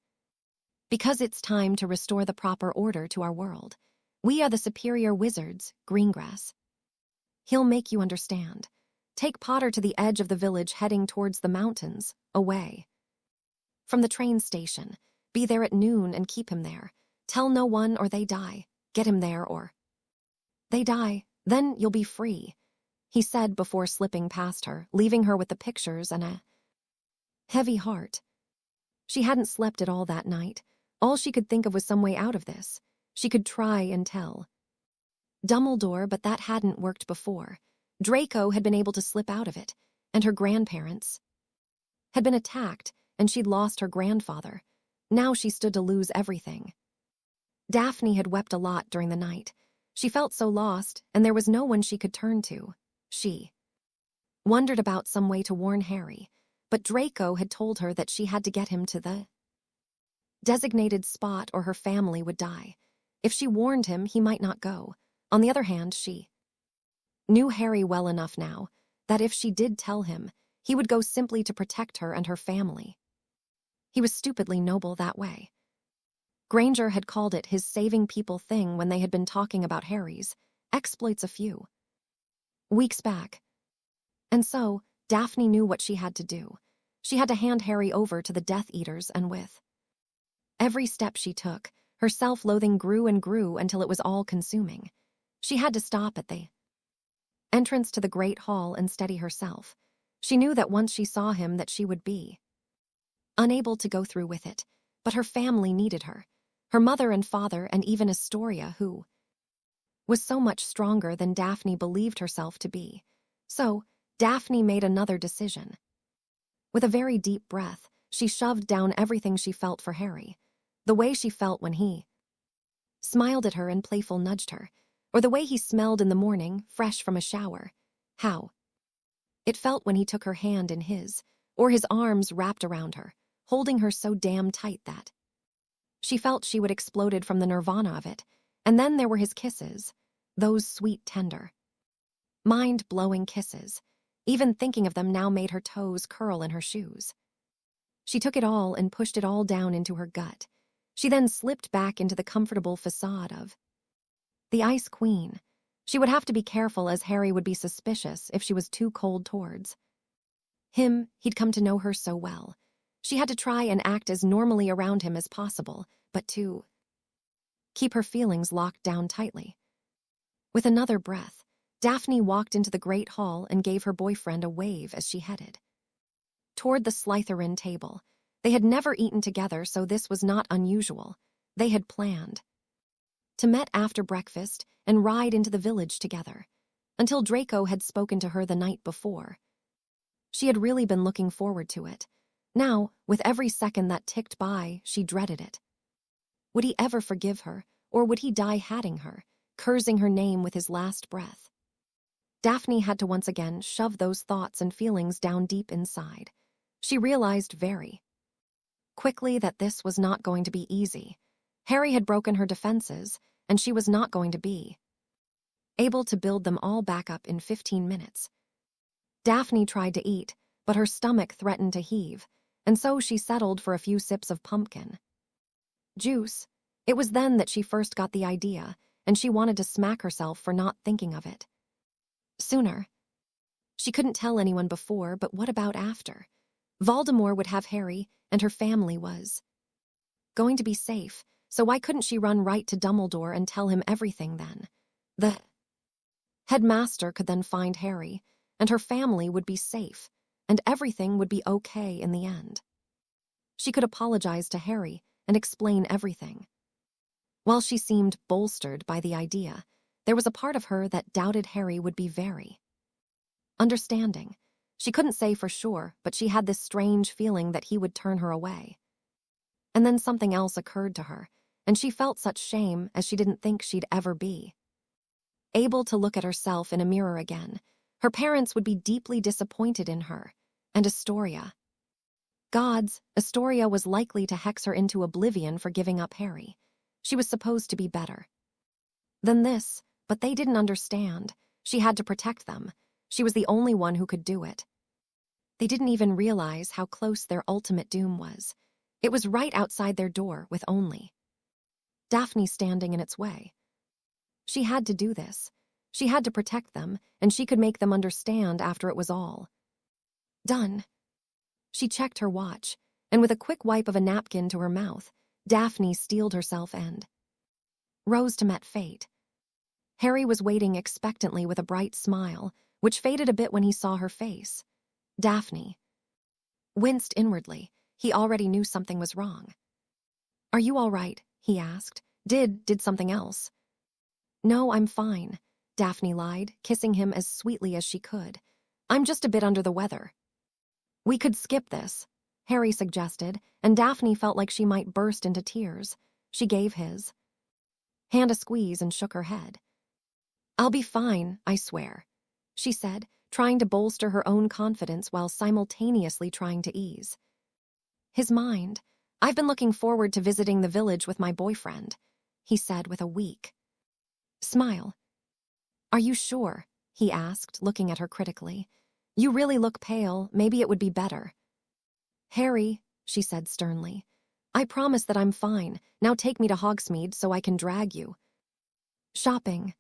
"Because it's time to restore the proper order to our world. We are the superior wizards, Greengrass. He'll make you understand. Take Potter to the edge of the village heading towards the mountains, away from the train station. Be there at noon and keep him there. Tell no one or they die. Get him there or they die, then you'll be free," he said before slipping past her, leaving her with the pictures and a heavy heart. She hadn't slept at all that night. All she could think of was some way out of this. She could try and tell Dumbledore, but that hadn't worked before. Draco had been able to slip out of it, and her grandparents had been attacked, and she'd lost her grandfather. Now she stood to lose everything. Daphne had wept a lot during the night. She felt so lost, and there was no one she could turn to. She wondered about some way to warn Harry, but Draco had told her that she had to get him to the designated spot or her family would die. If she warned him, he might not go. On the other hand, she knew Harry well enough now that if she did tell him, he would go simply to protect her and her family. He was stupidly noble that way. Granger had called it his saving people thing when they had been talking about Harry's exploits a few weeks back. And so, Daphne knew what she had to do. She had to hand Harry over to the Death Eaters, and with every step she took, her self-loathing grew and grew until it was all-consuming. She had to stop at the entrance to the Great Hall and steady herself. She knew that once she saw him that she would be unable to go through with it, but her family needed her. Her mother and father, and even Astoria, who was so much stronger than Daphne believed herself to be. So, Daphne made another decision. With a very deep breath, she shoved down everything she felt for Harry. The way she felt when he smiled at her and playful nudged her, or the way he smelled in the morning, fresh from a shower. How it felt when he took her hand in his, or his arms wrapped around her, holding her so damn tight that she felt she would exploded from the nirvana of it. And then there were his kisses, those sweet, tender, mind-blowing kisses. Even thinking of them now made her toes curl in her shoes. She took it all and pushed it all down into her gut. She then slipped back into the comfortable facade of the Ice Queen. She would have to be careful, as Harry would be suspicious if she was too cold towards him. He'd come to know her so well. She had to try and act as normally around him as possible, but to keep her feelings locked down tightly. With another breath, Daphne walked into the great hall and gave her boyfriend a wave as she headed toward the Slytherin table. They had never eaten together, so this was not unusual. They had planned to meet after breakfast and ride into the village together, until Draco had spoken to her the night before. She had really been looking forward to it. Now, with every second that ticked by, she dreaded it. Would he ever forgive her, or would he die hatting her, cursing her name with his last breath? Daphne had to once again shove those thoughts and feelings down deep inside. She realized very quickly that this was not going to be easy. Harry had broken her defenses, and she was not going to be able to build them all back up in 15 minutes. Daphne tried to eat, but her stomach threatened to heave, and so she settled for a few sips of pumpkin juice. It was then that she first got the idea, and she wanted to smack herself for not thinking of it sooner. She couldn't tell anyone before, but what about after? Voldemort would have Harry, and her family was going to be safe, so why couldn't she run right to Dumbledore and tell him everything then? The headmaster could then find Harry, and her family would be safe, and everything would be okay in the end. She could apologize to Harry and explain everything. While she seemed bolstered by the idea, there was a part of her that doubted Harry would be very understanding. She couldn't say for sure, but she had this strange feeling that he would turn her away. And then something else occurred to her, and she felt such shame as she didn't think she'd ever be able to look at herself in a mirror again. Her parents would be deeply disappointed in her, and Astoria. Gods, Astoria was likely to hex her into oblivion for giving up Harry. She was supposed to be better than this, but they didn't understand. She had to protect them. She was the only one who could do it. They didn't even realize how close their ultimate doom was. It was right outside their door, with only Daphne standing in its way. She had to do this. She had to protect them, and she could make them understand after it was all done. She checked her watch, and with a quick wipe of a napkin to her mouth, Daphne steeled herself and rose to meet fate. Harry was waiting expectantly with a bright smile, which faded a bit when he saw her face. Daphne winced inwardly. He already knew something was wrong. "Are you all right?" he asked. Did something else?" "No, I'm fine," Daphne lied, kissing him as sweetly as she could. "I'm just a bit under the weather." "We could skip this," Harry suggested, and Daphne felt like she might burst into tears. She gave his hand a squeeze and shook her head. "I'll be fine, I swear," she said, trying to bolster her own confidence while simultaneously trying to ease his mind. "I've been looking forward to visiting the village with my boyfriend," he said with a weak smile. "Are you sure?" he asked, looking at her critically. "You really look pale. Maybe it would be better." "Harry," she said sternly, "I promise that I'm fine. Now take me to Hogsmeade so I can drag you shopping."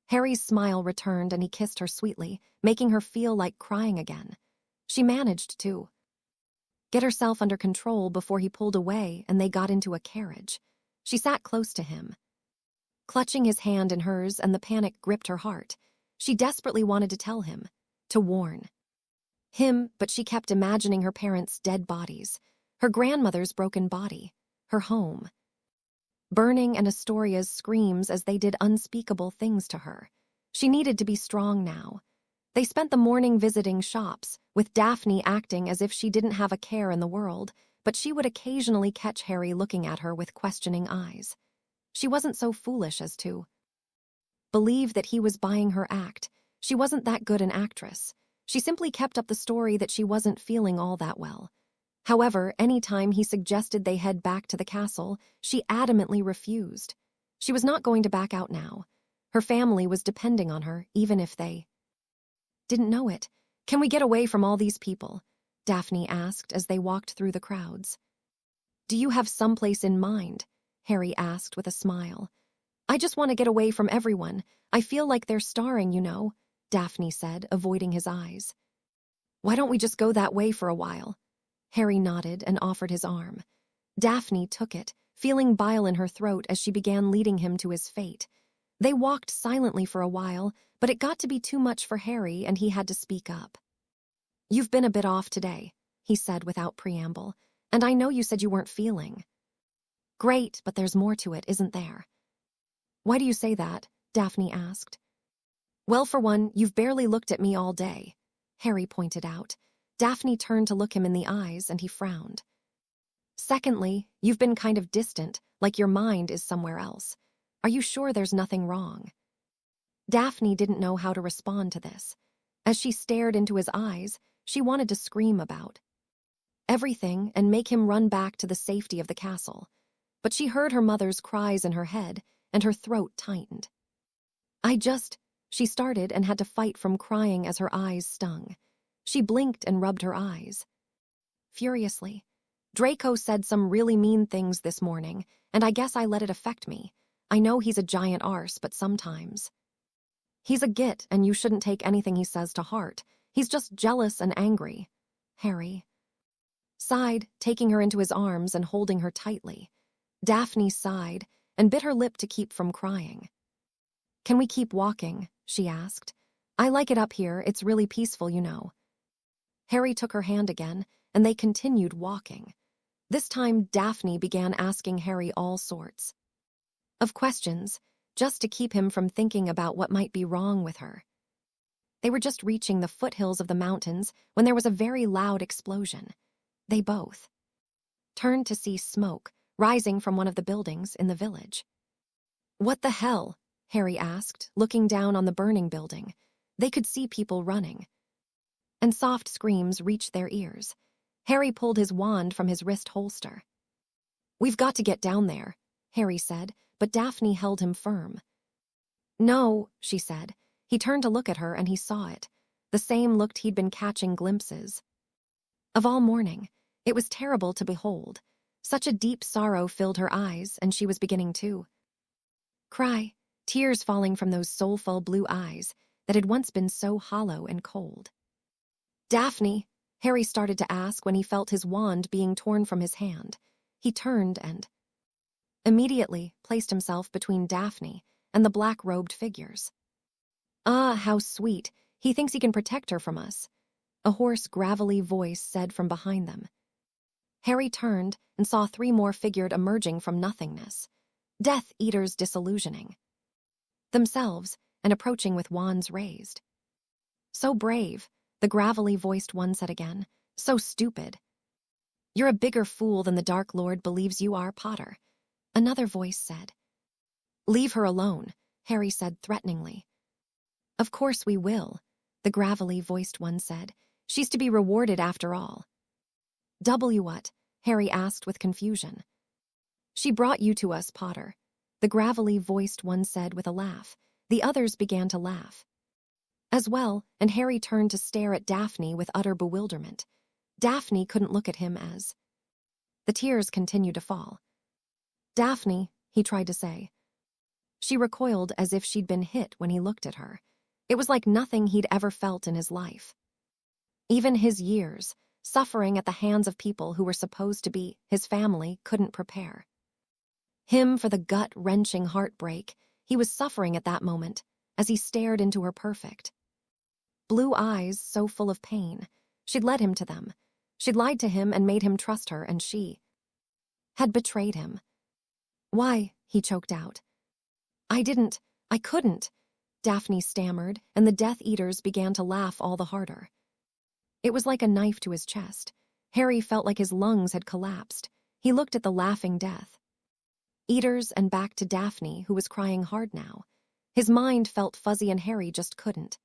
Harry's smile returned and he kissed her sweetly, making her feel like crying again. She managed to get herself under control before he pulled away and they got into a carriage. She sat close to him, clutching his hand in hers, and the panic gripped her heart. She desperately wanted to tell him, to warn him, but she kept imagining her parents' dead bodies, her grandmother's broken body, her home burning, and Astoria's screams as they did unspeakable things to her. She needed to be strong now. They spent the morning visiting shops, with Daphne acting as if she didn't have a care in the world, but she would occasionally catch Harry looking at her with questioning eyes. She wasn't so foolish as to believe that he was buying her act. She wasn't that good an actress. She simply kept up the story that she wasn't feeling all that well. However, any time he suggested they head back to the castle, she adamantly refused. She was not going to back out now. Her family was depending on her, even if they didn't know it. "Can we get away from all these people?" Daphne asked as they walked through the crowds. "Do you have someplace in mind?" Harry asked with a smile. "I just want to get away from everyone. I feel like they're starring, you know," Daphne said, avoiding his eyes. "Why don't we just go that way for a while?" Harry nodded and offered his arm. Daphne took it, feeling bile in her throat as she began leading him to his fate. They walked silently for a while, but it got to be too much for Harry and he had to speak up. "You've been a bit off today," he said without preamble, "and I know you said you weren't feeling great, but there's more to it, isn't there?" "Why do you say that?" Daphne asked. "Well, for one, you've barely looked at me all day," Harry pointed out. Daphne turned to look him in the eyes and he frowned. "Secondly, you've been kind of distant, like your mind is somewhere else. Are you sure there's nothing wrong?" Daphne didn't know how to respond to this. As she stared into his eyes, she wanted to scream about everything and make him run back to the safety of the castle. But she heard her mother's cries in her head, and her throat tightened. She started and had to fight from crying as her eyes stung. She blinked and rubbed her eyes furiously. "Draco said some really mean things this morning, and I guess I let it affect me. I know he's a giant arse, but sometimes he's a git, and you shouldn't take anything he says to heart. He's just jealous and angry." Harry sighed, taking her into his arms and holding her tightly. Daphne sighed and bit her lip to keep from crying. "Can we keep walking?" she asked. "I like it up here, it's really peaceful, you know." Harry took her hand again, and they continued walking. This time, Daphne began asking Harry all sorts of questions, just to keep him from thinking about what might be wrong with her. They were just reaching the foothills of the mountains when there was a very loud explosion. They both turned to see smoke rising from one of the buildings in the village. "What the hell?" Harry asked, looking down on the burning building. They could see people running, and soft screams reached their ears. Harry pulled his wand from his wrist holster. "We've got to get down there," Harry said, but Daphne held him firm. "No," she said. He turned to look at her and he saw it. The same look he'd been catching glimpses of all morning. It was terrible to behold. Such a deep sorrow filled her eyes, and she was beginning to cry, tears falling from those soulful blue eyes that had once been so hollow and cold. "Daphne," Harry started to ask when he felt his wand being torn from his hand. He turned and immediately placed himself between Daphne and the black-robed figures. "Ah, how sweet. He thinks he can protect her from us," a hoarse, gravelly voice said from behind them. Harry turned and saw 3 more figured emerging from nothingness. Death Eaters disillusioning themselves and approaching with wands raised. "So brave," the gravelly-voiced one said again. "So stupid." "You're a bigger fool than the Dark Lord believes you are, Potter," another voice said. "Leave her alone," Harry said threateningly. "Of course we will," the gravelly-voiced one said. "She's to be rewarded after all." What?" Harry asked with confusion. "She brought you to us, Potter," the gravelly-voiced one said with a laugh. The others began to laugh as well, and Harry turned to stare at Daphne with utter bewilderment. Daphne couldn't look at him as the tears continued to fall. "Daphne," he tried to say. She recoiled as if she'd been hit when he looked at her. It was like nothing he'd ever felt in his life. Even his years, suffering at the hands of people who were supposed to be his family, couldn't prepare him for the gut-wrenching heartbreak he was suffering at that moment as he stared into her perfect blue eyes so full of pain. She'd led him to them. She'd lied to him and made him trust her, and she had betrayed him. "Why?" he choked out. I couldn't." Daphne stammered, and the Death Eaters began to laugh all the harder. It was like a knife to his chest. Harry felt like his lungs had collapsed. He looked at the laughing Death Eaters and back to Daphne, who was crying hard now. His mind felt fuzzy and Harry just couldn't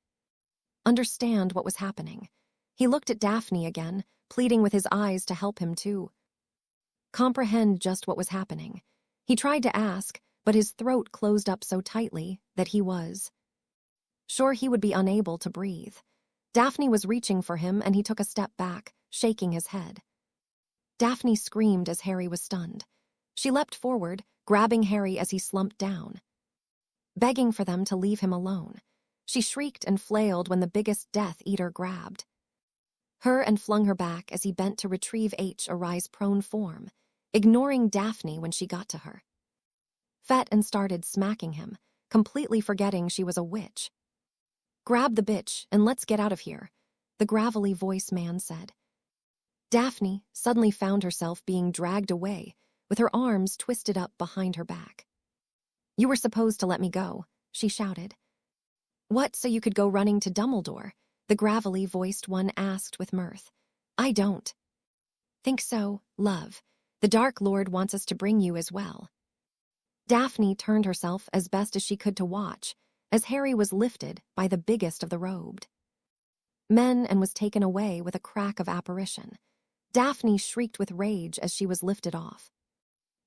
understand what was happening. He looked at Daphne again, pleading with his eyes to help him to comprehend just what was happening. He tried to ask, but his throat closed up so tightly that he was sure he would be unable to breathe. Daphne was reaching for him, and he took a step back, shaking his head. Daphne screamed as Harry was stunned. She leapt forward, grabbing Harry as he slumped down, begging for them to leave him alone. She shrieked and flailed when the biggest Death Eater grabbed her and flung her back as he bent to retrieve H's prone form, ignoring Daphne when she got to her. Fet and started smacking him, completely forgetting she was a witch. "Grab the bitch and let's get out of here," the gravelly voice man said. Daphne suddenly found herself being dragged away, with her arms twisted up behind her back. "You were supposed to let me go," she shouted. "What, so you could go running to Dumbledore?" the gravelly voiced one asked with mirth. "I don't think so, love. The Dark Lord wants us to bring you as well." Daphne turned herself as best as she could to watch, as Harry was lifted by the biggest of the robed men and was taken away with a crack of apparition. Daphne shrieked with rage as she was lifted off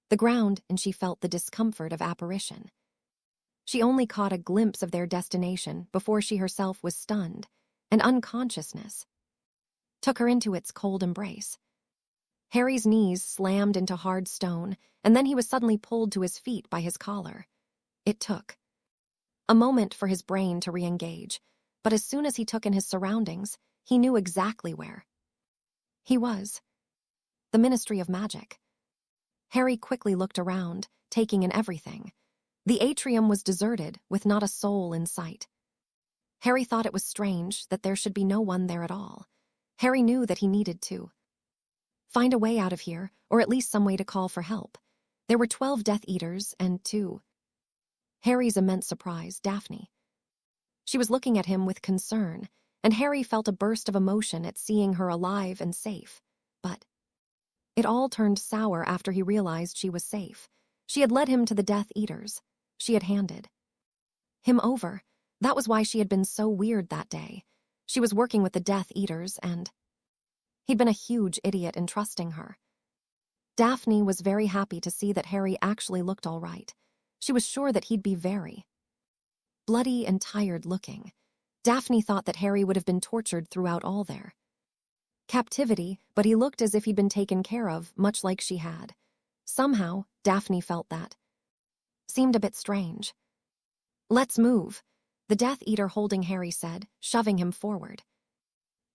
the ground, and she felt the discomfort of apparition. She only caught a glimpse of their destination before she herself was stunned, and unconsciousness took her into its cold embrace. Harry's knees slammed into hard stone, and then he was suddenly pulled to his feet by his collar. It took a moment for his brain to re-engage, but as soon as he took in his surroundings, he knew exactly where he was. The Ministry of Magic. Harry quickly looked around, taking in everything. The atrium was deserted, with not a soul in sight. Harry thought it was strange that there should be no one there at all. Harry knew that he needed to find a way out of here, or at least some way to call for help. There were 12 Death Eaters and to Harry's immense surprise, Daphne. She was looking at him with concern, and Harry felt a burst of emotion at seeing her alive and safe. But it all turned sour after he realized she was safe. She had led him to the Death Eaters. She had handed him over. That was why she had been so weird that day. She was working with the Death Eaters, and he'd been a huge idiot in trusting her. Daphne was very happy to see that Harry actually looked all right. She was sure that he'd be very bloody and tired looking. Daphne thought that Harry would have been tortured throughout all their captivity, but he looked as if he'd been taken care of, much like she had. Somehow, Daphne felt that seemed a bit strange. "Let's move," the Death Eater holding Harry said, shoving him forward.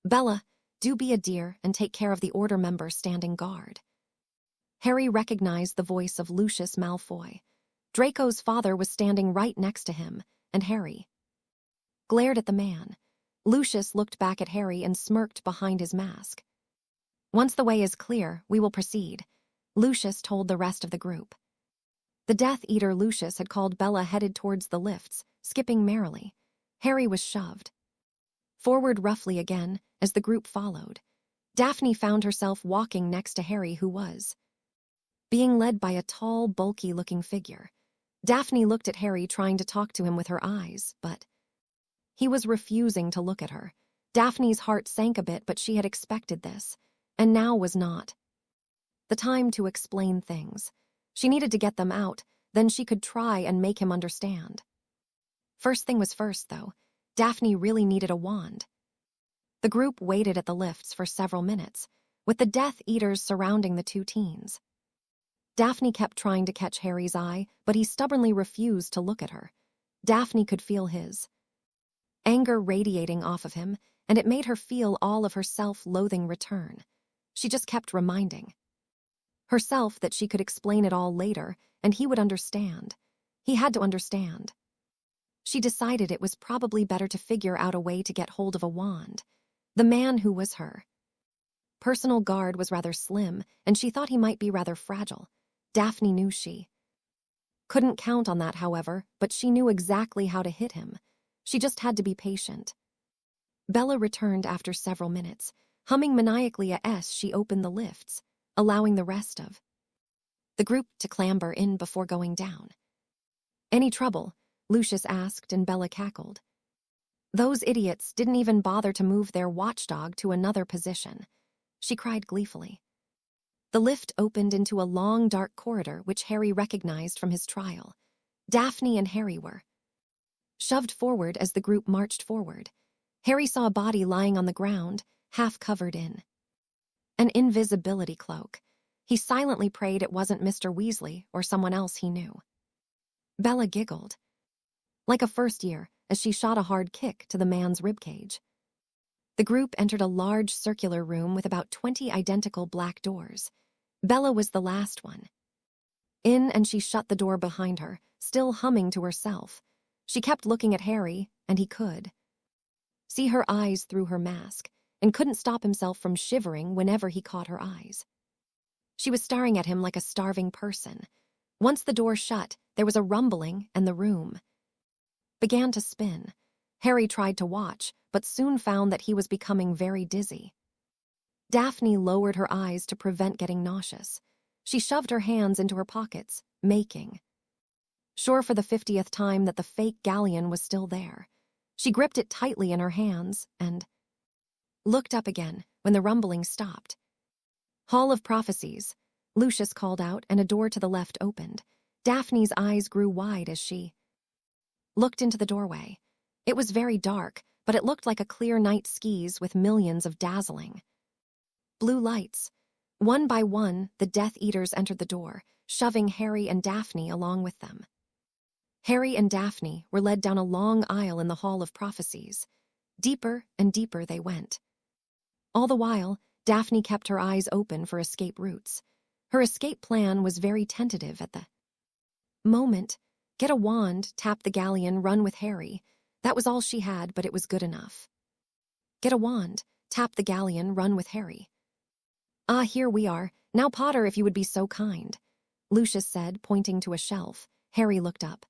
"Bella, do be a dear and take care of the Order member standing guard." Harry recognized the voice of Lucius Malfoy. Draco's father was standing right next to him, and Harry glared at the man. Lucius looked back at Harry and smirked behind his mask. "Once the way is clear, we will proceed," Lucius told the rest of the group. The Death Eater Lucius had called Bella headed towards the lifts, skipping merrily. Harry was shoved forward roughly again as the group followed. Daphne found herself walking next to Harry, who was being led by a tall, bulky-looking figure. Daphne looked at Harry, trying to talk to him with her eyes, but he was refusing to look at her. Daphne's heart sank a bit, but she had expected this, and now was not the time to explain things. She needed to get them out, then she could try and make him understand. First thing was first, though. Daphne really needed a wand. The group waited at the lifts for several minutes, with the Death Eaters surrounding the two teens. Daphne kept trying to catch Harry's eye, but he stubbornly refused to look at her. Daphne could feel his anger radiating off of him, and it made her feel all of her self-loathing return. She just kept reminding herself that she could explain it all later, and he would understand. He had to understand. She decided it was probably better to figure out a way to get hold of a wand. The man who was her personal guard was rather slim, and she thought he might be rather fragile. Daphne knew she couldn't count on that, however, but she knew exactly how to hit him. She just had to be patient. Bella returned after several minutes, humming maniacally as she opened the lifts, allowing the rest of the group to clamber in before going down. "Any trouble?" Lucius asked, and Bella cackled. Those idiots didn't even bother to move their watchdog to another position. She cried gleefully. The lift opened into a long, dark corridor which Harry recognized from his trial. Daphne and Harry were shoved forward as the group marched forward. Harry saw a body lying on the ground, half covered in an invisibility cloak. He silently prayed it wasn't Mr. Weasley or someone else he knew. Bella giggled, like a first year, as she shot a hard kick to the man's ribcage. The group entered a large circular room with about 20 identical black doors. Bella was the last one in, and she shut the door behind her, still humming to herself. She kept looking at Harry, and he could see her eyes through her mask, and couldn't stop himself from shivering whenever he caught her eyes. She was staring at him like a starving person. Once the door shut, there was a rumbling, and the room began to spin. Harry tried to watch, but soon found that he was becoming very dizzy. Daphne lowered her eyes to prevent getting nauseous. She shoved her hands into her pockets, making sure for the 50th time that the fake galleon was still there. She gripped it tightly in her hands and looked up again when the rumbling stopped. "Hall of Prophecies," Lucius called out, and a door to the left opened. Daphne's eyes grew wide as she looked into the doorway. It was very dark, but it looked like a clear night skies with millions of dazzling blue lights. One by one, the Death Eaters entered the door, shoving Harry and Daphne along with them. Harry and Daphne were led down a long aisle in the Hall of Prophecies. Deeper and deeper they went. All the while, Daphne kept her eyes open for escape routes. Her escape plan was very tentative at the moment. Get a wand, tap the galleon, run with Harry. That was all she had, but it was good enough. Get a wand, tap the galleon, run with Harry. "Ah, here we are. Now, Potter, if you would be so kind," Lucius said, pointing to a shelf. Harry looked up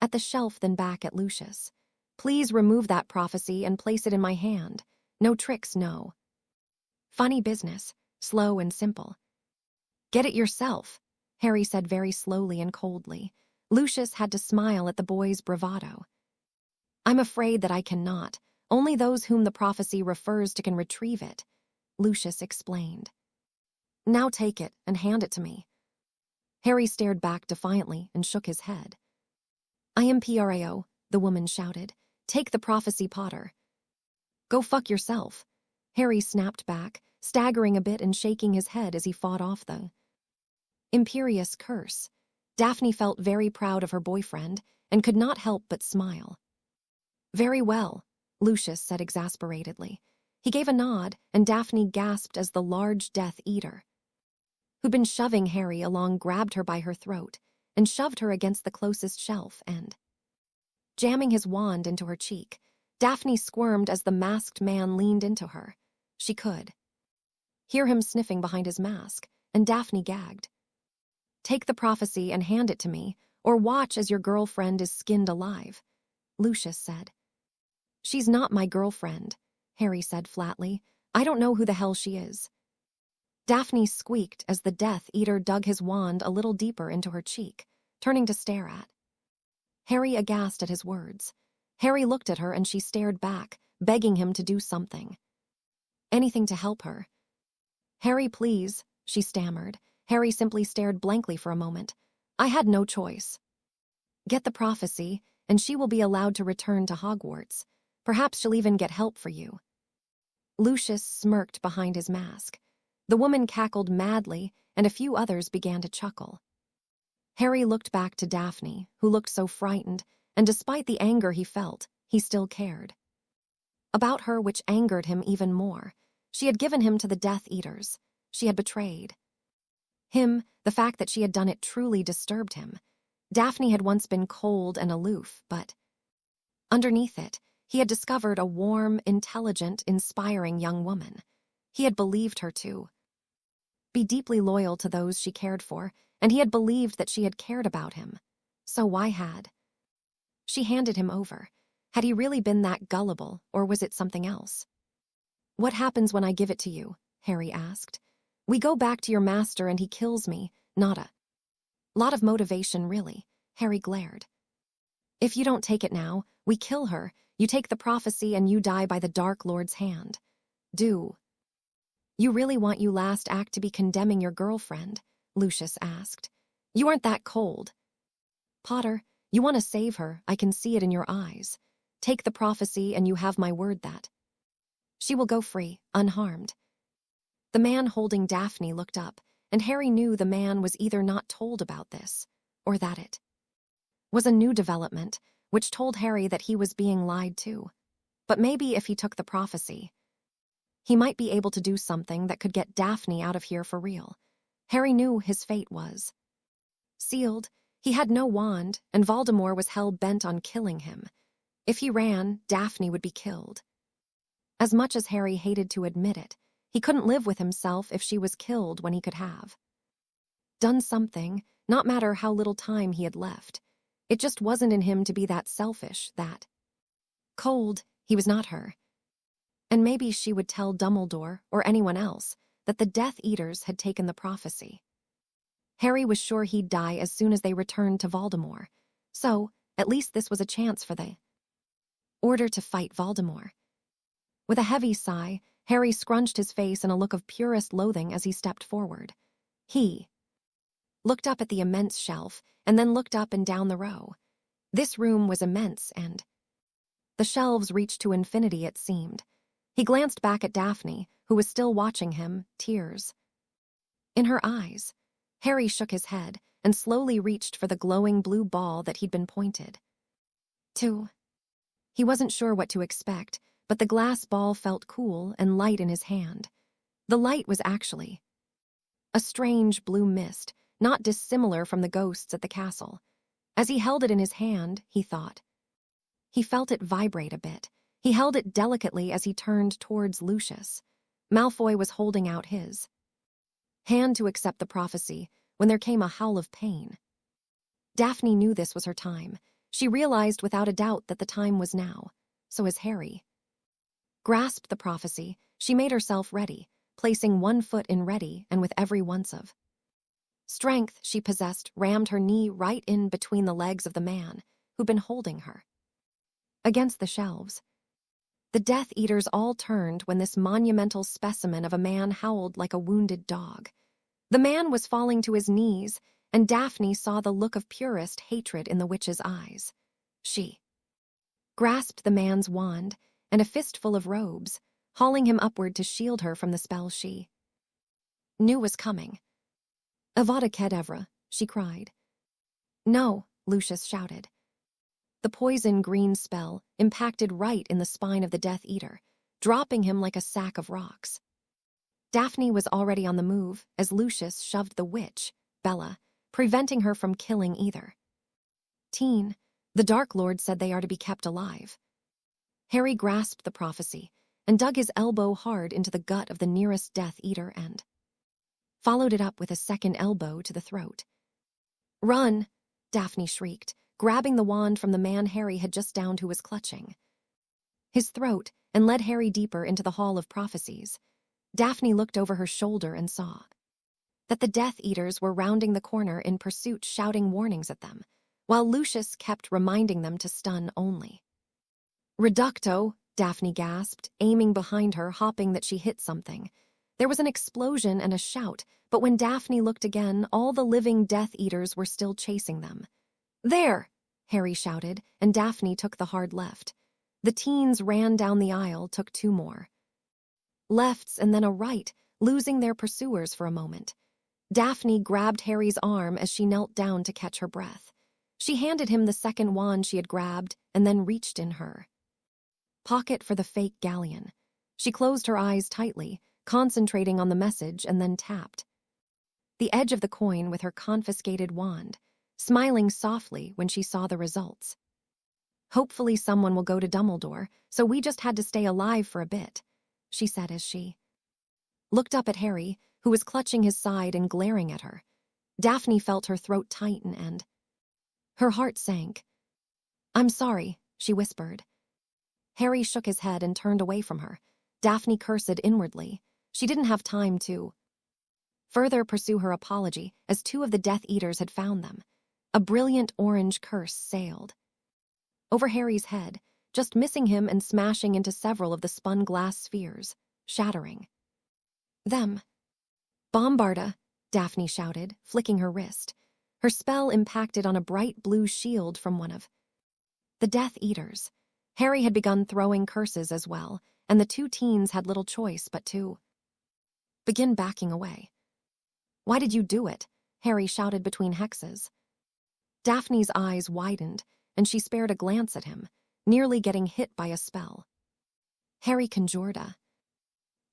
at the shelf, then back at Lucius. "Please remove that prophecy and place it in my hand. No tricks, no funny business, slow and simple." "Get it yourself," Harry said very slowly and coldly. Lucius had to smile at the boy's bravado. "I'm afraid that I cannot. Only those whom the prophecy refers to can retrieve it," Lucius explained. "Now take it and hand it to me." Harry stared back defiantly and shook his head. "I am PRAO, the woman shouted. "Take the prophecy, Potter." "Go fuck yourself," Harry snapped back, staggering a bit and shaking his head as he fought off the imperious curse. Daphne felt very proud of her boyfriend and could not help but smile. "Very well," Lucius said exasperatedly. He gave a nod, and Daphne gasped as the large Death Eater, who'd been shoving Harry along, grabbed her by her throat and shoved her against the closest shelf and, jamming his wand into her cheek, Daphne squirmed as the masked man leaned into her. She could hear him sniffing behind his mask, and Daphne gagged. "Take the prophecy and hand it to me, or watch as your girlfriend is skinned alive," Lucius said. "She's not my girlfriend," Harry said flatly. "I don't know who the hell she is." Daphne squeaked as the Death Eater dug his wand a little deeper into her cheek, turning to stare at Harry, aghast at his words. Harry looked at her and she stared back, begging him to do something. Anything to help her. "Harry, please," she stammered. Harry simply stared blankly for a moment. "I had no choice. Get the prophecy, and she will be allowed to return to Hogwarts. Perhaps she'll even get help for you." Lucius smirked behind his mask. The woman cackled madly, and a few others began to chuckle. Harry looked back to Daphne, who looked so frightened, and despite the anger he felt, he still cared about her, which angered him even more. She had given him to the Death Eaters. She had betrayed him. The fact that she had done it truly disturbed him. Daphne had once been cold and aloof, but underneath it, he had discovered a warm, intelligent, inspiring young woman. He had believed her to be deeply loyal to those she cared for, and he had believed that she had cared about him. So why had she handed him over? Had he really been that gullible, or was it something else? "What happens when I give it to you?" Harry asked. "We go back to your master and he kills me. Not a lot of motivation, really." Harry glared. "If you don't take it now, we kill her. You take the prophecy and you die by the Dark Lord's hand. Do you really want your last act to be condemning your girlfriend?" Lucius asked. "You aren't that cold. Potter, you want to save her, I can see it in your eyes. Take the prophecy and you have my word that she will go free, unharmed." The man holding Daphne looked up, and Harry knew the man was either not told about this, or that it was a new development, which told Harry that he was being lied to. But maybe if he took the prophecy, he might be able to do something that could get Daphne out of here for real. Harry knew his fate was sealed. He had no wand, and Voldemort was hell-bent on killing him. If he ran, Daphne would be killed. As much as Harry hated to admit it, he couldn't live with himself if she was killed when he could have done something, not matter how little time he had left. It just wasn't in him to be that selfish, that cold. He was not her. And maybe she would tell Dumbledore, or anyone else, that the Death Eaters had taken the prophecy. Harry was sure he'd die as soon as they returned to Voldemort. So, at least this was a chance for the Order to fight Voldemort. With a heavy sigh, Harry scrunched his face in a look of purest loathing as he stepped forward. He looked up at the immense shelf, and then looked up and down the row. This room was immense, and the shelves reached to infinity, it seemed. He glanced back at Daphne, who was still watching him, tears in her eyes. Harry shook his head and slowly reached for the glowing blue ball that he'd been pointed to. He wasn't sure what to expect, but the glass ball felt cool and light in his hand. The light was actually a strange blue mist, not dissimilar from the ghosts at the castle. As he held it in his hand, he thought. He felt it vibrate a bit. He held it delicately as he turned towards Lucius. Malfoy was holding out his hand to accept the prophecy when there came a howl of pain. Daphne knew this was her time. She realized without a doubt that the time was now. So as Harry grasped the prophecy, she made herself ready, placing one foot in ready, and with every ounce of strength she possessed rammed her knee right in between the legs of the man who'd been holding her against the shelves. The Death Eaters all turned when this monumental specimen of a man howled like a wounded dog. The man was falling to his knees, and Daphne saw the look of purest hatred in the witch's eyes. She grasped the man's wand and a fistful of robes, hauling him upward to shield her from the spell she knew was coming. "Avada Kedavra," she cried. "No," Lucius shouted. The poison green spell impacted right in the spine of the Death Eater, dropping him like a sack of rocks. Daphne was already on the move as Lucius shoved the witch, Bella, preventing her from killing either teen. The Dark Lord said they are to be kept alive. Harry grasped the prophecy and dug his elbow hard into the gut of the nearest Death Eater and followed it up with a second elbow to the throat. "Run!" Daphne shrieked, grabbing the wand from the man Harry had just downed who was clutching his throat, and led Harry deeper into the Hall of Prophecies. Daphne looked over her shoulder and saw that the Death Eaters were rounding the corner in pursuit, shouting warnings at them, while Lucius kept reminding them to stun only. "Reducto," Daphne gasped, aiming behind her, hoping that she hit something. There was an explosion and a shout, but when Daphne looked again, all the living Death Eaters were still chasing them. "There!" Harry shouted, and Daphne took the hard left. The teens ran down the aisle, took two more lefts and then a right, losing their pursuers for a moment. Daphne grabbed Harry's arm as she knelt down to catch her breath. She handed him the second wand she had grabbed and then reached in her pocket for the fake galleon. She closed her eyes tightly, concentrating on the message, and then tapped the edge of the coin with her confiscated wand, smiling softly when she saw the results. "Hopefully someone will go to Dumbledore, so we just had to stay alive for a bit," she said as she looked up at Harry, who was clutching his side and glaring at her. Daphne felt her throat tighten and her heart sank. "I'm sorry," she whispered. Harry shook his head and turned away from her. Daphne cursed inwardly. She didn't have time to further pursue her apology, as two of the Death Eaters had found them. A brilliant orange curse sailed over Harry's head, just missing him and smashing into several of the spun glass spheres, shattering them. "Bombarda!" Daphne shouted, flicking her wrist. Her spell impacted on a bright blue shield from one of the Death Eaters. Harry had begun throwing curses as well, and the two teens had little choice but to begin backing away. "Why did you do it?" Harry shouted between hexes. Daphne's eyes widened, and she spared a glance at him, nearly getting hit by a spell. Harry conjured a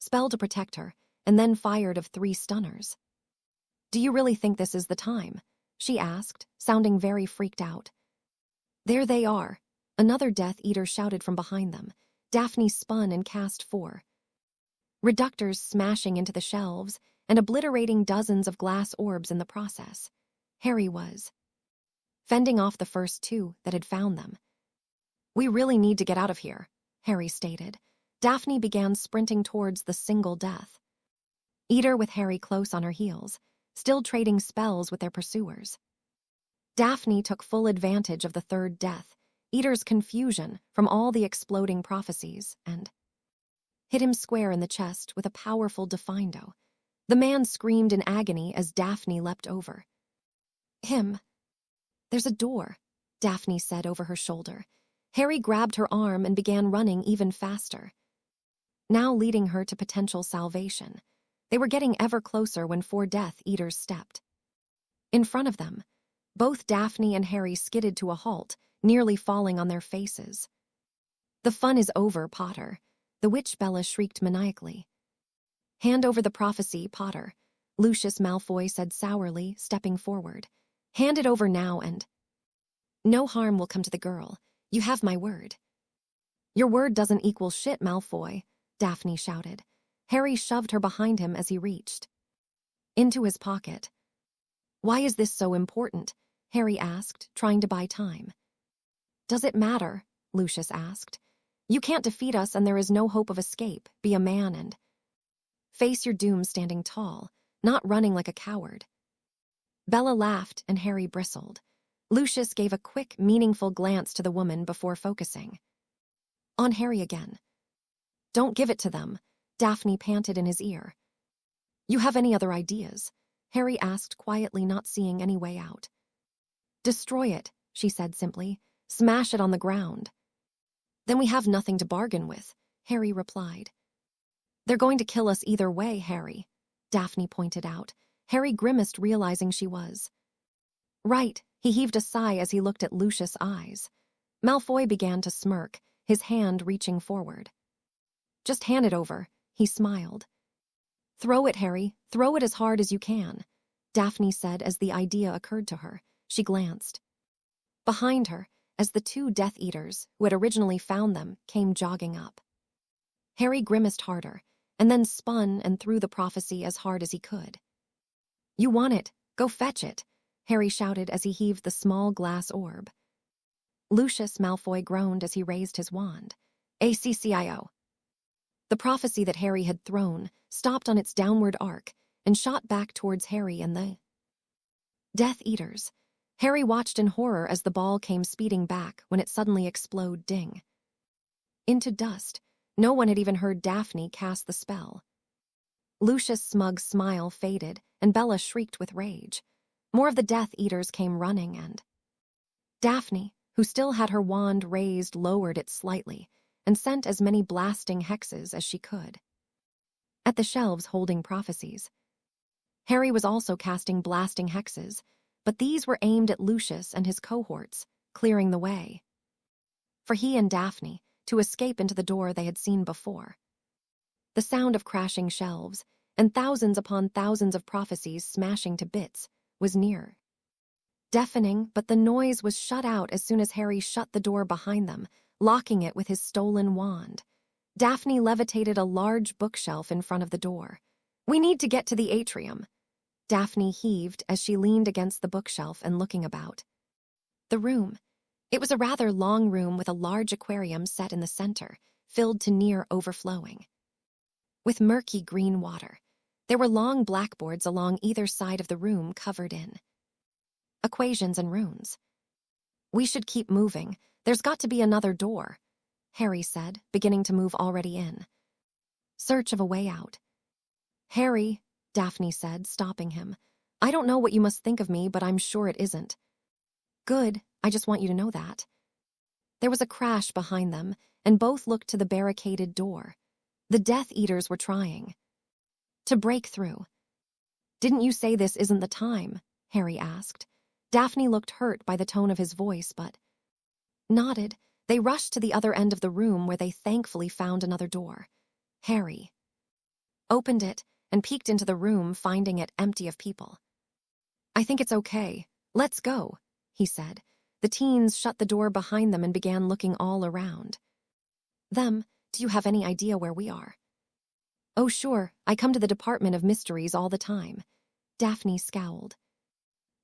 spell to protect her, and then fired of 3 stunners. "Do you really think this is the time?" she asked, sounding very freaked out. "There they are," another Death Eater shouted from behind them. Daphne spun and cast 4 reductors, smashing into the shelves and obliterating dozens of glass orbs in the process. Harry was fending off the first 2 that had found them. "We really need to get out of here," Harry stated. Daphne began sprinting towards the single Death Eater, with Harry close on her heels, still trading spells with their pursuers. Daphne took full advantage of the third Death Eater's confusion from all the exploding prophecies and hit him square in the chest with a powerful defindo. The man screamed in agony as Daphne leapt over him. "There's a door," Daphne said over her shoulder. Harry grabbed her arm and began running even faster, now leading her to potential salvation. They were getting ever closer when 4 Death Eaters stepped in front of them. Both Daphne and Harry skidded to a halt, nearly falling on their faces. "The fun is over, Potter," the witch Bella shrieked maniacally. "Hand over the prophecy, Potter," Lucius Malfoy said sourly, stepping forward. "Hand it over now and no harm will come to the girl. You have my word." "Your word doesn't equal shit, Malfoy," Daphne shouted. Harry shoved her behind him as he reached into his pocket. "Why is this so important?" Harry asked, trying to buy time. "Does it matter?" Lucius asked. "You can't defeat us and there is no hope of escape. Be a man and face your doom standing tall, not running like a coward." Bella laughed and Harry bristled. Lucius gave a quick, meaningful glance to the woman before focusing on Harry again. "Don't give it to them," Daphne panted in his ear. "You have any other ideas?" Harry asked quietly, not seeing any way out. "Destroy it," she said simply. "Smash it on the ground." "Then we have nothing to bargain with," Harry replied. "They're going to kill us either way, Harry," Daphne pointed out. Harry grimaced, realizing she was right. He heaved a sigh as he looked at Lucius' eyes. Malfoy began to smirk, his hand reaching forward. "Just hand it over," he smiled. "Throw it, Harry. Throw it as hard as you can," Daphne said as the idea occurred to her. She glanced behind her as the 2 Death Eaters, who had originally found them, came jogging up. Harry grimaced harder, and then spun and threw the prophecy as hard as he could. "You want it. Go fetch it," Harry shouted as he heaved the small glass orb. Lucius Malfoy groaned as he raised his wand. "ACCIO." The prophecy that Harry had thrown stopped on its downward arc and shot back towards Harry and the Death Eaters. Harry watched in horror as the ball came speeding back when it suddenly exploded ding into dust. No one had even heard Daphne cast the spell. Lucius' smug smile faded, and Bella shrieked with rage. More of the Death Eaters came running, and Daphne, who still had her wand raised, lowered it slightly and sent as many blasting hexes as she could at the shelves holding prophecies. Harry was also casting blasting hexes, but these were aimed at Lucius and his cohorts, clearing the way for he and Daphne to escape into the door they had seen before. The sound of crashing shelves and thousands upon thousands of prophecies smashing to bits was near. Deafening, but the noise was shut out as soon as Harry shut the door behind them, locking it with his stolen wand. Daphne levitated a large bookshelf in front of the door. "We need to get to the atrium." Daphne heaved as she leaned against the bookshelf and looking about the room. It was a rather long room with a large aquarium set in the center, filled to near overflowing. With murky green water, there were long blackboards along either side of the room covered in equations and runes. "We should keep moving. There's got to be another door," Harry said, beginning to move already in search of a way out. "Harry," Daphne said, stopping him. "I don't know what you must think of me, but I'm sure it isn't." "Good, I just want you to know that." There was a crash behind them, and both looked to the barricaded door. The Death Eaters were trying to break through. "Didn't you say this isn't the time?" Harry asked. Daphne looked hurt by the tone of his voice, but nodded. They rushed to the other end of the room where they thankfully found another door. Harry opened it and peeked into the room, finding it empty of people. "I think it's okay. Let's go," he said. The teens shut the door behind them and began looking all around. "Them, do you have any idea where we are?" "Oh, sure, I come to the Department of Mysteries all the time." Daphne scowled.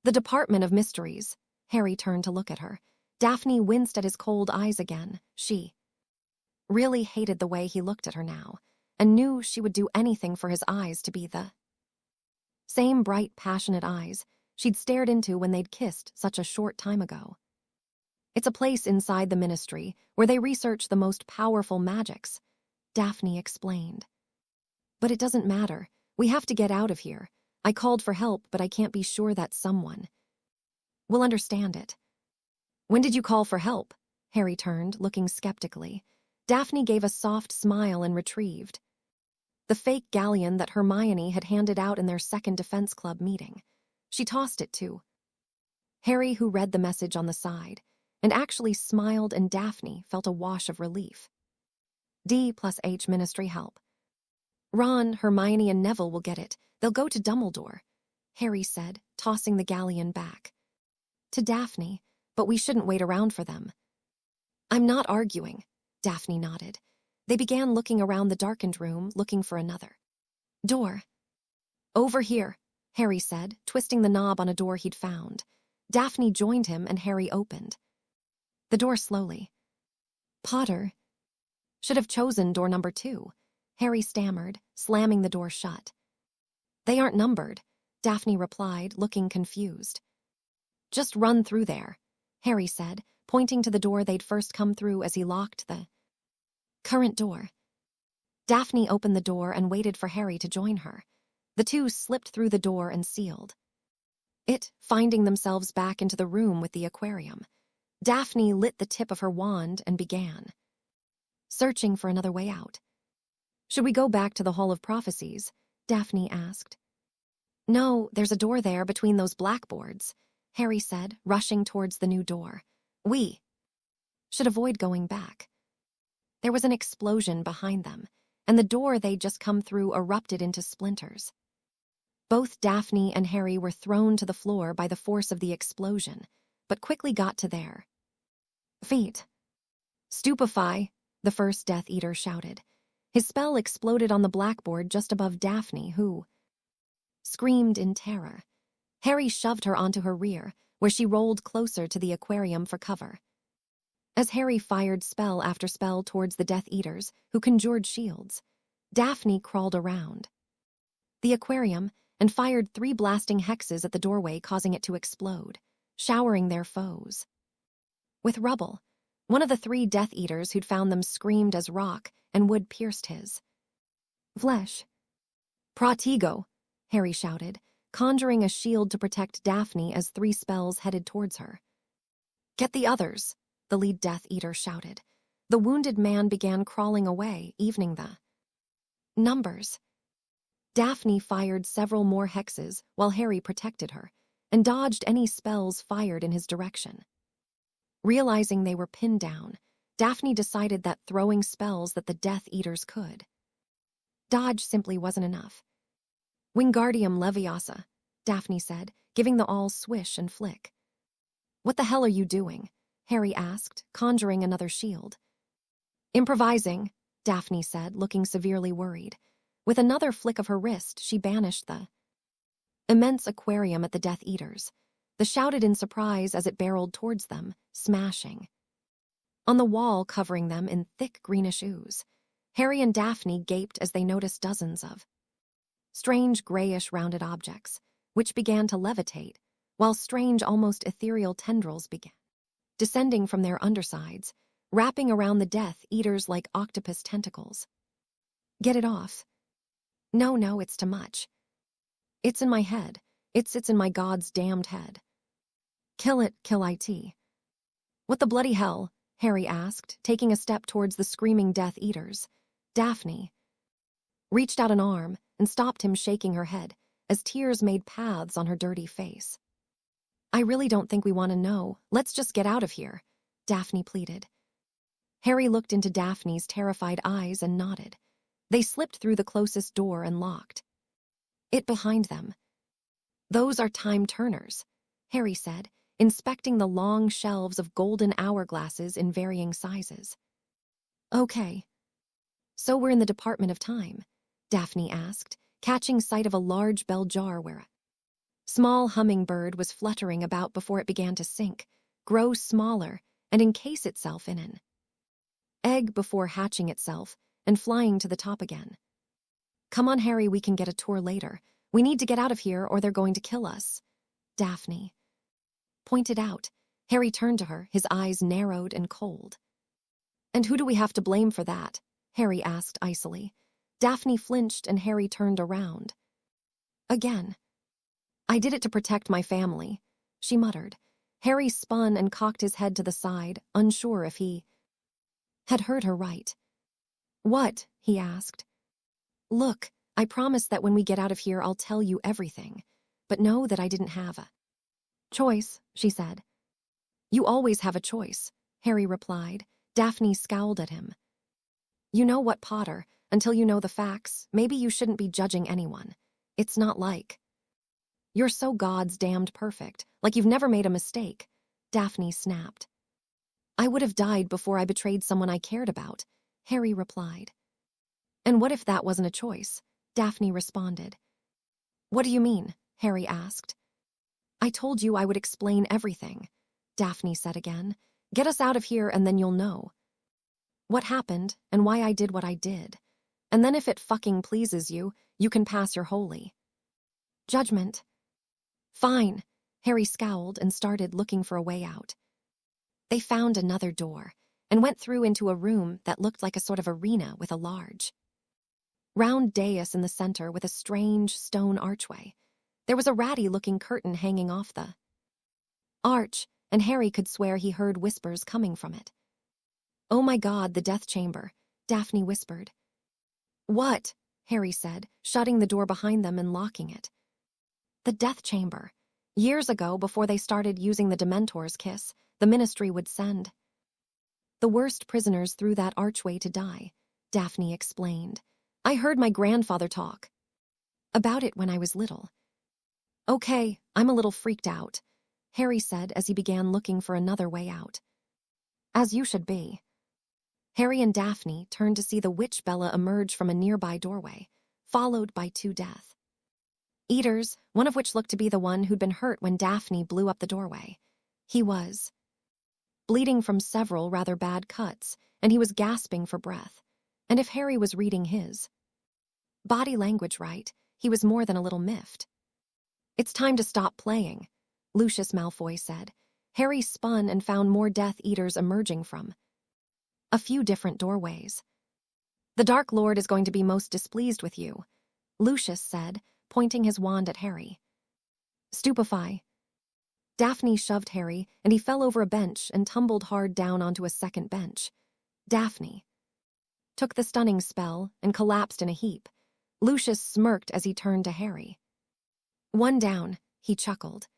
"The Department of Mysteries." Harry turned to look at her. Daphne winced at his cold eyes again. She really hated the way he looked at her now, and knew she would do anything for his eyes to be the same bright, passionate eyes she'd stared into when they'd kissed such a short time ago. "It's a place inside the Ministry where they research the most powerful magics," Daphne explained. "But it doesn't matter. We have to get out of here. I called for help, but I can't be sure that someone will understand it." "When did you call for help?" Harry turned, looking skeptically. Daphne gave a soft smile and retrieved the fake galleon that Hermione had handed out in their second Defense Club meeting. She tossed it to Harry, who read the message on the side, and actually smiled, and Daphne felt a wash of relief. D+H Ministry help. "Ron, Hermione, and Neville will get it. They'll go to Dumbledore," Harry said, tossing the galleon back to Daphne, "but we shouldn't wait around for them." "I'm not arguing," Daphne nodded. They began looking around the darkened room, looking for another door. "Over here," Harry said, twisting the knob on a door he'd found. Daphne joined him, and Harry opened the door slowly. "Potter should have chosen door number 2, Harry stammered, slamming the door shut. "They aren't numbered," Daphne replied, looking confused. "Just run through there," Harry said, pointing to the door they'd first come through as he locked the current door. Daphne opened the door and waited for Harry to join her. The two slipped through the door and sealed it, finding themselves back into the room with the aquarium. Daphne lit the tip of her wand and began searching for another way out. "Should we go back to the Hall of Prophecies?" Daphne asked. "No, there's a door there between those blackboards," Harry said, rushing towards the new door. "We should avoid going back." There was an explosion behind them, and the door they'd just come through erupted into splinters. Both Daphne and Harry were thrown to the floor by the force of the explosion, but quickly got to their feet. "Stupefy," the first Death Eater shouted. His spell exploded on the blackboard just above Daphne, who screamed in terror. Harry shoved her onto her rear, where she rolled closer to the aquarium for cover. As Harry fired spell after spell towards the Death Eaters, who conjured shields, Daphne crawled around the aquarium and fired 3 blasting hexes at the doorway, causing it to explode, showering their foes with rubble. One of the 3 Death Eaters who'd found them screamed as rock and wood pierced his flesh. "Pratigo," Harry shouted, conjuring a shield to protect Daphne as 3 spells headed towards her. "Get the others," the lead Death Eater shouted. The wounded man began crawling away, evening the numbers. Daphne fired several more hexes while Harry protected her, and dodged any spells fired in his direction. Realizing they were pinned down, Daphne decided that throwing spells that the Death Eaters could dodge simply wasn't enough. "Wingardium Leviosa," Daphne said, giving the all swish and flick. "What the hell are you doing?" Harry asked, conjuring another shield. "Improvising," Daphne said, looking severely worried. With another flick of her wrist, she banished the immense aquarium at the Death Eaters. The shouted in surprise as it barreled towards them, smashing. On the wall covering them in thick greenish ooze, Harry and Daphne gaped as they noticed dozens of strange grayish rounded objects, which began to levitate, while strange almost ethereal tendrils began descending from their undersides, wrapping around the Death Eaters like octopus tentacles. Get it off. No, it's too much. It's in my head. It sits in my God's damned head. Kill it, kill it. What the bloody hell? Harry asked, taking a step towards the screaming Death Eaters. Daphne reached out an arm and stopped him, shaking her head, as tears made paths on her dirty face. I really don't think we want to know. Let's just get out of here, Daphne pleaded. Harry looked into Daphne's terrified eyes and nodded. They slipped through the closest door and locked it behind them. Those are time turners, Harry said, inspecting the long shelves of golden hourglasses in varying sizes. Okay. So we're in the Department of Time, Daphne asked, catching sight of a large bell jar where a small hummingbird was fluttering about before it began to sink, grow smaller, and encase itself in an egg before hatching itself and flying to the top again. Come on, Harry, we can get a tour later. We need to get out of here or they're going to kill us, Daphne pointed out. Harry turned to her, his eyes narrowed and cold. And who do we have to blame for that? Harry asked icily. Daphne flinched and Harry turned around. Again. I did it to protect my family, she muttered. Harry spun and cocked his head to the side, unsure if he had heard her right. What? He asked. Look, I promise that when we get out of here I'll tell you everything, but know that I didn't have a choice, she said. You always have a choice, Harry replied. Daphne scowled at him. You know what, Potter, until you know the facts, maybe you shouldn't be judging anyone. It's not like you're so God's damned perfect, like you've never made a mistake, Daphne snapped. I would have died before I betrayed someone I cared about, Harry replied. And what if that wasn't a choice? Daphne responded. What do you mean? Harry asked. I told you I would explain everything, Daphne said again. Get us out of here and then you'll know what happened and why I did what I did. And then if it fucking pleases you, you can pass your holy judgment. Fine, Harry scowled and started looking for a way out. They found another door and went through into a room that looked like a sort of arena with a large round dais in the center with a strange stone archway. There was a ratty-looking curtain hanging off the arch, and Harry could swear he heard whispers coming from it. Oh my God, the death chamber, Daphne whispered. What? Harry said, shutting the door behind them and locking it. The death chamber. Years ago, before they started using the Dementor's kiss, the Ministry would send the worst prisoners through that archway to die, Daphne explained. I heard my grandfather talk about it when I was little. Okay, I'm a little freaked out, Harry said as he began looking for another way out. As you should be. Harry and Daphne turned to see the witch Bella emerge from a nearby doorway, followed by two Death Eaters, one of which looked to be the one who'd been hurt when Daphne blew up the doorway. He was bleeding from several rather bad cuts, and he was gasping for breath. And if Harry was reading his body language right, he was more than a little miffed. It's time to stop playing, Lucius Malfoy said. Harry spun and found more Death Eaters emerging from a few different doorways. The Dark Lord is going to be most displeased with you, Lucius said, pointing his wand at Harry. Stupefy. Daphne shoved Harry, and he fell over a bench and tumbled hard down onto a second bench. Daphne took the stunning spell and collapsed in a heap. Lucius smirked as he turned to Harry. One down, he chuckled.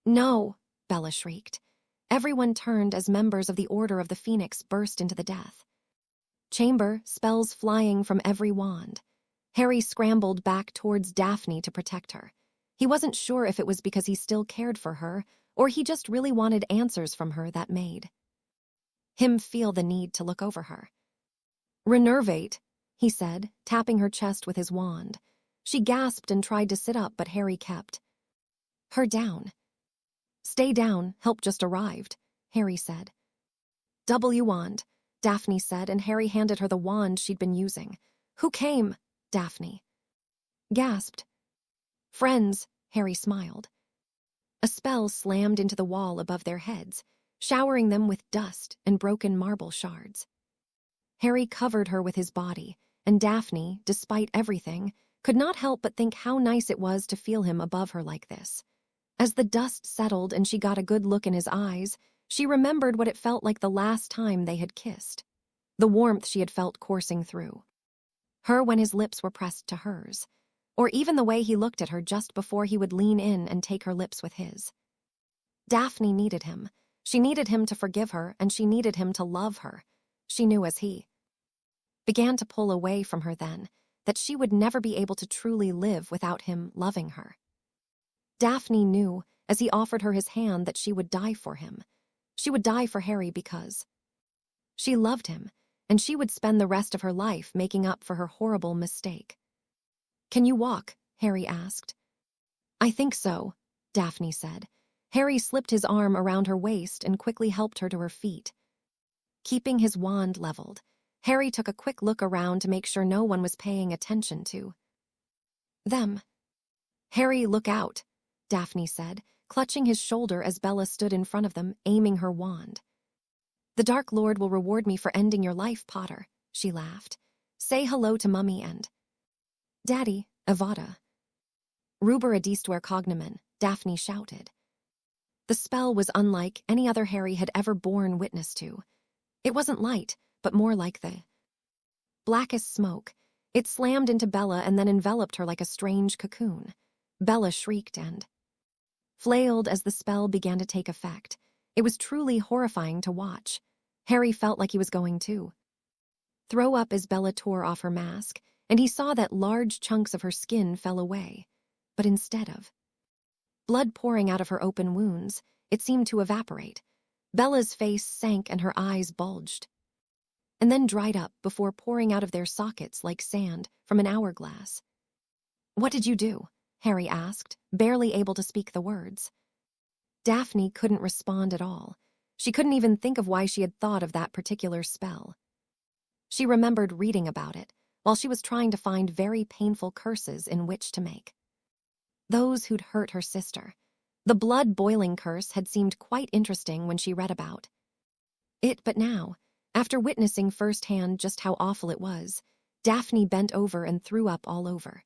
No, Bella shrieked. Everyone turned as members of the Order of the Phoenix burst into the death chamber, spells flying from every wand. Harry scrambled back towards Daphne to protect her. He wasn't sure if it was because he still cared for her, or he just really wanted answers from her that made him feel the need to look over her. Renervate, he said, tapping her chest with his wand. She gasped and tried to sit up, but Harry kept her down. Stay down, help just arrived, Harry said. W wand, Daphne said, and Harry handed her the wand she'd been using. Who came? Daphne gasped. Friends, Harry smiled. A spell slammed into the wall above their heads, showering them with dust and broken marble shards. Harry covered her with his body, and Daphne, despite everything, could not help but think how nice it was to feel him above her like this. As the dust settled and she got a good look in his eyes, she remembered what it felt like the last time they had kissed. The warmth she had felt coursing through her when his lips were pressed to hers, or even the way he looked at her just before he would lean in and take her lips with his. Daphne needed him. She needed him to forgive her, and she needed him to love her. She knew as he began to pull away from her then that she would never be able to truly live without him loving her. Daphne knew, as he offered her his hand, that she would die for him. She would die for Harry because she loved him, and she would spend the rest of her life making up for her horrible mistake. Can you walk? Harry asked. I think so, Daphne said. Harry slipped his arm around her waist and quickly helped her to her feet. Keeping his wand leveled, Harry took a quick look around to make sure no one was paying attention to them. Harry, look out, Daphne said, clutching his shoulder as Bella stood in front of them, aiming her wand. The Dark Lord will reward me for ending your life, Potter, she laughed. Say hello to Mummy and Daddy, Avada. Ruber adistware cognomen, Daphne shouted. The spell was unlike any other Harry had ever borne witness to. It wasn't light, but more like the blackest smoke. It slammed into Bella and then enveloped her like a strange cocoon. Bella shrieked and flailed as the spell began to take effect. It was truly horrifying to watch. Harry felt like he was going to throw up as Bella tore off her mask, and he saw that large chunks of her skin fell away. But instead of blood pouring out of her open wounds, it seemed to evaporate. Bella's face sank and her eyes bulged, and then dried up before pouring out of their sockets like sand from an hourglass. What did you do? Harry asked, barely able to speak the words. Daphne couldn't respond at all. She couldn't even think of why she had thought of that particular spell. She remembered reading about it while she was trying to find very painful curses in which to make those who'd hurt her sister. The blood-boiling curse had seemed quite interesting when she read about it, but now, after witnessing firsthand just how awful it was, Daphne bent over and threw up all over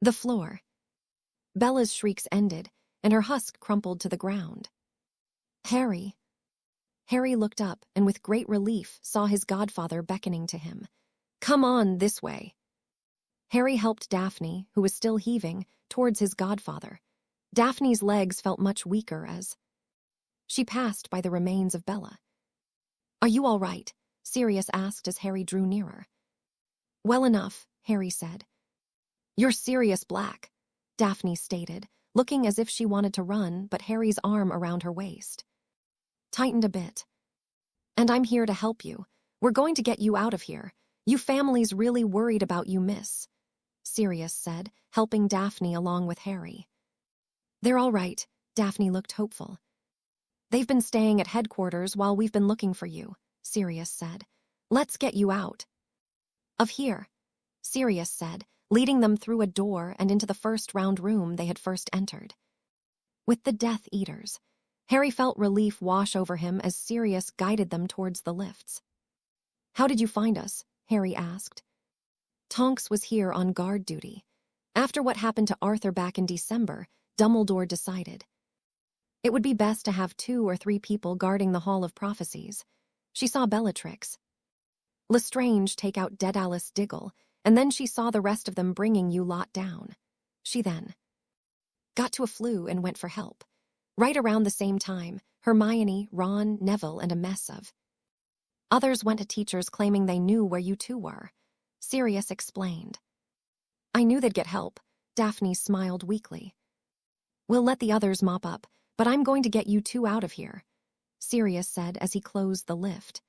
the floor. Bella's shrieks ended, and her husk crumpled to the ground. Harry. Harry looked up and with great relief saw his godfather beckoning to him. Come on, this way. Harry helped Daphne, who was still heaving, towards his godfather. Daphne's legs felt much weaker as she passed by the remains of Bella. Are you all right? Sirius asked as Harry drew nearer. Well enough, Harry said. You're Sirius Black, Daphne stated, looking as if she wanted to run, but Harry's arm around her waist tightened a bit. And I'm here to help you. We're going to get you out of here. You family's really worried about you, miss, Sirius said, helping Daphne along with Harry. They're all right, Daphne looked hopeful. They've been staying at headquarters while we've been looking for you, Sirius said. Let's get you out of here, Sirius said, leading them through a door and into the first round room they had first entered. With the Death Eaters, Harry felt relief wash over him as Sirius guided them towards the lifts. How did you find us? Harry asked. Tonks was here on guard duty. After what happened to Arthur back in December, Dumbledore decided it would be best to have 2 or 3 people guarding the Hall of Prophecies. She saw Bellatrix Lestrange take out Daedalus Diggle, and then she saw the rest of them bringing you lot down. She then got to a flue and went for help. Right around the same time, Hermione, Ron, Neville, and a mess of others went to teachers claiming they knew where you 2 were. Sirius explained. I knew they'd get help. Daphne smiled weakly. We'll let the others mop up, but I'm going to get you 2 out of here, Sirius said as he closed the lift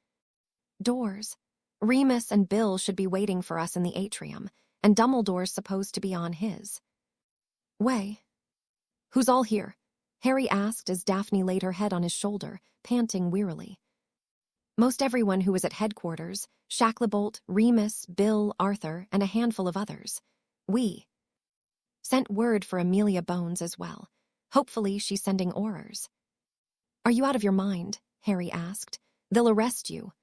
doors. Remus and Bill should be waiting for us in the atrium, and Dumbledore's supposed to be on his way. Who's all here? Harry asked as Daphne laid her head on his shoulder, panting wearily. Most everyone who was at headquarters, Shacklebolt, Remus, Bill, Arthur, and a handful of others. We sent word for Amelia Bones as well. Hopefully she's sending Aurors. Are you out of your mind? Harry asked. They'll arrest you.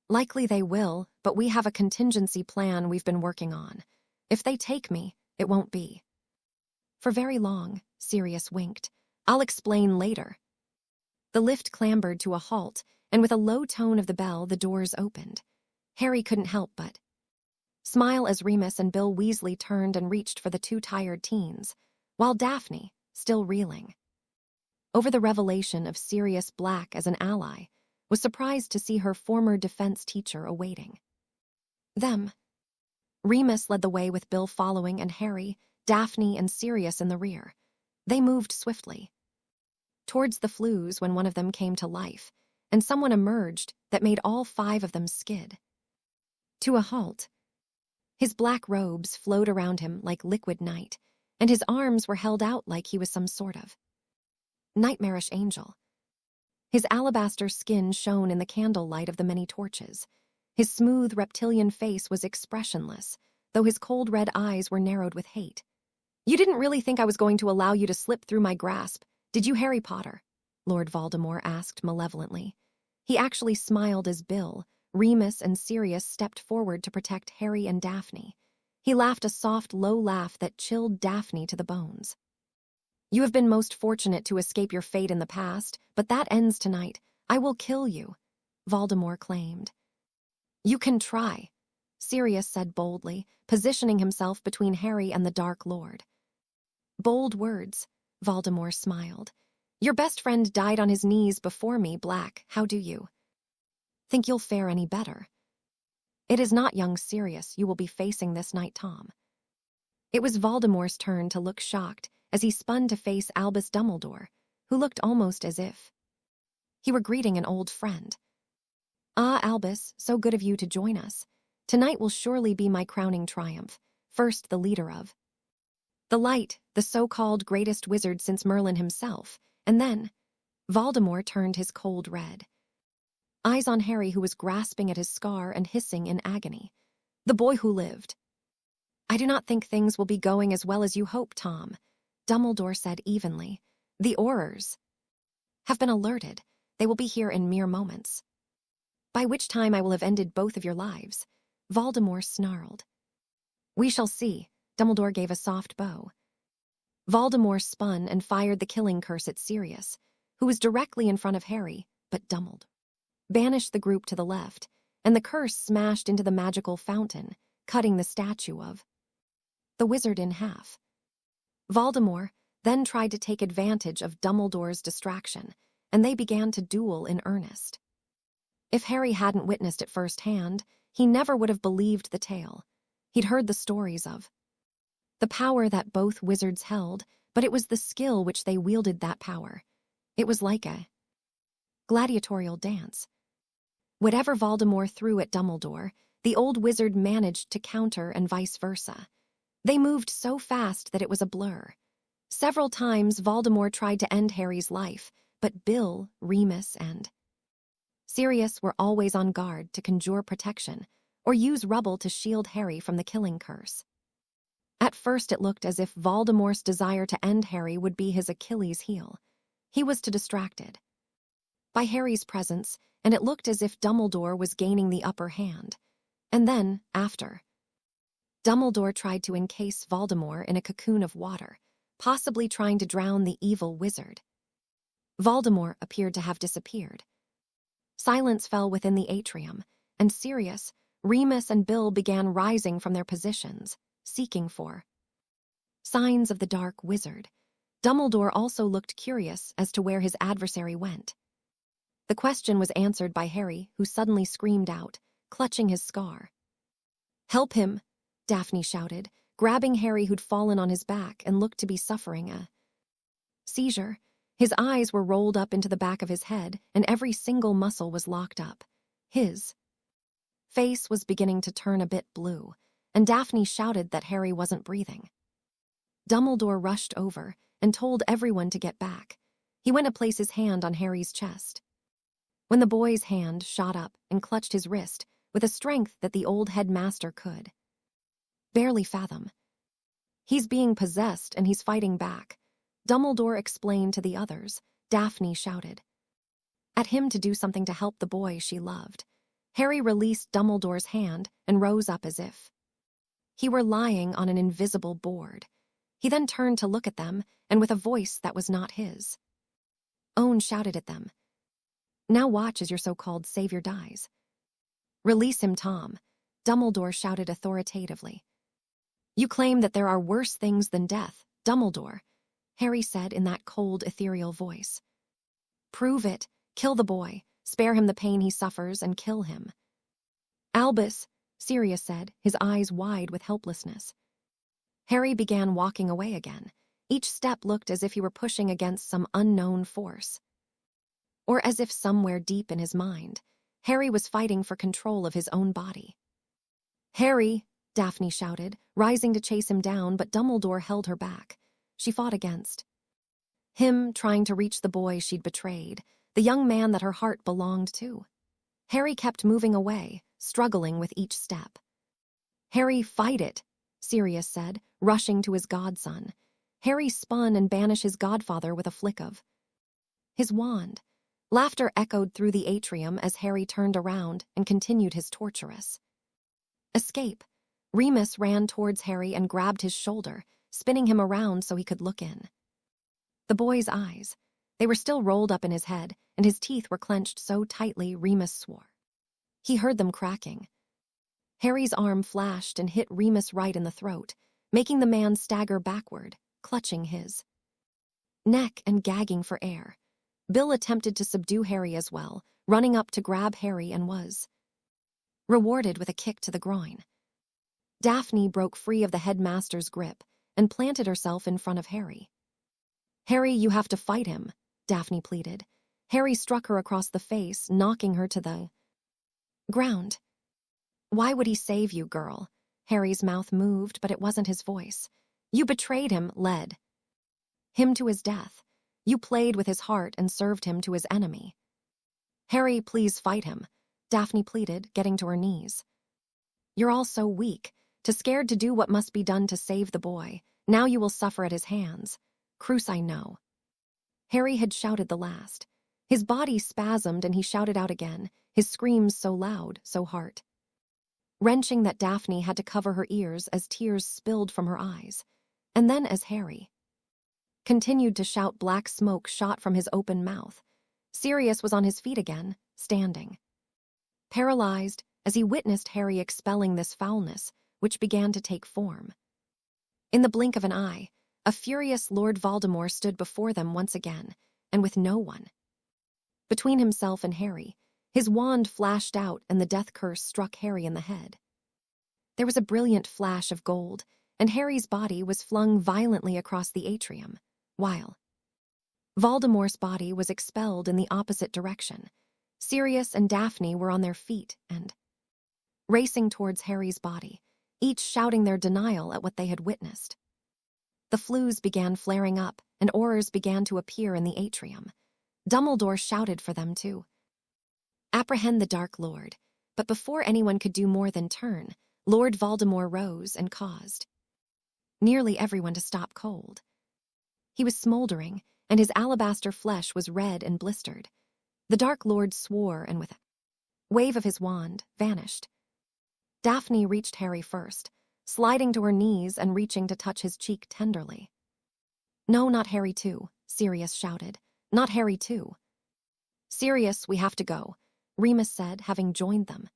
Likely they will, but we have a contingency plan we've been working on. If they take me, it won't be for very long, Sirius winked. I'll explain later. The lift clambered to a halt, and with a low tone of the bell, the doors opened. Harry couldn't help but smile as Remus and Bill Weasley turned and reached for the two tired teens, while Daphne, still reeling over the revelation of Sirius Black as an ally, was surprised to see her former defense teacher awaiting them. Remus led the way with Bill following and Harry, Daphne, and Sirius in the rear. They moved swiftly towards the flues when one of them came to life, and someone emerged that made all five of them skid to a halt. His black robes flowed around him like liquid night, and his arms were held out like he was some sort of nightmarish angel. His alabaster skin shone in the candlelight of the many torches. His smooth reptilian face was expressionless, though his cold red eyes were narrowed with hate. You didn't really think I was going to allow you to slip through my grasp, did you, Harry Potter? Lord Voldemort asked malevolently. He actually smiled as Bill, Remus, and Sirius stepped forward to protect Harry and Daphne. He laughed a soft, low laugh that chilled Daphne to the bones. You have been most fortunate to escape your fate in the past, but that ends tonight. I will kill you, Voldemort claimed. You can try, Sirius said boldly, positioning himself between Harry and the Dark Lord. Bold words, Voldemort smiled. Your best friend died on his knees before me, Black. How do you think you'll fare any better? It is not young Sirius you will be facing this night, Tom. It was Voldemort's turn to look shocked as he spun to face Albus Dumbledore, who looked almost as if he were greeting an old friend. Ah, Albus, so good of you to join us. Tonight will surely be my crowning triumph. First, the leader of the Light, the so-called greatest wizard since Merlin himself, and then Voldemort turned his cold red eyes on Harry, who was grasping at his scar and hissing in agony. The boy who lived. I do not think things will be going as well as you hope, Tom, Dumbledore said evenly. The Aurors have been alerted. They will be here in mere moments, by which time I will have ended both of your lives. Voldemort snarled. We shall see. Dumbledore gave a soft bow. Voldemort spun and fired the killing curse at Sirius, who was directly in front of Harry, but Dumbledore banished the group to the left, and the curse smashed into the magical fountain, cutting the statue of the wizard in half. Voldemort then tried to take advantage of Dumbledore's distraction, and they began to duel in earnest. If Harry hadn't witnessed it firsthand, he never would have believed the tale. He'd heard the stories of the power that both wizards held, but it was the skill which they wielded that power. It was like a gladiatorial dance. Whatever Voldemort threw at Dumbledore, the old wizard managed to counter and vice versa. They moved so fast that it was a blur. Several times Voldemort tried to end Harry's life, but Bill, Remus, and Sirius were always on guard to conjure protection or use rubble to shield Harry from the killing curse. At first it looked as if Voldemort's desire to end Harry would be his Achilles heel. He was too distracted by Harry's presence, and it looked as if Dumbledore was gaining the upper hand. And then, after Dumbledore tried to encase Voldemort in a cocoon of water, possibly trying to drown the evil wizard, Voldemort appeared to have disappeared. Silence fell within the atrium, and Sirius, Remus, and Bill began rising from their positions, seeking for signs of the dark wizard. Dumbledore also looked curious as to where his adversary went. The question was answered by Harry, who suddenly screamed out, clutching his scar. Help him, Daphne shouted, grabbing Harry, who'd fallen on his back and looked to be suffering a seizure. His eyes were rolled up into the back of his head, and every single muscle was locked up. His face was beginning to turn a bit blue, and Daphne shouted that Harry wasn't breathing. Dumbledore rushed over and told everyone to get back. He went to place his hand on Harry's chest. When the boy's hand shot up and clutched his wrist with a strength that the old headmaster could barely fathom. "He's being possessed and he's fighting back," Dumbledore explained to the others. Daphne shouted at him to do something to help the boy she loved. Harry released Dumbledore's hand and rose up as if he were lying on an invisible board. He then turned to look at them, and with a voice that was not his own shouted at them, "Now watch as your so-called savior dies." "Release him, Tom," Dumbledore shouted authoritatively. "You claim that there are worse things than death, Dumbledore," Harry said in that cold, ethereal voice. "Prove it. Kill the boy. Spare him the pain he suffers and kill him." "Albus," Sirius said, his eyes wide with helplessness. Harry began walking away again. Each step looked as if he were pushing against some unknown force. Or as if somewhere deep in his mind, Harry was fighting for control of his own body. "Harry," Daphne shouted, rising to chase him down, but Dumbledore held her back. She fought against him, trying to reach the boy she'd betrayed, the young man that her heart belonged to. Harry kept moving away, struggling with each step. "Harry, fight it," Sirius said, rushing to his godson. Harry spun and banished his godfather with a flick of his wand. Laughter echoed through the atrium as Harry turned around and continued his torturous escape. Remus ran towards Harry and grabbed his shoulder, spinning him around so he could look in the boy's eyes. They were still rolled up in his head, and his teeth were clenched so tightly Remus swore he heard them cracking. Harry's arm flashed and hit Remus right in the throat, making the man stagger backward, clutching his neck and gagging for air. Bill attempted to subdue Harry as well, running up to grab Harry and was rewarded with a kick to the groin. Daphne broke free of the headmaster's grip and planted herself in front of Harry. "Harry, you have to fight him," Daphne pleaded. Harry struck her across the face, knocking her to the ground. "Why would he save you, girl?" Harry's mouth moved, but it wasn't his voice. "You betrayed him, led him to his death. You played with his heart and served him to his enemy." "Harry, please fight him," Daphne pleaded, getting to her knees. "You're all so weak, too scared to do what must be done to save the boy. Now you will suffer at his hands. Cruce, I know." Harry had shouted the last. His body spasmed and he shouted out again, his screams so loud, so heart-wrenching that Daphne had to cover her ears as tears spilled from her eyes. And then as Harry continued to shout, black smoke shot from his open mouth. Sirius was on his feet again, standing paralyzed as he witnessed Harry expelling this foulness, which began to take form. In the blink of an eye, a furious Lord Voldemort stood before them once again, and with no one between himself and Harry. His wand flashed out and the death curse struck Harry in the head. There was a brilliant flash of gold, and Harry's body was flung violently across the atrium, while Voldemort's body was expelled in the opposite direction. Sirius and Daphne were on their feet and racing towards Harry's body, each shouting their denial at what they had witnessed. The flues began flaring up, and aurors began to appear in the atrium. Dumbledore shouted for them to apprehend the Dark Lord, but before anyone could do more than turn, Lord Voldemort rose and caused nearly everyone to stop cold. He was smoldering, and his alabaster flesh was red and blistered. The Dark Lord swore and with a wave of his wand, vanished. Daphne reached Harry first, sliding to her knees and reaching to touch his cheek tenderly. "No, not Harry too," Sirius shouted. "Not Harry too." "Sirius, we have to go," Remus said, having joined them.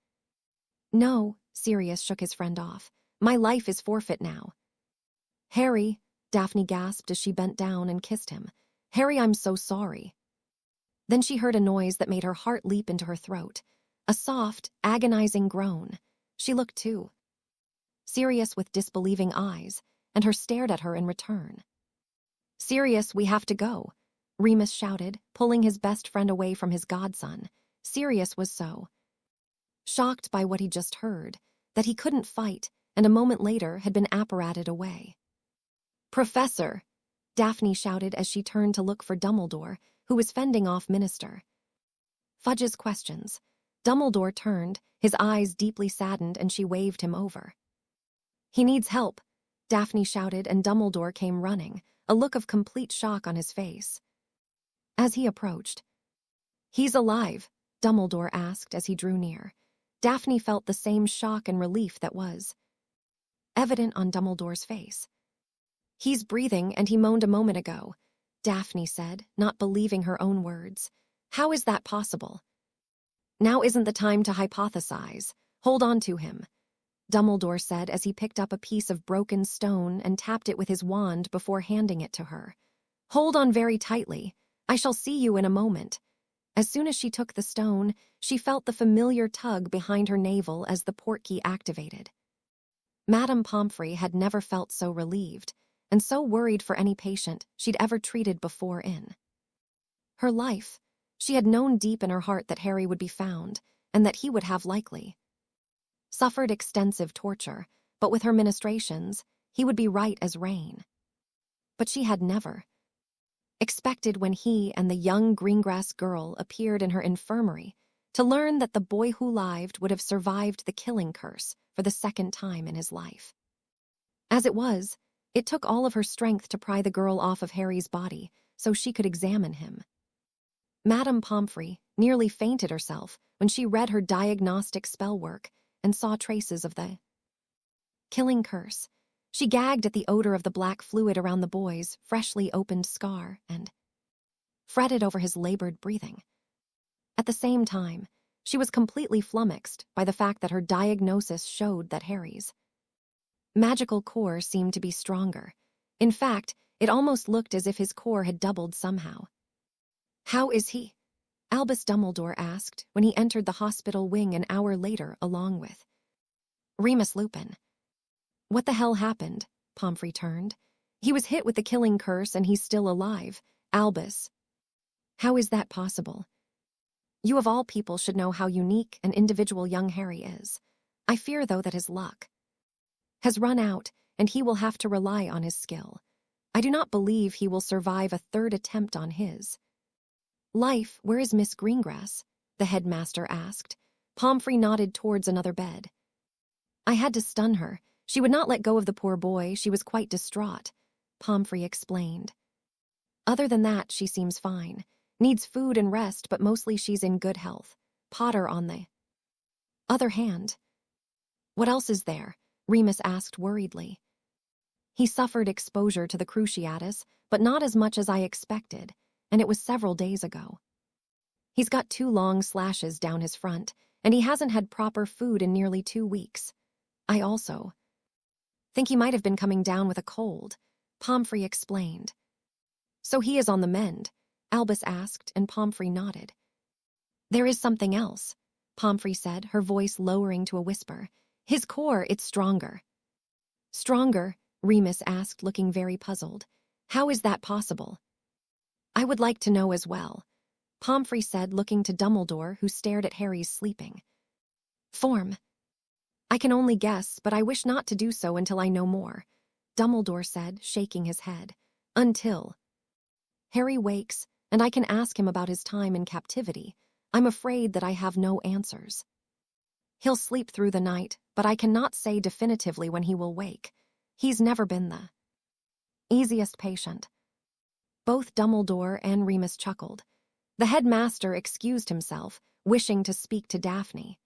"No," Sirius shook his friend off. "My life is forfeit now." "Harry," Daphne gasped as she bent down and kissed him. "Harry, I'm so sorry." Then she heard a noise that made her heart leap into her throat. A soft, agonizing groan. She looked too. Sirius with disbelieving eyes, and her stared at her in return. "Sirius, we have to go," Remus shouted, pulling his best friend away from his godson. Sirius was so shocked by what he just heard that he couldn't fight, and a moment later had been apparated away. "Professor!" Daphne shouted as she turned to look for Dumbledore, who was fending off Minister Fudge's questions. Dumbledore turned, his eyes deeply saddened, and she waved him over. "He needs help," Daphne shouted, and Dumbledore came running, a look of complete shock on his face. As he approached, "He's alive?" Dumbledore asked as he drew near. Daphne felt the same shock and relief that was evident on Dumbledore's face. "He's breathing, and he moaned a moment ago," Daphne said, not believing her own words. "How is that possible?" "Now isn't the time to hypothesize. Hold on to him," Dumbledore said as he picked up a piece of broken stone and tapped it with his wand before handing it to her. "Hold on very tightly. I shall see you in a moment." As soon as she took the stone, she felt the familiar tug behind her navel as the portkey activated. Madame Pomfrey had never felt so relieved, and so worried for any patient she'd ever treated before in her life. She had known deep in her heart that Harry would be found, and that he would have likely suffered extensive torture, but with her ministrations, he would be right as rain. But she had never expected, when he and the young Greengrass girl appeared in her infirmary, to learn that the boy who lived would have survived the killing curse for the second time in his life. As it was, it took all of her strength to pry the girl off of Harry's body so she could examine him. Madame Pomfrey nearly fainted herself when she read her diagnostic spell work and saw traces of the killing curse. She gagged at the odor of the black fluid around the boy's freshly opened scar and fretted over his labored breathing. At the same time, she was completely flummoxed by the fact that her diagnosis showed that Harry's magical core seemed to be stronger. In fact, it almost looked as if his core had doubled somehow. "How is he?" Albus Dumbledore asked when he entered the hospital wing an hour later along with Remus Lupin. "What the hell happened?" Pomfrey turned. "He was hit with the killing curse and he's still alive." "Albus, how is that possible? You of all people should know how unique and individual young Harry is. I fear, though, that his luck has run out and he will have to rely on his skill. I do not believe he will survive a third attempt on his life." "Where is Miss Greengrass?" the headmaster asked. Pomfrey nodded towards another bed. "I had to stun her. She would not let go of the poor boy. She was quite distraught," Pomfrey explained. "Other than that, she seems fine. Needs food and rest, but mostly she's in good health." Potter, on the other hand. "What else is there?" Remus asked worriedly. "He suffered exposure to the Cruciatus, but not as much as I expected, and it was several days ago. He's got 2 long slashes down his front, and he hasn't had proper food in nearly 2 weeks. I also think he might have been coming down with a cold," Pomfrey explained. "So he is on the mend?" Albus asked, and Pomfrey nodded. "There is something else," Pomfrey said, her voice lowering to a whisper. "His core, it's stronger." "Stronger?" Remus asked, looking very puzzled. "How is that possible?" "I would like to know as well," Pomfrey said, looking to Dumbledore, who stared at Harry's sleeping form. "I can only guess, but I wish not to do so until I know more," Dumbledore said, shaking his head. "Until Harry wakes, and I can ask him about his time in captivity. I'm afraid that I have no answers. He'll sleep through the night, but I cannot say definitively when he will wake. He's never been the easiest patient." Both Dumbledore and Remus chuckled. The headmaster excused himself, wishing to speak to Daphne.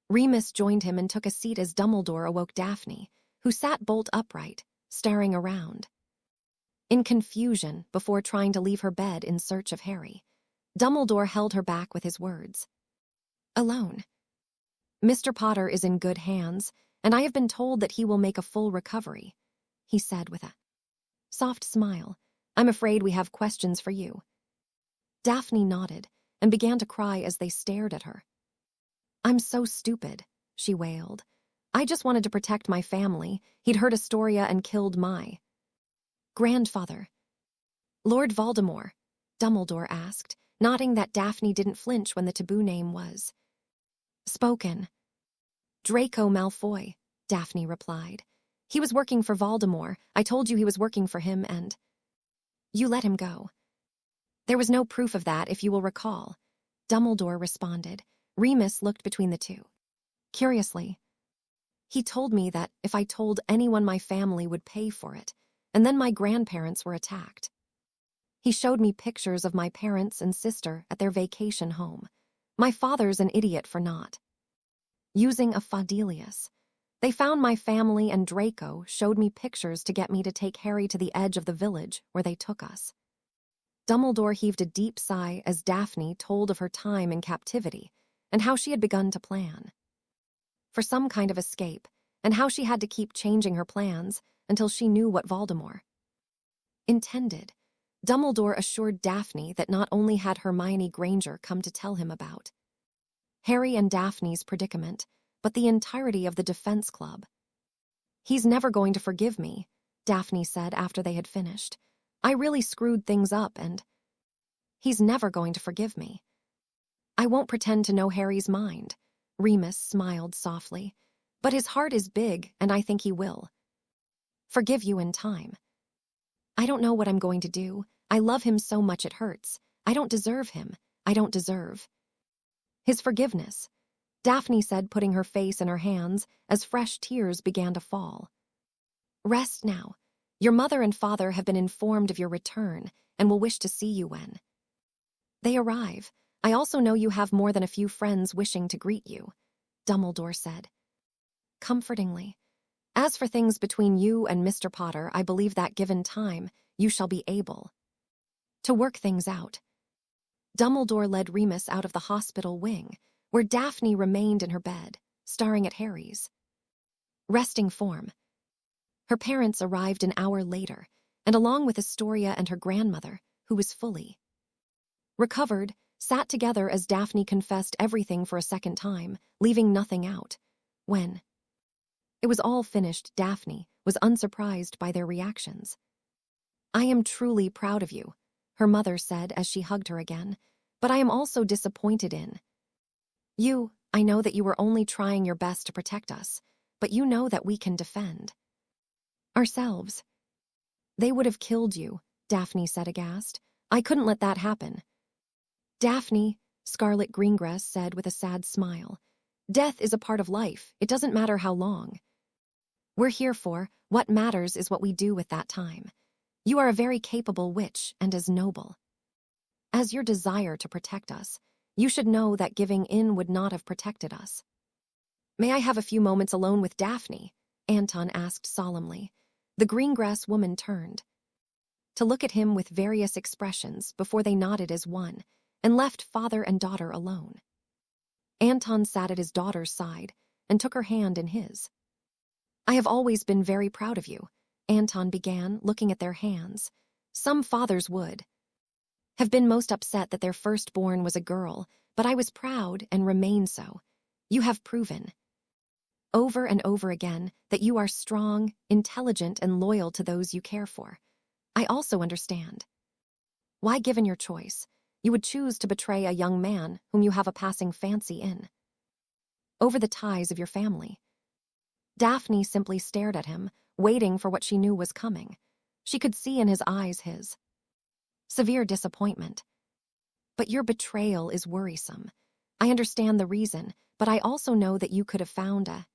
Remus joined him and took a seat as Dumbledore awoke Daphne, who sat bolt upright, staring around in confusion before trying to leave her bed in search of Harry. Dumbledore held her back with his words. "Alone. Mr. Potter is in good hands, and I have been told that he will make a full recovery," he said with a soft smile. "I'm afraid we have questions for you." Daphne nodded and began to cry as they stared at her. "I'm so stupid," she wailed. "I just wanted to protect my family. He'd heard Astoria and killed my grandfather." "Lord Voldemort?" Dumbledore asked, noting that Daphne didn't flinch when the taboo name was spoken. "Draco Malfoy," Daphne replied. "He was working for Voldemort. I told you he was working for him, and You let him go. There was no proof of that, if you will recall. Dumbledore responded. Remus looked between the two. Curiously, he told me that if I told anyone, my family would pay for it, and then my grandparents were attacked. He showed me pictures of my parents and sister at their vacation home. My father's an idiot for not using a Fadelius. They found my family, and Draco showed me pictures to get me to take Harry to the edge of the village where they took us. Dumbledore heaved a deep sigh as Daphne told of her time in captivity and how she had begun to plan for some kind of escape, and how she had to keep changing her plans until she knew what Voldemort intended. Dumbledore assured Daphne that not only had Hermione Granger come to tell him about Harry and Daphne's predicament, but the entirety of the Defense Club. He's never going to forgive me, Daphne said after they had finished. I really screwed things up, and he's never going to forgive me. I won't pretend to know Harry's mind. Remus smiled softly. But his heart is big, and I think he will forgive you in time. I don't know what I'm going to do. I love him so much it hurts. I don't deserve him. I don't deserve his forgiveness, Daphne said, putting her face in her hands as fresh tears began to fall. Rest now. Your mother and father have been informed of your return and will wish to see you when they arrive. I also know you have more than a few friends wishing to greet you, Dumbledore said comfortingly. As for things between you and Mr. Potter, I believe that given time, you shall be able to work things out. Dumbledore led Remus out of the hospital wing, where Daphne remained in her bed, staring at Harry's resting form. Her parents arrived an hour later, and along with Astoria and her grandmother, who was fully recovered, sat together as Daphne confessed everything for a second time, leaving nothing out. When it was all finished, Daphne was unsurprised by their reactions. I am truly proud of you, her mother said as she hugged her again, but I am also disappointed in you. I know that you were only trying your best to protect us, but you know that we can defend ourselves. They would have killed you, Daphne said aghast. I couldn't let that happen. Daphne, Scarlet Greengrass said with a sad smile. Death is a part of life. It doesn't matter how long we're here for. What matters is what we do with that time. You are a very capable witch, and as noble as your desire to protect us, you should know that giving in would not have protected us. May I have a few moments alone with Daphne? Anton asked solemnly. The Greengrass woman turned to look at him with various expressions before they nodded as one and left father and daughter alone. Anton sat at his daughter's side and took her hand in his. I have always been very proud of you, Anton began, looking at their hands. Some fathers would have been most upset that their firstborn was a girl, but I was proud and remain so. You have proven over and over again that you are strong, intelligent, and loyal to those you care for. I also understand why, given your choice, you would choose to betray a young man whom you have a passing fancy in over the ties of your family. Daphne simply stared at him, waiting for what she knew was coming. She could see in his eyes his severe disappointment. But your betrayal is worrisome. I understand the reason, but I also know that you could have found a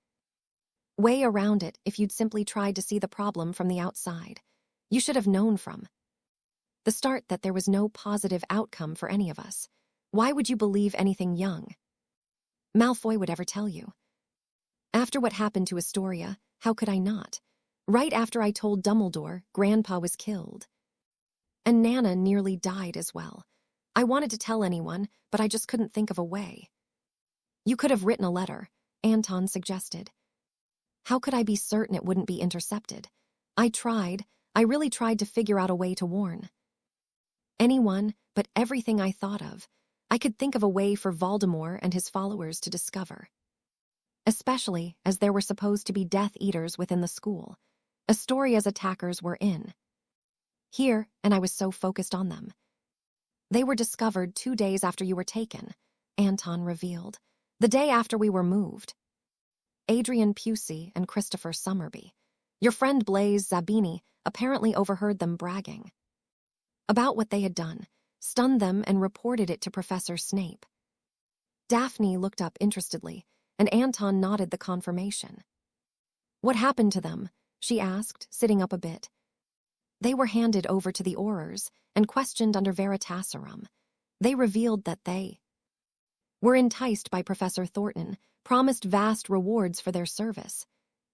way around it if you'd simply tried to see the problem from the outside. You should have known from the start that there was no positive outcome for any of us. Why would you believe anything young Malfoy would ever tell you? After what happened to Astoria, how could I not? Right after I told Dumbledore Grandpa was killed. And Nana nearly died as well. I wanted to tell anyone, but I just couldn't think of a way. You could have written a letter, Anton suggested. How could I be certain it wouldn't be intercepted? I really tried to figure out a way to warn anyone, but everything I thought of, I could think of a way for Voldemort and his followers to discover. Especially as there were supposed to be Death Eaters within the school. Astoria's attackers were in here, and I was so focused on them. They were discovered 2 days after you were taken, Anton revealed. The day after we were moved. Adrian Pusey and Christopher Summerby. Your friend Blaise Zabini apparently overheard them bragging about what they had done, stunned them, and reported it to Professor Snape. Daphne looked up interestedly, and Anton nodded the confirmation. "What happened to them?" she asked, sitting up a bit. "They were handed over to the Aurors and questioned under Veritaserum. They revealed that they were enticed by Professor Thornton, promised vast rewards for their service,"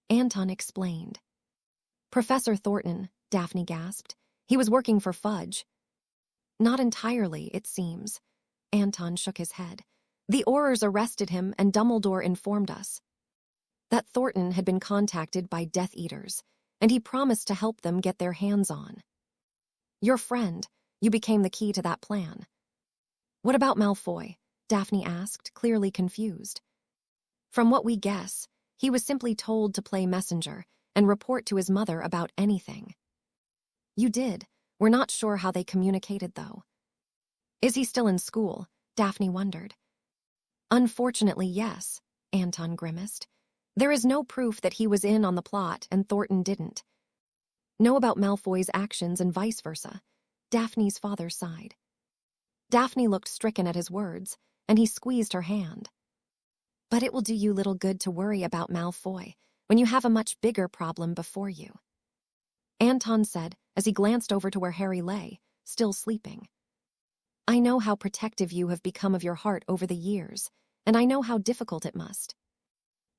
Anton explained. "Professor Thornton," Daphne gasped. "He was working for Fudge." "Not entirely, it seems." Anton shook his head. "The Aurors arrested him, and Dumbledore informed us that Thornton had been contacted by Death Eaters, and he promised to help them get their hands on your friend. You became the key to that plan." "What about Malfoy?" Daphne asked, clearly confused. "From what we guess, he was simply told to play messenger and report to his mother about anything." "You did. We're not sure how they communicated, though." "Is he still in school?" Daphne wondered. "Unfortunately, yes," Anton grimaced. "There is no proof that he was in on the plot and Thornton didn't know about Malfoy's actions and vice versa." Daphne's father sighed. Daphne looked stricken at his words, and he squeezed her hand. "But it will do you little good to worry about Malfoy when you have a much bigger problem before you," Anton said as he glanced over to where Harry lay, still sleeping. "I know how protective you have become of your heart over the years, and I know how difficult it must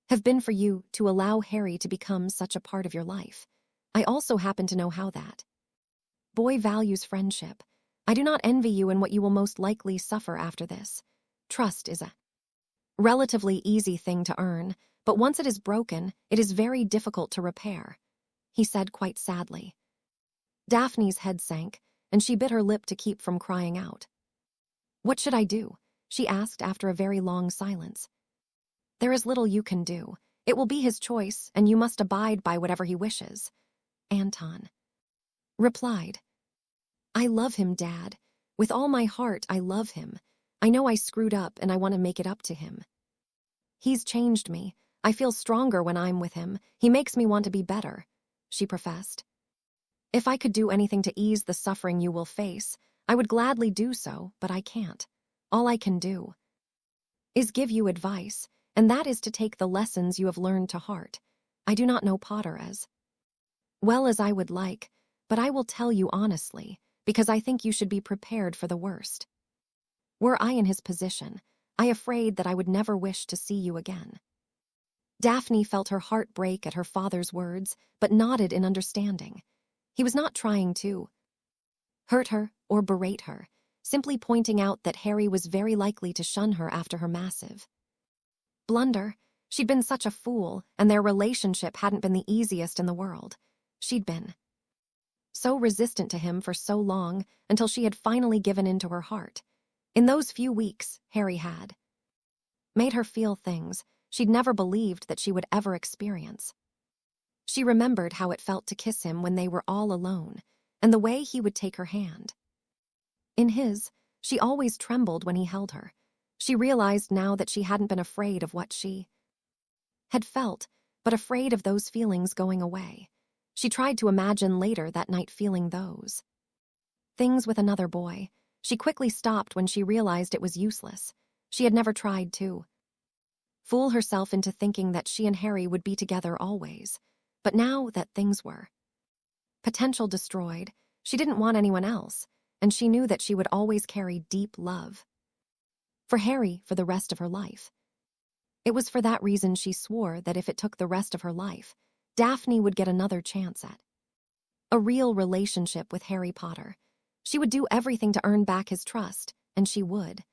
have been for you to allow Harry to become such a part of your life. I also happen to know how that boy values friendship. I do not envy you in what you will most likely suffer after this. Trust is a relatively easy thing to earn, but once it is broken, it is very difficult to repair," he said quite sadly. Daphne's head sank, and she bit her lip to keep from crying out. "What should I do?" she asked after a very long silence. "There is little you can do. It will be his choice, and you must abide by whatever he wishes," Anton replied. "I love him, Dad. With all my heart, I love him. I know I screwed up, and I want to make it up to him. He's changed me. I feel stronger when I'm with him. He makes me want to be better," she professed. "If I could do anything to ease the suffering you will face, I would gladly do so, but I can't. All I can do is give you advice, and that is to take the lessons you have learned to heart. I do not know Potter as well as I would like, but I will tell you honestly, because I think you should be prepared for the worst. Were I in his position, I afraid that I would never wish to see you again." Daphne felt her heart break at her father's words, but nodded in understanding. He was not trying to hurt her or berate her, simply pointing out that Harry was very likely to shun her after her massive blunder. She'd been such a fool, and their relationship hadn't been the easiest in the world. She'd been so resistant to him for so long until she had finally given in to her heart. In those few weeks, Harry had made her feel things she'd never believed that she would ever experience. She remembered how it felt to kiss him when they were all alone, and the way he would take her hand in his. She always trembled when he held her. She realized now that she hadn't been afraid of what she had felt, but afraid of those feelings going away. She tried to imagine later that night feeling those things with another boy. She quickly stopped when she realized it was useless. She had never tried to fool herself into thinking that she and Harry would be together always. But now that things were potential destroyed, she didn't want anyone else, and she knew that she would always carry deep love for Harry for the rest of her life. It was for that reason she swore that if it took the rest of her life, Daphne would get another chance at a real relationship with Harry Potter. She would do everything to earn back his trust, and she would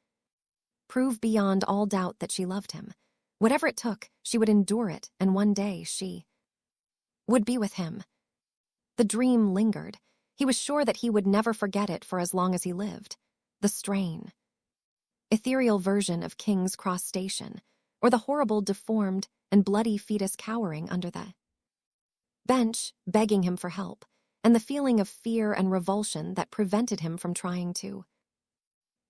prove beyond all doubt that she loved him. Whatever it took, she would endure it, and one day she would be with him. The dream lingered. He was sure that he would never forget it for as long as he lived. The strain, ethereal version of King's Cross Station, or the horrible, deformed, and bloody fetus cowering under the bench, begging him for help, and the feeling of fear and revulsion that prevented him from trying to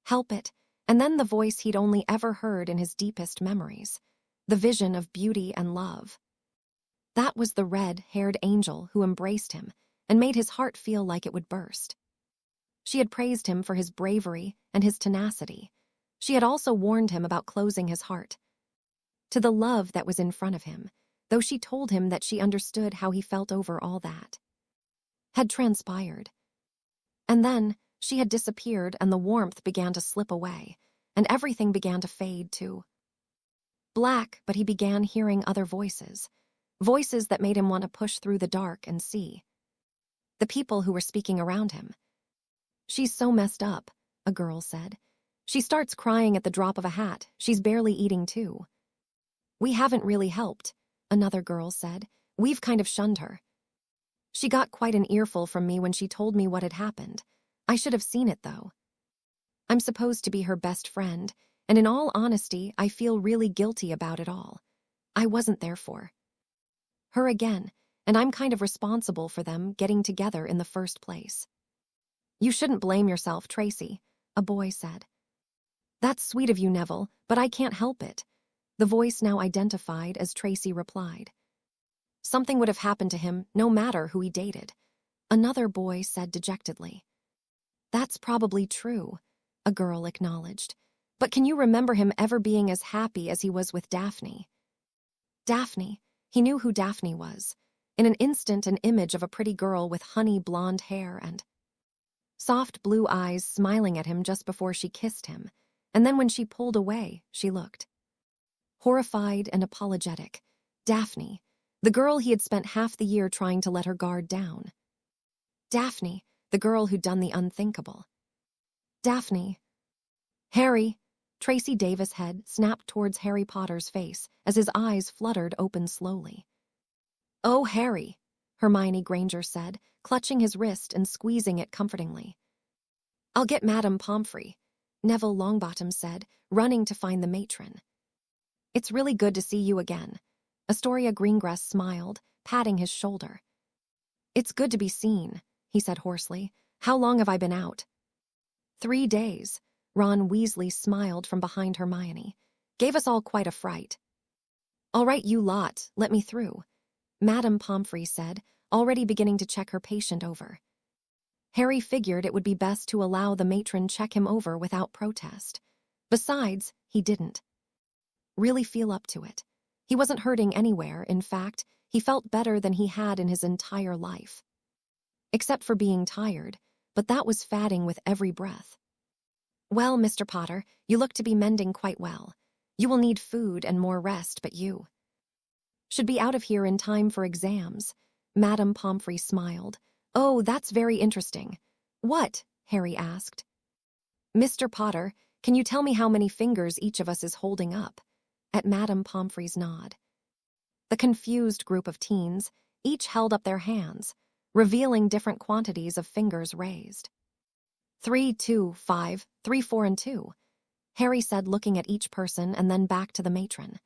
help it, and then the voice he'd only ever heard in his deepest memories, the vision of beauty and love. That was the red-haired angel who embraced him and made his heart feel like it would burst. She had praised him for his bravery and his tenacity. She had also warned him about closing his heart to the love that was in front of him, though she told him that she understood how he felt over all that had transpired. And then she had disappeared and the warmth began to slip away, and everything began to fade to black, but he began hearing other voices, voices that made him want to push through the dark and see the people who were speaking around him. "She's so messed up," a girl said. "She starts crying at the drop of a hat. She's barely eating too." "We haven't really helped," another girl said. "We've kind of shunned her. She got quite an earful from me when she told me what had happened. I should have seen it, though. I'm supposed to be her best friend, and in all honesty, I feel really guilty about it all. I wasn't there for her again, and I'm kind of responsible for them getting together in the first place." "You shouldn't blame yourself, Tracy," a boy said. "That's sweet of you, Neville, but I can't help it," the voice now identified as Tracy replied. "Something would have happened to him no matter who he dated," another boy said dejectedly. "That's probably true," a girl acknowledged. "But can you remember him ever being as happy as he was with Daphne?" Daphne. He knew who Daphne was. In an instant, an image of a pretty girl with honey blonde hair and soft blue eyes smiling at him just before she kissed him, and then when she pulled away, she looked horrified and apologetic. Daphne, the girl he had spent half the year trying to let her guard down. Daphne, the girl who'd done the unthinkable. Daphne. "Harry!" Tracy Davis' head snapped towards Harry Potter's face as his eyes fluttered open slowly. "Oh, Harry," Hermione Granger said, clutching his wrist and squeezing it comfortingly. "I'll get Madame Pomfrey," Neville Longbottom said, running to find the matron. "It's really good to see you again." Astoria Greengrass smiled, patting his shoulder. "It's good to be seen," he said hoarsely. "How long have I been out?" 3 days, Ron Weasley smiled from behind Hermione. "Gave us all quite a fright." "All right, you lot, let me through," Madame Pomfrey said, already beginning to check her patient over. Harry figured it would be best to allow the matron check him over without protest. Besides, he didn't really feel up to it. He wasn't hurting anywhere. In fact, he felt better than he had in his entire life. Except for being tired, but that was fading with every breath. "Well, Mr. Potter, you look to be mending quite well. You will need food and more rest, but you should be out of here in time for exams." Madame Pomfrey smiled. "Oh, that's very interesting." "What?" Harry asked. "Mr. Potter, can you tell me how many fingers each of us is holding up?" At Madame Pomfrey's nod. The confused group of teens each held up their hands, revealing different quantities of fingers raised. 3, 2, 5, 3, 4, and 2, Harry said, looking at each person and then back to the matron,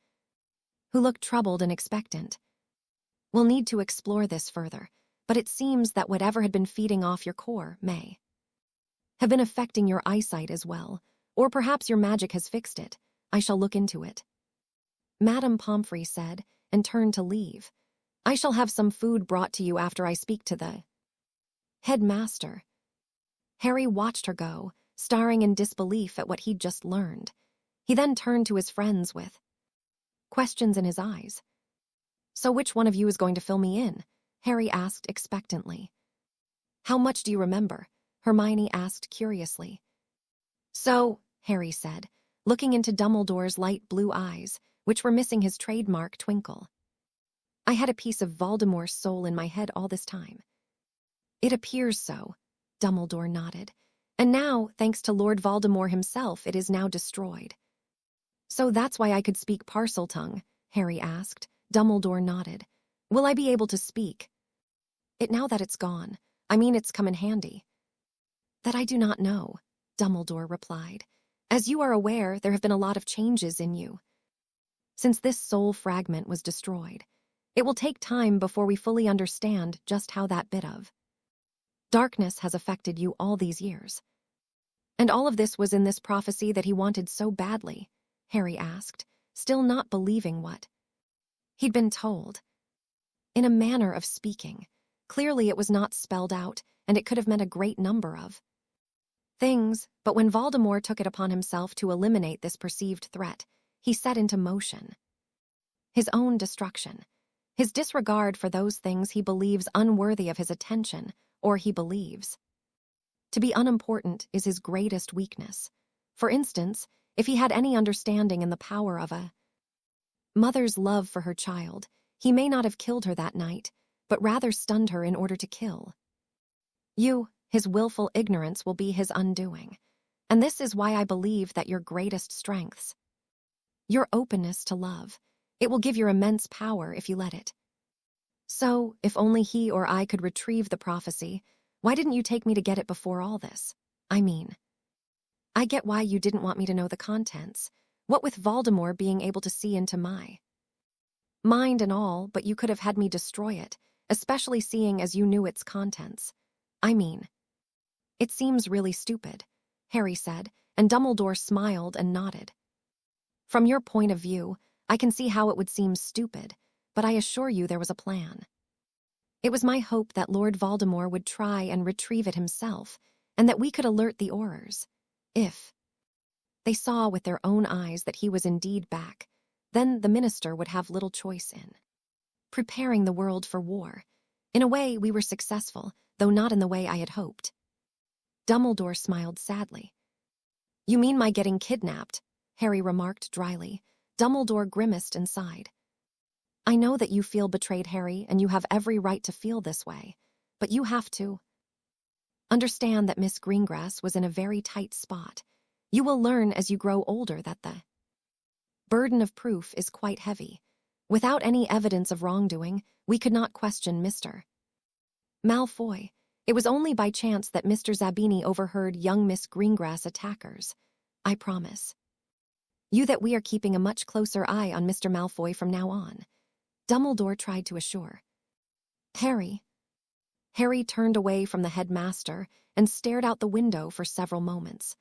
who looked troubled and expectant. "We'll need to explore this further, but it seems that whatever had been feeding off your core may have been affecting your eyesight as well, or perhaps your magic has fixed it. I shall look into it," Madame Pomfrey said, and turned to leave. "I shall have some food brought to you after I speak to the headmaster." Harry watched her go, staring in disbelief at what he'd just learned. He then turned to his friends with questions in his eyes. "So which one of you is going to fill me in?" Harry asked expectantly. "How much do you remember?" Hermione asked curiously. "So," Harry said, looking into Dumbledore's light blue eyes, which were missing his trademark twinkle. "I had a piece of Voldemort's soul in my head all this time." "It appears so," Dumbledore nodded. "And now, thanks to Lord Voldemort himself, it is now destroyed." "So that's why I could speak Parseltongue?" Harry asked. Dumbledore nodded. "Will I be able to speak it now that it's gone? I mean, it's come in handy." "That I do not know," Dumbledore replied. "As you are aware, there have been a lot of changes in you since this soul fragment was destroyed. It will take time before we fully understand just how that bit of darkness has affected you all these years." "And all of this was in this prophecy that he wanted so badly?" Harry asked, still not believing what he'd been told. In a manner of speaking, clearly it was not spelled out, and it could have meant a great number of things, but when Voldemort took it upon himself to eliminate this perceived threat, he set into motion his own destruction, his disregard for those things he believes unworthy of his attention, or he believes to be unimportant, is his greatest weakness. For instance, if he had any understanding in the power of a mother's love for her child, he may not have killed her that night, but rather stunned her in order to kill. His willful ignorance will be his undoing. And this is why I believe that your greatest strengths, your openness to love, it will give your immense power if you let it. So, if only he or I could retrieve the prophecy, why didn't you take me to get it before all this? I mean, I get why you didn't want me to know the contents. What with Voldemort being able to see into my mind and all, but you could have had me destroy it, especially seeing as you knew its contents. I mean, it seems really stupid, Harry said, and Dumbledore smiled and nodded. From your point of view, I can see how it would seem stupid, but I assure you there was a plan. It was my hope that Lord Voldemort would try and retrieve it himself, and that we could alert the Aurors. If they saw with their own eyes that he was indeed back, then the minister would have little choice in preparing the world for war. In a way, we were successful, though not in the way I had hoped. Dumbledore smiled sadly. You mean my getting kidnapped? Harry remarked dryly. Dumbledore grimaced and sighed. I know that you feel betrayed, Harry, and you have every right to feel this way, but you have to understand that Miss Greengrass was in a very tight spot. You will learn as you grow older that the burden of proof is quite heavy. Without any evidence of wrongdoing, we could not question Mr. Malfoy. It was only by chance that Mr. Zabini overheard young Miss Greengrass' attackers. I promise you that we are keeping a much closer eye on Mr. Malfoy from now on, Dumbledore tried to assure Harry. Harry turned away from the headmaster and stared out the window for several moments.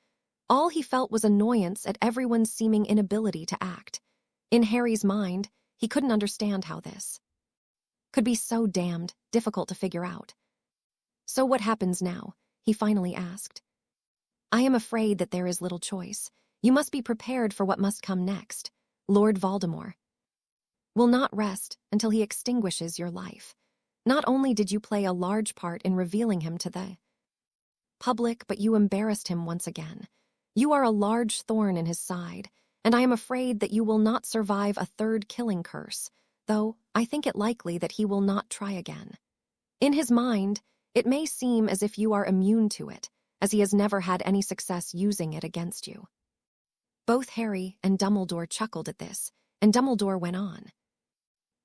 All he felt was annoyance at everyone's seeming inability to act. In Harry's mind, he couldn't understand how this could be so damned difficult to figure out. So what happens now? He finally asked. I am afraid that there is little choice. You must be prepared for what must come next. Lord Voldemort will not rest until he extinguishes your life. Not only did you play a large part in revealing him to the public, but you embarrassed him once again. You are a large thorn in his side, and I am afraid that you will not survive a third killing curse, though I think it likely that he will not try again. In his mind, it may seem as if you are immune to it, as he has never had any success using it against you. Both Harry and Dumbledore chuckled at this, and Dumbledore went on.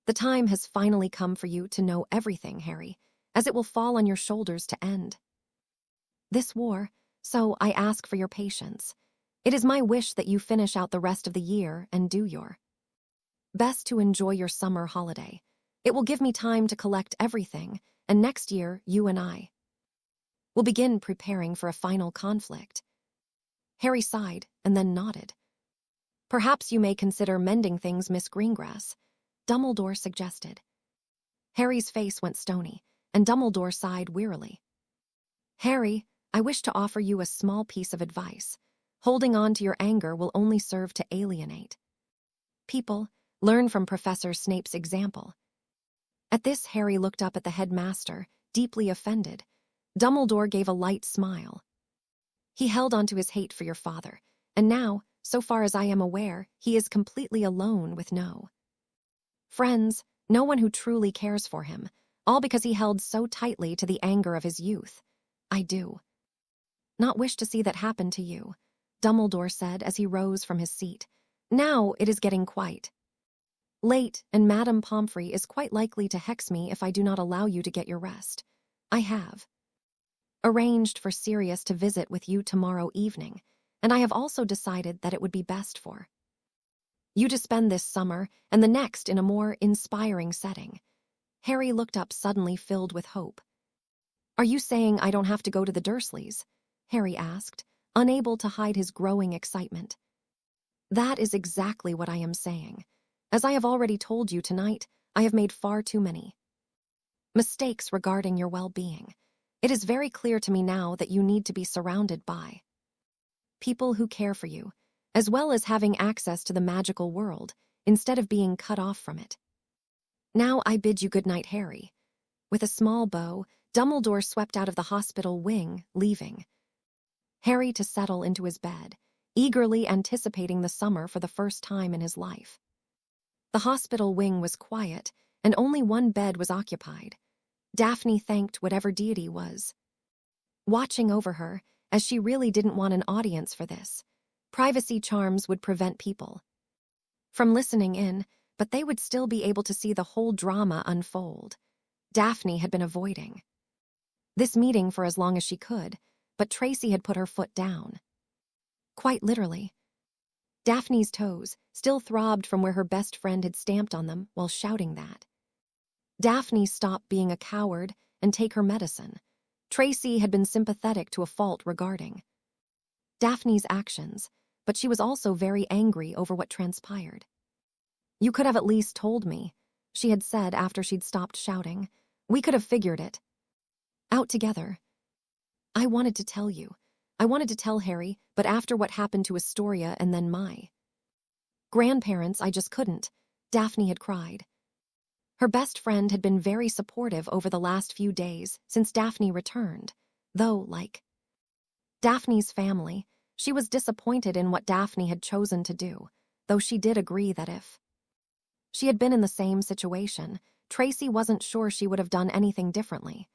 The time has finally come for you to know everything, Harry, as it will fall on your shoulders to end this war, so I ask for your patience. It is my wish that you finish out the rest of the year and do your best to enjoy your summer holiday. It will give me time to collect everything, and next year you and I will begin preparing for a final conflict. Harry sighed and then nodded. Perhaps you may consider mending things, Miss Greengrass, Dumbledore suggested. Harry's face went stony, and Dumbledore sighed wearily. Harry, I wish to offer you a small piece of advice. Holding on to your anger will only serve to alienate people. Learn from Professor Snape's example. At this, Harry looked up at the headmaster, deeply offended. Dumbledore gave a light smile. He held on to his hate for your father, and now, so far as I am aware, he is completely alone with no friends, no one who truly cares for him, all because he held so tightly to the anger of his youth. I do not wish to see that happen to you, Dumbledore said as he rose from his seat. Now it is getting quite late, and Madame Pomfrey is quite likely to hex me if I do not allow you to get your rest. I have arranged for Sirius to visit with you tomorrow evening, and I have also decided that it would be best for you to spend this summer and the next in a more inspiring setting. Harry looked up suddenly, filled with hope. Are you saying I don't have to go to the Dursleys? Harry asked, unable to hide his growing excitement. That is exactly what I am saying. As I have already told you tonight, I have made far too many mistakes regarding your well-being. It is very clear to me now that you need to be surrounded by people who care for you, as well as having access to the magical world, instead of being cut off from it. Now I bid you good night, Harry." With a small bow, Dumbledore swept out of the hospital wing, leaving Harry to settle into his bed, eagerly anticipating the summer for the first time in his life. The hospital wing was quiet, and only one bed was occupied. Daphne thanked whatever deity was watching over her, as she really didn't want an audience for this. Privacy charms would prevent people from listening in, but they would still be able to see the whole drama unfold. Daphne had been avoiding this meeting for as long as she could, but Tracy had put her foot down. Quite literally. Daphne's toes still throbbed from where her best friend had stamped on them while shouting that. Daphne stopped being a coward and take her medicine. Tracy had been sympathetic to a fault regarding Daphne's actions, but she was also very angry over what transpired. "You could have at least told me," she had said after she'd stopped shouting. "We could have figured it out together." "I wanted to tell you. I wanted to tell Harry, but after what happened to Astoria and then my grandparents, I just couldn't," Daphne had cried. Her best friend had been very supportive over the last few days since Daphne returned, though, like Daphne's family, she was disappointed in what Daphne had chosen to do, though she did agree that if she had been in the same situation, Tracy wasn't sure she would have done anything differently.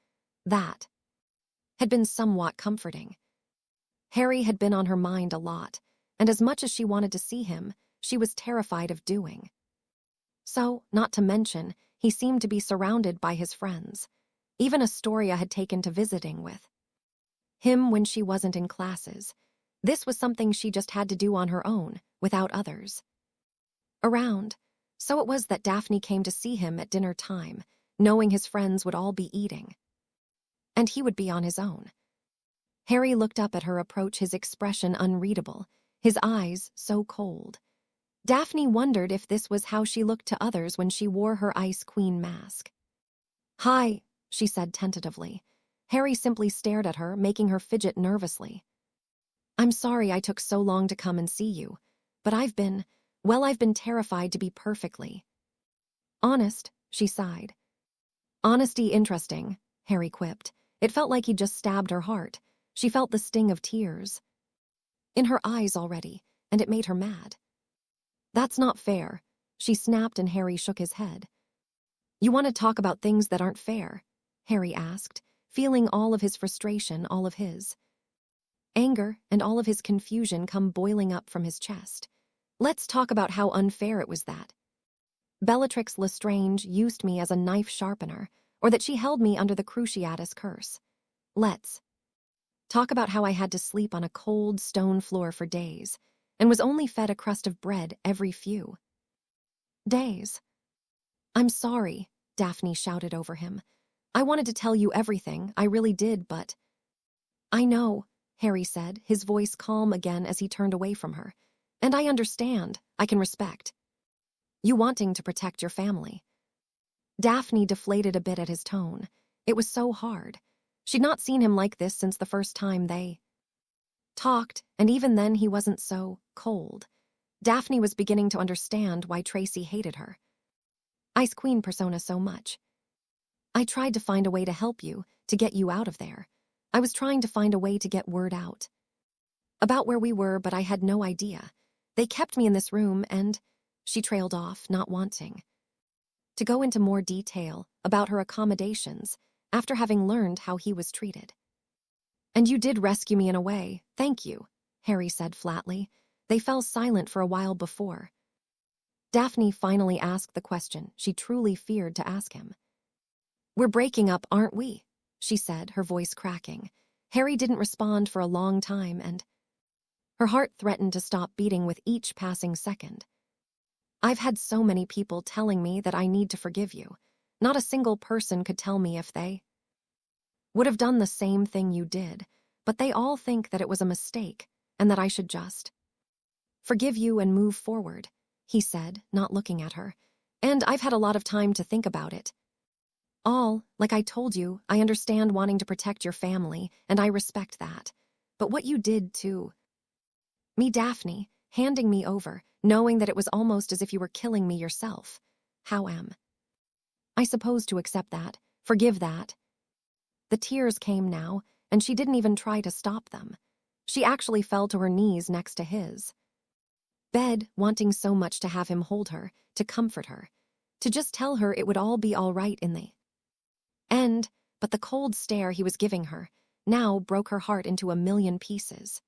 That had been somewhat comforting. Harry had been on her mind a lot, and as much as she wanted to see him, she was terrified of doing so, not to mention, he seemed to be surrounded by his friends. Even Astoria had taken to visiting with him when she wasn't in classes. This was something she just had to do on her own, without others around. So it was that Daphne came to see him at dinner time, knowing his friends would all be eating, and he would be on his own. Harry looked up at her approach, his expression unreadable, his eyes so cold. Daphne wondered if this was how she looked to others when she wore her Ice Queen mask. "Hi," she said tentatively. Harry simply stared at her, making her fidget nervously. "I'm sorry I took so long to come and see you, but I've been terrified to be perfectly honest," she sighed. "Honesty interesting," Harry quipped. It felt like he'd just stabbed her heart. She felt the sting of tears in her eyes already, and it made her mad. "That's not fair," she snapped, and Harry shook his head. "You want to talk about things that aren't fair?" Harry asked, feeling all of his frustration, all of his anger, and all of his confusion come boiling up from his chest. "Let's talk about how unfair it was that Bellatrix Lestrange used me as a knife sharpener, or that she held me under the Cruciatus curse. Let's talk about how I had to sleep on a cold stone floor for days, and was only fed a crust of bread every few days." "I'm sorry," Daphne shouted over him. "I wanted to tell you everything, I really did, but—" "I know," Harry said, his voice calm again as he turned away from her. "And I understand, I can respect you wanting to protect your family." Daphne deflated a bit at his tone. It was so hard. She'd not seen him like this since the first time they talked, and even then he wasn't so cold. Daphne was beginning to understand why Tracy hated her Ice Queen persona so much. "I tried to find a way to help you, to get you out of there. I was trying to find a way to get word out about where we were, but I had no idea. They kept me in this room and—" She trailed off, not wanting to go into more detail about her accommodations after having learned how he was treated. "And you did rescue me in a way, thank you," Harry said flatly. They fell silent for a while before Daphne finally asked the question she truly feared to ask him. "We're breaking up, aren't we?" she said, her voice cracking. Harry didn't respond for a long time, and her heart threatened to stop beating with each passing second. "I've had so many people telling me that I need to forgive you. Not a single person could tell me if they would have done the same thing you did, but they all think that it was a mistake and that I should just forgive you and move forward," he said, not looking at her. "And I've had a lot of time to think about it. Like I told you, I understand wanting to protect your family, and I respect that. But what you did to me, Daphne, handing me over, knowing that it was almost as if you were killing me yourself. How am I supposed to accept that, forgive that? The tears came now, and she didn't even try to stop them. She actually fell to her knees next to his bed, wanting so much to have him hold her, to comfort her, to just tell her it would all be all right in the end, but the cold stare he was giving her now broke her heart into a million pieces.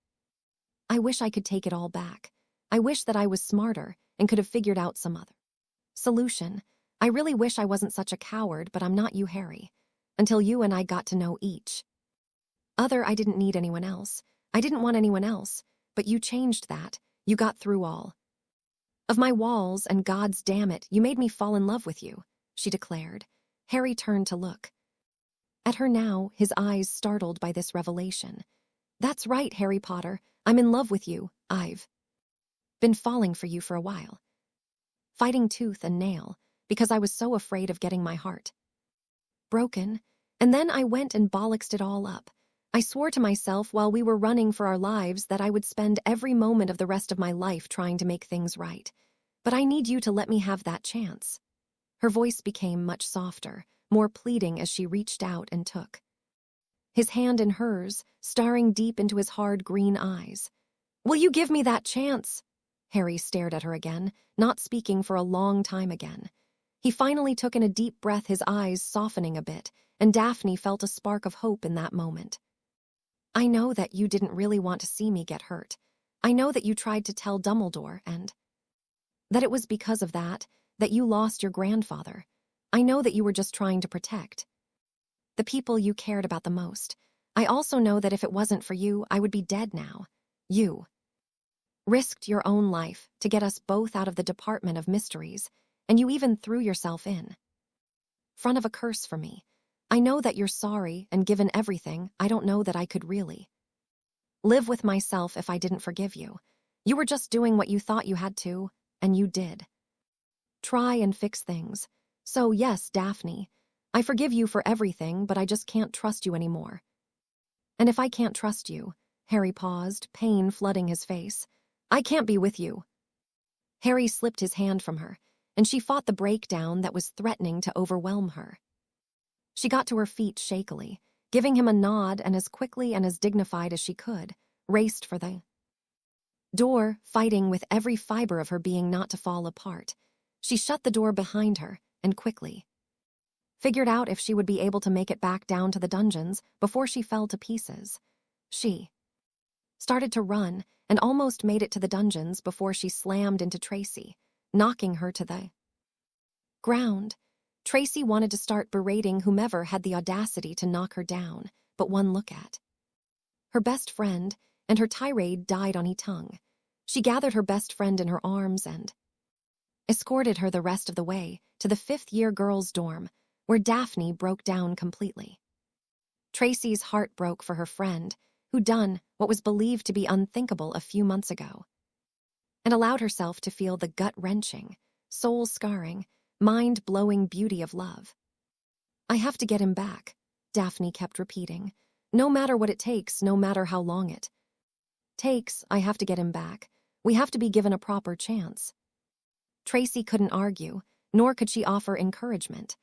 I wish I could take it all back. I wish that I was smarter and could have figured out some other solution. I really wish I wasn't such a coward, but I'm not you, Harry. Until you and I got to know each other, I didn't need anyone else. I didn't want anyone else, but you changed that. You got through all of my walls, and God's damn it, you made me fall in love with you, she declared. Harry turned to look at her now, his eyes startled by this revelation. That's right, Harry Potter. I'm in love with you. I've been falling for you for a while. Fighting tooth and nail, because I was so afraid of getting my heart broken. And then I went and bollocksed it all up. I swore to myself while we were running for our lives that I would spend every moment of the rest of my life trying to make things right. But I need you to let me have that chance. Her voice became much softer, more pleading as she reached out and took his hand in hers, staring deep into his hard green eyes. Will you give me that chance? Harry stared at her again, not speaking for a long time again. He finally took in a deep breath, his eyes softening a bit, and Daphne felt a spark of hope in that moment. I know that you didn't really want to see me get hurt. I know that you tried to tell Dumbledore, and that it was because of that you lost your grandfather. I know that you were just trying to protect the people you cared about the most. I also know that if it wasn't for you, I would be dead now. You risked your own life to get us both out of the Department of Mysteries, and you even threw yourself in front of a curse for me. I know that you're sorry, and given everything, I don't know that I could really live with myself if I didn't forgive you. You were just doing what you thought you had to, and you did try and fix things. So yes, Daphne, I forgive you for everything, but I just can't trust you anymore. And if I can't trust you, Harry paused, pain flooding his face, I can't be with you. Harry slipped his hand from her, and she fought the breakdown that was threatening to overwhelm her. She got to her feet shakily, giving him a nod, and as quickly and as dignified as she could, raced for the door, fighting with every fiber of her being not to fall apart. She shut the door behind her and quickly figured out if she would be able to make it back down to the dungeons before she fell to pieces. She started to run and almost made it to the dungeons before she slammed into Tracy, knocking her to the ground. Tracy wanted to start berating whomever had the audacity to knock her down, but one look at her best friend, and her tirade died on her tongue. She gathered her best friend in her arms and escorted her the rest of the way to the fifth-year girls' dorm, where Daphne broke down completely. Tracy's heart broke for her friend, who'd done what was believed to be unthinkable a few months ago, and allowed herself to feel the gut-wrenching, soul-scarring, mind-blowing beauty of love. I have to get him back, Daphne kept repeating. No matter what it takes, no matter how long it takes, I have to get him back. We have to be given a proper chance. Tracy couldn't argue, nor could she offer encouragement.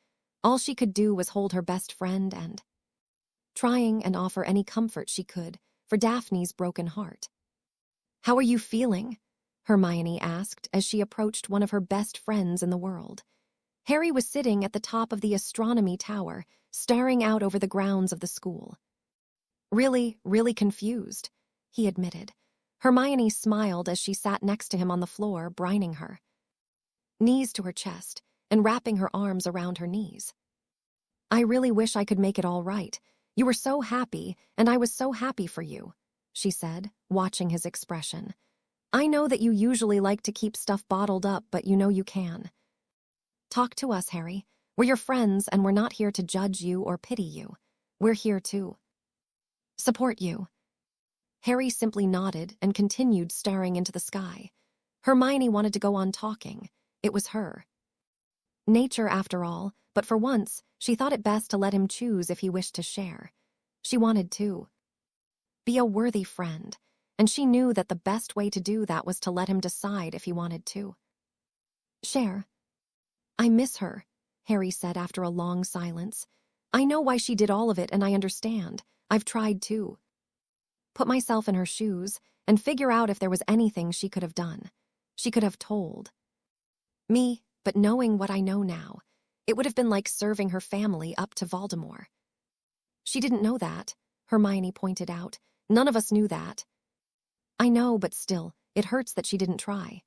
All she could do was hold her best friend and trying and offer any comfort she could for Daphne's broken heart. How are you feeling? Hermione asked as she approached one of her best friends in the world. Harry was sitting at the top of the astronomy tower, staring out over the grounds of the school. Really, really confused, he admitted. Hermione smiled as she sat next to him on the floor, brining her knees to her chest and wrapping her arms around her knees. I really wish I could make it all right. You were so happy, and I was so happy for you, she said, watching his expression. I know that you usually like to keep stuff bottled up, but you know you can. Talk to us, Harry. We're your friends, and we're not here to judge you or pity you. We're here to support you. Harry simply nodded and continued staring into the sky. Hermione wanted to go on talking. It was her nature, after all, but for once, she thought it best to let him choose if he wished to share. She wanted to be a worthy friend, and she knew that the best way to do that was to let him decide if he wanted to share. I miss her, Harry said after a long silence. I know why she did all of it, and I understand. I've tried to put myself in her shoes and figure out if there was anything she could have done. She could have told me, but knowing what I know now, it would have been like serving her family up to Voldemort. She didn't know that, Hermione pointed out. None of us knew that. I know, but still, it hurts that she didn't try.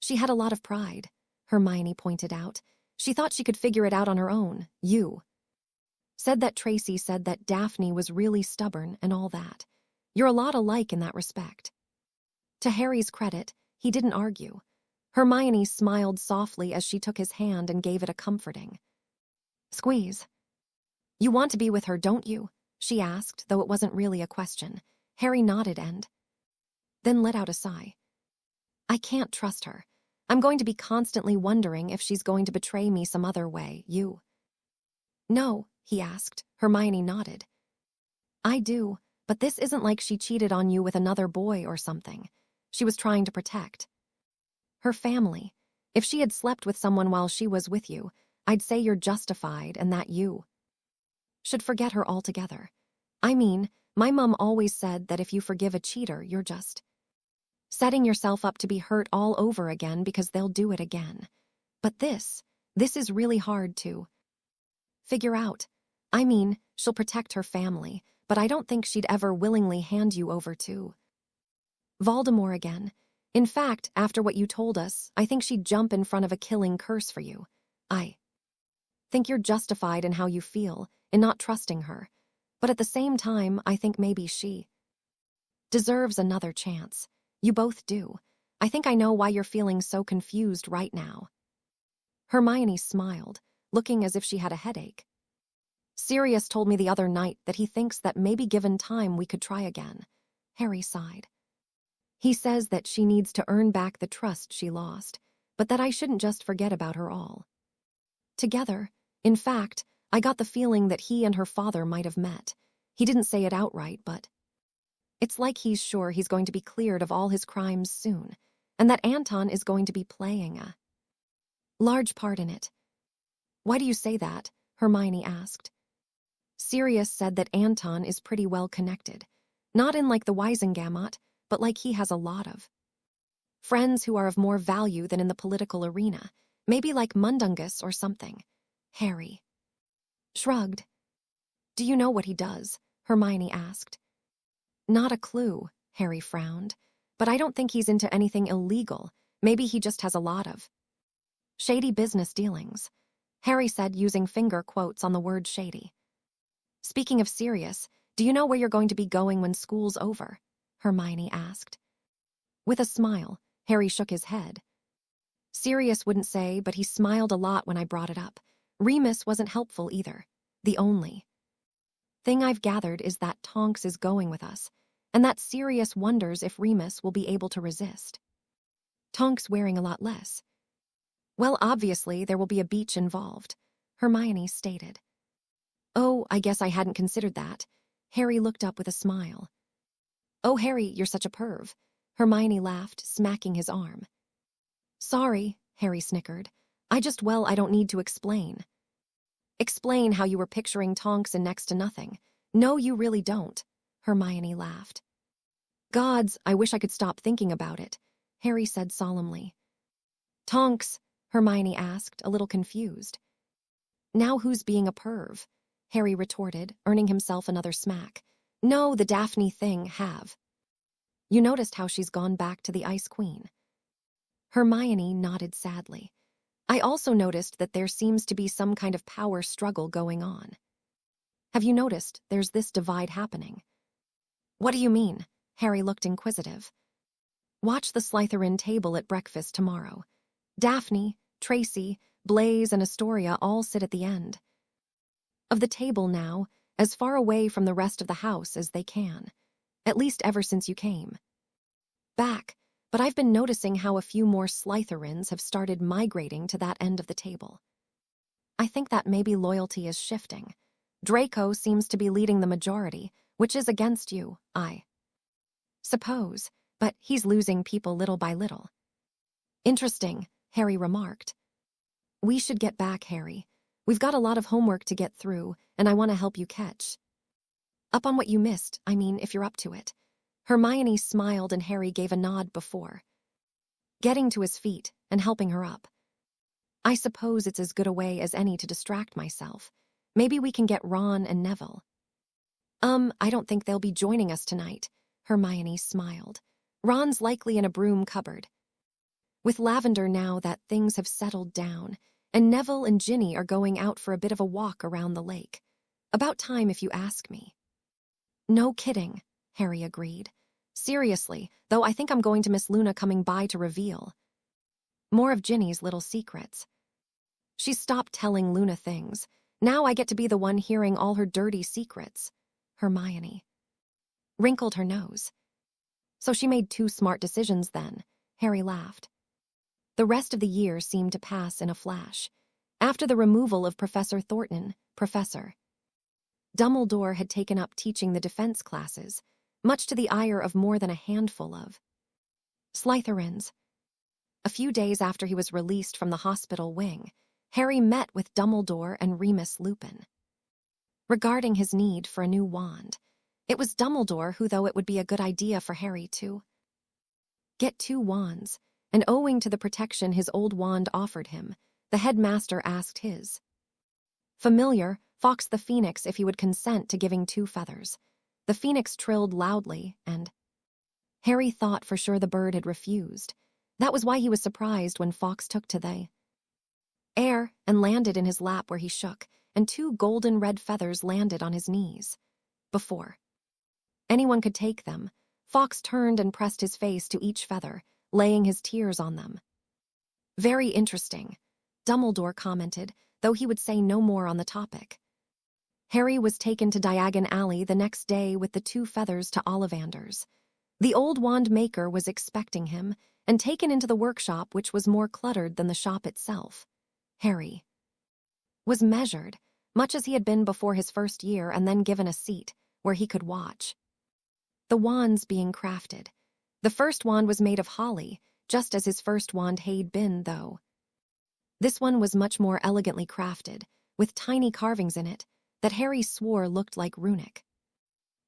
She had a lot of pride, Hermione pointed out. She thought she could figure it out on her own. You said that Tracy said that Daphne was really stubborn and all that. You're a lot alike in that respect. To Harry's credit, he didn't argue. Hermione smiled softly as she took his hand and gave it a comforting squeeze. You want to be with her, don't you? She asked, though it wasn't really a question. Harry nodded and then let out a sigh. I can't trust her. I'm going to be constantly wondering if she's going to betray me some other way. You know, he asked. Hermione nodded. I do, but this isn't like she cheated on you with another boy or something. She was trying to protect her family. If she had slept with someone while she was with you, I'd say you're justified and that you should forget her altogether. I mean, my mom always said that if you forgive a cheater, you're just setting yourself up to be hurt all over again because they'll do it again. But this is really hard to figure out. I mean, she'll protect her family, but I don't think she'd ever willingly hand you over to Voldemort again. In fact, after what you told us, I think she'd jump in front of a killing curse for you. I think you're justified in how you feel, in not trusting her. But at the same time, I think maybe she deserves another chance. You both do. I think I know why you're feeling so confused right now. Hermione smiled, looking as if she had a headache. Sirius told me the other night that he thinks that maybe given time we could try again. Harry sighed. He says that she needs to earn back the trust she lost, but that I shouldn't just forget about her all together. In fact, I got the feeling that he and her father might have met. He didn't say it outright, but it's like he's sure he's going to be cleared of all his crimes soon, and that Anton is going to be playing a large part in it. Why do you say that? Hermione asked. Sirius said that Anton is pretty well connected. Not in like the Wisengamot, but like he has a lot of friends who are of more value than in the political arena. Maybe like Mundungus or something. Harry shrugged. Do you know what he does? Hermione asked. Not a clue, Harry frowned. But I don't think he's into anything illegal. Maybe he just has a lot of shady business dealings, Harry said, using finger quotes on the word shady. Speaking of Sirius, do you know where you're going to be going when school's over? Hermione asked. With a smile, Harry shook his head. Sirius wouldn't say, but he smiled a lot when I brought it up. Remus wasn't helpful either. The only thing I've gathered is that Tonks is going with us, and that Sirius wonders if Remus will be able to resist Tonks wearing a lot less. Well, obviously, there will be a beach involved, Hermione stated. Oh, I guess I hadn't considered that. Harry looked up with a smile. Oh, Harry, you're such a perv. Hermione laughed, smacking his arm. Sorry, Harry snickered. I don't need to explain. Explain how you were picturing Tonks and next to nothing. No, you really don't, Hermione laughed. Gods, I wish I could stop thinking about it, Harry said solemnly. Tonks, Hermione asked, a little confused. Now who's being a perv? Harry retorted, earning himself another smack. No, the Daphne thing, have you noticed how she's gone back to the Ice Queen? Hermione nodded sadly. I also noticed that there seems to be some kind of power struggle going on. Have you noticed there's this divide happening? What do you mean? Harry looked inquisitive. Watch the Slytherin table at breakfast tomorrow. Daphne, Tracy, Blaise, and Astoria all sit at the end of the table now, as far away from the rest of the house as they can. At least ever since you came back, but I've been noticing how a few more Slytherins have started migrating to that end of the table. I think that maybe loyalty is shifting. Draco seems to be leading the majority, which is against you, I suppose, but he's losing people little by little. Interesting, Harry remarked. We should get back, Harry. We've got a lot of homework to get through, and I want to help you catch up on what you missed, I mean, if you're up to it. Hermione smiled and Harry gave a nod before getting to his feet and helping her up. I suppose it's as good a way as any to distract myself. Maybe we can get Ron and Neville. I don't think they'll be joining us tonight, Hermione smiled. Ron's likely in a broom cupboard. With Lavender now that things have settled down, and Neville and Ginny are going out for a bit of a walk around the lake. About time if you ask me. No kidding, Harry agreed. Seriously, though I think I'm going to miss Luna coming by to reveal more of Ginny's little secrets. She stopped telling Luna things. Now I get to be the one hearing all her dirty secrets. Hermione wrinkled her nose. So she made two smart decisions then, Harry laughed. The rest of the year seemed to pass in a flash. After the removal of Professor Thornton, Professor Dumbledore had taken up teaching the defense classes, much to the ire of more than a handful of Slytherins. A few days after he was released from the hospital wing, Harry met with Dumbledore and Remus Lupin regarding his need for a new wand. It was Dumbledore who, though it would be a good idea for Harry to get two wands, and owing to the protection his old wand offered him, the headmaster asked his familiar, Fawkes the Phoenix, if he would consent to giving two feathers. The phoenix trilled loudly, and Harry thought for sure the bird had refused. That was why he was surprised when Fawkes took to the air and landed in his lap where he shook, and two golden red feathers landed on his knees. Before anyone could take them, Fawkes turned and pressed his face to each feather, laying his tears on them. Very interesting, Dumbledore commented, though he would say no more on the topic. Harry was taken to Diagon Alley the next day with the two feathers to Ollivander's. The old wand maker was expecting him, and taken into the workshop, which was more cluttered than the shop itself. Harry was measured, much as he had been before his first year, and then given a seat where he could watch the wands being crafted. The first wand was made of holly, just as his first wand had been, though this one was much more elegantly crafted, with tiny carvings in it that Harry swore looked like runic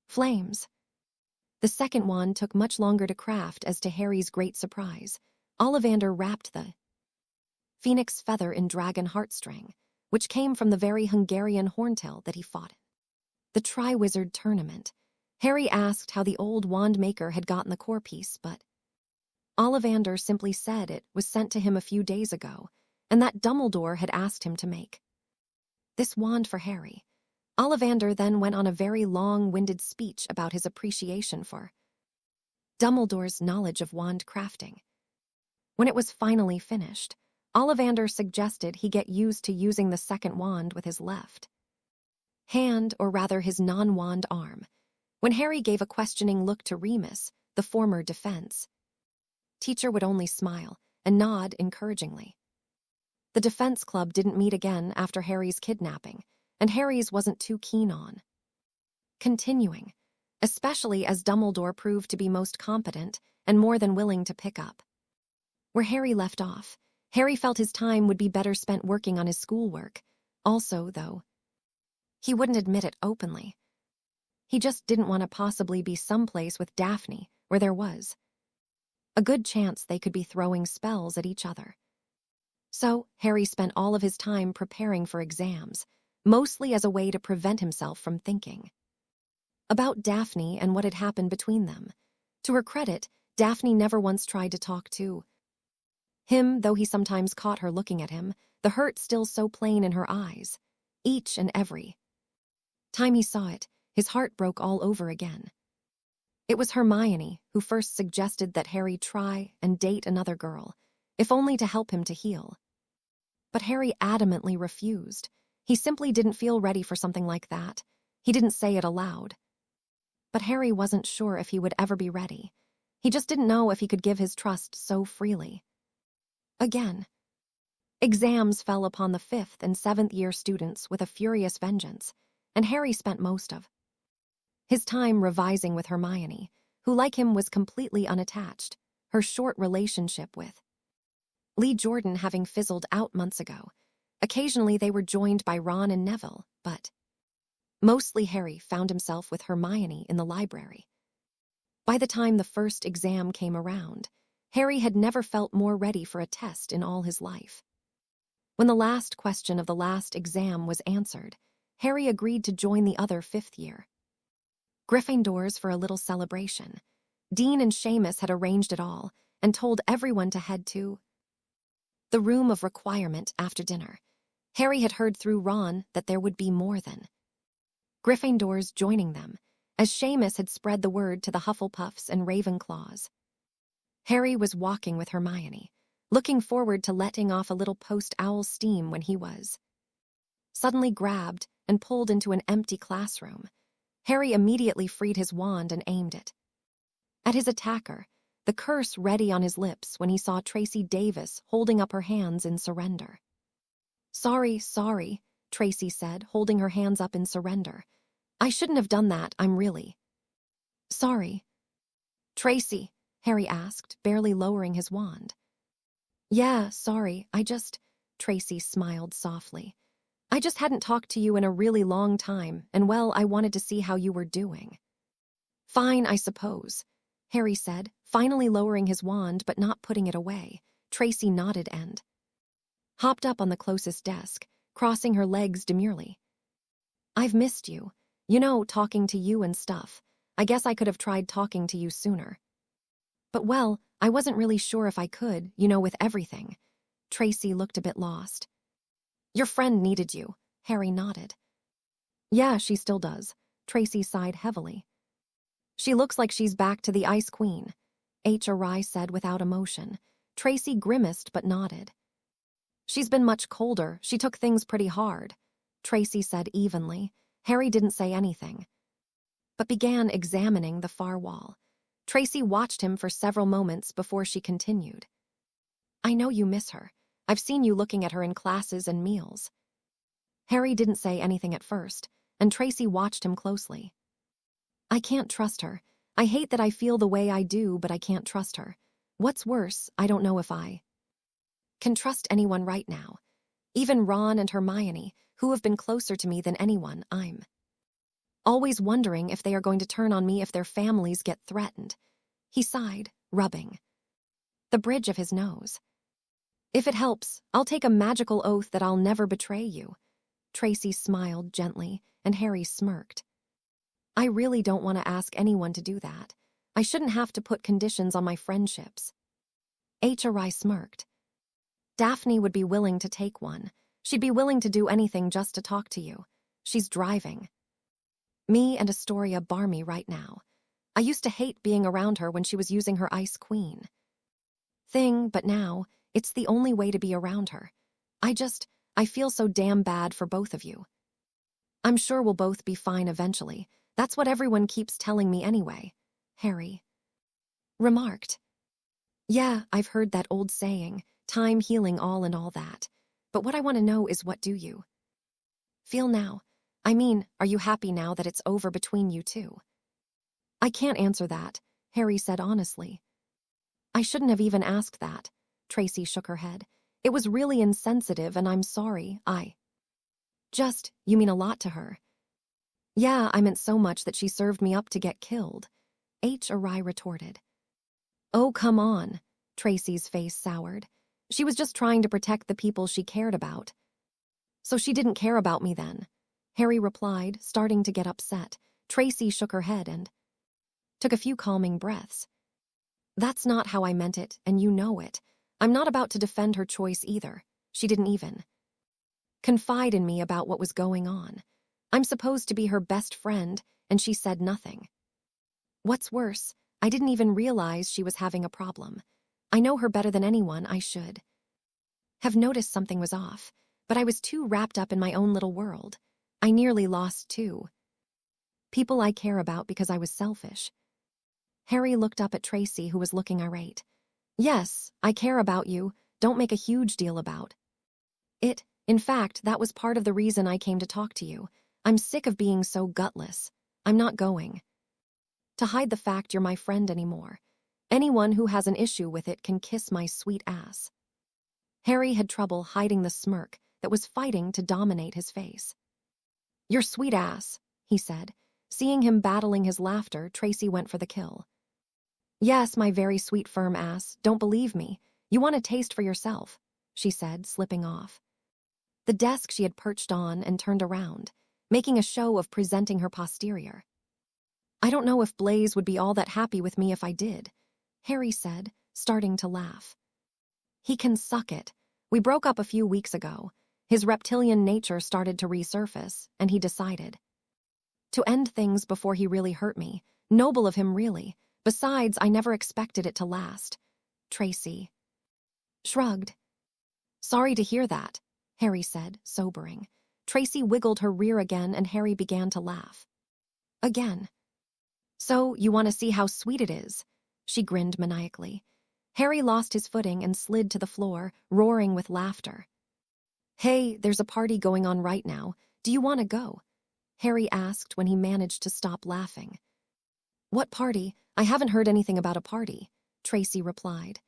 flames. The second wand took much longer to craft, as to Harry's great surprise, Ollivander wrapped the phoenix feather in dragon heartstring, which came from the very Hungarian horntail that he fought in the Triwizard Tournament. Harry asked how the old wand maker had gotten the core piece, but Ollivander simply said it was sent to him a few days ago, and that Dumbledore had asked him to make this wand for Harry. Ollivander then went on a very long-winded speech about his appreciation for Dumbledore's knowledge of wand crafting. When it was finally finished, Ollivander suggested he get used to using the second wand with his left hand, or rather his non-wand arm. When Harry gave a questioning look to Remus, the former defense teacher would only smile and nod encouragingly. The defense club didn't meet again after Harry's kidnapping, and Harry's wasn't too keen on continuing, especially as Dumbledore proved to be most competent and more than willing to pick up where Harry left off. Harry felt his time would be better spent working on his schoolwork. Also, though he wouldn't admit it openly, he just didn't want to possibly be someplace with Daphne where there was a good chance they could be throwing spells at each other. So, Harry spent all of his time preparing for exams, mostly as a way to prevent himself from thinking about Daphne and what had happened between them. To her credit, Daphne never once tried to talk to him, though he sometimes caught her looking at him, the hurt still so plain in her eyes. Each and every time he saw it, his heart broke all over again. It was Hermione who first suggested that Harry try and date another girl, if only to help him to heal. But Harry adamantly refused. He simply didn't feel ready for something like that. He didn't say it aloud. But Harry wasn't sure if he would ever be ready. He just didn't know if he could give his trust so freely again. Exams fell upon the 5th and 7th year students with a furious vengeance, and Harry spent most of his time revising with Hermione, who like him was completely unattached, her short relationship with Lee Jordan having fizzled out months ago. Occasionally they were joined by Ron and Neville, but mostly Harry found himself with Hermione in the library. By the time the first exam came around, Harry had never felt more ready for a test in all his life. When the last question of the last exam was answered, Harry agreed to join the other 5th year Gryffindors for a little celebration. Dean and Seamus had arranged it all and told everyone to head to the room of requirement after dinner. Harry had heard through Ron that there would be more than Gryffindors joining them, as Seamus had spread the word to the Hufflepuffs and Ravenclaws. Harry was walking with Hermione, looking forward to letting off a little post-owl steam when he was suddenly grabbed and pulled into an empty classroom. Harry immediately freed his wand and aimed it at his attacker, the curse ready on his lips when he saw Tracy Davis holding up her hands in surrender. Sorry, Tracy said, holding her hands up in surrender. I shouldn't have done that, I'm really sorry. Tracy, Harry asked, barely lowering his wand. Yeah, sorry, Tracy smiled softly. I just hadn't talked to you in a really long time, and well, I wanted to see how you were doing. Fine, I suppose, Harry said, finally lowering his wand but not putting it away. Tracy nodded and hopped up on the closest desk, crossing her legs demurely. I've missed you. You know, talking to you and stuff. I guess I could have tried talking to you sooner. But well, I wasn't really sure if I could, with everything. Tracy looked a bit lost. Your friend needed you, Harry nodded. Yeah, she still does. Tracy sighed heavily. She looks like she's back to the Ice Queen, H.R.I. said without emotion. Tracy grimaced but nodded. She's been much colder. She took things pretty hard, Tracy said evenly. Harry didn't say anything, but began examining the far wall. Tracy watched him for several moments before she continued. I know you miss her. I've seen you looking at her in classes and meals. Harry didn't say anything at first, and Tracy watched him closely. I can't trust her. I hate that I feel the way I do, but I can't trust her. What's worse, I don't know if I can trust anyone right now. Even Ron and Hermione, who have been closer to me than anyone. I'm always wondering if they are going to turn on me if their families get threatened. He sighed, rubbing the bridge of his nose. If it helps, I'll take a magical oath that I'll never betray you. Tracy smiled gently, and Harry smirked. I really don't want to ask anyone to do that. I shouldn't have to put conditions on my friendships. H.R.I. smirked. Daphne would be willing to take one. She'd be willing to do anything just to talk to you. She's driving me and Astoria barmy right now. I used to hate being around her when she was using her Ice Queen thing, but now it's the only way to be around her. I feel so damn bad for both of you. I'm sure we'll both be fine eventually. That's what everyone keeps telling me anyway, Harry remarked. Yeah, I've heard that old saying, time healing all and all that. But what I want to know is, what do you feel now? I mean, are you happy now that it's over between you two? I can't answer that, Harry said honestly. I shouldn't have even asked that, Tracy shook her head. It was really insensitive and I'm sorry. You mean a lot to her. Yeah, I meant so much that she served me up to get killed, H.R.I. retorted. Oh, come on, Tracy's face soured. She was just trying to protect the people she cared about. So she didn't care about me then, Harry replied, starting to get upset. Tracy shook her head and took a few calming breaths. That's not how I meant it, and you know it. I'm not about to defend her choice either. She didn't even confide in me about what was going on. I'm supposed to be her best friend, and she said nothing. What's worse, I didn't even realize she was having a problem. I know her better than anyone. I should have noticed something was off, but I was too wrapped up in my own little world. I nearly lost two people I care about because I was selfish. Harry looked up at Tracy, who was looking irate. Yes, I care about you. Don't make a huge deal about In fact, that was part of the reason I came to talk to you. I'm sick of being so gutless. I'm not going to hide the fact you're my friend anymore. Anyone who has an issue with it can kiss my sweet ass. Harry had trouble hiding the smirk that was fighting to dominate his face. Your sweet ass, he said. Seeing him battling his laughter, Tracy went for the kill. Yes, my very sweet firm ass. Don't believe me. You want a taste for yourself, she said, slipping off the desk she had perched on and turned around, making a show of presenting her posterior. I don't know if Blaze would be all that happy with me if I did, Harry said, starting to laugh. He can suck it. We broke up a few weeks ago. His reptilian nature started to resurface, and he decided to end things before he really hurt me. Noble of him, really. Besides, I never expected it to last. Tracy shrugged. Sorry to hear that, Harry said, sobering. Tracy wiggled her rear again, and Harry began to laugh. Again. So, you want to see how sweet it is? She grinned maniacally. Harry lost his footing and slid to the floor, roaring with laughter. Hey, there's a party going on right now. Do you want to go? Harry asked when he managed to stop laughing. What party? I haven't heard anything about a party, Tracy replied.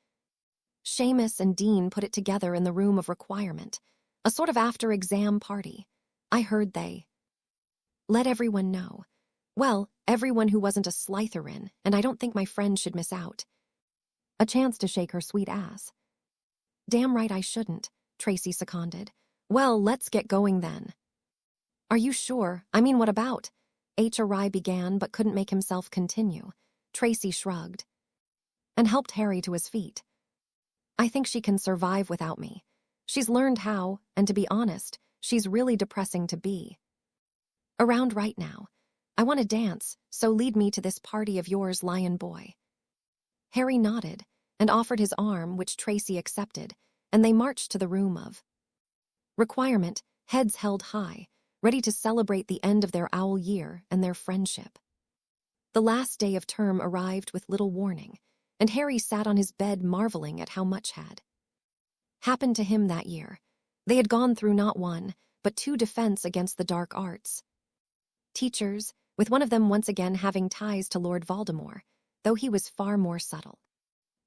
Seamus and Dean put it together in the room of requirement, a sort of after-exam party. I heard they let everyone know. Well, everyone who wasn't a Slytherin, and I don't think my friend should miss out. A chance to shake her sweet ass. Damn right I shouldn't, Tracy seconded. Well, let's get going then. Are you sure? I mean, what about? HRI began but couldn't make himself continue. Tracy shrugged and helped Harry to his feet. I think she can survive without me. She's learned how, and to be honest, she's really depressing to be around right now. I want to dance, so lead me to this party of yours, lion boy. Harry nodded and offered his arm, which Tracy accepted, and they marched to the room of requirement, heads held high, ready to celebrate the end of their owl year and their friendship. The last day of term arrived with little warning, and Harry sat on his bed marveling at how much had happened to him that year. They had gone through not one, but two defense against the dark arts. Teachers, with one of them once again having ties to Lord Voldemort, though he was far more subtle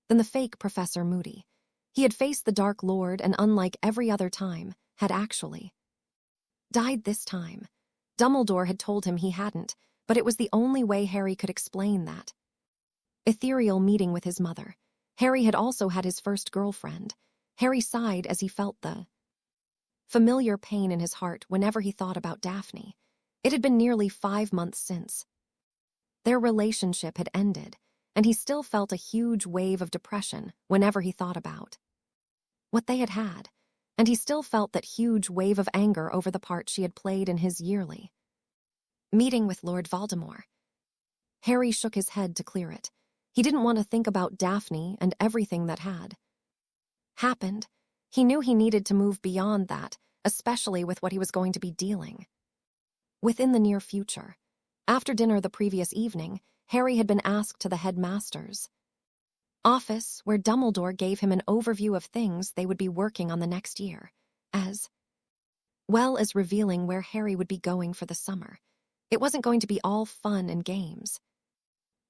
than the fake Professor Moody. He had faced the Dark Lord and, unlike every other time, had actually died this time. Dumbledore had told him he hadn't, but it was the only way Harry could explain that ethereal meeting with his mother. Harry had also had his first girlfriend. Harry sighed as he felt the familiar pain in his heart whenever he thought about Daphne. It had been nearly 5 months since their relationship had ended, and he still felt a huge wave of depression whenever he thought about what they had had, and he still felt that huge wave of anger over the part she had played in his yearly meeting with Lord Voldemort. Harry shook his head to clear it. He didn't want to think about Daphne and everything that had happened. He knew he needed to move beyond that, especially with what he was going to be dealing within the near future. After dinner the previous evening, Harry had been asked to the headmaster's office, where Dumbledore gave him an overview of things they would be working on the next year, as well as revealing where Harry would be going for the summer. It wasn't going to be all fun and games,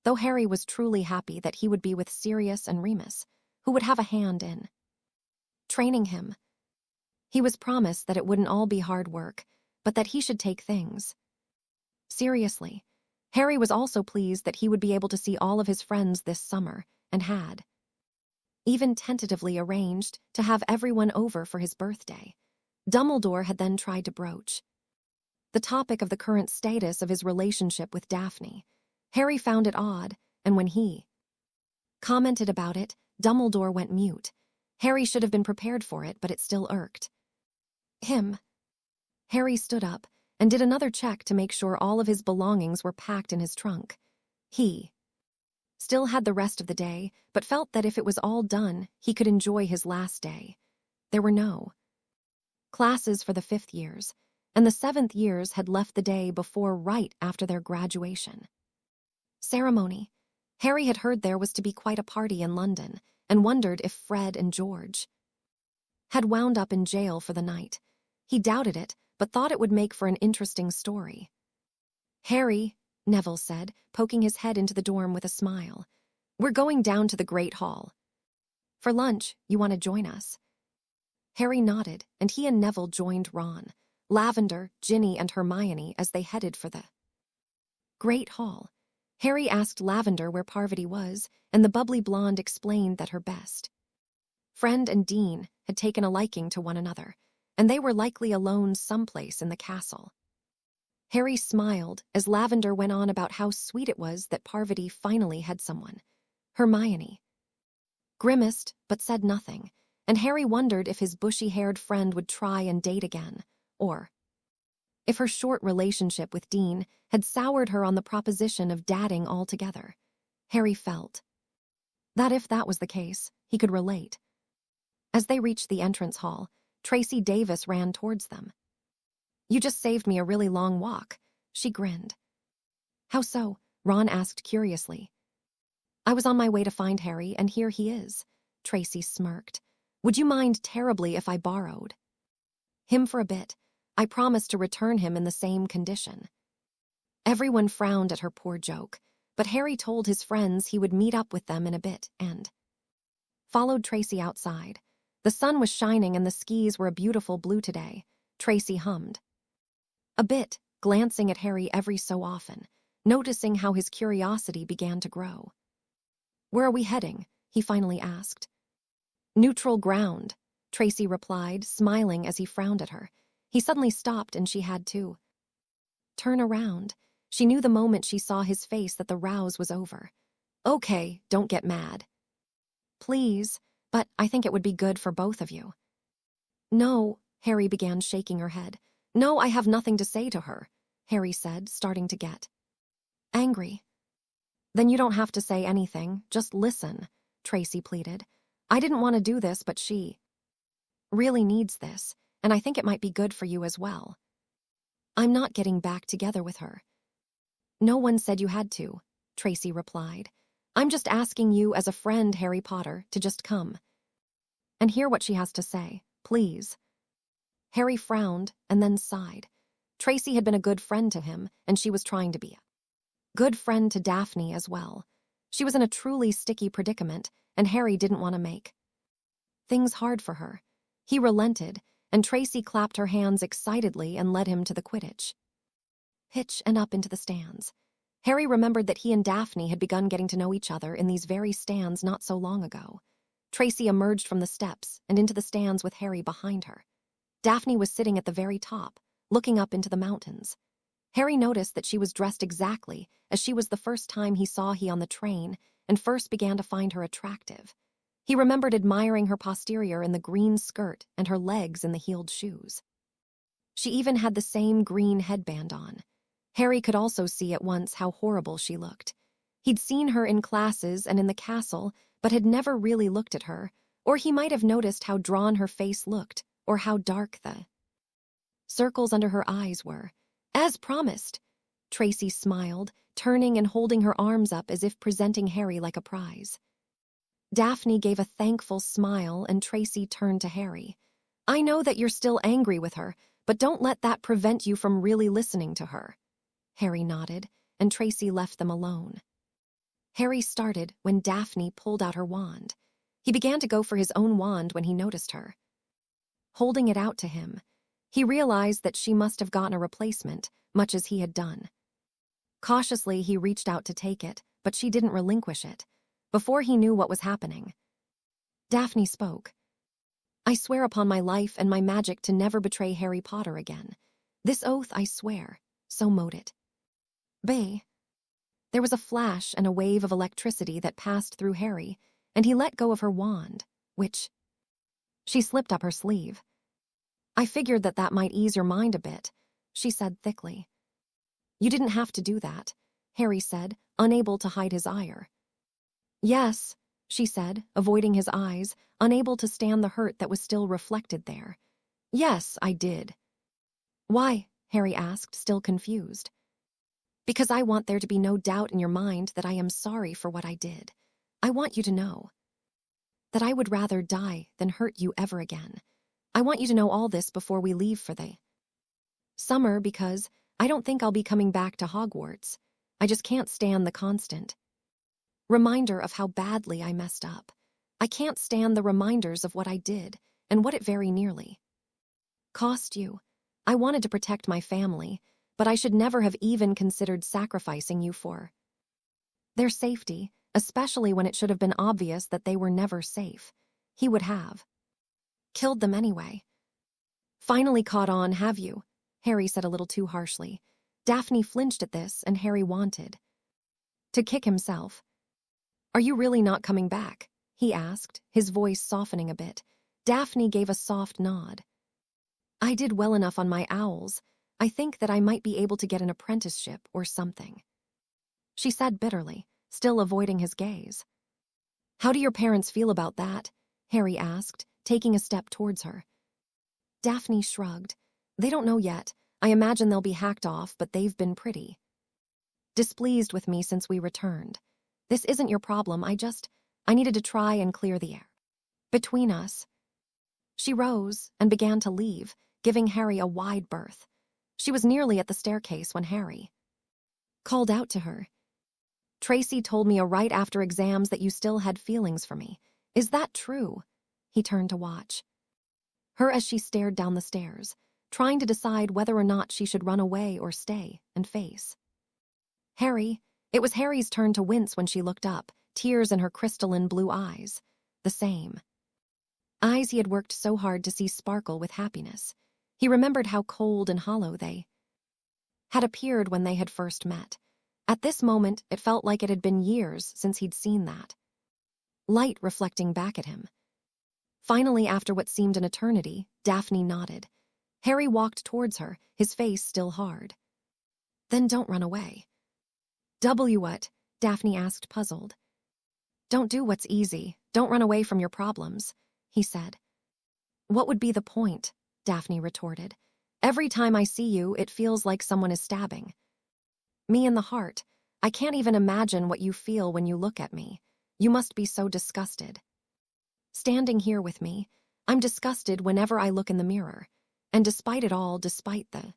though Harry was truly happy that he would be with Sirius and Remus, who would have a hand in training him. He was promised that it wouldn't all be hard work, but that he should take things seriously. Harry was also pleased that he would be able to see all of his friends this summer, and had even tentatively arranged to have everyone over for his birthday. Dumbledore had then tried to broach the topic of the current status of his relationship with Daphne. Harry found it odd, and when he commented about it, Dumbledore went mute. Harry should have been prepared for it, but it still irked him. Harry stood up and did another check to make sure all of his belongings were packed in his trunk. He still had the rest of the day, but felt that if it was all done, he could enjoy his last day. There were no classes for the 5th years, and the 7th years had left the day before right after their graduation ceremony. Harry had heard there was to be quite a party in London, and wondered if Fred and George had wound up in jail for the night. He doubted it, but thought it would make for an interesting story. "Harry," Neville said, poking his head into the dorm with a smile. "We're going down to the Great Hall. For lunch, you want to join us?" Harry nodded, and he and Neville joined Ron, Lavender, Ginny, and Hermione as they headed for the Great Hall. Harry asked Lavender where Parvati was, and the bubbly blonde explained that her best friend and Dean had taken a liking to one another, and they were likely alone someplace in the castle. Harry smiled as Lavender went on about how sweet it was that Parvati finally had someone. Hermione grimaced but said nothing, and Harry wondered if his bushy-haired friend would try and date again, or if her short relationship with Dean had soured her on the proposition of dadding altogether. Harry felt that if that was the case, he could relate. As they reached the entrance hall, Tracy Davis ran towards them. "You just saved me a really long walk," she grinned. "How so?" Ron asked curiously. "I was on my way to find Harry, and here he is," Tracy smirked. "Would you mind terribly if I borrowed him for a bit? I promised to return him in the same condition." Everyone frowned at her poor joke, but Harry told his friends he would meet up with them in a bit and followed Tracy outside. The sun was shining and the skis were a beautiful blue today. Tracy hummed a bit, glancing at Harry every so often, noticing how his curiosity began to grow. "Where are we heading?" he finally asked. "Neutral ground," Tracy replied, smiling as he frowned at her. He suddenly stopped and she had to turn around. She knew the moment she saw his face that the rouse was over. "Okay, don't get mad. Please, but I think it would be good for both of you." "No," Harry began, shaking her head. "No, I have nothing to say to her," Harry said, starting to get angry. "Then you don't have to say anything, just listen," Tracy pleaded. "I didn't want to do this, but she really needs this, and I think it might be good for you as well. I'm not getting back together with her." "No one said you had to," Tracy replied. "I'm just asking you as a friend, Harry Potter, to just come and hear what she has to say, please." Harry frowned and then sighed. Tracy had been a good friend to him, and she was trying to be a good friend to Daphne as well. She was in a truly sticky predicament, and Harry didn't want to make things hard for her. He relented, and Tracy clapped her hands excitedly and led him to the Quidditch pitch and up into the stands. Harry remembered that he and Daphne had begun getting to know each other in these very stands not so long ago. Tracy emerged from the steps and into the stands with Harry behind her. Daphne was sitting at the very top, looking up into the mountains. Harry noticed that she was dressed exactly as she was the first time he saw her on the train, and first began to find her attractive. He remembered admiring her posterior in the green skirt and her legs in the heeled shoes. She even had the same green headband on. Harry could also see at once how horrible she looked. He'd seen her in classes and in the castle, but had never really looked at her, or he might have noticed how drawn her face looked, or how dark the circles under her eyes were. "As promised," Tracy smiled, turning and holding her arms up as if presenting Harry like a prize. Daphne gave a thankful smile, and Tracy turned to Harry. "I know that you're still angry with her, but don't let that prevent you from really listening to her." Harry nodded, and Tracy left them alone. Harry started when Daphne pulled out her wand. He began to go for his own wand when he noticed her holding it out to him. He realized that she must have gotten a replacement, much as he had done. Cautiously, he reached out to take it, but she didn't relinquish it. Before he knew what was happening, Daphne spoke. "I swear upon my life and my magic to never betray Harry Potter again. This oath I swear, so mote it." Bay. There was a flash and a wave of electricity that passed through Harry, and he let go of her wand, which she slipped up her sleeve. "I figured that might ease your mind a bit," she said thickly. "You didn't have to do that," Harry said, unable to hide his ire. "Yes," she said, avoiding his eyes, unable to stand the hurt that was still reflected there. "Yes, I did." "Why?" Harry asked, still confused. "Because I want there to be no doubt in your mind that I am sorry for what I did. I want you to know that I would rather die than hurt you ever again. I want you to know all this before we leave for the summer because I don't think I'll be coming back to Hogwarts. I just can't stand the constant reminder of how badly I messed up. I can't stand the reminders of what I did and what it very nearly cost you. I wanted to protect my family, but I should never have even considered sacrificing you for their safety, especially when it should have been obvious that they were never safe. He would have killed them anyway. Finally caught on, have you? Harry said a little too harshly. Daphne flinched at this, and Harry wanted to kick himself. Are you really not coming back? He asked, his voice softening a bit. Daphne gave a soft nod. I did well enough on my owls. I think that I might be able to get an apprenticeship or something, she said bitterly, still avoiding his gaze. How do your parents feel about that? Harry asked, taking a step towards her. Daphne shrugged. They don't know yet. I imagine they'll be hacked off, but they've been pretty displeased with me since we returned. This isn't your problem. I needed to try and clear the air between us. She rose and began to leave, giving Harry a wide berth. She was nearly at the staircase when Harry called out to her. Tracy told me right after exams that you still had feelings for me. Is that true? He turned to watch her as she stared down the stairs, trying to decide whether or not she should run away or stay and face Harry. It was Harry's turn to wince when she looked up, tears in her crystalline blue eyes. The same eyes he had worked so hard to see sparkle with happiness. He remembered how cold and hollow they had appeared when they had first met. At this moment, it felt like it had been years since he'd seen that light reflecting back at him. Finally, after what seemed an eternity, Daphne nodded. Harry walked towards her, his face still hard. Then don't run away. What? Daphne asked, puzzled. Don't do what's easy. Don't run away from your problems, he said. What would be the point? Daphne retorted. Every time I see you, it feels like someone is stabbing me in the heart. I can't even imagine what you feel when you look at me. You must be so disgusted. Standing here with me, I'm disgusted whenever I look in the mirror. And despite it all, despite the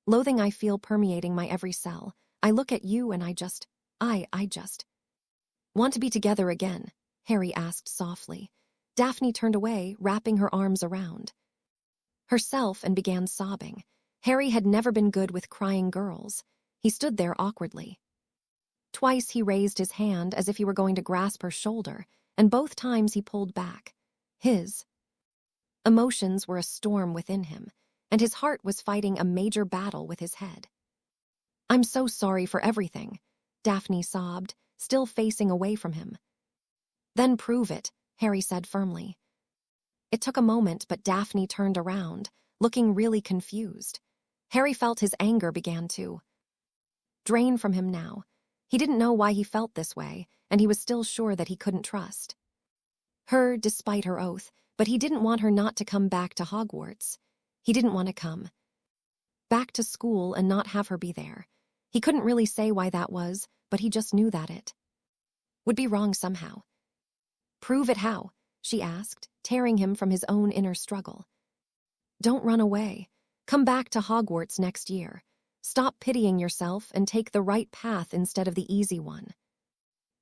loathing I feel permeating my every cell, I look at you and I just want to be together again, Harry asked softly. Daphne turned away, wrapping her arms around herself and began sobbing. Harry had never been good with crying girls. He stood there awkwardly. Twice he raised his hand as if he were going to grasp her shoulder, and both times he pulled back. His emotions were a storm within him, and his heart was fighting a major battle with his head. I'm so sorry for everything, Daphne sobbed, still facing away from him. Then prove it, Harry said firmly. It took a moment, but Daphne turned around, looking really confused. Harry felt his anger began to drain from him now. He didn't know why he felt this way, and he was still sure that he couldn't trust her despite her oath, but he didn't want her not to come back to Hogwarts. He didn't want to come back to school and not have her be there. He couldn't really say why that was, but he just knew that it would be wrong somehow. Prove it how? She asked, tearing him from his own inner struggle. Don't run away. Come back to Hogwarts next year. Stop pitying yourself and take the right path instead of the easy one.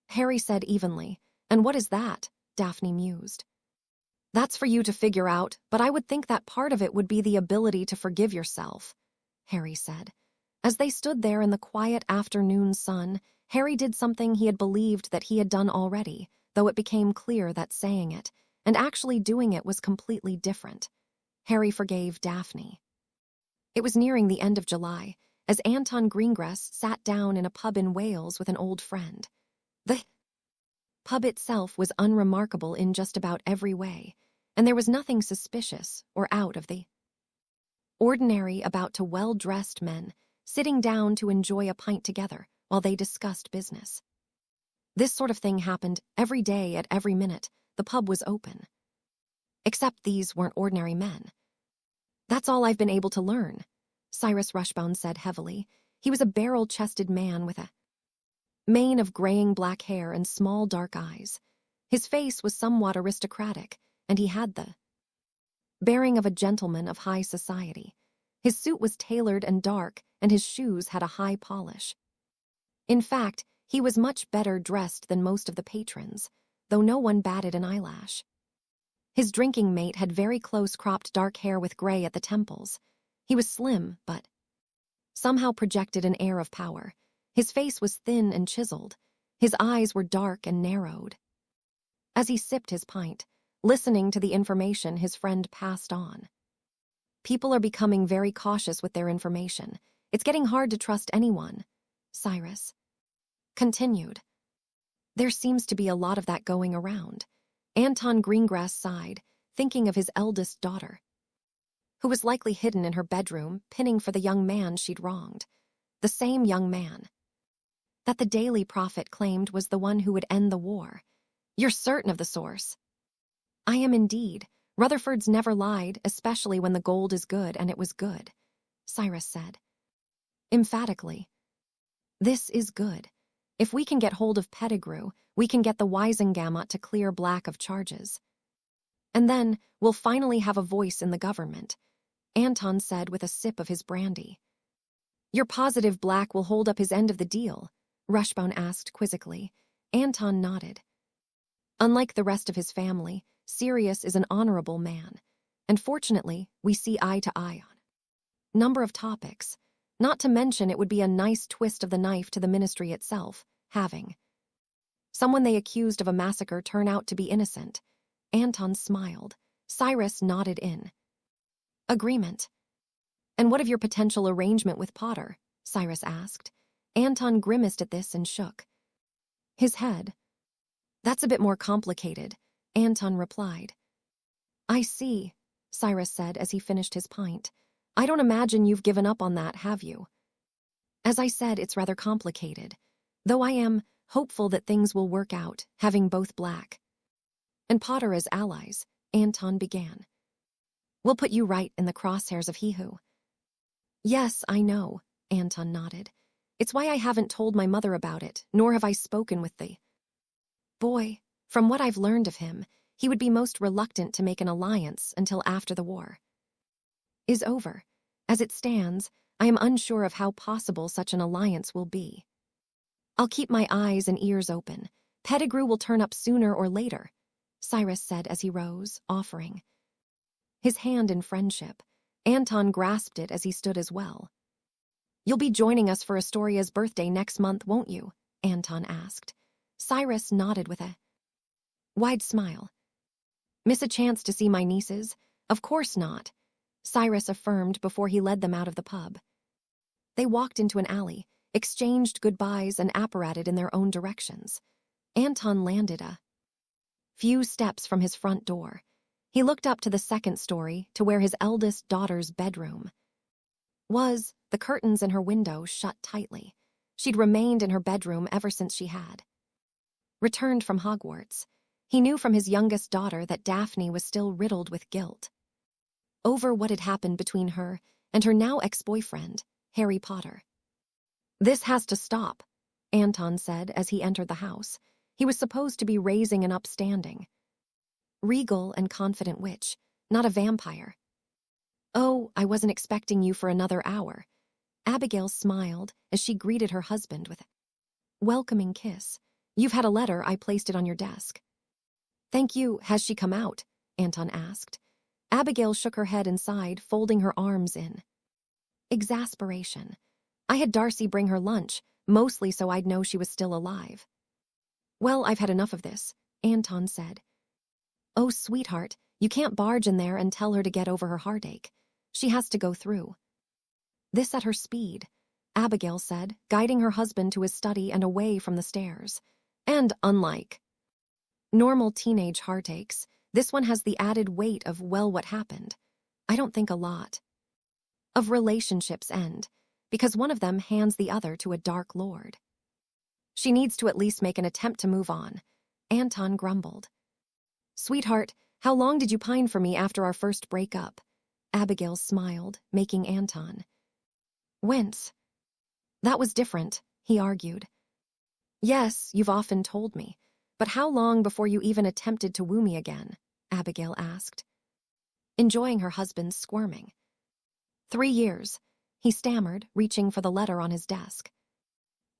Harry said evenly. And what is that? Daphne mused. That's for you to figure out, but I would think that part of it would be the ability to forgive yourself, Harry said. As they stood there in the quiet afternoon sun, Harry did something he had believed that he had done already, though it became clear that saying it, and actually doing it, was completely different. Harry forgave Daphne. It was nearing the end of July, as Anton Greengrass sat down in a pub in Wales with an old friend. The pub itself was unremarkable in just about every way, and there was nothing suspicious or out of the ordinary about two well-dressed men sitting down to enjoy a pint together while they discussed business. This sort of thing happened every day at every minute. The pub was open. Except these weren't ordinary men. That's all I've been able to learn, Cyrus Rushbone said heavily. He was a barrel-chested man with a mane of graying black hair and small dark eyes. His face was somewhat aristocratic, and he had the bearing of a gentleman of high society. His suit was tailored and dark, and his shoes had a high polish. In fact, he was much better dressed than most of the patrons, though no one batted an eyelash. His drinking mate had very close cropped dark hair with gray at the temples. He was slim, but somehow projected an air of power. His face was thin and chiseled. His eyes were dark and narrowed. As he sipped his pint, listening to the information his friend passed on. People are becoming very cautious with their information. It's getting hard to trust anyone, Cyrus continued. There seems to be a lot of that going around. Daphne Greengrass sighed, thinking of his eldest daughter, who was likely hidden in her bedroom, pinning for the young man she'd wronged. The same young man that the Daily Prophet claimed was the one who would end the war. You're certain of the source? I am indeed. Rutherford's never lied, especially when the gold is good, and it was good, Cyrus said emphatically. This is good. If we can get hold of Pettigrew, we can get the Wisengamot to clear Black of charges. And then we'll finally have a voice in the government, Anton said with a sip of his brandy. You're positive Black will hold up his end of the deal? Rushbone asked quizzically. Anton nodded. Unlike the rest of his family, Sirius is an honorable man, and fortunately, we see eye to eye on a number of topics. Not to mention it would be a nice twist of the knife to the ministry itself, having someone they accused of a massacre turn out to be innocent. Anton smiled. Cyrus nodded in agreement. And what of your potential arrangement with Potter? Cyrus asked. Anton grimaced at this and shook his head. That's a bit more complicated, Anton replied. I see, Cyrus said as he finished his pint. I don't imagine you've given up on that, have you? As I said, it's rather complicated, though I am hopeful that things will work out, having both Black and Potter as allies, Anton began. We'll put you right in the crosshairs of he who. Yes, I know, Anton nodded. It's why I haven't told my mother about it, nor have I spoken with the boy. From what I've learned of him, he would be most reluctant to make an alliance until after the war is over. As it stands, I am unsure of how possible such an alliance will be. I'll keep my eyes and ears open. Pettigrew will turn up sooner or later, Cyrus said as he rose, offering his hand in friendship. Anton grasped it as he stood as well. You'll be joining us for Astoria's birthday next month, won't you? Anton asked. Cyrus nodded with a wide smile. Miss a chance to see my nieces? Of course not, Cyrus affirmed before he led them out of the pub. They walked into an alley, exchanged goodbyes, and apparated in their own directions. Anton landed a few steps from his front door. He looked up to the second story, to where his eldest daughter's bedroom was, the curtains in her window shut tightly. She'd remained in her bedroom ever since she had returned from Hogwarts. He knew from his youngest daughter that Daphne was still riddled with guilt over what had happened between her and her now ex-boyfriend, Harry Potter. This has to stop, Anton said as he entered the house. He was supposed to be raising an upstanding, regal and confident witch, not a vampire. Oh, I wasn't expecting you for another hour. Abigail smiled as she greeted her husband with a welcoming kiss. You've had a letter, I placed it on your desk. Thank you. Has she come out? Anton asked. Abigail shook her head and sighed, folding her arms in exasperation. I had Darcy bring her lunch, mostly so I'd know she was still alive. Well, I've had enough of this, Anton said. Oh, sweetheart, you can't barge in there and tell her to get over her heartache. She has to go through this at her speed, Abigail said, guiding her husband to his study and away from the stairs. And unlike normal teenage heartaches, this one has the added weight of, well, what happened? I don't think a lot of relationships end, because one of them hands the other to a dark lord. She needs to at least make an attempt to move on, Anton grumbled. Sweetheart, how long did you pine for me after our first breakup? Abigail smiled, making Anton wince. That was different, he argued. Yes, you've often told me, but how long before you even attempted to woo me again? Abigail asked. enjoying her husband's squirming. 3 years, he stammered, reaching for the letter on his desk.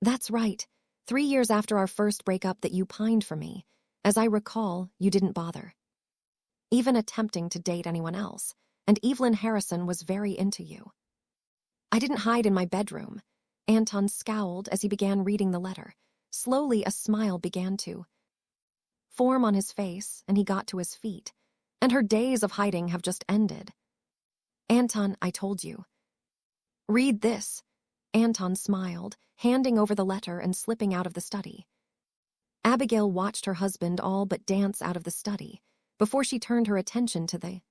That's right, 3 years after our first breakup that you pined for me. As I recall, you didn't bother even attempting to date anyone else, and Evelyn Harrison was very into you. I didn't hide in my bedroom. Anton scowled as he began reading the letter. Slowly, a smile began to form on his face, and he got to his feet. And her days of hiding have just ended. Anton, I told you. Read this. Anton smiled, handing over the letter and slipping out of the study. Abigail watched her husband all but dance out of the study before she turned her attention to the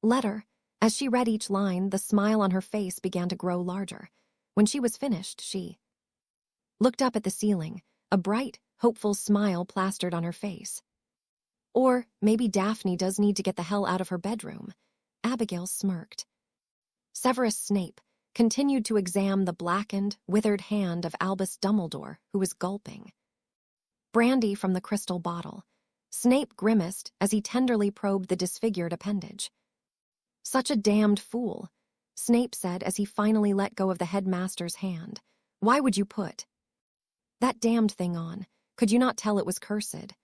letter. As she read each line, the smile on her face began to grow larger. When she was finished, she looked up at the ceiling, a bright, hopeful smile plastered on her face. Or maybe Daphne does need to get the hell out of her bedroom. Abigail smirked. Severus Snape continued to examine the blackened, withered hand of Albus Dumbledore, who was gulping brandy from the crystal bottle. Snape grimaced as he tenderly probed the disfigured appendage. Such a damned fool, Snape said as he finally let go of the headmaster's hand. Why would you put that damned thing on? Could you not tell it was cursed?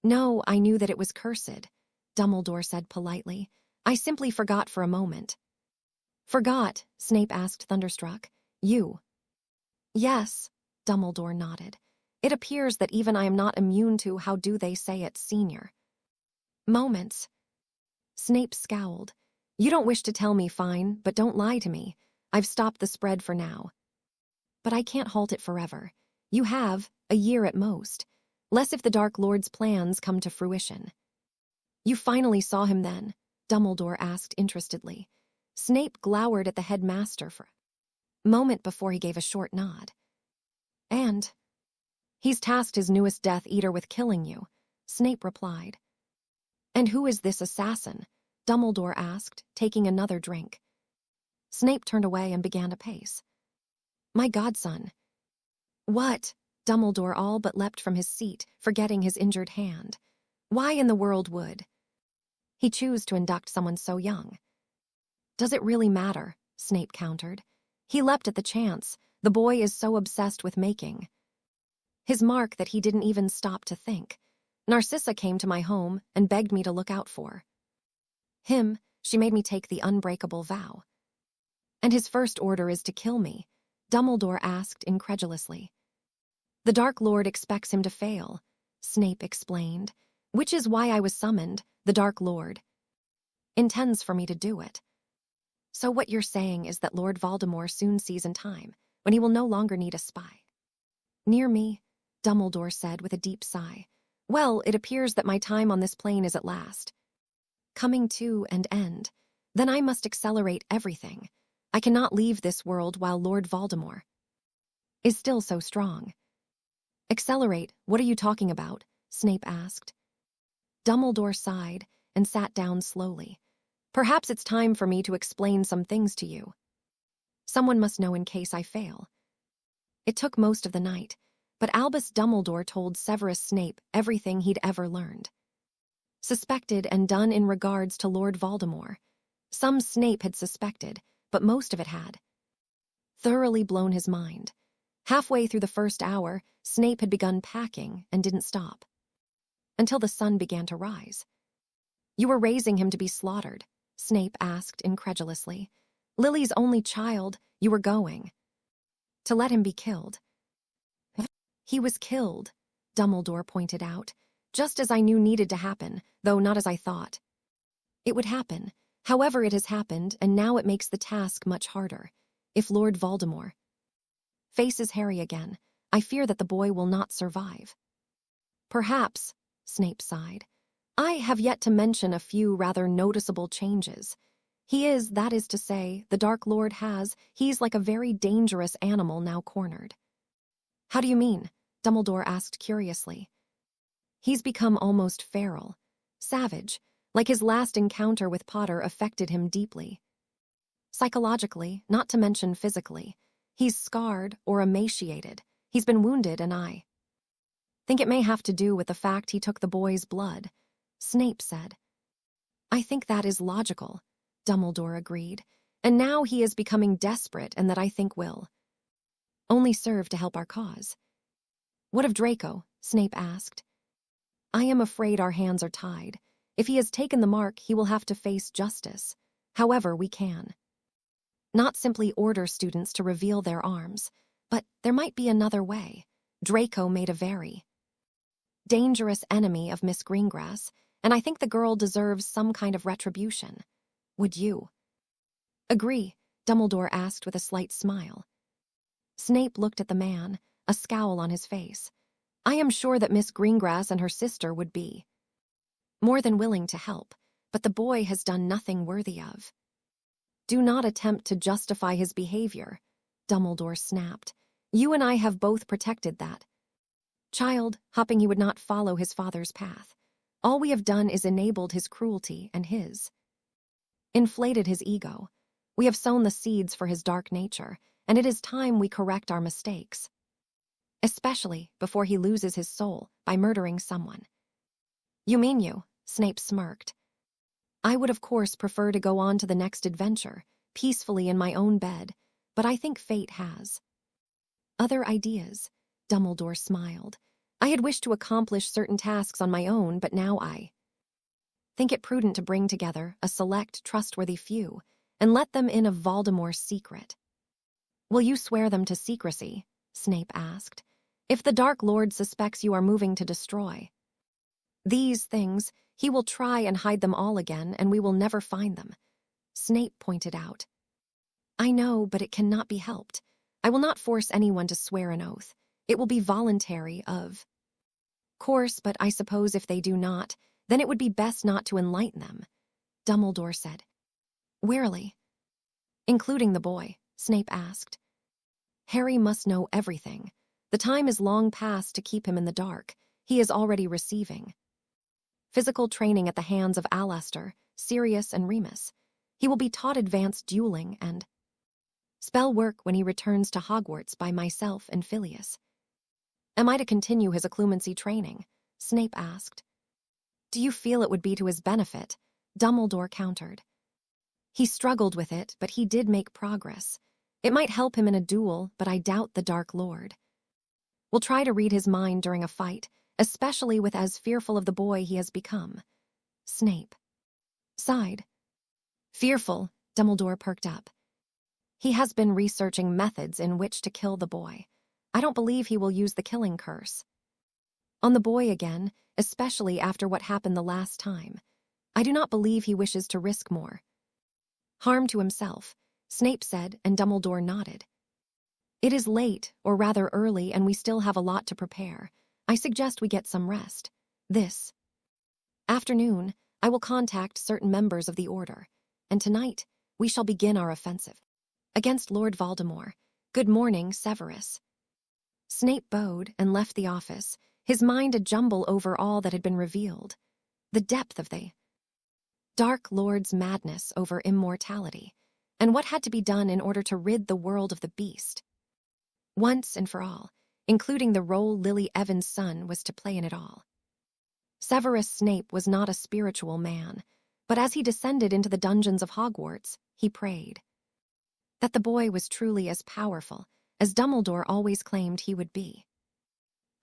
No, I knew that it was cursed, Dumbledore said politely. I simply forgot for a moment. Forgot? Snape asked, thunderstruck. You? Yes, Dumbledore nodded. It appears that even I am not immune to, how do they say it, senior moments. Snape scowled. You don't wish to tell me, fine, but don't lie to me. I've stopped the spread for now. But I can't halt it forever. You have, a year at most. Less if the Dark Lord's plans come to fruition. You finally saw him then? Dumbledore asked interestedly. Snape glowered at the headmaster for a moment before he gave a short nod. And he's tasked his newest Death Eater with killing you, Snape replied. And who is this assassin? Dumbledore asked, taking another drink. Snape turned away and began to pace. My godson. What? Dumbledore all but leapt from his seat, forgetting his injured hand. Why in the world would he choose to induct someone so young? Does it really matter? Snape countered. He leapt at the chance. The boy is so obsessed with making his mark that he didn't even stop to think. Narcissa came to my home and begged me to look out for him. She made me take the unbreakable vow. And his first order is to kill me, Dumbledore asked incredulously. The Dark Lord expects him to fail, Snape explained, which is why I was summoned. The Dark Lord intends for me to do it. So what you're saying is that Lord Voldemort soon sees in time, when he will no longer need a spy near me, Dumbledore said with a deep sigh. Well, it appears that my time on this plane is at last coming to an end. Then I must accelerate everything. I cannot leave this world while Lord Voldemort is still so strong. Accelerate? What are you talking about? Snape asked. Dumbledore sighed and sat down slowly. Perhaps it's time for me to explain some things to you. Someone must know in case I fail. It took most of the night, but Albus Dumbledore told Severus Snape everything he'd ever learned, suspected, and done in regards to Lord Voldemort. Some Snape had suspected, but most of it had thoroughly blown his mind. Halfway through the first hour, Snape had begun packing and didn't stop until the sun began to rise. You were raising him to be slaughtered, Snape asked incredulously. Lily's only child, you were going to let him be killed. He was killed, Dumbledore pointed out, just as I knew needed to happen, though not as I thought it would happen. However, it has happened, and now it makes the task much harder. If Lord Voldemort faces Harry again, I fear that the boy will not survive. Perhaps, Snape sighed. I have yet to mention a few rather noticeable changes. That is to say, the Dark Lord he's like a very dangerous animal now cornered. How do you mean? Dumbledore asked curiously. He's become almost feral, savage, like his last encounter with Potter affected him deeply. Psychologically, not to mention physically. He's scarred or emaciated. He's been wounded, and I think it may have to do with the fact he took the boy's blood, Snape said. I think that is logical, Dumbledore agreed. And now he is becoming desperate, and that I think will only serve to help our cause. What of Draco? Snape asked. I am afraid our hands are tied. If he has taken the mark, he will have to face justice. However, we can not simply order students to reveal their arms, but there might be another way. Draco made a very dangerous enemy of Miss Greengrass, and I think the girl deserves some kind of retribution. Would you agree? Dumbledore asked with a slight smile. Snape looked at the man, a scowl on his face. I am sure that Miss Greengrass and her sister would be more than willing to help, but the boy has done nothing worthy of. Do not attempt to justify his behavior, Dumbledore snapped. You and I have both protected that child, hoping he would not follow his father's path. All we have done is enabled his cruelty and inflated his ego. We have sown the seeds for his dark nature, and it is time we correct our mistakes, especially before he loses his soul by murdering someone. You mean you? Snape smirked. I would of course prefer to go on to the next adventure, peacefully in my own bed, but I think fate has other ideas. Dumbledore smiled. I had wished to accomplish certain tasks on my own, but now I think it prudent to bring together a select, trustworthy few and let them in of Voldemort's secret. Will you swear them to secrecy? Snape asked. If the Dark Lord suspects you are moving to destroy these things, he will try and hide them all again, and we will never find them. Snape pointed out. I know, but it cannot be helped. I will not force anyone to swear an oath. It will be voluntary, of course, but I suppose if they do not, then it would be best not to enlighten them, Dumbledore said. Wearily. Including the boy? Snape asked. Harry must know everything. The time is long past to keep him in the dark. He is already receiving physical training at the hands of Alastor, Sirius, and Remus. He will be taught advanced dueling and spell work when he returns to Hogwarts by myself and Phileas. Am I to continue his occlumency training? Snape asked. Do you feel it would be to his benefit? Dumbledore countered. He struggled with it, but he did make progress. It might help him in a duel, but I doubt the Dark Lord will try to read his mind during a fight, especially with as fearful of the boy he has become. Snape sighed. Fearful? Dumbledore perked up. He has been researching methods in which to kill the boy. I don't believe he will use the killing curse on the boy again, especially after what happened the last time. I do not believe he wishes to risk more harm to himself, Snape said, and Dumbledore nodded. It is late, or rather early, and we still have a lot to prepare. I suggest we get some rest. This afternoon, I will contact certain members of the Order, and tonight we shall begin our offensive against Lord Voldemort. Good morning, Severus. Snape bowed and left the office, his mind a jumble over all that had been revealed. The depth of the Dark Lord's madness over immortality, and what had to be done in order to rid the world of the beast once and for all, including the role Lily Evans' son was to play in it all. Severus Snape was not a spiritual man, but as he descended into the dungeons of Hogwarts, he prayed that the boy was truly as powerful as Dumbledore always claimed he would be.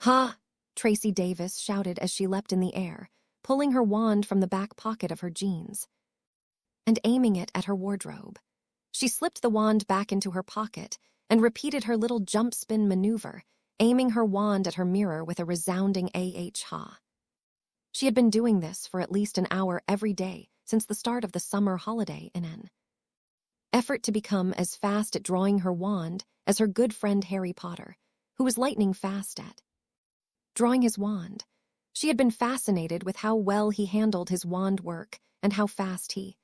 Ha! Tracy Davis shouted as she leapt in the air, pulling her wand from the back pocket of her jeans and aiming it at her wardrobe. She slipped the wand back into her pocket and repeated her little jump spin maneuver, aiming her wand at her mirror with a resounding ha. She had been doing this for at least an hour every day since the start of the summer holiday in an effort to become as fast at drawing her wand as her good friend Harry Potter, who was lightning fast at drawing his wand. She had been fascinated with how well he handled his wand work and how fast he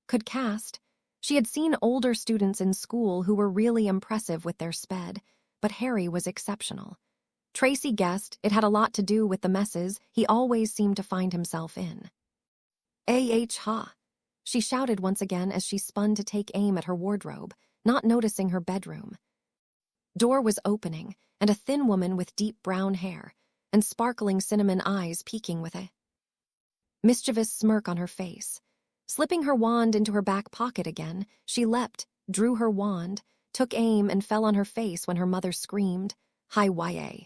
could cast. She had seen older students in school who were really impressive with their sped, but Harry was exceptional. Tracy guessed it had a lot to do with the messes he always seemed to find himself in. Ha! She shouted once again as she spun to take aim at her wardrobe, not noticing her bedroom door was opening, and a thin woman with deep brown hair and sparkling cinnamon eyes peeking with a mischievous smirk on her face. Slipping her wand into her back pocket again, she leapt, drew her wand, took aim and fell on her face when her mother screamed, "Hi-ya!"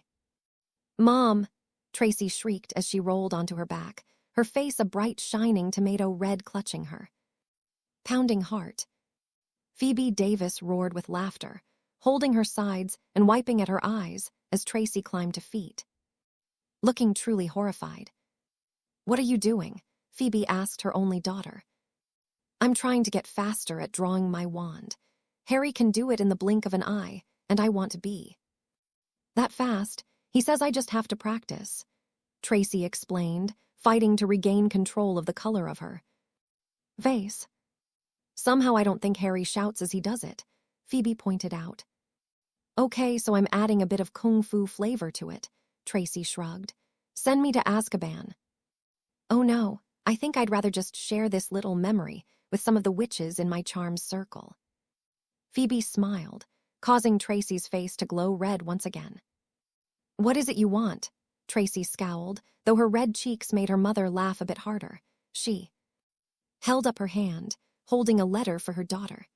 "Mom!" Tracy shrieked as she rolled onto her back, her face a bright shining tomato red clutching her. Pounding heart. Phoebe Davis roared with laughter, holding her sides and wiping at her eyes as Tracy climbed to feet. Looking truly horrified. "What are you doing?" Phoebe asked her only daughter. "I'm trying to get faster at drawing my wand. Harry can do it in the blink of an eye, and I want to be." "That fast? He says I just have to practice," Tracy explained, fighting to regain control of the color of her face. "Somehow I don't think Harry shouts as he does it," Phoebe pointed out. "Okay, so I'm adding a bit of kung fu flavor to it," Tracy shrugged. "Send me to Azkaban." "Oh no, I think I'd rather just share this little memory with some of the witches in my charmed circle." Phoebe smiled, causing Tracy's face to glow red once again. "What is it you want?" Tracy scowled, though her red cheeks made her mother laugh a bit harder. She held up her hand, holding a letter for her daughter.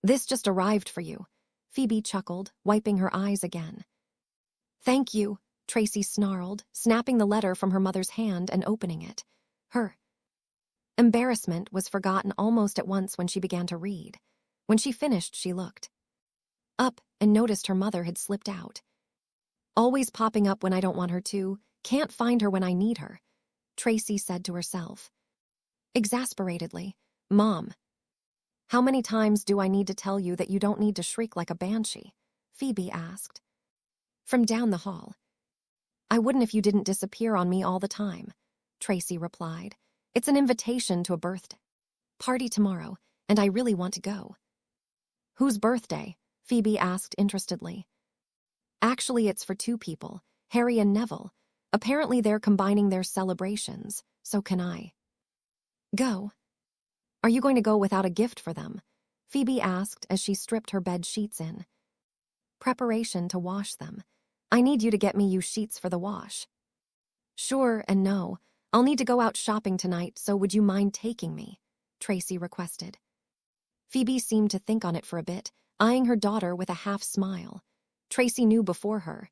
"This just arrived for you," Phoebe chuckled, wiping her eyes again. "Thank you," Tracy snarled, snapping the letter from her mother's hand and opening it. Her embarrassment was forgotten almost at once when she began to read. When she finished, she looked up and noticed her mother had slipped out. "Always popping up when I don't want her to, can't find her when I need her," Tracy said to herself. Exasperatedly, "Mom, how many times do I need to tell you that you don't need to shriek like a banshee?" Phoebe asked. From down the hall. "I wouldn't if you didn't disappear on me all the time," Tracy replied. "It's an invitation to a birthday party tomorrow, and I really want to go." "Whose birthday?" Phoebe asked interestedly. "Actually, it's for two people, Harry and Neville. Apparently they're combining their celebrations, so can I go?" "Are you going to go without a gift for them?" Phoebe asked as she stripped her bed sheets in preparation to wash them. "I need you to get me you sheets for the wash." "Sure and no. I'll need to go out shopping tonight, so would you mind taking me?" Tracy requested. Phoebe seemed to think on it for a bit, eyeing her daughter with a half smile. Tracy knew before her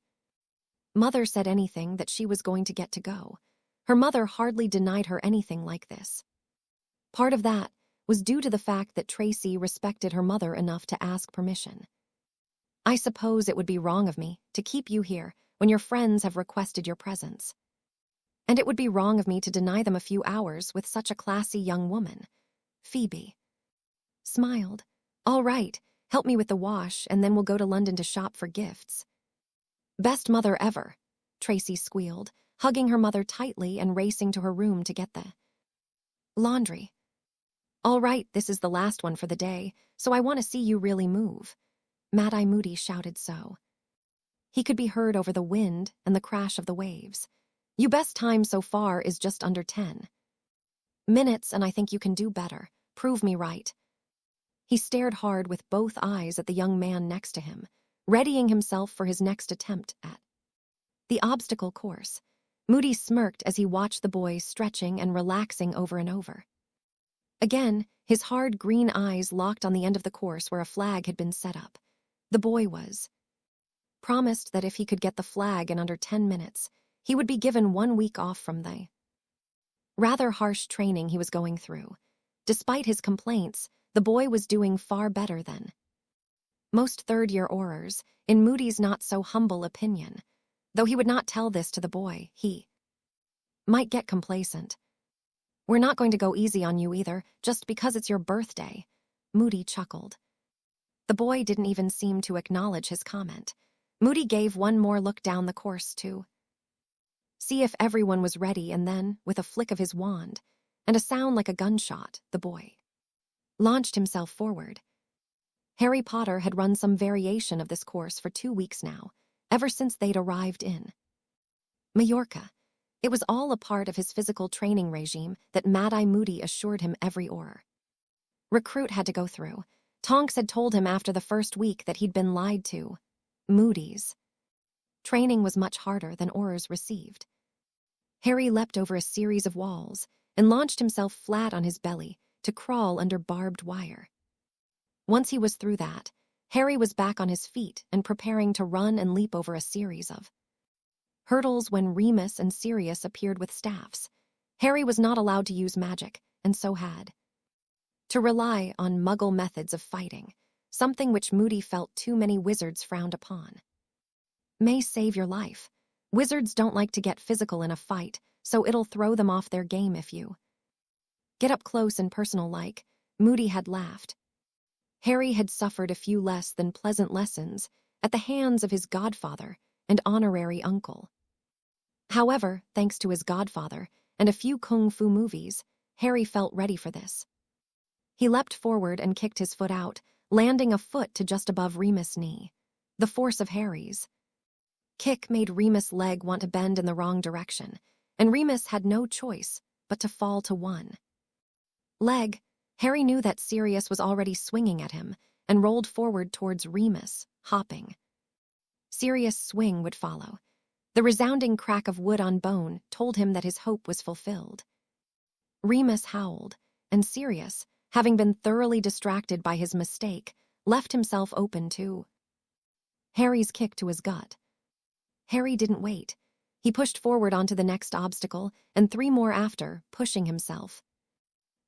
mother said anything that she was going to get to go. Her mother hardly denied her anything like this. Part of that was due to the fact that Tracy respected her mother enough to ask permission. "I suppose it would be wrong of me to keep you here when your friends have requested your presence. And it would be wrong of me to deny them a few hours with such a classy young woman." Phoebe smiled. "All right, help me with the wash, and then we'll go to London to shop for gifts." "Best mother ever," Tracy squealed, hugging her mother tightly and racing to her room to get the laundry. "All right, this is the last one for the day, so I want to see you really move." Mad-Eye Moody shouted so. He could be heard over the wind and the crash of the waves. "You best time so far is just under 10 minutes, and I think you can do better. Prove me right." He stared hard with both eyes at the young man next to him, readying himself for his next attempt at the obstacle course. Moody smirked as he watched the boy stretching and relaxing over and over. Again, his hard green eyes locked on the end of the course where a flag had been set up. The boy was promised that if he could get the flag in under 10 minutes, he would be given 1 week off from the rather harsh training he was going through. Despite his complaints, the boy was doing far better than most third-year Aurors, in Moody's not-so-humble opinion. Though he would not tell this to the boy, he might get complacent. "We're not going to go easy on you either, just because it's your birthday," Moody chuckled. The boy didn't even seem to acknowledge his comment. Moody gave one more look down the course to see if everyone was ready, and then, with a flick of his wand and a sound like a gunshot, the boy launched himself forward. Harry Potter had run some variation of this course for 2 weeks now, ever since they'd arrived in Majorca. It was all a part of his physical training regime that Mad-Eye Moody assured him every Auror recruit had to go through. Tonks had told him after the first week that he'd been lied to. Moody's training was much harder than Aurors received. Harry leapt over a series of walls and launched himself flat on his belly to crawl under barbed wire. Once he was through that, Harry was back on his feet and preparing to run and leap over a series of hurdles when Remus and Sirius appeared with staffs. Harry was not allowed to use magic, and so had to rely on Muggle methods of fighting, something which Moody felt too many wizards frowned upon. May save your life. Wizards don't like to get physical in a fight, so it'll throw them off their game if you get up close and personal like. Moody had laughed. Harry had suffered a few less than pleasant lessons at the hands of his godfather and honorary uncle. However, thanks to his godfather and a few kung fu movies, Harry felt ready for this. He leapt forward and kicked his foot out, landing a foot to just above Remus' knee. The force of Harry's kick made Remus' leg want to bend in the wrong direction, and Remus had no choice but to fall to one leg. Harry knew that Sirius was already swinging at him and rolled forward towards Remus, hopping. Sirius' swing would follow. The resounding crack of wood on bone told him that his hope was fulfilled. Remus howled, and Sirius, having been thoroughly distracted by his mistake, left himself open to Harry's kick to his gut. Harry didn't wait. He pushed forward onto the next obstacle, and 3 more after, pushing himself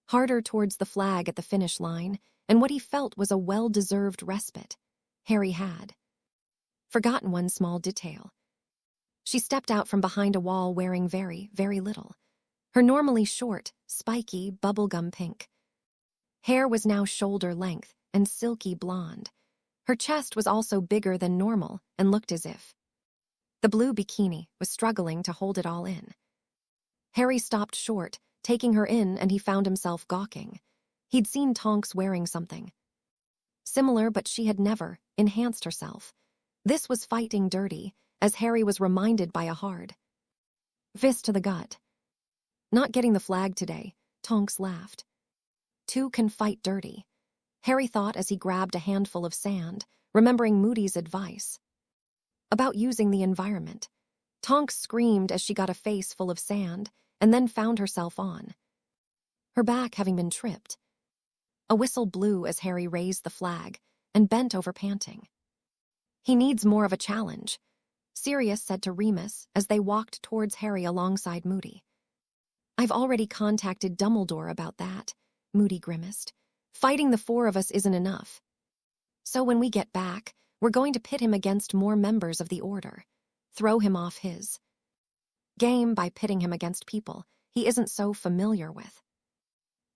harder towards the flag at the finish line, and what he felt was a well-deserved respite. Harry had forgotten one small detail. She stepped out from behind a wall wearing very, very little. Her normally short, spiky, bubblegum pink hair was now shoulder length and silky blonde. Her chest was also bigger than normal and looked as if the blue bikini was struggling to hold it all in. Harry stopped short, taking her in, and he found himself gawking. He'd seen Tonks wearing something similar, but she had never enhanced herself. This was fighting dirty, as Harry was reminded by a hard fist to the gut. Not getting the flag today, Tonks laughed. 2 can fight dirty, Harry thought as he grabbed a handful of sand, remembering Moody's advice about using the environment. Tonks screamed as she got a face full of sand and then found herself on her back, having been tripped. A whistle blew as Harry raised the flag and bent over panting. He needs more of a challenge, Sirius said to Remus as they walked towards Harry alongside Moody. I've already contacted Dumbledore about that, Moody grimaced. Fighting the 4 of us isn't enough. So when we get back, we're going to pit him against more members of the Order. Throw him off his game by pitting him against people he isn't so familiar with.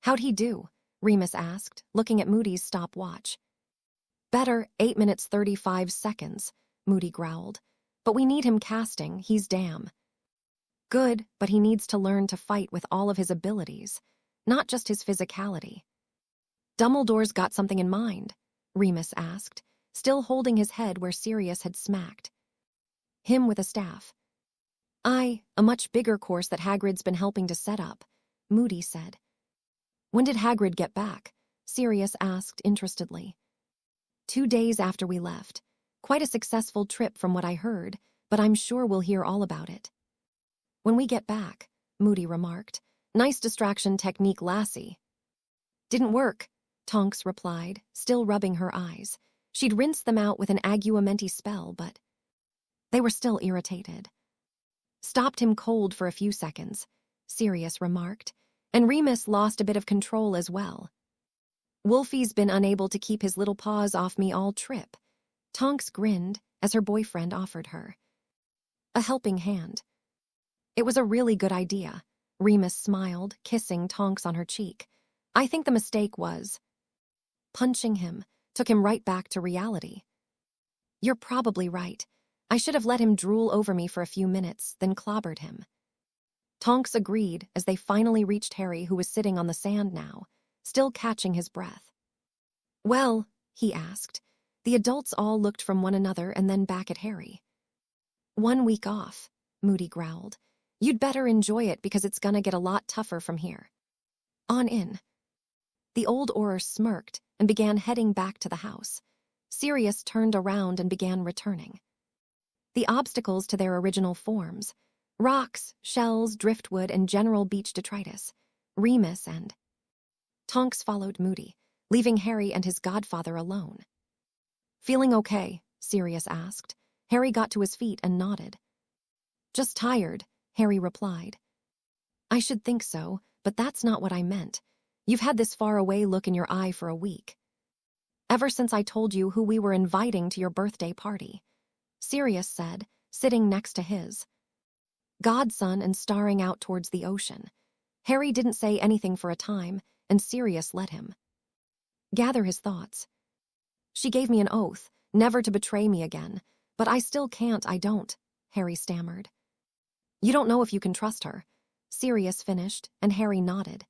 How'd he do? Remus asked, looking at Moody's stopwatch. Better, 8 minutes 35 seconds, Moody growled. But we need him casting, he's damn good, but he needs to learn to fight with all of his abilities, not just his physicality. Dumbledore's got something in mind, Remus asked, still holding his head where Sirius had smacked him with a staff. A much bigger course that Hagrid's been helping to set up, Moody said. When did Hagrid get back? Sirius asked interestedly. 2 days after we left. Quite a successful trip from what I heard, but I'm sure we'll hear all about it when we get back, Moody remarked. Nice distraction technique, lassie. Didn't work, Tonks replied, still rubbing her eyes. She'd rinsed them out with an aguamenti spell, but they were still irritated. Stopped him cold for a few seconds, Sirius remarked, and Remus lost a bit of control as well. Wolfie's been unable to keep his little paws off me all trip. Tonks grinned as her boyfriend offered her a helping hand. It was a really good idea, Remus smiled, kissing Tonks on her cheek. I think the mistake was punching him took him right back to reality. You're probably right. I should have let him drool over me for a few minutes, then clobbered him. Tonks agreed as they finally reached Harry, who was sitting on the sand now, still catching his breath. Well, he asked. The adults all looked from one another and then back at Harry. 1 week off, Moody growled. You'd better enjoy it because it's gonna get a lot tougher from here on in. The old Auror smirked and began heading back to the house. Sirius turned around and began returning the obstacles to their original forms. Rocks, shells, driftwood, and general beach detritus. Remus and Tonks followed Moody, leaving Harry and his godfather alone. "Feeling okay?" Sirius asked. Harry got to his feet and nodded. "Just tired," Harry replied. "I should think so, but that's not what I meant. You've had this far-away look in your eye for a week. Ever since I told you who we were inviting to your birthday party," Sirius said, sitting next to his godson and staring out towards the ocean. Harry didn't say anything for a time, and Sirius let him gather his thoughts. "She gave me an oath, never to betray me again, but I still can't, I don't," Harry stammered. "You don't know if you can trust her," Sirius finished, and Harry nodded.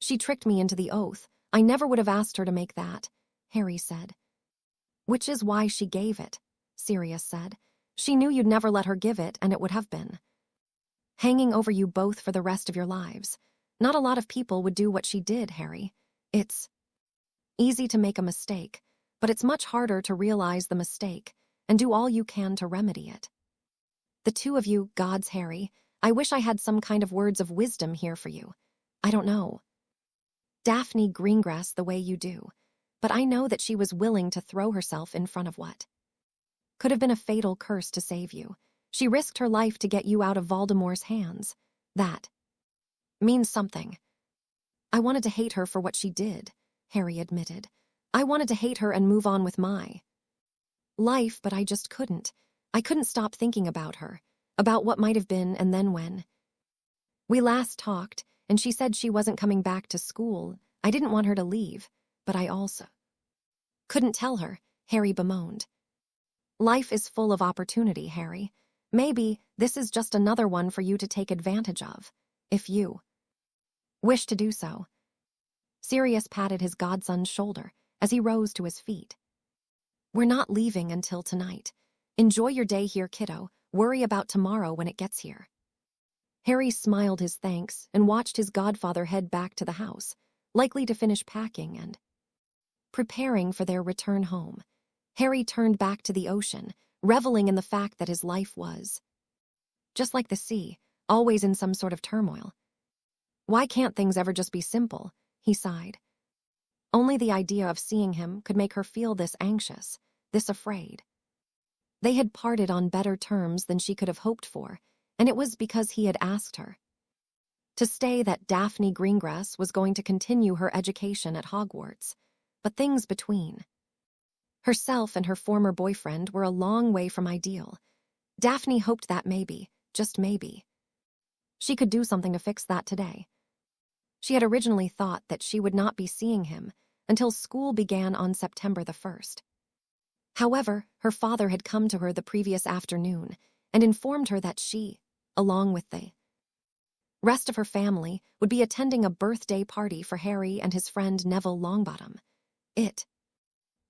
"She tricked me into the oath. I never would have asked her to make that," Harry said. "Which is why she gave it," Sirius said. "She knew you'd never let her give it, and it would have been hanging over you both for the rest of your lives. Not a lot of people would do what she did, Harry. It's easy to make a mistake, but it's much harder to realize the mistake and do all you can to remedy it. The two of you, gods, Harry, I wish I had some kind of words of wisdom here for you. I don't know Daphne Greengrass the way you do, but I know that she was willing to throw herself in front of what could have been a fatal curse to save you. She risked her life to get you out of Voldemort's hands. That means something. I wanted to hate her for what she did," Harry admitted. "I wanted to hate her and move on with my life, but I just couldn't. I couldn't stop thinking about her, about what might have been, and then when we last talked, and she said she wasn't coming back to school, I didn't want her to leave, but I also couldn't tell her," Harry bemoaned. "Life is full of opportunity, Harry. Maybe this is just another one for you to take advantage of, if you wish to do so." Sirius patted his godson's shoulder as he rose to his feet. "We're not leaving until tonight. Enjoy your day here, kiddo. Worry about tomorrow when it gets here." Harry smiled his thanks and watched his godfather head back to the house, likely to finish packing and preparing for their return home. Harry turned back to the ocean, reveling in the fact that his life was just like the sea, always in some sort of turmoil. Why can't things ever just be simple? He sighed. Only the idea of seeing him could make her feel this anxious, this afraid. They had parted on better terms than she could have hoped for, and it was because he had asked her to stay that Daphne Greengrass was going to continue her education at Hogwarts. But things between herself and her former boyfriend were a long way from ideal. Daphne hoped that maybe, just maybe, she could do something to fix that today. She had originally thought that she would not be seeing him until school began on September the 1st. However, her father had come to her the previous afternoon and informed her that she, along with the rest of her family, would be attending a birthday party for Harry and his friend Neville Longbottom. It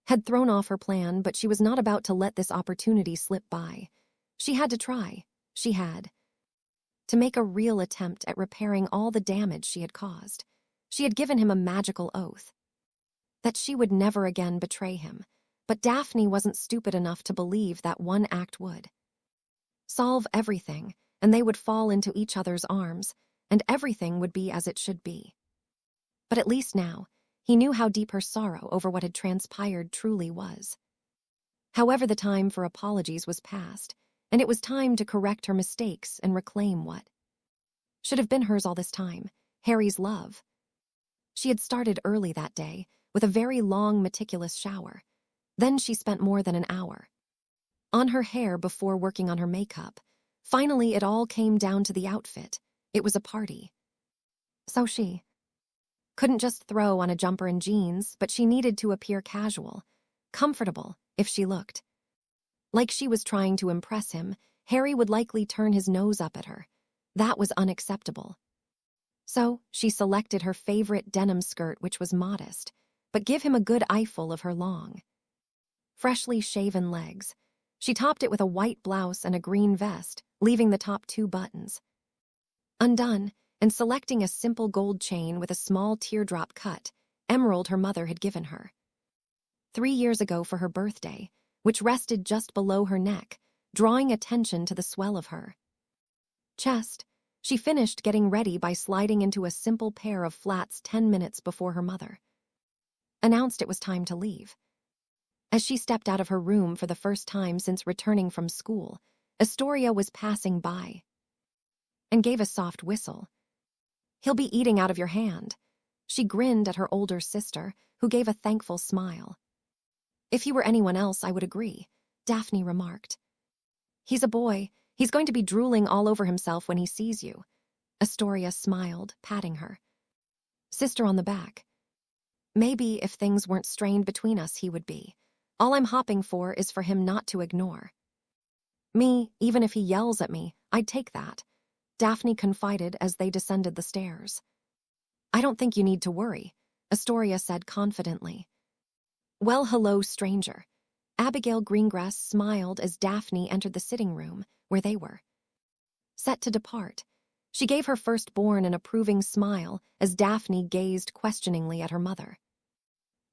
had thrown off her plan, but she was not about to let this opportunity slip by. She had to try. She had to make a real attempt at repairing all the damage she had caused. She had given him a magical oath that she would never again betray him, but Daphne wasn't stupid enough to believe that one act would solve everything, and they would fall into each other's arms, and everything would be as it should be. But at least now, he knew how deep her sorrow over what had transpired truly was. However, the time for apologies was past, and it was time to correct her mistakes and reclaim what should have been hers all this time, Harry's love. She had started early that day, with a very long, meticulous shower. Then she spent more than an hour on her hair before working on her makeup. Finally, it all came down to the outfit. It was a party. So she couldn't just throw on a jumper and jeans, but she needed to appear casual, comfortable. If she looked like she was trying to impress him, Harry would likely turn his nose up at her. That was unacceptable. So she selected her favorite denim skirt, which was modest, but give him a good eyeful of her long, freshly shaven legs. She topped it with a white blouse and a green vest, leaving the top 2 buttons undone, and selecting a simple gold chain with a small teardrop cut, emerald her mother had given her 3 years ago for her birthday, which rested just below her neck, drawing attention to the swell of her chest. She finished getting ready by sliding into a simple pair of flats 10 minutes before her mother announced it was time to leave. As she stepped out of her room for the first time since returning from school, Astoria was passing by and gave a soft whistle. "He'll be eating out of your hand." She grinned at her older sister, who gave a thankful smile. "If he were anyone else, I would agree," Daphne remarked. "He's a boy. He's going to be drooling all over himself when he sees you." Astoria smiled, patting her sister on the back. "Maybe if things weren't strained between us, he would be. All I'm hoping for is for him not to ignore me. Even if he yells at me, I'd take that," Daphne confided as they descended the stairs. "I don't think you need to worry," Astoria said confidently. "Well, hello, stranger." Abigail Greengrass smiled as Daphne entered the sitting room, where they were set to depart. She gave her firstborn an approving smile as Daphne gazed questioningly at her mother,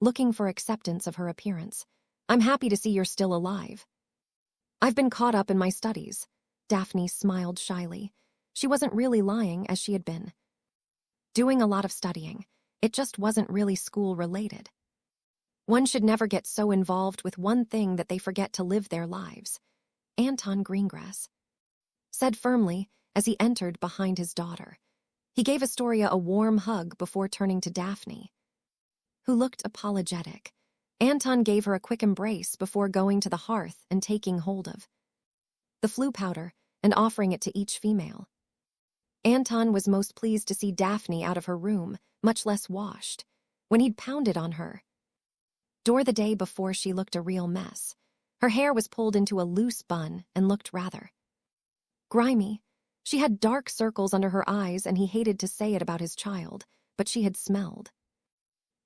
looking for acceptance of her appearance. "I'm happy to see you're still alive." "I've been caught up in my studies." Daphne smiled shyly. She wasn't really lying, as she had been doing a lot of studying. It just wasn't really school-related. One should never get so involved with one thing that they forget to live their lives, Anton Greengrass said firmly as he entered behind his daughter. He gave Astoria a warm hug before turning to Daphne, who looked apologetic. Anton gave her a quick embrace before going to the hearth and taking hold of the flu powder and offering it to each female. Anton was most pleased to see Daphne out of her room, much less washed. When he'd pounded on her door the day before, she looked a real mess. Her hair was pulled into a loose bun and looked rather grimy. She had dark circles under her eyes, and he hated to say it about his child, but she had smelled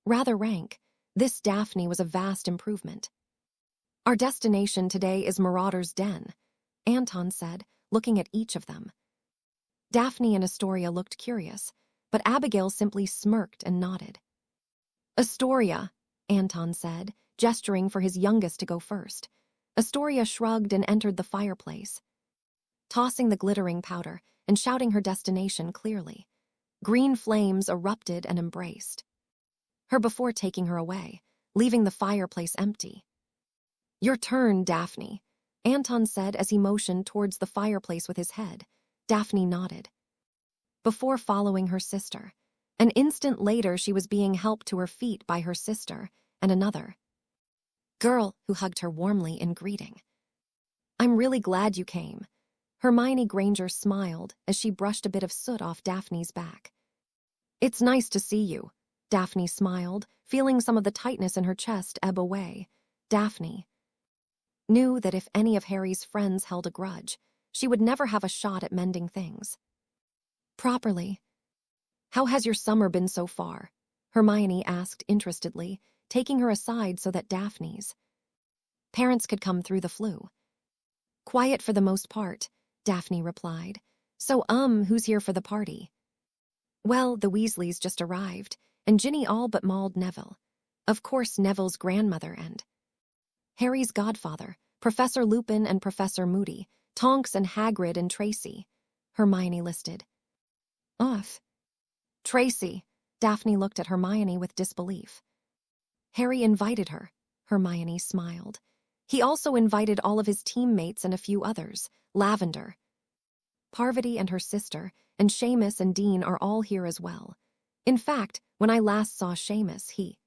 rather rank. This Daphne was a vast improvement. "Our destination today is Marauder's Den," Anton said, looking at each of them. Daphne and Astoria looked curious, but Abigail simply smirked and nodded. "Astoria," Anton said, gesturing for his youngest to go first. Astoria shrugged and entered the fireplace, tossing the glittering powder and shouting her destination clearly. Green flames erupted and embraced her before taking her away, leaving the fireplace empty. "Your turn, Daphne," Anton said as he motioned towards the fireplace with his head. Daphne nodded before following her sister. An instant later, she was being helped to her feet by her sister and another girl who hugged her warmly in greeting. "I'm really glad you came." Hermione Granger smiled as she brushed a bit of soot off Daphne's back. "It's nice to see you," Daphne smiled, feeling some of the tightness in her chest ebb away. Daphne knew that if any of Harry's friends held a grudge, she would never have a shot at mending things properly. "How has your summer been so far?" Hermione asked interestedly, taking her aside so that Daphne's parents could come through the flu. "Quiet for the most part," Daphne replied. "So, who's here for the party?" "Well, the Weasleys just arrived, and Ginny all but mauled Neville. Of course, Neville's grandmother and Harry's godfather, Professor Lupin and Professor Moody, Tonks and Hagrid and Tracy," Hermione listed off. "Tracy," Daphne looked at Hermione with disbelief. "Harry invited her," Hermione smiled. "He also invited all of his teammates and a few others. Lavender, Parvati and her sister, and Seamus and Dean are all here as well. In fact, when I last saw Seamus, he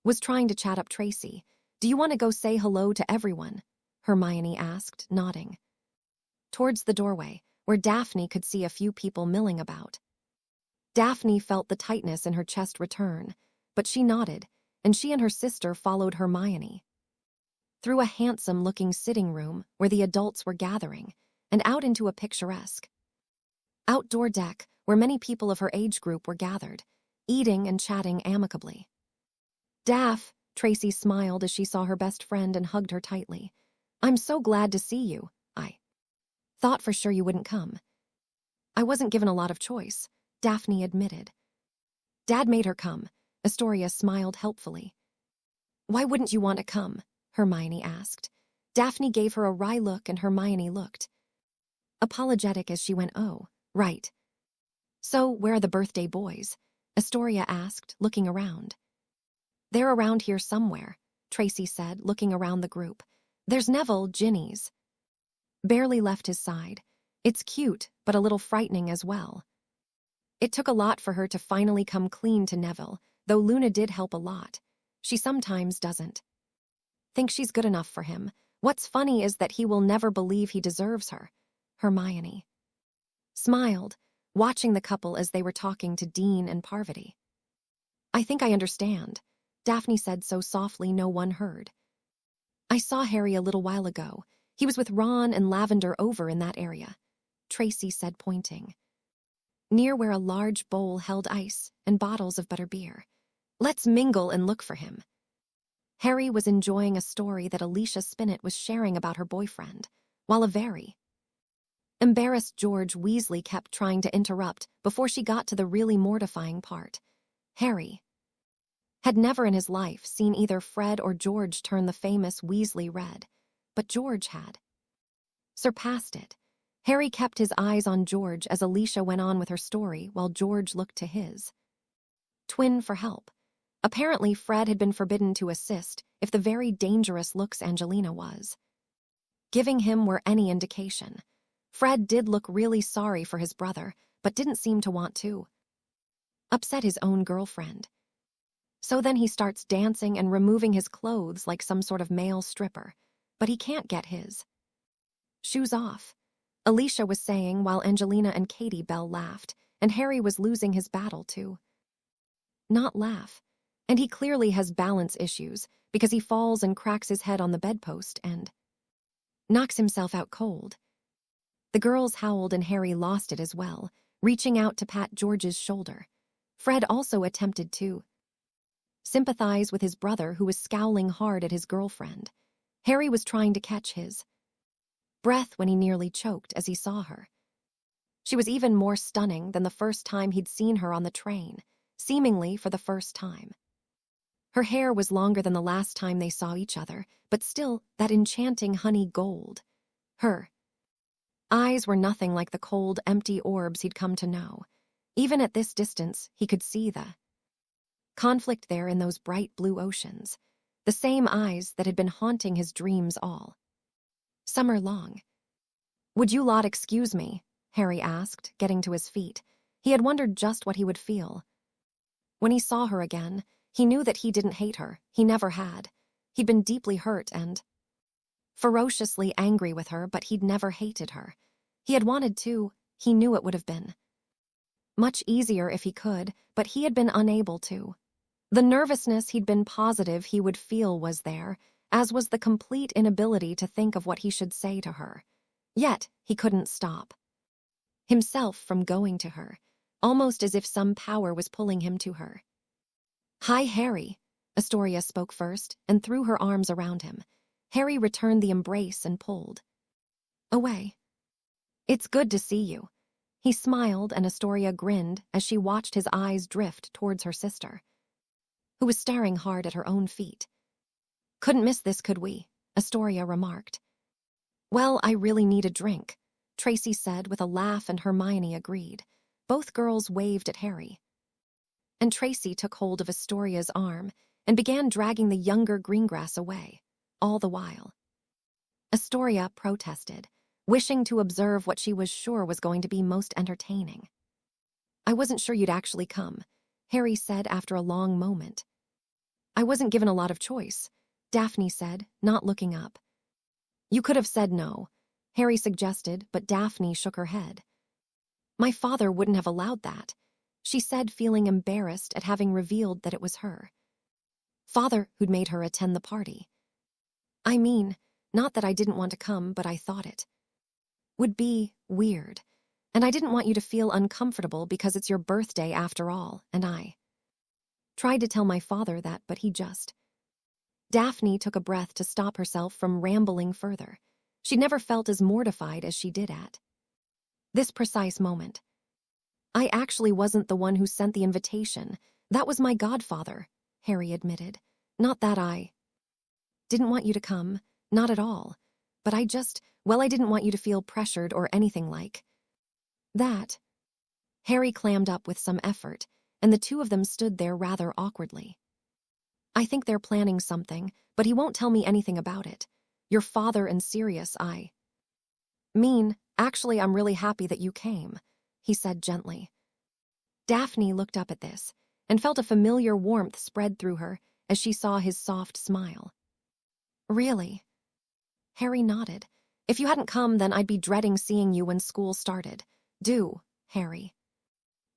was trying to chat up Tracy. Do you want to go say hello to everyone?" Hermione asked, nodding towards the doorway, where Daphne could see a few people milling about. Daphne felt the tightness in her chest return, but she nodded, and she and her sister followed Hermione through a handsome-looking sitting room where the adults were gathering, and out into a picturesque outdoor deck where many people of her age group were gathered, eating and chatting amicably. "Daph," Tracy smiled as she saw her best friend and hugged her tightly. "I'm so glad to see you. I thought for sure you wouldn't come." "I wasn't given a lot of choice," Daphne admitted. "Dad made her come," Astoria smiled helpfully. "Why wouldn't you want to come?" Hermione asked. Daphne gave her a wry look and Hermione looked apologetic as she went, "Oh, right. So, where are the birthday boys?" Astoria asked, looking around. "They're around here somewhere," Tracy said, looking around the group. "There's Neville, Ginny's." Barely left his side. It's cute, but a little frightening as well. It took a lot for her to finally come clean to Neville, though Luna did help a lot. She sometimes doesn't think she's good enough for him. What's funny is that he will never believe he deserves her. Hermione smiled, watching the couple as they were talking to Dean and Parvati. "I think I understand," Daphne said so softly no one heard. "I saw Harry a little while ago. He was with Ron and Lavender over in that area," Tracy said, pointing. "Near where a large bowl held ice and bottles of butterbeer. Let's mingle and look for him." Harry was enjoying a story that Alicia Spinnet was sharing about her boyfriend, while a very embarrassed George Weasley kept trying to interrupt before she got to the really mortifying part. Harry had never in his life seen either Fred or George turn the famous Weasley red, but George had surpassed it. Harry kept his eyes on George as Alicia went on with her story while George looked to his twin for help. Apparently, Fred had been forbidden to assist if the very dangerous looks Angelina was giving him were any indication. Fred did look really sorry for his brother, but didn't seem to want to upset his own girlfriend. So then he starts dancing and removing his clothes like some sort of male stripper, but he can't get his shoes off, Alicia was saying while Angelina and Katie Bell laughed, and Harry was losing his battle to not laugh. And he clearly has balance issues because he falls and cracks his head on the bedpost and knocks himself out cold. The girls howled and Harry lost it as well, reaching out to pat George's shoulder. Fred also attempted to sympathize with his brother who was scowling hard at his girlfriend. Harry was trying to catch his breath when he nearly choked as he saw her. She was even more stunning than the first time he'd seen her on the train, seemingly for the first time. Her hair was longer than the last time they saw each other, but still that enchanting honey gold. Her eyes were nothing like the cold, empty orbs he'd come to know. Even at this distance, he could see the conflict there in those bright blue oceans, the same eyes that had been haunting his dreams all summer long. "Would you lot excuse me?" Harry asked, getting to his feet. He had wondered just what he would feel when he saw her again. He knew that he didn't hate her. He never had. He'd been deeply hurt and ferociously angry with her, but he'd never hated her. He had wanted to. He knew it would have been much easier if he could, but he had been unable to. The nervousness he'd been positive he would feel was there, as was the complete inability to think of what he should say to her. Yet, he couldn't stop himself from going to her, almost as if some power was pulling him to her. "Hi, Harry," Astoria spoke first and threw her arms around him. Harry returned the embrace and pulled away. "It's good to see you." He smiled and Astoria grinned as she watched his eyes drift towards her sister, who was staring hard at her own feet. "Couldn't miss this, could we?" Astoria remarked. "Well, I really need a drink," Tracy said with a laugh, and Hermione agreed. Both girls waved at Harry, and Tracy took hold of Astoria's arm and began dragging the younger Greengrass away, all the while Astoria protested, wishing to observe what she was sure was going to be most entertaining. "I wasn't sure you'd actually come," Harry said after a long moment. "I wasn't given a lot of choice," Daphne said, not looking up. "You could have said no," Harry suggested, but Daphne shook her head. "My father wouldn't have allowed that," she said, feeling embarrassed at having revealed that it was her father who'd made her attend the party. "I mean, not that I didn't want to come, but I thought it would be weird, and I didn't want you to feel uncomfortable because it's your birthday after all, and I tried to tell my father that, but he just..." Daphne took a breath to stop herself from rambling further. She'd never felt as mortified as she did at this precise moment. "I actually wasn't the one who sent the invitation. That was my godfather," Harry admitted. "Not that I didn't want you to come, not at all. But I didn't want you to feel pressured or anything like that. Harry clammed up with some effort, and the two of them stood there rather awkwardly. I think they're planning something, but he won't tell me anything about it. Your father and Sirius, actually, I'm really happy that you came, he said gently. Daphne looked up at this and felt a familiar warmth spread through her as she saw his soft smile. Really? Harry nodded. If you hadn't come, then I'd be dreading seeing you when school started. Harry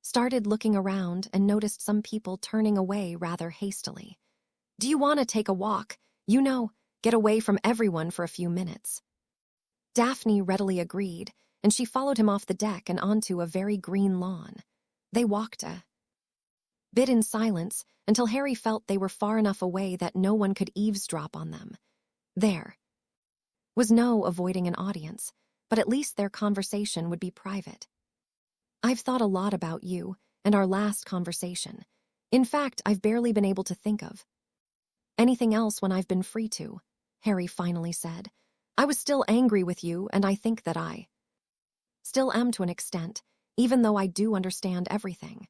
started looking around and noticed some people turning away rather hastily. Do you want to take a walk? Get away from everyone for a few minutes. Daphne readily agreed, and she followed him off the deck and onto a very green lawn. They walked a bit in silence until Harry felt they were far enough away that no one could eavesdrop on them. There was no avoiding an audience, but at least their conversation would be private. I've thought a lot about you and our last conversation. In fact, I've barely been able to think of anything else when I've been free to, Harry finally said. I was still angry with you, and I think that I still am to an extent, even though I do understand everything.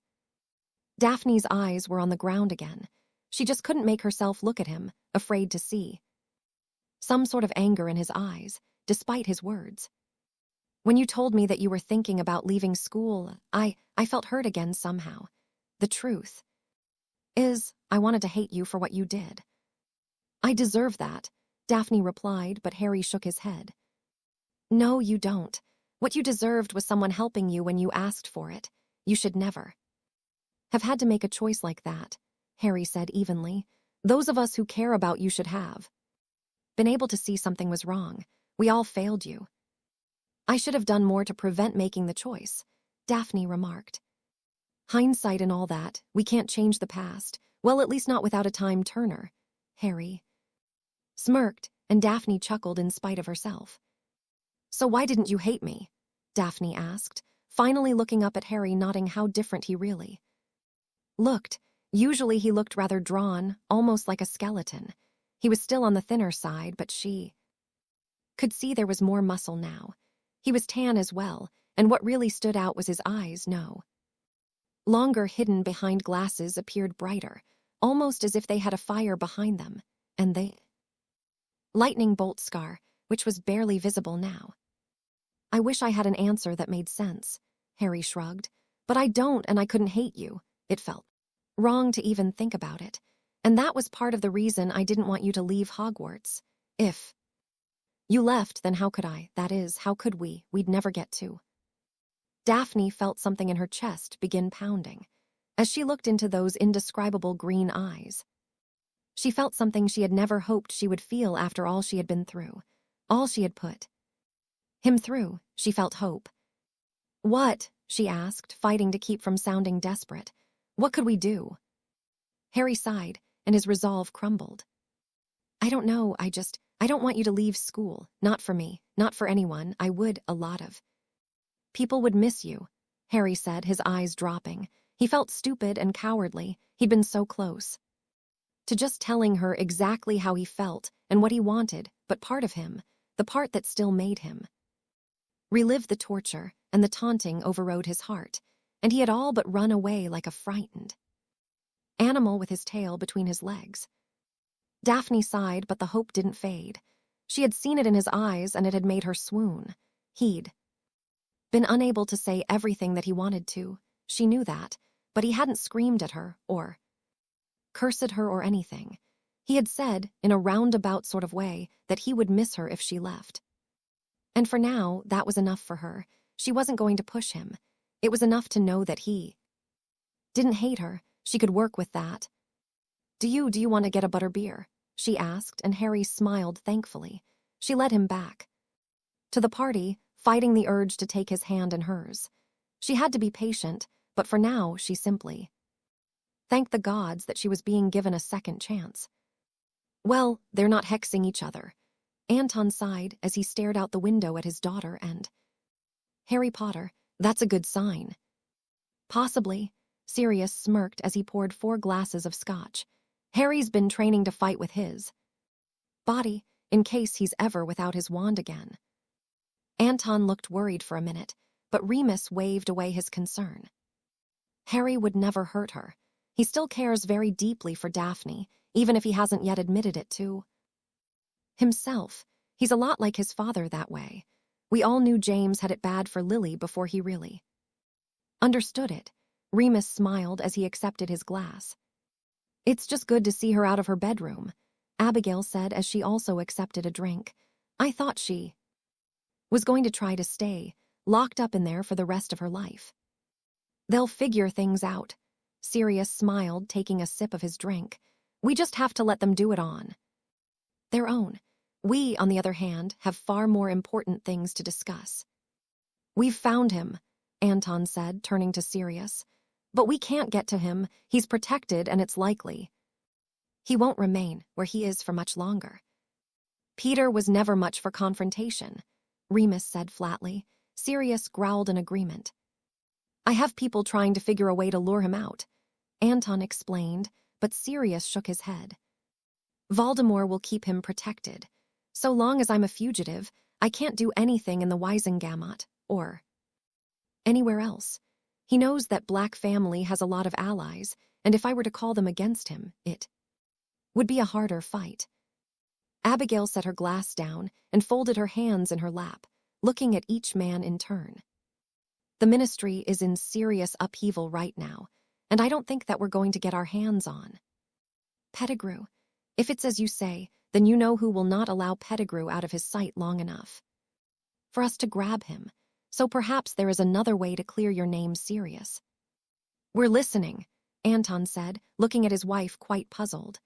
Daphne's eyes were on the ground again. She just couldn't make herself look at him, afraid to see some sort of anger in his eyes, despite his words. When you told me that you were thinking about leaving school, I felt hurt again somehow. The truth is, I wanted to hate you for what you did. I deserve that, Daphne replied, but Harry shook his head. No, you don't. What you deserved was someone helping you when you asked for it. You should never have had to make a choice like that, Harry said evenly. Those of us who care about you should have been able to see something was wrong. We all failed you. I should have done more to prevent making the choice, Daphne remarked. Hindsight and all that, we can't change the past. Well, at least not without a time-turner, Harry smirked, and Daphne chuckled in spite of herself. So why didn't you hate me? Daphne asked, finally looking up at Harry, noting how different he really looked. Usually he looked rather drawn, almost like a skeleton. He was still on the thinner side, but she could see there was more muscle now. He was tan as well, and what really stood out was his eyes, no longer hidden behind glasses, appeared brighter, almost as if they had a fire behind them, and the lightning bolt scar, which was barely visible now. I wish I had an answer that made sense, Harry shrugged. But I don't, and I couldn't hate you. It felt wrong to even think about it. And that was part of the reason I didn't want you to leave Hogwarts. If you left, then how could I? That is, how could we? We'd never get to. Daphne felt something in her chest begin pounding as she looked into those indescribable green eyes. She felt something she had never hoped she would feel after all she had been through, all she had put him through. She felt hope. What? She asked, fighting to keep from sounding desperate. What could we do? Harry sighed, and his resolve crumbled. I don't know, I don't want you to leave school. Not for me, not for anyone. A lot of people would miss you, Harry said, his eyes dropping. He felt stupid and cowardly. He'd been so close to just telling her exactly how he felt and what he wanted, but part of him, the part that still made him relive the torture, and the taunting overrode his heart, and he had all but run away like a frightened animal with his tail between his legs. Daphne sighed, but the hope didn't fade. She had seen it in his eyes, and it had made her swoon. He'd been unable to say everything that he wanted to. She knew that, but he hadn't screamed at her, or cursed her or anything. He had said, in a roundabout sort of way, that he would miss her if she left. And for now, that was enough for her. She wasn't going to push him. It was enough to know that he didn't hate her. She could work with that. Do you want to get a butterbeer? She asked, and Harry smiled thankfully. She led him back to the party, fighting the urge to take his hand in hers. She had to be patient, but for now, she simply thanked the gods that she was being given a second chance. Well, they're not hexing each other. Anton sighed as he stared out the window at his daughter and Harry Potter. That's a good sign. Possibly, Sirius smirked as he poured 4 glasses of scotch. Harry's been training to fight with his body. in case he's ever without his wand again. Anton looked worried for a minute, but Remus waved away his concern. Harry would never hurt her. He still cares very deeply for Daphne, even if he hasn't yet admitted it to himself. He's a lot like his father that way. We all knew James had it bad for Lily before he really understood it. Remus smiled as he accepted his glass. "It's just good to see her out of her bedroom," Abigail said as she also accepted a drink. "I thought she was going to try to stay locked up in there for the rest of her life." "They'll figure things out." Sirius smiled, taking a sip of his drink. "We just have to let them do it on their own. We, on the other hand, have far more important things to discuss." "We've found him," Anton said, turning to Sirius. "But we can't get to him. He's protected, and it's likely he won't remain where he is for much longer." "Peter was never much for confrontation," Remus said flatly. Sirius growled in agreement. "I have people trying to figure a way to lure him out," Anton explained, but Sirius shook his head. "Voldemort will keep him protected. So long as I'm a fugitive, I can't do anything in the Wisengamot, or anywhere else. He knows that Black family has a lot of allies, and if I were to call them against him, it would be a harder fight." Abigail set her glass down and folded her hands in her lap, looking at each man in turn. "The Ministry is in serious upheaval right now, and I don't think that we're going to get our hands on Pettigrew. If it's as you say, then you know who will not allow Pettigrew out of his sight long enough for us to grab him. So perhaps there is another way to clear your name, Sirius." "We're listening," Anton said, looking at his wife quite puzzled.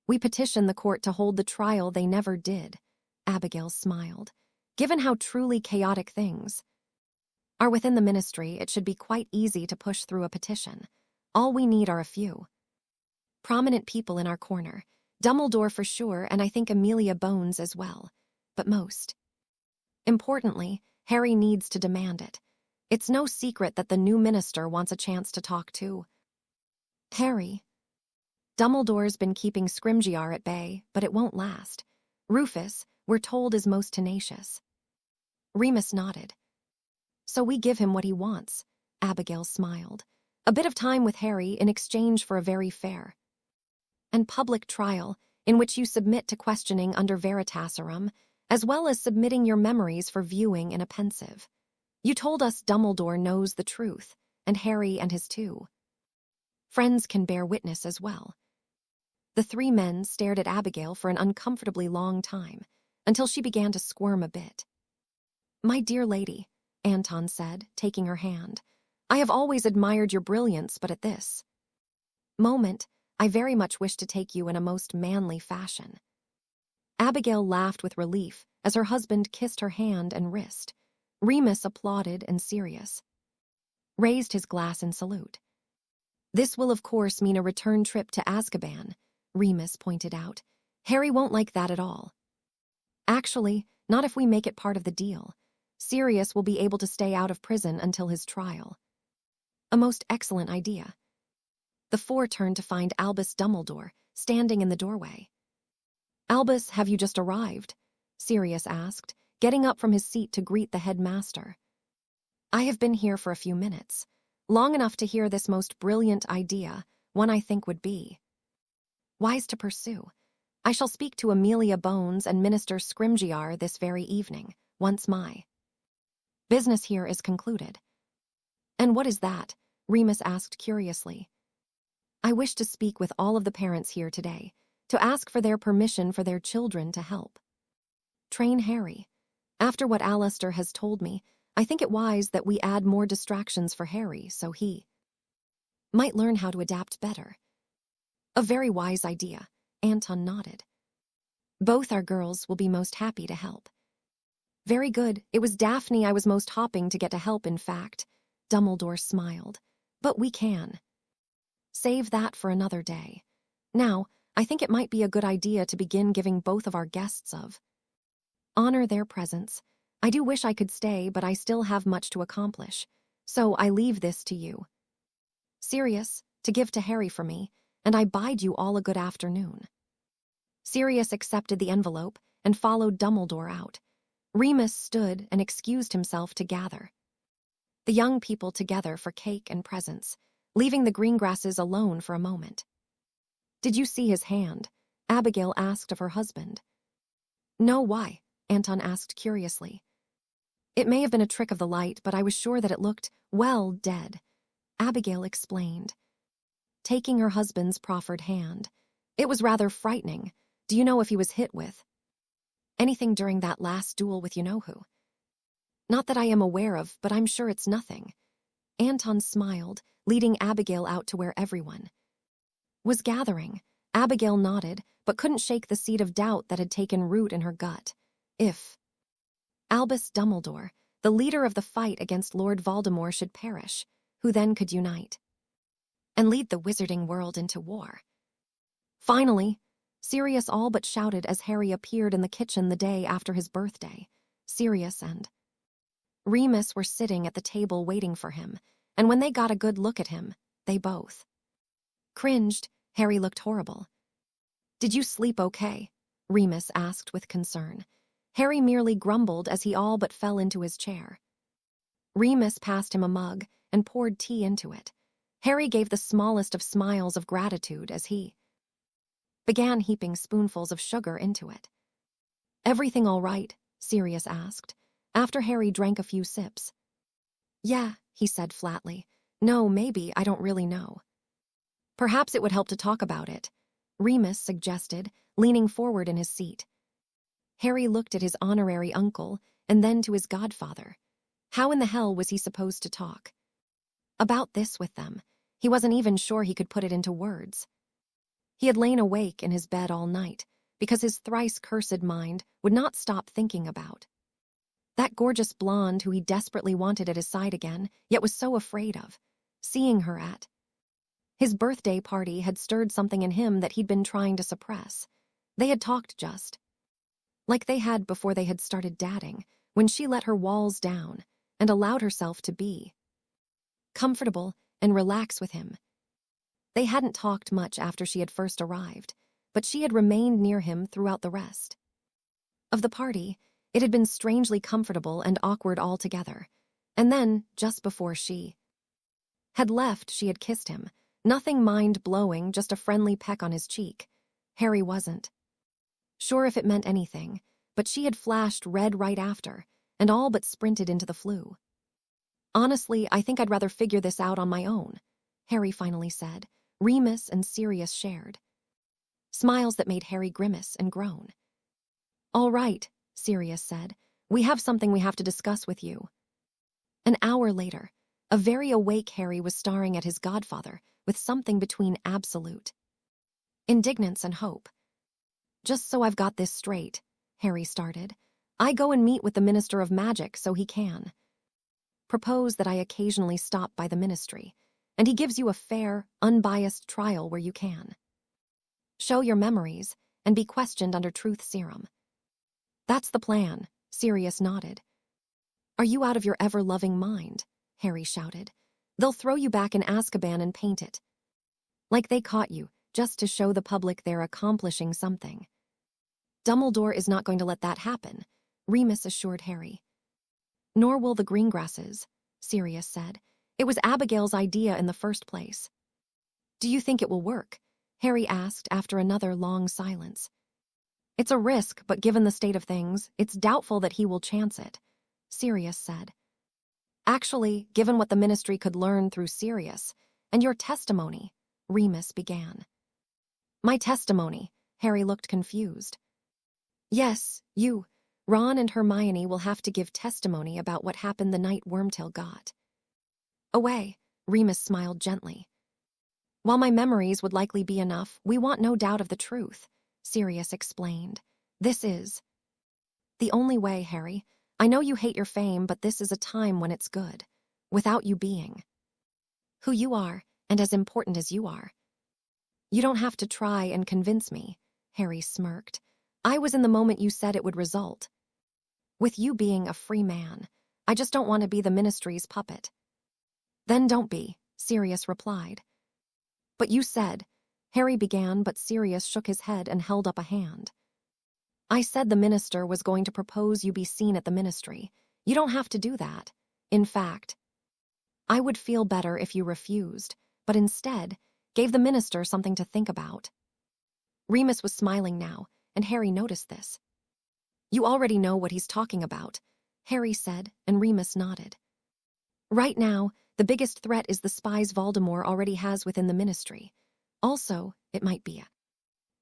"We petitioned the court to hold the trial they never did," Abigail smiled. "Given how truly chaotic things are within the Ministry, it should be quite easy to push through a petition. All we need are a few prominent people in our corner. Dumbledore for sure, and I think Amelia Bones as well. But most importantly, Harry needs to demand it. It's no secret that the new minister wants a chance to talk to Harry. Dumbledore's been keeping Scrimgeour at bay, but it won't last. Rufus, we're told, is most tenacious." Remus nodded. "So we give him what he wants," Abigail smiled. "A bit of time with Harry in exchange for a very fair and public trial in which you submit to questioning under Veritaserum, as well as submitting your memories for viewing in a pensive. You told us Dumbledore knows the truth, and Harry and his two friends can bear witness as well." The three men stared at Abigail for an uncomfortably long time, until she began to squirm a bit. "My dear lady," Anton said, taking her hand, "I have always admired your brilliance, but at this moment, I very much wish to take you in a most manly fashion." Abigail laughed with relief as her husband kissed her hand and wrist. Remus applauded, and Sirius raised his glass in salute. "This will of course mean a return trip to Azkaban," Remus pointed out. "Harry won't like that at all." "Actually, not if we make it part of the deal. Sirius will be able to stay out of prison until his trial." "A most excellent idea." The four turned to find Albus Dumbledore standing in the doorway. "Albus, have you just arrived?" Sirius asked, getting up from his seat to greet the headmaster. "I have been here for a few minutes, long enough to hear this most brilliant idea, one I think would be wise to pursue. I shall speak to Amelia Bones and Minister Scrimgeour this very evening, once my business here is concluded." "And what is that?" Remus asked curiously. "I wish to speak with all of the parents here today, to ask for their permission for their children to help train Harry. After what Alistair has told me, I think it wise that we add more distractions for Harry so he might learn how to adapt better." "A very wise idea," Anton nodded. "Both our girls will be most happy to help." "Very good. It was Daphne I was most hoping to get to help, in fact." Dumbledore smiled. "But we can save that for another day. Now, I think it might be a good idea to begin giving both of our guests of honor their presence. I do wish I could stay, but I still have much to accomplish. So I leave this to you, Sirius, to give to Harry for me, and I bid you all a good afternoon." Sirius accepted the envelope and followed Dumbledore out. Remus stood and excused himself to gather the young people together for cake and presents, leaving the Greengrasses alone for a moment. "Did you see his hand?" Abigail asked of her husband. "No, why?" Anton asked curiously. "It may have been a trick of the light, but I was sure that it looked, well, dead," Abigail explained, taking her husband's proffered hand. "It was rather frightening. Do you know if he was hit with anything during that last duel with you-know-who?" "Not that I am aware of, but I'm sure it's nothing." Anton smiled, leading Abigail out to where everyone was gathering. Abigail nodded, but couldn't shake the seed of doubt that had taken root in her gut. If Albus Dumbledore, the leader of the fight against Lord Voldemort, should perish, who then could unite and lead the wizarding world into war? Finally, Sirius all but shouted as Harry appeared in the kitchen the day after his birthday. Sirius and Remus were sitting at the table waiting for him, and when they got a good look at him, they both cringed. Harry looked horrible. "Did you sleep okay?" Remus asked with concern. Harry merely grumbled as he all but fell into his chair. Remus passed him a mug and poured tea into it. Harry gave the smallest of smiles of gratitude as he began heaping spoonfuls of sugar into it. "Everything all right?" Sirius asked, after Harry drank a few sips. "Yeah," he said flatly. "No, maybe, I don't really know." "Perhaps it would help to talk about it," Remus suggested, leaning forward in his seat. Harry looked at his honorary uncle and then to his godfather. How in the hell was he supposed to talk about this with them? He wasn't even sure he could put it into words. He had lain awake in his bed all night because his thrice-cursed mind would not stop thinking about that gorgeous blonde who he desperately wanted at his side again, yet was so afraid of. Seeing her at his birthday party had stirred something in him that he'd been trying to suppress. They had talked just like they had before they had started dating, when she let her walls down and allowed herself to be comfortable and relax with him. They hadn't talked much after she had first arrived, but she had remained near him throughout the rest of the party. It had been strangely comfortable and awkward altogether. And then, just before she had left, she had kissed him. Nothing mind-blowing, just a friendly peck on his cheek. Harry wasn't sure if it meant anything, but she had flashed red right after, and all but sprinted into the flue. "Honestly, I think I'd rather figure this out on my own," Harry finally said. Remus and Sirius shared smiles that made Harry grimace and groan. "All right," Sirius said. "We have something we have to discuss with you." An hour later, a very awake Harry was staring at his godfather with something between absolute indignance and hope. "Just so I've got this straight," Harry started, "I go and meet with the Minister of Magic so he can propose that I occasionally stop by the ministry, and he gives you a fair, unbiased trial where you can show your memories and be questioned under truth serum." "That's the plan," Sirius nodded. "Are you out of your ever-loving mind?" Harry shouted. "They'll throw you back in Azkaban and paint it like they caught you, just to show the public they're accomplishing something." "Dumbledore is not going to let that happen," Remus assured Harry. "Nor will the Greengrasses," Sirius said. "It was Abigail's idea in the first place." "Do you think it will work?" Harry asked after another long silence. "It's a risk, but given the state of things, it's doubtful that he will chance it," Sirius said. "Actually, given what the ministry could learn through Sirius, and your testimony," Remus began. "My testimony?" Harry looked confused. "Yes, you, Ron and Hermione will have to give testimony about what happened the night Wormtail got away," Remus smiled gently. "While my memories would likely be enough, we want no doubt of the truth," Sirius explained. "This is the only way, Harry. I know you hate your fame, but this is a time when it's good, without you being who you are and as important as you are." "You don't have to try and convince me," Harry smirked. "I was in the moment you said it would result with you being a free man. I just don't want to be the ministry's puppet." "Then don't be," Sirius replied. "But you said," Harry began, but Sirius shook his head and held up a hand. I said the minister was going to propose you be seen at the ministry. You don't have to do that. In fact, I would feel better if you refused, but instead gave the minister something to think about. Remus was smiling now, and Harry noticed this. You already know what he's talking about, Harry said, and Remus nodded. Right now, the biggest threat is the spies Voldemort already has within the ministry. Also, it might be a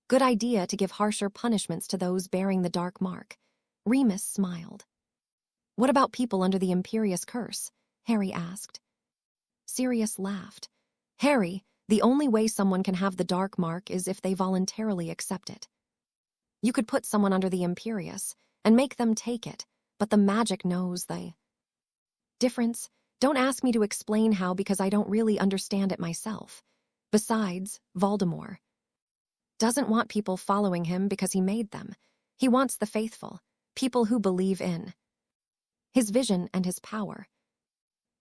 good idea to give harsher punishments to those bearing the dark mark. Remus smiled. What about people under the Imperious Curse? Harry asked. Sirius laughed. Harry, the only way someone can have the dark mark is if they voluntarily accept it. You could put someone under the Imperious and make them take it, but the magic knows the difference. Don't ask me to explain how because I don't really understand it myself. Besides, Voldemort doesn't want people following him because he made them. He wants the faithful, people who believe in his vision and his power.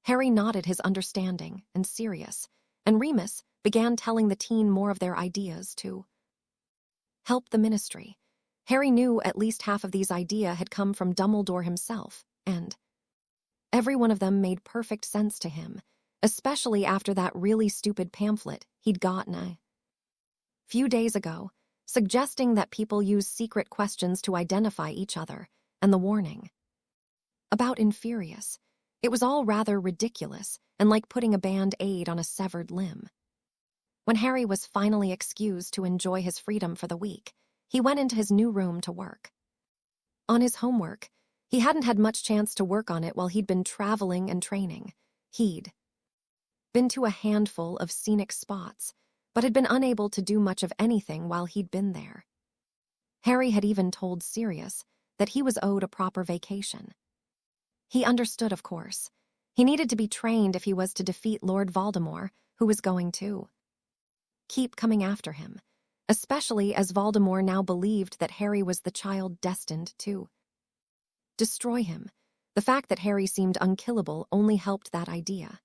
Harry nodded his understanding, and Sirius and Remus began telling the teen more of their ideas to help the ministry. Harry knew at least half of these ideas had come from Dumbledore himself, and every one of them made perfect sense to him, especially after that really stupid pamphlet he'd gotten a few days ago, suggesting that people use secret questions to identify each other, and the warning about Infurious. It was all rather ridiculous and like putting a band-aid on a severed limb. When Harry was finally excused to enjoy his freedom for the week, he went into his new room to work. On his homework, he hadn't had much chance to work on it while he'd been traveling and training. He'd been to a handful of scenic spots, but had been unable to do much of anything while he'd been there. Harry had even told Sirius that he was owed a proper vacation. He understood, of course. He needed to be trained if he was to defeat Lord Voldemort, who was going to keep coming after him, especially as Voldemort now believed that Harry was the child destined to destroy him. The fact that Harry seemed unkillable only helped that idea.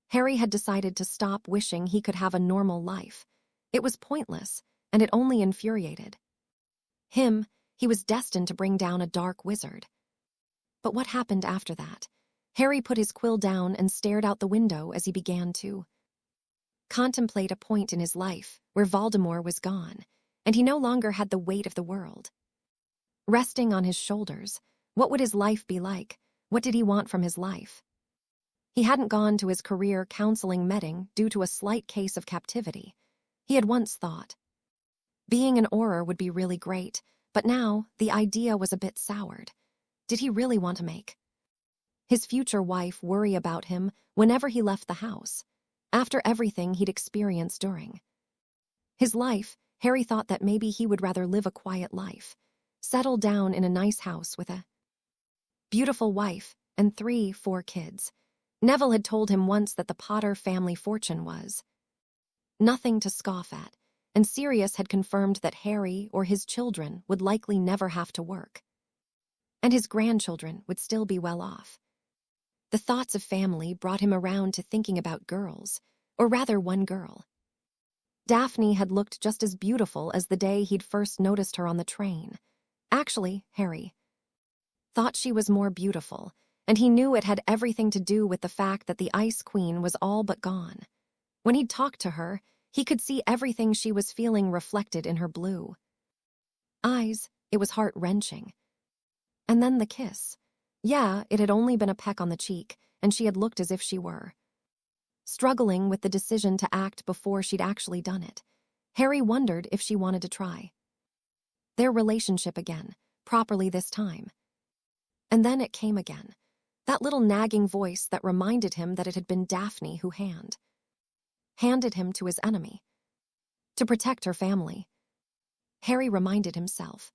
Harry had decided to stop wishing he could have a normal life. It was pointless, and it only infuriated him. He was destined to bring down a dark wizard. But what happened after that? Harry put his quill down and stared out the window as he began to contemplate a point in his life where Voldemort was gone, and he no longer had the weight of the world resting on his shoulders. What would his life be like? What did he want from his life? He hadn't gone to his career counseling meeting due to a slight case of captivity. He had once thought being an Auror would be really great, but now the idea was a bit soured. Did he really want to make his future wife worry about him whenever he left the house? After everything he'd experienced during his life, Harry thought that maybe he would rather live a quiet life, settle down in a nice house with a beautiful wife and 4 kids. Neville had told him once that the Potter family fortune was nothing to scoff at, and Sirius had confirmed that Harry or his children would likely never have to work, and his grandchildren would still be well off. The thoughts of family brought him around to thinking about girls, or rather one girl. Daphne had looked just as beautiful as the day he'd first noticed her on the train. Actually, Harry thought she was more beautiful, and he knew it had everything to do with the fact that the Ice Queen was all but gone. When he'd talked to her, he could see everything she was feeling reflected in her blue eyes. It was heart-wrenching. And then the kiss. Yeah, it had only been a peck on the cheek, and she had looked as if she were struggling with the decision to act before she'd actually done it. Harry wondered if she wanted to try their relationship again, properly this time. And then it came again. That little nagging voice that reminded him that it had been Daphne who handed him to his enemy to protect her family. Harry reminded himself.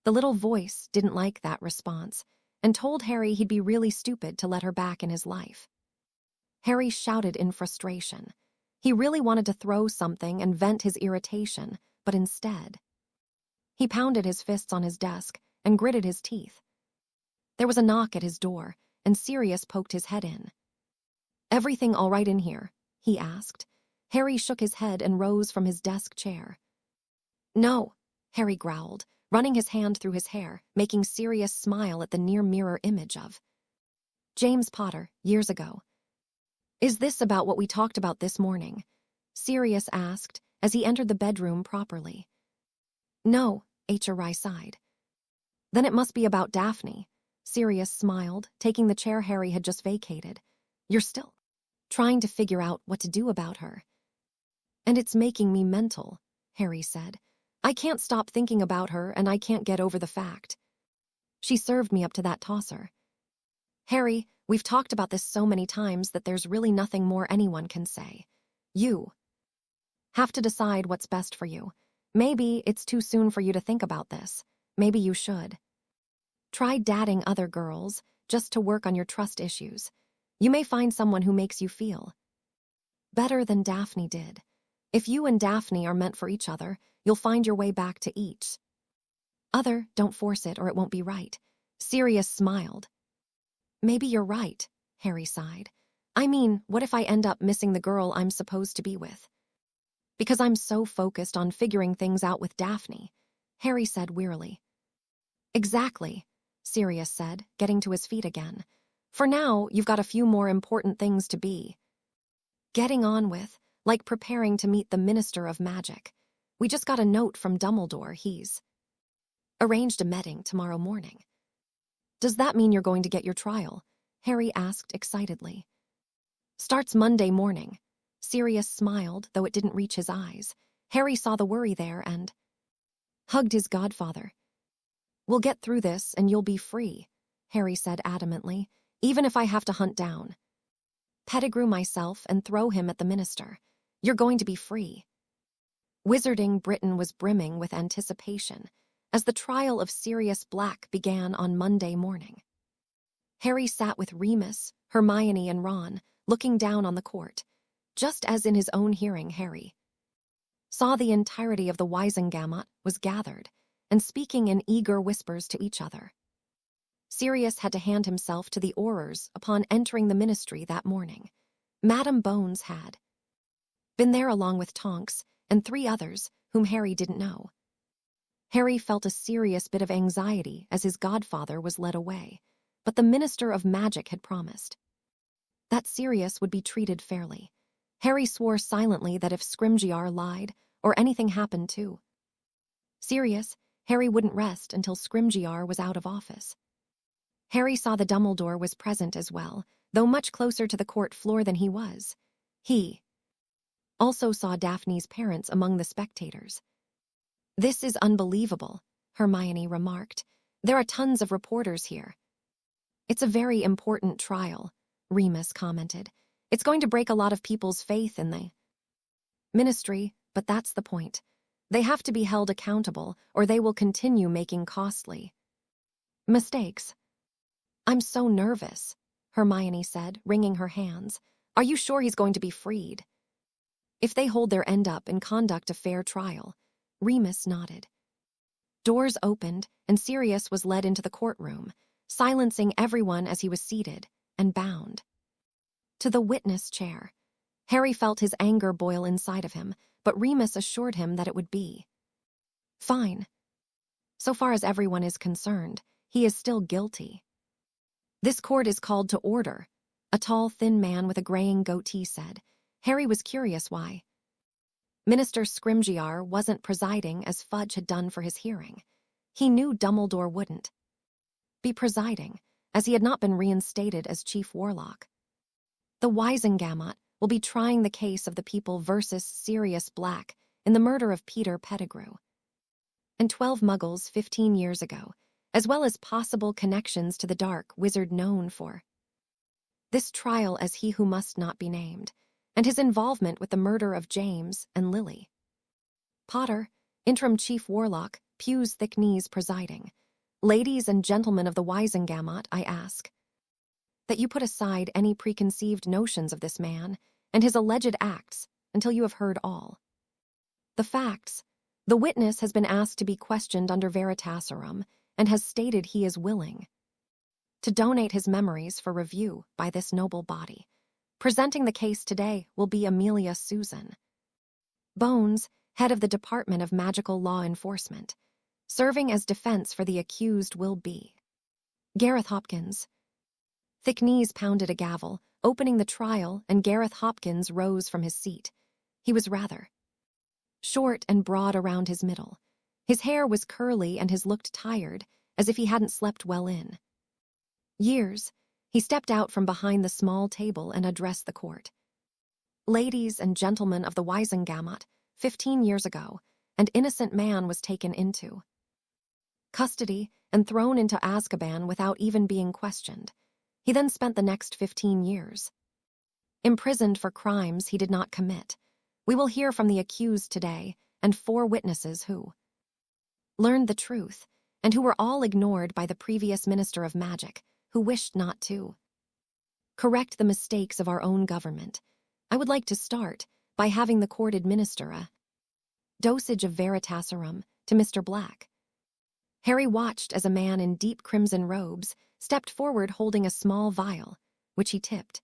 The little voice didn't like that response and told Harry he'd be really stupid to let her back in his life. Harry shouted in frustration. He really wanted to throw something and vent his irritation, but instead, he pounded his fists on his desk and gritted his teeth. There was a knock at his door, and Sirius poked his head in. "Everything all right in here?" he asked. Harry shook his head and rose from his desk chair. "No," Harry growled, running his hand through his hair, making Sirius smile at the near-mirror image of James Potter, years ago. "Is this about what we talked about this morning?" Sirius asked as he entered the bedroom properly. "No," HRI sighed. "Then it must be about Daphne." Sirius smiled, taking the chair Harry had just vacated. "You're still trying to figure out what to do about her." "And it's making me mental," Harry said. "I can't stop thinking about her, and I can't get over the fact she served me up to that tosser." "Harry, we've talked about this so many times that there's really nothing more anyone can say. You have to decide what's best for you. Maybe it's too soon for you to think about this. Maybe you should try dating other girls just to work on your trust issues. You may find someone who makes you feel better than Daphne did. If you and Daphne are meant for each other, you'll find your way back to each other. Don't force it or it won't be right." Sirius smiled. "Maybe you're right," Harry sighed. "I mean, what if I end up missing the girl I'm supposed to be with? Because I'm so focused on figuring things out with Daphne," Harry said wearily. "Exactly," Sirius said, getting to his feet again. "For now, you've got a few more important things to be getting on with, like preparing to meet the Minister of Magic. We just got a note from Dumbledore. He's arranged a meeting tomorrow morning." "Does that mean you're going to get your trial?" Harry asked excitedly. "Starts Monday morning." Sirius smiled, though it didn't reach his eyes. Harry saw the worry there and hugged his godfather. "We'll get through this and you'll be free," Harry said adamantly, "even if I have to hunt down Pettigrew myself and throw him at the minister. You're going to be free." Wizarding Britain was brimming with anticipation as the trial of Sirius Black began on Monday morning. Harry sat with Remus, Hermione, and Ron, looking down on the court. Just as in his own hearing, Harry saw the entirety of the Wisengamot was gathered and speaking in eager whispers to each other. Sirius had to hand himself to the Aurors upon entering the ministry that morning. Madame Bones had been there along with Tonks and 3 others whom Harry didn't know. Harry felt a serious bit of anxiety as his godfather was led away, but the Minister of Magic had promised that Sirius would be treated fairly. Harry swore silently that if Scrimgeour lied or anything happened to Sirius, Harry wouldn't rest until Scrimgeour was out of office. Harry saw the Dumbledore was present as well, though much closer to the court floor than he was. He also saw Daphne's parents among the spectators. "This is unbelievable," Hermione remarked. "There are tons of reporters here." "It's a very important trial," Remus commented. "It's going to break a lot of people's faith in the ministry, but that's the point. They have to be held accountable, or they will continue making costly mistakes." "I'm so nervous," Hermione said, wringing her hands. "Are you sure he's going to be freed?" "If they hold their end up and conduct a fair trial." Remus nodded. Doors opened, and Sirius was led into the courtroom, silencing everyone as he was seated and bound to the witness chair. Harry felt his anger boil inside of him, but Remus assured him that it would be fine. So far as everyone is concerned, he is still guilty. "This court is called to order," a tall, thin man with a graying goatee said. Harry was curious why Minister Scrimgeour wasn't presiding as Fudge had done for his hearing. He knew Dumbledore wouldn't be presiding, as he had not been reinstated as Chief Warlock. The Wisengamot will be trying the case of the people versus Sirius Black in the murder of Peter Pettigrew and 12 Muggles 15 years ago, as well as possible connections to the dark wizard known for this trial as He Who Must Not Be Named, and his involvement with the murder of James and Lily Potter, interim Chief Warlock, Pew's Thick Knees presiding. "Ladies and gentlemen of the Wisengamot, I ask that you put aside any preconceived notions of this man and his alleged acts until you have heard all the facts. The witness has been asked to be questioned under Veritaserum and has stated he is willing to donate his memories for review by this noble body. Presenting the case today will be Amelia Susan Bones, head of the Department of Magical Law Enforcement. Serving as defense for the accused will be Gareth Hopkins. Thick knees pounded a gavel, opening the trial, and Gareth Hopkins rose from his seat. He was rather short and broad around his middle. His hair was curly and his looked tired, as if he hadn't slept well in years. He stepped out from behind the small table and addressed the court. Ladies and gentlemen of the Wisengamot, 15 years ago, an innocent man was taken into custody and thrown into Azkaban without even being questioned. He then spent the next 15 years imprisoned for crimes he did not commit. We will hear from the accused today and 4 witnesses who learned the truth and who were all ignored by the previous Minister of Magic, who wished not to correct the mistakes of our own government. I would like to start by having the court administer a dosage of Veritaserum to Mr. Black. Harry watched as a man in deep crimson robes stepped forward holding a small vial, which he tipped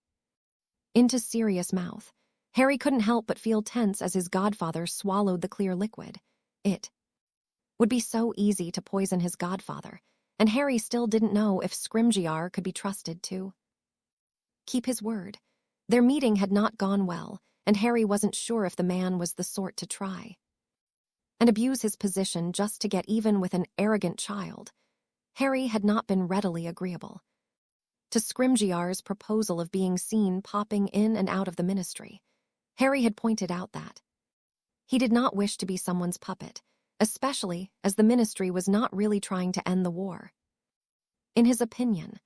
into Sirius' mouth. Harry couldn't help but feel tense as his godfather swallowed the clear liquid. It would be so easy to poison his godfather, and Harry still didn't know if Scrimgeour could be trusted to keep his word. Their meeting had not gone well, and Harry wasn't sure if the man was the sort to try and abuse his position just to get even with an arrogant child. Harry had not been readily agreeable to Scrimgeour's proposal of being seen popping in and out of the ministry. Harry had pointed out that he did not wish to be someone's puppet, especially as the ministry was not really trying to end the war. In his opinion,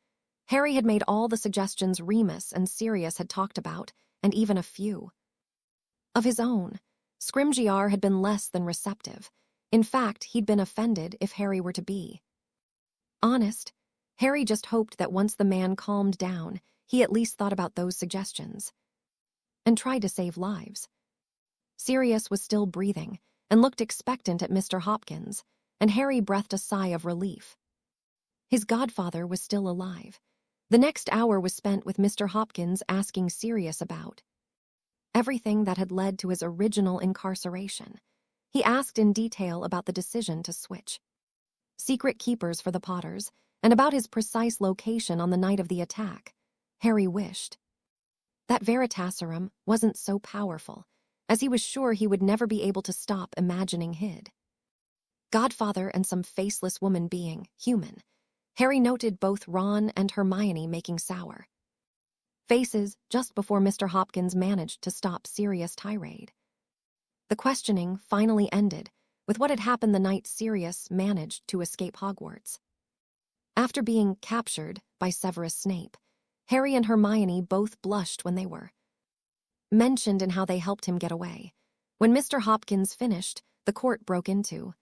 Harry had made all the suggestions Remus and Sirius had talked about, and even a few of his own. Scrimgeour had been less than receptive. In fact, he'd been offended if Harry were to be honest. Harry just hoped that once the man calmed down, he at least thought about those suggestions and tried to save lives. Sirius was still breathing and looked expectant at Mr. Hopkins, and Harry breathed a sigh of relief. His godfather was still alive. The next hour was spent with Mr. Hopkins asking Sirius about everything that had led to his original incarceration. He asked in detail about the decision to switch secret keepers for the Potters and about his precise location on the night of the attack. Harry wished that Veritaserum wasn't so powerful, as he was sure he would never be able to stop imagining hid godfather and some faceless woman being human. Harry noted both Ron and Hermione making sour faces just before Mr. Hopkins managed to stop Sirius' tirade. The questioning finally ended with what had happened the night Sirius managed to escape Hogwarts. After being captured by Severus Snape, Harry and Hermione both blushed when they were mentioned in how they helped him get away. When Mr. Hopkins finished, the court broke into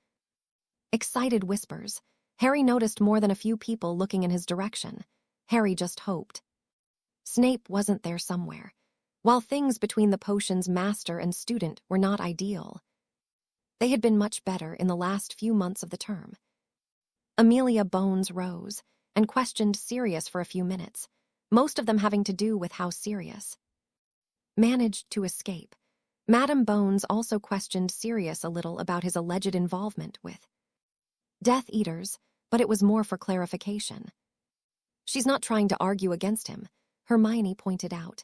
excited whispers. Harry noticed more than a few people looking in his direction. Harry just hoped Snape wasn't there somewhere. While things between the potion's master and student were not ideal, they had been much better in the last few months of the term. Amelia Bones rose and questioned Sirius for a few minutes, most of them having to do with how Sirius managed to escape. Madame Bones also questioned Sirius a little about his alleged involvement with Death Eaters, but it was more for clarification. She's not trying to argue against him, Hermione pointed out.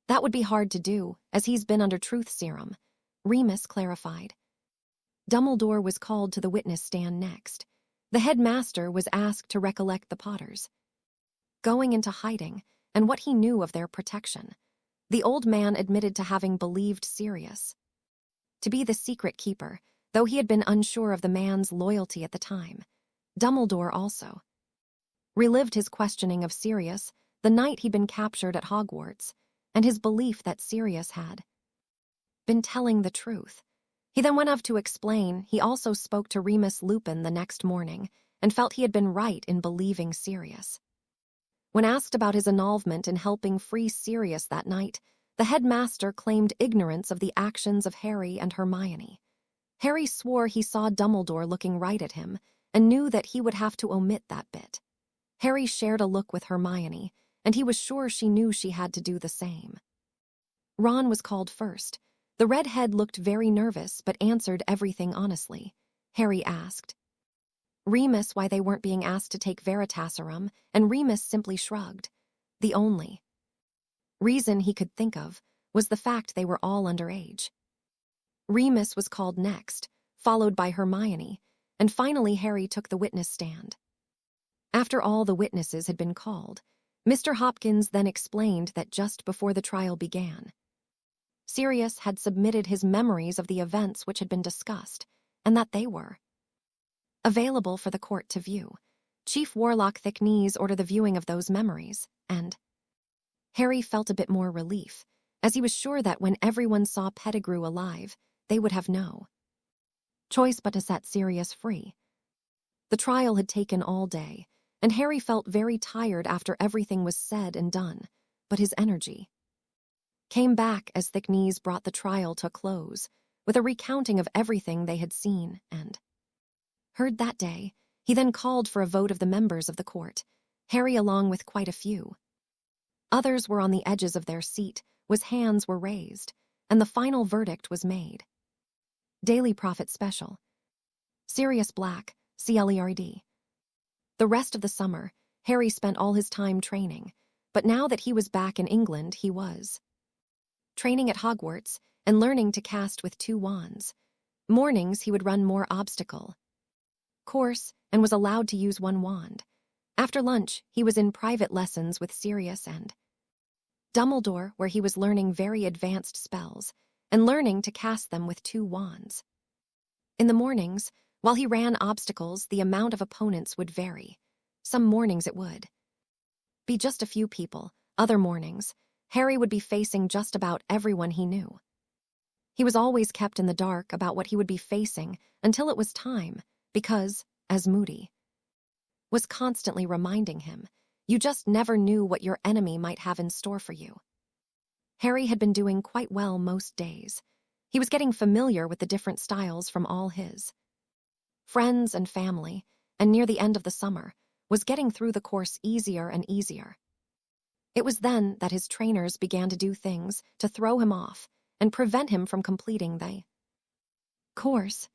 That would be hard to do, as he's been under truth serum, Remus clarified. Dumbledore was called to the witness stand next. The headmaster was asked to recollect the Potters going into hiding and what he knew of their protection. The old man admitted to having believed Sirius to be the secret keeper, though he had been unsure of the man's loyalty at the time. Dumbledore also relived his questioning of Sirius the night he'd been captured at Hogwarts, and his belief that Sirius had been telling the truth. He then went off to explain he also spoke to Remus Lupin the next morning and felt he had been right in believing Sirius. When asked about his involvement in helping free Sirius that night, the headmaster claimed ignorance of the actions of Harry and Hermione. Harry swore he saw Dumbledore looking right at him and knew that he would have to omit that bit. Harry shared a look with Hermione, and he was sure she knew she had to do the same. Ron was called first. The redhead looked very nervous but answered everything honestly. Harry asked, Remus why they weren't being asked to take Veritaserum, and Remus simply shrugged. The only reason he could think of was the fact they were all underage. Remus was called next, followed by Hermione, and finally Harry took the witness stand. After all the witnesses had been called, Mr. Hopkins then explained that just before the trial began, Sirius had submitted his memories of the events which had been discussed, and that they were available for the court to view. Chief Warlock Thicknees ordered the viewing of those memories, and Harry felt a bit more relief, as he was sure that when everyone saw Pettigrew alive, they would have no choice but to set Sirius free. The trial had taken all day, and Harry felt very tired after everything was said and done, but his energy came back as Thicknees brought the trial to a close, with a recounting of everything they had seen and heard that day. He then called for a vote of the members of the court, Harry along with quite a few. Others were on the edges of their seat, as hands were raised, and the final verdict was made. Daily Prophet Special. Sirius Black, CLERD. The rest of the summer, Harry spent all his time training, but now that he was back in England, he was training at Hogwarts and learning to cast with 2 wands. Mornings he would run more obstacle course and was allowed to use 1 wand. After lunch, he was in private lessons with Sirius and Dumbledore, where he was learning very advanced spells and learning to cast them with 2 wands. In the mornings, while he ran obstacles, the amount of opponents would vary. Some mornings it would be just a few people. Other mornings, Harry would be facing just about everyone he knew. He was always kept in the dark about what he would be facing until it was time, because, as Moody was constantly reminding him, you just never knew what your enemy might have in store for you. Harry had been doing quite well most days. He was getting familiar with the different styles from all his friends and family, and near the end of the summer, was getting through the course easier and easier. It was then that his trainers began to do things to throw him off and prevent him from completing the course.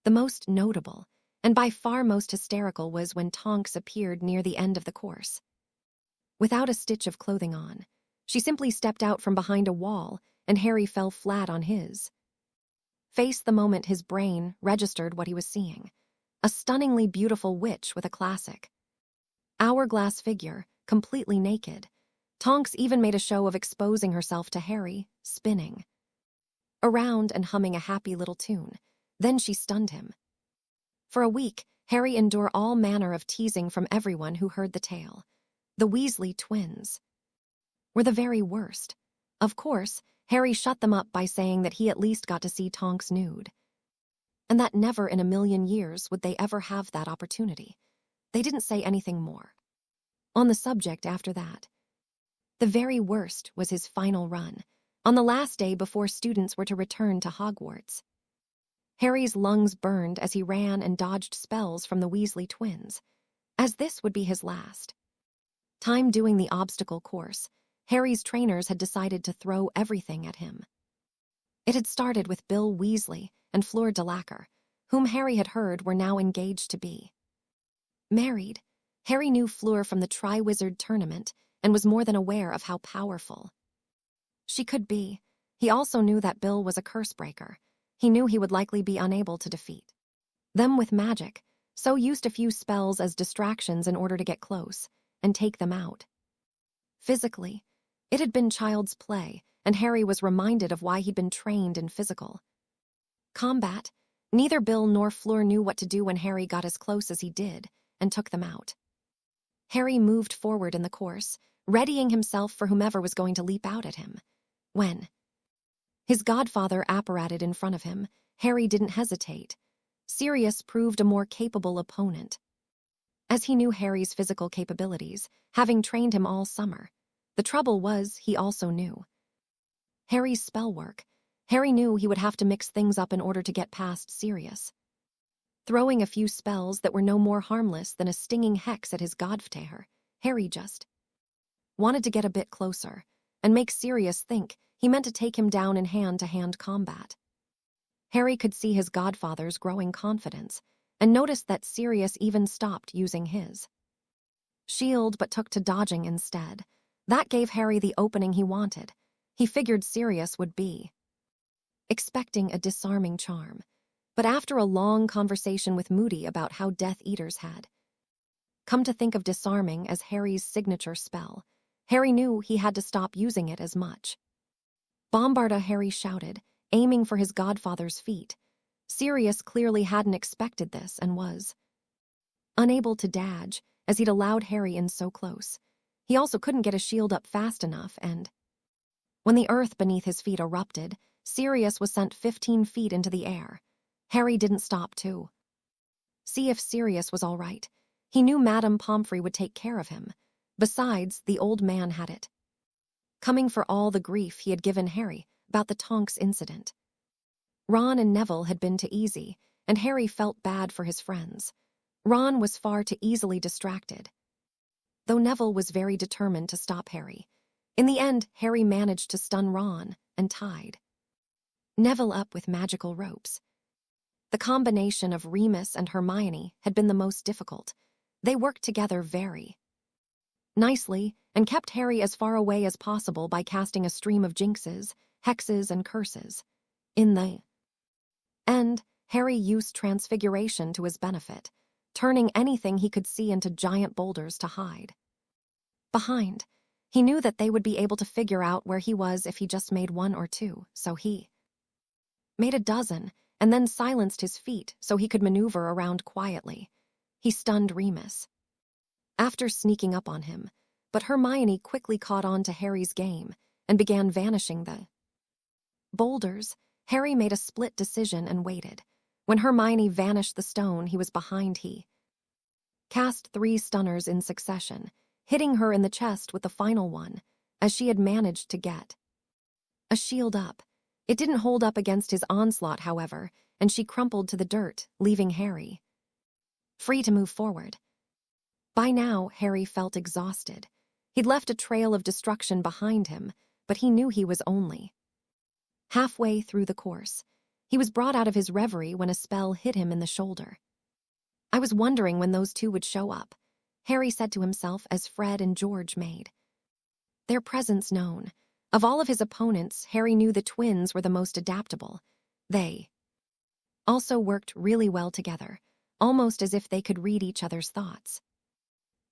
The most notable, and by far most hysterical, was when Tonks appeared near the end of the course. Without a stitch of clothing on, she simply stepped out from behind a wall, and Harry fell flat on his face the moment his brain registered what he was seeing. A stunningly beautiful witch with a classic hourglass figure, completely naked. Tonks even made a show of exposing herself to Harry, spinning around and humming a happy little tune. Then she stunned him. For a week, Harry endured all manner of teasing from everyone who heard the tale. The Weasley twins were the very worst. Of course, Harry shut them up by saying that he at least got to see Tonks nude, and that never in a million years would they ever have that opportunity. They didn't say anything more on the subject after that. The very worst was his final run, on the last day before students were to return to Hogwarts. Harry's lungs burned as he ran and dodged spells from the Weasley twins. As this would be his last time doing the obstacle course, Harry's trainers had decided to throw everything at him. It had started with Bill Weasley and Fleur Delacour, whom Harry had heard were now engaged to be married. Harry knew Fleur from the Triwizard Tournament and was more than aware of how powerful she could be. He also knew that Bill was a curse breaker. He knew he would likely be unable to defeat them with magic, so used a few spells as distractions in order to get close and take them out. Physically, it had been child's play, and Harry was reminded of why he'd been trained in physical combat. Neither Bill nor Fleur knew what to do when Harry got as close as he did and took them out. Harry moved forward in the course, readying himself for whomever was going to leap out at him. When his godfather apparated in front of him, Harry didn't hesitate. Sirius proved a more capable opponent, as he knew Harry's physical capabilities, having trained him all summer. The trouble was, he also knew Harry's spell work. Harry knew he would have to mix things up in order to get past Sirius, throwing a few spells that were no more harmless than a stinging hex at his godfather. Harry just wanted to get a bit closer and make Sirius think he meant to take him down in hand-to-hand combat. Harry could see his godfather's growing confidence, and noticed that Sirius even stopped using his shield but took to dodging instead. That gave Harry the opening he wanted. He figured Sirius would be expecting a disarming charm. But after a long conversation with Moody about how Death Eaters had come to think of disarming as Harry's signature spell, Harry knew he had to stop using it as much. Bombarda, Harry shouted, aiming for his godfather's feet. Sirius clearly hadn't expected this and was unable to dodge, as he'd allowed Harry in so close. He also couldn't get his shield up fast enough, and when the earth beneath his feet erupted, Sirius was sent 15 feet into the air. Harry didn't stop to see if Sirius was all right. He knew Madame Pomfrey would take care of him. Besides, the old man had it coming for all the grief he had given Harry about the Tonks incident. Ron and Neville had been too easy, and Harry felt bad for his friends. Ron was far too easily distracted, though Neville was very determined to stop Harry. In the end, Harry managed to stun Ron and tied Neville up with magical ropes. The combination of Remus and Hermione had been the most difficult. They worked together very nicely and kept Harry as far away as possible by casting a stream of jinxes, hexes, and curses. In the end, Harry used transfiguration to his benefit, turning anything he could see into giant boulders to hide behind. He knew that they would be able to figure out where he was if he just made one or two, so he made a dozen, and then silenced his feet so he could maneuver around quietly. He stunned Remus after sneaking up on him, but Hermione quickly caught on to Harry's game and began vanishing the boulders. Harry made a split decision and waited. When Hermione vanished the stone he was behind, he cast 3 stunners in succession, hitting her in the chest with the final one, as she had managed to get a shield up. It didn't hold up against his onslaught, however, and she crumpled to the dirt, leaving Harry free to move forward. By now, Harry felt exhausted. He'd left a trail of destruction behind him, but he knew he was only halfway through the course. He was brought out of his reverie when a spell hit him in the shoulder. I was wondering when those two would show up, Harry said to himself as Fred and George made their presence known. Of all of his opponents, Harry knew the twins were the most adaptable. They also worked really well together, almost as if they could read each other's thoughts.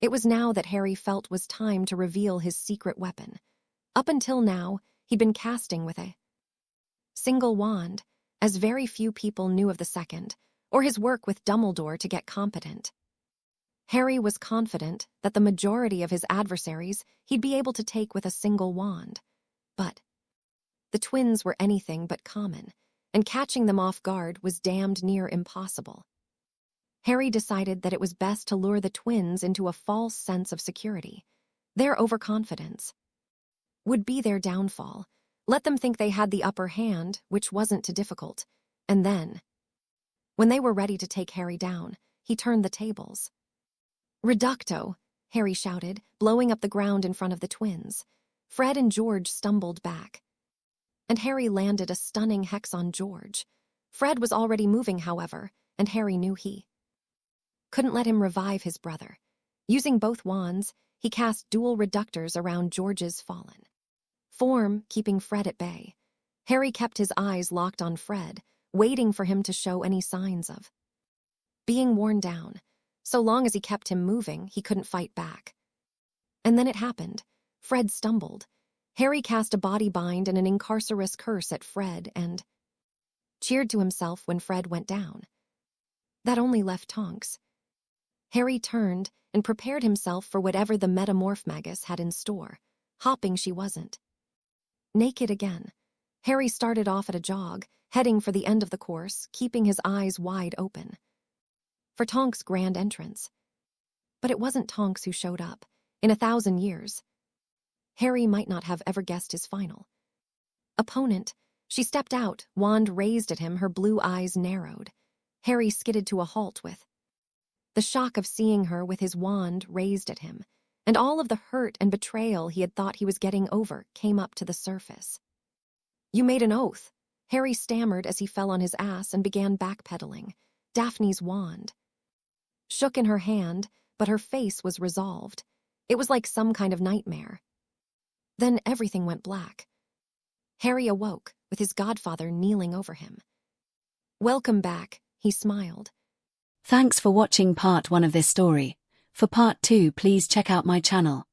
It was now that Harry felt was time to reveal his secret weapon. Up until now, he'd been casting with a single wand, as very few people knew of the second, or his work with Dumbledore to get competent. Harry was confident that the majority of his adversaries he'd be able to take with a single wand. But the twins were anything but common, and catching them off guard was damned near impossible. Harry decided that it was best to lure the twins into a false sense of security. Their overconfidence would be their downfall. Let them think they had the upper hand, which wasn't too difficult, and then, when they were ready to take Harry down, he turned the tables. "Reducto!" Harry shouted, blowing up the ground in front of the twins. Fred and George stumbled back, and Harry landed a stunning hex on George. Fred was already moving, however, and Harry knew he couldn't let him revive his brother. Using both wands, he cast dual reductors around George's fallen form, keeping Fred at bay. Harry kept his eyes locked on Fred, waiting for him to show any signs of being worn down. So long as he kept him moving, he couldn't fight back. And then it happened. Fred stumbled. Harry cast a body bind and an incarcerous curse at Fred and cheered to himself when Fred went down. That only left Tonks. Harry turned and prepared himself for whatever the metamorph magus had in store. Hopping she wasn't naked again. Harry started off at a jog, heading for the end of the course, keeping his eyes wide open for Tonks' grand entrance. But it wasn't Tonks who showed up. In 1,000 years, Harry might not have ever guessed his final opponent. She stepped out, wand raised at him, her blue eyes narrowed. Harry skidded to a halt with the shock of seeing her with his wand raised at him, and all of the hurt and betrayal he had thought he was getting over came up to the surface. "You made an oath," Harry stammered as he fell on his ass and began backpedaling. Daphne's wand shook in her hand, but her face was resolved. It was like some kind of nightmare. Then everything went black. Harry awoke, with his godfather kneeling over him. "Welcome back," he smiled. Thanks for watching part 1 of this story. For part 2, please check out my channel.